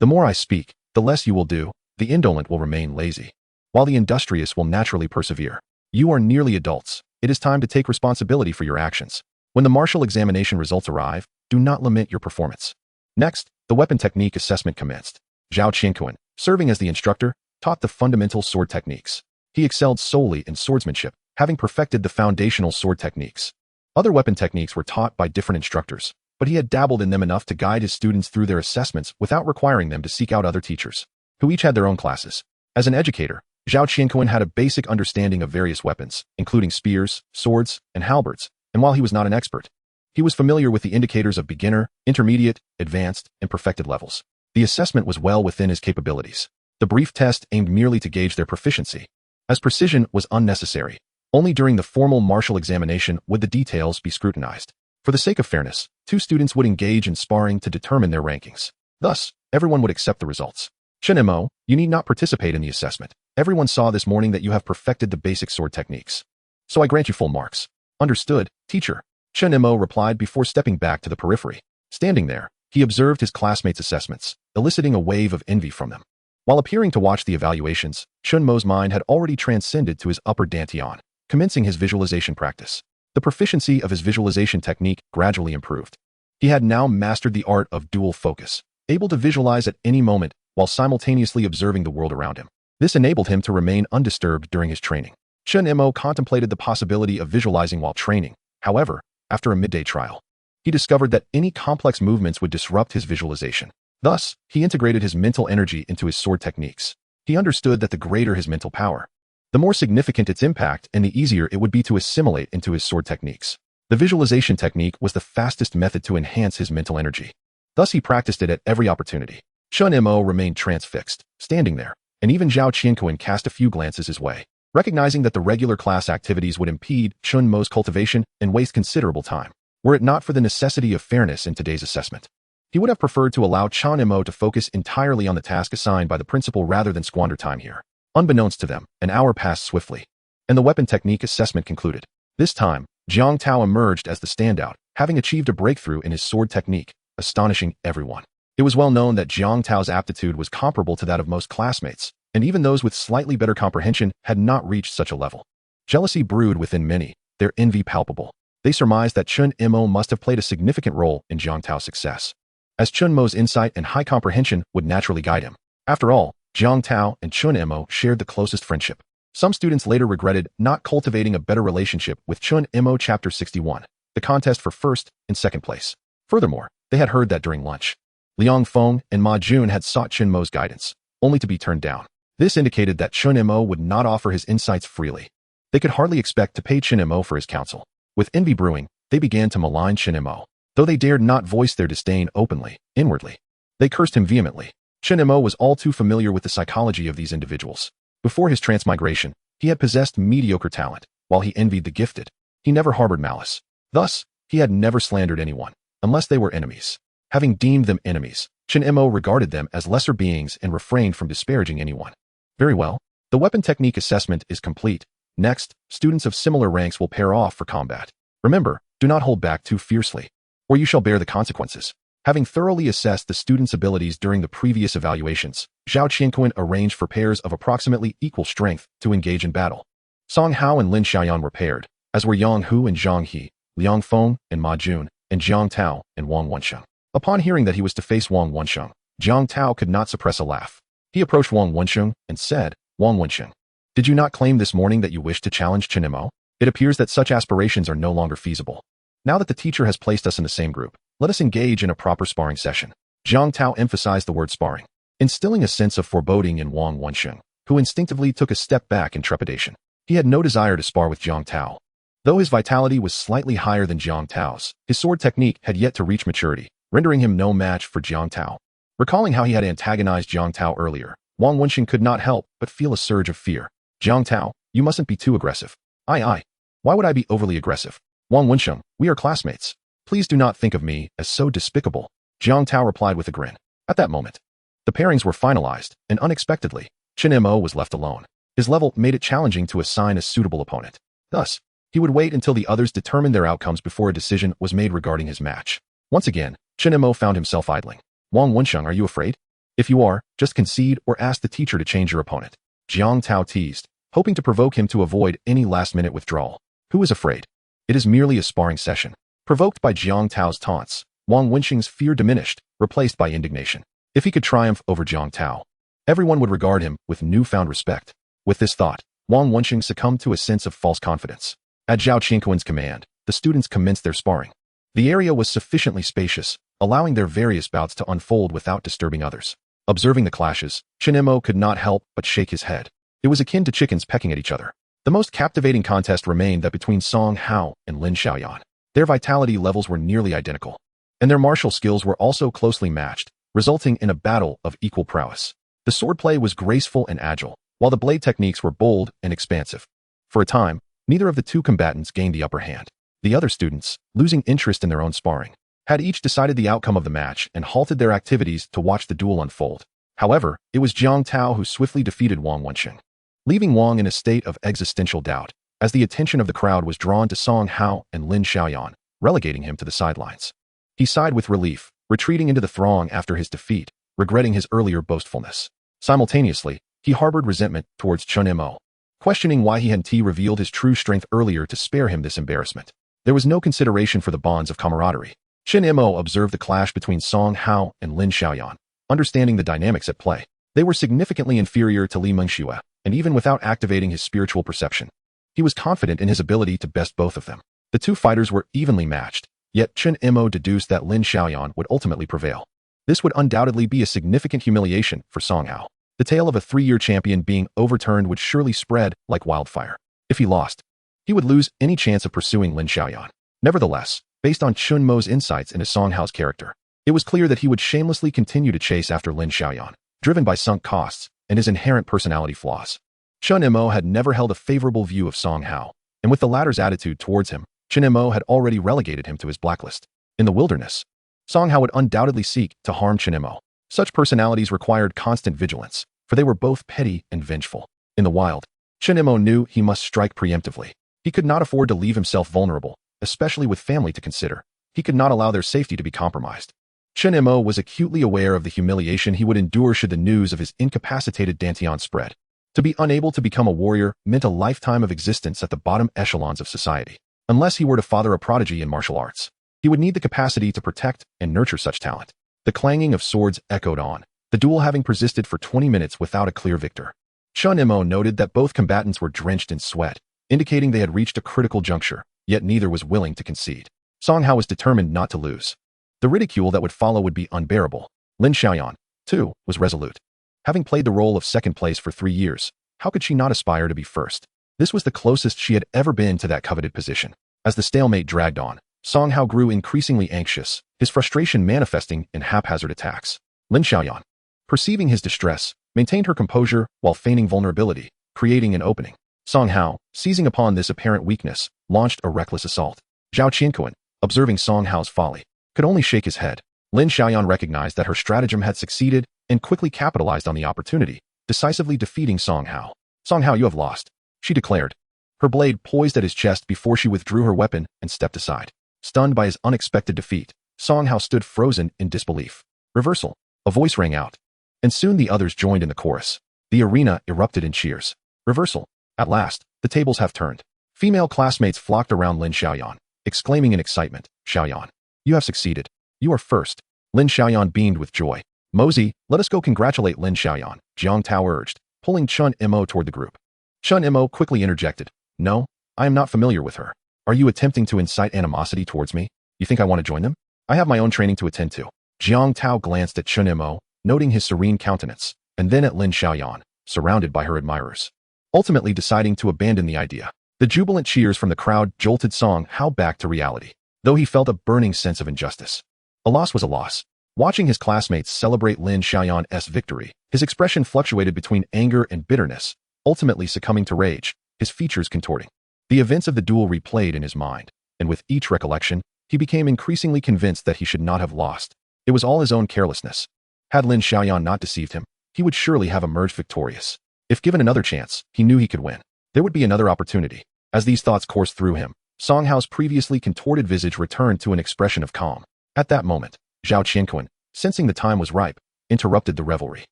The more I speak, the less you will do. The indolent will remain lazy, while the industrious will naturally persevere. You are nearly adults. It is time to take responsibility for your actions. When the martial examination results arrive, do not lament your performance. Next, the weapon technique assessment commenced. Zhao Qianquan, serving as the instructor, taught the fundamental sword techniques. He excelled solely in swordsmanship, having perfected the foundational sword techniques. Other weapon techniques were taught by different instructors, but he had dabbled in them enough to guide his students through their assessments without requiring them to seek out other teachers, who each had their own classes. As an educator, Zhao Qianquan had a basic understanding of various weapons, including spears, swords, and halberds, and while he was not an expert, He was familiar with the indicators of beginner, intermediate, advanced, and perfected levels. The assessment was well within his capabilities. The brief test aimed merely to gauge their proficiency, as precision was unnecessary. Only during the formal martial examination would the details be scrutinized. For the sake of fairness, 2 students would engage in sparring to determine their rankings. Thus, everyone would accept the results. Chen Mo, you need not participate in the assessment. Everyone saw this morning that you have perfected the basic sword techniques. So I grant you full marks. Understood, teacher. Chen Mo replied before stepping back to the periphery. Standing there, he observed his classmates' assessments, eliciting a wave of envy from them. While appearing to watch the evaluations, Chen Mo's mind had already transcended to his upper dantian, commencing his visualization practice. The proficiency of his visualization technique gradually improved. He had now mastered the art of dual focus, able to visualize at any moment while simultaneously observing the world around him. This enabled him to remain undisturbed during his training. Chen Mo contemplated the possibility of visualizing while training. However, after a midday trial, he discovered that any complex movements would disrupt his visualization. Thus, he integrated his mental energy into his sword techniques. He understood that the greater his mental power, the more significant its impact and the easier it would be to assimilate into his sword techniques. The visualization technique was the fastest method to enhance his mental energy. Thus, he practiced it at every opportunity. Chen Mo remained transfixed, standing there, and even Zhao Qianquan cast a few glances his way. Recognizing that the regular class activities would impede Chen Mo's cultivation and waste considerable time, were it not for the necessity of fairness in today's assessment. He would have preferred to allow Chen Mo to focus entirely on the task assigned by the principal rather than squander time here. Unbeknownst to them, an hour passed swiftly, and the weapon technique assessment concluded. This time, Jiang Tao emerged as the standout, having achieved a breakthrough in his sword technique, astonishing everyone. It was well known that Jiang Tao's aptitude was comparable to that of most classmates, and even those with slightly better comprehension had not reached such a level. Jealousy brewed within many, their envy palpable. They surmised that Chen Mo must have played a significant role in Jiang Tao's success, as Chen Mo's insight and high comprehension would naturally guide him. After all, Jiang Tao and Chen Mo shared the closest friendship. Some students later regretted not cultivating a better relationship with Chen Mo. Chapter 61, the contest for first and second place. Furthermore, they had heard that during lunch, Liang Feng and Ma Jun had sought Chen Mo's guidance, only to be turned down. This indicated that Chen Mo would not offer his insights freely. They could hardly expect to pay Chen Mo for his counsel. With envy brewing, they began to malign Chen Mo. Though they dared not voice their disdain openly, inwardly, they cursed him vehemently. Chen Mo was all too familiar with the psychology of these individuals. Before his transmigration, he had possessed mediocre talent. While he envied the gifted, he never harbored malice. Thus, he had never slandered anyone, unless they were enemies. Having deemed them enemies, Chen Mo regarded them as lesser beings and refrained from disparaging anyone. Very well. The weapon technique assessment is complete. Next, students of similar ranks will pair off for combat. Remember, do not hold back too fiercely, or you shall bear the consequences. Having thoroughly assessed the students' abilities during the previous evaluations, Zhao Qianquan arranged for pairs of approximately equal strength to engage in battle. Song Hao and Lin Xiaoyan were paired, as were Yang Hu and Zhang He, Liang Feng and Ma Jun, and Jiang Tao and Wang Wensheng. Upon hearing that he was to face Wang Wensheng, Jiang Tao could not suppress a laugh. He approached Wang Wensheng and said, Wang Wensheng, did you not claim this morning that you wished to challenge Chen Mo? It appears that such aspirations are no longer feasible. Now that the teacher has placed us in the same group, let us engage in a proper sparring session. Jiang Tao emphasized the word sparring, instilling a sense of foreboding in Wang Wensheng, who instinctively took a step back in trepidation. He had no desire to spar with Jiang Tao. Though his vitality was slightly higher than Jiang Tao's, his sword technique had yet to reach maturity, rendering him no match for Jiang Tao. Recalling how he had antagonized Jiang Tao earlier, Wang Wensheng could not help but feel a surge of fear. Jiang Tao, you mustn't be too aggressive. Aye. Why would I be overly aggressive? Wang Wensheng, we are classmates. Please do not think of me as so despicable. Jiang Tao replied with a grin. At that moment, the pairings were finalized, and unexpectedly, Chen Mo was left alone. His level made it challenging to assign a suitable opponent. Thus, he would wait until the others determined their outcomes before a decision was made regarding his match. Once again, Chen Mo found himself idling. Wang Wensheng, are you afraid? If you are, just concede or ask the teacher to change your opponent. Jiang Tao teased, hoping to provoke him to avoid any last-minute withdrawal. Who is afraid? It is merely a sparring session. Provoked by Jiang Tao's taunts, Wang Wensheng's fear diminished, replaced by indignation. If he could triumph over Jiang Tao, everyone would regard him with newfound respect. With this thought, Wang Wensheng succumbed to a sense of false confidence. At Zhao Qianquan's command, the students commenced their sparring. The area was sufficiently spacious, allowing their various bouts to unfold without disturbing others. Observing the clashes, Chen Mo could not help but shake his head. It was akin to chickens pecking at each other. The most captivating contest remained that between Song Hao and Lin Xiaoyan. Their vitality levels were nearly identical, and their martial skills were also closely matched, resulting in a battle of equal prowess. The swordplay was graceful and agile, while the blade techniques were bold and expansive. For a time, neither of the two combatants gained the upper hand. The other students, losing interest in their own sparring, had each decided the outcome of the match and halted their activities to watch the duel unfold. However, it was Jiang Tao who swiftly defeated Wang Wenqing, leaving Wang in a state of existential doubt, as the attention of the crowd was drawn to Song Hao and Lin Xiaoyan, relegating him to the sidelines. He sighed with relief, retreating into the throng after his defeat, regretting his earlier boastfulness. Simultaneously, he harbored resentment towards Chen Mo, questioning why he hadn't revealed his true strength earlier to spare him this embarrassment. There was no consideration for the bonds of camaraderie. Chen Mo observed the clash between Song Hao and Lin Xiaoyan, understanding the dynamics at play. They were significantly inferior to Li Mengxue, and even without activating his spiritual perception, he was confident in his ability to best both of them. The two fighters were evenly matched, yet Chen Mo deduced that Lin Xiaoyan would ultimately prevail. This would undoubtedly be a significant humiliation for Song Hao. The tale of a 3-year champion being overturned would surely spread like wildfire. If he lost, he would lose any chance of pursuing Lin Xiaoyan. Nevertheless, based on Chen Mo's insights into Song Hao's character, it was clear that he would shamelessly continue to chase after Lin Xiaoyan, driven by sunk costs and his inherent personality flaws. Chen Mo had never held a favorable view of Song Hao, and with the latter's attitude towards him, Chen Mo had already relegated him to his blacklist. In the wilderness, Song Hao would undoubtedly seek to harm Chen Mo. Such personalities required constant vigilance, for they were both petty and vengeful. In the wild, Chen Mo knew he must strike preemptively. He could not afford to leave himself vulnerable, especially with family to consider. He could not allow their safety to be compromised. Chen Mo was acutely aware of the humiliation he would endure should the news of his incapacitated Dantian spread. To be unable to become a warrior meant a lifetime of existence at the bottom echelons of society. Unless he were to father a prodigy in martial arts, he would need the capacity to protect and nurture such talent. The clanging of swords echoed on, the duel having persisted for 20 minutes without a clear victor. Chen Mo noted that both combatants were drenched in sweat, indicating they had reached a critical juncture, yet neither was willing to concede. Song Hao was determined not to lose. The ridicule that would follow would be unbearable. Lin Xiaoyan, too, was resolute. Having played the role of second place for 3 years, how could she not aspire to be first? This was the closest she had ever been to that coveted position. As the stalemate dragged on, Song Hao grew increasingly anxious, his frustration manifesting in haphazard attacks. Lin Xiaoyan, perceiving his distress, maintained her composure while feigning vulnerability, creating an opening. Song Hao, seizing upon this apparent weakness, launched a reckless assault. Zhao Qianquan, observing Song Hao's folly, could only shake his head. Lin Xiaoyan recognized that her stratagem had succeeded and quickly capitalized on the opportunity, decisively defeating Song Hao. Song Hao, you have lost, she declared, her blade poised at his chest before she withdrew her weapon and stepped aside. Stunned by his unexpected defeat, Song Hao stood frozen in disbelief. Reversal, a voice rang out, and soon the others joined in the chorus. The arena erupted in cheers. Reversal. At last, the tables have turned. Female classmates flocked around Lin Xiaoyan, exclaiming in excitement, Xiaoyan, you have succeeded. You are first. Lin Xiaoyan beamed with joy. Mosey, let us go congratulate Lin Xiaoyan, Jiang Tao urged, pulling Chen Mo toward the group. Chen Mo quickly interjected, no, I am not familiar with her. Are you attempting to incite animosity towards me? You think I want to join them? I have my own training to attend to. Jiang Tao glanced at Chen Mo, noting his serene countenance, and then at Lin Xiaoyan, surrounded by her admirers, ultimately deciding to abandon the idea. The jubilant cheers from the crowd jolted Song Hao back to reality, though he felt a burning sense of injustice. A loss was a loss. Watching his classmates celebrate Lin Xiaoyan's victory, his expression fluctuated between anger and bitterness, ultimately succumbing to rage, his features contorting. The events of the duel replayed in his mind, and with each recollection, he became increasingly convinced that he should not have lost. It was all his own carelessness. Had Lin Xiaoyan not deceived him, he would surely have emerged victorious. If given another chance, he knew he could win. There would be another opportunity. As these thoughts coursed through him, Song Hao's previously contorted visage returned to an expression of calm. At that moment, Zhao Qianquan, sensing the time was ripe, interrupted the revelry.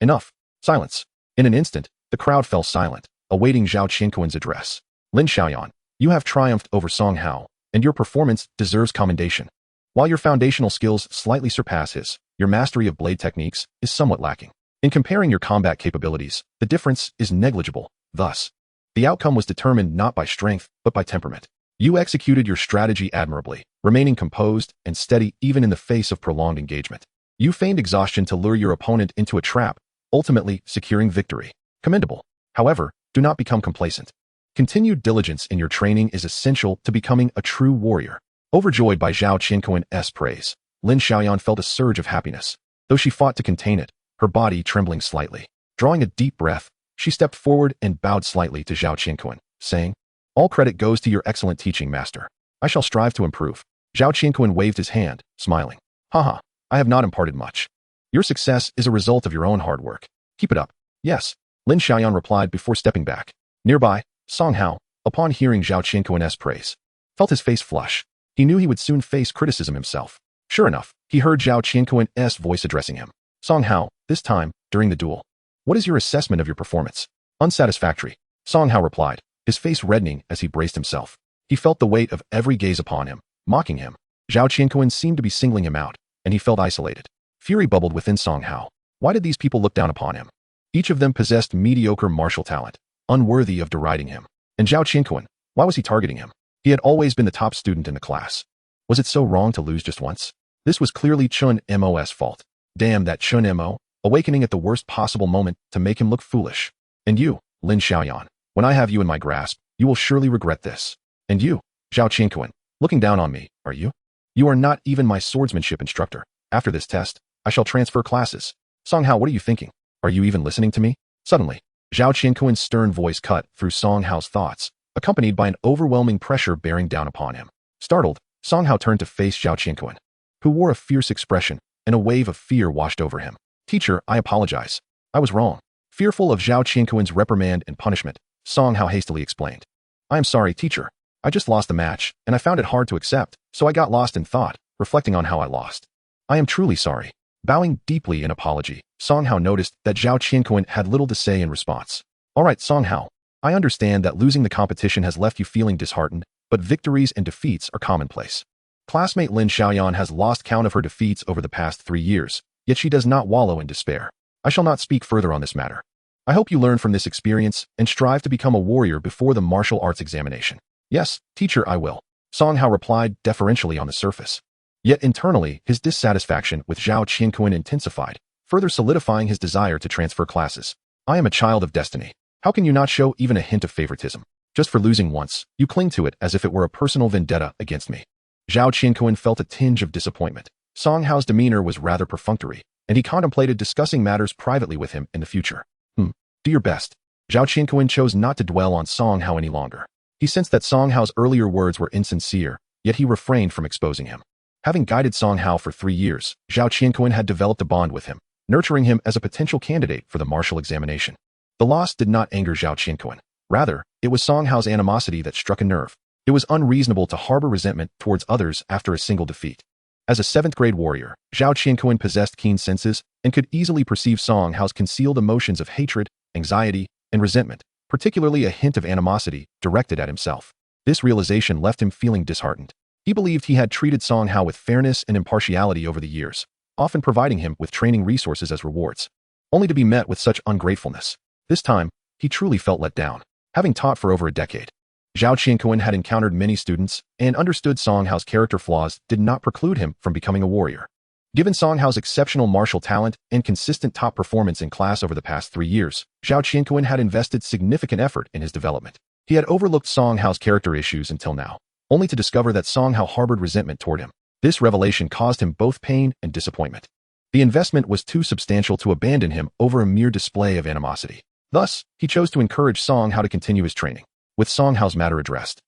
Enough. Silence. In an instant, the crowd fell silent, awaiting Zhao Qianquan's address. Lin Xiaoyan, you have triumphed over Song Hao, and your performance deserves commendation. While your foundational skills slightly surpass his, your mastery of blade techniques is somewhat lacking. In comparing your combat capabilities, the difference is negligible. Thus, the outcome was determined not by strength, but by temperament. You executed your strategy admirably, remaining composed and steady even in the face of prolonged engagement. You feigned exhaustion to lure your opponent into a trap, ultimately securing victory. Commendable. However, do not become complacent. Continued diligence in your training is essential to becoming a true warrior. Overjoyed by Zhao Qianquan's praise, Lin Xiaoyan felt a surge of happiness. Though she fought to contain it, her body trembling slightly. Drawing a deep breath, she stepped forward and bowed slightly to Zhao Qianquan, saying, "All credit goes to your excellent teaching, master. I shall strive to improve." Zhao Qianquan waved his hand, smiling. "Haha, I have not imparted much. Your success is a result of your own hard work. Keep it up." "Yes," Lin Xiaoyan replied before stepping back. Nearby, Song Hao, upon hearing Zhao Qianquan's praise, felt his face flush. He knew he would soon face criticism himself. Sure enough, he heard Zhao Qianquan's voice addressing him. "Song Hao, this time, during the duel. What is your assessment of your performance?" "Unsatisfactory," Song Hao replied, his face reddening as he braced himself. He felt the weight of every gaze upon him, mocking him. Zhao Qianquan seemed to be singling him out, and he felt isolated. Fury bubbled within Song Hao. Why did these people look down upon him? Each of them possessed mediocre martial talent, unworthy of deriding him. And Zhao Qianquan, why was he targeting him? He had always been the top student in the class. Was it so wrong to lose just once? This was clearly Chen Mo's fault. Damn that Chen Mo, awakening at the worst possible moment to make him look foolish. And you, Lin Xiaoyan, when I have you in my grasp, you will surely regret this. And you, Zhao Qianquan, looking down on me, are you? You are not even my swordsmanship instructor. After this test, I shall transfer classes. Song Hao, what are you thinking? Are you even listening to me? Suddenly, Zhao Qianquan's stern voice cut through Song Hao's thoughts, accompanied by an overwhelming pressure bearing down upon him. Startled, Song Hao turned to face Zhao Qianquan, who wore a fierce expression, and a wave of fear washed over him. "Teacher, I apologize. I was wrong." Fearful of Zhao Qianquan's reprimand and punishment, Song Hao hastily explained. "I am sorry, teacher. I just lost the match, and I found it hard to accept, so I got lost in thought, reflecting on how I lost. I am truly sorry." Bowing deeply in apology, Song Hao noticed that Zhao Qianquan had little to say in response. "All right, Song Hao. I understand that losing the competition has left you feeling disheartened, but victories and defeats are commonplace. Classmate Lin Xiaoyan has lost count of her defeats over the past 3 years, yet she does not wallow in despair. I shall not speak further on this matter. I hope you learn from this experience and strive to become a warrior before the martial arts examination." "Yes, teacher, I will," Song Hao replied deferentially on the surface. Yet internally, his dissatisfaction with Zhao Qianquan intensified, further solidifying his desire to transfer classes. "I am a child of destiny. How can you not show even a hint of favoritism? Just for losing once, you cling to it as if it were a personal vendetta against me." Zhao Qianquan felt a tinge of disappointment. Song Hao's demeanor was rather perfunctory, and he contemplated discussing matters privately with him in the future. Do your best." Zhao Qianquan chose not to dwell on Song Hao any longer. He sensed that Song Hao's earlier words were insincere, yet he refrained from exposing him. Having guided Song Hao for 3 years, Zhao Qianquan had developed a bond with him, nurturing him as a potential candidate for the martial examination. The loss did not anger Zhao Qianquan. Rather, it was Song Hao's animosity that struck a nerve. It was unreasonable to harbor resentment towards others after a single defeat. As a 7th-grade warrior, Zhao Qianquan possessed keen senses and could easily perceive Song Hao's concealed emotions of hatred, anxiety, and resentment, particularly a hint of animosity directed at himself. This realization left him feeling disheartened. He believed he had treated Song Hao with fairness and impartiality over the years, often providing him with training resources as rewards, only to be met with such ungratefulness. This time, he truly felt let down. Having taught for over a decade, Zhao Qianquan had encountered many students and understood Song Hao's character flaws did not preclude him from becoming a warrior. Given Song Hao's exceptional martial talent and consistent top performance in class over the past 3 years, Zhao Qianquan had invested significant effort in his development. He had overlooked Song Hao's character issues until now, only to discover that Song Hao harbored resentment toward him. This revelation caused him both pain and disappointment. The investment was too substantial to abandon him over a mere display of animosity. Thus, he chose to encourage Song Hao to continue his training. With Song Hao's matter addressed,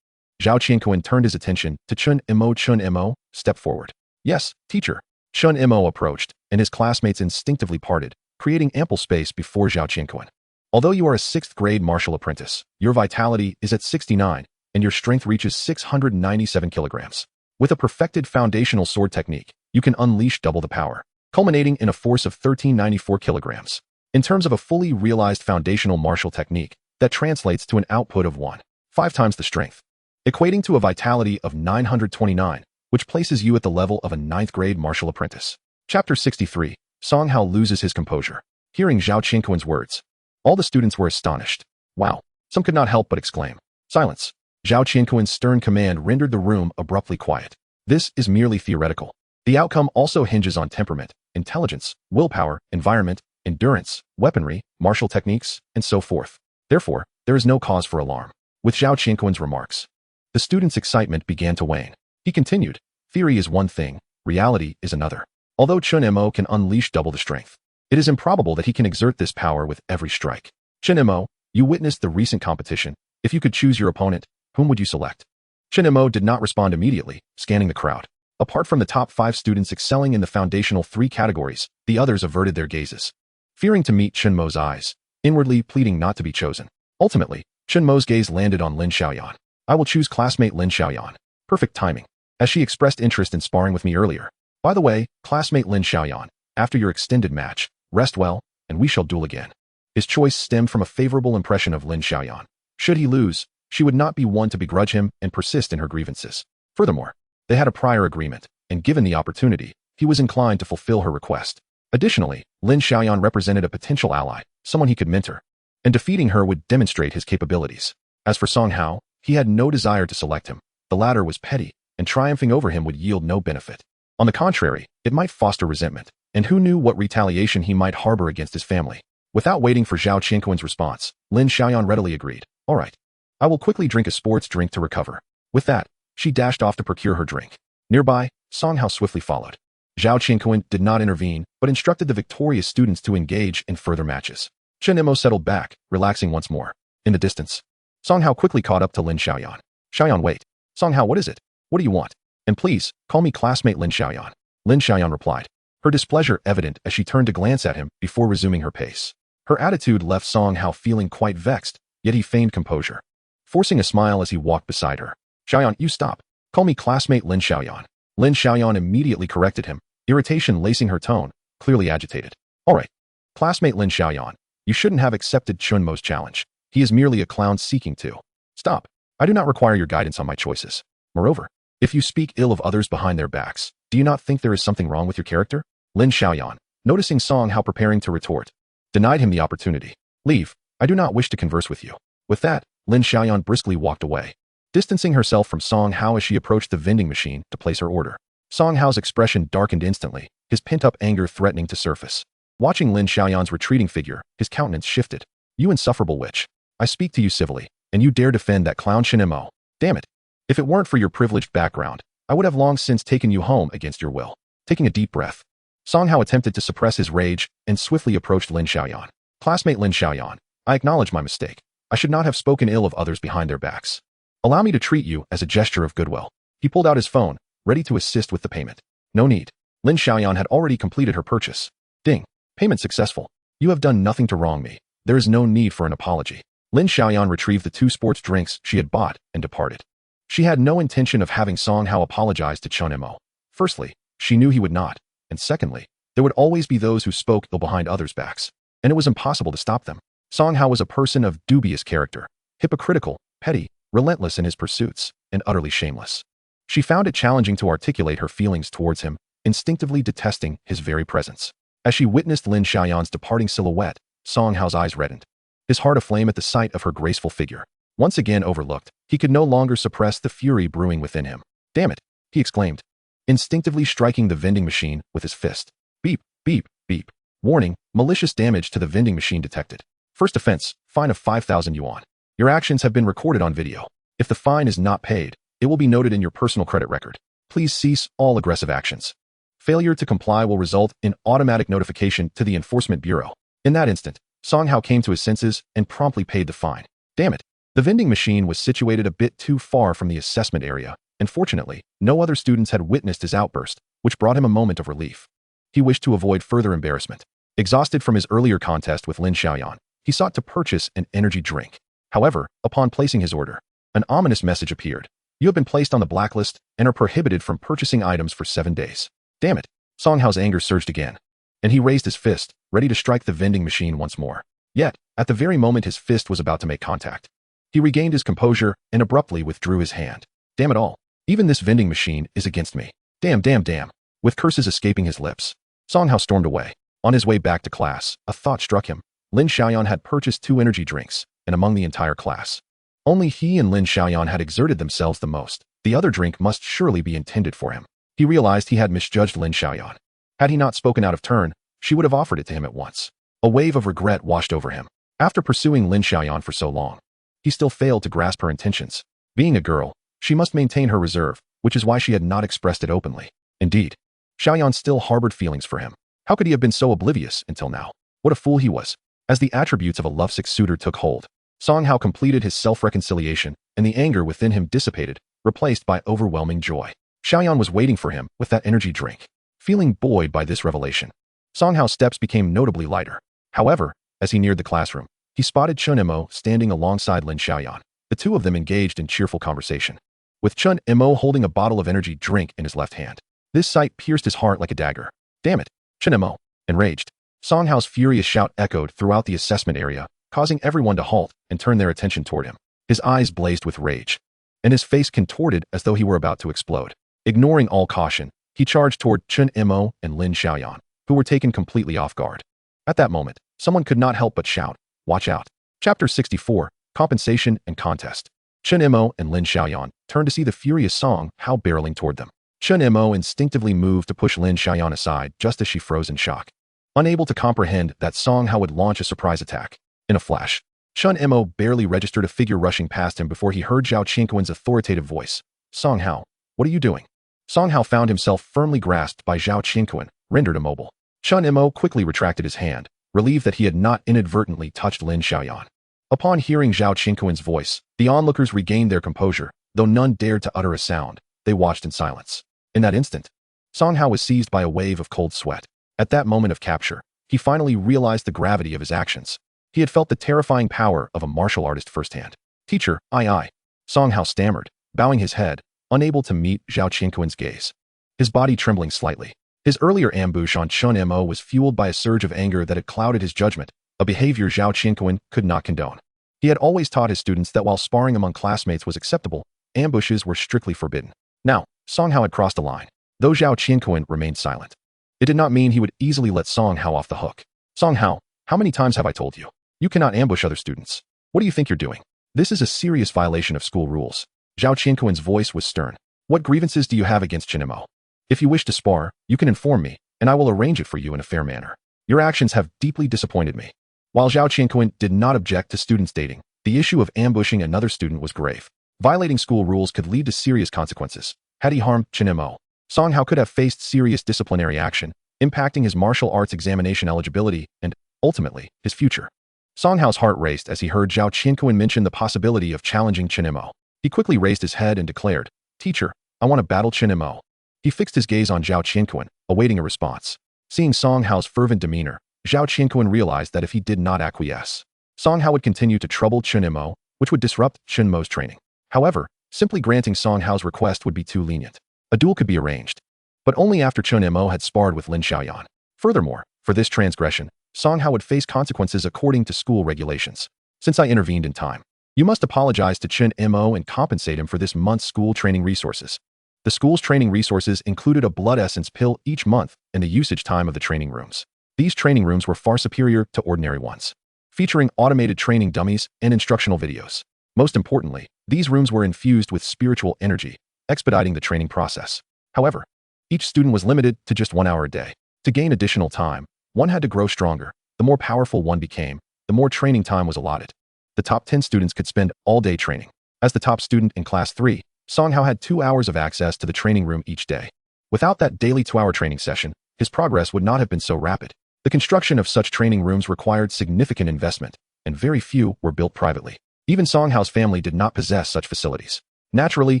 Zhao Qianquan turned his attention to Chen Mo. Chen Mo, step forward. "Yes, teacher." Chen Mo approached, and his classmates instinctively parted, creating ample space before Zhao Qianquan. "Although you are a 6th-grade martial apprentice, your vitality is at 69, and your strength reaches 697 kilograms. With a perfected foundational sword technique, you can unleash double the power, culminating in a force of 1394 kilograms. In terms of a fully realized foundational martial technique, that translates to an output of 1.5 times the strength, equating to a vitality of 929, which places you at the level of a 9th-grade martial apprentice." Chapter 63, Song Hao loses his composure. Hearing Zhao Qianquan's words, all the students were astonished. Wow! Some could not help but exclaim. "Silence!" Zhao Qianquan's stern command rendered the room abruptly quiet. This is merely theoretical. The outcome also hinges on temperament, intelligence, willpower, environment, endurance, weaponry, martial techniques, and so forth. Therefore, there is no cause for alarm. With Zhao Qianquan's remarks, the students' excitement began to wane. He continued, theory is one thing, reality is another. Although Chen Mo can unleash double the strength, it is improbable that he can exert this power with every strike. Chen Mo, you witnessed the recent competition. If you could choose your opponent, whom would you select? Chen Mo did not respond immediately, scanning the crowd. Apart from the top 5 students excelling in the foundational 3 categories, the others averted their gazes, fearing to meet Chen Mo's eyes, inwardly pleading not to be chosen. Ultimately, Chen Mo's gaze landed on Lin Xiaoyan. I will choose classmate Lin Xiaoyan. Perfect timing, as she expressed interest in sparring with me earlier. By the way, classmate Lin Xiaoyan, after your extended match, rest well, and we shall duel again. His choice stemmed from a favorable impression of Lin Xiaoyan. Should he lose, she would not be one to begrudge him and persist in her grievances. Furthermore, they had a prior agreement, and given the opportunity, he was inclined to fulfill her request. Additionally, Lin Xiaoyan represented a potential ally, someone he could mentor, and defeating her would demonstrate his capabilities. As for Song Hao, he had no desire to select him. The latter was petty, and triumphing over him would yield no benefit. On the contrary, it might foster resentment, and who knew what retaliation he might harbor against his family. Without waiting for Zhao Qianquan's response, Lin Xiaoyan readily agreed. All right. I will quickly drink a sports drink to recover. With that, she dashed off to procure her drink. Nearby, Song Hao swiftly followed. Zhao Qianquan did not intervene, but instructed the victorious students to engage in further matches. Chen Mo settled back, relaxing once more. In the distance, Song Hao quickly caught up to Lin Xiaoyan. Xiaoyan, wait. Song Hao, what is it? What do you want? And please, call me classmate Lin Xiaoyan. Lin Xiaoyan replied, her displeasure evident as she turned to glance at him before resuming her pace. Her attitude left Song Hao feeling quite vexed, yet he feigned composure, forcing a smile as he walked beside her. Xiaoyan, you stop. Call me classmate Lin Xiaoyan. Lin Xiaoyan immediately corrected him, irritation lacing her tone, clearly agitated. All right. Classmate Lin Xiaoyan, you shouldn't have accepted Chen Mo's challenge. He is merely a clown seeking to. Stop. I do not require your guidance on my choices. Moreover, if you speak ill of others behind their backs, do you not think there is something wrong with your character? Lin Xiaoyan, noticing Song Hao preparing to retort, denied him the opportunity. Leave. I do not wish to converse with you. With that, Lin Xiaoyan briskly walked away, distancing herself from Song Hao as she approached the vending machine to place her order. Song Hao's expression darkened instantly, his pent-up anger threatening to surface. Watching Lin Xiaoyan's retreating figure, his countenance shifted. You insufferable witch. I speak to you civilly, and you dare defend that clown Chen Mo. Damn it. If it weren't for your privileged background, I would have long since taken you home against your will. Taking a deep breath, Song Hao attempted to suppress his rage and swiftly approached Lin Xiaoyan. Classmate Lin Xiaoyan, I acknowledge my mistake. I should not have spoken ill of others behind their backs. Allow me to treat you as a gesture of goodwill. He pulled out his phone, ready to assist with the payment. No need. Lin Xiaoyan had already completed her purchase. Ding. Payment successful. You have done nothing to wrong me. There is no need for an apology. Lin Xiaoyan retrieved the 2 sports drinks she had bought and departed. She had no intention of having Song Hao apologize to Chen Mo. Firstly, she knew he would not, and secondly, there would always be those who spoke ill behind others' backs, and it was impossible to stop them. Song Hao was a person of dubious character, hypocritical, petty, relentless in his pursuits, and utterly shameless. She found it challenging to articulate her feelings towards him, instinctively detesting his very presence. As she witnessed Lin Xiaoyan's departing silhouette, Song Hao's eyes reddened, his heart aflame at the sight of her graceful figure. Once again overlooked, he could no longer suppress the fury brewing within him. Damn it, he exclaimed, instinctively striking the vending machine with his fist. Beep, beep, beep. Warning, malicious damage to the vending machine detected. First offense, fine of 5,000 yuan. Your actions have been recorded on video. If the fine is not paid, it will be noted in your personal credit record. Please cease all aggressive actions. Failure to comply will result in automatic notification to the Enforcement Bureau. In that instant, Song Hao came to his senses and promptly paid the fine. Damn it. The vending machine was situated a bit too far from the assessment area, and fortunately, no other students had witnessed his outburst, which brought him a moment of relief. He wished to avoid further embarrassment. Exhausted from his earlier contest with Lin Xiaoyan, he sought to purchase an energy drink. However, upon placing his order, an ominous message appeared. You have been placed on the blacklist and are prohibited from purchasing items for 7 days. Damn it. Song Hao's anger surged again, and he raised his fist, ready to strike the vending machine once more. Yet, at the very moment his fist was about to make contact, he regained his composure and abruptly withdrew his hand. Damn it all. Even this vending machine is against me. Damn, damn, damn. With curses escaping his lips, Song Hao stormed away. On his way back to class, a thought struck him. Lin Xiaoyan had purchased 2 energy drinks, and among the entire class, only he and Lin Xiaoyan had exerted themselves the most. The other drink must surely be intended for him. He realized he had misjudged Lin Xiaoyan. Had he not spoken out of turn, she would have offered it to him at once. A wave of regret washed over him. After pursuing Lin Xiaoyan for so long, he still failed to grasp her intentions. Being a girl, she must maintain her reserve, which is why she had not expressed it openly. Indeed, Xiaoyan still harbored feelings for him. How could he have been so oblivious until now? What a fool he was. As the attributes of a lovesick suitor took hold, Song Hao completed his self-reconciliation, and the anger within him dissipated, replaced by overwhelming joy. Xiaoyan was waiting for him with that energy drink. Feeling buoyed by this revelation, Song Hao's steps became notably lighter. However, as he neared the classroom, he spotted Chen Mo standing alongside Lin Xiaoyan. The two of them engaged in cheerful conversation, with Chen Mo holding a bottle of energy drink in his left hand. This sight pierced his heart like a dagger. Damn it, Chen Mo! Enraged, Song Hao's furious shout echoed throughout the assessment area, causing everyone to halt and turn their attention toward him. His eyes blazed with rage, and his face contorted as though he were about to explode. Ignoring all caution, he charged toward Chen Mo and Lin Xiaoyan, who were taken completely off guard. At that moment, someone could not help but shout, "Watch out!" Chapter 64, Compensation and Contest. Chen Mo and Lin Xiaoyan turned to see the furious Song Hao barreling toward them. Chen Mo instinctively moved to push Lin Xiaoyan aside just as she froze in shock, unable to comprehend that Song Hao would launch a surprise attack. In a flash, Chen Mo barely registered a figure rushing past him before he heard Zhao Qingquan's authoritative voice. "Song Hao, what are you doing?" Song Hao found himself firmly grasped by Zhao Qingquan, rendered immobile. Chen Mo quickly retracted his hand, relieved that he had not inadvertently touched Lin Xiaoyan. Upon hearing Zhao Qingquan's voice, the onlookers regained their composure, though none dared to utter a sound. They watched in silence. In that instant, Song Hao was seized by a wave of cold sweat. At that moment of capture, he finally realized the gravity of his actions. He had felt the terrifying power of a martial artist firsthand. "Teacher, I. Song Hao stammered, bowing his head, unable to meet Zhao Qingquan's gaze, his body trembling slightly. His earlier ambush on Chen Mo was fueled by a surge of anger that had clouded his judgment, a behavior Zhao Qingquan could not condone. He had always taught his students that while sparring among classmates was acceptable, ambushes were strictly forbidden. Now, Song Hao had crossed a line. Though Zhao Qingquan remained silent, it did not mean he would easily let Song Hao off the hook. "Song Hao, how many times have I told you? You cannot ambush other students. What do you think you're doing? This is a serious violation of school rules." Zhao Qingquan's voice was stern. "What grievances do you have against Chen Mo? If you wish to spar, you can inform me, and I will arrange it for you in a fair manner. Your actions have deeply disappointed me." While Zhao Qingquan did not object to students dating, the issue of ambushing another student was grave. Violating school rules could lead to serious consequences. Had he harmed Chen Mo, Song Hao could have faced serious disciplinary action, impacting his martial arts examination eligibility and, ultimately, his future. Song Hao's heart raced as he heard Zhao Qingquan mention the possibility of challenging Chen Mo. He quickly raised his head and declared, "Teacher, I want to battle Chen Mo." He fixed his gaze on Zhao Qingquan, awaiting a response. Seeing Song Hao's fervent demeanor, Zhao Qingquan realized that if he did not acquiesce, Song Hao would continue to trouble Chen Mo, which would disrupt Chen Mo's training. However, simply granting Song Hao's request would be too lenient. A duel could be arranged, but only after Chen Mo had sparred with Lin Xiaoyan. Furthermore, for this transgression, Song Hao would face consequences according to school regulations. "Since I intervened in time, you must apologize to Chen Mo and compensate him for this month's school training resources." The school's training resources included a blood essence pill each month and the usage time of the training rooms. These training rooms were far superior to ordinary ones, featuring automated training dummies and instructional videos. Most importantly, these rooms were infused with spiritual energy, expediting the training process. However, each student was limited to just 1 hour a day. To gain additional time, one had to grow stronger. The more powerful one became, the more training time was allotted. The top 10 students could spend all day training. As the top student in Class 3, Song Hao had 2 hours of access to the training room each day. Without that daily 2-hour training session, his progress would not have been so rapid. The construction of such training rooms required significant investment, and very few were built privately. Even Song Hao's family did not possess such facilities. Naturally,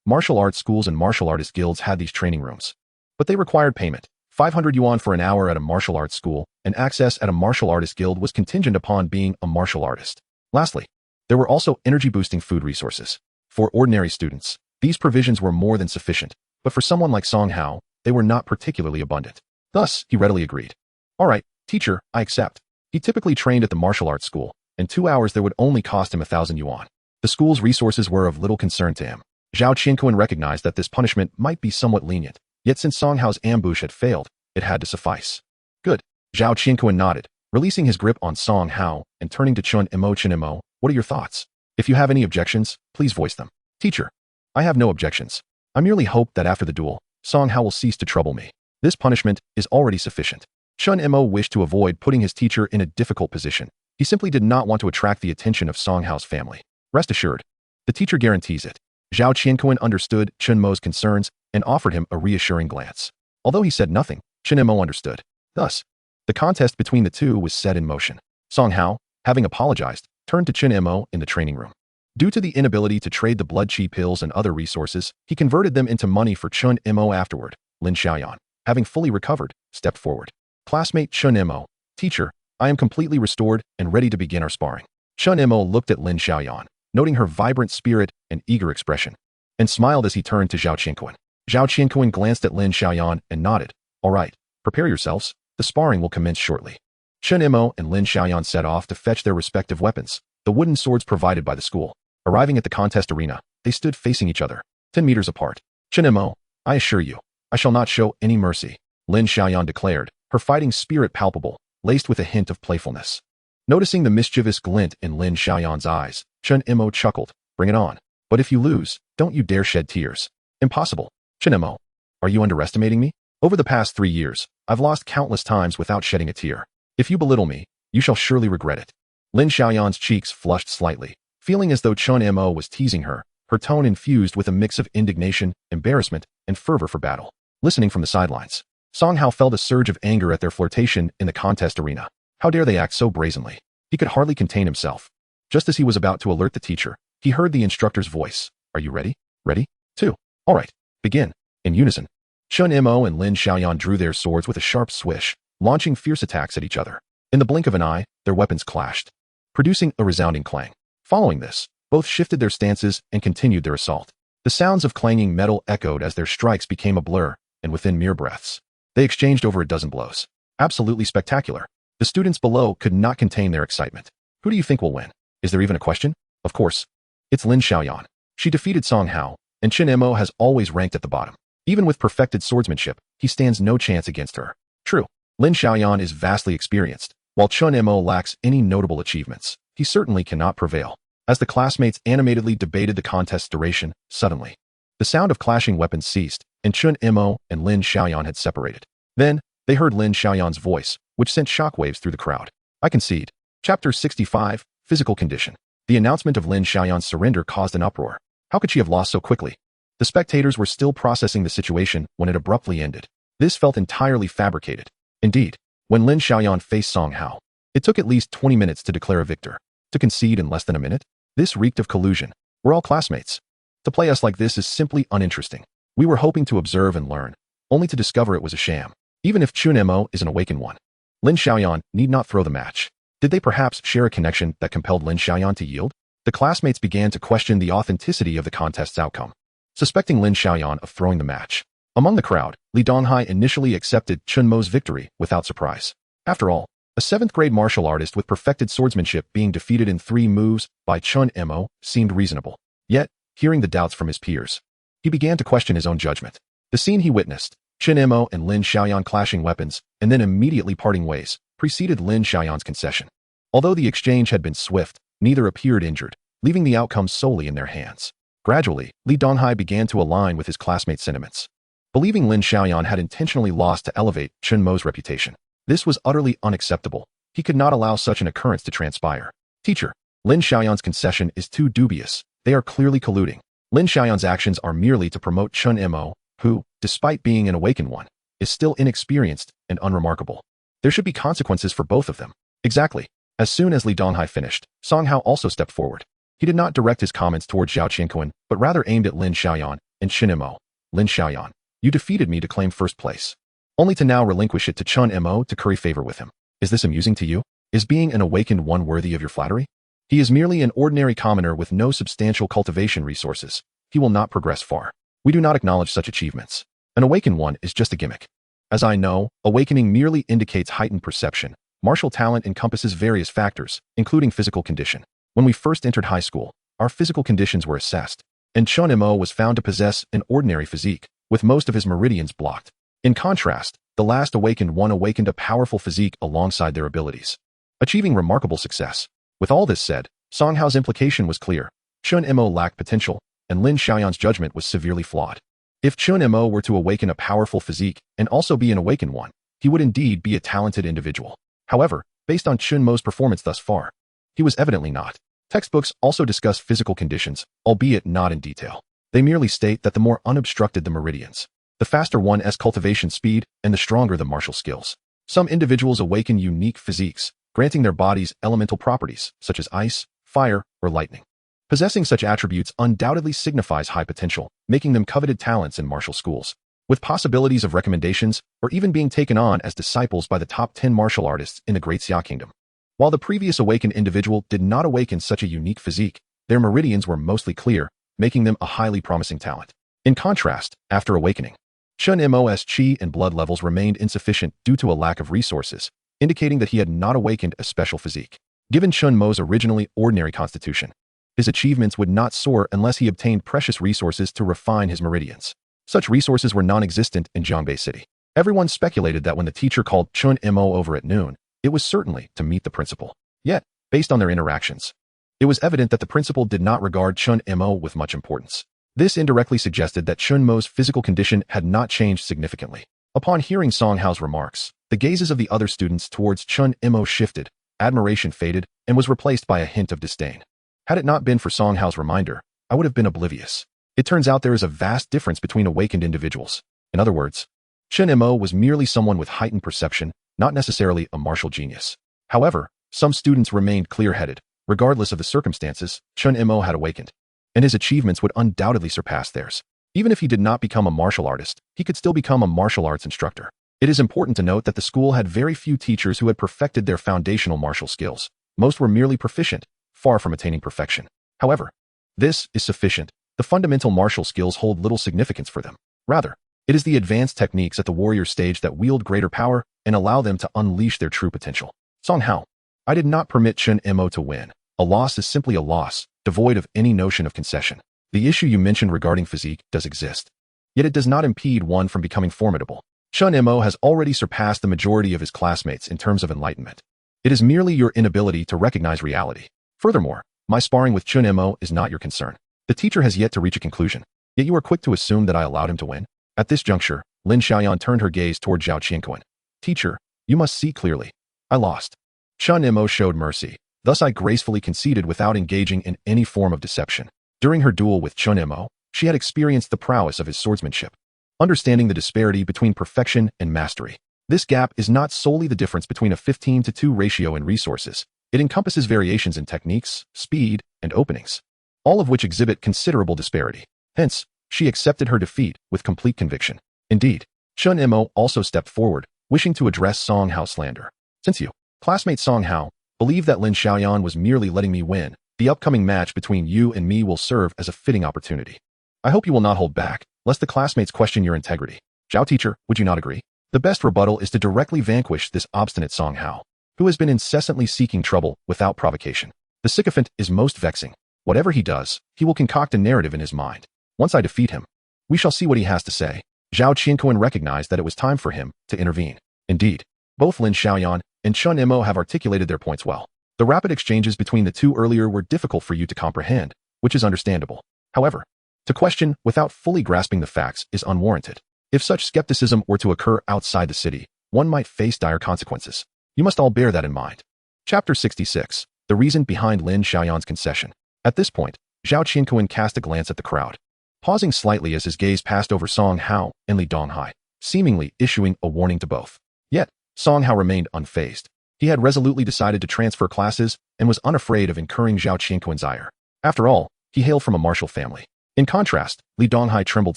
martial arts schools and martial artist guilds had these training rooms, but they required payment. 500 yuan for an hour at a martial arts school, and access at a martial artist guild was contingent upon being a martial artist. Lastly, there were also energy-boosting food resources. For ordinary students, these provisions were more than sufficient, but for someone like Song Hao, they were not particularly abundant. Thus, he readily agreed. "All right, teacher, I accept." He typically trained at the martial arts school, and 2 hours there would only cost him 1,000 yuan. The school's resources were of little concern to him. Zhao Qingquan recognized that this punishment might be somewhat lenient, yet since Song Hao's ambush had failed, it had to suffice. "Good." Zhao Qingquan nodded, releasing his grip on Song Hao and turning to Chen Mo, "What are your thoughts? If you have any objections, please voice them." "Teacher, I have no objections. I merely hope that after the duel, Song Hao will cease to trouble me. This punishment is already sufficient." Chen Mo wished to avoid putting his teacher in a difficult position. He simply did not want to attract the attention of Song Hao's family. "Rest assured, the teacher guarantees it." Zhao Qianquan understood Chen Mo's concerns and offered him a reassuring glance. Although he said nothing, Chen Mo understood. Thus, the contest between the two was set in motion. Song Hao, having apologized, turned to Chen Mo in the training room. Due to the inability to trade the blood chi pills and other resources, he converted them into money for Chen Mo afterward. Lin Xiaoyan, having fully recovered, stepped forward. Classmate Chen Mo, teacher, I am completely restored and ready to begin our sparring. Chen Mo looked at Lin Xiaoyan, noting her vibrant spirit and eager expression, and smiled as he turned to Zhao Qianquan. Zhao Qianquan glanced at Lin Xiaoyan and nodded. All right, prepare yourselves. The sparring will commence shortly. Chen Mo and Lin Xiaoyan set off to fetch their respective weapons, the wooden swords provided by the school. Arriving at the contest arena, they stood facing each other, 10 meters apart. Chen Mo, I assure you, I shall not show any mercy, Lin Xiaoyan declared, her fighting spirit palpable, laced with a hint of playfulness. Noticing the mischievous glint in Lin Xiaoyan's eyes, Chen Mo chuckled, bring it on. But if you lose, don't you dare shed tears. Impossible. Chen Mo, are you underestimating me? Over the past 3 years, I've lost countless times without shedding a tear. If you belittle me, you shall surely regret it. Lin Xiaoyan's cheeks flushed slightly, feeling as though Chen Mo was teasing her, her tone infused with a mix of indignation, embarrassment, and fervor for battle. Listening from the sidelines, Song Hao felt a surge of anger at their flirtation in the contest arena. How dare they act so brazenly? He could hardly contain himself. Just as he was about to alert the teacher, he heard the instructor's voice. Are you ready? Ready? 2. All right, begin. In unison, Chen Mo and Lin Xiaoyan drew their swords with a sharp swish, launching fierce attacks at each other. In the blink of an eye, their weapons clashed, producing a resounding clang. Following this, both shifted their stances and continued their assault. The sounds of clanging metal echoed as their strikes became a blur, and within mere breaths, they exchanged over a dozen blows. Absolutely spectacular. The students below could not contain their excitement. Who do you think will win? Is there even a question? Of course. It's Lin Xiaoyan. She defeated Song Hao, and Chen Mo has always ranked at the bottom. Even with perfected swordsmanship, he stands no chance against her. True, Lin Xiaoyan is vastly experienced, while Chen Mo lacks any notable achievements. He certainly cannot prevail. As the classmates animatedly debated the contest's duration, suddenly, the sound of clashing weapons ceased, and Chen Mo and Lin Xiaoyan had separated. Then, they heard Lin Xiaoyan's voice, which sent shockwaves through the crowd. I concede. Chapter 65, Physical Condition. The announcement of Lin Xiaoyan's surrender caused an uproar. How could she have lost so quickly? The spectators were still processing the situation when it abruptly ended. This felt entirely fabricated. Indeed, when Lin Xiaoyan faced Song Hao, it took at least 20 minutes to declare a victor. To concede in less than a minute? This reeked of collusion. We're all classmates. To play us like this is simply uninteresting. We were hoping to observe and learn, only to discover it was a sham. Even if Chen Mo is an awakened one, Lin Xiaoyan need not throw the match. Did they perhaps share a connection that compelled Lin Xiaoyan to yield? The classmates began to question the authenticity of the contest's outcome, suspecting Lin Xiaoyan of throwing the match. Among the crowd, Li Donghai initially accepted Chen Mo's victory without surprise. After all, a 7th-grade martial artist with perfected swordsmanship being defeated in 3 moves by Chen Mo seemed reasonable. Yet, hearing the doubts from his peers, he began to question his own judgment. The scene he witnessed, Chen Mo and Lin Xiaoyan clashing weapons and then immediately parting ways, preceded Lin Xiaoyan's concession. Although the exchange had been swift, neither appeared injured, leaving the outcome solely in their hands. Gradually, Li Donghai began to align with his classmates' sentiments, believing Lin Xiaoyan had intentionally lost to elevate Chen Mo's reputation. This was utterly unacceptable. He could not allow such an occurrence to transpire. Teacher, Lin Xiaoyan's concession is too dubious. They are clearly colluding. Lin Xiaoyan's actions are merely to promote Chen Mo, who, despite being an awakened one, is still inexperienced and unremarkable. There should be consequences for both of them. Exactly. As soon as Li Donghai finished, Song Hao also stepped forward. He did not direct his comments towards Zhao Qianquan, but rather aimed at Lin Xiaoyan and Chen Mo. Lin Xiaoyan, you defeated me to claim first place, only to now relinquish it to Chen Mo to curry favor with him. Is this amusing to you? Is being an awakened one worthy of your flattery? He is merely an ordinary commoner with no substantial cultivation resources. He will not progress far. We do not acknowledge such achievements. An awakened one is just a gimmick. As I know, awakening merely indicates heightened perception. Martial talent encompasses various factors, including physical condition. When we first entered high school, our physical conditions were assessed, and Chen Mo was found to possess an ordinary physique, with most of his meridians blocked. In contrast, the last awakened one awakened a powerful physique alongside their abilities, achieving remarkable success. With all this said, Song Hao's implication was clear. Chen Mo lacked potential, and Lin Xiaoyan's judgment was severely flawed. If Chen Mo were to awaken a powerful physique and also be an awakened one, he would indeed be a talented individual. However, based on Chen Mo's performance thus far, he was evidently not. Textbooks also discuss physical conditions, albeit not in detail. They merely state that the more unobstructed the meridians, the faster one's cultivation speed and the stronger the martial skills. Some individuals awaken unique physiques, granting their bodies elemental properties, such as ice, fire, or lightning. Possessing such attributes undoubtedly signifies high potential, making them coveted talents in martial schools, with possibilities of recommendations or even being taken on as disciples by the top 10 martial artists in the Great Xia Kingdom. While the previous awakened individual did not awaken such a unique physique, their meridians were mostly clear, making them a highly promising talent. In contrast, after awakening, Chen Mo's chi and blood levels remained insufficient due to a lack of resources, indicating that he had not awakened a special physique. Given Chen Mo's originally ordinary constitution, his achievements would not soar unless he obtained precious resources to refine his meridians. Such resources were non-existent in Jiangbei City. Everyone speculated that when the teacher called Chen Mo over at noon, it was certainly to meet the principal. Yet, based on their interactions, it was evident that the principal did not regard Chen Mo with much importance. This indirectly suggested that Chen Mo's physical condition had not changed significantly. Upon hearing Song Hao's remarks, the gazes of the other students towards Chen Mo shifted, admiration faded, and was replaced by a hint of disdain. Had it not been for Song Hao's reminder, I would have been oblivious. It turns out there is a vast difference between awakened individuals. In other words, Chen Mo was merely someone with heightened perception, not necessarily a martial genius. However, some students remained clear-headed. Regardless of the circumstances, Chen Mo had awakened, and his achievements would undoubtedly surpass theirs. Even if he did not become a martial artist, he could still become a martial arts instructor. It is important to note that the school had very few teachers who had perfected their foundational martial skills. Most were merely proficient, far from attaining perfection. However, this is sufficient. The fundamental martial skills hold little significance for them. Rather, it is the advanced techniques at the warrior stage that wield greater power and allow them to unleash their true potential. Song Hao, I did not permit Chen Mo to win. A loss is simply a loss, devoid of any notion of concession. The issue you mentioned regarding physique does exist, yet it does not impede one from becoming formidable. Chen Mo has already surpassed the majority of his classmates in terms of enlightenment. It is merely your inability to recognize reality. Furthermore, my sparring with Chen Mo is not your concern. The teacher has yet to reach a conclusion, yet you are quick to assume that I allowed him to win. At this juncture, Lin Xiaoyan turned her gaze toward Zhao Qianquan. Teacher, you must see clearly. I lost. Chen Mo showed mercy. Thus I gracefully conceded without engaging in any form of deception. During her duel with Chen Mo, she had experienced the prowess of his swordsmanship, understanding the disparity between perfection and mastery. This gap is not solely the difference between a 15:2 ratio in resources. It encompasses variations in techniques, speed, and openings, all of which exhibit considerable disparity. Hence, she accepted her defeat with complete conviction. Indeed, Chen Mo also stepped forward, wishing to address Song Hao's slander. Since you, classmate Song Hao, believe that Lin Xiaoyan was merely letting me win, the upcoming match between you and me will serve as a fitting opportunity. I hope you will not hold back, lest the classmates question your integrity. Zhao teacher, would you not agree? The best rebuttal is to directly vanquish this obstinate Song Hao, who has been incessantly seeking trouble without provocation. The sycophant is most vexing. Whatever he does, he will concoct a narrative in his mind. Once I defeat him, we shall see what he has to say. Zhao Qianquan recognized that it was time for him to intervene. Indeed, both Lin Xiaoyan and Chen Mo have articulated their points well. The rapid exchanges between the two earlier were difficult for you to comprehend, which is understandable. However, to question without fully grasping the facts is unwarranted. If such skepticism were to occur outside the city, one might face dire consequences. You must all bear that in mind. Chapter 66. The reason behind Lin Xiaoyan's concession. At this point, Zhao Qianquan cast a glance at the crowd, pausing slightly as his gaze passed over Song Hao and Li Donghai, seemingly issuing a warning to both. Yet, Song Hao remained unfazed. He had resolutely decided to transfer classes and was unafraid of incurring Zhao Qianquan's ire. After all, he hailed from a martial family. In contrast, Li Donghai trembled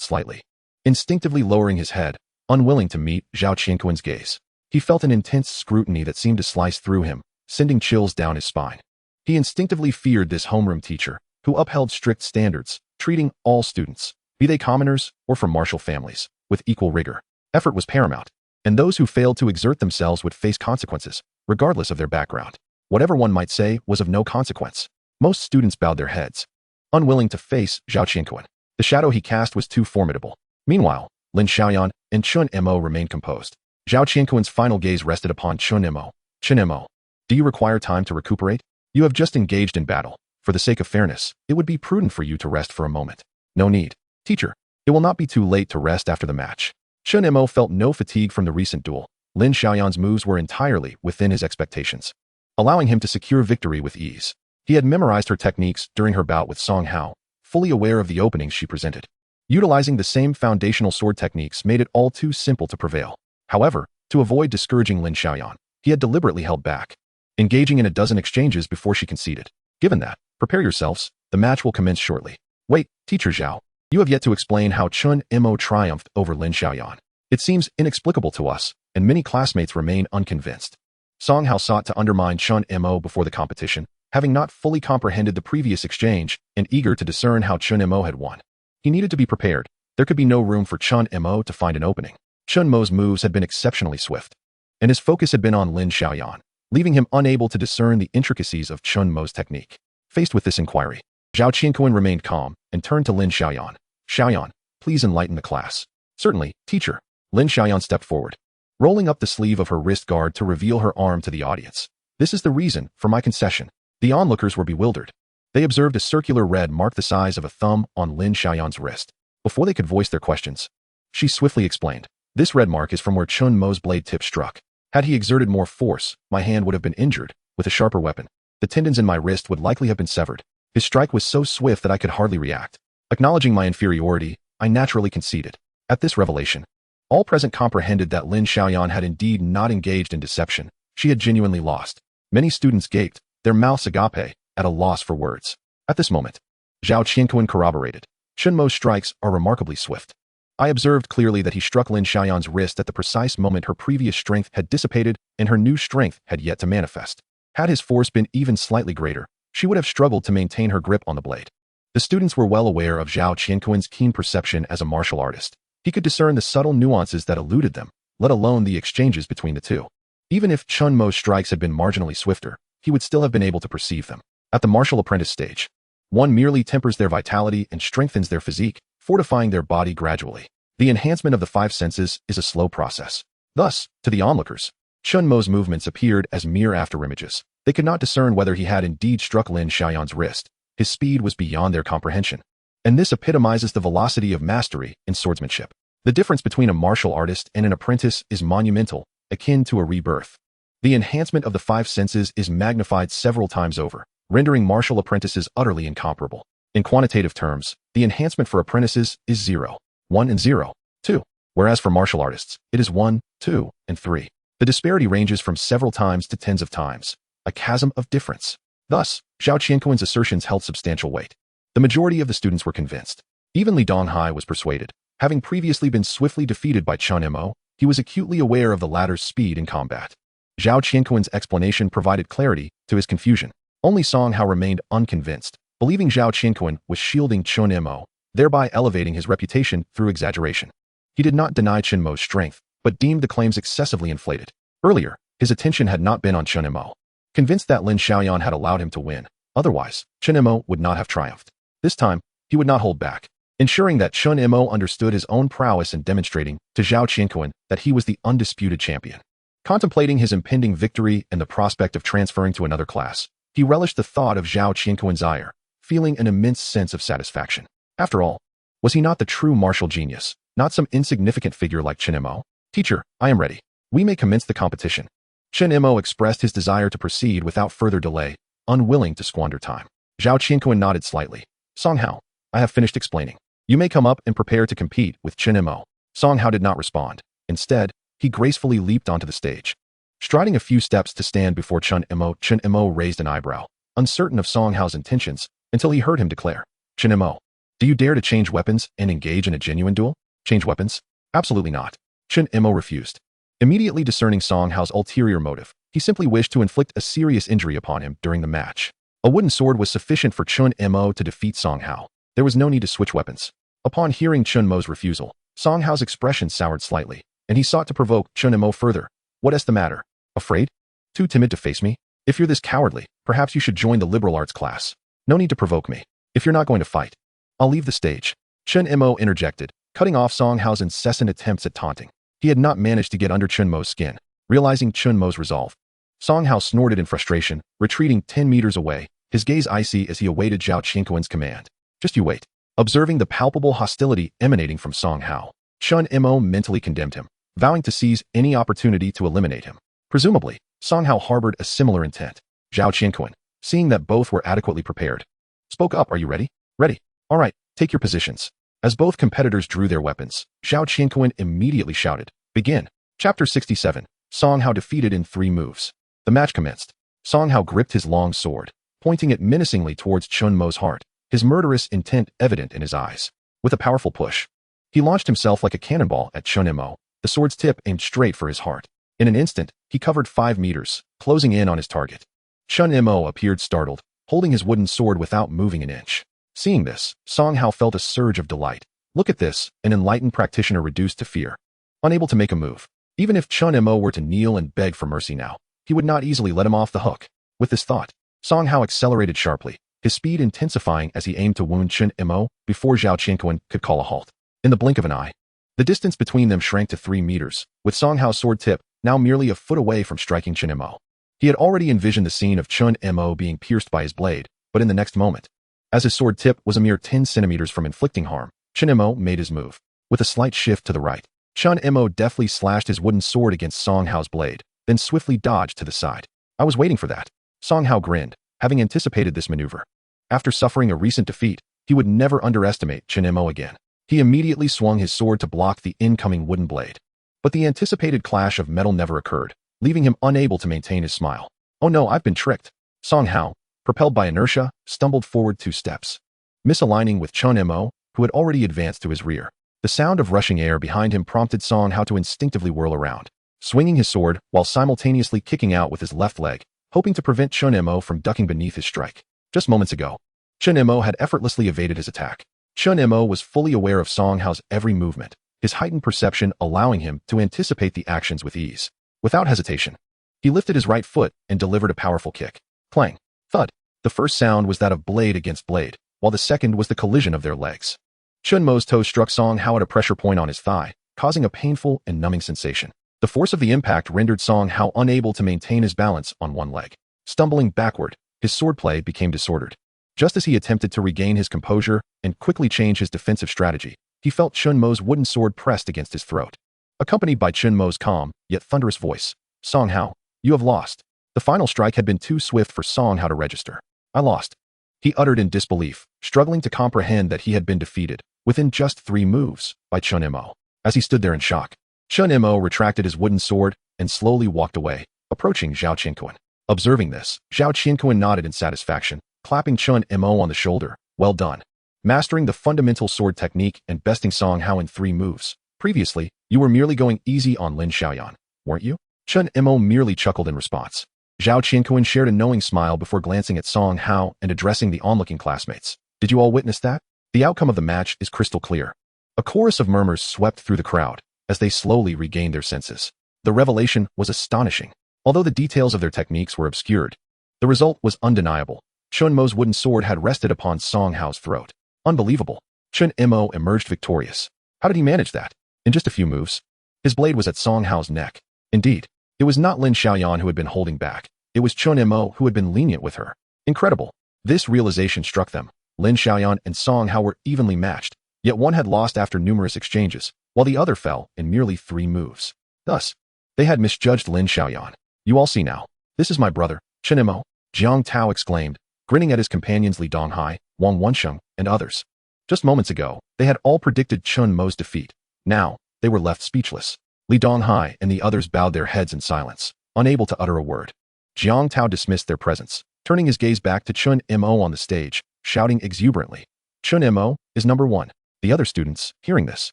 slightly, instinctively lowering his head, unwilling to meet Zhao Qianquan's gaze. He felt an intense scrutiny that seemed to slice through him, sending chills down his spine. He instinctively feared this homeroom teacher, who upheld strict standards, treating all students, be they commoners or from martial families, with equal rigor. Effort was paramount, and those who failed to exert themselves would face consequences, regardless of their background. Whatever one might say was of no consequence. Most students bowed their heads, unwilling to face Zhao Qianquan. The shadow he cast was too formidable. Meanwhile, Lin Xiaoyan and Chen Mo remained composed. Zhao Qianquan's final gaze rested upon Chen Mo. Chen Mo, do you require time to recuperate? You have just engaged in battle. For the sake of fairness, it would be prudent for you to rest for a moment. No need. Teacher, it will not be too late to rest after the match. Chen Mo felt no fatigue from the recent duel. Lin Xiaoyan's moves were entirely within his expectations, allowing him to secure victory with ease. He had memorized her techniques during her bout with Song Hao, fully aware of the openings she presented. Utilizing the same foundational sword techniques made it all too simple to prevail. However, to avoid discouraging Lin Xiaoyan, he had deliberately held back, engaging in a dozen exchanges before she conceded. Given that, prepare yourselves, the match will commence shortly. Wait, Teacher Zhao, you have yet to explain how Chen Mo triumphed over Lin Xiaoyan. It seems inexplicable to us, and many classmates remain unconvinced. Song Hao sought to undermine Chen Mo before the competition, having not fully comprehended the previous exchange and eager to discern how Chen Mo had won. He needed to be prepared. There could be no room for Chen Mo to find an opening. Chen Mo's moves had been exceptionally swift, and his focus had been on Lin Xiaoyan, leaving him unable to discern the intricacies of Chen Mo's technique. Faced with this inquiry, Zhao Qianquan remained calm and turned to Lin Xiaoyan. Xiaoyan, please enlighten the class. Certainly, teacher. Lin Xiaoyan stepped forward, rolling up the sleeve of her wrist guard to reveal her arm to the audience. This is the reason for my concession. The onlookers were bewildered. They observed a circular red mark the size of a thumb on Lin Xiaoyan's wrist. Before they could voice their questions, she swiftly explained, this red mark is from where Chen Mo's blade tip struck. Had he exerted more force, my hand would have been injured. With a sharper weapon, the tendons in my wrist would likely have been severed. His strike was so swift that I could hardly react. Acknowledging my inferiority, I naturally conceded. At this revelation, all present comprehended that Lin Xiaoyan had indeed not engaged in deception. She had genuinely lost. Many students gaped, their mouths agape, at a loss for words. At this moment, Zhao Qianquan corroborated. Chen Mo's strikes are remarkably swift. I observed clearly that he struck Lin Xiaoyan's wrist at the precise moment her previous strength had dissipated and her new strength had yet to manifest. Had his force been even slightly greater, she would have struggled to maintain her grip on the blade. The students were well aware of Zhao Qianquan's keen perception as a martial artist. He could discern the subtle nuances that eluded them, let alone the exchanges between the two. Even if Chen Mo's strikes had been marginally swifter, he would still have been able to perceive them. At the martial apprentice stage, one merely tempers their vitality and strengthens their physique, fortifying their body gradually. The enhancement of the five senses is a slow process. Thus, to the onlookers, Chen Mo's movements appeared as mere afterimages. They could not discern whether he had indeed struck Lin Xiaoyan's wrist. His speed was beyond their comprehension. And this epitomizes the velocity of mastery in swordsmanship. The difference between a martial artist and an apprentice is monumental, akin to a rebirth. The enhancement of the five senses is magnified several times over, rendering martial apprentices utterly incomparable. In quantitative terms, the enhancement for apprentices is 0, 1 and 0, 2, whereas for martial artists, it is 1, 2, and 3. The disparity ranges from several times to tens of times, a chasm of difference. Thus, Zhao Qianquan's assertions held substantial weight. The majority of the students were convinced. Even Li Donghai was persuaded. Having previously been swiftly defeated by Chen Mo, he was acutely aware of the latter's speed in combat. Zhao Qianquan's explanation provided clarity to his confusion. Only Song Hao remained unconvinced, believing Zhao Qianquan was shielding Chen Mo, thereby elevating his reputation through exaggeration. He did not deny Chen Mo's strength, but deemed the claims excessively inflated. Earlier, his attention had not been on Chen Mo. Convinced that Lin Xiaoyan had allowed him to win, otherwise, Chen Mo would not have triumphed. This time, he would not hold back, ensuring that Chen Mo understood his own prowess and demonstrating to Zhao Qianquan that he was the undisputed champion. Contemplating his impending victory and the prospect of transferring to another class, he relished the thought of Zhao Qianquan's ire, feeling an immense sense of satisfaction. After all, was he not the true martial genius, not some insignificant figure like Chen Mo? Teacher, I am ready. We may commence the competition. Chen Mo expressed his desire to proceed without further delay, unwilling to squander time. Zhao Qianquan nodded slightly. Song Hao, I have finished explaining. You may come up and prepare to compete with Chen Mo. Song Hao did not respond. Instead, he gracefully leaped onto the stage. Striding a few steps to stand before Chen Mo raised an eyebrow, uncertain of Song Hao's intentions, until he heard him declare, Chen Mo, do you dare to change weapons and engage in a genuine duel? Change weapons? Absolutely not. Chen Mo refused. Immediately discerning Song Hao's ulterior motive, he simply wished to inflict a serious injury upon him during the match. A wooden sword was sufficient for Chen Mo to defeat Song Hao. There was no need to switch weapons. Upon hearing Chen Mo's refusal, Song Hao's expression soured slightly, and he sought to provoke Chen Mo further. What is the matter? Afraid? Too timid to face me? If you're this cowardly, perhaps you should join the liberal arts class. No need to provoke me. If you're not going to fight, I'll leave the stage. Chen Mo interjected, cutting off Song Hao's incessant attempts at taunting. He had not managed to get under Chen Mo's skin. Realizing Chen Mo's resolve, Song Hao snorted in frustration, retreating 10 meters away, his gaze icy as he awaited Zhao Qianquan's command. Just you wait. Observing the palpable hostility emanating from Song Hao, Chen Mo mentally condemned him, vowing to seize any opportunity to eliminate him. Presumably, Song Hao harbored a similar intent. Zhao Qianquan, seeing that both were adequately prepared, spoke up. Are you ready? Ready. All right, take your positions. As both competitors drew their weapons, Zhao Qianquan immediately shouted, "Begin." Chapter 67. Song Hao defeated in 3 moves. The match commenced. Song Hao gripped his long sword, pointing it menacingly towards Chen Mo's heart, his murderous intent evident in his eyes. With a powerful push, he launched himself like a cannonball at Chen Mo, the sword's tip aimed straight for his heart. In an instant, he covered 5 meters, closing in on his target. Chen Mo appeared startled, holding his wooden sword without moving an inch. Seeing this, Song Hao felt a surge of delight. Look at this, an enlightened practitioner reduced to fear. Unable to make a move. Even if Chen Mo were to kneel and beg for mercy now, he would not easily let him off the hook. With this thought, Song Hao accelerated sharply, his speed intensifying as he aimed to wound Chen Mo before Zhao Qianquan could call a halt. In the blink of an eye, the distance between them shrank to 3 meters, with Song Hao's sword tip now merely a foot away from striking Chen Mo. He had already envisioned the scene of Chen Mo being pierced by his blade, but in the next moment, as his sword tip was a mere 10 centimeters from inflicting harm, Chen Mo made his move. With a slight shift to the right, Chen Mo deftly slashed his wooden sword against Song Hao's blade, then swiftly dodged to the side. I was waiting for that. Song Hao grinned, having anticipated this maneuver. After suffering a recent defeat, he would never underestimate Chen Mo again. He immediately swung his sword to block the incoming wooden blade. But the anticipated clash of metal never occurred, leaving him unable to maintain his smile. Oh no, I've been tricked. Song Hao, propelled by inertia, stumbled forward 2 steps, misaligning with Chen Mo, who had already advanced to his rear. The sound of rushing air behind him prompted Song Hao to instinctively whirl around, swinging his sword while simultaneously kicking out with his left leg, hoping to prevent Chen Mo from ducking beneath his strike. Just moments ago, Chen Mo had effortlessly evaded his attack. Chen Mo was fully aware of Song Hao's every movement, his heightened perception allowing him to anticipate the actions with ease. Without hesitation, he lifted his right foot and delivered a powerful kick. Clang. Thud. The first sound was that of blade against blade, while the second was the collision of their legs. Chen Mo's toe struck Song Hao at a pressure point on his thigh, causing a painful and numbing sensation. The force of the impact rendered Song Hao unable to maintain his balance on one leg. Stumbling backward, his swordplay became disordered. Just as he attempted to regain his composure and quickly change his defensive strategy, he felt Chen Mo's wooden sword pressed against his throat. Accompanied by Chen Mo's calm, yet thunderous voice, "Song Hao, you have lost." The final strike had been too swift for Song Hao to register. "I lost," he uttered in disbelief, struggling to comprehend that he had been defeated, within just 3 moves, by Chen Mo. As he stood there in shock, Chen Mo retracted his wooden sword and slowly walked away, approaching Zhao Qianquan. Observing this, Zhao Qianquan nodded in satisfaction, clapping Chen Mo on the shoulder. "Well done. Mastering the fundamental sword technique and besting Song Hao in 3 moves. Previously, you were merely going easy on Lin Xiaoyan, weren't you?" Chen Mo merely chuckled in response. Zhao Qianquan shared a knowing smile before glancing at Song Hao and addressing the onlooking classmates. "Did you all witness that? The outcome of the match is crystal clear." A chorus of murmurs swept through the crowd as they slowly regained their senses. The revelation was astonishing. Although the details of their techniques were obscured, the result was undeniable. Chen Mo's wooden sword had rested upon Song Hao's throat. Unbelievable. Chen Mo emerged victorious. How did he manage that? In just a few moves, his blade was at Song Hao's neck. Indeed, it was not Lin Xiaoyan who had been holding back. It was Chen Mo who had been lenient with her. Incredible. This realization struck them. Lin Xiaoyan and Song Hao were evenly matched, yet one had lost after numerous exchanges, while the other fell in merely 3 moves. Thus, they had misjudged Lin Xiaoyan. "You all see now. This is my brother, Chen Mo," Jiang Tao exclaimed, grinning at his companions Li Donghai, Wang Wensheng, and others. Just moments ago, they had all predicted Chen Mo's defeat. Now, they were left speechless. Li Donghai and the others bowed their heads in silence, unable to utter a word. Jiang Tao dismissed their presence, turning his gaze back to Chen Mo on the stage, shouting exuberantly, "Chen Mo is number 1. The other students, hearing this,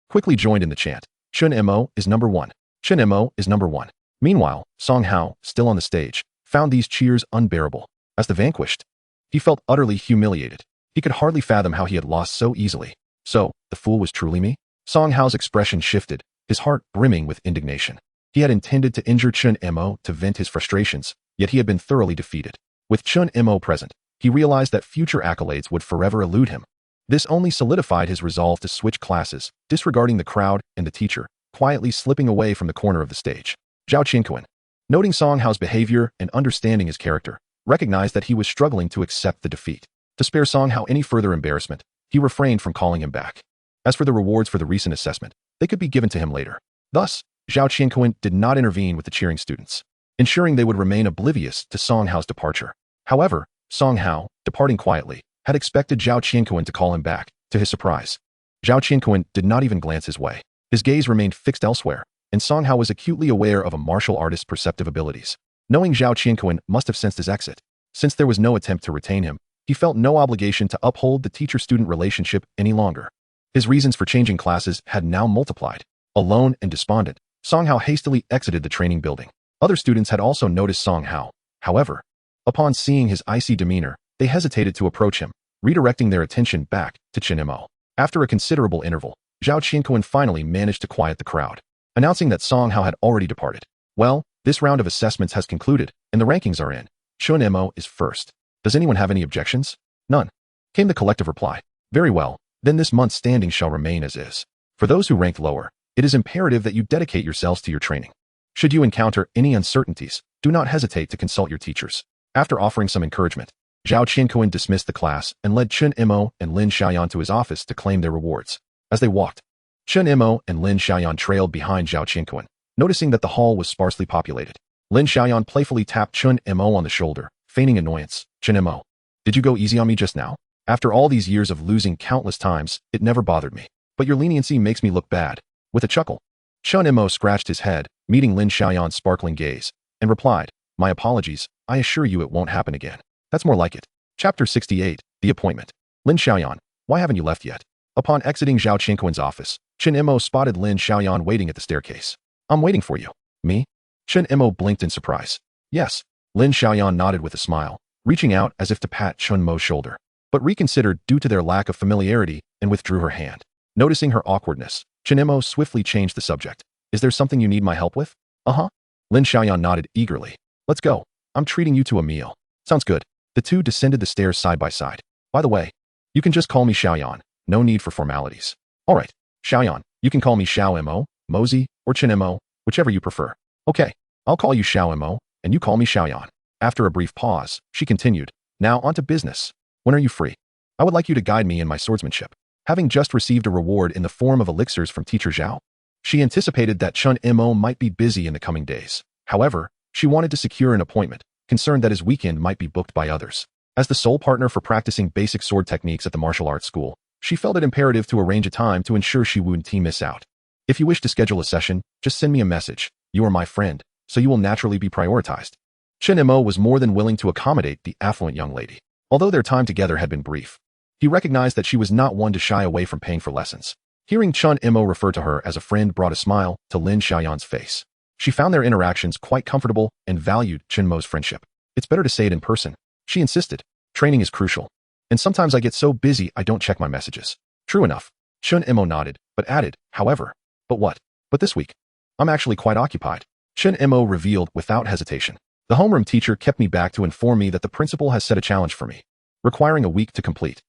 quickly joined in the chant. "Chen Mo is number 1. Chen Mo is number 1. Meanwhile, Song Hao, still on the stage, found these cheers unbearable. As the vanquished, he felt utterly humiliated. He could hardly fathom how he had lost so easily. So, the fool was truly me? Song Hao's expression shifted, his heart brimming with indignation. He had intended to injure Chen Mo to vent his frustrations, yet he had been thoroughly defeated. With Chen Mo present, he realized that future accolades would forever elude him. This only solidified his resolve to switch classes, disregarding the crowd and the teacher, quietly slipping away from the corner of the stage. Zhao Qianquan, noting Song Hao's behavior and understanding his character, recognized that he was struggling to accept the defeat. To spare Song Hao any further embarrassment, he refrained from calling him back. As for the rewards for the recent assessment, they could be given to him later. Thus, Zhao Qianquan did not intervene with the cheering students, ensuring they would remain oblivious to Song Hao's departure. However, Song Hao, departing quietly, had expected Zhao Qianquan to call him back. To his surprise, Zhao Qianquan did not even glance his way. His gaze remained fixed elsewhere, and Song Hao was acutely aware of a martial artist's perceptive abilities. Knowing Zhao Qianquan must have sensed his exit. Since there was no attempt to retain him, he felt no obligation to uphold the teacher-student relationship any longer. His reasons for changing classes had now multiplied. Alone and despondent, Song Hao hastily exited the training building. Other students had also noticed Song Hao. However, upon seeing his icy demeanor, they hesitated to approach him, redirecting their attention back to Chen Mo. After a considerable interval, Zhao Qianquan finally managed to quiet the crowd, announcing that Song Hao had already departed. Well, this round of assessments has concluded, and the rankings are in. Chen Mo is first. Does anyone have any objections? None, came the collective reply. Very well, then this month's standing shall remain as is. For those who ranked lower, it is imperative that you dedicate yourselves to your training. Should you encounter any uncertainties, do not hesitate to consult your teachers. After offering some encouragement, Zhao Qianquan dismissed the class and led Chen Mo and Lin Xiaoyan to his office to claim their rewards. As they walked, Chen Mo and Lin Xiaoyan trailed behind Zhao Qianquan, noticing that the hall was sparsely populated. Lin Xiaoyan playfully tapped Chen Mo on the shoulder, feigning annoyance. Chen Mo, did you go easy on me just now? After all these years of losing countless times, it never bothered me. But your leniency makes me look bad. With a chuckle, Chen Mo scratched his head, meeting Lin Xiaoyan's sparkling gaze, and replied, my apologies, I assure you it won't happen again. That's more like it. Chapter 68, The Appointment. Lin Xiaoyan, why haven't you left yet? Upon exiting Zhao Qianquan's office, Chen Mo spotted Lin Xiaoyan waiting at the staircase. I'm waiting for you. Me? Chen Mo blinked in surprise. Yes. Lin Xiaoyan nodded with a smile, reaching out as if to pat Chen Mo's shoulder, but reconsidered due to their lack of familiarity and withdrew her hand. Noticing her awkwardness, Chen Mo swiftly changed the subject. Is there something you need my help with? Uh-huh. Lin Xiaoyan nodded eagerly. Let's go. I'm treating you to a meal. Sounds good. The two descended the stairs side by side. By the way, you can just call me Xiaoyan. No need for formalities. All right, Xiaoyan, you can call me Xiao Mo, Mosey, or Chen Mo, whichever you prefer. Okay, I'll call you Xiao Mo, and you call me Xiaoyan. After a brief pause, she continued. Now on to business. When are you free? I would like you to guide me in my swordsmanship. Having just received a reward in the form of elixirs from teacher Zhao, she anticipated that Chen Mo might be busy in the coming days. However, she wanted to secure an appointment, concerned that his weekend might be booked by others. As the sole partner for practicing basic sword techniques at the martial arts school, she felt it imperative to arrange a time to ensure she wouldn't miss out. If you wish to schedule a session, just send me a message. You are my friend, so you will naturally be prioritized. Chen Mo was more than willing to accommodate the affluent young lady. Although their time together had been brief, he recognized that she was not one to shy away from paying for lessons. Hearing Chen Mo refer to her as a friend brought a smile to Lin Xiaoyan's face. She found their interactions quite comfortable and valued Chen Mo's friendship. It's better to say it in person, she insisted. Training is crucial. And sometimes I get so busy I don't check my messages. True enough. Chen Mo nodded, but added, however. But what? But this week. I'm actually quite occupied. Chen Mo revealed without hesitation. The homeroom teacher kept me back to inform me that the principal has set a challenge for me, requiring a week to complete.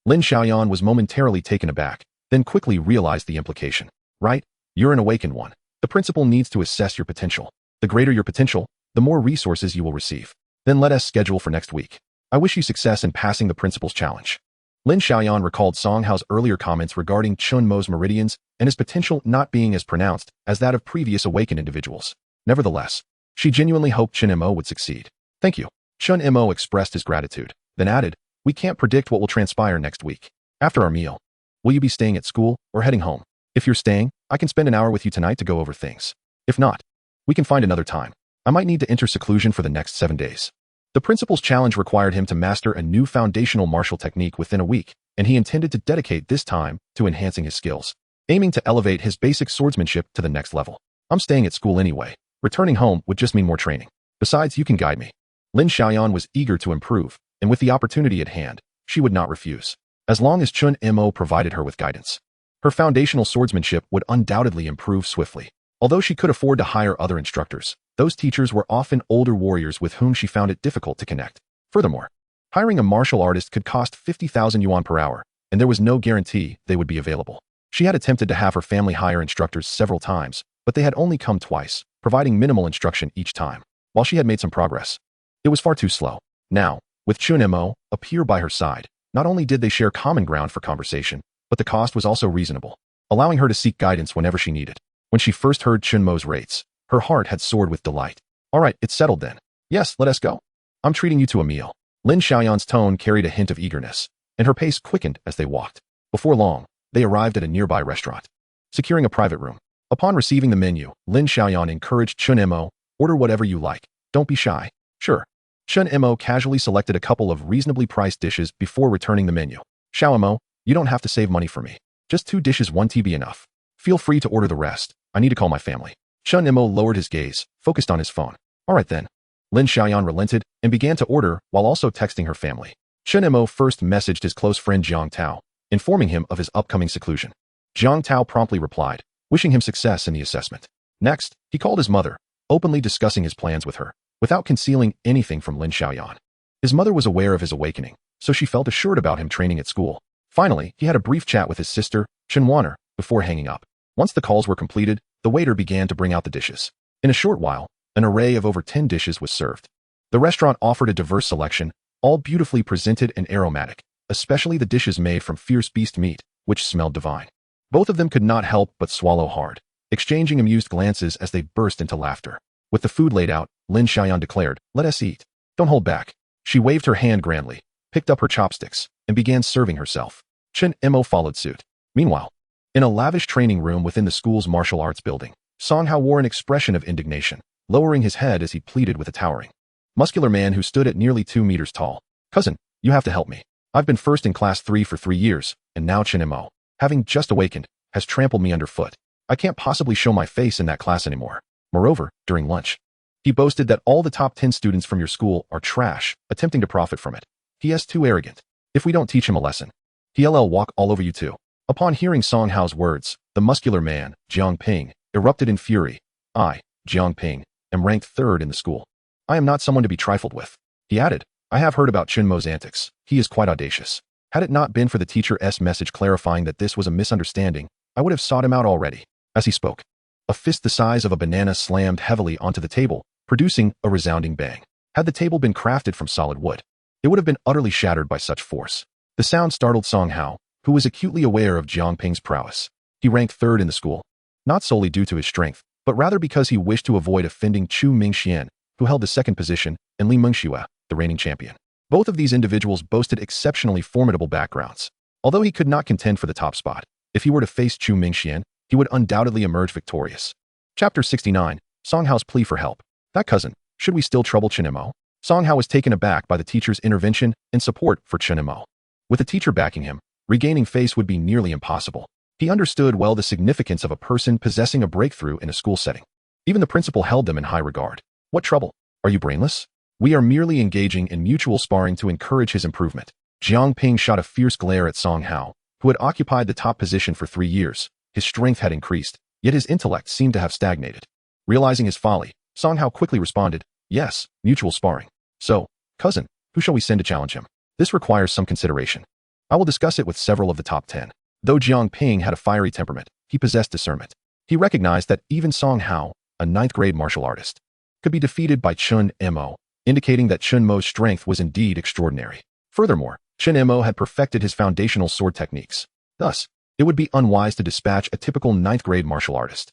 Lin Xiaoyan was momentarily taken aback, then quickly realized the implication. Right? You're an awakened one. The principal needs to assess your potential. The greater your potential, the more resources you will receive. Then let us schedule for next week. I wish you success in passing the principal's challenge. Lin Xiaoyan recalled Song Hao's earlier comments regarding Chen Mo's meridians and his potential not being as pronounced as that of previous awakened individuals. Nevertheless, she genuinely hoped Chen Mo would succeed. Thank you. Chen Mo expressed his gratitude, then added, we can't predict what will transpire next week. After our meal, will you be staying at school or heading home? If you're staying, I can spend an hour with you tonight to go over things. If not, we can find another time. I might need to enter seclusion for the next 7 days. The principal's challenge required him to master a new foundational martial technique within a week, and he intended to dedicate this time to enhancing his skills, aiming to elevate his basic swordsmanship to the next level. I'm staying at school anyway. Returning home would just mean more training. Besides, you can guide me. Lin Xiaoyan was eager to improve, and with the opportunity at hand, she would not refuse. As long as Chen Mo provided her with guidance, her foundational swordsmanship would undoubtedly improve swiftly. Although she could afford to hire other instructors, those teachers were often older warriors with whom she found it difficult to connect. Furthermore, hiring a martial artist could cost 50,000 yuan per hour, and there was no guarantee they would be available. She had attempted to have her family hire instructors several times, but they had only come twice, providing minimal instruction each time. While she had made some progress, it was far too slow. Now, with Chen Mo appear by her side, not only did they share common ground for conversation, but the cost was also reasonable, allowing her to seek guidance whenever she needed. When she first heard Chen Mo's rates, her heart had soared with delight. All right, it's settled then. Yes, let us go. I'm treating you to a meal. Lin Xiaoyan's tone carried a hint of eagerness, and her pace quickened as they walked. Before long, they arrived at a nearby restaurant. Securing a private room. Upon receiving the menu, Lin Xiaoyan encouraged Chen Mo, order whatever you like. Don't be shy. Sure. Chen Mo casually selected a couple of reasonably priced dishes before returning the menu. Xiao Mo, you don't have to save money for me. Just 2 dishes, 1 tea be enough. Feel free to order the rest. I need to call my family. Chen Mo lowered his gaze, focused on his phone. All right then. Lin Xiaoyan relented and began to order while also texting her family. Chen Mo first messaged his close friend Jiang Tao, informing him of his upcoming seclusion. Jiang Tao promptly replied, wishing him success in the assessment. Next, he called his mother, openly discussing his plans with her, without concealing anything from Lin Xiaoyan. His mother was aware of his awakening, so she felt assured about him training at school. Finally, he had a brief chat with his sister, Chen Wanner, before hanging up. Once the calls were completed, the waiter began to bring out the dishes. In a short while, an array of over 10 dishes was served. The restaurant offered a diverse selection, all beautifully presented and aromatic, especially the dishes made from fierce beast meat, which smelled divine. Both of them could not help but swallow hard, exchanging amused glances as they burst into laughter. With the food laid out, Lin Xiaoyan declared, let us eat. Don't hold back. She waved her hand grandly, picked up her chopsticks, and began serving herself. Chen Mo followed suit. Meanwhile, in a lavish training room within the school's martial arts building, Song Hao wore an expression of indignation, lowering his head as he pleaded with a towering, muscular man who stood at nearly 2 meters tall. Cousin, you have to help me. I've been first in class 3 for 3 years, and now Chen Mo, having just awakened, has trampled me underfoot. I can't possibly show my face in that class anymore. Moreover, during lunch, he boasted that all the top 10 students from your school are trash, attempting to profit from it. He is too arrogant. If we don't teach him a lesson, he'll walk all over you too. Upon hearing Song Hao's words, the muscular man, Jiang Ping, erupted in fury. I, Jiang Ping, am ranked 3rd in the school. I am not someone to be trifled with. He added, I have heard about Chen Mo's antics. He is quite audacious. Had it not been for the teacher's message clarifying that this was a misunderstanding, I would have sought him out already. As he spoke, a fist the size of a banana slammed heavily onto the table, producing a resounding bang. Had the table been crafted from solid wood, it would have been utterly shattered by such force. The sound startled Song Hao, who was acutely aware of Jiang Ping's prowess. He ranked 3rd in the school, not solely due to his strength, but rather because he wished to avoid offending Chu Mingxian, who held the 2nd position, and Li Mengxue, the reigning champion. Both of these individuals boasted exceptionally formidable backgrounds. Although he could not contend for the top spot, if he were to face Chu Mingxian, he would undoubtedly emerge victorious. Chapter 69, Song Hao's plea for help. That cousin, should we still trouble Chen Mo? Song Hao was taken aback by the teacher's intervention and support for Chen Mo. With the teacher backing him, regaining face would be nearly impossible. He understood well the significance of a person possessing a breakthrough in a school setting. Even the principal held them in high regard. What trouble? Are you brainless? We are merely engaging in mutual sparring to encourage his improvement. Jiang Ping shot a fierce glare at Song Hao, who had occupied the top position for 3 years. His strength had increased, yet his intellect seemed to have stagnated. Realizing his folly, Song Hao quickly responded, yes, mutual sparring. So, cousin, who shall we send to challenge him? This requires some consideration. I will discuss it with several of the top 10. Though Jiang Ping had a fiery temperament, he possessed discernment. He recognized that even Song Hao, a 9th-grade martial artist, could be defeated by Chen Mo, indicating that Chen Mo's strength was indeed extraordinary. Furthermore, Chen Mo had perfected his foundational sword techniques. Thus, it would be unwise to dispatch a typical 9th-grade martial artist.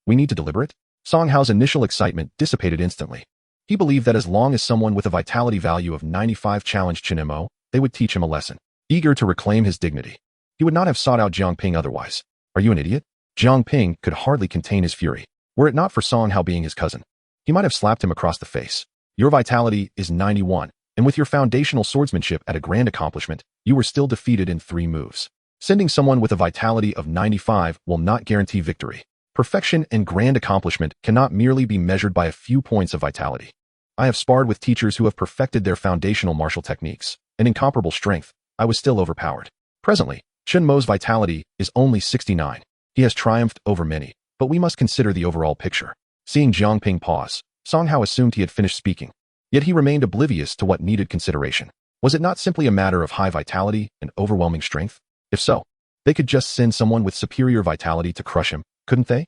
We need to deliberate? Song Hao's initial excitement dissipated instantly. He believed that as long as someone with a vitality value of 95 challenged Chen Mo, they would teach him a lesson. Eager to reclaim his dignity, he would not have sought out Jiang Ping otherwise. Are you an idiot? Jiang Ping could hardly contain his fury. Were it not for Song Hao being his cousin, he might have slapped him across the face. Your vitality is 91, and with your foundational swordsmanship at a grand accomplishment, you were still defeated in 3 moves. Sending someone with a vitality of 95 will not guarantee victory. Perfection and grand accomplishment cannot merely be measured by a few points of vitality. I have sparred with teachers who have perfected their foundational martial techniques, and incomparable strength. I was still overpowered. Presently, Chen Mo's vitality is only 69. He has triumphed over many, but we must consider the overall picture. Seeing Jiang Ping pause, Song Hao assumed he had finished speaking. Yet he remained oblivious to what needed consideration. Was it not simply a matter of high vitality and overwhelming strength? If so, they could just send someone with superior vitality to crush him, couldn't they?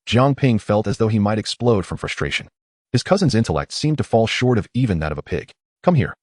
Jiang Ping felt as though he might explode from frustration. His cousin's intellect seemed to fall short of even that of a pig. Come here.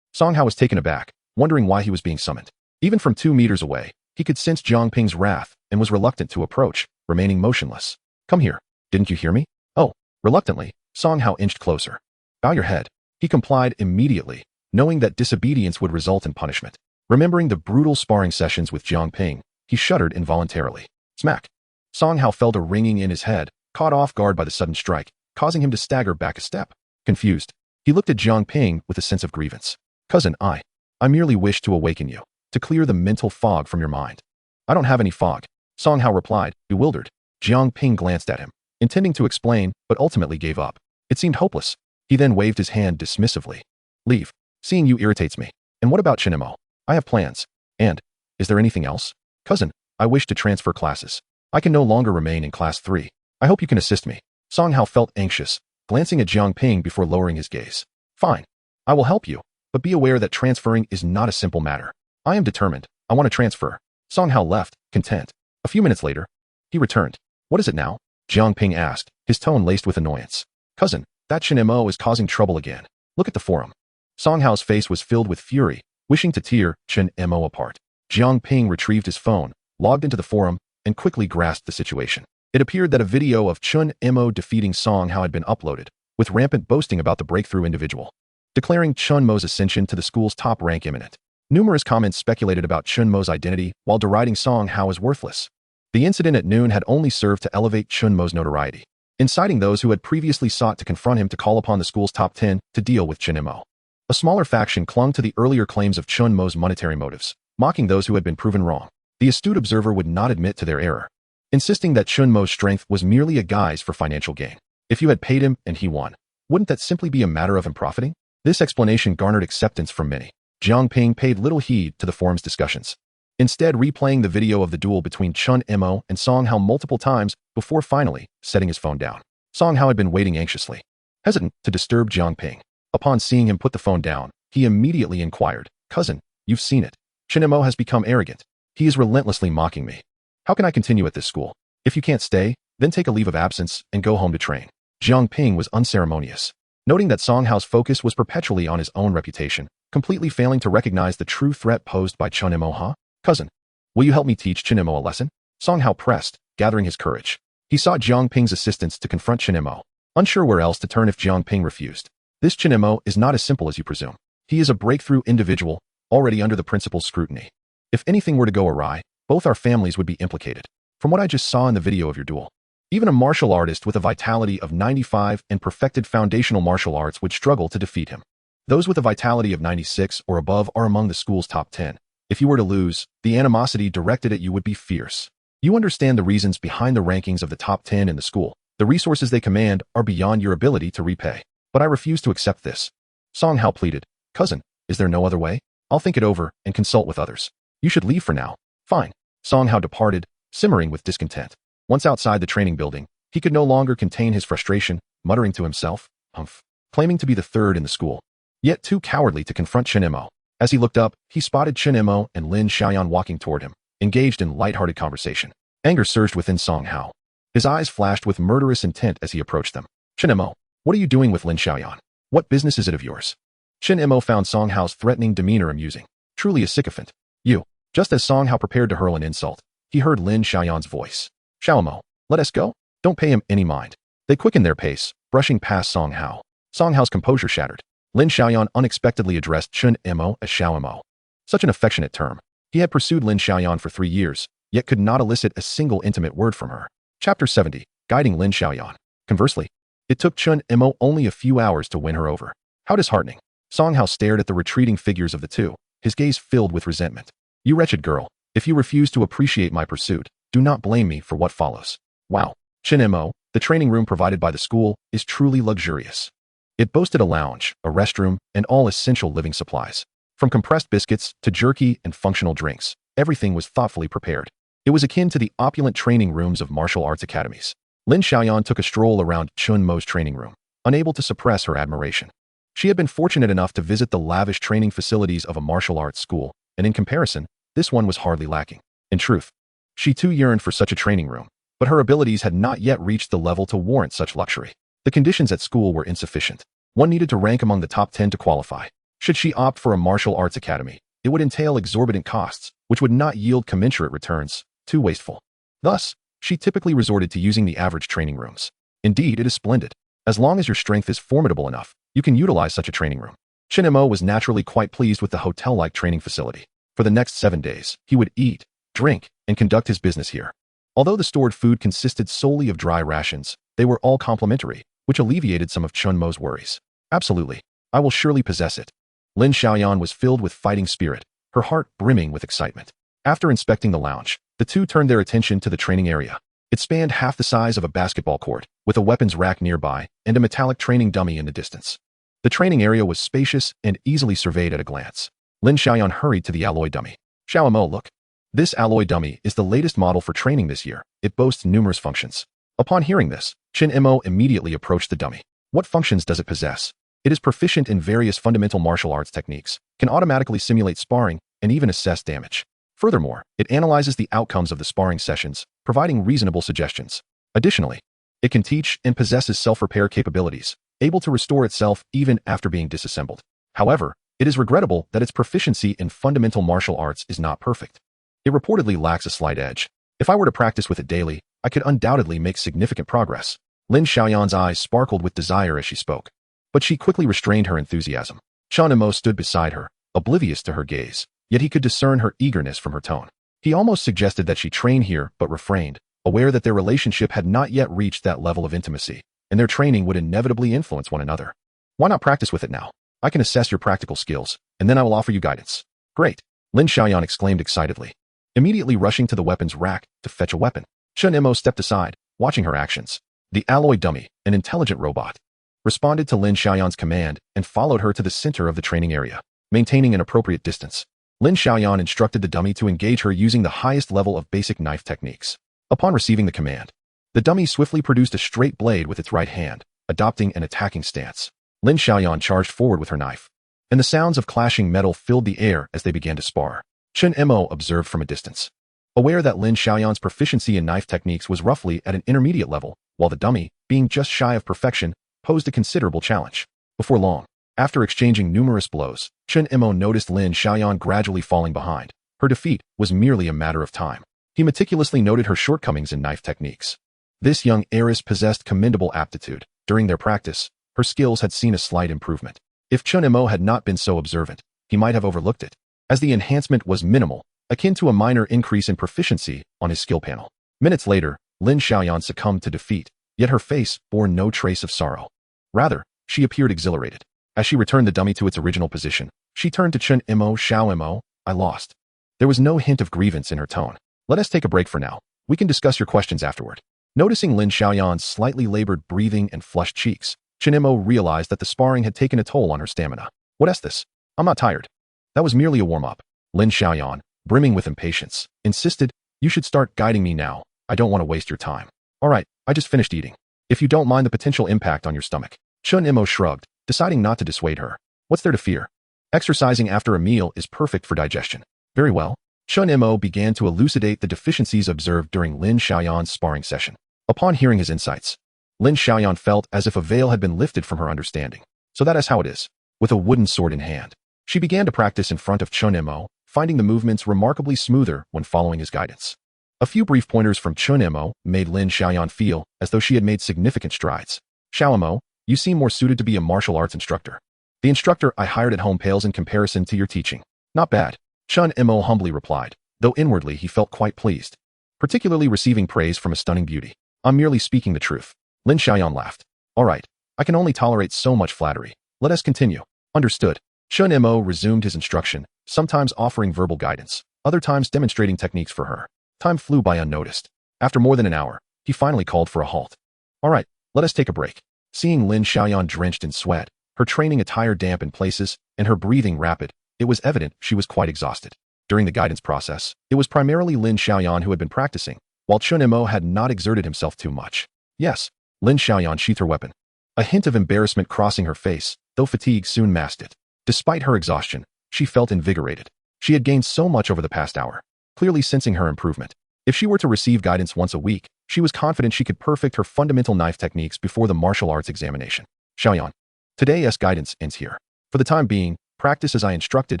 Song Hao was taken aback, wondering why he was being summoned. Even from 2 meters away, he could sense Jiang Ping's wrath and was reluctant to approach, remaining motionless. Come here. Didn't you hear me? Oh, reluctantly, Song Hao inched closer. Bow your head. He complied immediately, knowing that disobedience would result in punishment. Remembering the brutal sparring sessions with Jiang Ping, he shuddered involuntarily. Smack! Song Hao felt a ringing in his head, caught off guard by the sudden strike, causing him to stagger back a step. Confused, he looked at Jiang Ping with a sense of grievance. Cousin, I merely wish to awaken you, to clear the mental fog from your mind. I don't have any fog, Song Hao replied, bewildered. Jiang Ping glanced at him, intending to explain, but ultimately gave up. It seemed hopeless. He then waved his hand dismissively. Leave. Seeing you irritates me. And what about Chen Mo? I have plans. And, is there anything else? Cousin, I wish to transfer classes. I can no longer remain in class 3. I hope you can assist me. Song Hao felt anxious, glancing at Jiang Ping before lowering his gaze. Fine. I will help you, but be aware that transferring is not a simple matter. I am determined. I want to transfer. Song Hao left, content. A few minutes later, he returned. What is it now? Jiang Ping asked, his tone laced with annoyance. Cousin, that Chen Mo is causing trouble again. Look at the forum. Song Hao's face was filled with fury, wishing to tear Chen Mo apart. Jiang Ping retrieved his phone, logged into the forum, and quickly grasped the situation. It appeared that a video of Chen Mo defeating Song Hao had been uploaded, with rampant boasting about the breakthrough individual, declaring Chen Mo's ascension to the school's top rank imminent. Numerous comments speculated about Chen Mo's identity while deriding Song Hao as worthless. The incident at noon had only served to elevate Chen Mo's notoriety, inciting those who had previously sought to confront him to call upon the school's top 10 to deal with Chen Mo. A smaller faction clung to the earlier claims of Chen Mo's monetary motives, mocking those who had been proven wrong. The astute observer would not admit to their error, insisting that Chen Mo's strength was merely a guise for financial gain. If you had paid him and he won, wouldn't that simply be a matter of him profiting? This explanation garnered acceptance from many. Jiang Ping paid little heed to the forum's discussions, instead replaying the video of the duel between Chen Mo and Song Hao multiple times before finally setting his phone down. Song Hao had been waiting anxiously, hesitant to disturb Jiang Ping. Upon seeing him put the phone down, he immediately inquired, Cousin, you've seen it. Chen Mo has become arrogant. He is relentlessly mocking me. How can I continue at this school? If you can't stay, then take a leave of absence and go home to train. Jiang Ping was unceremonious, noting that Song Hao's focus was perpetually on his own reputation, completely failing to recognize the true threat posed by Chen Mo. Cousin, will you help me teach Chen Mo a lesson? Song Hao pressed, gathering his courage. He sought Jiang Ping's assistance to confront Chen Mo, unsure where else to turn if Jiang Ping refused. This Chen Mo is not as simple as you presume. He is a breakthrough individual, already under the principal's scrutiny. If anything were to go awry, both our families would be implicated. From what I just saw in the video of your duel, even a martial artist with a vitality of 95 and perfected foundational martial arts would struggle to defeat him. Those with a vitality of 96 or above are among the school's top 10. If you were to lose, the animosity directed at you would be fierce. You understand the reasons behind the rankings of the top 10 in the school. The resources they command are beyond your ability to repay. But I refuse to accept this. Song Hao pleaded, Cousin, is there no other way? I'll think it over and consult with others. You should leave for now. Fine. Song Hao departed, simmering with discontent. Once outside the training building, he could no longer contain his frustration, muttering to himself, humph, claiming to be the third in the school, yet too cowardly to confront Chen Mo. As he looked up, he spotted Chen Mo and Lin Xiaoyan walking toward him, engaged in light-hearted conversation. Anger surged within Song Hao. His eyes flashed with murderous intent as he approached them. Chen Mo, what are you doing with Lin Xiaoyan? What business is it of yours? Chen Mo found Song Hao's threatening demeanor amusing, truly a sycophant. You. Just as Song Hao prepared to hurl an insult, he heard Lin Xiaoyan's voice. Xiao Mo, let us go. Don't pay him any mind. They quickened their pace, brushing past Song Hao. Song Hao's composure shattered. Lin Xiaoyan unexpectedly addressed Chen Mo as Xiao Mo. Such an affectionate term. He had pursued Lin Xiaoyan for 3 years, yet could not elicit a single intimate word from her. Chapter 70, Guiding Lin Xiaoyan. Conversely, it took Chen Mo only a few hours to win her over. How disheartening. Song Hao stared at the retreating figures of the two, his gaze filled with resentment. You wretched girl, if you refuse to appreciate my pursuit, do not blame me for what follows. Wow. Chen Mo, the training room provided by the school, is truly luxurious. It boasted a lounge, a restroom, and all essential living supplies. From compressed biscuits to jerky and functional drinks, everything was thoughtfully prepared. It was akin to the opulent training rooms of martial arts academies. Lin Xiaoyan took a stroll around Chen Mo's training room, unable to suppress her admiration. She had been fortunate enough to visit the lavish training facilities of a martial arts school, and in comparison, this one was hardly lacking. In truth, she too yearned for such a training room, but her abilities had not yet reached the level to warrant such luxury. The conditions at school were insufficient. One needed to rank among the top 10 to qualify. Should she opt for a martial arts academy, it would entail exorbitant costs, which would not yield commensurate returns, too wasteful. Thus, she typically resorted to using the average training rooms. Indeed, it is splendid. As long as your strength is formidable enough, you can utilize such a training room. Chen Mo was naturally quite pleased with the hotel-like training facility. For the next 7 days, he would eat, drink, and conduct his business here. Although the stored food consisted solely of dry rations, they were all complimentary, which alleviated some of Chen Mo's worries. Absolutely. I will surely possess it. Lin Xiaoyan was filled with fighting spirit, her heart brimming with excitement. After inspecting the lounge, the two turned their attention to the training area. It spanned half the size of a basketball court, with a weapons rack nearby and a metallic training dummy in the distance. The training area was spacious and easily surveyed at a glance. Lin Xiaoyan hurried to the alloy dummy. Xiao Mo, look. This alloy dummy is the latest model for training this year. It boasts numerous functions. Upon hearing this, Chen Mo immediately approached the dummy. What functions does it possess? It is proficient in various fundamental martial arts techniques, can automatically simulate sparring, and even assess damage. Furthermore, it analyzes the outcomes of the sparring sessions, providing reasonable suggestions. Additionally, it can teach and possesses self-repair capabilities, able to restore itself even after being disassembled. However, it is regrettable that its proficiency in fundamental martial arts is not perfect. It reportedly lacks a slight edge. If I were to practice with it daily, I could undoubtedly make significant progress. Lin Xiaoyan's eyes sparkled with desire as she spoke. But she quickly restrained her enthusiasm. Chen Mo stood beside her, oblivious to her gaze, yet he could discern her eagerness from her tone. He almost suggested that she train here but refrained, aware that their relationship had not yet reached that level of intimacy, and their training would inevitably influence one another. Why not practice with it now? I can assess your practical skills, and then I will offer you guidance. Great! Lin Xiaoyan exclaimed excitedly, immediately rushing to the weapons rack to fetch a weapon. Chen Mo stepped aside, watching her actions. The alloy dummy, an intelligent robot, responded to Lin Xiaoyan's command and followed her to the center of the training area, maintaining an appropriate distance. Lin Xiaoyan instructed the dummy to engage her using the highest level of basic knife techniques. Upon receiving the command, the dummy swiftly produced a straight blade with its right hand, adopting an attacking stance. Lin Xiaoyan charged forward with her knife, and the sounds of clashing metal filled the air as they began to spar. Chen Mo observed from a distance, aware that Lin Xiaoyan's proficiency in knife techniques was roughly at an intermediate level, while the dummy, being just shy of perfection, posed a considerable challenge. Before long, after exchanging numerous blows, Chen Mo noticed Lin Xiaoyan gradually falling behind. Her defeat was merely a matter of time. He meticulously noted her shortcomings in knife techniques. This young heiress possessed commendable aptitude. During their practice, her skills had seen a slight improvement. If Chen Mo had not been so observant, he might have overlooked it, as the enhancement was minimal, akin to a minor increase in proficiency on his skill panel. Minutes later, Lin Xiaoyan succumbed to defeat, yet her face bore no trace of sorrow. Rather, she appeared exhilarated. As she returned the dummy to its original position, she turned to Chen Mo. Xiao Mo, I lost. There was no hint of grievance in her tone. Let us take a break for now. We can discuss your questions afterward. Noticing Lin Xiaoyan's slightly labored breathing and flushed cheeks, Chen Mo realized that the sparring had taken a toll on her stamina. What is this? I'm not tired. That was merely a warm-up. Lin Xiaoyan, brimming with impatience, insisted, you should start guiding me now. I don't want to waste your time. All right, I just finished eating. If you don't mind the potential impact on your stomach. Chen Mo shrugged, deciding not to dissuade her. What's there to fear? Exercising after a meal is perfect for digestion. Very well. Chen Mo began to elucidate the deficiencies observed during Lin Xiaoyan's sparring session. Upon hearing his insights, Lin Xiaoyan felt as if a veil had been lifted from her understanding. So that is how it is. With a wooden sword in hand, she began to practice in front of Chen Mo, finding the movements remarkably smoother when following his guidance. A few brief pointers from Chen Mo made Lin Xiaoyan feel as though she had made significant strides. Xiao Mo, you seem more suited to be a martial arts instructor. The instructor I hired at home pales in comparison to your teaching. Not bad. Chen Mo humbly replied, though inwardly he felt quite pleased, particularly receiving praise from a stunning beauty. I'm merely speaking the truth. Lin Xiaoyan laughed. All right, I can only tolerate so much flattery. Let us continue. Understood. Chen Mo resumed his instruction, sometimes offering verbal guidance, other times demonstrating techniques for her. Time flew by unnoticed. After more than an hour, he finally called for a halt. All right, let us take a break. Seeing Lin Xiaoyan drenched in sweat, her training attire damp in places, and her breathing rapid, it was evident she was quite exhausted. During the guidance process, it was primarily Lin Xiaoyan who had been practicing, while Chen Mo had not exerted himself too much. Yes, Lin Xiaoyan sheathed her weapon. A hint of embarrassment crossing her face, though fatigue soon masked it. Despite her exhaustion, she felt invigorated. She had gained so much over the past hour, clearly sensing her improvement. If she were to receive guidance once a week, she was confident she could perfect her fundamental knife techniques before the martial arts examination. Xiaoyan, today's guidance ends here. For the time being, practice as I instructed,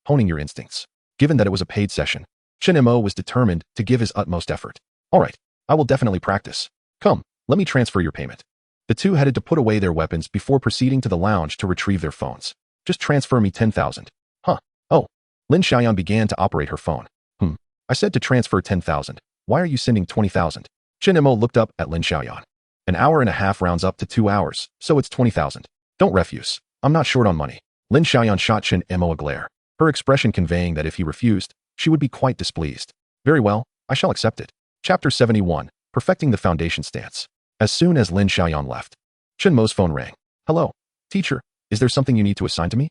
honing your instincts. Given that it was a paid session, Chen Mo was determined to give his utmost effort. All right, I will definitely practice. Come, let me transfer your payment. The two headed to put away their weapons before proceeding to the lounge to retrieve their phones. Just transfer me 10,000. Huh. Oh. Lin Xiaoyan began to operate her phone. I said to transfer 10,000. Why are you sending 20,000? Chen Mo looked up at Lin Xiaoyan. An hour and a half rounds up to 2 hours, so it's 20,000. Don't refuse. I'm not short on money. Lin Xiaoyan shot Chen Mo a glare, her expression conveying that if he refused, she would be quite displeased. Very well, I shall accept it. Chapter 71, Perfecting the Foundation Stance. As soon as Lin Xiaoyan left, Chen Mo's phone rang. Hello, teacher, is there something you need to assign to me?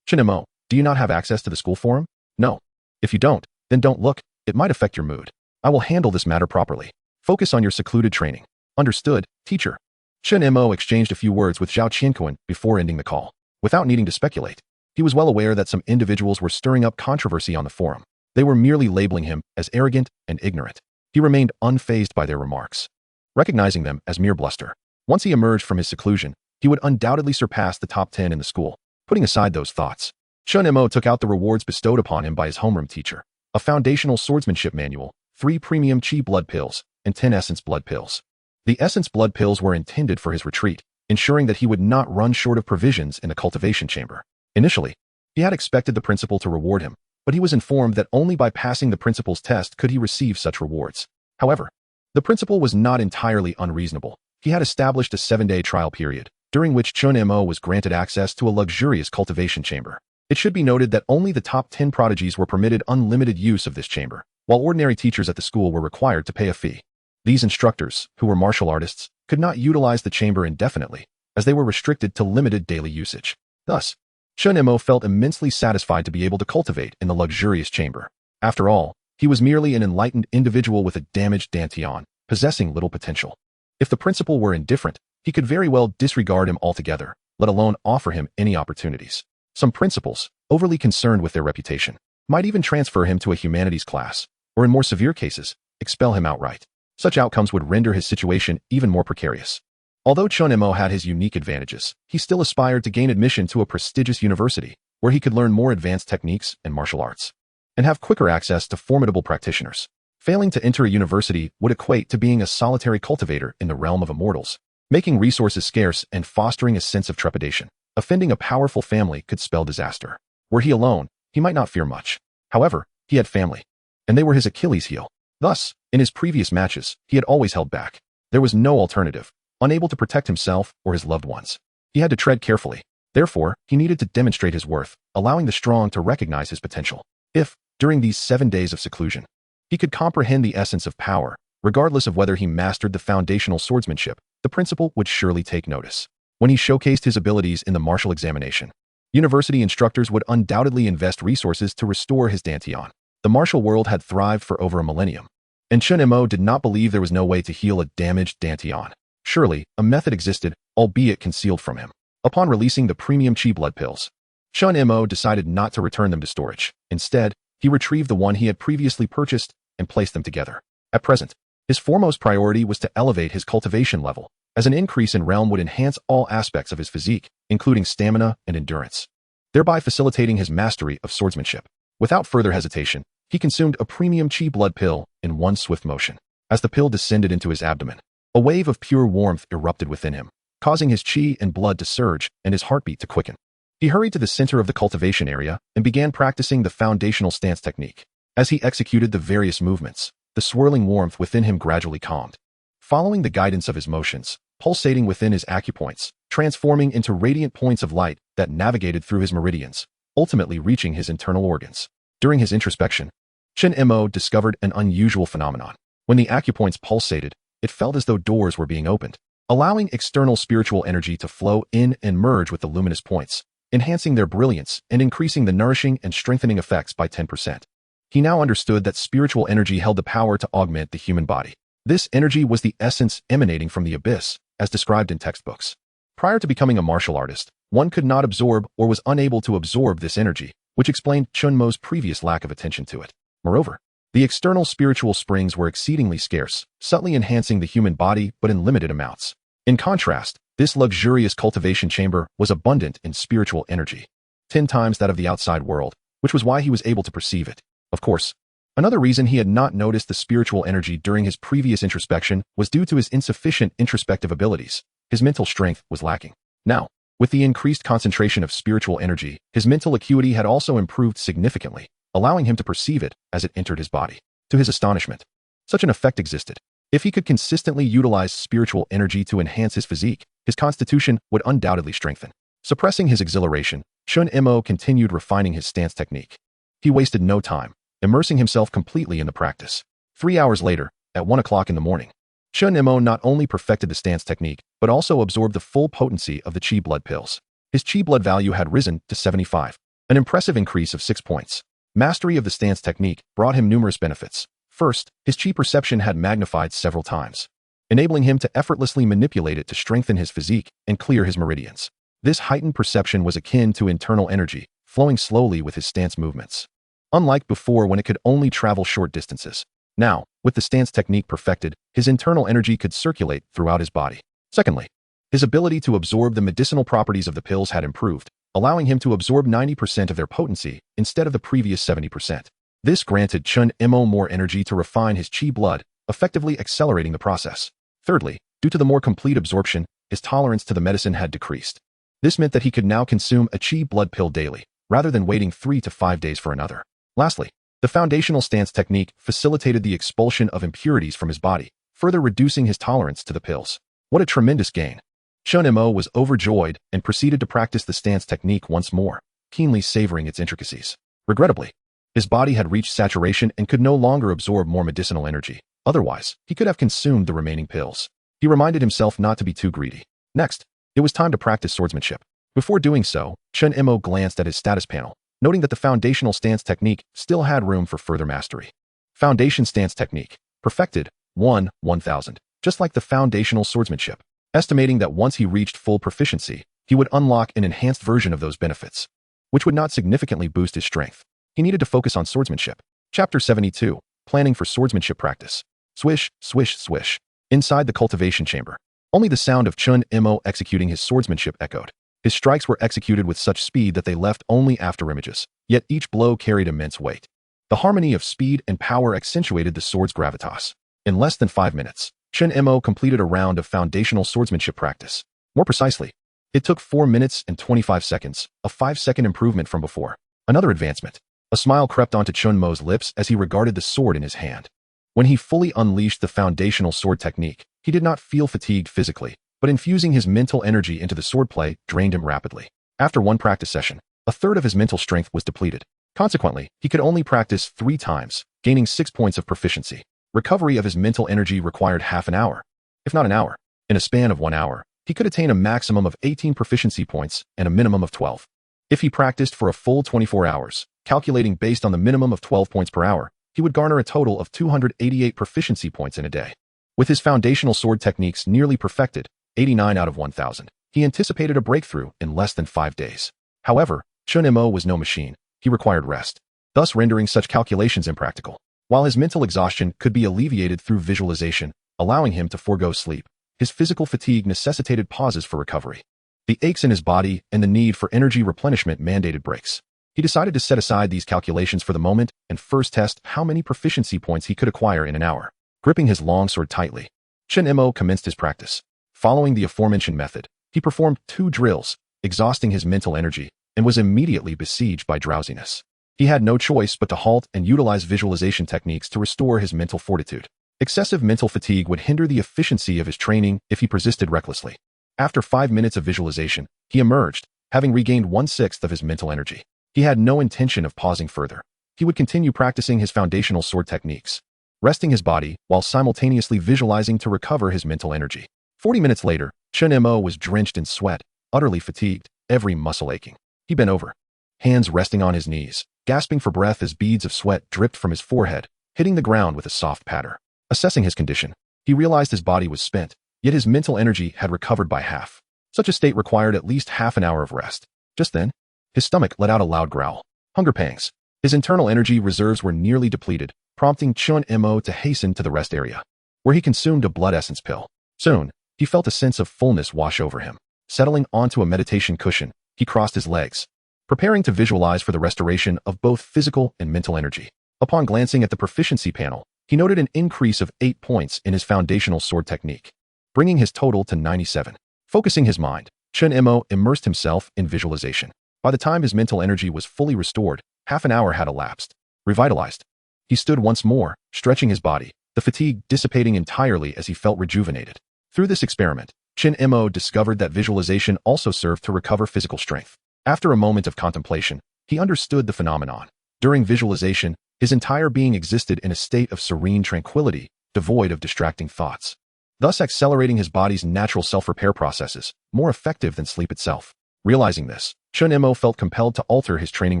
Chen Mo, do you not have access to the school forum? No. If you don't, then don't look, it might affect your mood. I will handle this matter properly. Focus on your secluded training. Understood, teacher. Chen Mo exchanged a few words with Zhao Qianquan before ending the call. Without needing to speculate, he was well aware that some individuals were stirring up controversy on the forum. They were merely labeling him as arrogant and ignorant. He remained unfazed by their remarks, recognizing them as mere bluster. Once he emerged from his seclusion, he would undoubtedly surpass the top 10 in the school. Putting aside those thoughts, Chen Mo took out the rewards bestowed upon him by his homeroom teacher. A foundational swordsmanship manual, 3 premium chi blood pills, and 10 essence blood pills. The essence blood pills were intended for his retreat, ensuring that he would not run short of provisions in the cultivation chamber. Initially, he had expected the principal to reward him, but he was informed that only by passing the principal's test could he receive such rewards. However, the principal was not entirely unreasonable. He had established a 7-day trial period, during which Chen Mo was granted access to a luxurious cultivation chamber. It should be noted that only the top 10 prodigies were permitted unlimited use of this chamber, while ordinary teachers at the school were required to pay a fee. These instructors, who were martial artists, could not utilize the chamber indefinitely, as they were restricted to limited daily usage. Thus, Chen Mo felt immensely satisfied to be able to cultivate in the luxurious chamber. After all, he was merely an enlightened individual with a damaged dantian, possessing little potential. If the principal were indifferent, he could very well disregard him altogether, let alone offer him any opportunities. Some principals, overly concerned with their reputation, might even transfer him to a humanities class, or in more severe cases, expel him outright. Such outcomes would render his situation even more precarious. Although Chen Mo had his unique advantages, he still aspired to gain admission to a prestigious university, where he could learn more advanced techniques and martial arts, and have quicker access to formidable practitioners. Failing to enter a university would equate to being a solitary cultivator in the realm of immortals, making resources scarce and fostering a sense of trepidation. Offending a powerful family could spell disaster. Were he alone, he might not fear much. However, he had family, and they were his Achilles heel. Thus, in his previous matches, he had always held back. There was no alternative, unable to protect himself or his loved ones. He had to tread carefully. Therefore, he needed to demonstrate his worth, allowing the strong to recognize his potential. If, during these 7 days of seclusion, he could comprehend the essence of power, regardless of whether he mastered the foundational swordsmanship, the principal would surely take notice. When he showcased his abilities in the martial examination, university instructors would undoubtedly invest resources to restore his dantian. The martial world had thrived for over a millennium, and Chen Mo did not believe there was no way to heal a damaged dantian. Surely, a method existed, albeit concealed from him. Upon releasing the premium chi blood pills, Chen Mo decided not to return them to storage. Instead, he retrieved the one he had previously purchased and placed them together. At present, his foremost priority was to elevate his cultivation level, as an increase in realm would enhance all aspects of his physique, including stamina and endurance, thereby facilitating his mastery of swordsmanship. Without further hesitation, he consumed a premium chi blood pill in one swift motion. As the pill descended into his abdomen, a wave of pure warmth erupted within him, causing his chi and blood to surge and his heartbeat to quicken. He hurried to the center of the cultivation area and began practicing the foundational stance technique. As he executed the various movements, the swirling warmth within him gradually calmed. Following the guidance of his motions, pulsating within his acupoints, transforming into radiant points of light that navigated through his meridians, ultimately reaching his internal organs. During his introspection, Chen Mo discovered an unusual phenomenon. When the acupoints pulsated, it felt as though doors were being opened, allowing external spiritual energy to flow in and merge with the luminous points, enhancing their brilliance and increasing the nourishing and strengthening effects by 10%. He now understood that spiritual energy held the power to augment the human body. This energy was the essence emanating from the abyss, as described in textbooks. Prior to becoming a martial artist, one could not absorb or was unable to absorb this energy, which explained Chen Mo's previous lack of attention to it. Moreover, the external spiritual springs were exceedingly scarce, subtly enhancing the human body but in limited amounts. In contrast, this luxurious cultivation chamber was abundant in spiritual energy, 10 times that of the outside world, which was why he was able to perceive it. Of course, another reason he had not noticed the spiritual energy during his previous introspection was due to his insufficient introspective abilities. His mental strength was lacking. Now, With the increased concentration of spiritual energy, his mental acuity had also improved significantly, allowing him to perceive it as it entered his body. To his astonishment, such an effect existed. If he could consistently utilize spiritual energy to enhance his physique, his constitution would undoubtedly strengthen. Suppressing his exhilaration, Chen Mo continued refining his stance technique. He wasted no time, immersing himself completely in the practice. 3 hours later, at 1 o'clock in the morning, Chen Mo not only perfected the stance technique, but also absorbed the full potency of the Qi blood pills. His Qi blood value had risen to 75, an impressive increase of 6 points. Mastery of the stance technique brought him numerous benefits. First, his Qi perception had magnified several times, enabling him to effortlessly manipulate it to strengthen his physique and clear his meridians. This heightened perception was akin to internal energy, flowing slowly with his stance movements. Unlike before when it could only travel short distances. Now, with the stance technique perfected, his internal energy could circulate throughout his body. Secondly, his ability to absorb the medicinal properties of the pills had improved, allowing him to absorb 90% of their potency instead of the previous 70%. This granted Chen Mo more energy to refine his Qi blood, effectively accelerating the process. Thirdly, due to the more complete absorption, his tolerance to the medicine had decreased. This meant that he could now consume a Qi blood pill daily, rather than waiting 3 to 5 days for another. Lastly, the foundational stance technique facilitated the expulsion of impurities from his body, further reducing his tolerance to the pills. What a tremendous gain! Chen Mo was overjoyed and proceeded to practice the stance technique once more, keenly savoring its intricacies. Regrettably, his body had reached saturation and could no longer absorb more medicinal energy. Otherwise, he could have consumed the remaining pills. He reminded himself not to be too greedy. Next, it was time to practice swordsmanship. Before doing so, Chen Mo glanced at his status panel, noting that the foundational stance technique still had room for further mastery. Foundation stance technique. Perfected. 1,000. Just like the foundational swordsmanship. Estimating that once he reached full proficiency, he would unlock an enhanced version of those benefits, which would not significantly boost his strength. He needed to focus on swordsmanship. Chapter 72. Planning for swordsmanship practice. Swish, swish, swish. Inside the cultivation chamber, only the sound of Chen Mo executing his swordsmanship echoed. His strikes were executed with such speed that they left only after images, yet each blow carried immense weight. The harmony of speed and power accentuated the sword's gravitas. In less than 5 minutes, Chen Mo completed a round of foundational swordsmanship practice. More precisely, it took 4 minutes and 25 seconds, a 5-second improvement from before. Another advancement. A smile crept onto Chen Mo's lips as he regarded the sword in his hand. When he fully unleashed the foundational sword technique, he did not feel fatigued physically, but infusing his mental energy into the swordplay drained him rapidly. After one practice session, a third of his mental strength was depleted. Consequently, he could only practice 3 times, gaining 6 points of proficiency. Recovery of his mental energy required half an hour, if not an hour. In a span of 1 hour, he could attain a maximum of 18 proficiency points and a minimum of 12. If he practiced for a full 24 hours, calculating based on the minimum of 12 points per hour, he would garner a total of 288 proficiency points in a day. With his foundational sword techniques nearly perfected, 89 out of 1,000, he anticipated a breakthrough in less than 5 days. However, Chen Mo was no machine. He required rest, thus rendering such calculations impractical. While his mental exhaustion could be alleviated through visualization, allowing him to forego sleep, his physical fatigue necessitated pauses for recovery. The aches in his body and the need for energy replenishment mandated breaks. He decided to set aside these calculations for the moment and first test how many proficiency points he could acquire in an hour. Gripping his longsword tightly, Chen Mo commenced his practice. Following the aforementioned method, he performed 2 drills, exhausting his mental energy, and was immediately besieged by drowsiness. He had no choice but to halt and utilize visualization techniques to restore his mental fortitude. Excessive mental fatigue would hinder the efficiency of his training if he persisted recklessly. After 5 minutes of visualization, he emerged, having regained 1/6 of his mental energy. He had no intention of pausing further. He would continue practicing his foundational sword techniques, resting his body while simultaneously visualizing to recover his mental energy. 40 minutes later, Chen Mo was drenched in sweat, utterly fatigued, every muscle aching. He bent over, hands resting on his knees, gasping for breath as beads of sweat dripped from his forehead, hitting the ground with a soft patter. Assessing his condition, he realized his body was spent, yet his mental energy had recovered by half. Such a state required at least half an hour of rest. Just then, his stomach let out a loud growl. Hunger pangs. His internal energy reserves were nearly depleted, prompting Chen Mo to hasten to the rest area, where he consumed a blood essence pill. Soon, he felt a sense of fullness wash over him. Settling onto a meditation cushion, he crossed his legs, preparing to visualize for the restoration of both physical and mental energy. Upon glancing at the proficiency panel, he noted an increase of 8 points in his foundational sword technique, bringing his total to 97. Focusing his mind, Chen Mo immersed himself in visualization. By the time his mental energy was fully restored, half an hour had elapsed. Revitalized, he stood once more, stretching his body, the fatigue dissipating entirely as he felt rejuvenated. Through this experiment, Chen Mo discovered that visualization also served to recover physical strength. After a moment of contemplation, he understood the phenomenon. During visualization, his entire being existed in a state of serene tranquility, devoid of distracting thoughts, thus accelerating his body's natural self-repair processes, more effective than sleep itself. Realizing this, Chen Mo felt compelled to alter his training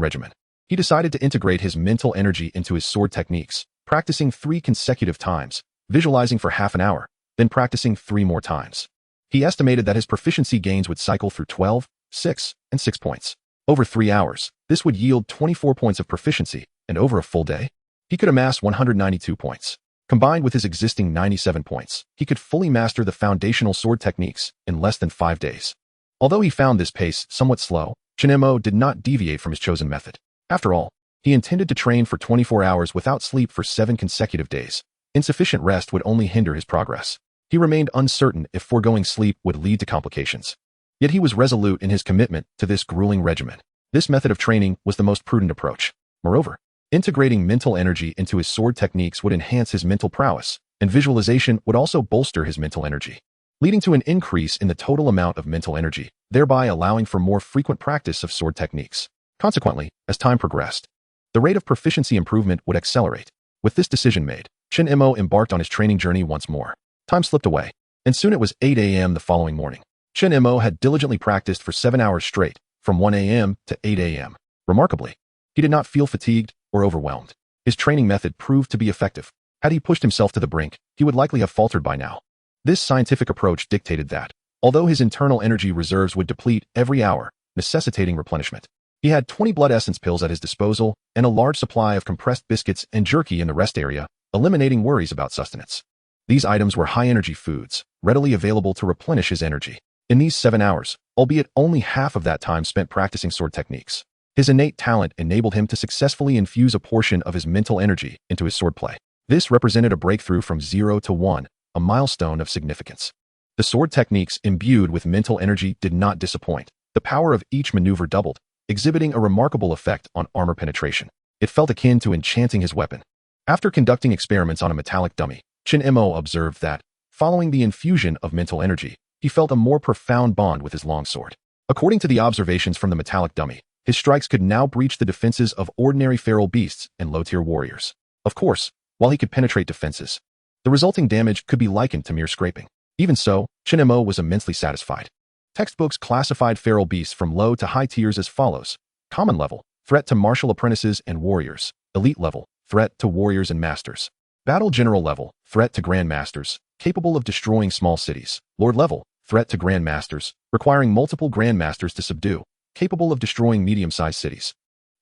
regimen. He decided to integrate his mental energy into his sword techniques, practicing 3 consecutive times, visualizing for half an hour, then practicing 3 more times. He estimated that his proficiency gains would cycle through 12, 6, and 6 points. Over 3 hours, this would yield 24 points of proficiency, and over a full day, he could amass 192 points. Combined with his existing 97 points, he could fully master the foundational sword techniques in less than 5 days. Although he found this pace somewhat slow, Chen Mo did not deviate from his chosen method. After all, he intended to train for 24 hours without sleep for 7 consecutive days. Insufficient rest would only hinder his progress. He remained uncertain if foregoing sleep would lead to complications. Yet he was resolute in his commitment to this grueling regimen. This method of training was the most prudent approach. Moreover, integrating mental energy into his sword techniques would enhance his mental prowess, and visualization would also bolster his mental energy, leading to an increase in the total amount of mental energy, thereby allowing for more frequent practice of sword techniques. Consequently, as time progressed, the rate of proficiency improvement would accelerate. With this decision made, Chen Mo embarked on his training journey once more. Time slipped away, and soon it was 8 a.m. the following morning. Chen Mo had diligently practiced for 7 hours straight, from 1 a.m. to 8 a.m. Remarkably, he did not feel fatigued or overwhelmed. His training method proved to be effective. Had he pushed himself to the brink, he would likely have faltered by now. This scientific approach dictated that, although his internal energy reserves would deplete every hour, necessitating replenishment, he had 20 blood essence pills at his disposal and a large supply of compressed biscuits and jerky in the rest area, eliminating worries about sustenance. These items were high-energy foods, readily available to replenish his energy. In these 7 hours, albeit only half of that time spent practicing sword techniques, his innate talent enabled him to successfully infuse a portion of his mental energy into his swordplay. This represented a breakthrough from 0 to 1, a milestone of significance. The sword techniques imbued with mental energy did not disappoint. The power of each maneuver doubled, exhibiting a remarkable effect on armor penetration. It felt akin to enchanting his weapon. After conducting experiments on a metallic dummy, Chen Mo observed that, following the infusion of mental energy, he felt a more profound bond with his longsword. According to the observations from the metallic dummy, his strikes could now breach the defenses of ordinary feral beasts and low-tier warriors. Of course, while he could penetrate defenses, the resulting damage could be likened to mere scraping. Even so, Chen Mo was immensely satisfied. Textbooks classified feral beasts from low to high tiers as follows: common level, threat to martial apprentices and warriors; elite level, threat to warriors and masters; battle general level, threat to grandmasters, capable of destroying small cities; lord level, threat to grandmasters, requiring multiple grandmasters to subdue, capable of destroying medium-sized cities;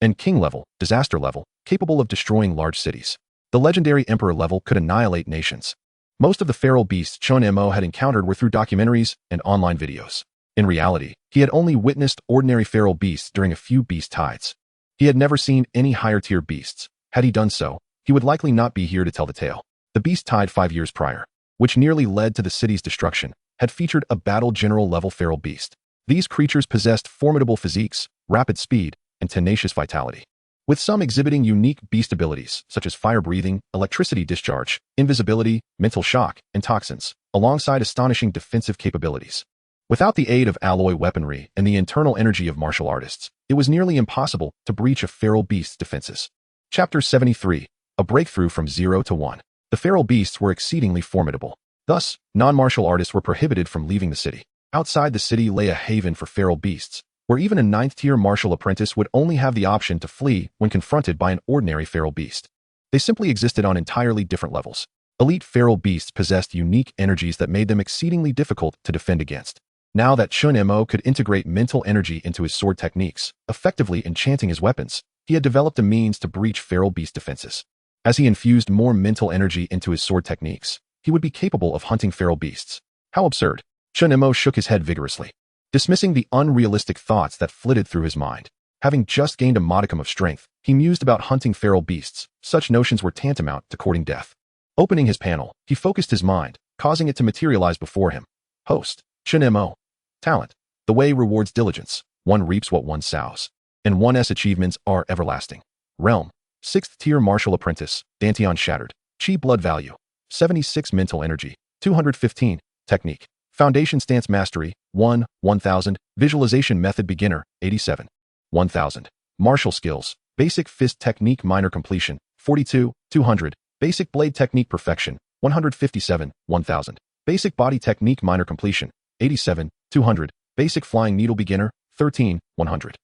and king level, disaster level, capable of destroying large cities. The legendary emperor level could annihilate nations. Most of the feral beasts Chen Mo had encountered were through documentaries and online videos. In reality, he had only witnessed ordinary feral beasts during a few beast tides. He had never seen any higher-tier beasts. Had he done so, he would likely not be here to tell the tale. The beast tide 5 years prior, which nearly led to the city's destruction, had featured a battle general level feral beast. These creatures possessed formidable physiques, rapid speed, and tenacious vitality, with some exhibiting unique beast abilities such as fire breathing, electricity discharge, invisibility, mental shock, and toxins, alongside astonishing defensive capabilities. Without the aid of alloy weaponry and the internal energy of martial artists, it was nearly impossible to breach a feral beast's defenses. Chapter 73. A breakthrough from 0 to 1. The feral beasts were exceedingly formidable. Thus, non-martial artists were prohibited from leaving the city. Outside the city lay a haven for feral beasts, where even a 9th-tier martial apprentice would only have the option to flee when confronted by an ordinary feral beast. They simply existed on entirely different levels. Elite feral beasts possessed unique energies that made them exceedingly difficult to defend against. Now that Chen Mo could integrate mental energy into his sword techniques, effectively enchanting his weapons, he had developed a means to breach feral beast defenses. As he infused more mental energy into his sword techniques, he would be capable of hunting feral beasts. How absurd! Chen Mo shook his head vigorously, dismissing the unrealistic thoughts that flitted through his mind. Having just gained a modicum of strength, he mused about hunting feral beasts. Such notions were tantamount to courting death. Opening his panel, he focused his mind, causing it to materialize before him. Host, Chen Mo. Talent, The way rewards diligence. One reaps what one sows. And 1's achievements are everlasting. Realm. 6th tier martial apprentice. Dantian shattered. Chi blood value. 76 mental energy. 215. Technique. Foundation stance mastery. 1, 1000. Visualization method beginner. 87. 1000. Martial skills. Basic fist technique minor completion. 42, 200. Basic blade technique perfection. 157, 1000. Basic body technique minor completion. 87, 200. Basic flying needle beginner. 13, 100.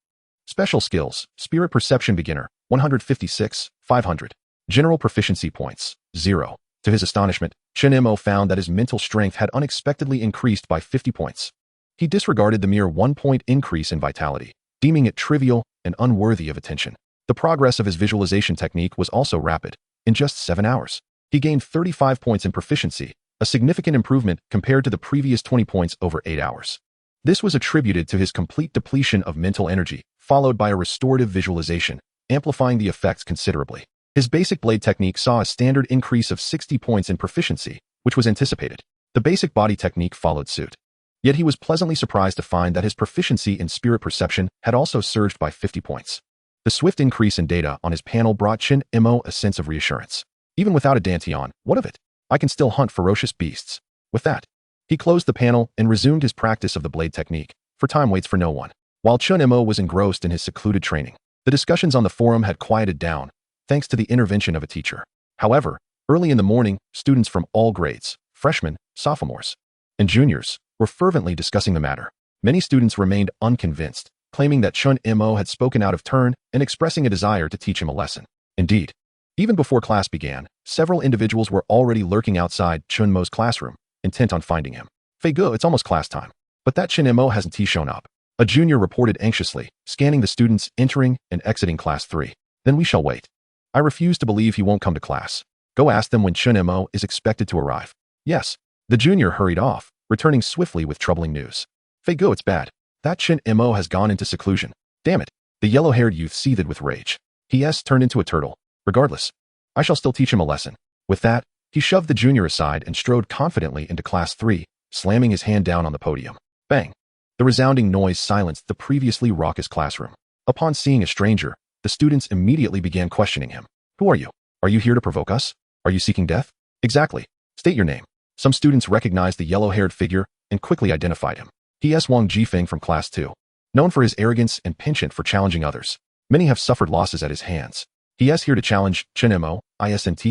Special skills. Spirit perception beginner. 156, 500. General proficiency points. 0. To his astonishment, Chen Mo found that his mental strength had unexpectedly increased by 50 points. He disregarded the mere 1-point increase in vitality, deeming it trivial and unworthy of attention. The progress of his visualization technique was also rapid. In just 7 hours, he gained 35 points in proficiency, a significant improvement compared to the previous 20 points over 8 hours. This was attributed to his complete depletion of mental energy, followed by a restorative visualization, amplifying the effects considerably. His basic blade technique saw a standard increase of 60 points in proficiency, which was anticipated. The basic body technique followed suit. Yet he was pleasantly surprised to find that his proficiency in spirit perception had also surged by 50 points. The swift increase in data on his panel brought Chen Mo a sense of reassurance. Even without a Dantian, what of it? I can still hunt ferocious beasts. With that, he closed the panel and resumed his practice of the blade technique, for time waits for no one. While Chen Mo was engrossed in his secluded training, the discussions on the forum had quieted down, thanks to the intervention of a teacher. However, early in the morning, students from all grades, freshmen, sophomores, and juniors, were fervently discussing the matter. Many students remained unconvinced, claiming that Chen Mo had spoken out of turn and expressing a desire to teach him a lesson. Indeed, even before class began, several individuals were already lurking outside Chen Mo's classroom, intent on finding him. Fei Ge, it's almost class time. But that Chen Mo hasn't shown up. A junior reported anxiously, scanning the students entering and exiting class 3. Then we shall wait. I refuse to believe he won't come to class. Go ask them when Chen Mo is expected to arrive. Yes. The junior hurried off, returning swiftly with troubling news. Fei Ge, it's bad. That Chen Mo has gone into seclusion. Damn it. The yellow-haired youth seethed with rage. He turned into a turtle. Regardless, I shall still teach him a lesson. With that, he shoved the junior aside and strode confidently into class 3, slamming his hand down on the podium. Bang. The resounding noise silenced the previously raucous classroom. Upon seeing a stranger, the students immediately began questioning him. Who are you? Are you here to provoke us? Are you seeking death? Exactly. State your name. Some students recognized the yellow-haired figure and quickly identified him. He is Wang Jifeng from class 2. Known for his arrogance and penchant for challenging others, many have suffered losses at his hands. He is here to challenge Chen Mo, isn't?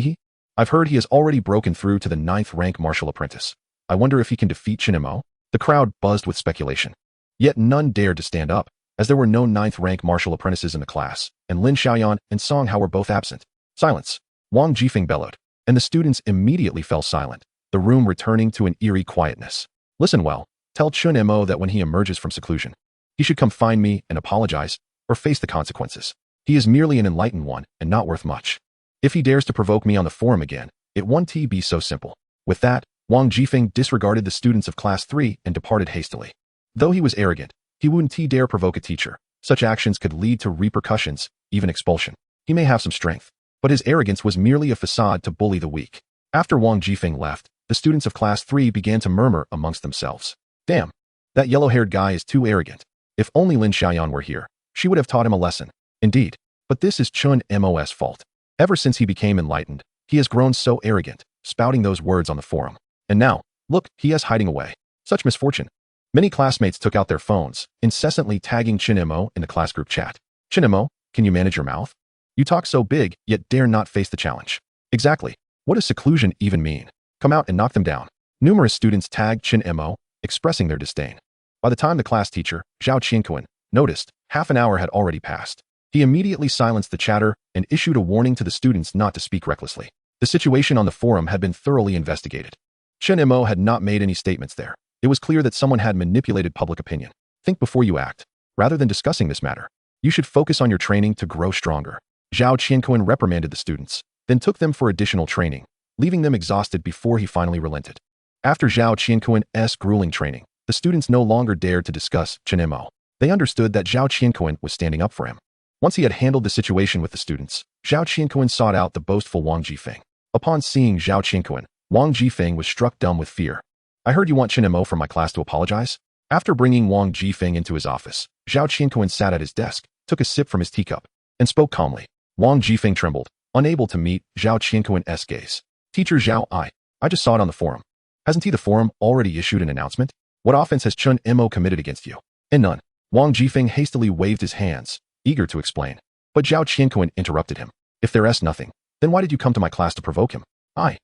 I've heard he has already broken through to the 9th rank martial apprentice. I wonder if he can defeat Chen Mo? The crowd buzzed with speculation. Yet none dared to stand up, as there were no 9th rank martial apprentices in the class, and Lin Xiaoyan and Song Hao were both absent. Silence. Wang Jifeng bellowed, and the students immediately fell silent, the room returning to an eerie quietness. Listen well. Tell Chen Mo that when he emerges from seclusion, he should come find me and apologize, or face the consequences. He is merely an enlightened one and not worth much. If he dares to provoke me on the forum again, it won't be so simple. With that, Wang Jifeng disregarded the students of class 3 and departed hastily. Though he was arrogant, he wouldn't dare provoke a teacher. Such actions could lead to repercussions, even expulsion. He may have some strength, but his arrogance was merely a facade to bully the weak. After Wang Jifeng left, the students of class 3 began to murmur amongst themselves. Damn, that yellow-haired guy is too arrogant. If only Lin Xiaoyan were here, she would have taught him a lesson. Indeed, but this is Chen Mo's fault. Ever since he became enlightened, he has grown so arrogant, spouting those words on the forum. And now, look, he is hiding away. Such misfortune. Many classmates took out their phones, incessantly tagging Chen Mo in the class group chat. Chen Mo, can you manage your mouth? You talk so big, yet dare not face the challenge. Exactly. What does seclusion even mean? Come out and knock them down. Numerous students tagged Chen Mo, expressing their disdain. By the time the class teacher, Zhao Qianquan, noticed, half an hour had already passed. He immediately silenced the chatter and issued a warning to the students not to speak recklessly. The situation on the forum had been thoroughly investigated. Chen Mo had not made any statements there. It was clear that someone had manipulated public opinion. Think before you act. Rather than discussing this matter, you should focus on your training to grow stronger. Zhao Qianquan reprimanded the students, then took them for additional training, leaving them exhausted before he finally relented. After Zhao Qianquan's grueling training, the students no longer dared to discuss Chen Mo. They understood that Zhao Qianquan was standing up for him. Once he had handled the situation with the students, Zhao Qianquan sought out the boastful Wang Jifeng. Upon seeing Zhao Qianquan, Wang Jifeng was struck dumb with fear. I heard you want Chen Mo from my class to apologize? After bringing Wang Jifeng into his office, Zhao Qianquan sat at his desk, took a sip from his teacup, and spoke calmly. Wang Jifeng trembled, unable to meet Zhao Qianquan's gaze. Teacher Zhao, I just saw it on the forum. Hasn't the forum already issued an announcement? What offense has Chen Mo committed against you? And none. Wang Jifeng hastily waved his hands, eager to explain. But Zhao Qianquan interrupted him. If there's nothing, then why did you come to my class to provoke him? I.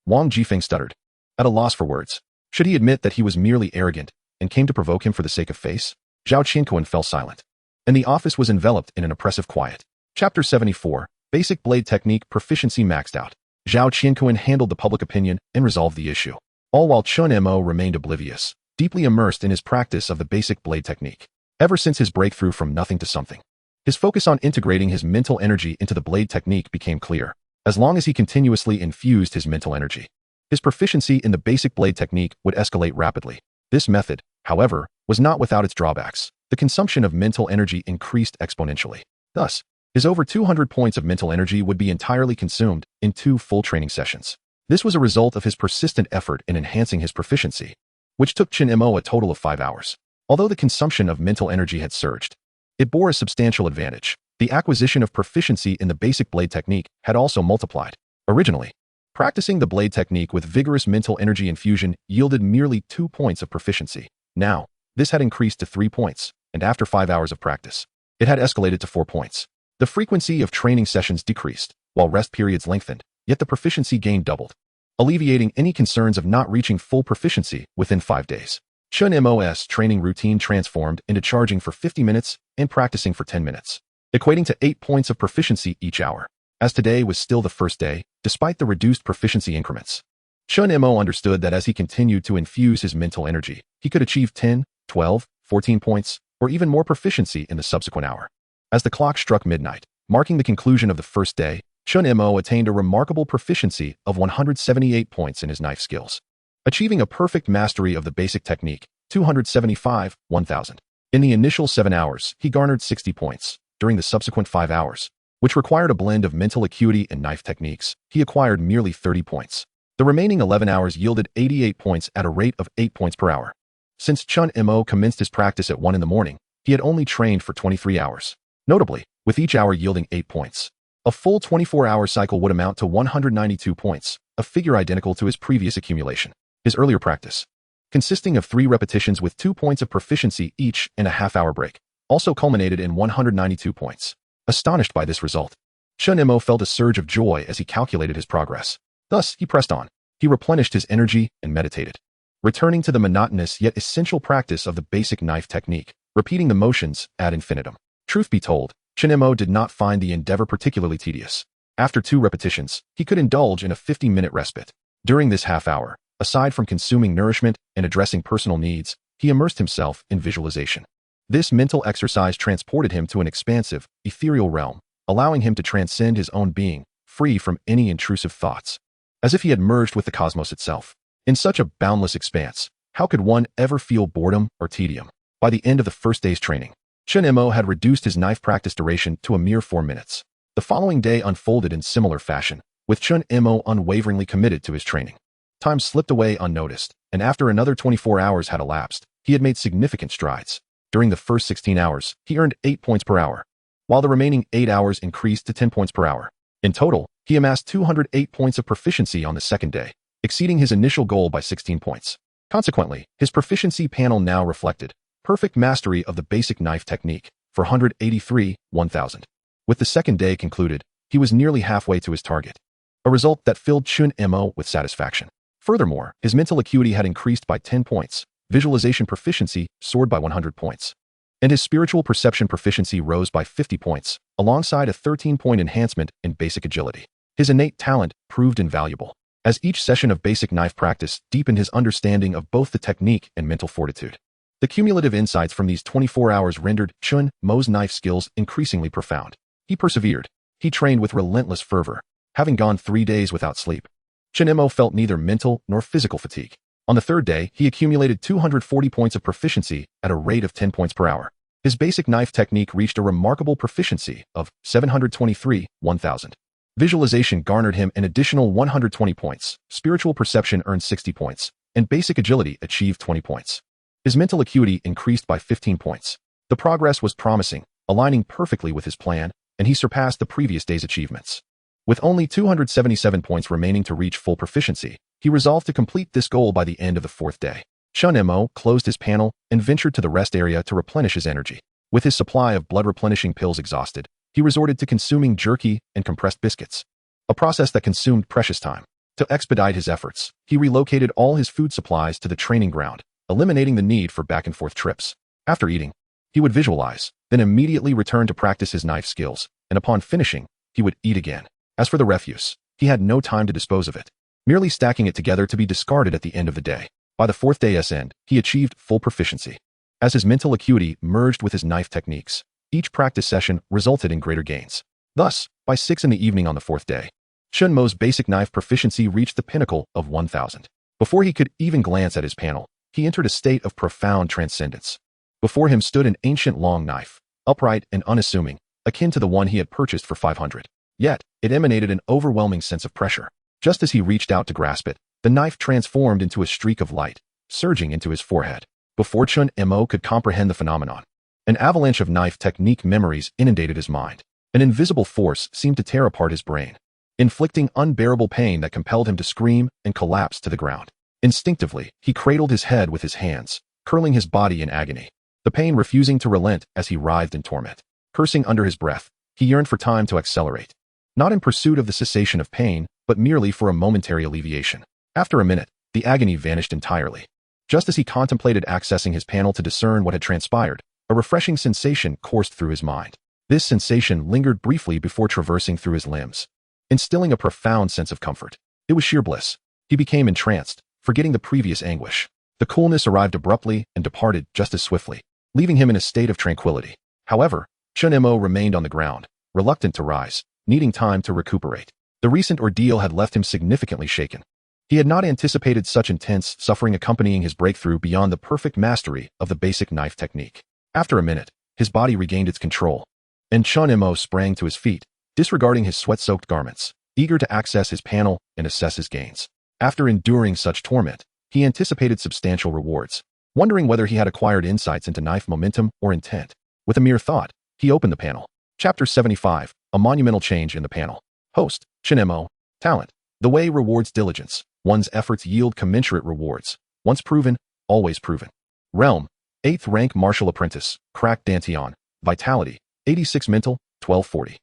Wang Jifeng stuttered, at a loss for words. Should he admit that he was merely arrogant and came to provoke him for the sake of face? Zhao Qianquan fell silent, and the office was enveloped in an oppressive quiet. Chapter 74, Basic Blade Technique Proficiency Maxed Out. Zhao Qianquan handled the public opinion and resolved the issue, all while Chen Mo remained oblivious, deeply immersed in his practice of the basic blade technique. Ever since his breakthrough from nothing to something, his focus on integrating his mental energy into the blade technique became clear. As long as he continuously infused his mental energy, his proficiency in the basic blade technique would escalate rapidly. This method, however, was not without its drawbacks. The consumption of mental energy increased exponentially. Thus, his over 200 points of mental energy would be entirely consumed in 2 full training sessions. This was a result of his persistent effort in enhancing his proficiency, which took Chen Mo a total of 5 hours. Although the consumption of mental energy had surged, it bore a substantial advantage. The acquisition of proficiency in the basic blade technique had also multiplied. Originally, practicing the blade technique with vigorous mental energy infusion yielded merely 2 points of proficiency. Now, this had increased to 3 points, and after 5 hours of practice, it had escalated to 4 points. The frequency of training sessions decreased, while rest periods lengthened, yet the proficiency gain doubled, alleviating any concerns of not reaching full proficiency within 5 days. Chen Mo's training routine transformed into charging for 50 minutes and practicing for 10 minutes, equating to 8 points of proficiency each hour. As today was still the first day, despite the reduced proficiency increments, Chen Mo understood that as he continued to infuse his mental energy, he could achieve 10, 12, 14 points, or even more proficiency in the subsequent hour. As the clock struck midnight, marking the conclusion of the first day, Chen Mo attained a remarkable proficiency of 178 points in his knife skills, achieving a perfect mastery of the basic technique, 275, 1000. In the initial 7 hours, he garnered 60 points. During the subsequent 5 hours, which required a blend of mental acuity and knife techniques, he acquired merely 30 points. The remaining 11 hours yielded 88 points at a rate of 8 points per hour. Since Chen Mo commenced his practice at 1 in the morning, he had only trained for 23 hours. Notably, with each hour yielding 8 points, a full 24-hour cycle would amount to 192 points, a figure identical to his previous accumulation. His earlier practice, consisting of 3 repetitions with 2 points of proficiency each and a half-hour break, also culminated in 192 points. Astonished by this result, Chen Mo felt a surge of joy as he calculated his progress. Thus, he pressed on. He replenished his energy and meditated, returning to the monotonous yet essential practice of the basic knife technique, repeating the motions ad infinitum. Truth be told, Chen Mo did not find the endeavor particularly tedious. After 2 repetitions, he could indulge in a 50-minute respite. During this half hour, aside from consuming nourishment and addressing personal needs, he immersed himself in visualization. This mental exercise transported him to an expansive, ethereal realm, allowing him to transcend his own being, free from any intrusive thoughts, as if he had merged with the cosmos itself. In such a boundless expanse, how could one ever feel boredom or tedium? By the end of the first day's training, Chen Mo had reduced his knife practice duration to a mere 4 minutes. The following day unfolded in similar fashion, with Chen Mo unwaveringly committed to his training. Time slipped away unnoticed, and after another 24 hours had elapsed, he had made significant strides. During the first 16 hours, he earned 8 points per hour, while the remaining 8 hours increased to 10 points per hour. In total, he amassed 208 points of proficiency on the second day, exceeding his initial goal by 16 points. Consequently, his proficiency panel now reflected perfect mastery of the basic knife technique, 483, 1000. With the second day concluded, he was nearly halfway to his target, a result that filled Chen Mo with satisfaction. Furthermore, his mental acuity had increased by 10 points, visualization proficiency soared by 100 points, and his spiritual perception proficiency rose by 50 points, alongside a 13-point enhancement in basic agility. His innate talent proved invaluable, as each session of basic knife practice deepened his understanding of both the technique and mental fortitude. The cumulative insights from these 24 hours rendered Chen Mo's knife skills increasingly profound. He persevered. He trained with relentless fervor, having gone 3 days without sleep. Chen Mo felt neither mental nor physical fatigue. On the third day, he accumulated 240 points of proficiency at a rate of 10 points per hour. His basic knife technique reached a remarkable proficiency of 723, 1000. Visualization garnered him an additional 120 points, spiritual perception earned 60 points, and basic agility achieved 20 points. His mental acuity increased by 15 points. The progress was promising, aligning perfectly with his plan, and he surpassed the previous day's achievements. With only 277 points remaining to reach full proficiency, he resolved to complete this goal by the end of the 4th day. Chen Mo closed his panel and ventured to the rest area to replenish his energy. With his supply of blood-replenishing pills exhausted, he resorted to consuming jerky and compressed biscuits, a process that consumed precious time. To expedite his efforts, he relocated all his food supplies to the training ground, eliminating the need for back-and-forth trips. After eating, he would visualize, then immediately return to practice his knife skills, and upon finishing, he would eat again. As for the refuse, he had no time to dispose of it, merely stacking it together to be discarded at the end of the day. By the 4th day's end, he achieved full proficiency. As his mental acuity merged with his knife techniques, each practice session resulted in greater gains. Thus, by 6 in the evening on the 4th day, Chen Mo's basic knife proficiency reached the pinnacle of 1,000. Before he could even glance at his panel, he entered a state of profound transcendence. Before him stood an ancient long knife, upright and unassuming, akin to the one he had purchased for 500. Yet, it emanated an overwhelming sense of pressure. Just as he reached out to grasp it, the knife transformed into a streak of light, surging into his forehead. Before Chen Mo could comprehend the phenomenon, an avalanche of knife technique memories inundated his mind. An invisible force seemed to tear apart his brain, inflicting unbearable pain that compelled him to scream and collapse to the ground. Instinctively, he cradled his head with his hands, curling his body in agony, the pain refusing to relent as he writhed in torment. Cursing under his breath, he yearned for time to accelerate, not in pursuit of the cessation of pain, but merely for a momentary alleviation. After a minute, the agony vanished entirely. Just as he contemplated accessing his panel to discern what had transpired, a refreshing sensation coursed through his mind. This sensation lingered briefly before traversing through his limbs, instilling a profound sense of comfort. It was sheer bliss. He became entranced, forgetting the previous anguish. The coolness arrived abruptly and departed just as swiftly, leaving him in a state of tranquility. However, Chen Mo remained on the ground, reluctant to rise, needing time to recuperate. The recent ordeal had left him significantly shaken. He had not anticipated such intense suffering accompanying his breakthrough beyond the perfect mastery of the basic knife technique. After a minute, his body regained its control, and Chen Mo sprang to his feet, disregarding his sweat-soaked garments, eager to access his panel and assess his gains. After enduring such torment, he anticipated substantial rewards, wondering whether he had acquired insights into knife momentum or intent. With a mere thought, he opened the panel. Chapter 75, A Monumental Change in the Panel. Host, Chen Mo. Talent. The way rewards diligence. One's efforts yield commensurate rewards. Once proven, always proven. Realm. 8th rank martial apprentice, cracked Dantian. Vitality. 86 mental, 1240.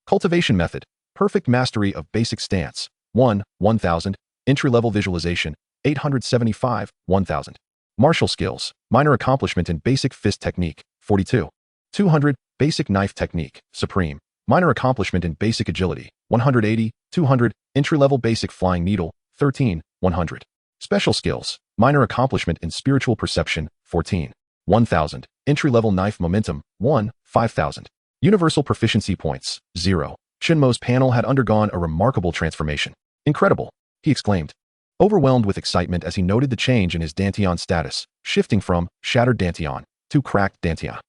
Cultivation method. Perfect mastery of basic stance. 1, 1000. Entry-level visualization. 875, 1000. Martial skills. Minor accomplishment in basic fist technique. 42. 200. Basic knife technique. Supreme. Minor accomplishment in basic agility. 180, 200. Entry-level basic flying needle. 13, 100. Special skills. Minor accomplishment in spiritual perception. 14. 1000. Entry-level knife momentum. 1, 5000. Universal proficiency points. 0. Chen Mo's panel had undergone a remarkable transformation. Incredible, he exclaimed, overwhelmed with excitement as he noted the change in his Dantian status, shifting from shattered Dantian to cracked Dantian.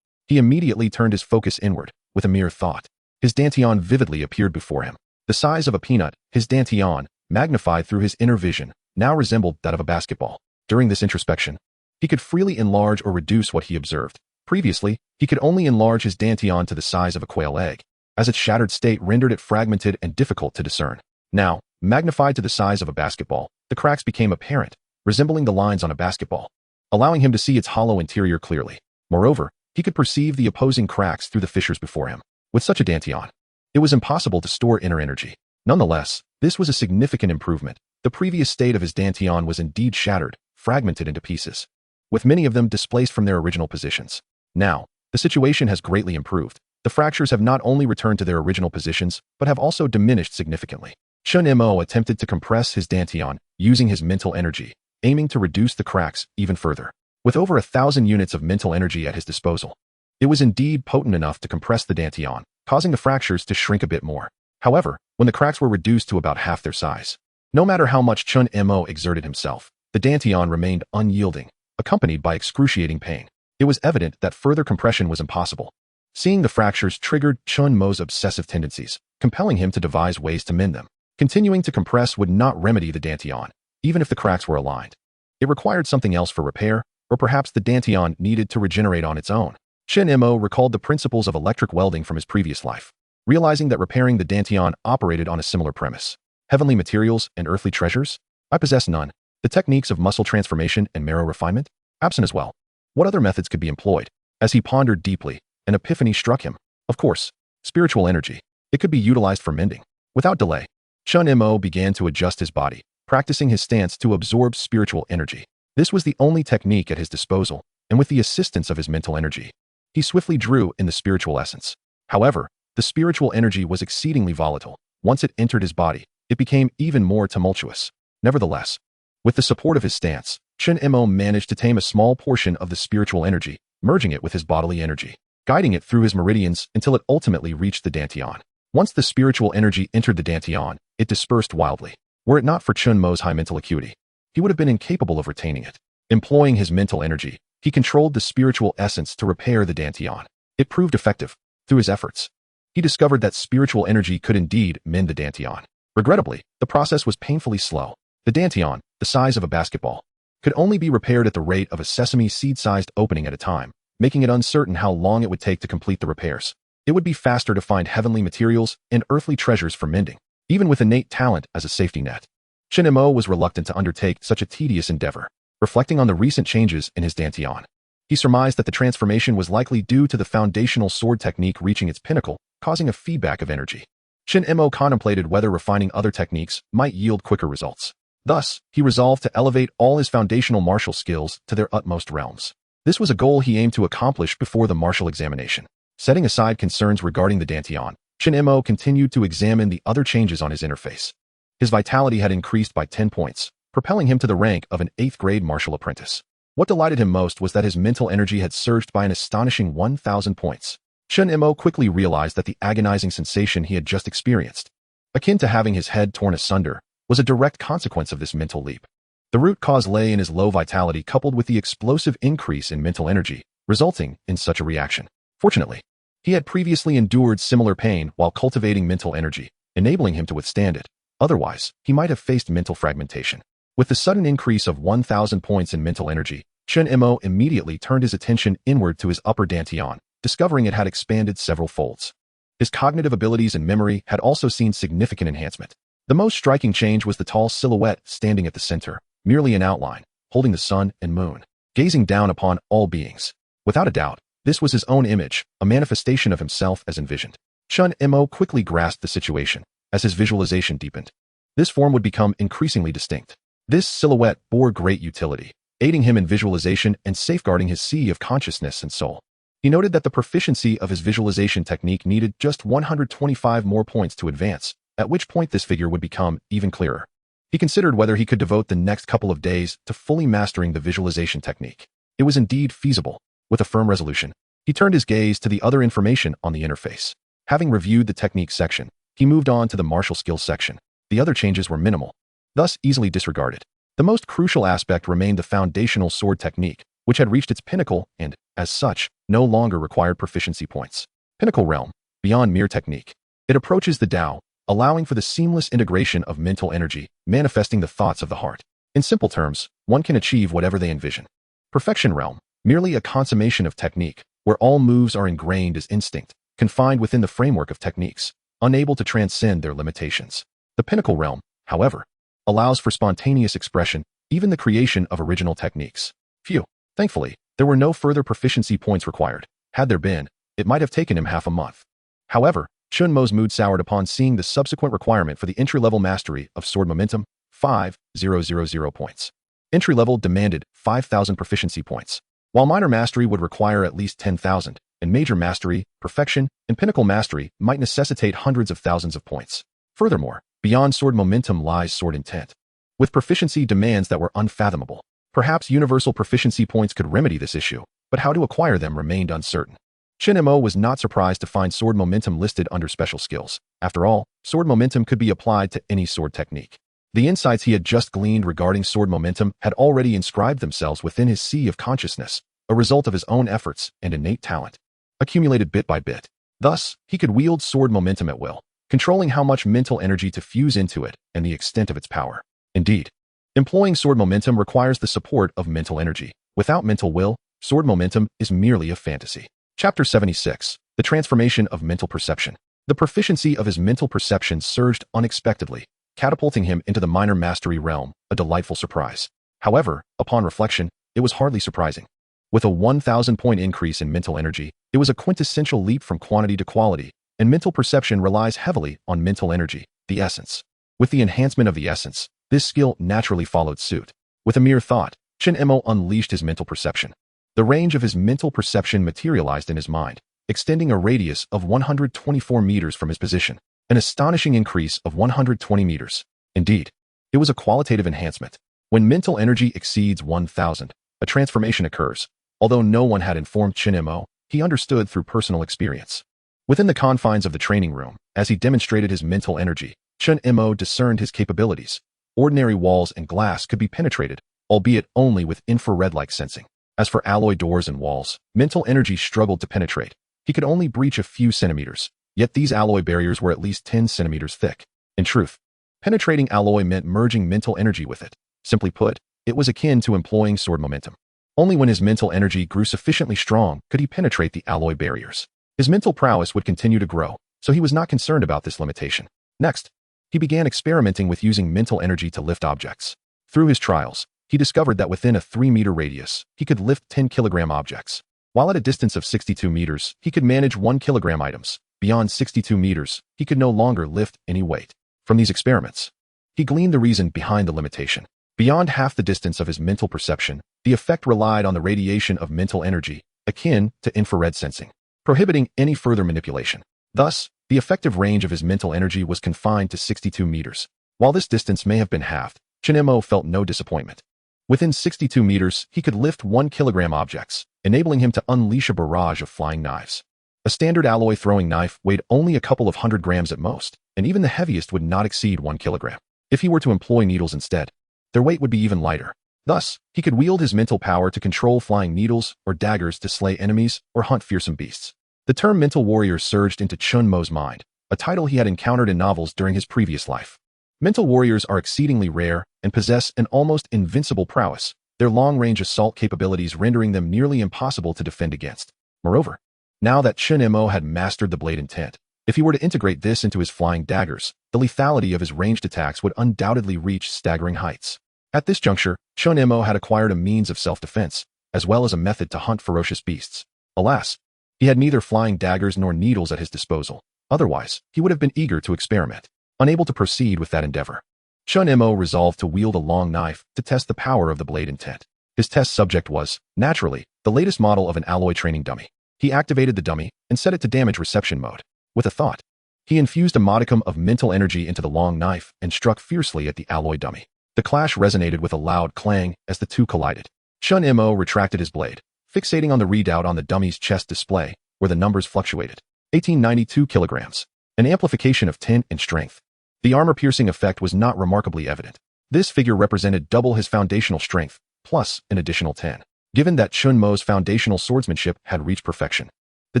He immediately turned his focus inward. With a mere thought, his Dantian vividly appeared before him. The size of a peanut, his Dantian, magnified through his inner vision, now resembled that of a basketball. During this introspection, he could freely enlarge or reduce what he observed. Previously, he could only enlarge his Dantian to the size of a quail egg, as its shattered state rendered it fragmented and difficult to discern. Now, magnified to the size of a basketball, the cracks became apparent, resembling the lines on a basketball, allowing him to see its hollow interior clearly. Moreover, he could perceive the opposing cracks through the fissures before him. With such a Dantian, it was impossible to store inner energy. Nonetheless, this was a significant improvement. The previous state of his Dantian was indeed shattered, fragmented into pieces, with many of them displaced from their original positions. Now, the situation has greatly improved. The fractures have not only returned to their original positions, but have also diminished significantly. Chen Mo attempted to compress his Dantian, using his mental energy, aiming to reduce the cracks even further. With over 1,000 units of mental energy at his disposal, it was indeed potent enough to compress the Dantian, causing the fractures to shrink a bit more. However, when the cracks were reduced to about half their size, no matter how much Chen Mo exerted himself, the Dantian remained unyielding, accompanied by excruciating pain. It was evident that further compression was impossible. Seeing the fractures triggered Chen Mo's obsessive tendencies, compelling him to devise ways to mend them. Continuing to compress would not remedy the Dantian, even if the cracks were aligned. It required something else for repair, or perhaps the dantian needed to regenerate on its own. Chen Mo recalled the principles of electric welding from his previous life, realizing that repairing the dantian operated on a similar premise. Heavenly materials and earthly treasures? I possess none. The techniques of muscle transformation and marrow refinement? Absent as well. What other methods could be employed? As he pondered deeply, an epiphany struck him. Of course, spiritual energy. It could be utilized for mending. Without delay, Chen Mo began to adjust his body, practicing his stance to absorb spiritual energy. This was the only technique at his disposal, and with the assistance of his mental energy, he swiftly drew in the spiritual essence. However, the spiritual energy was exceedingly volatile. Once it entered his body, it became even more tumultuous. Nevertheless, with the support of his stance, Chen Mo managed to tame a small portion of the spiritual energy, merging it with his bodily energy, guiding it through his meridians until it ultimately reached the dantian. Once the spiritual energy entered the dantian, it dispersed wildly. Were it not for Chen Mo's high mental acuity, he would have been incapable of retaining it. Employing his mental energy, he controlled the spiritual essence to repair the dantian. It proved effective. Through his efforts, he discovered that spiritual energy could indeed mend the dantian. Regrettably, the process was painfully slow. The dantian, the size of a basketball, could only be repaired at the rate of a sesame seed-sized opening at a time, making it uncertain how long it would take to complete the repairs. It would be faster to find heavenly materials and earthly treasures for mending, even with innate talent as a safety net. Chen Mo was reluctant to undertake such a tedious endeavor. Reflecting on the recent changes in his dantian, he surmised that the transformation was likely due to the foundational sword technique reaching its pinnacle, causing a feedback of energy. Chen Mo contemplated whether refining other techniques might yield quicker results. Thus, he resolved to elevate all his foundational martial skills to their utmost realms. This was a goal he aimed to accomplish before the martial examination. Setting aside concerns regarding the dantian, Chen Mo continued to examine the other changes on his interface. His vitality had increased by 10 points, propelling him to the rank of an 8th grade martial apprentice. What delighted him most was that his mental energy had surged by an astonishing 1,000 points. Chen Mo quickly realized that the agonizing sensation he had just experienced, akin to having his head torn asunder, was a direct consequence of this mental leap. The root cause lay in his low vitality coupled with the explosive increase in mental energy, resulting in such a reaction. Fortunately, he had previously endured similar pain while cultivating mental energy, enabling him to withstand it. Otherwise, he might have faced mental fragmentation. With the sudden increase of 1,000 points in mental energy, Chen Mo immediately turned his attention inward to his upper dantian, discovering it had expanded several folds. His cognitive abilities and memory had also seen significant enhancement. The most striking change was the tall silhouette standing at the center, merely an outline, holding the sun and moon, gazing down upon all beings. Without a doubt, this was his own image, a manifestation of himself as envisioned. Chen Mo quickly grasped the situation. As his visualization deepened, this form would become increasingly distinct. This silhouette bore great utility, aiding him in visualization and safeguarding his sea of consciousness and soul. He noted that the proficiency of his visualization technique needed just 125 more points to advance, at which point this figure would become even clearer. He considered whether he could devote the next couple of days to fully mastering the visualization technique. It was indeed feasible. With a firm resolution, he turned his gaze to the other information on the interface. Having reviewed the technique section, he moved on to the martial skills section. The other changes were minimal, thus easily disregarded. The most crucial aspect remained the foundational sword technique, which had reached its pinnacle and, as such, no longer required proficiency points. Pinnacle realm, beyond mere technique. It approaches the Tao, allowing for the seamless integration of mental energy, manifesting the thoughts of the heart. In simple terms, one can achieve whatever they envision. Perfection realm, merely a consummation of technique, where all moves are ingrained as instinct, confined within the framework of techniques, unable to transcend their limitations. The pinnacle realm, however, allows for spontaneous expression, even the creation of original techniques. Phew. Thankfully, there were no further proficiency points required. Had there been, it might have taken him half a month. However, Chen Mo's mood soured upon seeing the subsequent requirement for the entry-level mastery of sword momentum, 5,000 points. Entry-level demanded 5,000 proficiency points, while minor mastery would require at least 10,000, and major mastery, perfection, and pinnacle mastery might necessitate hundreds of thousands of points. Furthermore, beyond sword momentum lies sword intent, with proficiency demands that were unfathomable. Perhaps universal proficiency points could remedy this issue, but how to acquire them remained uncertain. Chen Mo was not surprised to find sword momentum listed under special skills. After all, sword momentum could be applied to any sword technique. The insights he had just gleaned regarding sword momentum had already inscribed themselves within his sea of consciousness, a result of his own efforts and innate talent, accumulated bit by bit. Thus, he could wield sword momentum at will, controlling how much mental energy to fuse into it and the extent of its power. Indeed, employing sword momentum requires the support of mental energy, Without mental will, sword momentum is merely a fantasy. Chapter 76. The Transformation of Mental Perception. The proficiency of his mental perception surged unexpectedly, catapulting him into the minor mastery realm, a delightful surprise. However, upon reflection, it was hardly surprising. With a 1,000-point increase in mental energy, it was a quintessential leap from quantity to quality, and mental perception relies heavily on mental energy, the essence. With the enhancement of the essence, this skill naturally followed suit. With a mere thought, Chen Mo unleashed his mental perception. The range of his mental perception materialized in his mind, extending a radius of 124 meters from his position, an astonishing increase of 120 meters. Indeed, it was a qualitative enhancement. When mental energy exceeds 1,000, a transformation occurs. Although no one had informed Chen Mo, he understood through personal experience. Within the confines of the training room, as he demonstrated his mental energy, Chen Mo discerned his capabilities. Ordinary walls and glass could be penetrated, albeit only with infrared-like sensing. As for alloy doors and walls, mental energy struggled to penetrate. He could only breach a few centimeters, yet these alloy barriers were at least 10 centimeters thick. In truth, penetrating alloy meant merging mental energy with it. Simply put, it was akin to employing sword momentum. Only when his mental energy grew sufficiently strong could he penetrate the alloy barriers. His mental prowess would continue to grow, so he was not concerned about this limitation. Next, he began experimenting with using mental energy to lift objects. Through his trials, he discovered that within a 3-meter radius, he could lift 10-kilogram objects. While at a distance of 62 meters, he could manage 1-kilogram items. Beyond 62 meters, he could no longer lift any weight. From these experiments, he gleaned the reason behind the limitation. Beyond half the distance of his mental perception, the effect relied on the radiation of mental energy, akin to infrared sensing, prohibiting any further manipulation. Thus, the effective range of his mental energy was confined to 62 meters. While this distance may have been halved, Chen Mo felt no disappointment. Within 62 meters, he could lift 1-kilogram objects, enabling him to unleash a barrage of flying knives. A standard alloy throwing knife weighed only a couple of 100 grams at most, and even the heaviest would not exceed 1 kilogram. If he were to employ needles instead, their weight would be even lighter. Thus, he could wield his mental power to control flying needles or daggers to slay enemies or hunt fearsome beasts. The term mental warrior surged into Chen Mo's mind, a title he had encountered in novels during his previous life. Mental warriors are exceedingly rare and possess an almost invincible prowess, their long-range assault capabilities rendering them nearly impossible to defend against. Moreover, now that Chen Mo had mastered the blade intent, if he were to integrate this into his flying daggers, the lethality of his ranged attacks would undoubtedly reach staggering heights. At this juncture, Chen Mo had acquired a means of self-defense, as well as a method to hunt ferocious beasts. Alas, he had neither flying daggers nor needles at his disposal. Otherwise, he would have been eager to experiment. Unable to proceed with that endeavor, Chen Mo resolved to wield a long knife to test the power of the blade intent. His test subject was, naturally, the latest model of an alloy training dummy. He activated the dummy and set it to damage reception mode. With a thought, he infused a modicum of mental energy into the long knife and struck fiercely at the alloy dummy. The clash resonated with a loud clang as the two collided. Chen Mo retracted his blade, fixating on the readout on the dummy's chest display, where the numbers fluctuated. 1892 kilograms. An amplification of 10 in strength. The armor-piercing effect was not remarkably evident. This figure represented double his foundational strength, plus an additional 10. Given that Chen Mo's foundational swordsmanship had reached perfection, the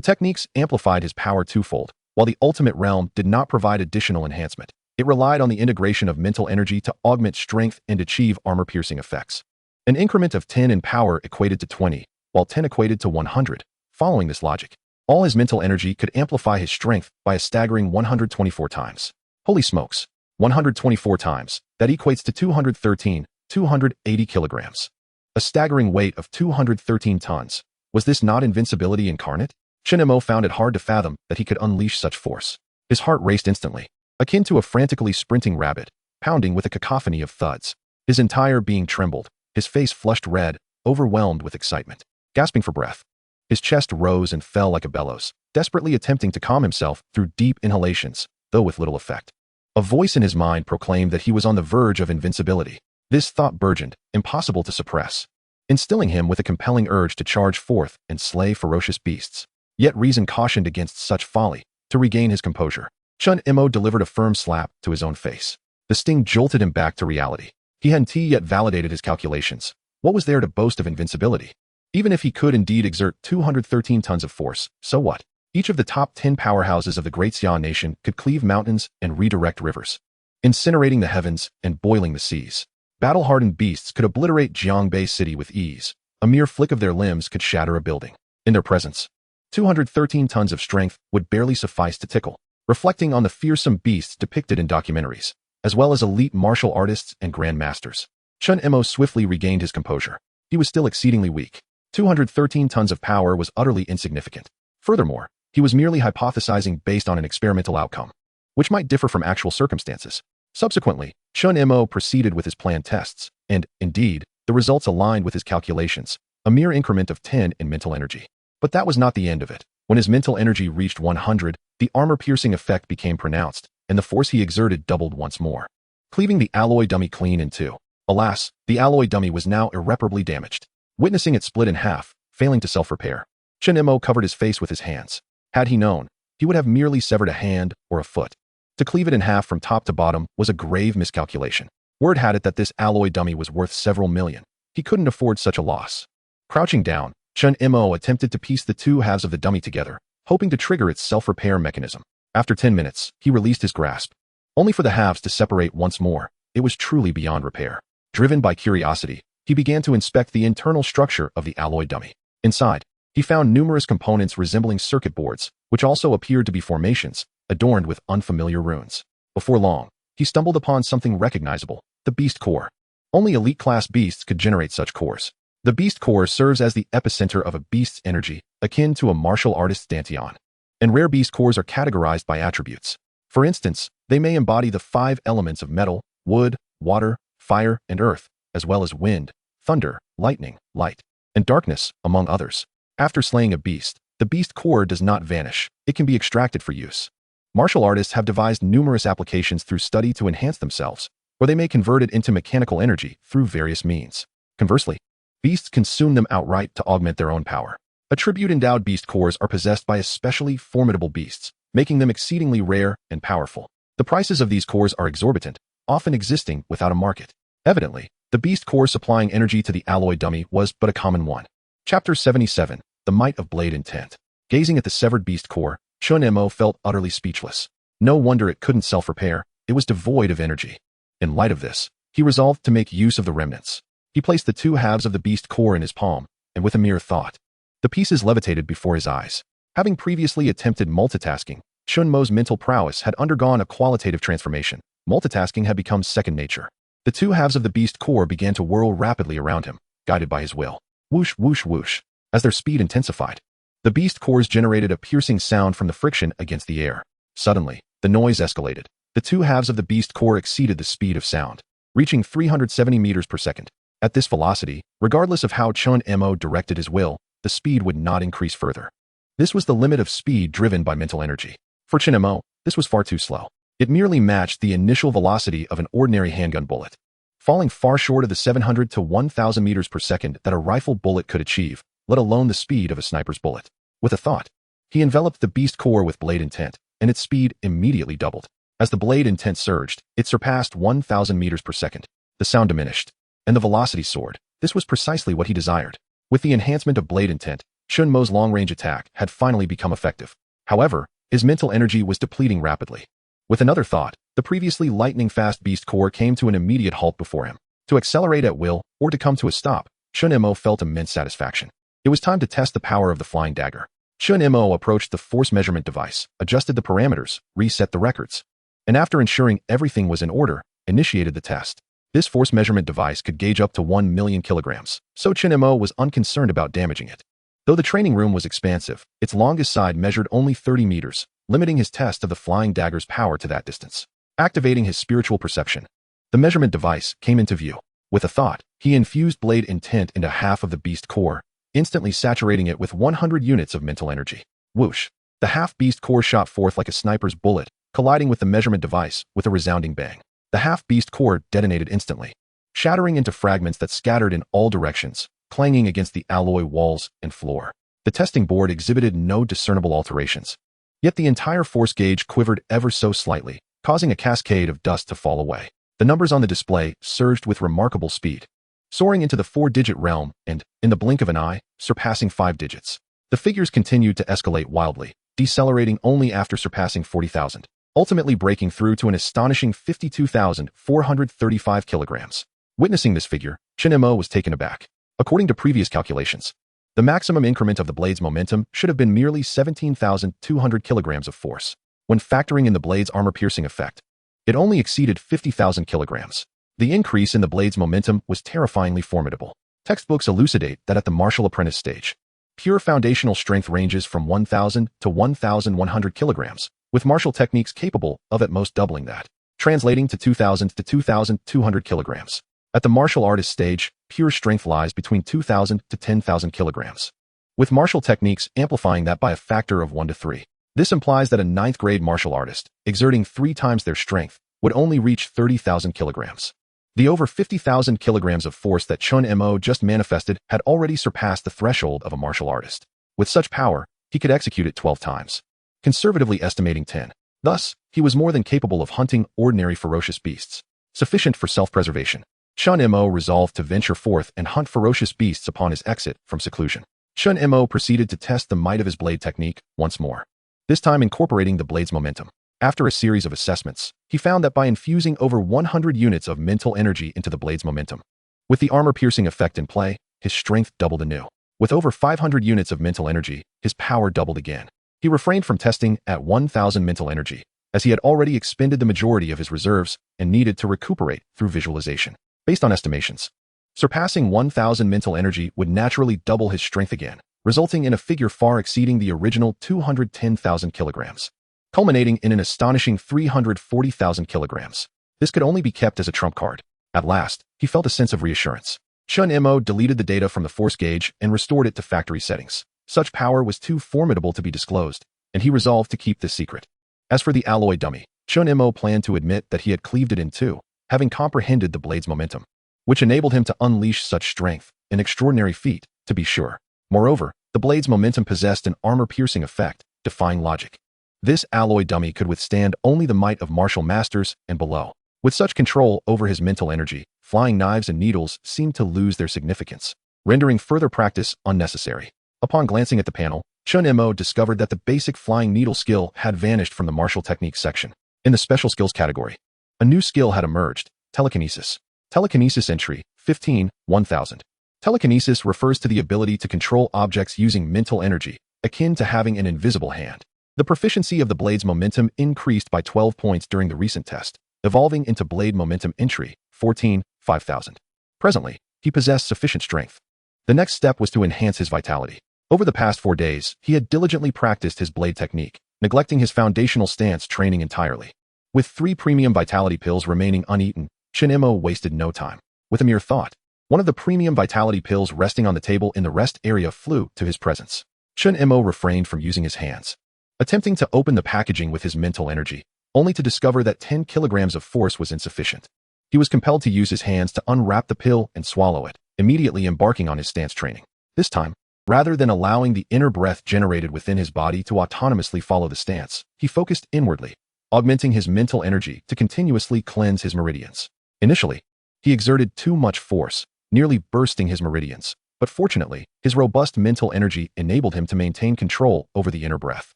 techniques amplified his power twofold. While the ultimate realm did not provide additional enhancement, it relied on the integration of mental energy to augment strength and achieve armor-piercing effects. An increment of 10 in power equated to 20, while 10 equated to 100. Following this logic, all his mental energy could amplify his strength by a staggering 124 times. Holy smokes, 124 times. That equates to 280 kilograms. A staggering weight of 213 tons. Was this not invincibility incarnate? Chen Mo found it hard to fathom that he could unleash such force. His heart raced instantly, akin to a frantically sprinting rabbit, pounding with a cacophony of thuds. His entire being trembled, his face flushed red, overwhelmed with excitement. Gasping for breath, his chest rose and fell like a bellows, desperately attempting to calm himself through deep inhalations, though with little effect. A voice in his mind proclaimed that he was on the verge of invincibility. This thought burgeoned, impossible to suppress, instilling him with a compelling urge to charge forth and slay ferocious beasts. Yet reason cautioned against such folly. To regain his composure, Chen Mo delivered a firm slap to his own face. The sting jolted him back to reality. He hadn't yet validated his calculations. What was there to boast of invincibility? Even if he could indeed exert 213 tons of force, so what? Each of the top 10 powerhouses of the Great Xia nation could cleave mountains and redirect rivers, incinerating the heavens and boiling the seas. Battle-hardened beasts could obliterate Jiangbei City with ease, A mere flick of their limbs could shatter a building. In their presence, 213 tons of strength would barely suffice to tickle, reflecting on the fearsome beasts depicted in documentaries, as well as elite martial artists and grandmasters. Chen Mo swiftly regained his composure. He was still exceedingly weak. 213 tons of power was utterly insignificant. Furthermore, he was merely hypothesizing based on an experimental outcome, which might differ from actual circumstances. Subsequently, Chen Mo proceeded with his planned tests, and, indeed, the results aligned with his calculations, a mere increment of 10 in mental energy. But that was not the end of it. When his mental energy reached 100, the armor-piercing effect became pronounced, and the force he exerted doubled once more, cleaving the alloy dummy clean in two. Alas, the alloy dummy was now irreparably damaged. Witnessing it split in half, failing to self-repair, Chen Mo covered his face with his hands. Had he known, he would have merely severed a hand or a foot. To cleave it in half from top to bottom was a grave miscalculation. Word had it that this alloy dummy was worth several million. He couldn't afford such a loss. Crouching down, Chen Mo attempted to piece the two halves of the dummy together, hoping to trigger its self-repair mechanism. After 10 minutes, he released his grasp, only for the halves to separate once more. It was truly beyond repair. Driven by curiosity, he began to inspect the internal structure of the alloy dummy. Inside, he found numerous components resembling circuit boards, which also appeared to be formations, adorned with unfamiliar runes. Before long, he stumbled upon something recognizable, the beast core. Only elite-class beasts could generate such cores. The beast core serves as the epicenter of a beast's energy, akin to a martial artist's dantian. And rare beast cores are categorized by attributes. For instance, they may embody the 5 elements of metal, wood, water, fire, and earth, as well as wind, thunder, lightning, light, and darkness, among others. After slaying a beast, the beast core does not vanish. It can be extracted for use. Martial artists have devised numerous applications through study to enhance themselves, or they may convert it into mechanical energy through various means. Conversely, beasts consume them outright to augment their own power. Attribute-endowed beast cores are possessed by especially formidable beasts, making them exceedingly rare and powerful. The prices of these cores are exorbitant, often existing without a market. Evidently, the beast core supplying energy to the alloy dummy was but a common one. Chapter 77, The Might of Blade Intent. Gazing at the severed beast core, Chen Mo felt utterly speechless. No wonder it couldn't self-repair. It was devoid of energy. In light of this, he resolved to make use of the remnants. He placed the two halves of the beast core in his palm, and with a mere thought, the pieces levitated before his eyes. Having previously attempted multitasking, Chen Mo's mental prowess had undergone a qualitative transformation. Multitasking had become second nature. The two halves of the beast core began to whirl rapidly around him, guided by his will. Whoosh, whoosh, whoosh. As their speed intensified, the beast cores generated a piercing sound from the friction against the air. Suddenly, the noise escalated. The two halves of the beast core exceeded the speed of sound, reaching 370 meters per second. At this velocity, regardless of how Chen Mo directed his will, the speed would not increase further. This was the limit of speed driven by mental energy. For Chen Mo, this was far too slow. It merely matched the initial velocity of an ordinary handgun bullet, falling far short of the 700 to 1,000 meters per second that a rifle bullet could achieve, let alone the speed of a sniper's bullet. With a thought, he enveloped the beast core with blade intent, and its speed immediately doubled. As the blade intent surged, it surpassed 1,000 meters per second. The sound diminished, and the velocity soared. This was precisely what he desired. With the enhancement of blade intent, Chen Mo's long-range attack had finally become effective. However, his mental energy was depleting rapidly. With another thought, the previously lightning-fast beast core came to an immediate halt before him. To accelerate at will, or to come to a stop, Chen Mo felt immense satisfaction. It was time to test the power of the flying dagger. Chen Mo approached the force measurement device, adjusted the parameters, reset the records, and after ensuring everything was in order, initiated the test. This force measurement device could gauge up to 1 million kilograms, so Chen Mo was unconcerned about damaging it. Though the training room was expansive, its longest side measured only 30 meters, limiting his test of the flying dagger's power to that distance. Activating his spiritual perception, the measurement device came into view. With a thought, he infused blade intent into half of the beast core, instantly saturating it with 100 units of mental energy. Whoosh! The half-beast core shot forth like a sniper's bullet, colliding with the measurement device with a resounding bang. The half-beast core detonated instantly, shattering into fragments that scattered in all directions, clanging against the alloy walls and floor. The testing board exhibited no discernible alterations. Yet the entire force gauge quivered ever so slightly, causing a cascade of dust to fall away. The numbers on the display surged with remarkable speed, soaring into the 4-digit realm and, in the blink of an eye, surpassing 5 digits. The figures continued to escalate wildly, decelerating only after surpassing 40,000, ultimately breaking through to an astonishing 52,435 kilograms. Witnessing this figure, Chen Mo was taken aback. According to previous calculations, the maximum increment of the blade's momentum should have been merely 17,200 kilograms of force. When factoring in the blade's armor-piercing effect, it only exceeded 50,000 kilograms. The increase in the blade's momentum was terrifyingly formidable. Textbooks elucidate that at the martial apprentice stage, pure foundational strength ranges from 1,000 to 1,100 kilograms, with martial techniques capable of at most doubling that, translating to 2,000 to 2,200 kilograms. At the martial artist stage, pure strength lies between 2,000 to 10,000 kilograms, with martial techniques amplifying that by a factor of 1 to 3. This implies that a 9th grade martial artist, exerting 3 times their strength, would only reach 30,000 kilograms. The over 50,000 kilograms of force that Chen Mo just manifested had already surpassed the threshold of a martial artist. With such power, he could execute it 12 times, conservatively estimating 10. Thus, he was more than capable of hunting ordinary ferocious beasts, sufficient for self-preservation. Chen Mo resolved to venture forth and hunt ferocious beasts upon his exit from seclusion. Chen Mo proceeded to test the might of his blade technique once more, this time incorporating the blade's momentum. After a series of assessments, he found that by infusing over 100 units of mental energy into the blade's momentum, with the armor-piercing effect in play, his strength doubled anew. With over 500 units of mental energy, his power doubled again. He refrained from testing at 1,000 mental energy, as he had already expended the majority of his reserves and needed to recuperate through visualization. Based on estimations, surpassing 1,000 mental energy would naturally double his strength again, resulting in a figure far exceeding the original 210,000 kilograms, culminating in an astonishing 340,000 kilograms. This could only be kept as a trump card. At last, he felt a sense of reassurance. Chen Mo deleted the data from the force gauge and restored it to factory settings. Such power was too formidable to be disclosed, and he resolved to keep this secret. As for the alloy dummy, Chen Mo planned to admit that he had cleaved it in two, having comprehended the blade's momentum, which enabled him to unleash such strength, an extraordinary feat, to be sure. Moreover, the blade's momentum possessed an armor-piercing effect, defying logic. This alloy dummy could withstand only the might of martial masters and below. With such control over his mental energy, flying knives and needles seemed to lose their significance, rendering further practice unnecessary. Upon glancing at the panel, Chen Mo discovered that the basic flying needle skill had vanished from the martial techniques section. In the special skills category, a new skill had emerged, telekinesis. Telekinesis entry, 15,1000. Telekinesis refers to the ability to control objects using mental energy, akin to having an invisible hand. The proficiency of the blade's momentum increased by 12 points during the recent test, evolving into blade momentum entry, 14,5000. Presently, he possessed sufficient strength. The next step was to enhance his vitality. Over the past 4 days, he had diligently practiced his blade technique, neglecting his foundational stance training entirely. With 3 premium vitality pills remaining uneaten, Chen Mo wasted no time. With a mere thought, one of the premium vitality pills resting on the table in the rest area flew to his presence. Chen Mo refrained from using his hands, attempting to open the packaging with his mental energy, only to discover that 10 kilograms of force was insufficient. He was compelled to use his hands to unwrap the pill and swallow it, immediately embarking on his stance training. This time, rather than allowing the inner breath generated within his body to autonomously follow the stance, he focused inwardly, augmenting his mental energy to continuously cleanse his meridians. Initially, he exerted too much force, nearly bursting his meridians, but fortunately, his robust mental energy enabled him to maintain control over the inner breath.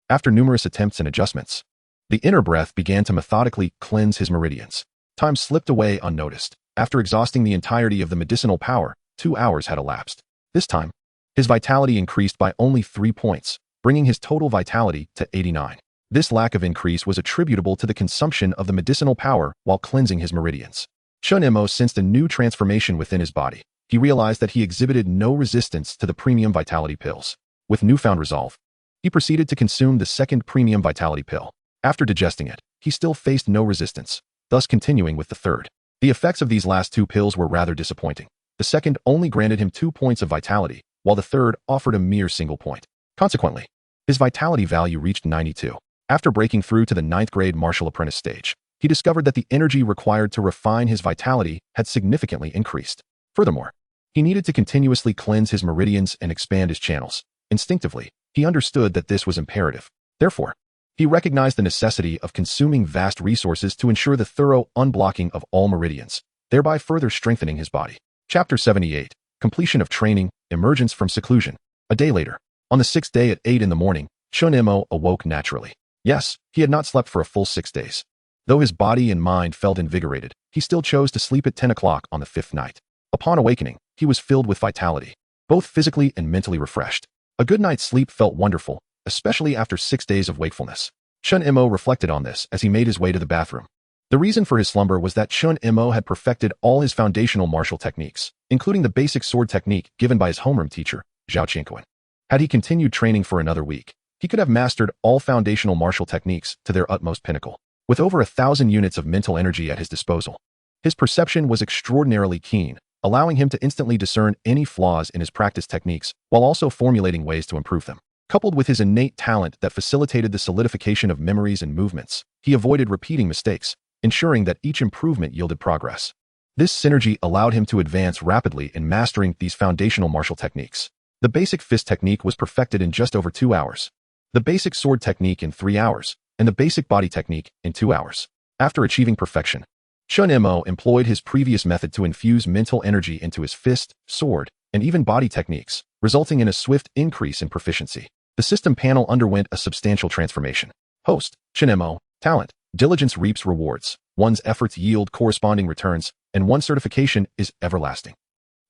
After numerous attempts and adjustments, the inner breath began to methodically cleanse his meridians. Time slipped away unnoticed. After exhausting the entirety of the medicinal power, 2 hours had elapsed. This time, his vitality increased by only 3 points, bringing his total vitality to 89. This lack of increase was attributable to the consumption of the medicinal power while cleansing his meridians. Chen Mo sensed a new transformation within his body. He realized that he exhibited no resistance to the premium vitality pills. With newfound resolve, he proceeded to consume the second premium vitality pill. After digesting it, he still faced no resistance, thus continuing with the third. The effects of these last 2 pills were rather disappointing. The second only granted him 2 points of vitality, while the third offered a mere single point. Consequently, his vitality value reached 92. After breaking through to the 9th grade martial apprentice stage, he discovered that the energy required to refine his vitality had significantly increased. Furthermore, he needed to continuously cleanse his meridians and expand his channels. Instinctively, he understood that this was imperative. Therefore, he recognized the necessity of consuming vast resources to ensure the thorough unblocking of all meridians, thereby further strengthening his body. Chapter 78, Completion of Training, Emergence from Seclusion. A day later, on the 6th day at 8 in the morning, Chen Mo awoke naturally. Yes, he had not slept for a full 6 days. Though his body and mind felt invigorated, he still chose to sleep at 10 o'clock on the 5th night. Upon awakening, he was filled with vitality, both physically and mentally refreshed. A good night's sleep felt wonderful, especially after 6 days of wakefulness. Chen Mo reflected on this as he made his way to the bathroom. The reason for his slumber was that Chen Mo had perfected all his foundational martial techniques, including the basic sword technique given by his homeroom teacher, Zhao Qingquan. Had he continued training for another week, he could have mastered all foundational martial techniques to their utmost pinnacle, with over 1,000 units of mental energy at his disposal. His perception was extraordinarily keen, allowing him to instantly discern any flaws in his practice techniques while also formulating ways to improve them. Coupled with his innate talent that facilitated the solidification of memories and movements, he avoided repeating mistakes, ensuring that each improvement yielded progress. This synergy allowed him to advance rapidly in mastering these foundational martial techniques. The basic fist technique was perfected in just over 2 hours, the basic sword technique in 3 hours, and the basic body technique in 2 hours. After achieving perfection, Chen Mo employed his previous method to infuse mental energy into his fist, sword, and even body techniques, resulting in a swift increase in proficiency. The system panel underwent a substantial transformation. Host, Chen Mo, talent, diligence reaps rewards, one's efforts yield corresponding returns, and one's certification is everlasting.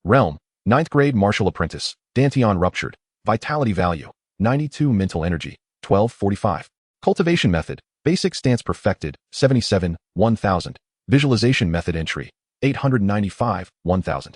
Realm, 9th grade martial apprentice, Dantian ruptured, vitality value, 92 mental energy, 1245. Cultivation method, basic stance perfected, 77, 1000. Visualization method entry, 895, 1000.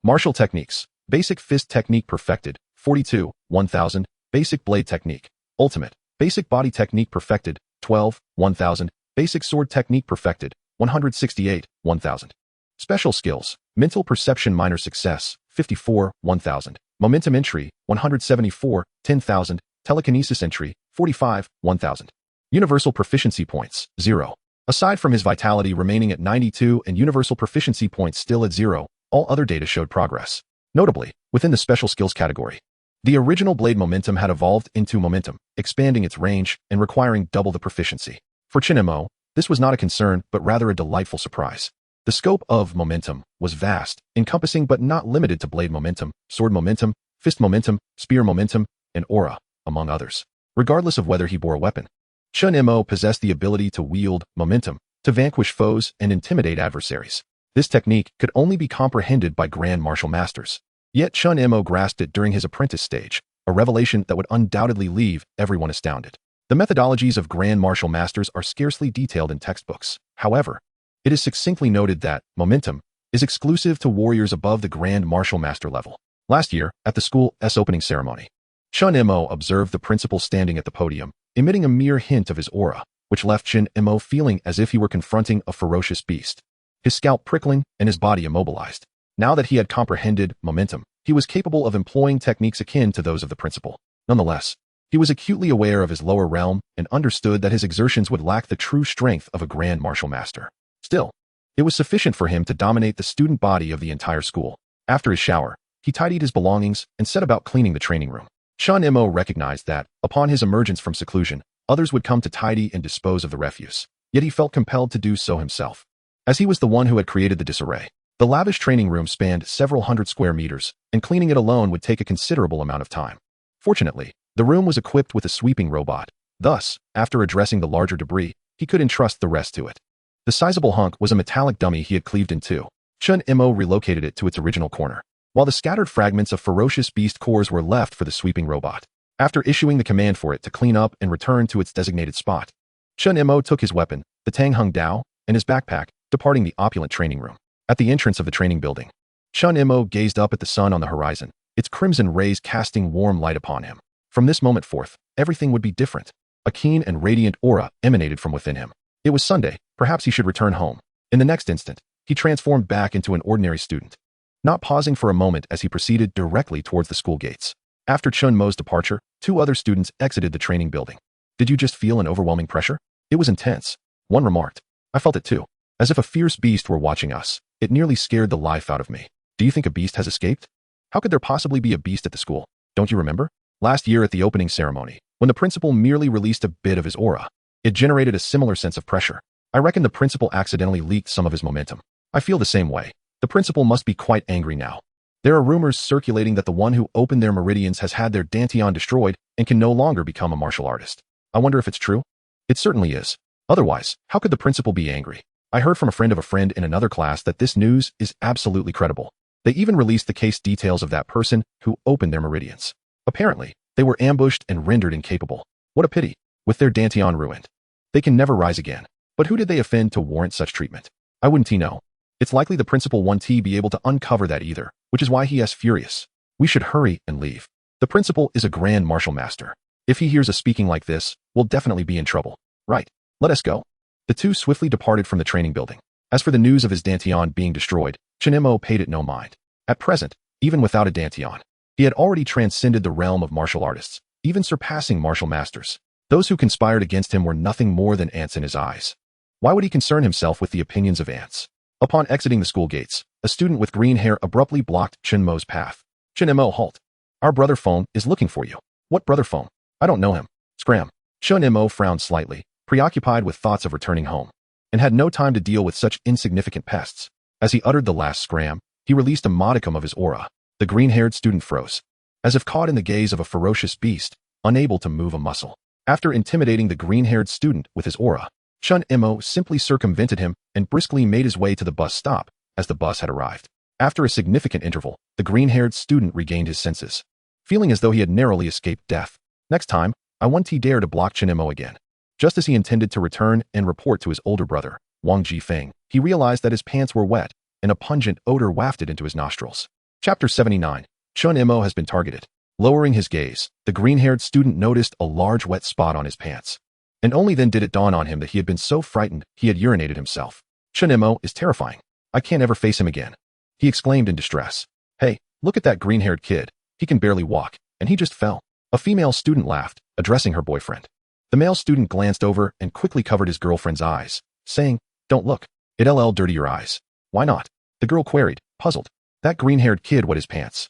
Martial techniques, basic fist technique perfected, 42, 1000. Basic blade technique, ultimate. Basic body technique perfected, 12, 1000. Basic sword technique perfected, 168, 1000. Special skills, mental perception minor success, 54, 1000. Momentum entry, 174, 10,000. Telekinesis entry, 45, 1000. Universal proficiency points, 0. Aside from his vitality remaining at 92 and universal proficiency points still at 0, all other data showed progress. Notably, within the special skills category, the original blade momentum had evolved into momentum, expanding its range and requiring double the proficiency. For Chen Mo, this was not a concern but rather a delightful surprise. The scope of momentum was vast, encompassing but not limited to blade momentum, sword momentum, fist momentum, spear momentum, and aura, among others. Regardless of whether he bore a weapon, Chen Mo possessed the ability to wield momentum, to vanquish foes and intimidate adversaries. This technique could only be comprehended by grand martial masters. Yet Chen Mo grasped it during his apprentice stage, a revelation that would undoubtedly leave everyone astounded. The methodologies of grand martial masters are scarcely detailed in textbooks. However, it is succinctly noted that momentum is exclusive to warriors above the grand martial master level. Last year, at the school's opening ceremony, Chen Mo observed the principal standing at the podium, emitting a mere hint of his aura, which left Chen Mo feeling as if he were confronting a ferocious beast. His scalp prickling and his body immobilized. Now that he had comprehended momentum, he was capable of employing techniques akin to those of the principal. Nonetheless, he was acutely aware of his lower realm and understood that his exertions would lack the true strength of a grand martial master. Still, it was sufficient for him to dominate the student body of the entire school. After his shower, he tidied his belongings and set about cleaning the training room. Chen Mo recognized that, upon his emergence from seclusion, others would come to tidy and dispose of the refuse. Yet he felt compelled to do so himself, as he was the one who had created the disarray. The lavish training room spanned several hundred square meters, and cleaning it alone would take a considerable amount of time. Fortunately, the room was equipped with a sweeping robot. Thus, after addressing the larger debris, he could entrust the rest to it. The sizable hunk was a metallic dummy he had cleaved in two. Chen Mo relocated it to its original corner, while the scattered fragments of ferocious beast cores were left for the sweeping robot. After issuing the command for it to clean up and return to its designated spot, Chen Mo took his weapon, the Tang Hung Dao, and his backpack, departing the opulent training room. At the entrance of the training building, Chen Mo gazed up at the sun on the horizon, its crimson rays casting warm light upon him. From this moment forth, everything would be different. A keen and radiant aura emanated from within him. It was Sunday, perhaps he should return home. In the next instant, he transformed back into an ordinary student, not pausing for a moment as he proceeded directly towards the school gates. After Chen Mo's departure, 2 other students exited the training building. "Did you just feel an overwhelming pressure?" "It was intense," one remarked. "I felt it too, as if a fierce beast were watching us. It nearly scared the life out of me." "Do you think a beast has escaped?" "How could there possibly be a beast at the school? Don't you remember? Last year at the opening ceremony, when the principal merely released a bit of his aura, it generated a similar sense of pressure. I reckon the principal accidentally leaked some of his momentum. I feel the same way. The principal must be quite angry now. There are rumors circulating that the one who opened their meridians has had their Dantian destroyed and can no longer become a martial artist. I wonder if it's true?" "It certainly is. Otherwise, how could the principal be angry? I heard from a friend of a friend in another class that this news is absolutely credible." They even released the case details of that person who opened their meridians. Apparently, they were ambushed and rendered incapable. What a pity. With their dantian ruined, they can never rise again. But who did they offend to warrant such treatment? I wouldn't know. It's likely the principal won't be able to uncover that either, which is why he is furious. We should hurry and leave. The principal is a grand martial master. If he hears us speaking like this, we'll definitely be in trouble. Right. Let us go. The two swiftly departed from the training building. As for the news of his dantian being destroyed, Chen Mo paid it no mind. At present, even without a dantian, he had already transcended the realm of martial artists, even surpassing martial masters. Those who conspired against him were nothing more than ants in his eyes. Why would he concern himself with the opinions of ants? Upon exiting the school gates, a student with green hair abruptly blocked Chen Mo's path. Chen Mo, halt. Our brother Feng is looking for you. What brother Feng? I don't know him. Scram. Chen Mo frowned slightly, preoccupied with thoughts of returning home, and had no time to deal with such insignificant pests. As he uttered the last scram, he released a modicum of his aura. The green-haired student froze, as if caught in the gaze of a ferocious beast, unable to move a muscle. After intimidating the green-haired student with his aura, Chen Mo simply circumvented him and briskly made his way to the bus stop, as the bus had arrived. After a significant interval, the green-haired student regained his senses, feeling as though he had narrowly escaped death. Next time, I won't dare to block Chen Mo again. Just as he intended to return and report to his older brother, Wang Jifeng, he realized that his pants were wet, and a pungent odor wafted into his nostrils. Chapter 79. Chen Mo has been targeted. Lowering his gaze, the green-haired student noticed a large wet spot on his pants. And only then did it dawn on him that he had been so frightened he had urinated himself. Chen Mo is terrifying. I can't ever face him again. He exclaimed in distress. Hey, look at that green-haired kid. He can barely walk, and he just fell. A female student laughed, addressing her boyfriend. The male student glanced over and quickly covered his girlfriend's eyes, saying, Don't look. It'll dirty your eyes. Why not? The girl queried, puzzled. That green-haired kid wet his pants.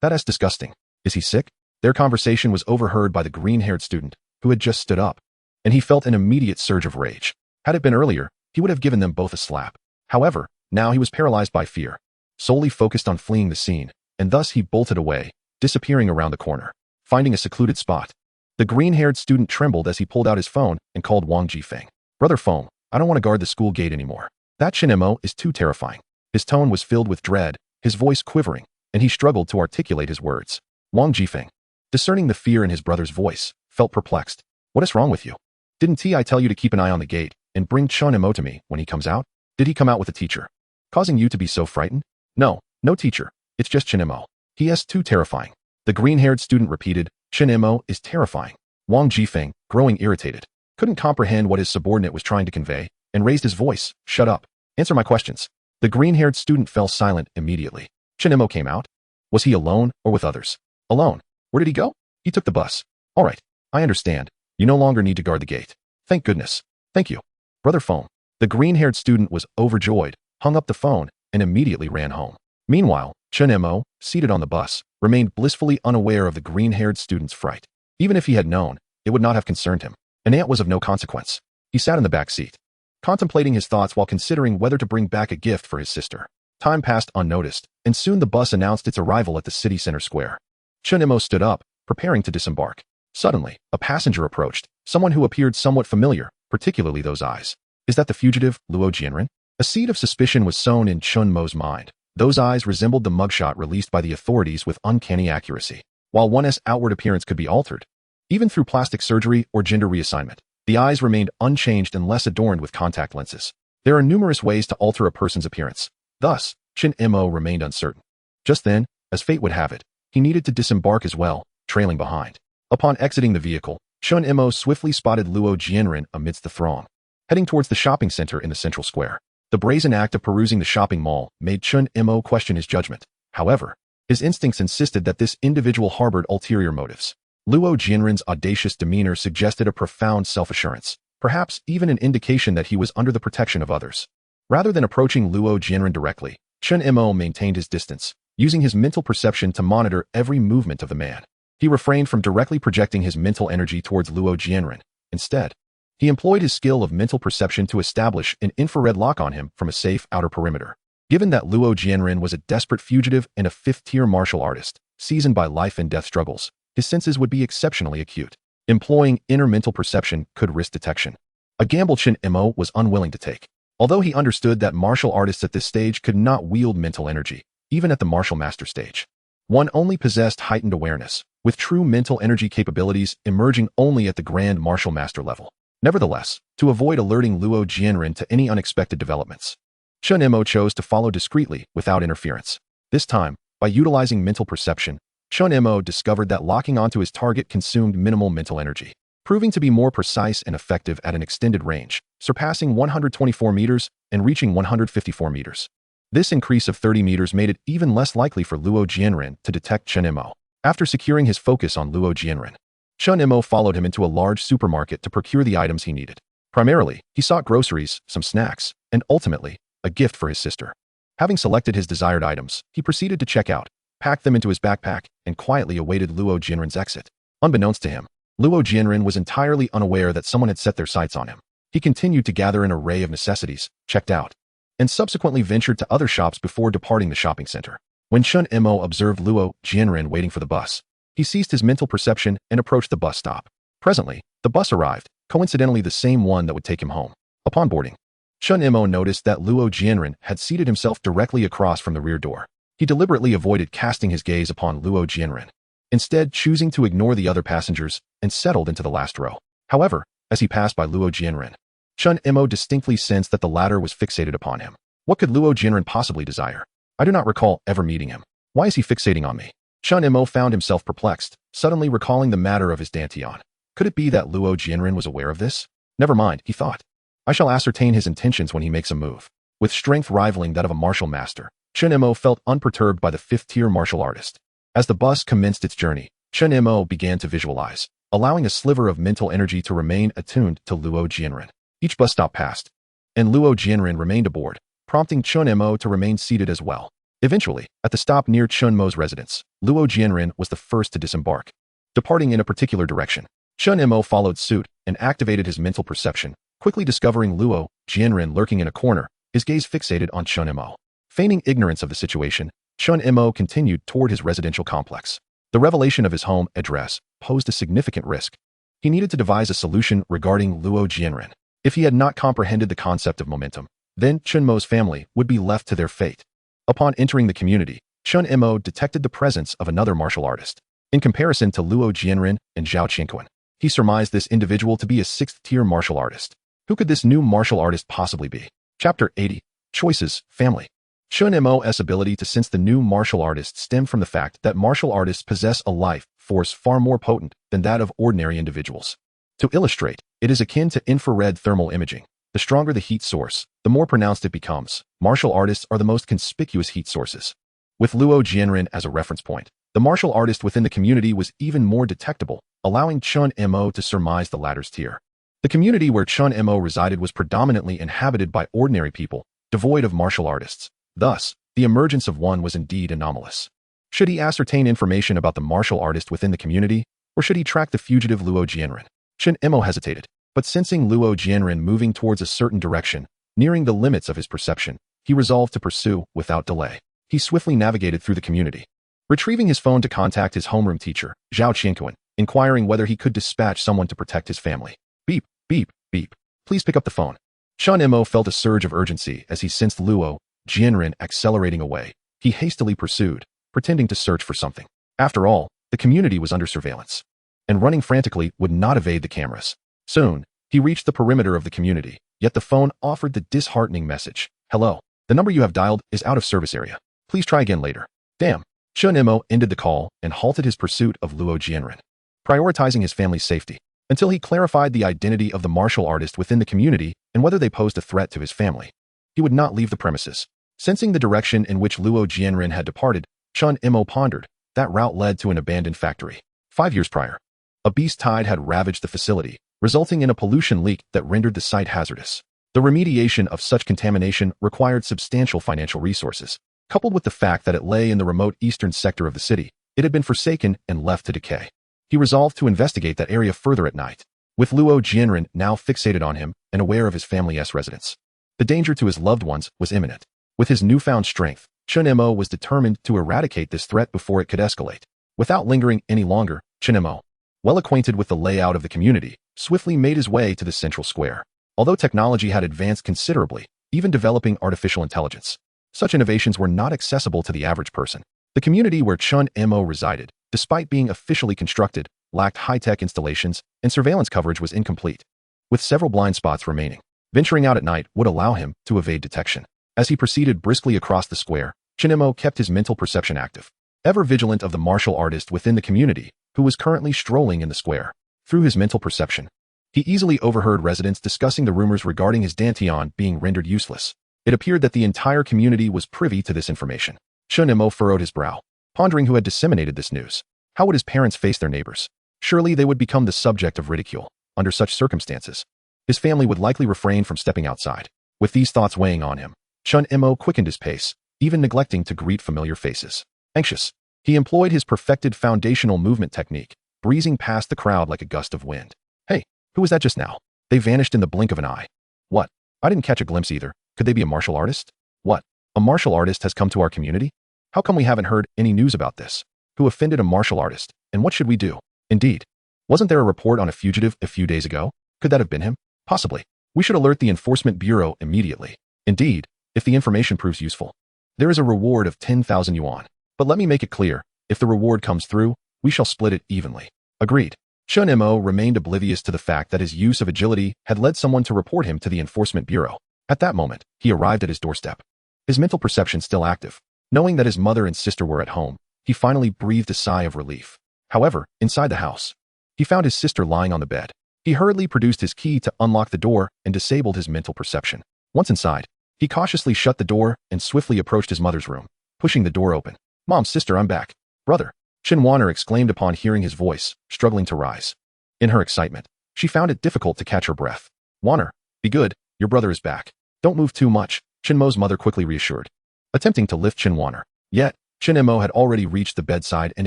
That's disgusting. Is he sick? Their conversation was overheard by the green-haired student, who had just stood up, and he felt an immediate surge of rage. Had it been earlier, he would have given them both a slap. However, now he was paralyzed by fear, solely focused on fleeing the scene, and thus he bolted away, disappearing around the corner, finding a secluded spot. The green-haired student trembled as he pulled out his phone and called Wang Jifeng. Brother Feng, I don't want to guard the school gate anymore. That Chen Mo is too terrifying. His tone was filled with dread, his voice quivering, and he struggled to articulate his words. Wang Jifeng, discerning the fear in his brother's voice, felt perplexed. What is wrong with you? Didn't I tell you to keep an eye on the gate and bring Chen Mo to me when he comes out? Did he come out with a teacher, causing you to be so frightened? No teacher. It's just Chen Mo. He is too terrifying. The green-haired student repeated, Chen Mo is terrifying. Wang Jifeng, growing irritated, couldn't comprehend what his subordinate was trying to convey, and raised his voice. Shut up. Answer my questions. The green-haired student fell silent immediately. Chen Mo came out. Was he alone or with others? Alone. Where did he go? He took the bus. All right. I understand. You no longer need to guard the gate. Thank goodness. Thank you. Brother Feng. The green-haired student was overjoyed, hung up the phone, and immediately ran home. Meanwhile, Chen Mo, seated on the bus, remained blissfully unaware of the green-haired student's fright. Even if he had known, it would not have concerned him. An ant was of no consequence. He sat in the back seat, contemplating his thoughts while considering whether to bring back a gift for his sister. Time passed unnoticed, and soon the bus announced its arrival at the city center square. Chen Mo stood up, preparing to disembark. Suddenly, a passenger approached, someone who appeared somewhat familiar, particularly those eyes. Is that the fugitive, Luo Jianren? A seed of suspicion was sown in Chen Mo's mind. Those eyes resembled the mugshot released by the authorities with uncanny accuracy. While one's outward appearance could be altered, even through plastic surgery or gender reassignment, the eyes remained unchanged unless adorned with contact lenses. There are numerous ways to alter a person's appearance. Thus, Chen Mo remained uncertain. Just then, as fate would have it, he needed to disembark as well, trailing behind. Upon exiting the vehicle, Chen Mo swiftly spotted Luo Jianren amidst the throng, heading towards the shopping center in the central square. The brazen act of perusing the shopping mall made Chen Mo question his judgment. However, his instincts insisted that this individual harbored ulterior motives. Luo Jianren's audacious demeanor suggested a profound self-assurance, perhaps even an indication that he was under the protection of others. Rather than approaching Luo Jianren directly, Chen Mo maintained his distance, using his mental perception to monitor every movement of the man. He refrained from directly projecting his mental energy towards Luo Jianren. Instead, he employed his skill of mental perception to establish an infrared lock on him from a safe outer perimeter. Given that Luo Jianren was a desperate fugitive and a fifth-tier martial artist, seasoned by life and death struggles, his senses would be exceptionally acute. Employing inner mental perception could risk detection, a gamble Chen Mo was unwilling to take. Although he understood that martial artists at this stage could not wield mental energy, even at the martial master stage. One only possessed heightened awareness, with true mental energy capabilities emerging only at the grand martial master level. Nevertheless, to avoid alerting Luo Jianren to any unexpected developments, Chen Mo chose to follow discreetly without interference. This time, by utilizing mental perception, Chen Mo discovered that locking onto his target consumed minimal mental energy, proving to be more precise and effective at an extended range, surpassing 124 meters and reaching 154 meters. This increase of 30 meters made it even less likely for Luo Jianren to detect Chen Mo. After securing his focus on Luo Jianren, Chen Mo followed him into a large supermarket to procure the items he needed. Primarily, he sought groceries, some snacks, and ultimately, a gift for his sister. Having selected his desired items, he proceeded to check out, packed them into his backpack, and quietly awaited Luo Jianren's exit. Unbeknownst to him, Luo Jianren was entirely unaware that someone had set their sights on him. He continued to gather an array of necessities, checked out, and subsequently ventured to other shops before departing the shopping center. When Chen Mo observed Luo Jianren waiting for the bus, he ceased his mental perception and approached the bus stop. Presently, the bus arrived, coincidentally the same one that would take him home. Upon boarding, Chen Mo noticed that Luo Jianren had seated himself directly across from the rear door. He deliberately avoided casting his gaze upon Luo Jianren, instead choosing to ignore the other passengers and settled into the last row. However, as he passed by Luo Jianren, Chen Mo distinctly sensed that the latter was fixated upon him. What could Luo Jianren possibly desire? I do not recall ever meeting him. Why is he fixating on me? Chen Mo found himself perplexed, suddenly recalling the matter of his dantian. Could it be that Luo Jianren was aware of this? Never mind, he thought. I shall ascertain his intentions when he makes a move. With strength rivaling that of a martial master, Chen Mo felt unperturbed by the fifth-tier martial artist. As the bus commenced its journey, Chen Mo began to visualize, allowing a sliver of mental energy to remain attuned to Luo Jianren. Each bus stop passed, and Luo Jianren remained aboard, prompting Chen Mo to remain seated as well. Eventually, at the stop near Chen Mo's residence, Luo Jianren was the first to disembark. Departing in a particular direction, Chen Mo followed suit and activated his mental perception, quickly discovering Luo Jianren lurking in a corner, his gaze fixated on Chen Mo. Feigning ignorance of the situation, Chen Mo continued toward his residential complex. The revelation of his home address posed a significant risk. He needed to devise a solution regarding Luo Jianren. If he had not comprehended the concept of momentum, then Chen Mo's family would be left to their fate. Upon entering the community, Chen Mo detected the presence of another martial artist. In comparison to Luo Jianren and Zhao Qianquan, he surmised this individual to be a sixth-tier martial artist. Who could this new martial artist possibly be? Chapter 80. Choices, Family. Chen Mo's ability to sense the new martial artist stemmed from the fact that martial artists possess a life force far more potent than that of ordinary individuals. To illustrate, it is akin to infrared thermal imaging. The stronger the heat source, the more pronounced it becomes. Martial artists are the most conspicuous heat sources. With Luo Jianren as a reference point, the martial artist within the community was even more detectable, allowing Chen Mo to surmise the latter's tier. The community where Chen Mo resided was predominantly inhabited by ordinary people, devoid of martial artists. Thus, the emergence of one was indeed anomalous. Should he ascertain information about the martial artist within the community, or should he track the fugitive Luo Jianren? Chen Mo hesitated, but sensing Luo Jianren moving towards a certain direction, nearing the limits of his perception, he resolved to pursue without delay. He swiftly navigated through the community, retrieving his phone to contact his homeroom teacher, Zhao Qianquan, inquiring whether he could dispatch someone to protect his family. Beep, beep, beep. Please pick up the phone. Chen Mo felt a surge of urgency as he sensed Luo Jianren accelerating away. He hastily pursued, pretending to search for something. After all, the community was under surveillance, and running frantically would not evade the cameras. Soon, he reached the perimeter of the community, yet the phone offered the disheartening message. Hello, the number you have dialed is out of service area. Please try again later. Damn. Chen Mo ended the call and halted his pursuit of Luo Jianren, prioritizing his family's safety, until he clarified the identity of the martial artist within the community and whether they posed a threat to his family. He would not leave the premises. Sensing the direction in which Luo Jianren had departed, Chen Mo pondered. That route led to an abandoned factory. 5 years prior, a beast tide had ravaged the facility, resulting in a pollution leak that rendered the site hazardous. The remediation of such contamination required substantial financial resources. Coupled with the fact that it lay in the remote eastern sector of the city, it had been forsaken and left to decay. He resolved to investigate that area further at night, with Luo Jianren now fixated on him and aware of his family's residence. The danger to his loved ones was imminent. With his newfound strength, Chen Mo was determined to eradicate this threat before it could escalate. Without lingering any longer, Chen Mo, well acquainted with the layout of the community, swiftly made his way to the central square. Although technology had advanced considerably, even developing artificial intelligence, Such innovations were not accessible to the average person. The community where Chen Mo resided, despite being officially constructed, lacked high-tech installations, and surveillance coverage was incomplete, with several blind spots remaining. Venturing out at night would allow him to evade detection. As he proceeded briskly across the square, Chen Mo kept his mental perception active, ever vigilant of the martial artist within the community, who was currently strolling in the square. Through his mental perception, he easily overheard residents discussing the rumors regarding his dantian being rendered useless. It appeared that the entire community was privy to this information. Chen Mo furrowed his brow, pondering who had disseminated this news. How would his parents face their neighbors? Surely they would become the subject of ridicule. Under such circumstances, his family would likely refrain from stepping outside. With these thoughts weighing on him, Chen Mo quickened his pace, even neglecting to greet familiar faces. Anxious, he employed his perfected foundational movement technique, breezing past the crowd like a gust of wind. Hey, who was that just now? They vanished in the blink of an eye. What? I didn't catch a glimpse either. Could they be a martial artist? What? A martial artist has come to our community? How come we haven't heard any news about this? Who offended a martial artist? And what should we do? Indeed. Wasn't there a report on a fugitive a few days ago? Could that have been him? Possibly. We should alert the Enforcement Bureau immediately. Indeed, if the information proves useful, there is a reward of 10,000 yuan. But let me make it clear, if the reward comes through, we shall split it evenly. Agreed. Chen Mo remained oblivious to the fact that his use of agility had led someone to report him to the Enforcement Bureau. At that moment, he arrived at his doorstep. His mental perception still active. Knowing that his mother and sister were at home, he finally breathed a sigh of relief. However, inside the house, he found his sister lying on the bed. He hurriedly produced his key to unlock the door and disabled his mental perception. Once inside, he cautiously shut the door and swiftly approached his mother's room, pushing the door open. "Mom, sister, I'm back." "Brother," Chen Mo exclaimed upon hearing his voice, struggling to rise. In her excitement, she found it difficult to catch her breath. "Warner, be good, your brother is back. Don't move too much," Chen Mo's mother quickly reassured, attempting to lift Chen Warner. Yet, Chen Mo had already reached the bedside and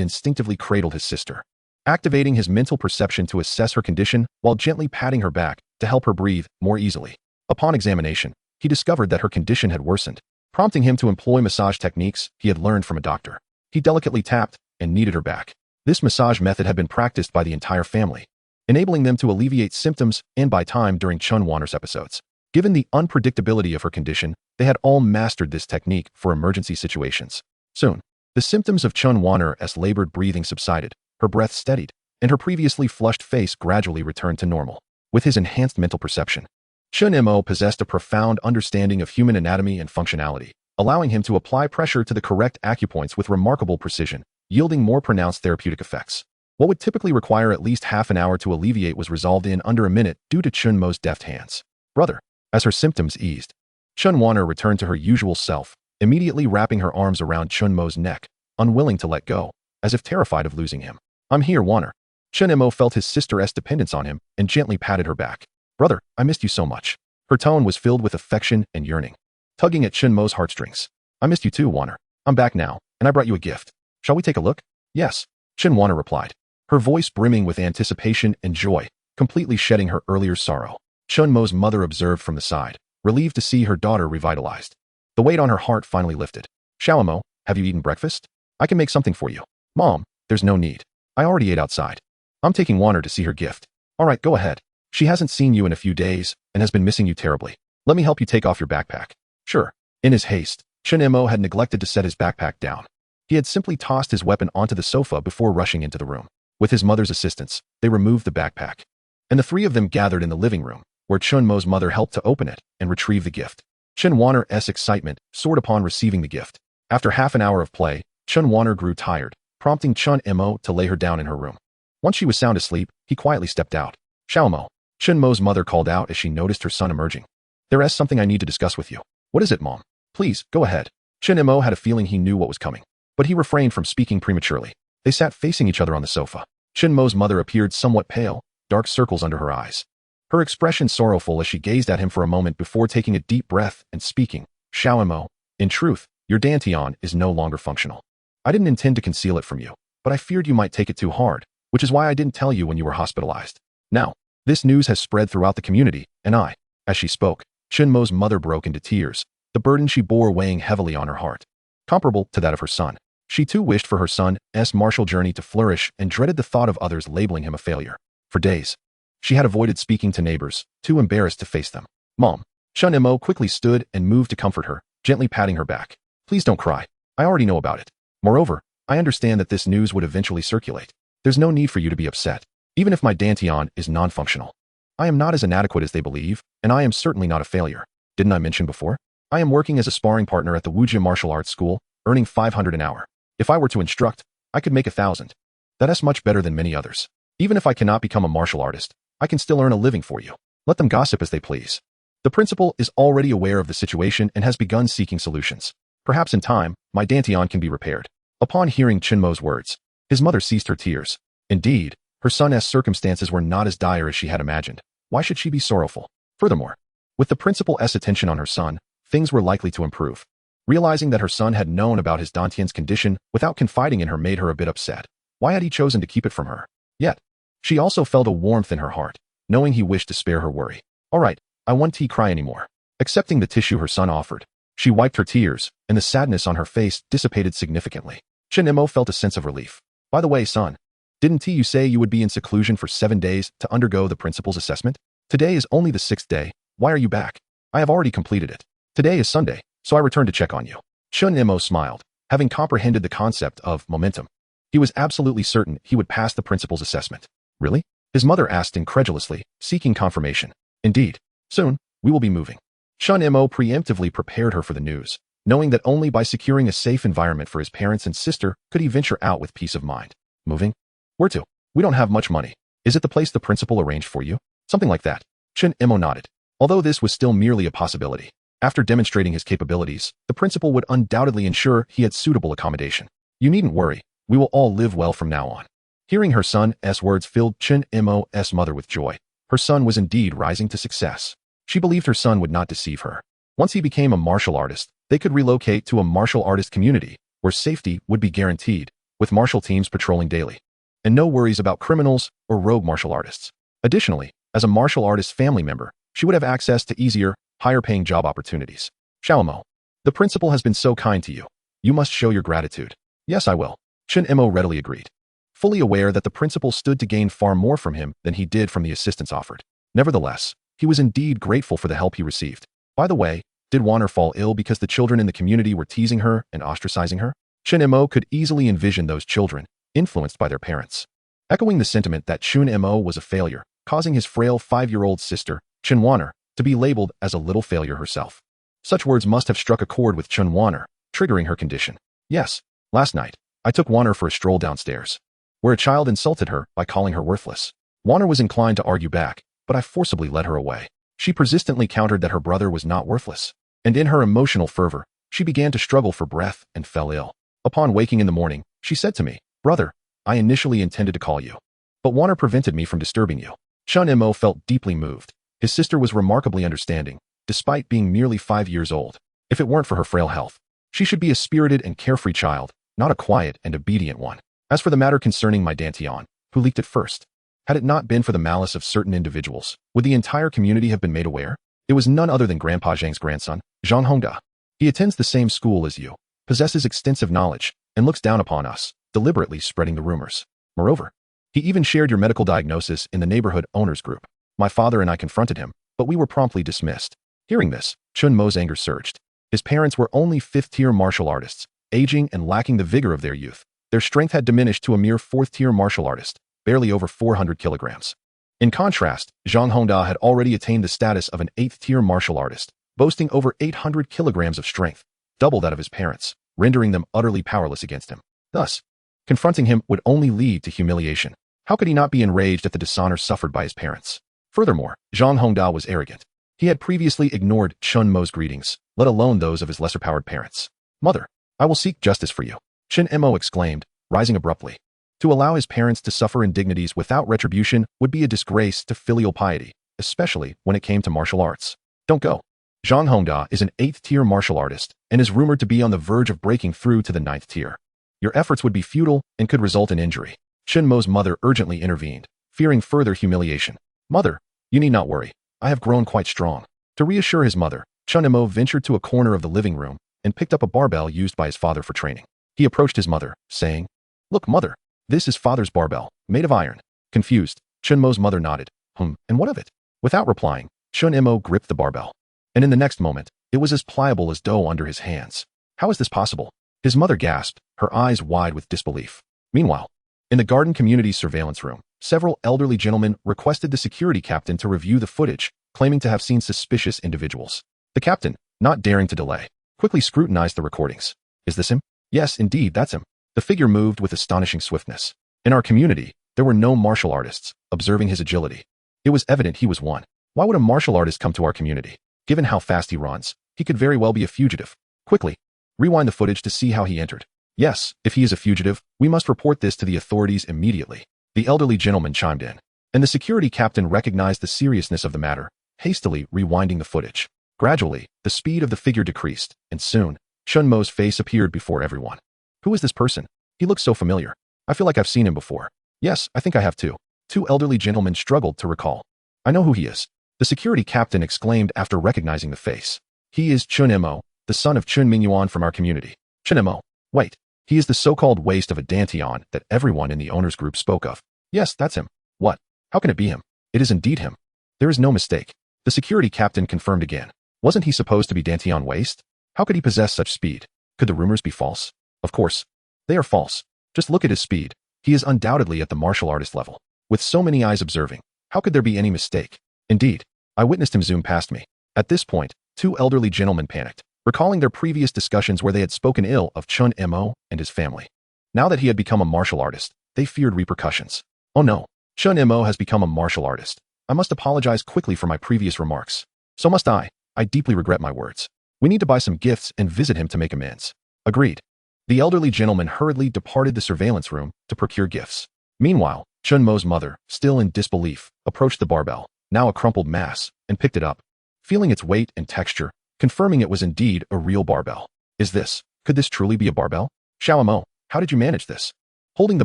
instinctively cradled his sister, activating his mental perception to assess her condition while gently patting her back to help her breathe more easily. Upon examination, he discovered that her condition had worsened, prompting him to employ massage techniques he had learned from a doctor. He delicately tapped and kneaded her back. This massage method had been practiced by the entire family, enabling them to alleviate symptoms and buy time during Chen Warner's episodes. Given the unpredictability of her condition, they had all mastered this technique for emergency situations. Soon, the symptoms of Chen Warner's labored breathing subsided, her breath steadied, and her previously flushed face gradually returned to normal. With his enhanced mental perception, Chen Mo possessed a profound understanding of human anatomy and functionality, allowing him to apply pressure to the correct acupoints with remarkable precision, yielding more pronounced therapeutic effects. What would typically require at least half an hour to alleviate was resolved in under a minute due to Chen Mo's deft hands. "Brother," as her symptoms eased, Chen Warner returned to her usual self, immediately wrapping her arms around Chen Mo's neck, unwilling to let go, as if terrified of losing him. "I'm here, Warner." Chen Mo felt his sister's dependence on him and gently patted her back. "Brother, I missed you so much." Her tone was filled with affection and yearning, tugging at Chen Mo's heartstrings. "I missed you too, Warner. I'm back now, and I brought you a gift. Shall we take a look?" "Yes," Chen Warner replied, her voice brimming with anticipation and joy, completely shedding her earlier sorrow. Chen Mo's mother observed from the side, relieved to see her daughter revitalized. The weight on her heart finally lifted. "Xiao Mo, have you eaten breakfast? I can make something for you." "Mom, there's no need. I already ate outside. I'm taking Warner to see her gift." "All right, go ahead. She hasn't seen you in a few days and has been missing you terribly. Let me help you take off your backpack." "Sure." In his haste, Chen Mo had neglected to set his backpack down. He had simply tossed his weapon onto the sofa before rushing into the room. With his mother's assistance, they removed the backpack, and the three of them gathered in the living room, where Chen Mo's mother helped to open it and retrieve the gift. Chen Warner's excitement soared upon receiving the gift. After half an hour of play, Chen Warner grew tired, prompting Chen Mo to lay her down in her room. Once she was sound asleep, he quietly stepped out. "Xiao Mo," Chen Mo's mother called out as she noticed her son emerging. "There is something I need to discuss with you." "What is it, Mom?" "Please, go ahead." Chen Mo had a feeling he knew what was coming, but he refrained from speaking prematurely. They sat facing each other on the sofa. Chen Mo's mother appeared somewhat pale, dark circles under her eyes, her expression sorrowful as she gazed at him for a moment before taking a deep breath and speaking. "Xiao Mo, in truth, your dantian is no longer functional. I didn't intend to conceal it from you, but I feared you might take it too hard, which is why I didn't tell you when you were hospitalized. Now, this news has spread throughout the community, and I..." As she spoke, Chen Mo's mother broke into tears, the burden she bore weighing heavily on her heart. Comparable to that of her son, she too wished for her son's martial journey to flourish and dreaded the thought of others labeling him a failure. For days, she had avoided speaking to neighbors, too embarrassed to face them. "Mom." Chen Mo quickly stood and moved to comfort her, gently patting her back. Please don't cry. I already know about it. Moreover, I understand that this news would eventually circulate. There's no need for you to be upset, even if my dantian is non-functional. I am not as inadequate as they believe, and I am certainly not a failure. Didn't I mention before? I am working as a sparring partner at the Wujia Martial Arts School, earning 500 an hour. If I were to instruct, I could make 1,000. That's much better than many others. Even if I cannot become a martial artist, I can still earn a living for you. Let them gossip as they please. The principal is already aware of the situation and has begun seeking solutions. Perhaps in time, my dantian can be repaired. Upon hearing Chen Mo's words, his mother ceased her tears. Indeed, her son's circumstances were not as dire as she had imagined. Why should she be sorrowful? Furthermore, with the principal's attention on her son, things were likely to improve. Realizing that her son had known about his dantian's condition without confiding in her made her a bit upset. Why had he chosen to keep it from her? Yet, she also felt a warmth in her heart, knowing he wished to spare her worry. All right, I won't cry anymore. Accepting the tissue her son offered, she wiped her tears, and the sadness on her face dissipated significantly. Chen Mo felt a sense of relief. By the way, son, didn't you say you would be in seclusion for 7 days to undergo the principal's assessment? Today is only the 6th day. Why are you back? I have already completed it. Today is Sunday, so I returned to check on you. Chen Mo smiled, having comprehended the concept of momentum. He was absolutely certain he would pass the principal's assessment. Really? His mother asked incredulously, seeking confirmation. Indeed. Soon, we will be moving. Chen Mo preemptively prepared her for the news, knowing that only by securing a safe environment for his parents and sister could he venture out with peace of mind. Moving? Where to? We don't have much money. Is it the place the principal arranged for you? Something like that. Chen Mo nodded. Although this was still merely a possibility, after demonstrating his capabilities, the principal would undoubtedly ensure he had suitable accommodation. You needn't worry. We will all live well from now on. Hearing her son's words filled Chen Mo's mother with joy. Her son was indeed rising to success. She believed her son would not deceive her. Once he became a martial artist, they could relocate to a martial artist community, where safety would be guaranteed, with martial teams patrolling daily. And no worries about criminals or rogue martial artists. Additionally, as a martial artist family member, she would have access to easier, higher-paying job opportunities. Chen Mo, the principal has been so kind to you. You must show your gratitude. Yes, I will. Chen Mo readily agreed, fully aware that the principal stood to gain far more from him than he did from the assistance offered. Nevertheless, he was indeed grateful for the help he received. By the way, did Wanner fall ill because the children in the community were teasing her and ostracizing her? Chen Mo could easily envision those children, influenced by their parents. Echoing the sentiment that Chen Mo was a failure, causing his frail 5-year-old sister, Chen Wanner, to be labeled as a little failure herself. Such words must have struck a chord with Chen Wanner, triggering her condition. Yes, last night, I took Wanner for a stroll downstairs, where a child insulted her by calling her worthless. Wanner was inclined to argue back, but I forcibly led her away. She persistently countered that her brother was not worthless, and in her emotional fervor, she began to struggle for breath and fell ill. Upon waking in the morning, she said to me, "Brother, I initially intended to call you, but Wanner prevented me from disturbing you." Chen Mo felt deeply moved. His sister was remarkably understanding, despite being merely 5 years old. If it weren't for her frail health, she should be a spirited and carefree child, not a quiet and obedient one. As for the matter concerning my dantian, who leaked it first? Had it not been for the malice of certain individuals, would the entire community have been made aware? It was none other than Grandpa Zhang's grandson, Zhang Hongda. He attends the same school as you, possesses extensive knowledge, and looks down upon us, deliberately spreading the rumors. Moreover, he even shared your medical diagnosis in the neighborhood owners group. My father and I confronted him, but we were promptly dismissed. Hearing this, Chen Mo's anger surged. His parents were only 5th-tier martial artists, aging and lacking the vigor of their youth. Their strength had diminished to a mere 4th-tier martial artist, barely over 400 kilograms. In contrast, Zhang Hongda had already attained the status of an 8th-tier martial artist, boasting over 800 kilograms of strength, double that of his parents, rendering them utterly powerless against him. Thus, confronting him would only lead to humiliation. How could he not be enraged at the dishonor suffered by his parents? Furthermore, Zhang Hongda was arrogant. He had previously ignored Chen Mo's greetings, let alone those of his lesser-powered parents. "Mother, I will seek justice for you," Chen Mo exclaimed, rising abruptly. To allow his parents to suffer indignities without retribution would be a disgrace to filial piety, especially when it came to martial arts. Don't go. Zhang Hongda is an 8th-tier martial artist and is rumored to be on the verge of breaking through to the 9th tier. Your efforts would be futile and could result in injury. Chen Mo's mother urgently intervened, fearing further humiliation. "Mother, you need not worry. I have grown quite strong." To reassure his mother, Chen Mo ventured to a corner of the living room and picked up a barbell used by his father for training. He approached his mother, saying, "Look, mother, this is father's barbell, made of iron." Confused, Chen Mo's mother nodded. And what of it?" Without replying, Chen Mo gripped the barbell. And in the next moment, It was as pliable as dough under his hands. How is this possible? His mother gasped, her eyes wide with disbelief. Meanwhile, in the garden community's surveillance room, several elderly gentlemen requested the security captain to review the footage, claiming to have seen suspicious individuals. The captain, not daring to delay, quickly scrutinized the recordings. Is this him? Yes, indeed, that's him. The figure moved with astonishing swiftness. In our community, there were no martial artists. Observing his agility, it was evident he was one. Why would a martial artist come to our community? Given how fast he runs, he could very well be a fugitive. Quickly, rewind the footage to see how he entered. Yes, if he is a fugitive, we must report this to the authorities immediately. The elderly gentleman chimed in, and the security captain recognized the seriousness of the matter, hastily rewinding the footage. Gradually, the speed of the figure decreased, and soon, Chen Mo's face appeared before everyone. Who is this person? He looks so familiar. I feel like I've seen him before. Yes, I think I have too. Two elderly gentlemen struggled to recall. I know who he is. The security captain exclaimed after recognizing the face. He is Chen Mo, the son of Chen Mingyuan from our community. Chen Mo. Wait. He is the so-called waste of a Dantian that everyone in the owners group spoke of. Yes, that's him. What? How can it be him? It is indeed him. There is no mistake. The security captain confirmed again. Wasn't he supposed to be Dantian waste? How could he possess such speed? Could the rumors be false? Of course. They are false. Just look at his speed. He is undoubtedly at the martial artist level. With so many eyes observing, how could there be any mistake? Indeed, I witnessed him zoom past me. At this point, two elderly gentlemen panicked, recalling their previous discussions where they had spoken ill of Chen Mo and his family. Now that he had become a martial artist, they feared repercussions. Oh no, Chen Mo has become a martial artist. I must apologize quickly for my previous remarks. So must I. I deeply regret my words. We need to buy some gifts and visit him to make amends. Agreed. The elderly gentleman hurriedly departed the surveillance room to procure gifts. Meanwhile, Chen Mo's mother, still in disbelief, approached the barbell, now a crumpled mass, and picked it up. Feeling its weight and texture, confirming it was indeed a real barbell. Could this truly be a barbell? Xiao Mo, how did you manage this? Holding the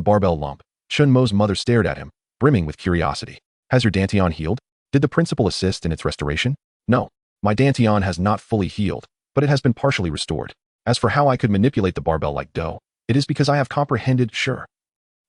barbell lump, Chen Mo's mother stared at him, brimming with curiosity. Has your Dantian healed? Did the principal assist in its restoration? No. My Dantian has not fully healed, but it has been partially restored. As for how I could manipulate the barbell like dough, it is because I have comprehended, sure.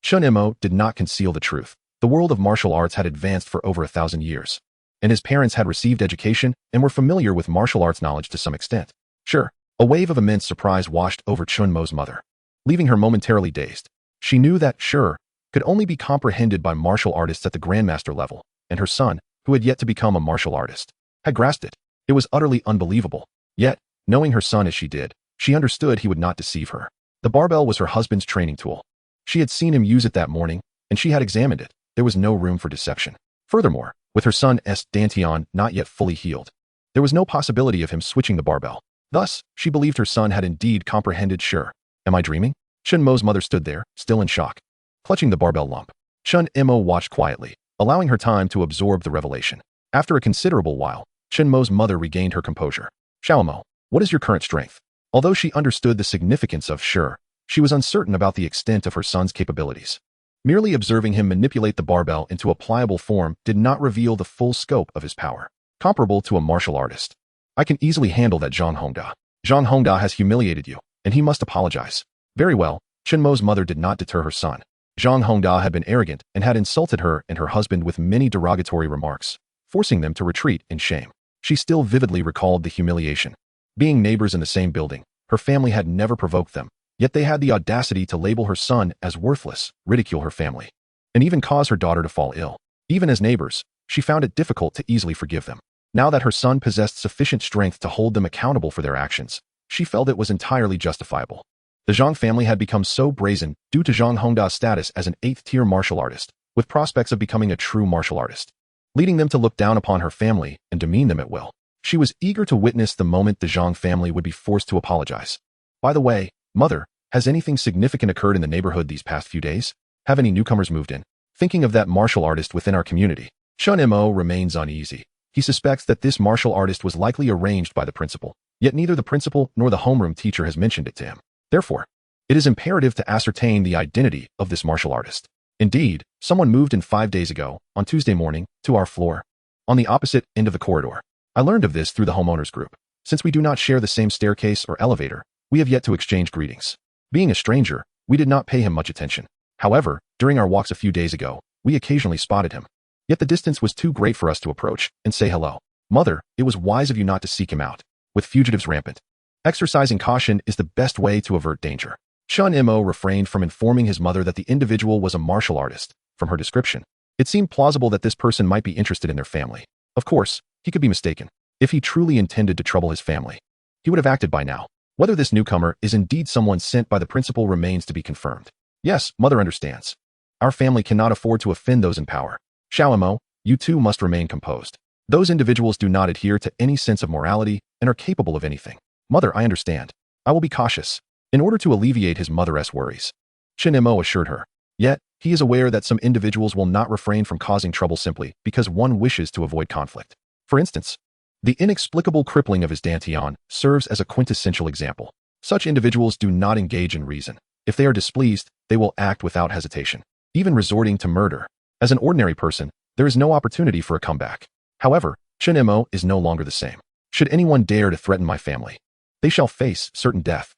Chen Mo did not conceal the truth. The world of martial arts had advanced for over 1,000 years, and his parents had received education and were familiar with martial arts knowledge to some extent. Sure, a wave of immense surprise washed over Chen Mo's mother, leaving her momentarily dazed. She knew that, sure, could only be comprehended by martial artists at the grandmaster level, and her son, who had yet to become a martial artist, had grasped it. It was utterly unbelievable. Yet, knowing her son as she did, she understood he would not deceive her. The barbell was her husband's training tool. She had seen him use it that morning, and she had examined it. There was no room for deception. Furthermore, with her son's Dantian not yet fully healed, there was no possibility of him switching the barbell. Thus, she believed her son had indeed comprehended. Sure. Am I dreaming? Chen Mo's mother stood there, still in shock, clutching the barbell lump. Chen Mo watched quietly, allowing her time to absorb the revelation. After a considerable while, Chen Mo's mother regained her composure. Xiao Mo, what is your current strength? Although she understood the significance of sure, she was uncertain about the extent of her son's capabilities. Merely observing him manipulate the barbell into a pliable form did not reveal the full scope of his power. Comparable to a martial artist. I can easily handle that Zhang Hongda. Zhang Hongda has humiliated you, and he must apologize. Very well, Chen Mo's mother did not deter her son. Zhang Hongda had been arrogant and had insulted her and her husband with many derogatory remarks, forcing them to retreat in shame. She still vividly recalled the humiliation. Being neighbors in the same building, her family had never provoked them, yet they had the audacity to label her son as worthless, ridicule her family, and even cause her daughter to fall ill. Even as neighbors, she found it difficult to easily forgive them. Now that her son possessed sufficient strength to hold them accountable for their actions, she felt it was entirely justifiable. The Zhang family had become so brazen due to Zhang Hongda's status as an 8th-tier martial artist, with prospects of becoming a true martial artist, leading them to look down upon her family and demean them at will. She was eager to witness the moment the Zhang family would be forced to apologize. By the way, mother, has anything significant occurred in the neighborhood these past few days? Have any newcomers moved in? Thinking of that martial artist within our community, Chen Mo remains uneasy. He suspects that this martial artist was likely arranged by the principal, yet neither the principal nor the homeroom teacher has mentioned it to him. Therefore, it is imperative to ascertain the identity of this martial artist. Indeed, someone moved in 5 days ago, on Tuesday morning, to our floor, on the opposite end of the corridor. I learned of this through the homeowners group. Since we do not share the same staircase or elevator, we have yet to exchange greetings. Being a stranger, we did not pay him much attention. However, during our walks a few days ago, we occasionally spotted him. Yet the distance was too great for us to approach and say hello. Mother, it was wise of you not to seek him out. with fugitives rampant. Exercising caution is the best way to avert danger. Chen Mo refrained from informing his mother that the individual was a martial artist. From her description, it seemed plausible that this person might be interested in their family. Of course, he could be mistaken. If he truly intended to trouble his family, he would have acted by now. Whether this newcomer is indeed someone sent by the principal remains to be confirmed. Yes, mother understands. Our family cannot afford to offend those in power. Xiao Mo, you too must remain composed. Those individuals do not adhere to any sense of morality and are capable of anything. Mother, I understand. I will be cautious. In order to alleviate his mother's worries, Chen Mo assured her. Yet, he is aware that some individuals will not refrain from causing trouble simply because one wishes to avoid conflict. For instance, the inexplicable crippling of his dantian serves as a quintessential example. Such individuals do not engage in reason. If they are displeased, they will act without hesitation, even resorting to murder. As an ordinary person, there is no opportunity for a comeback. However, Chen Mo is no longer the same. Should anyone dare to threaten my family, they shall face certain death.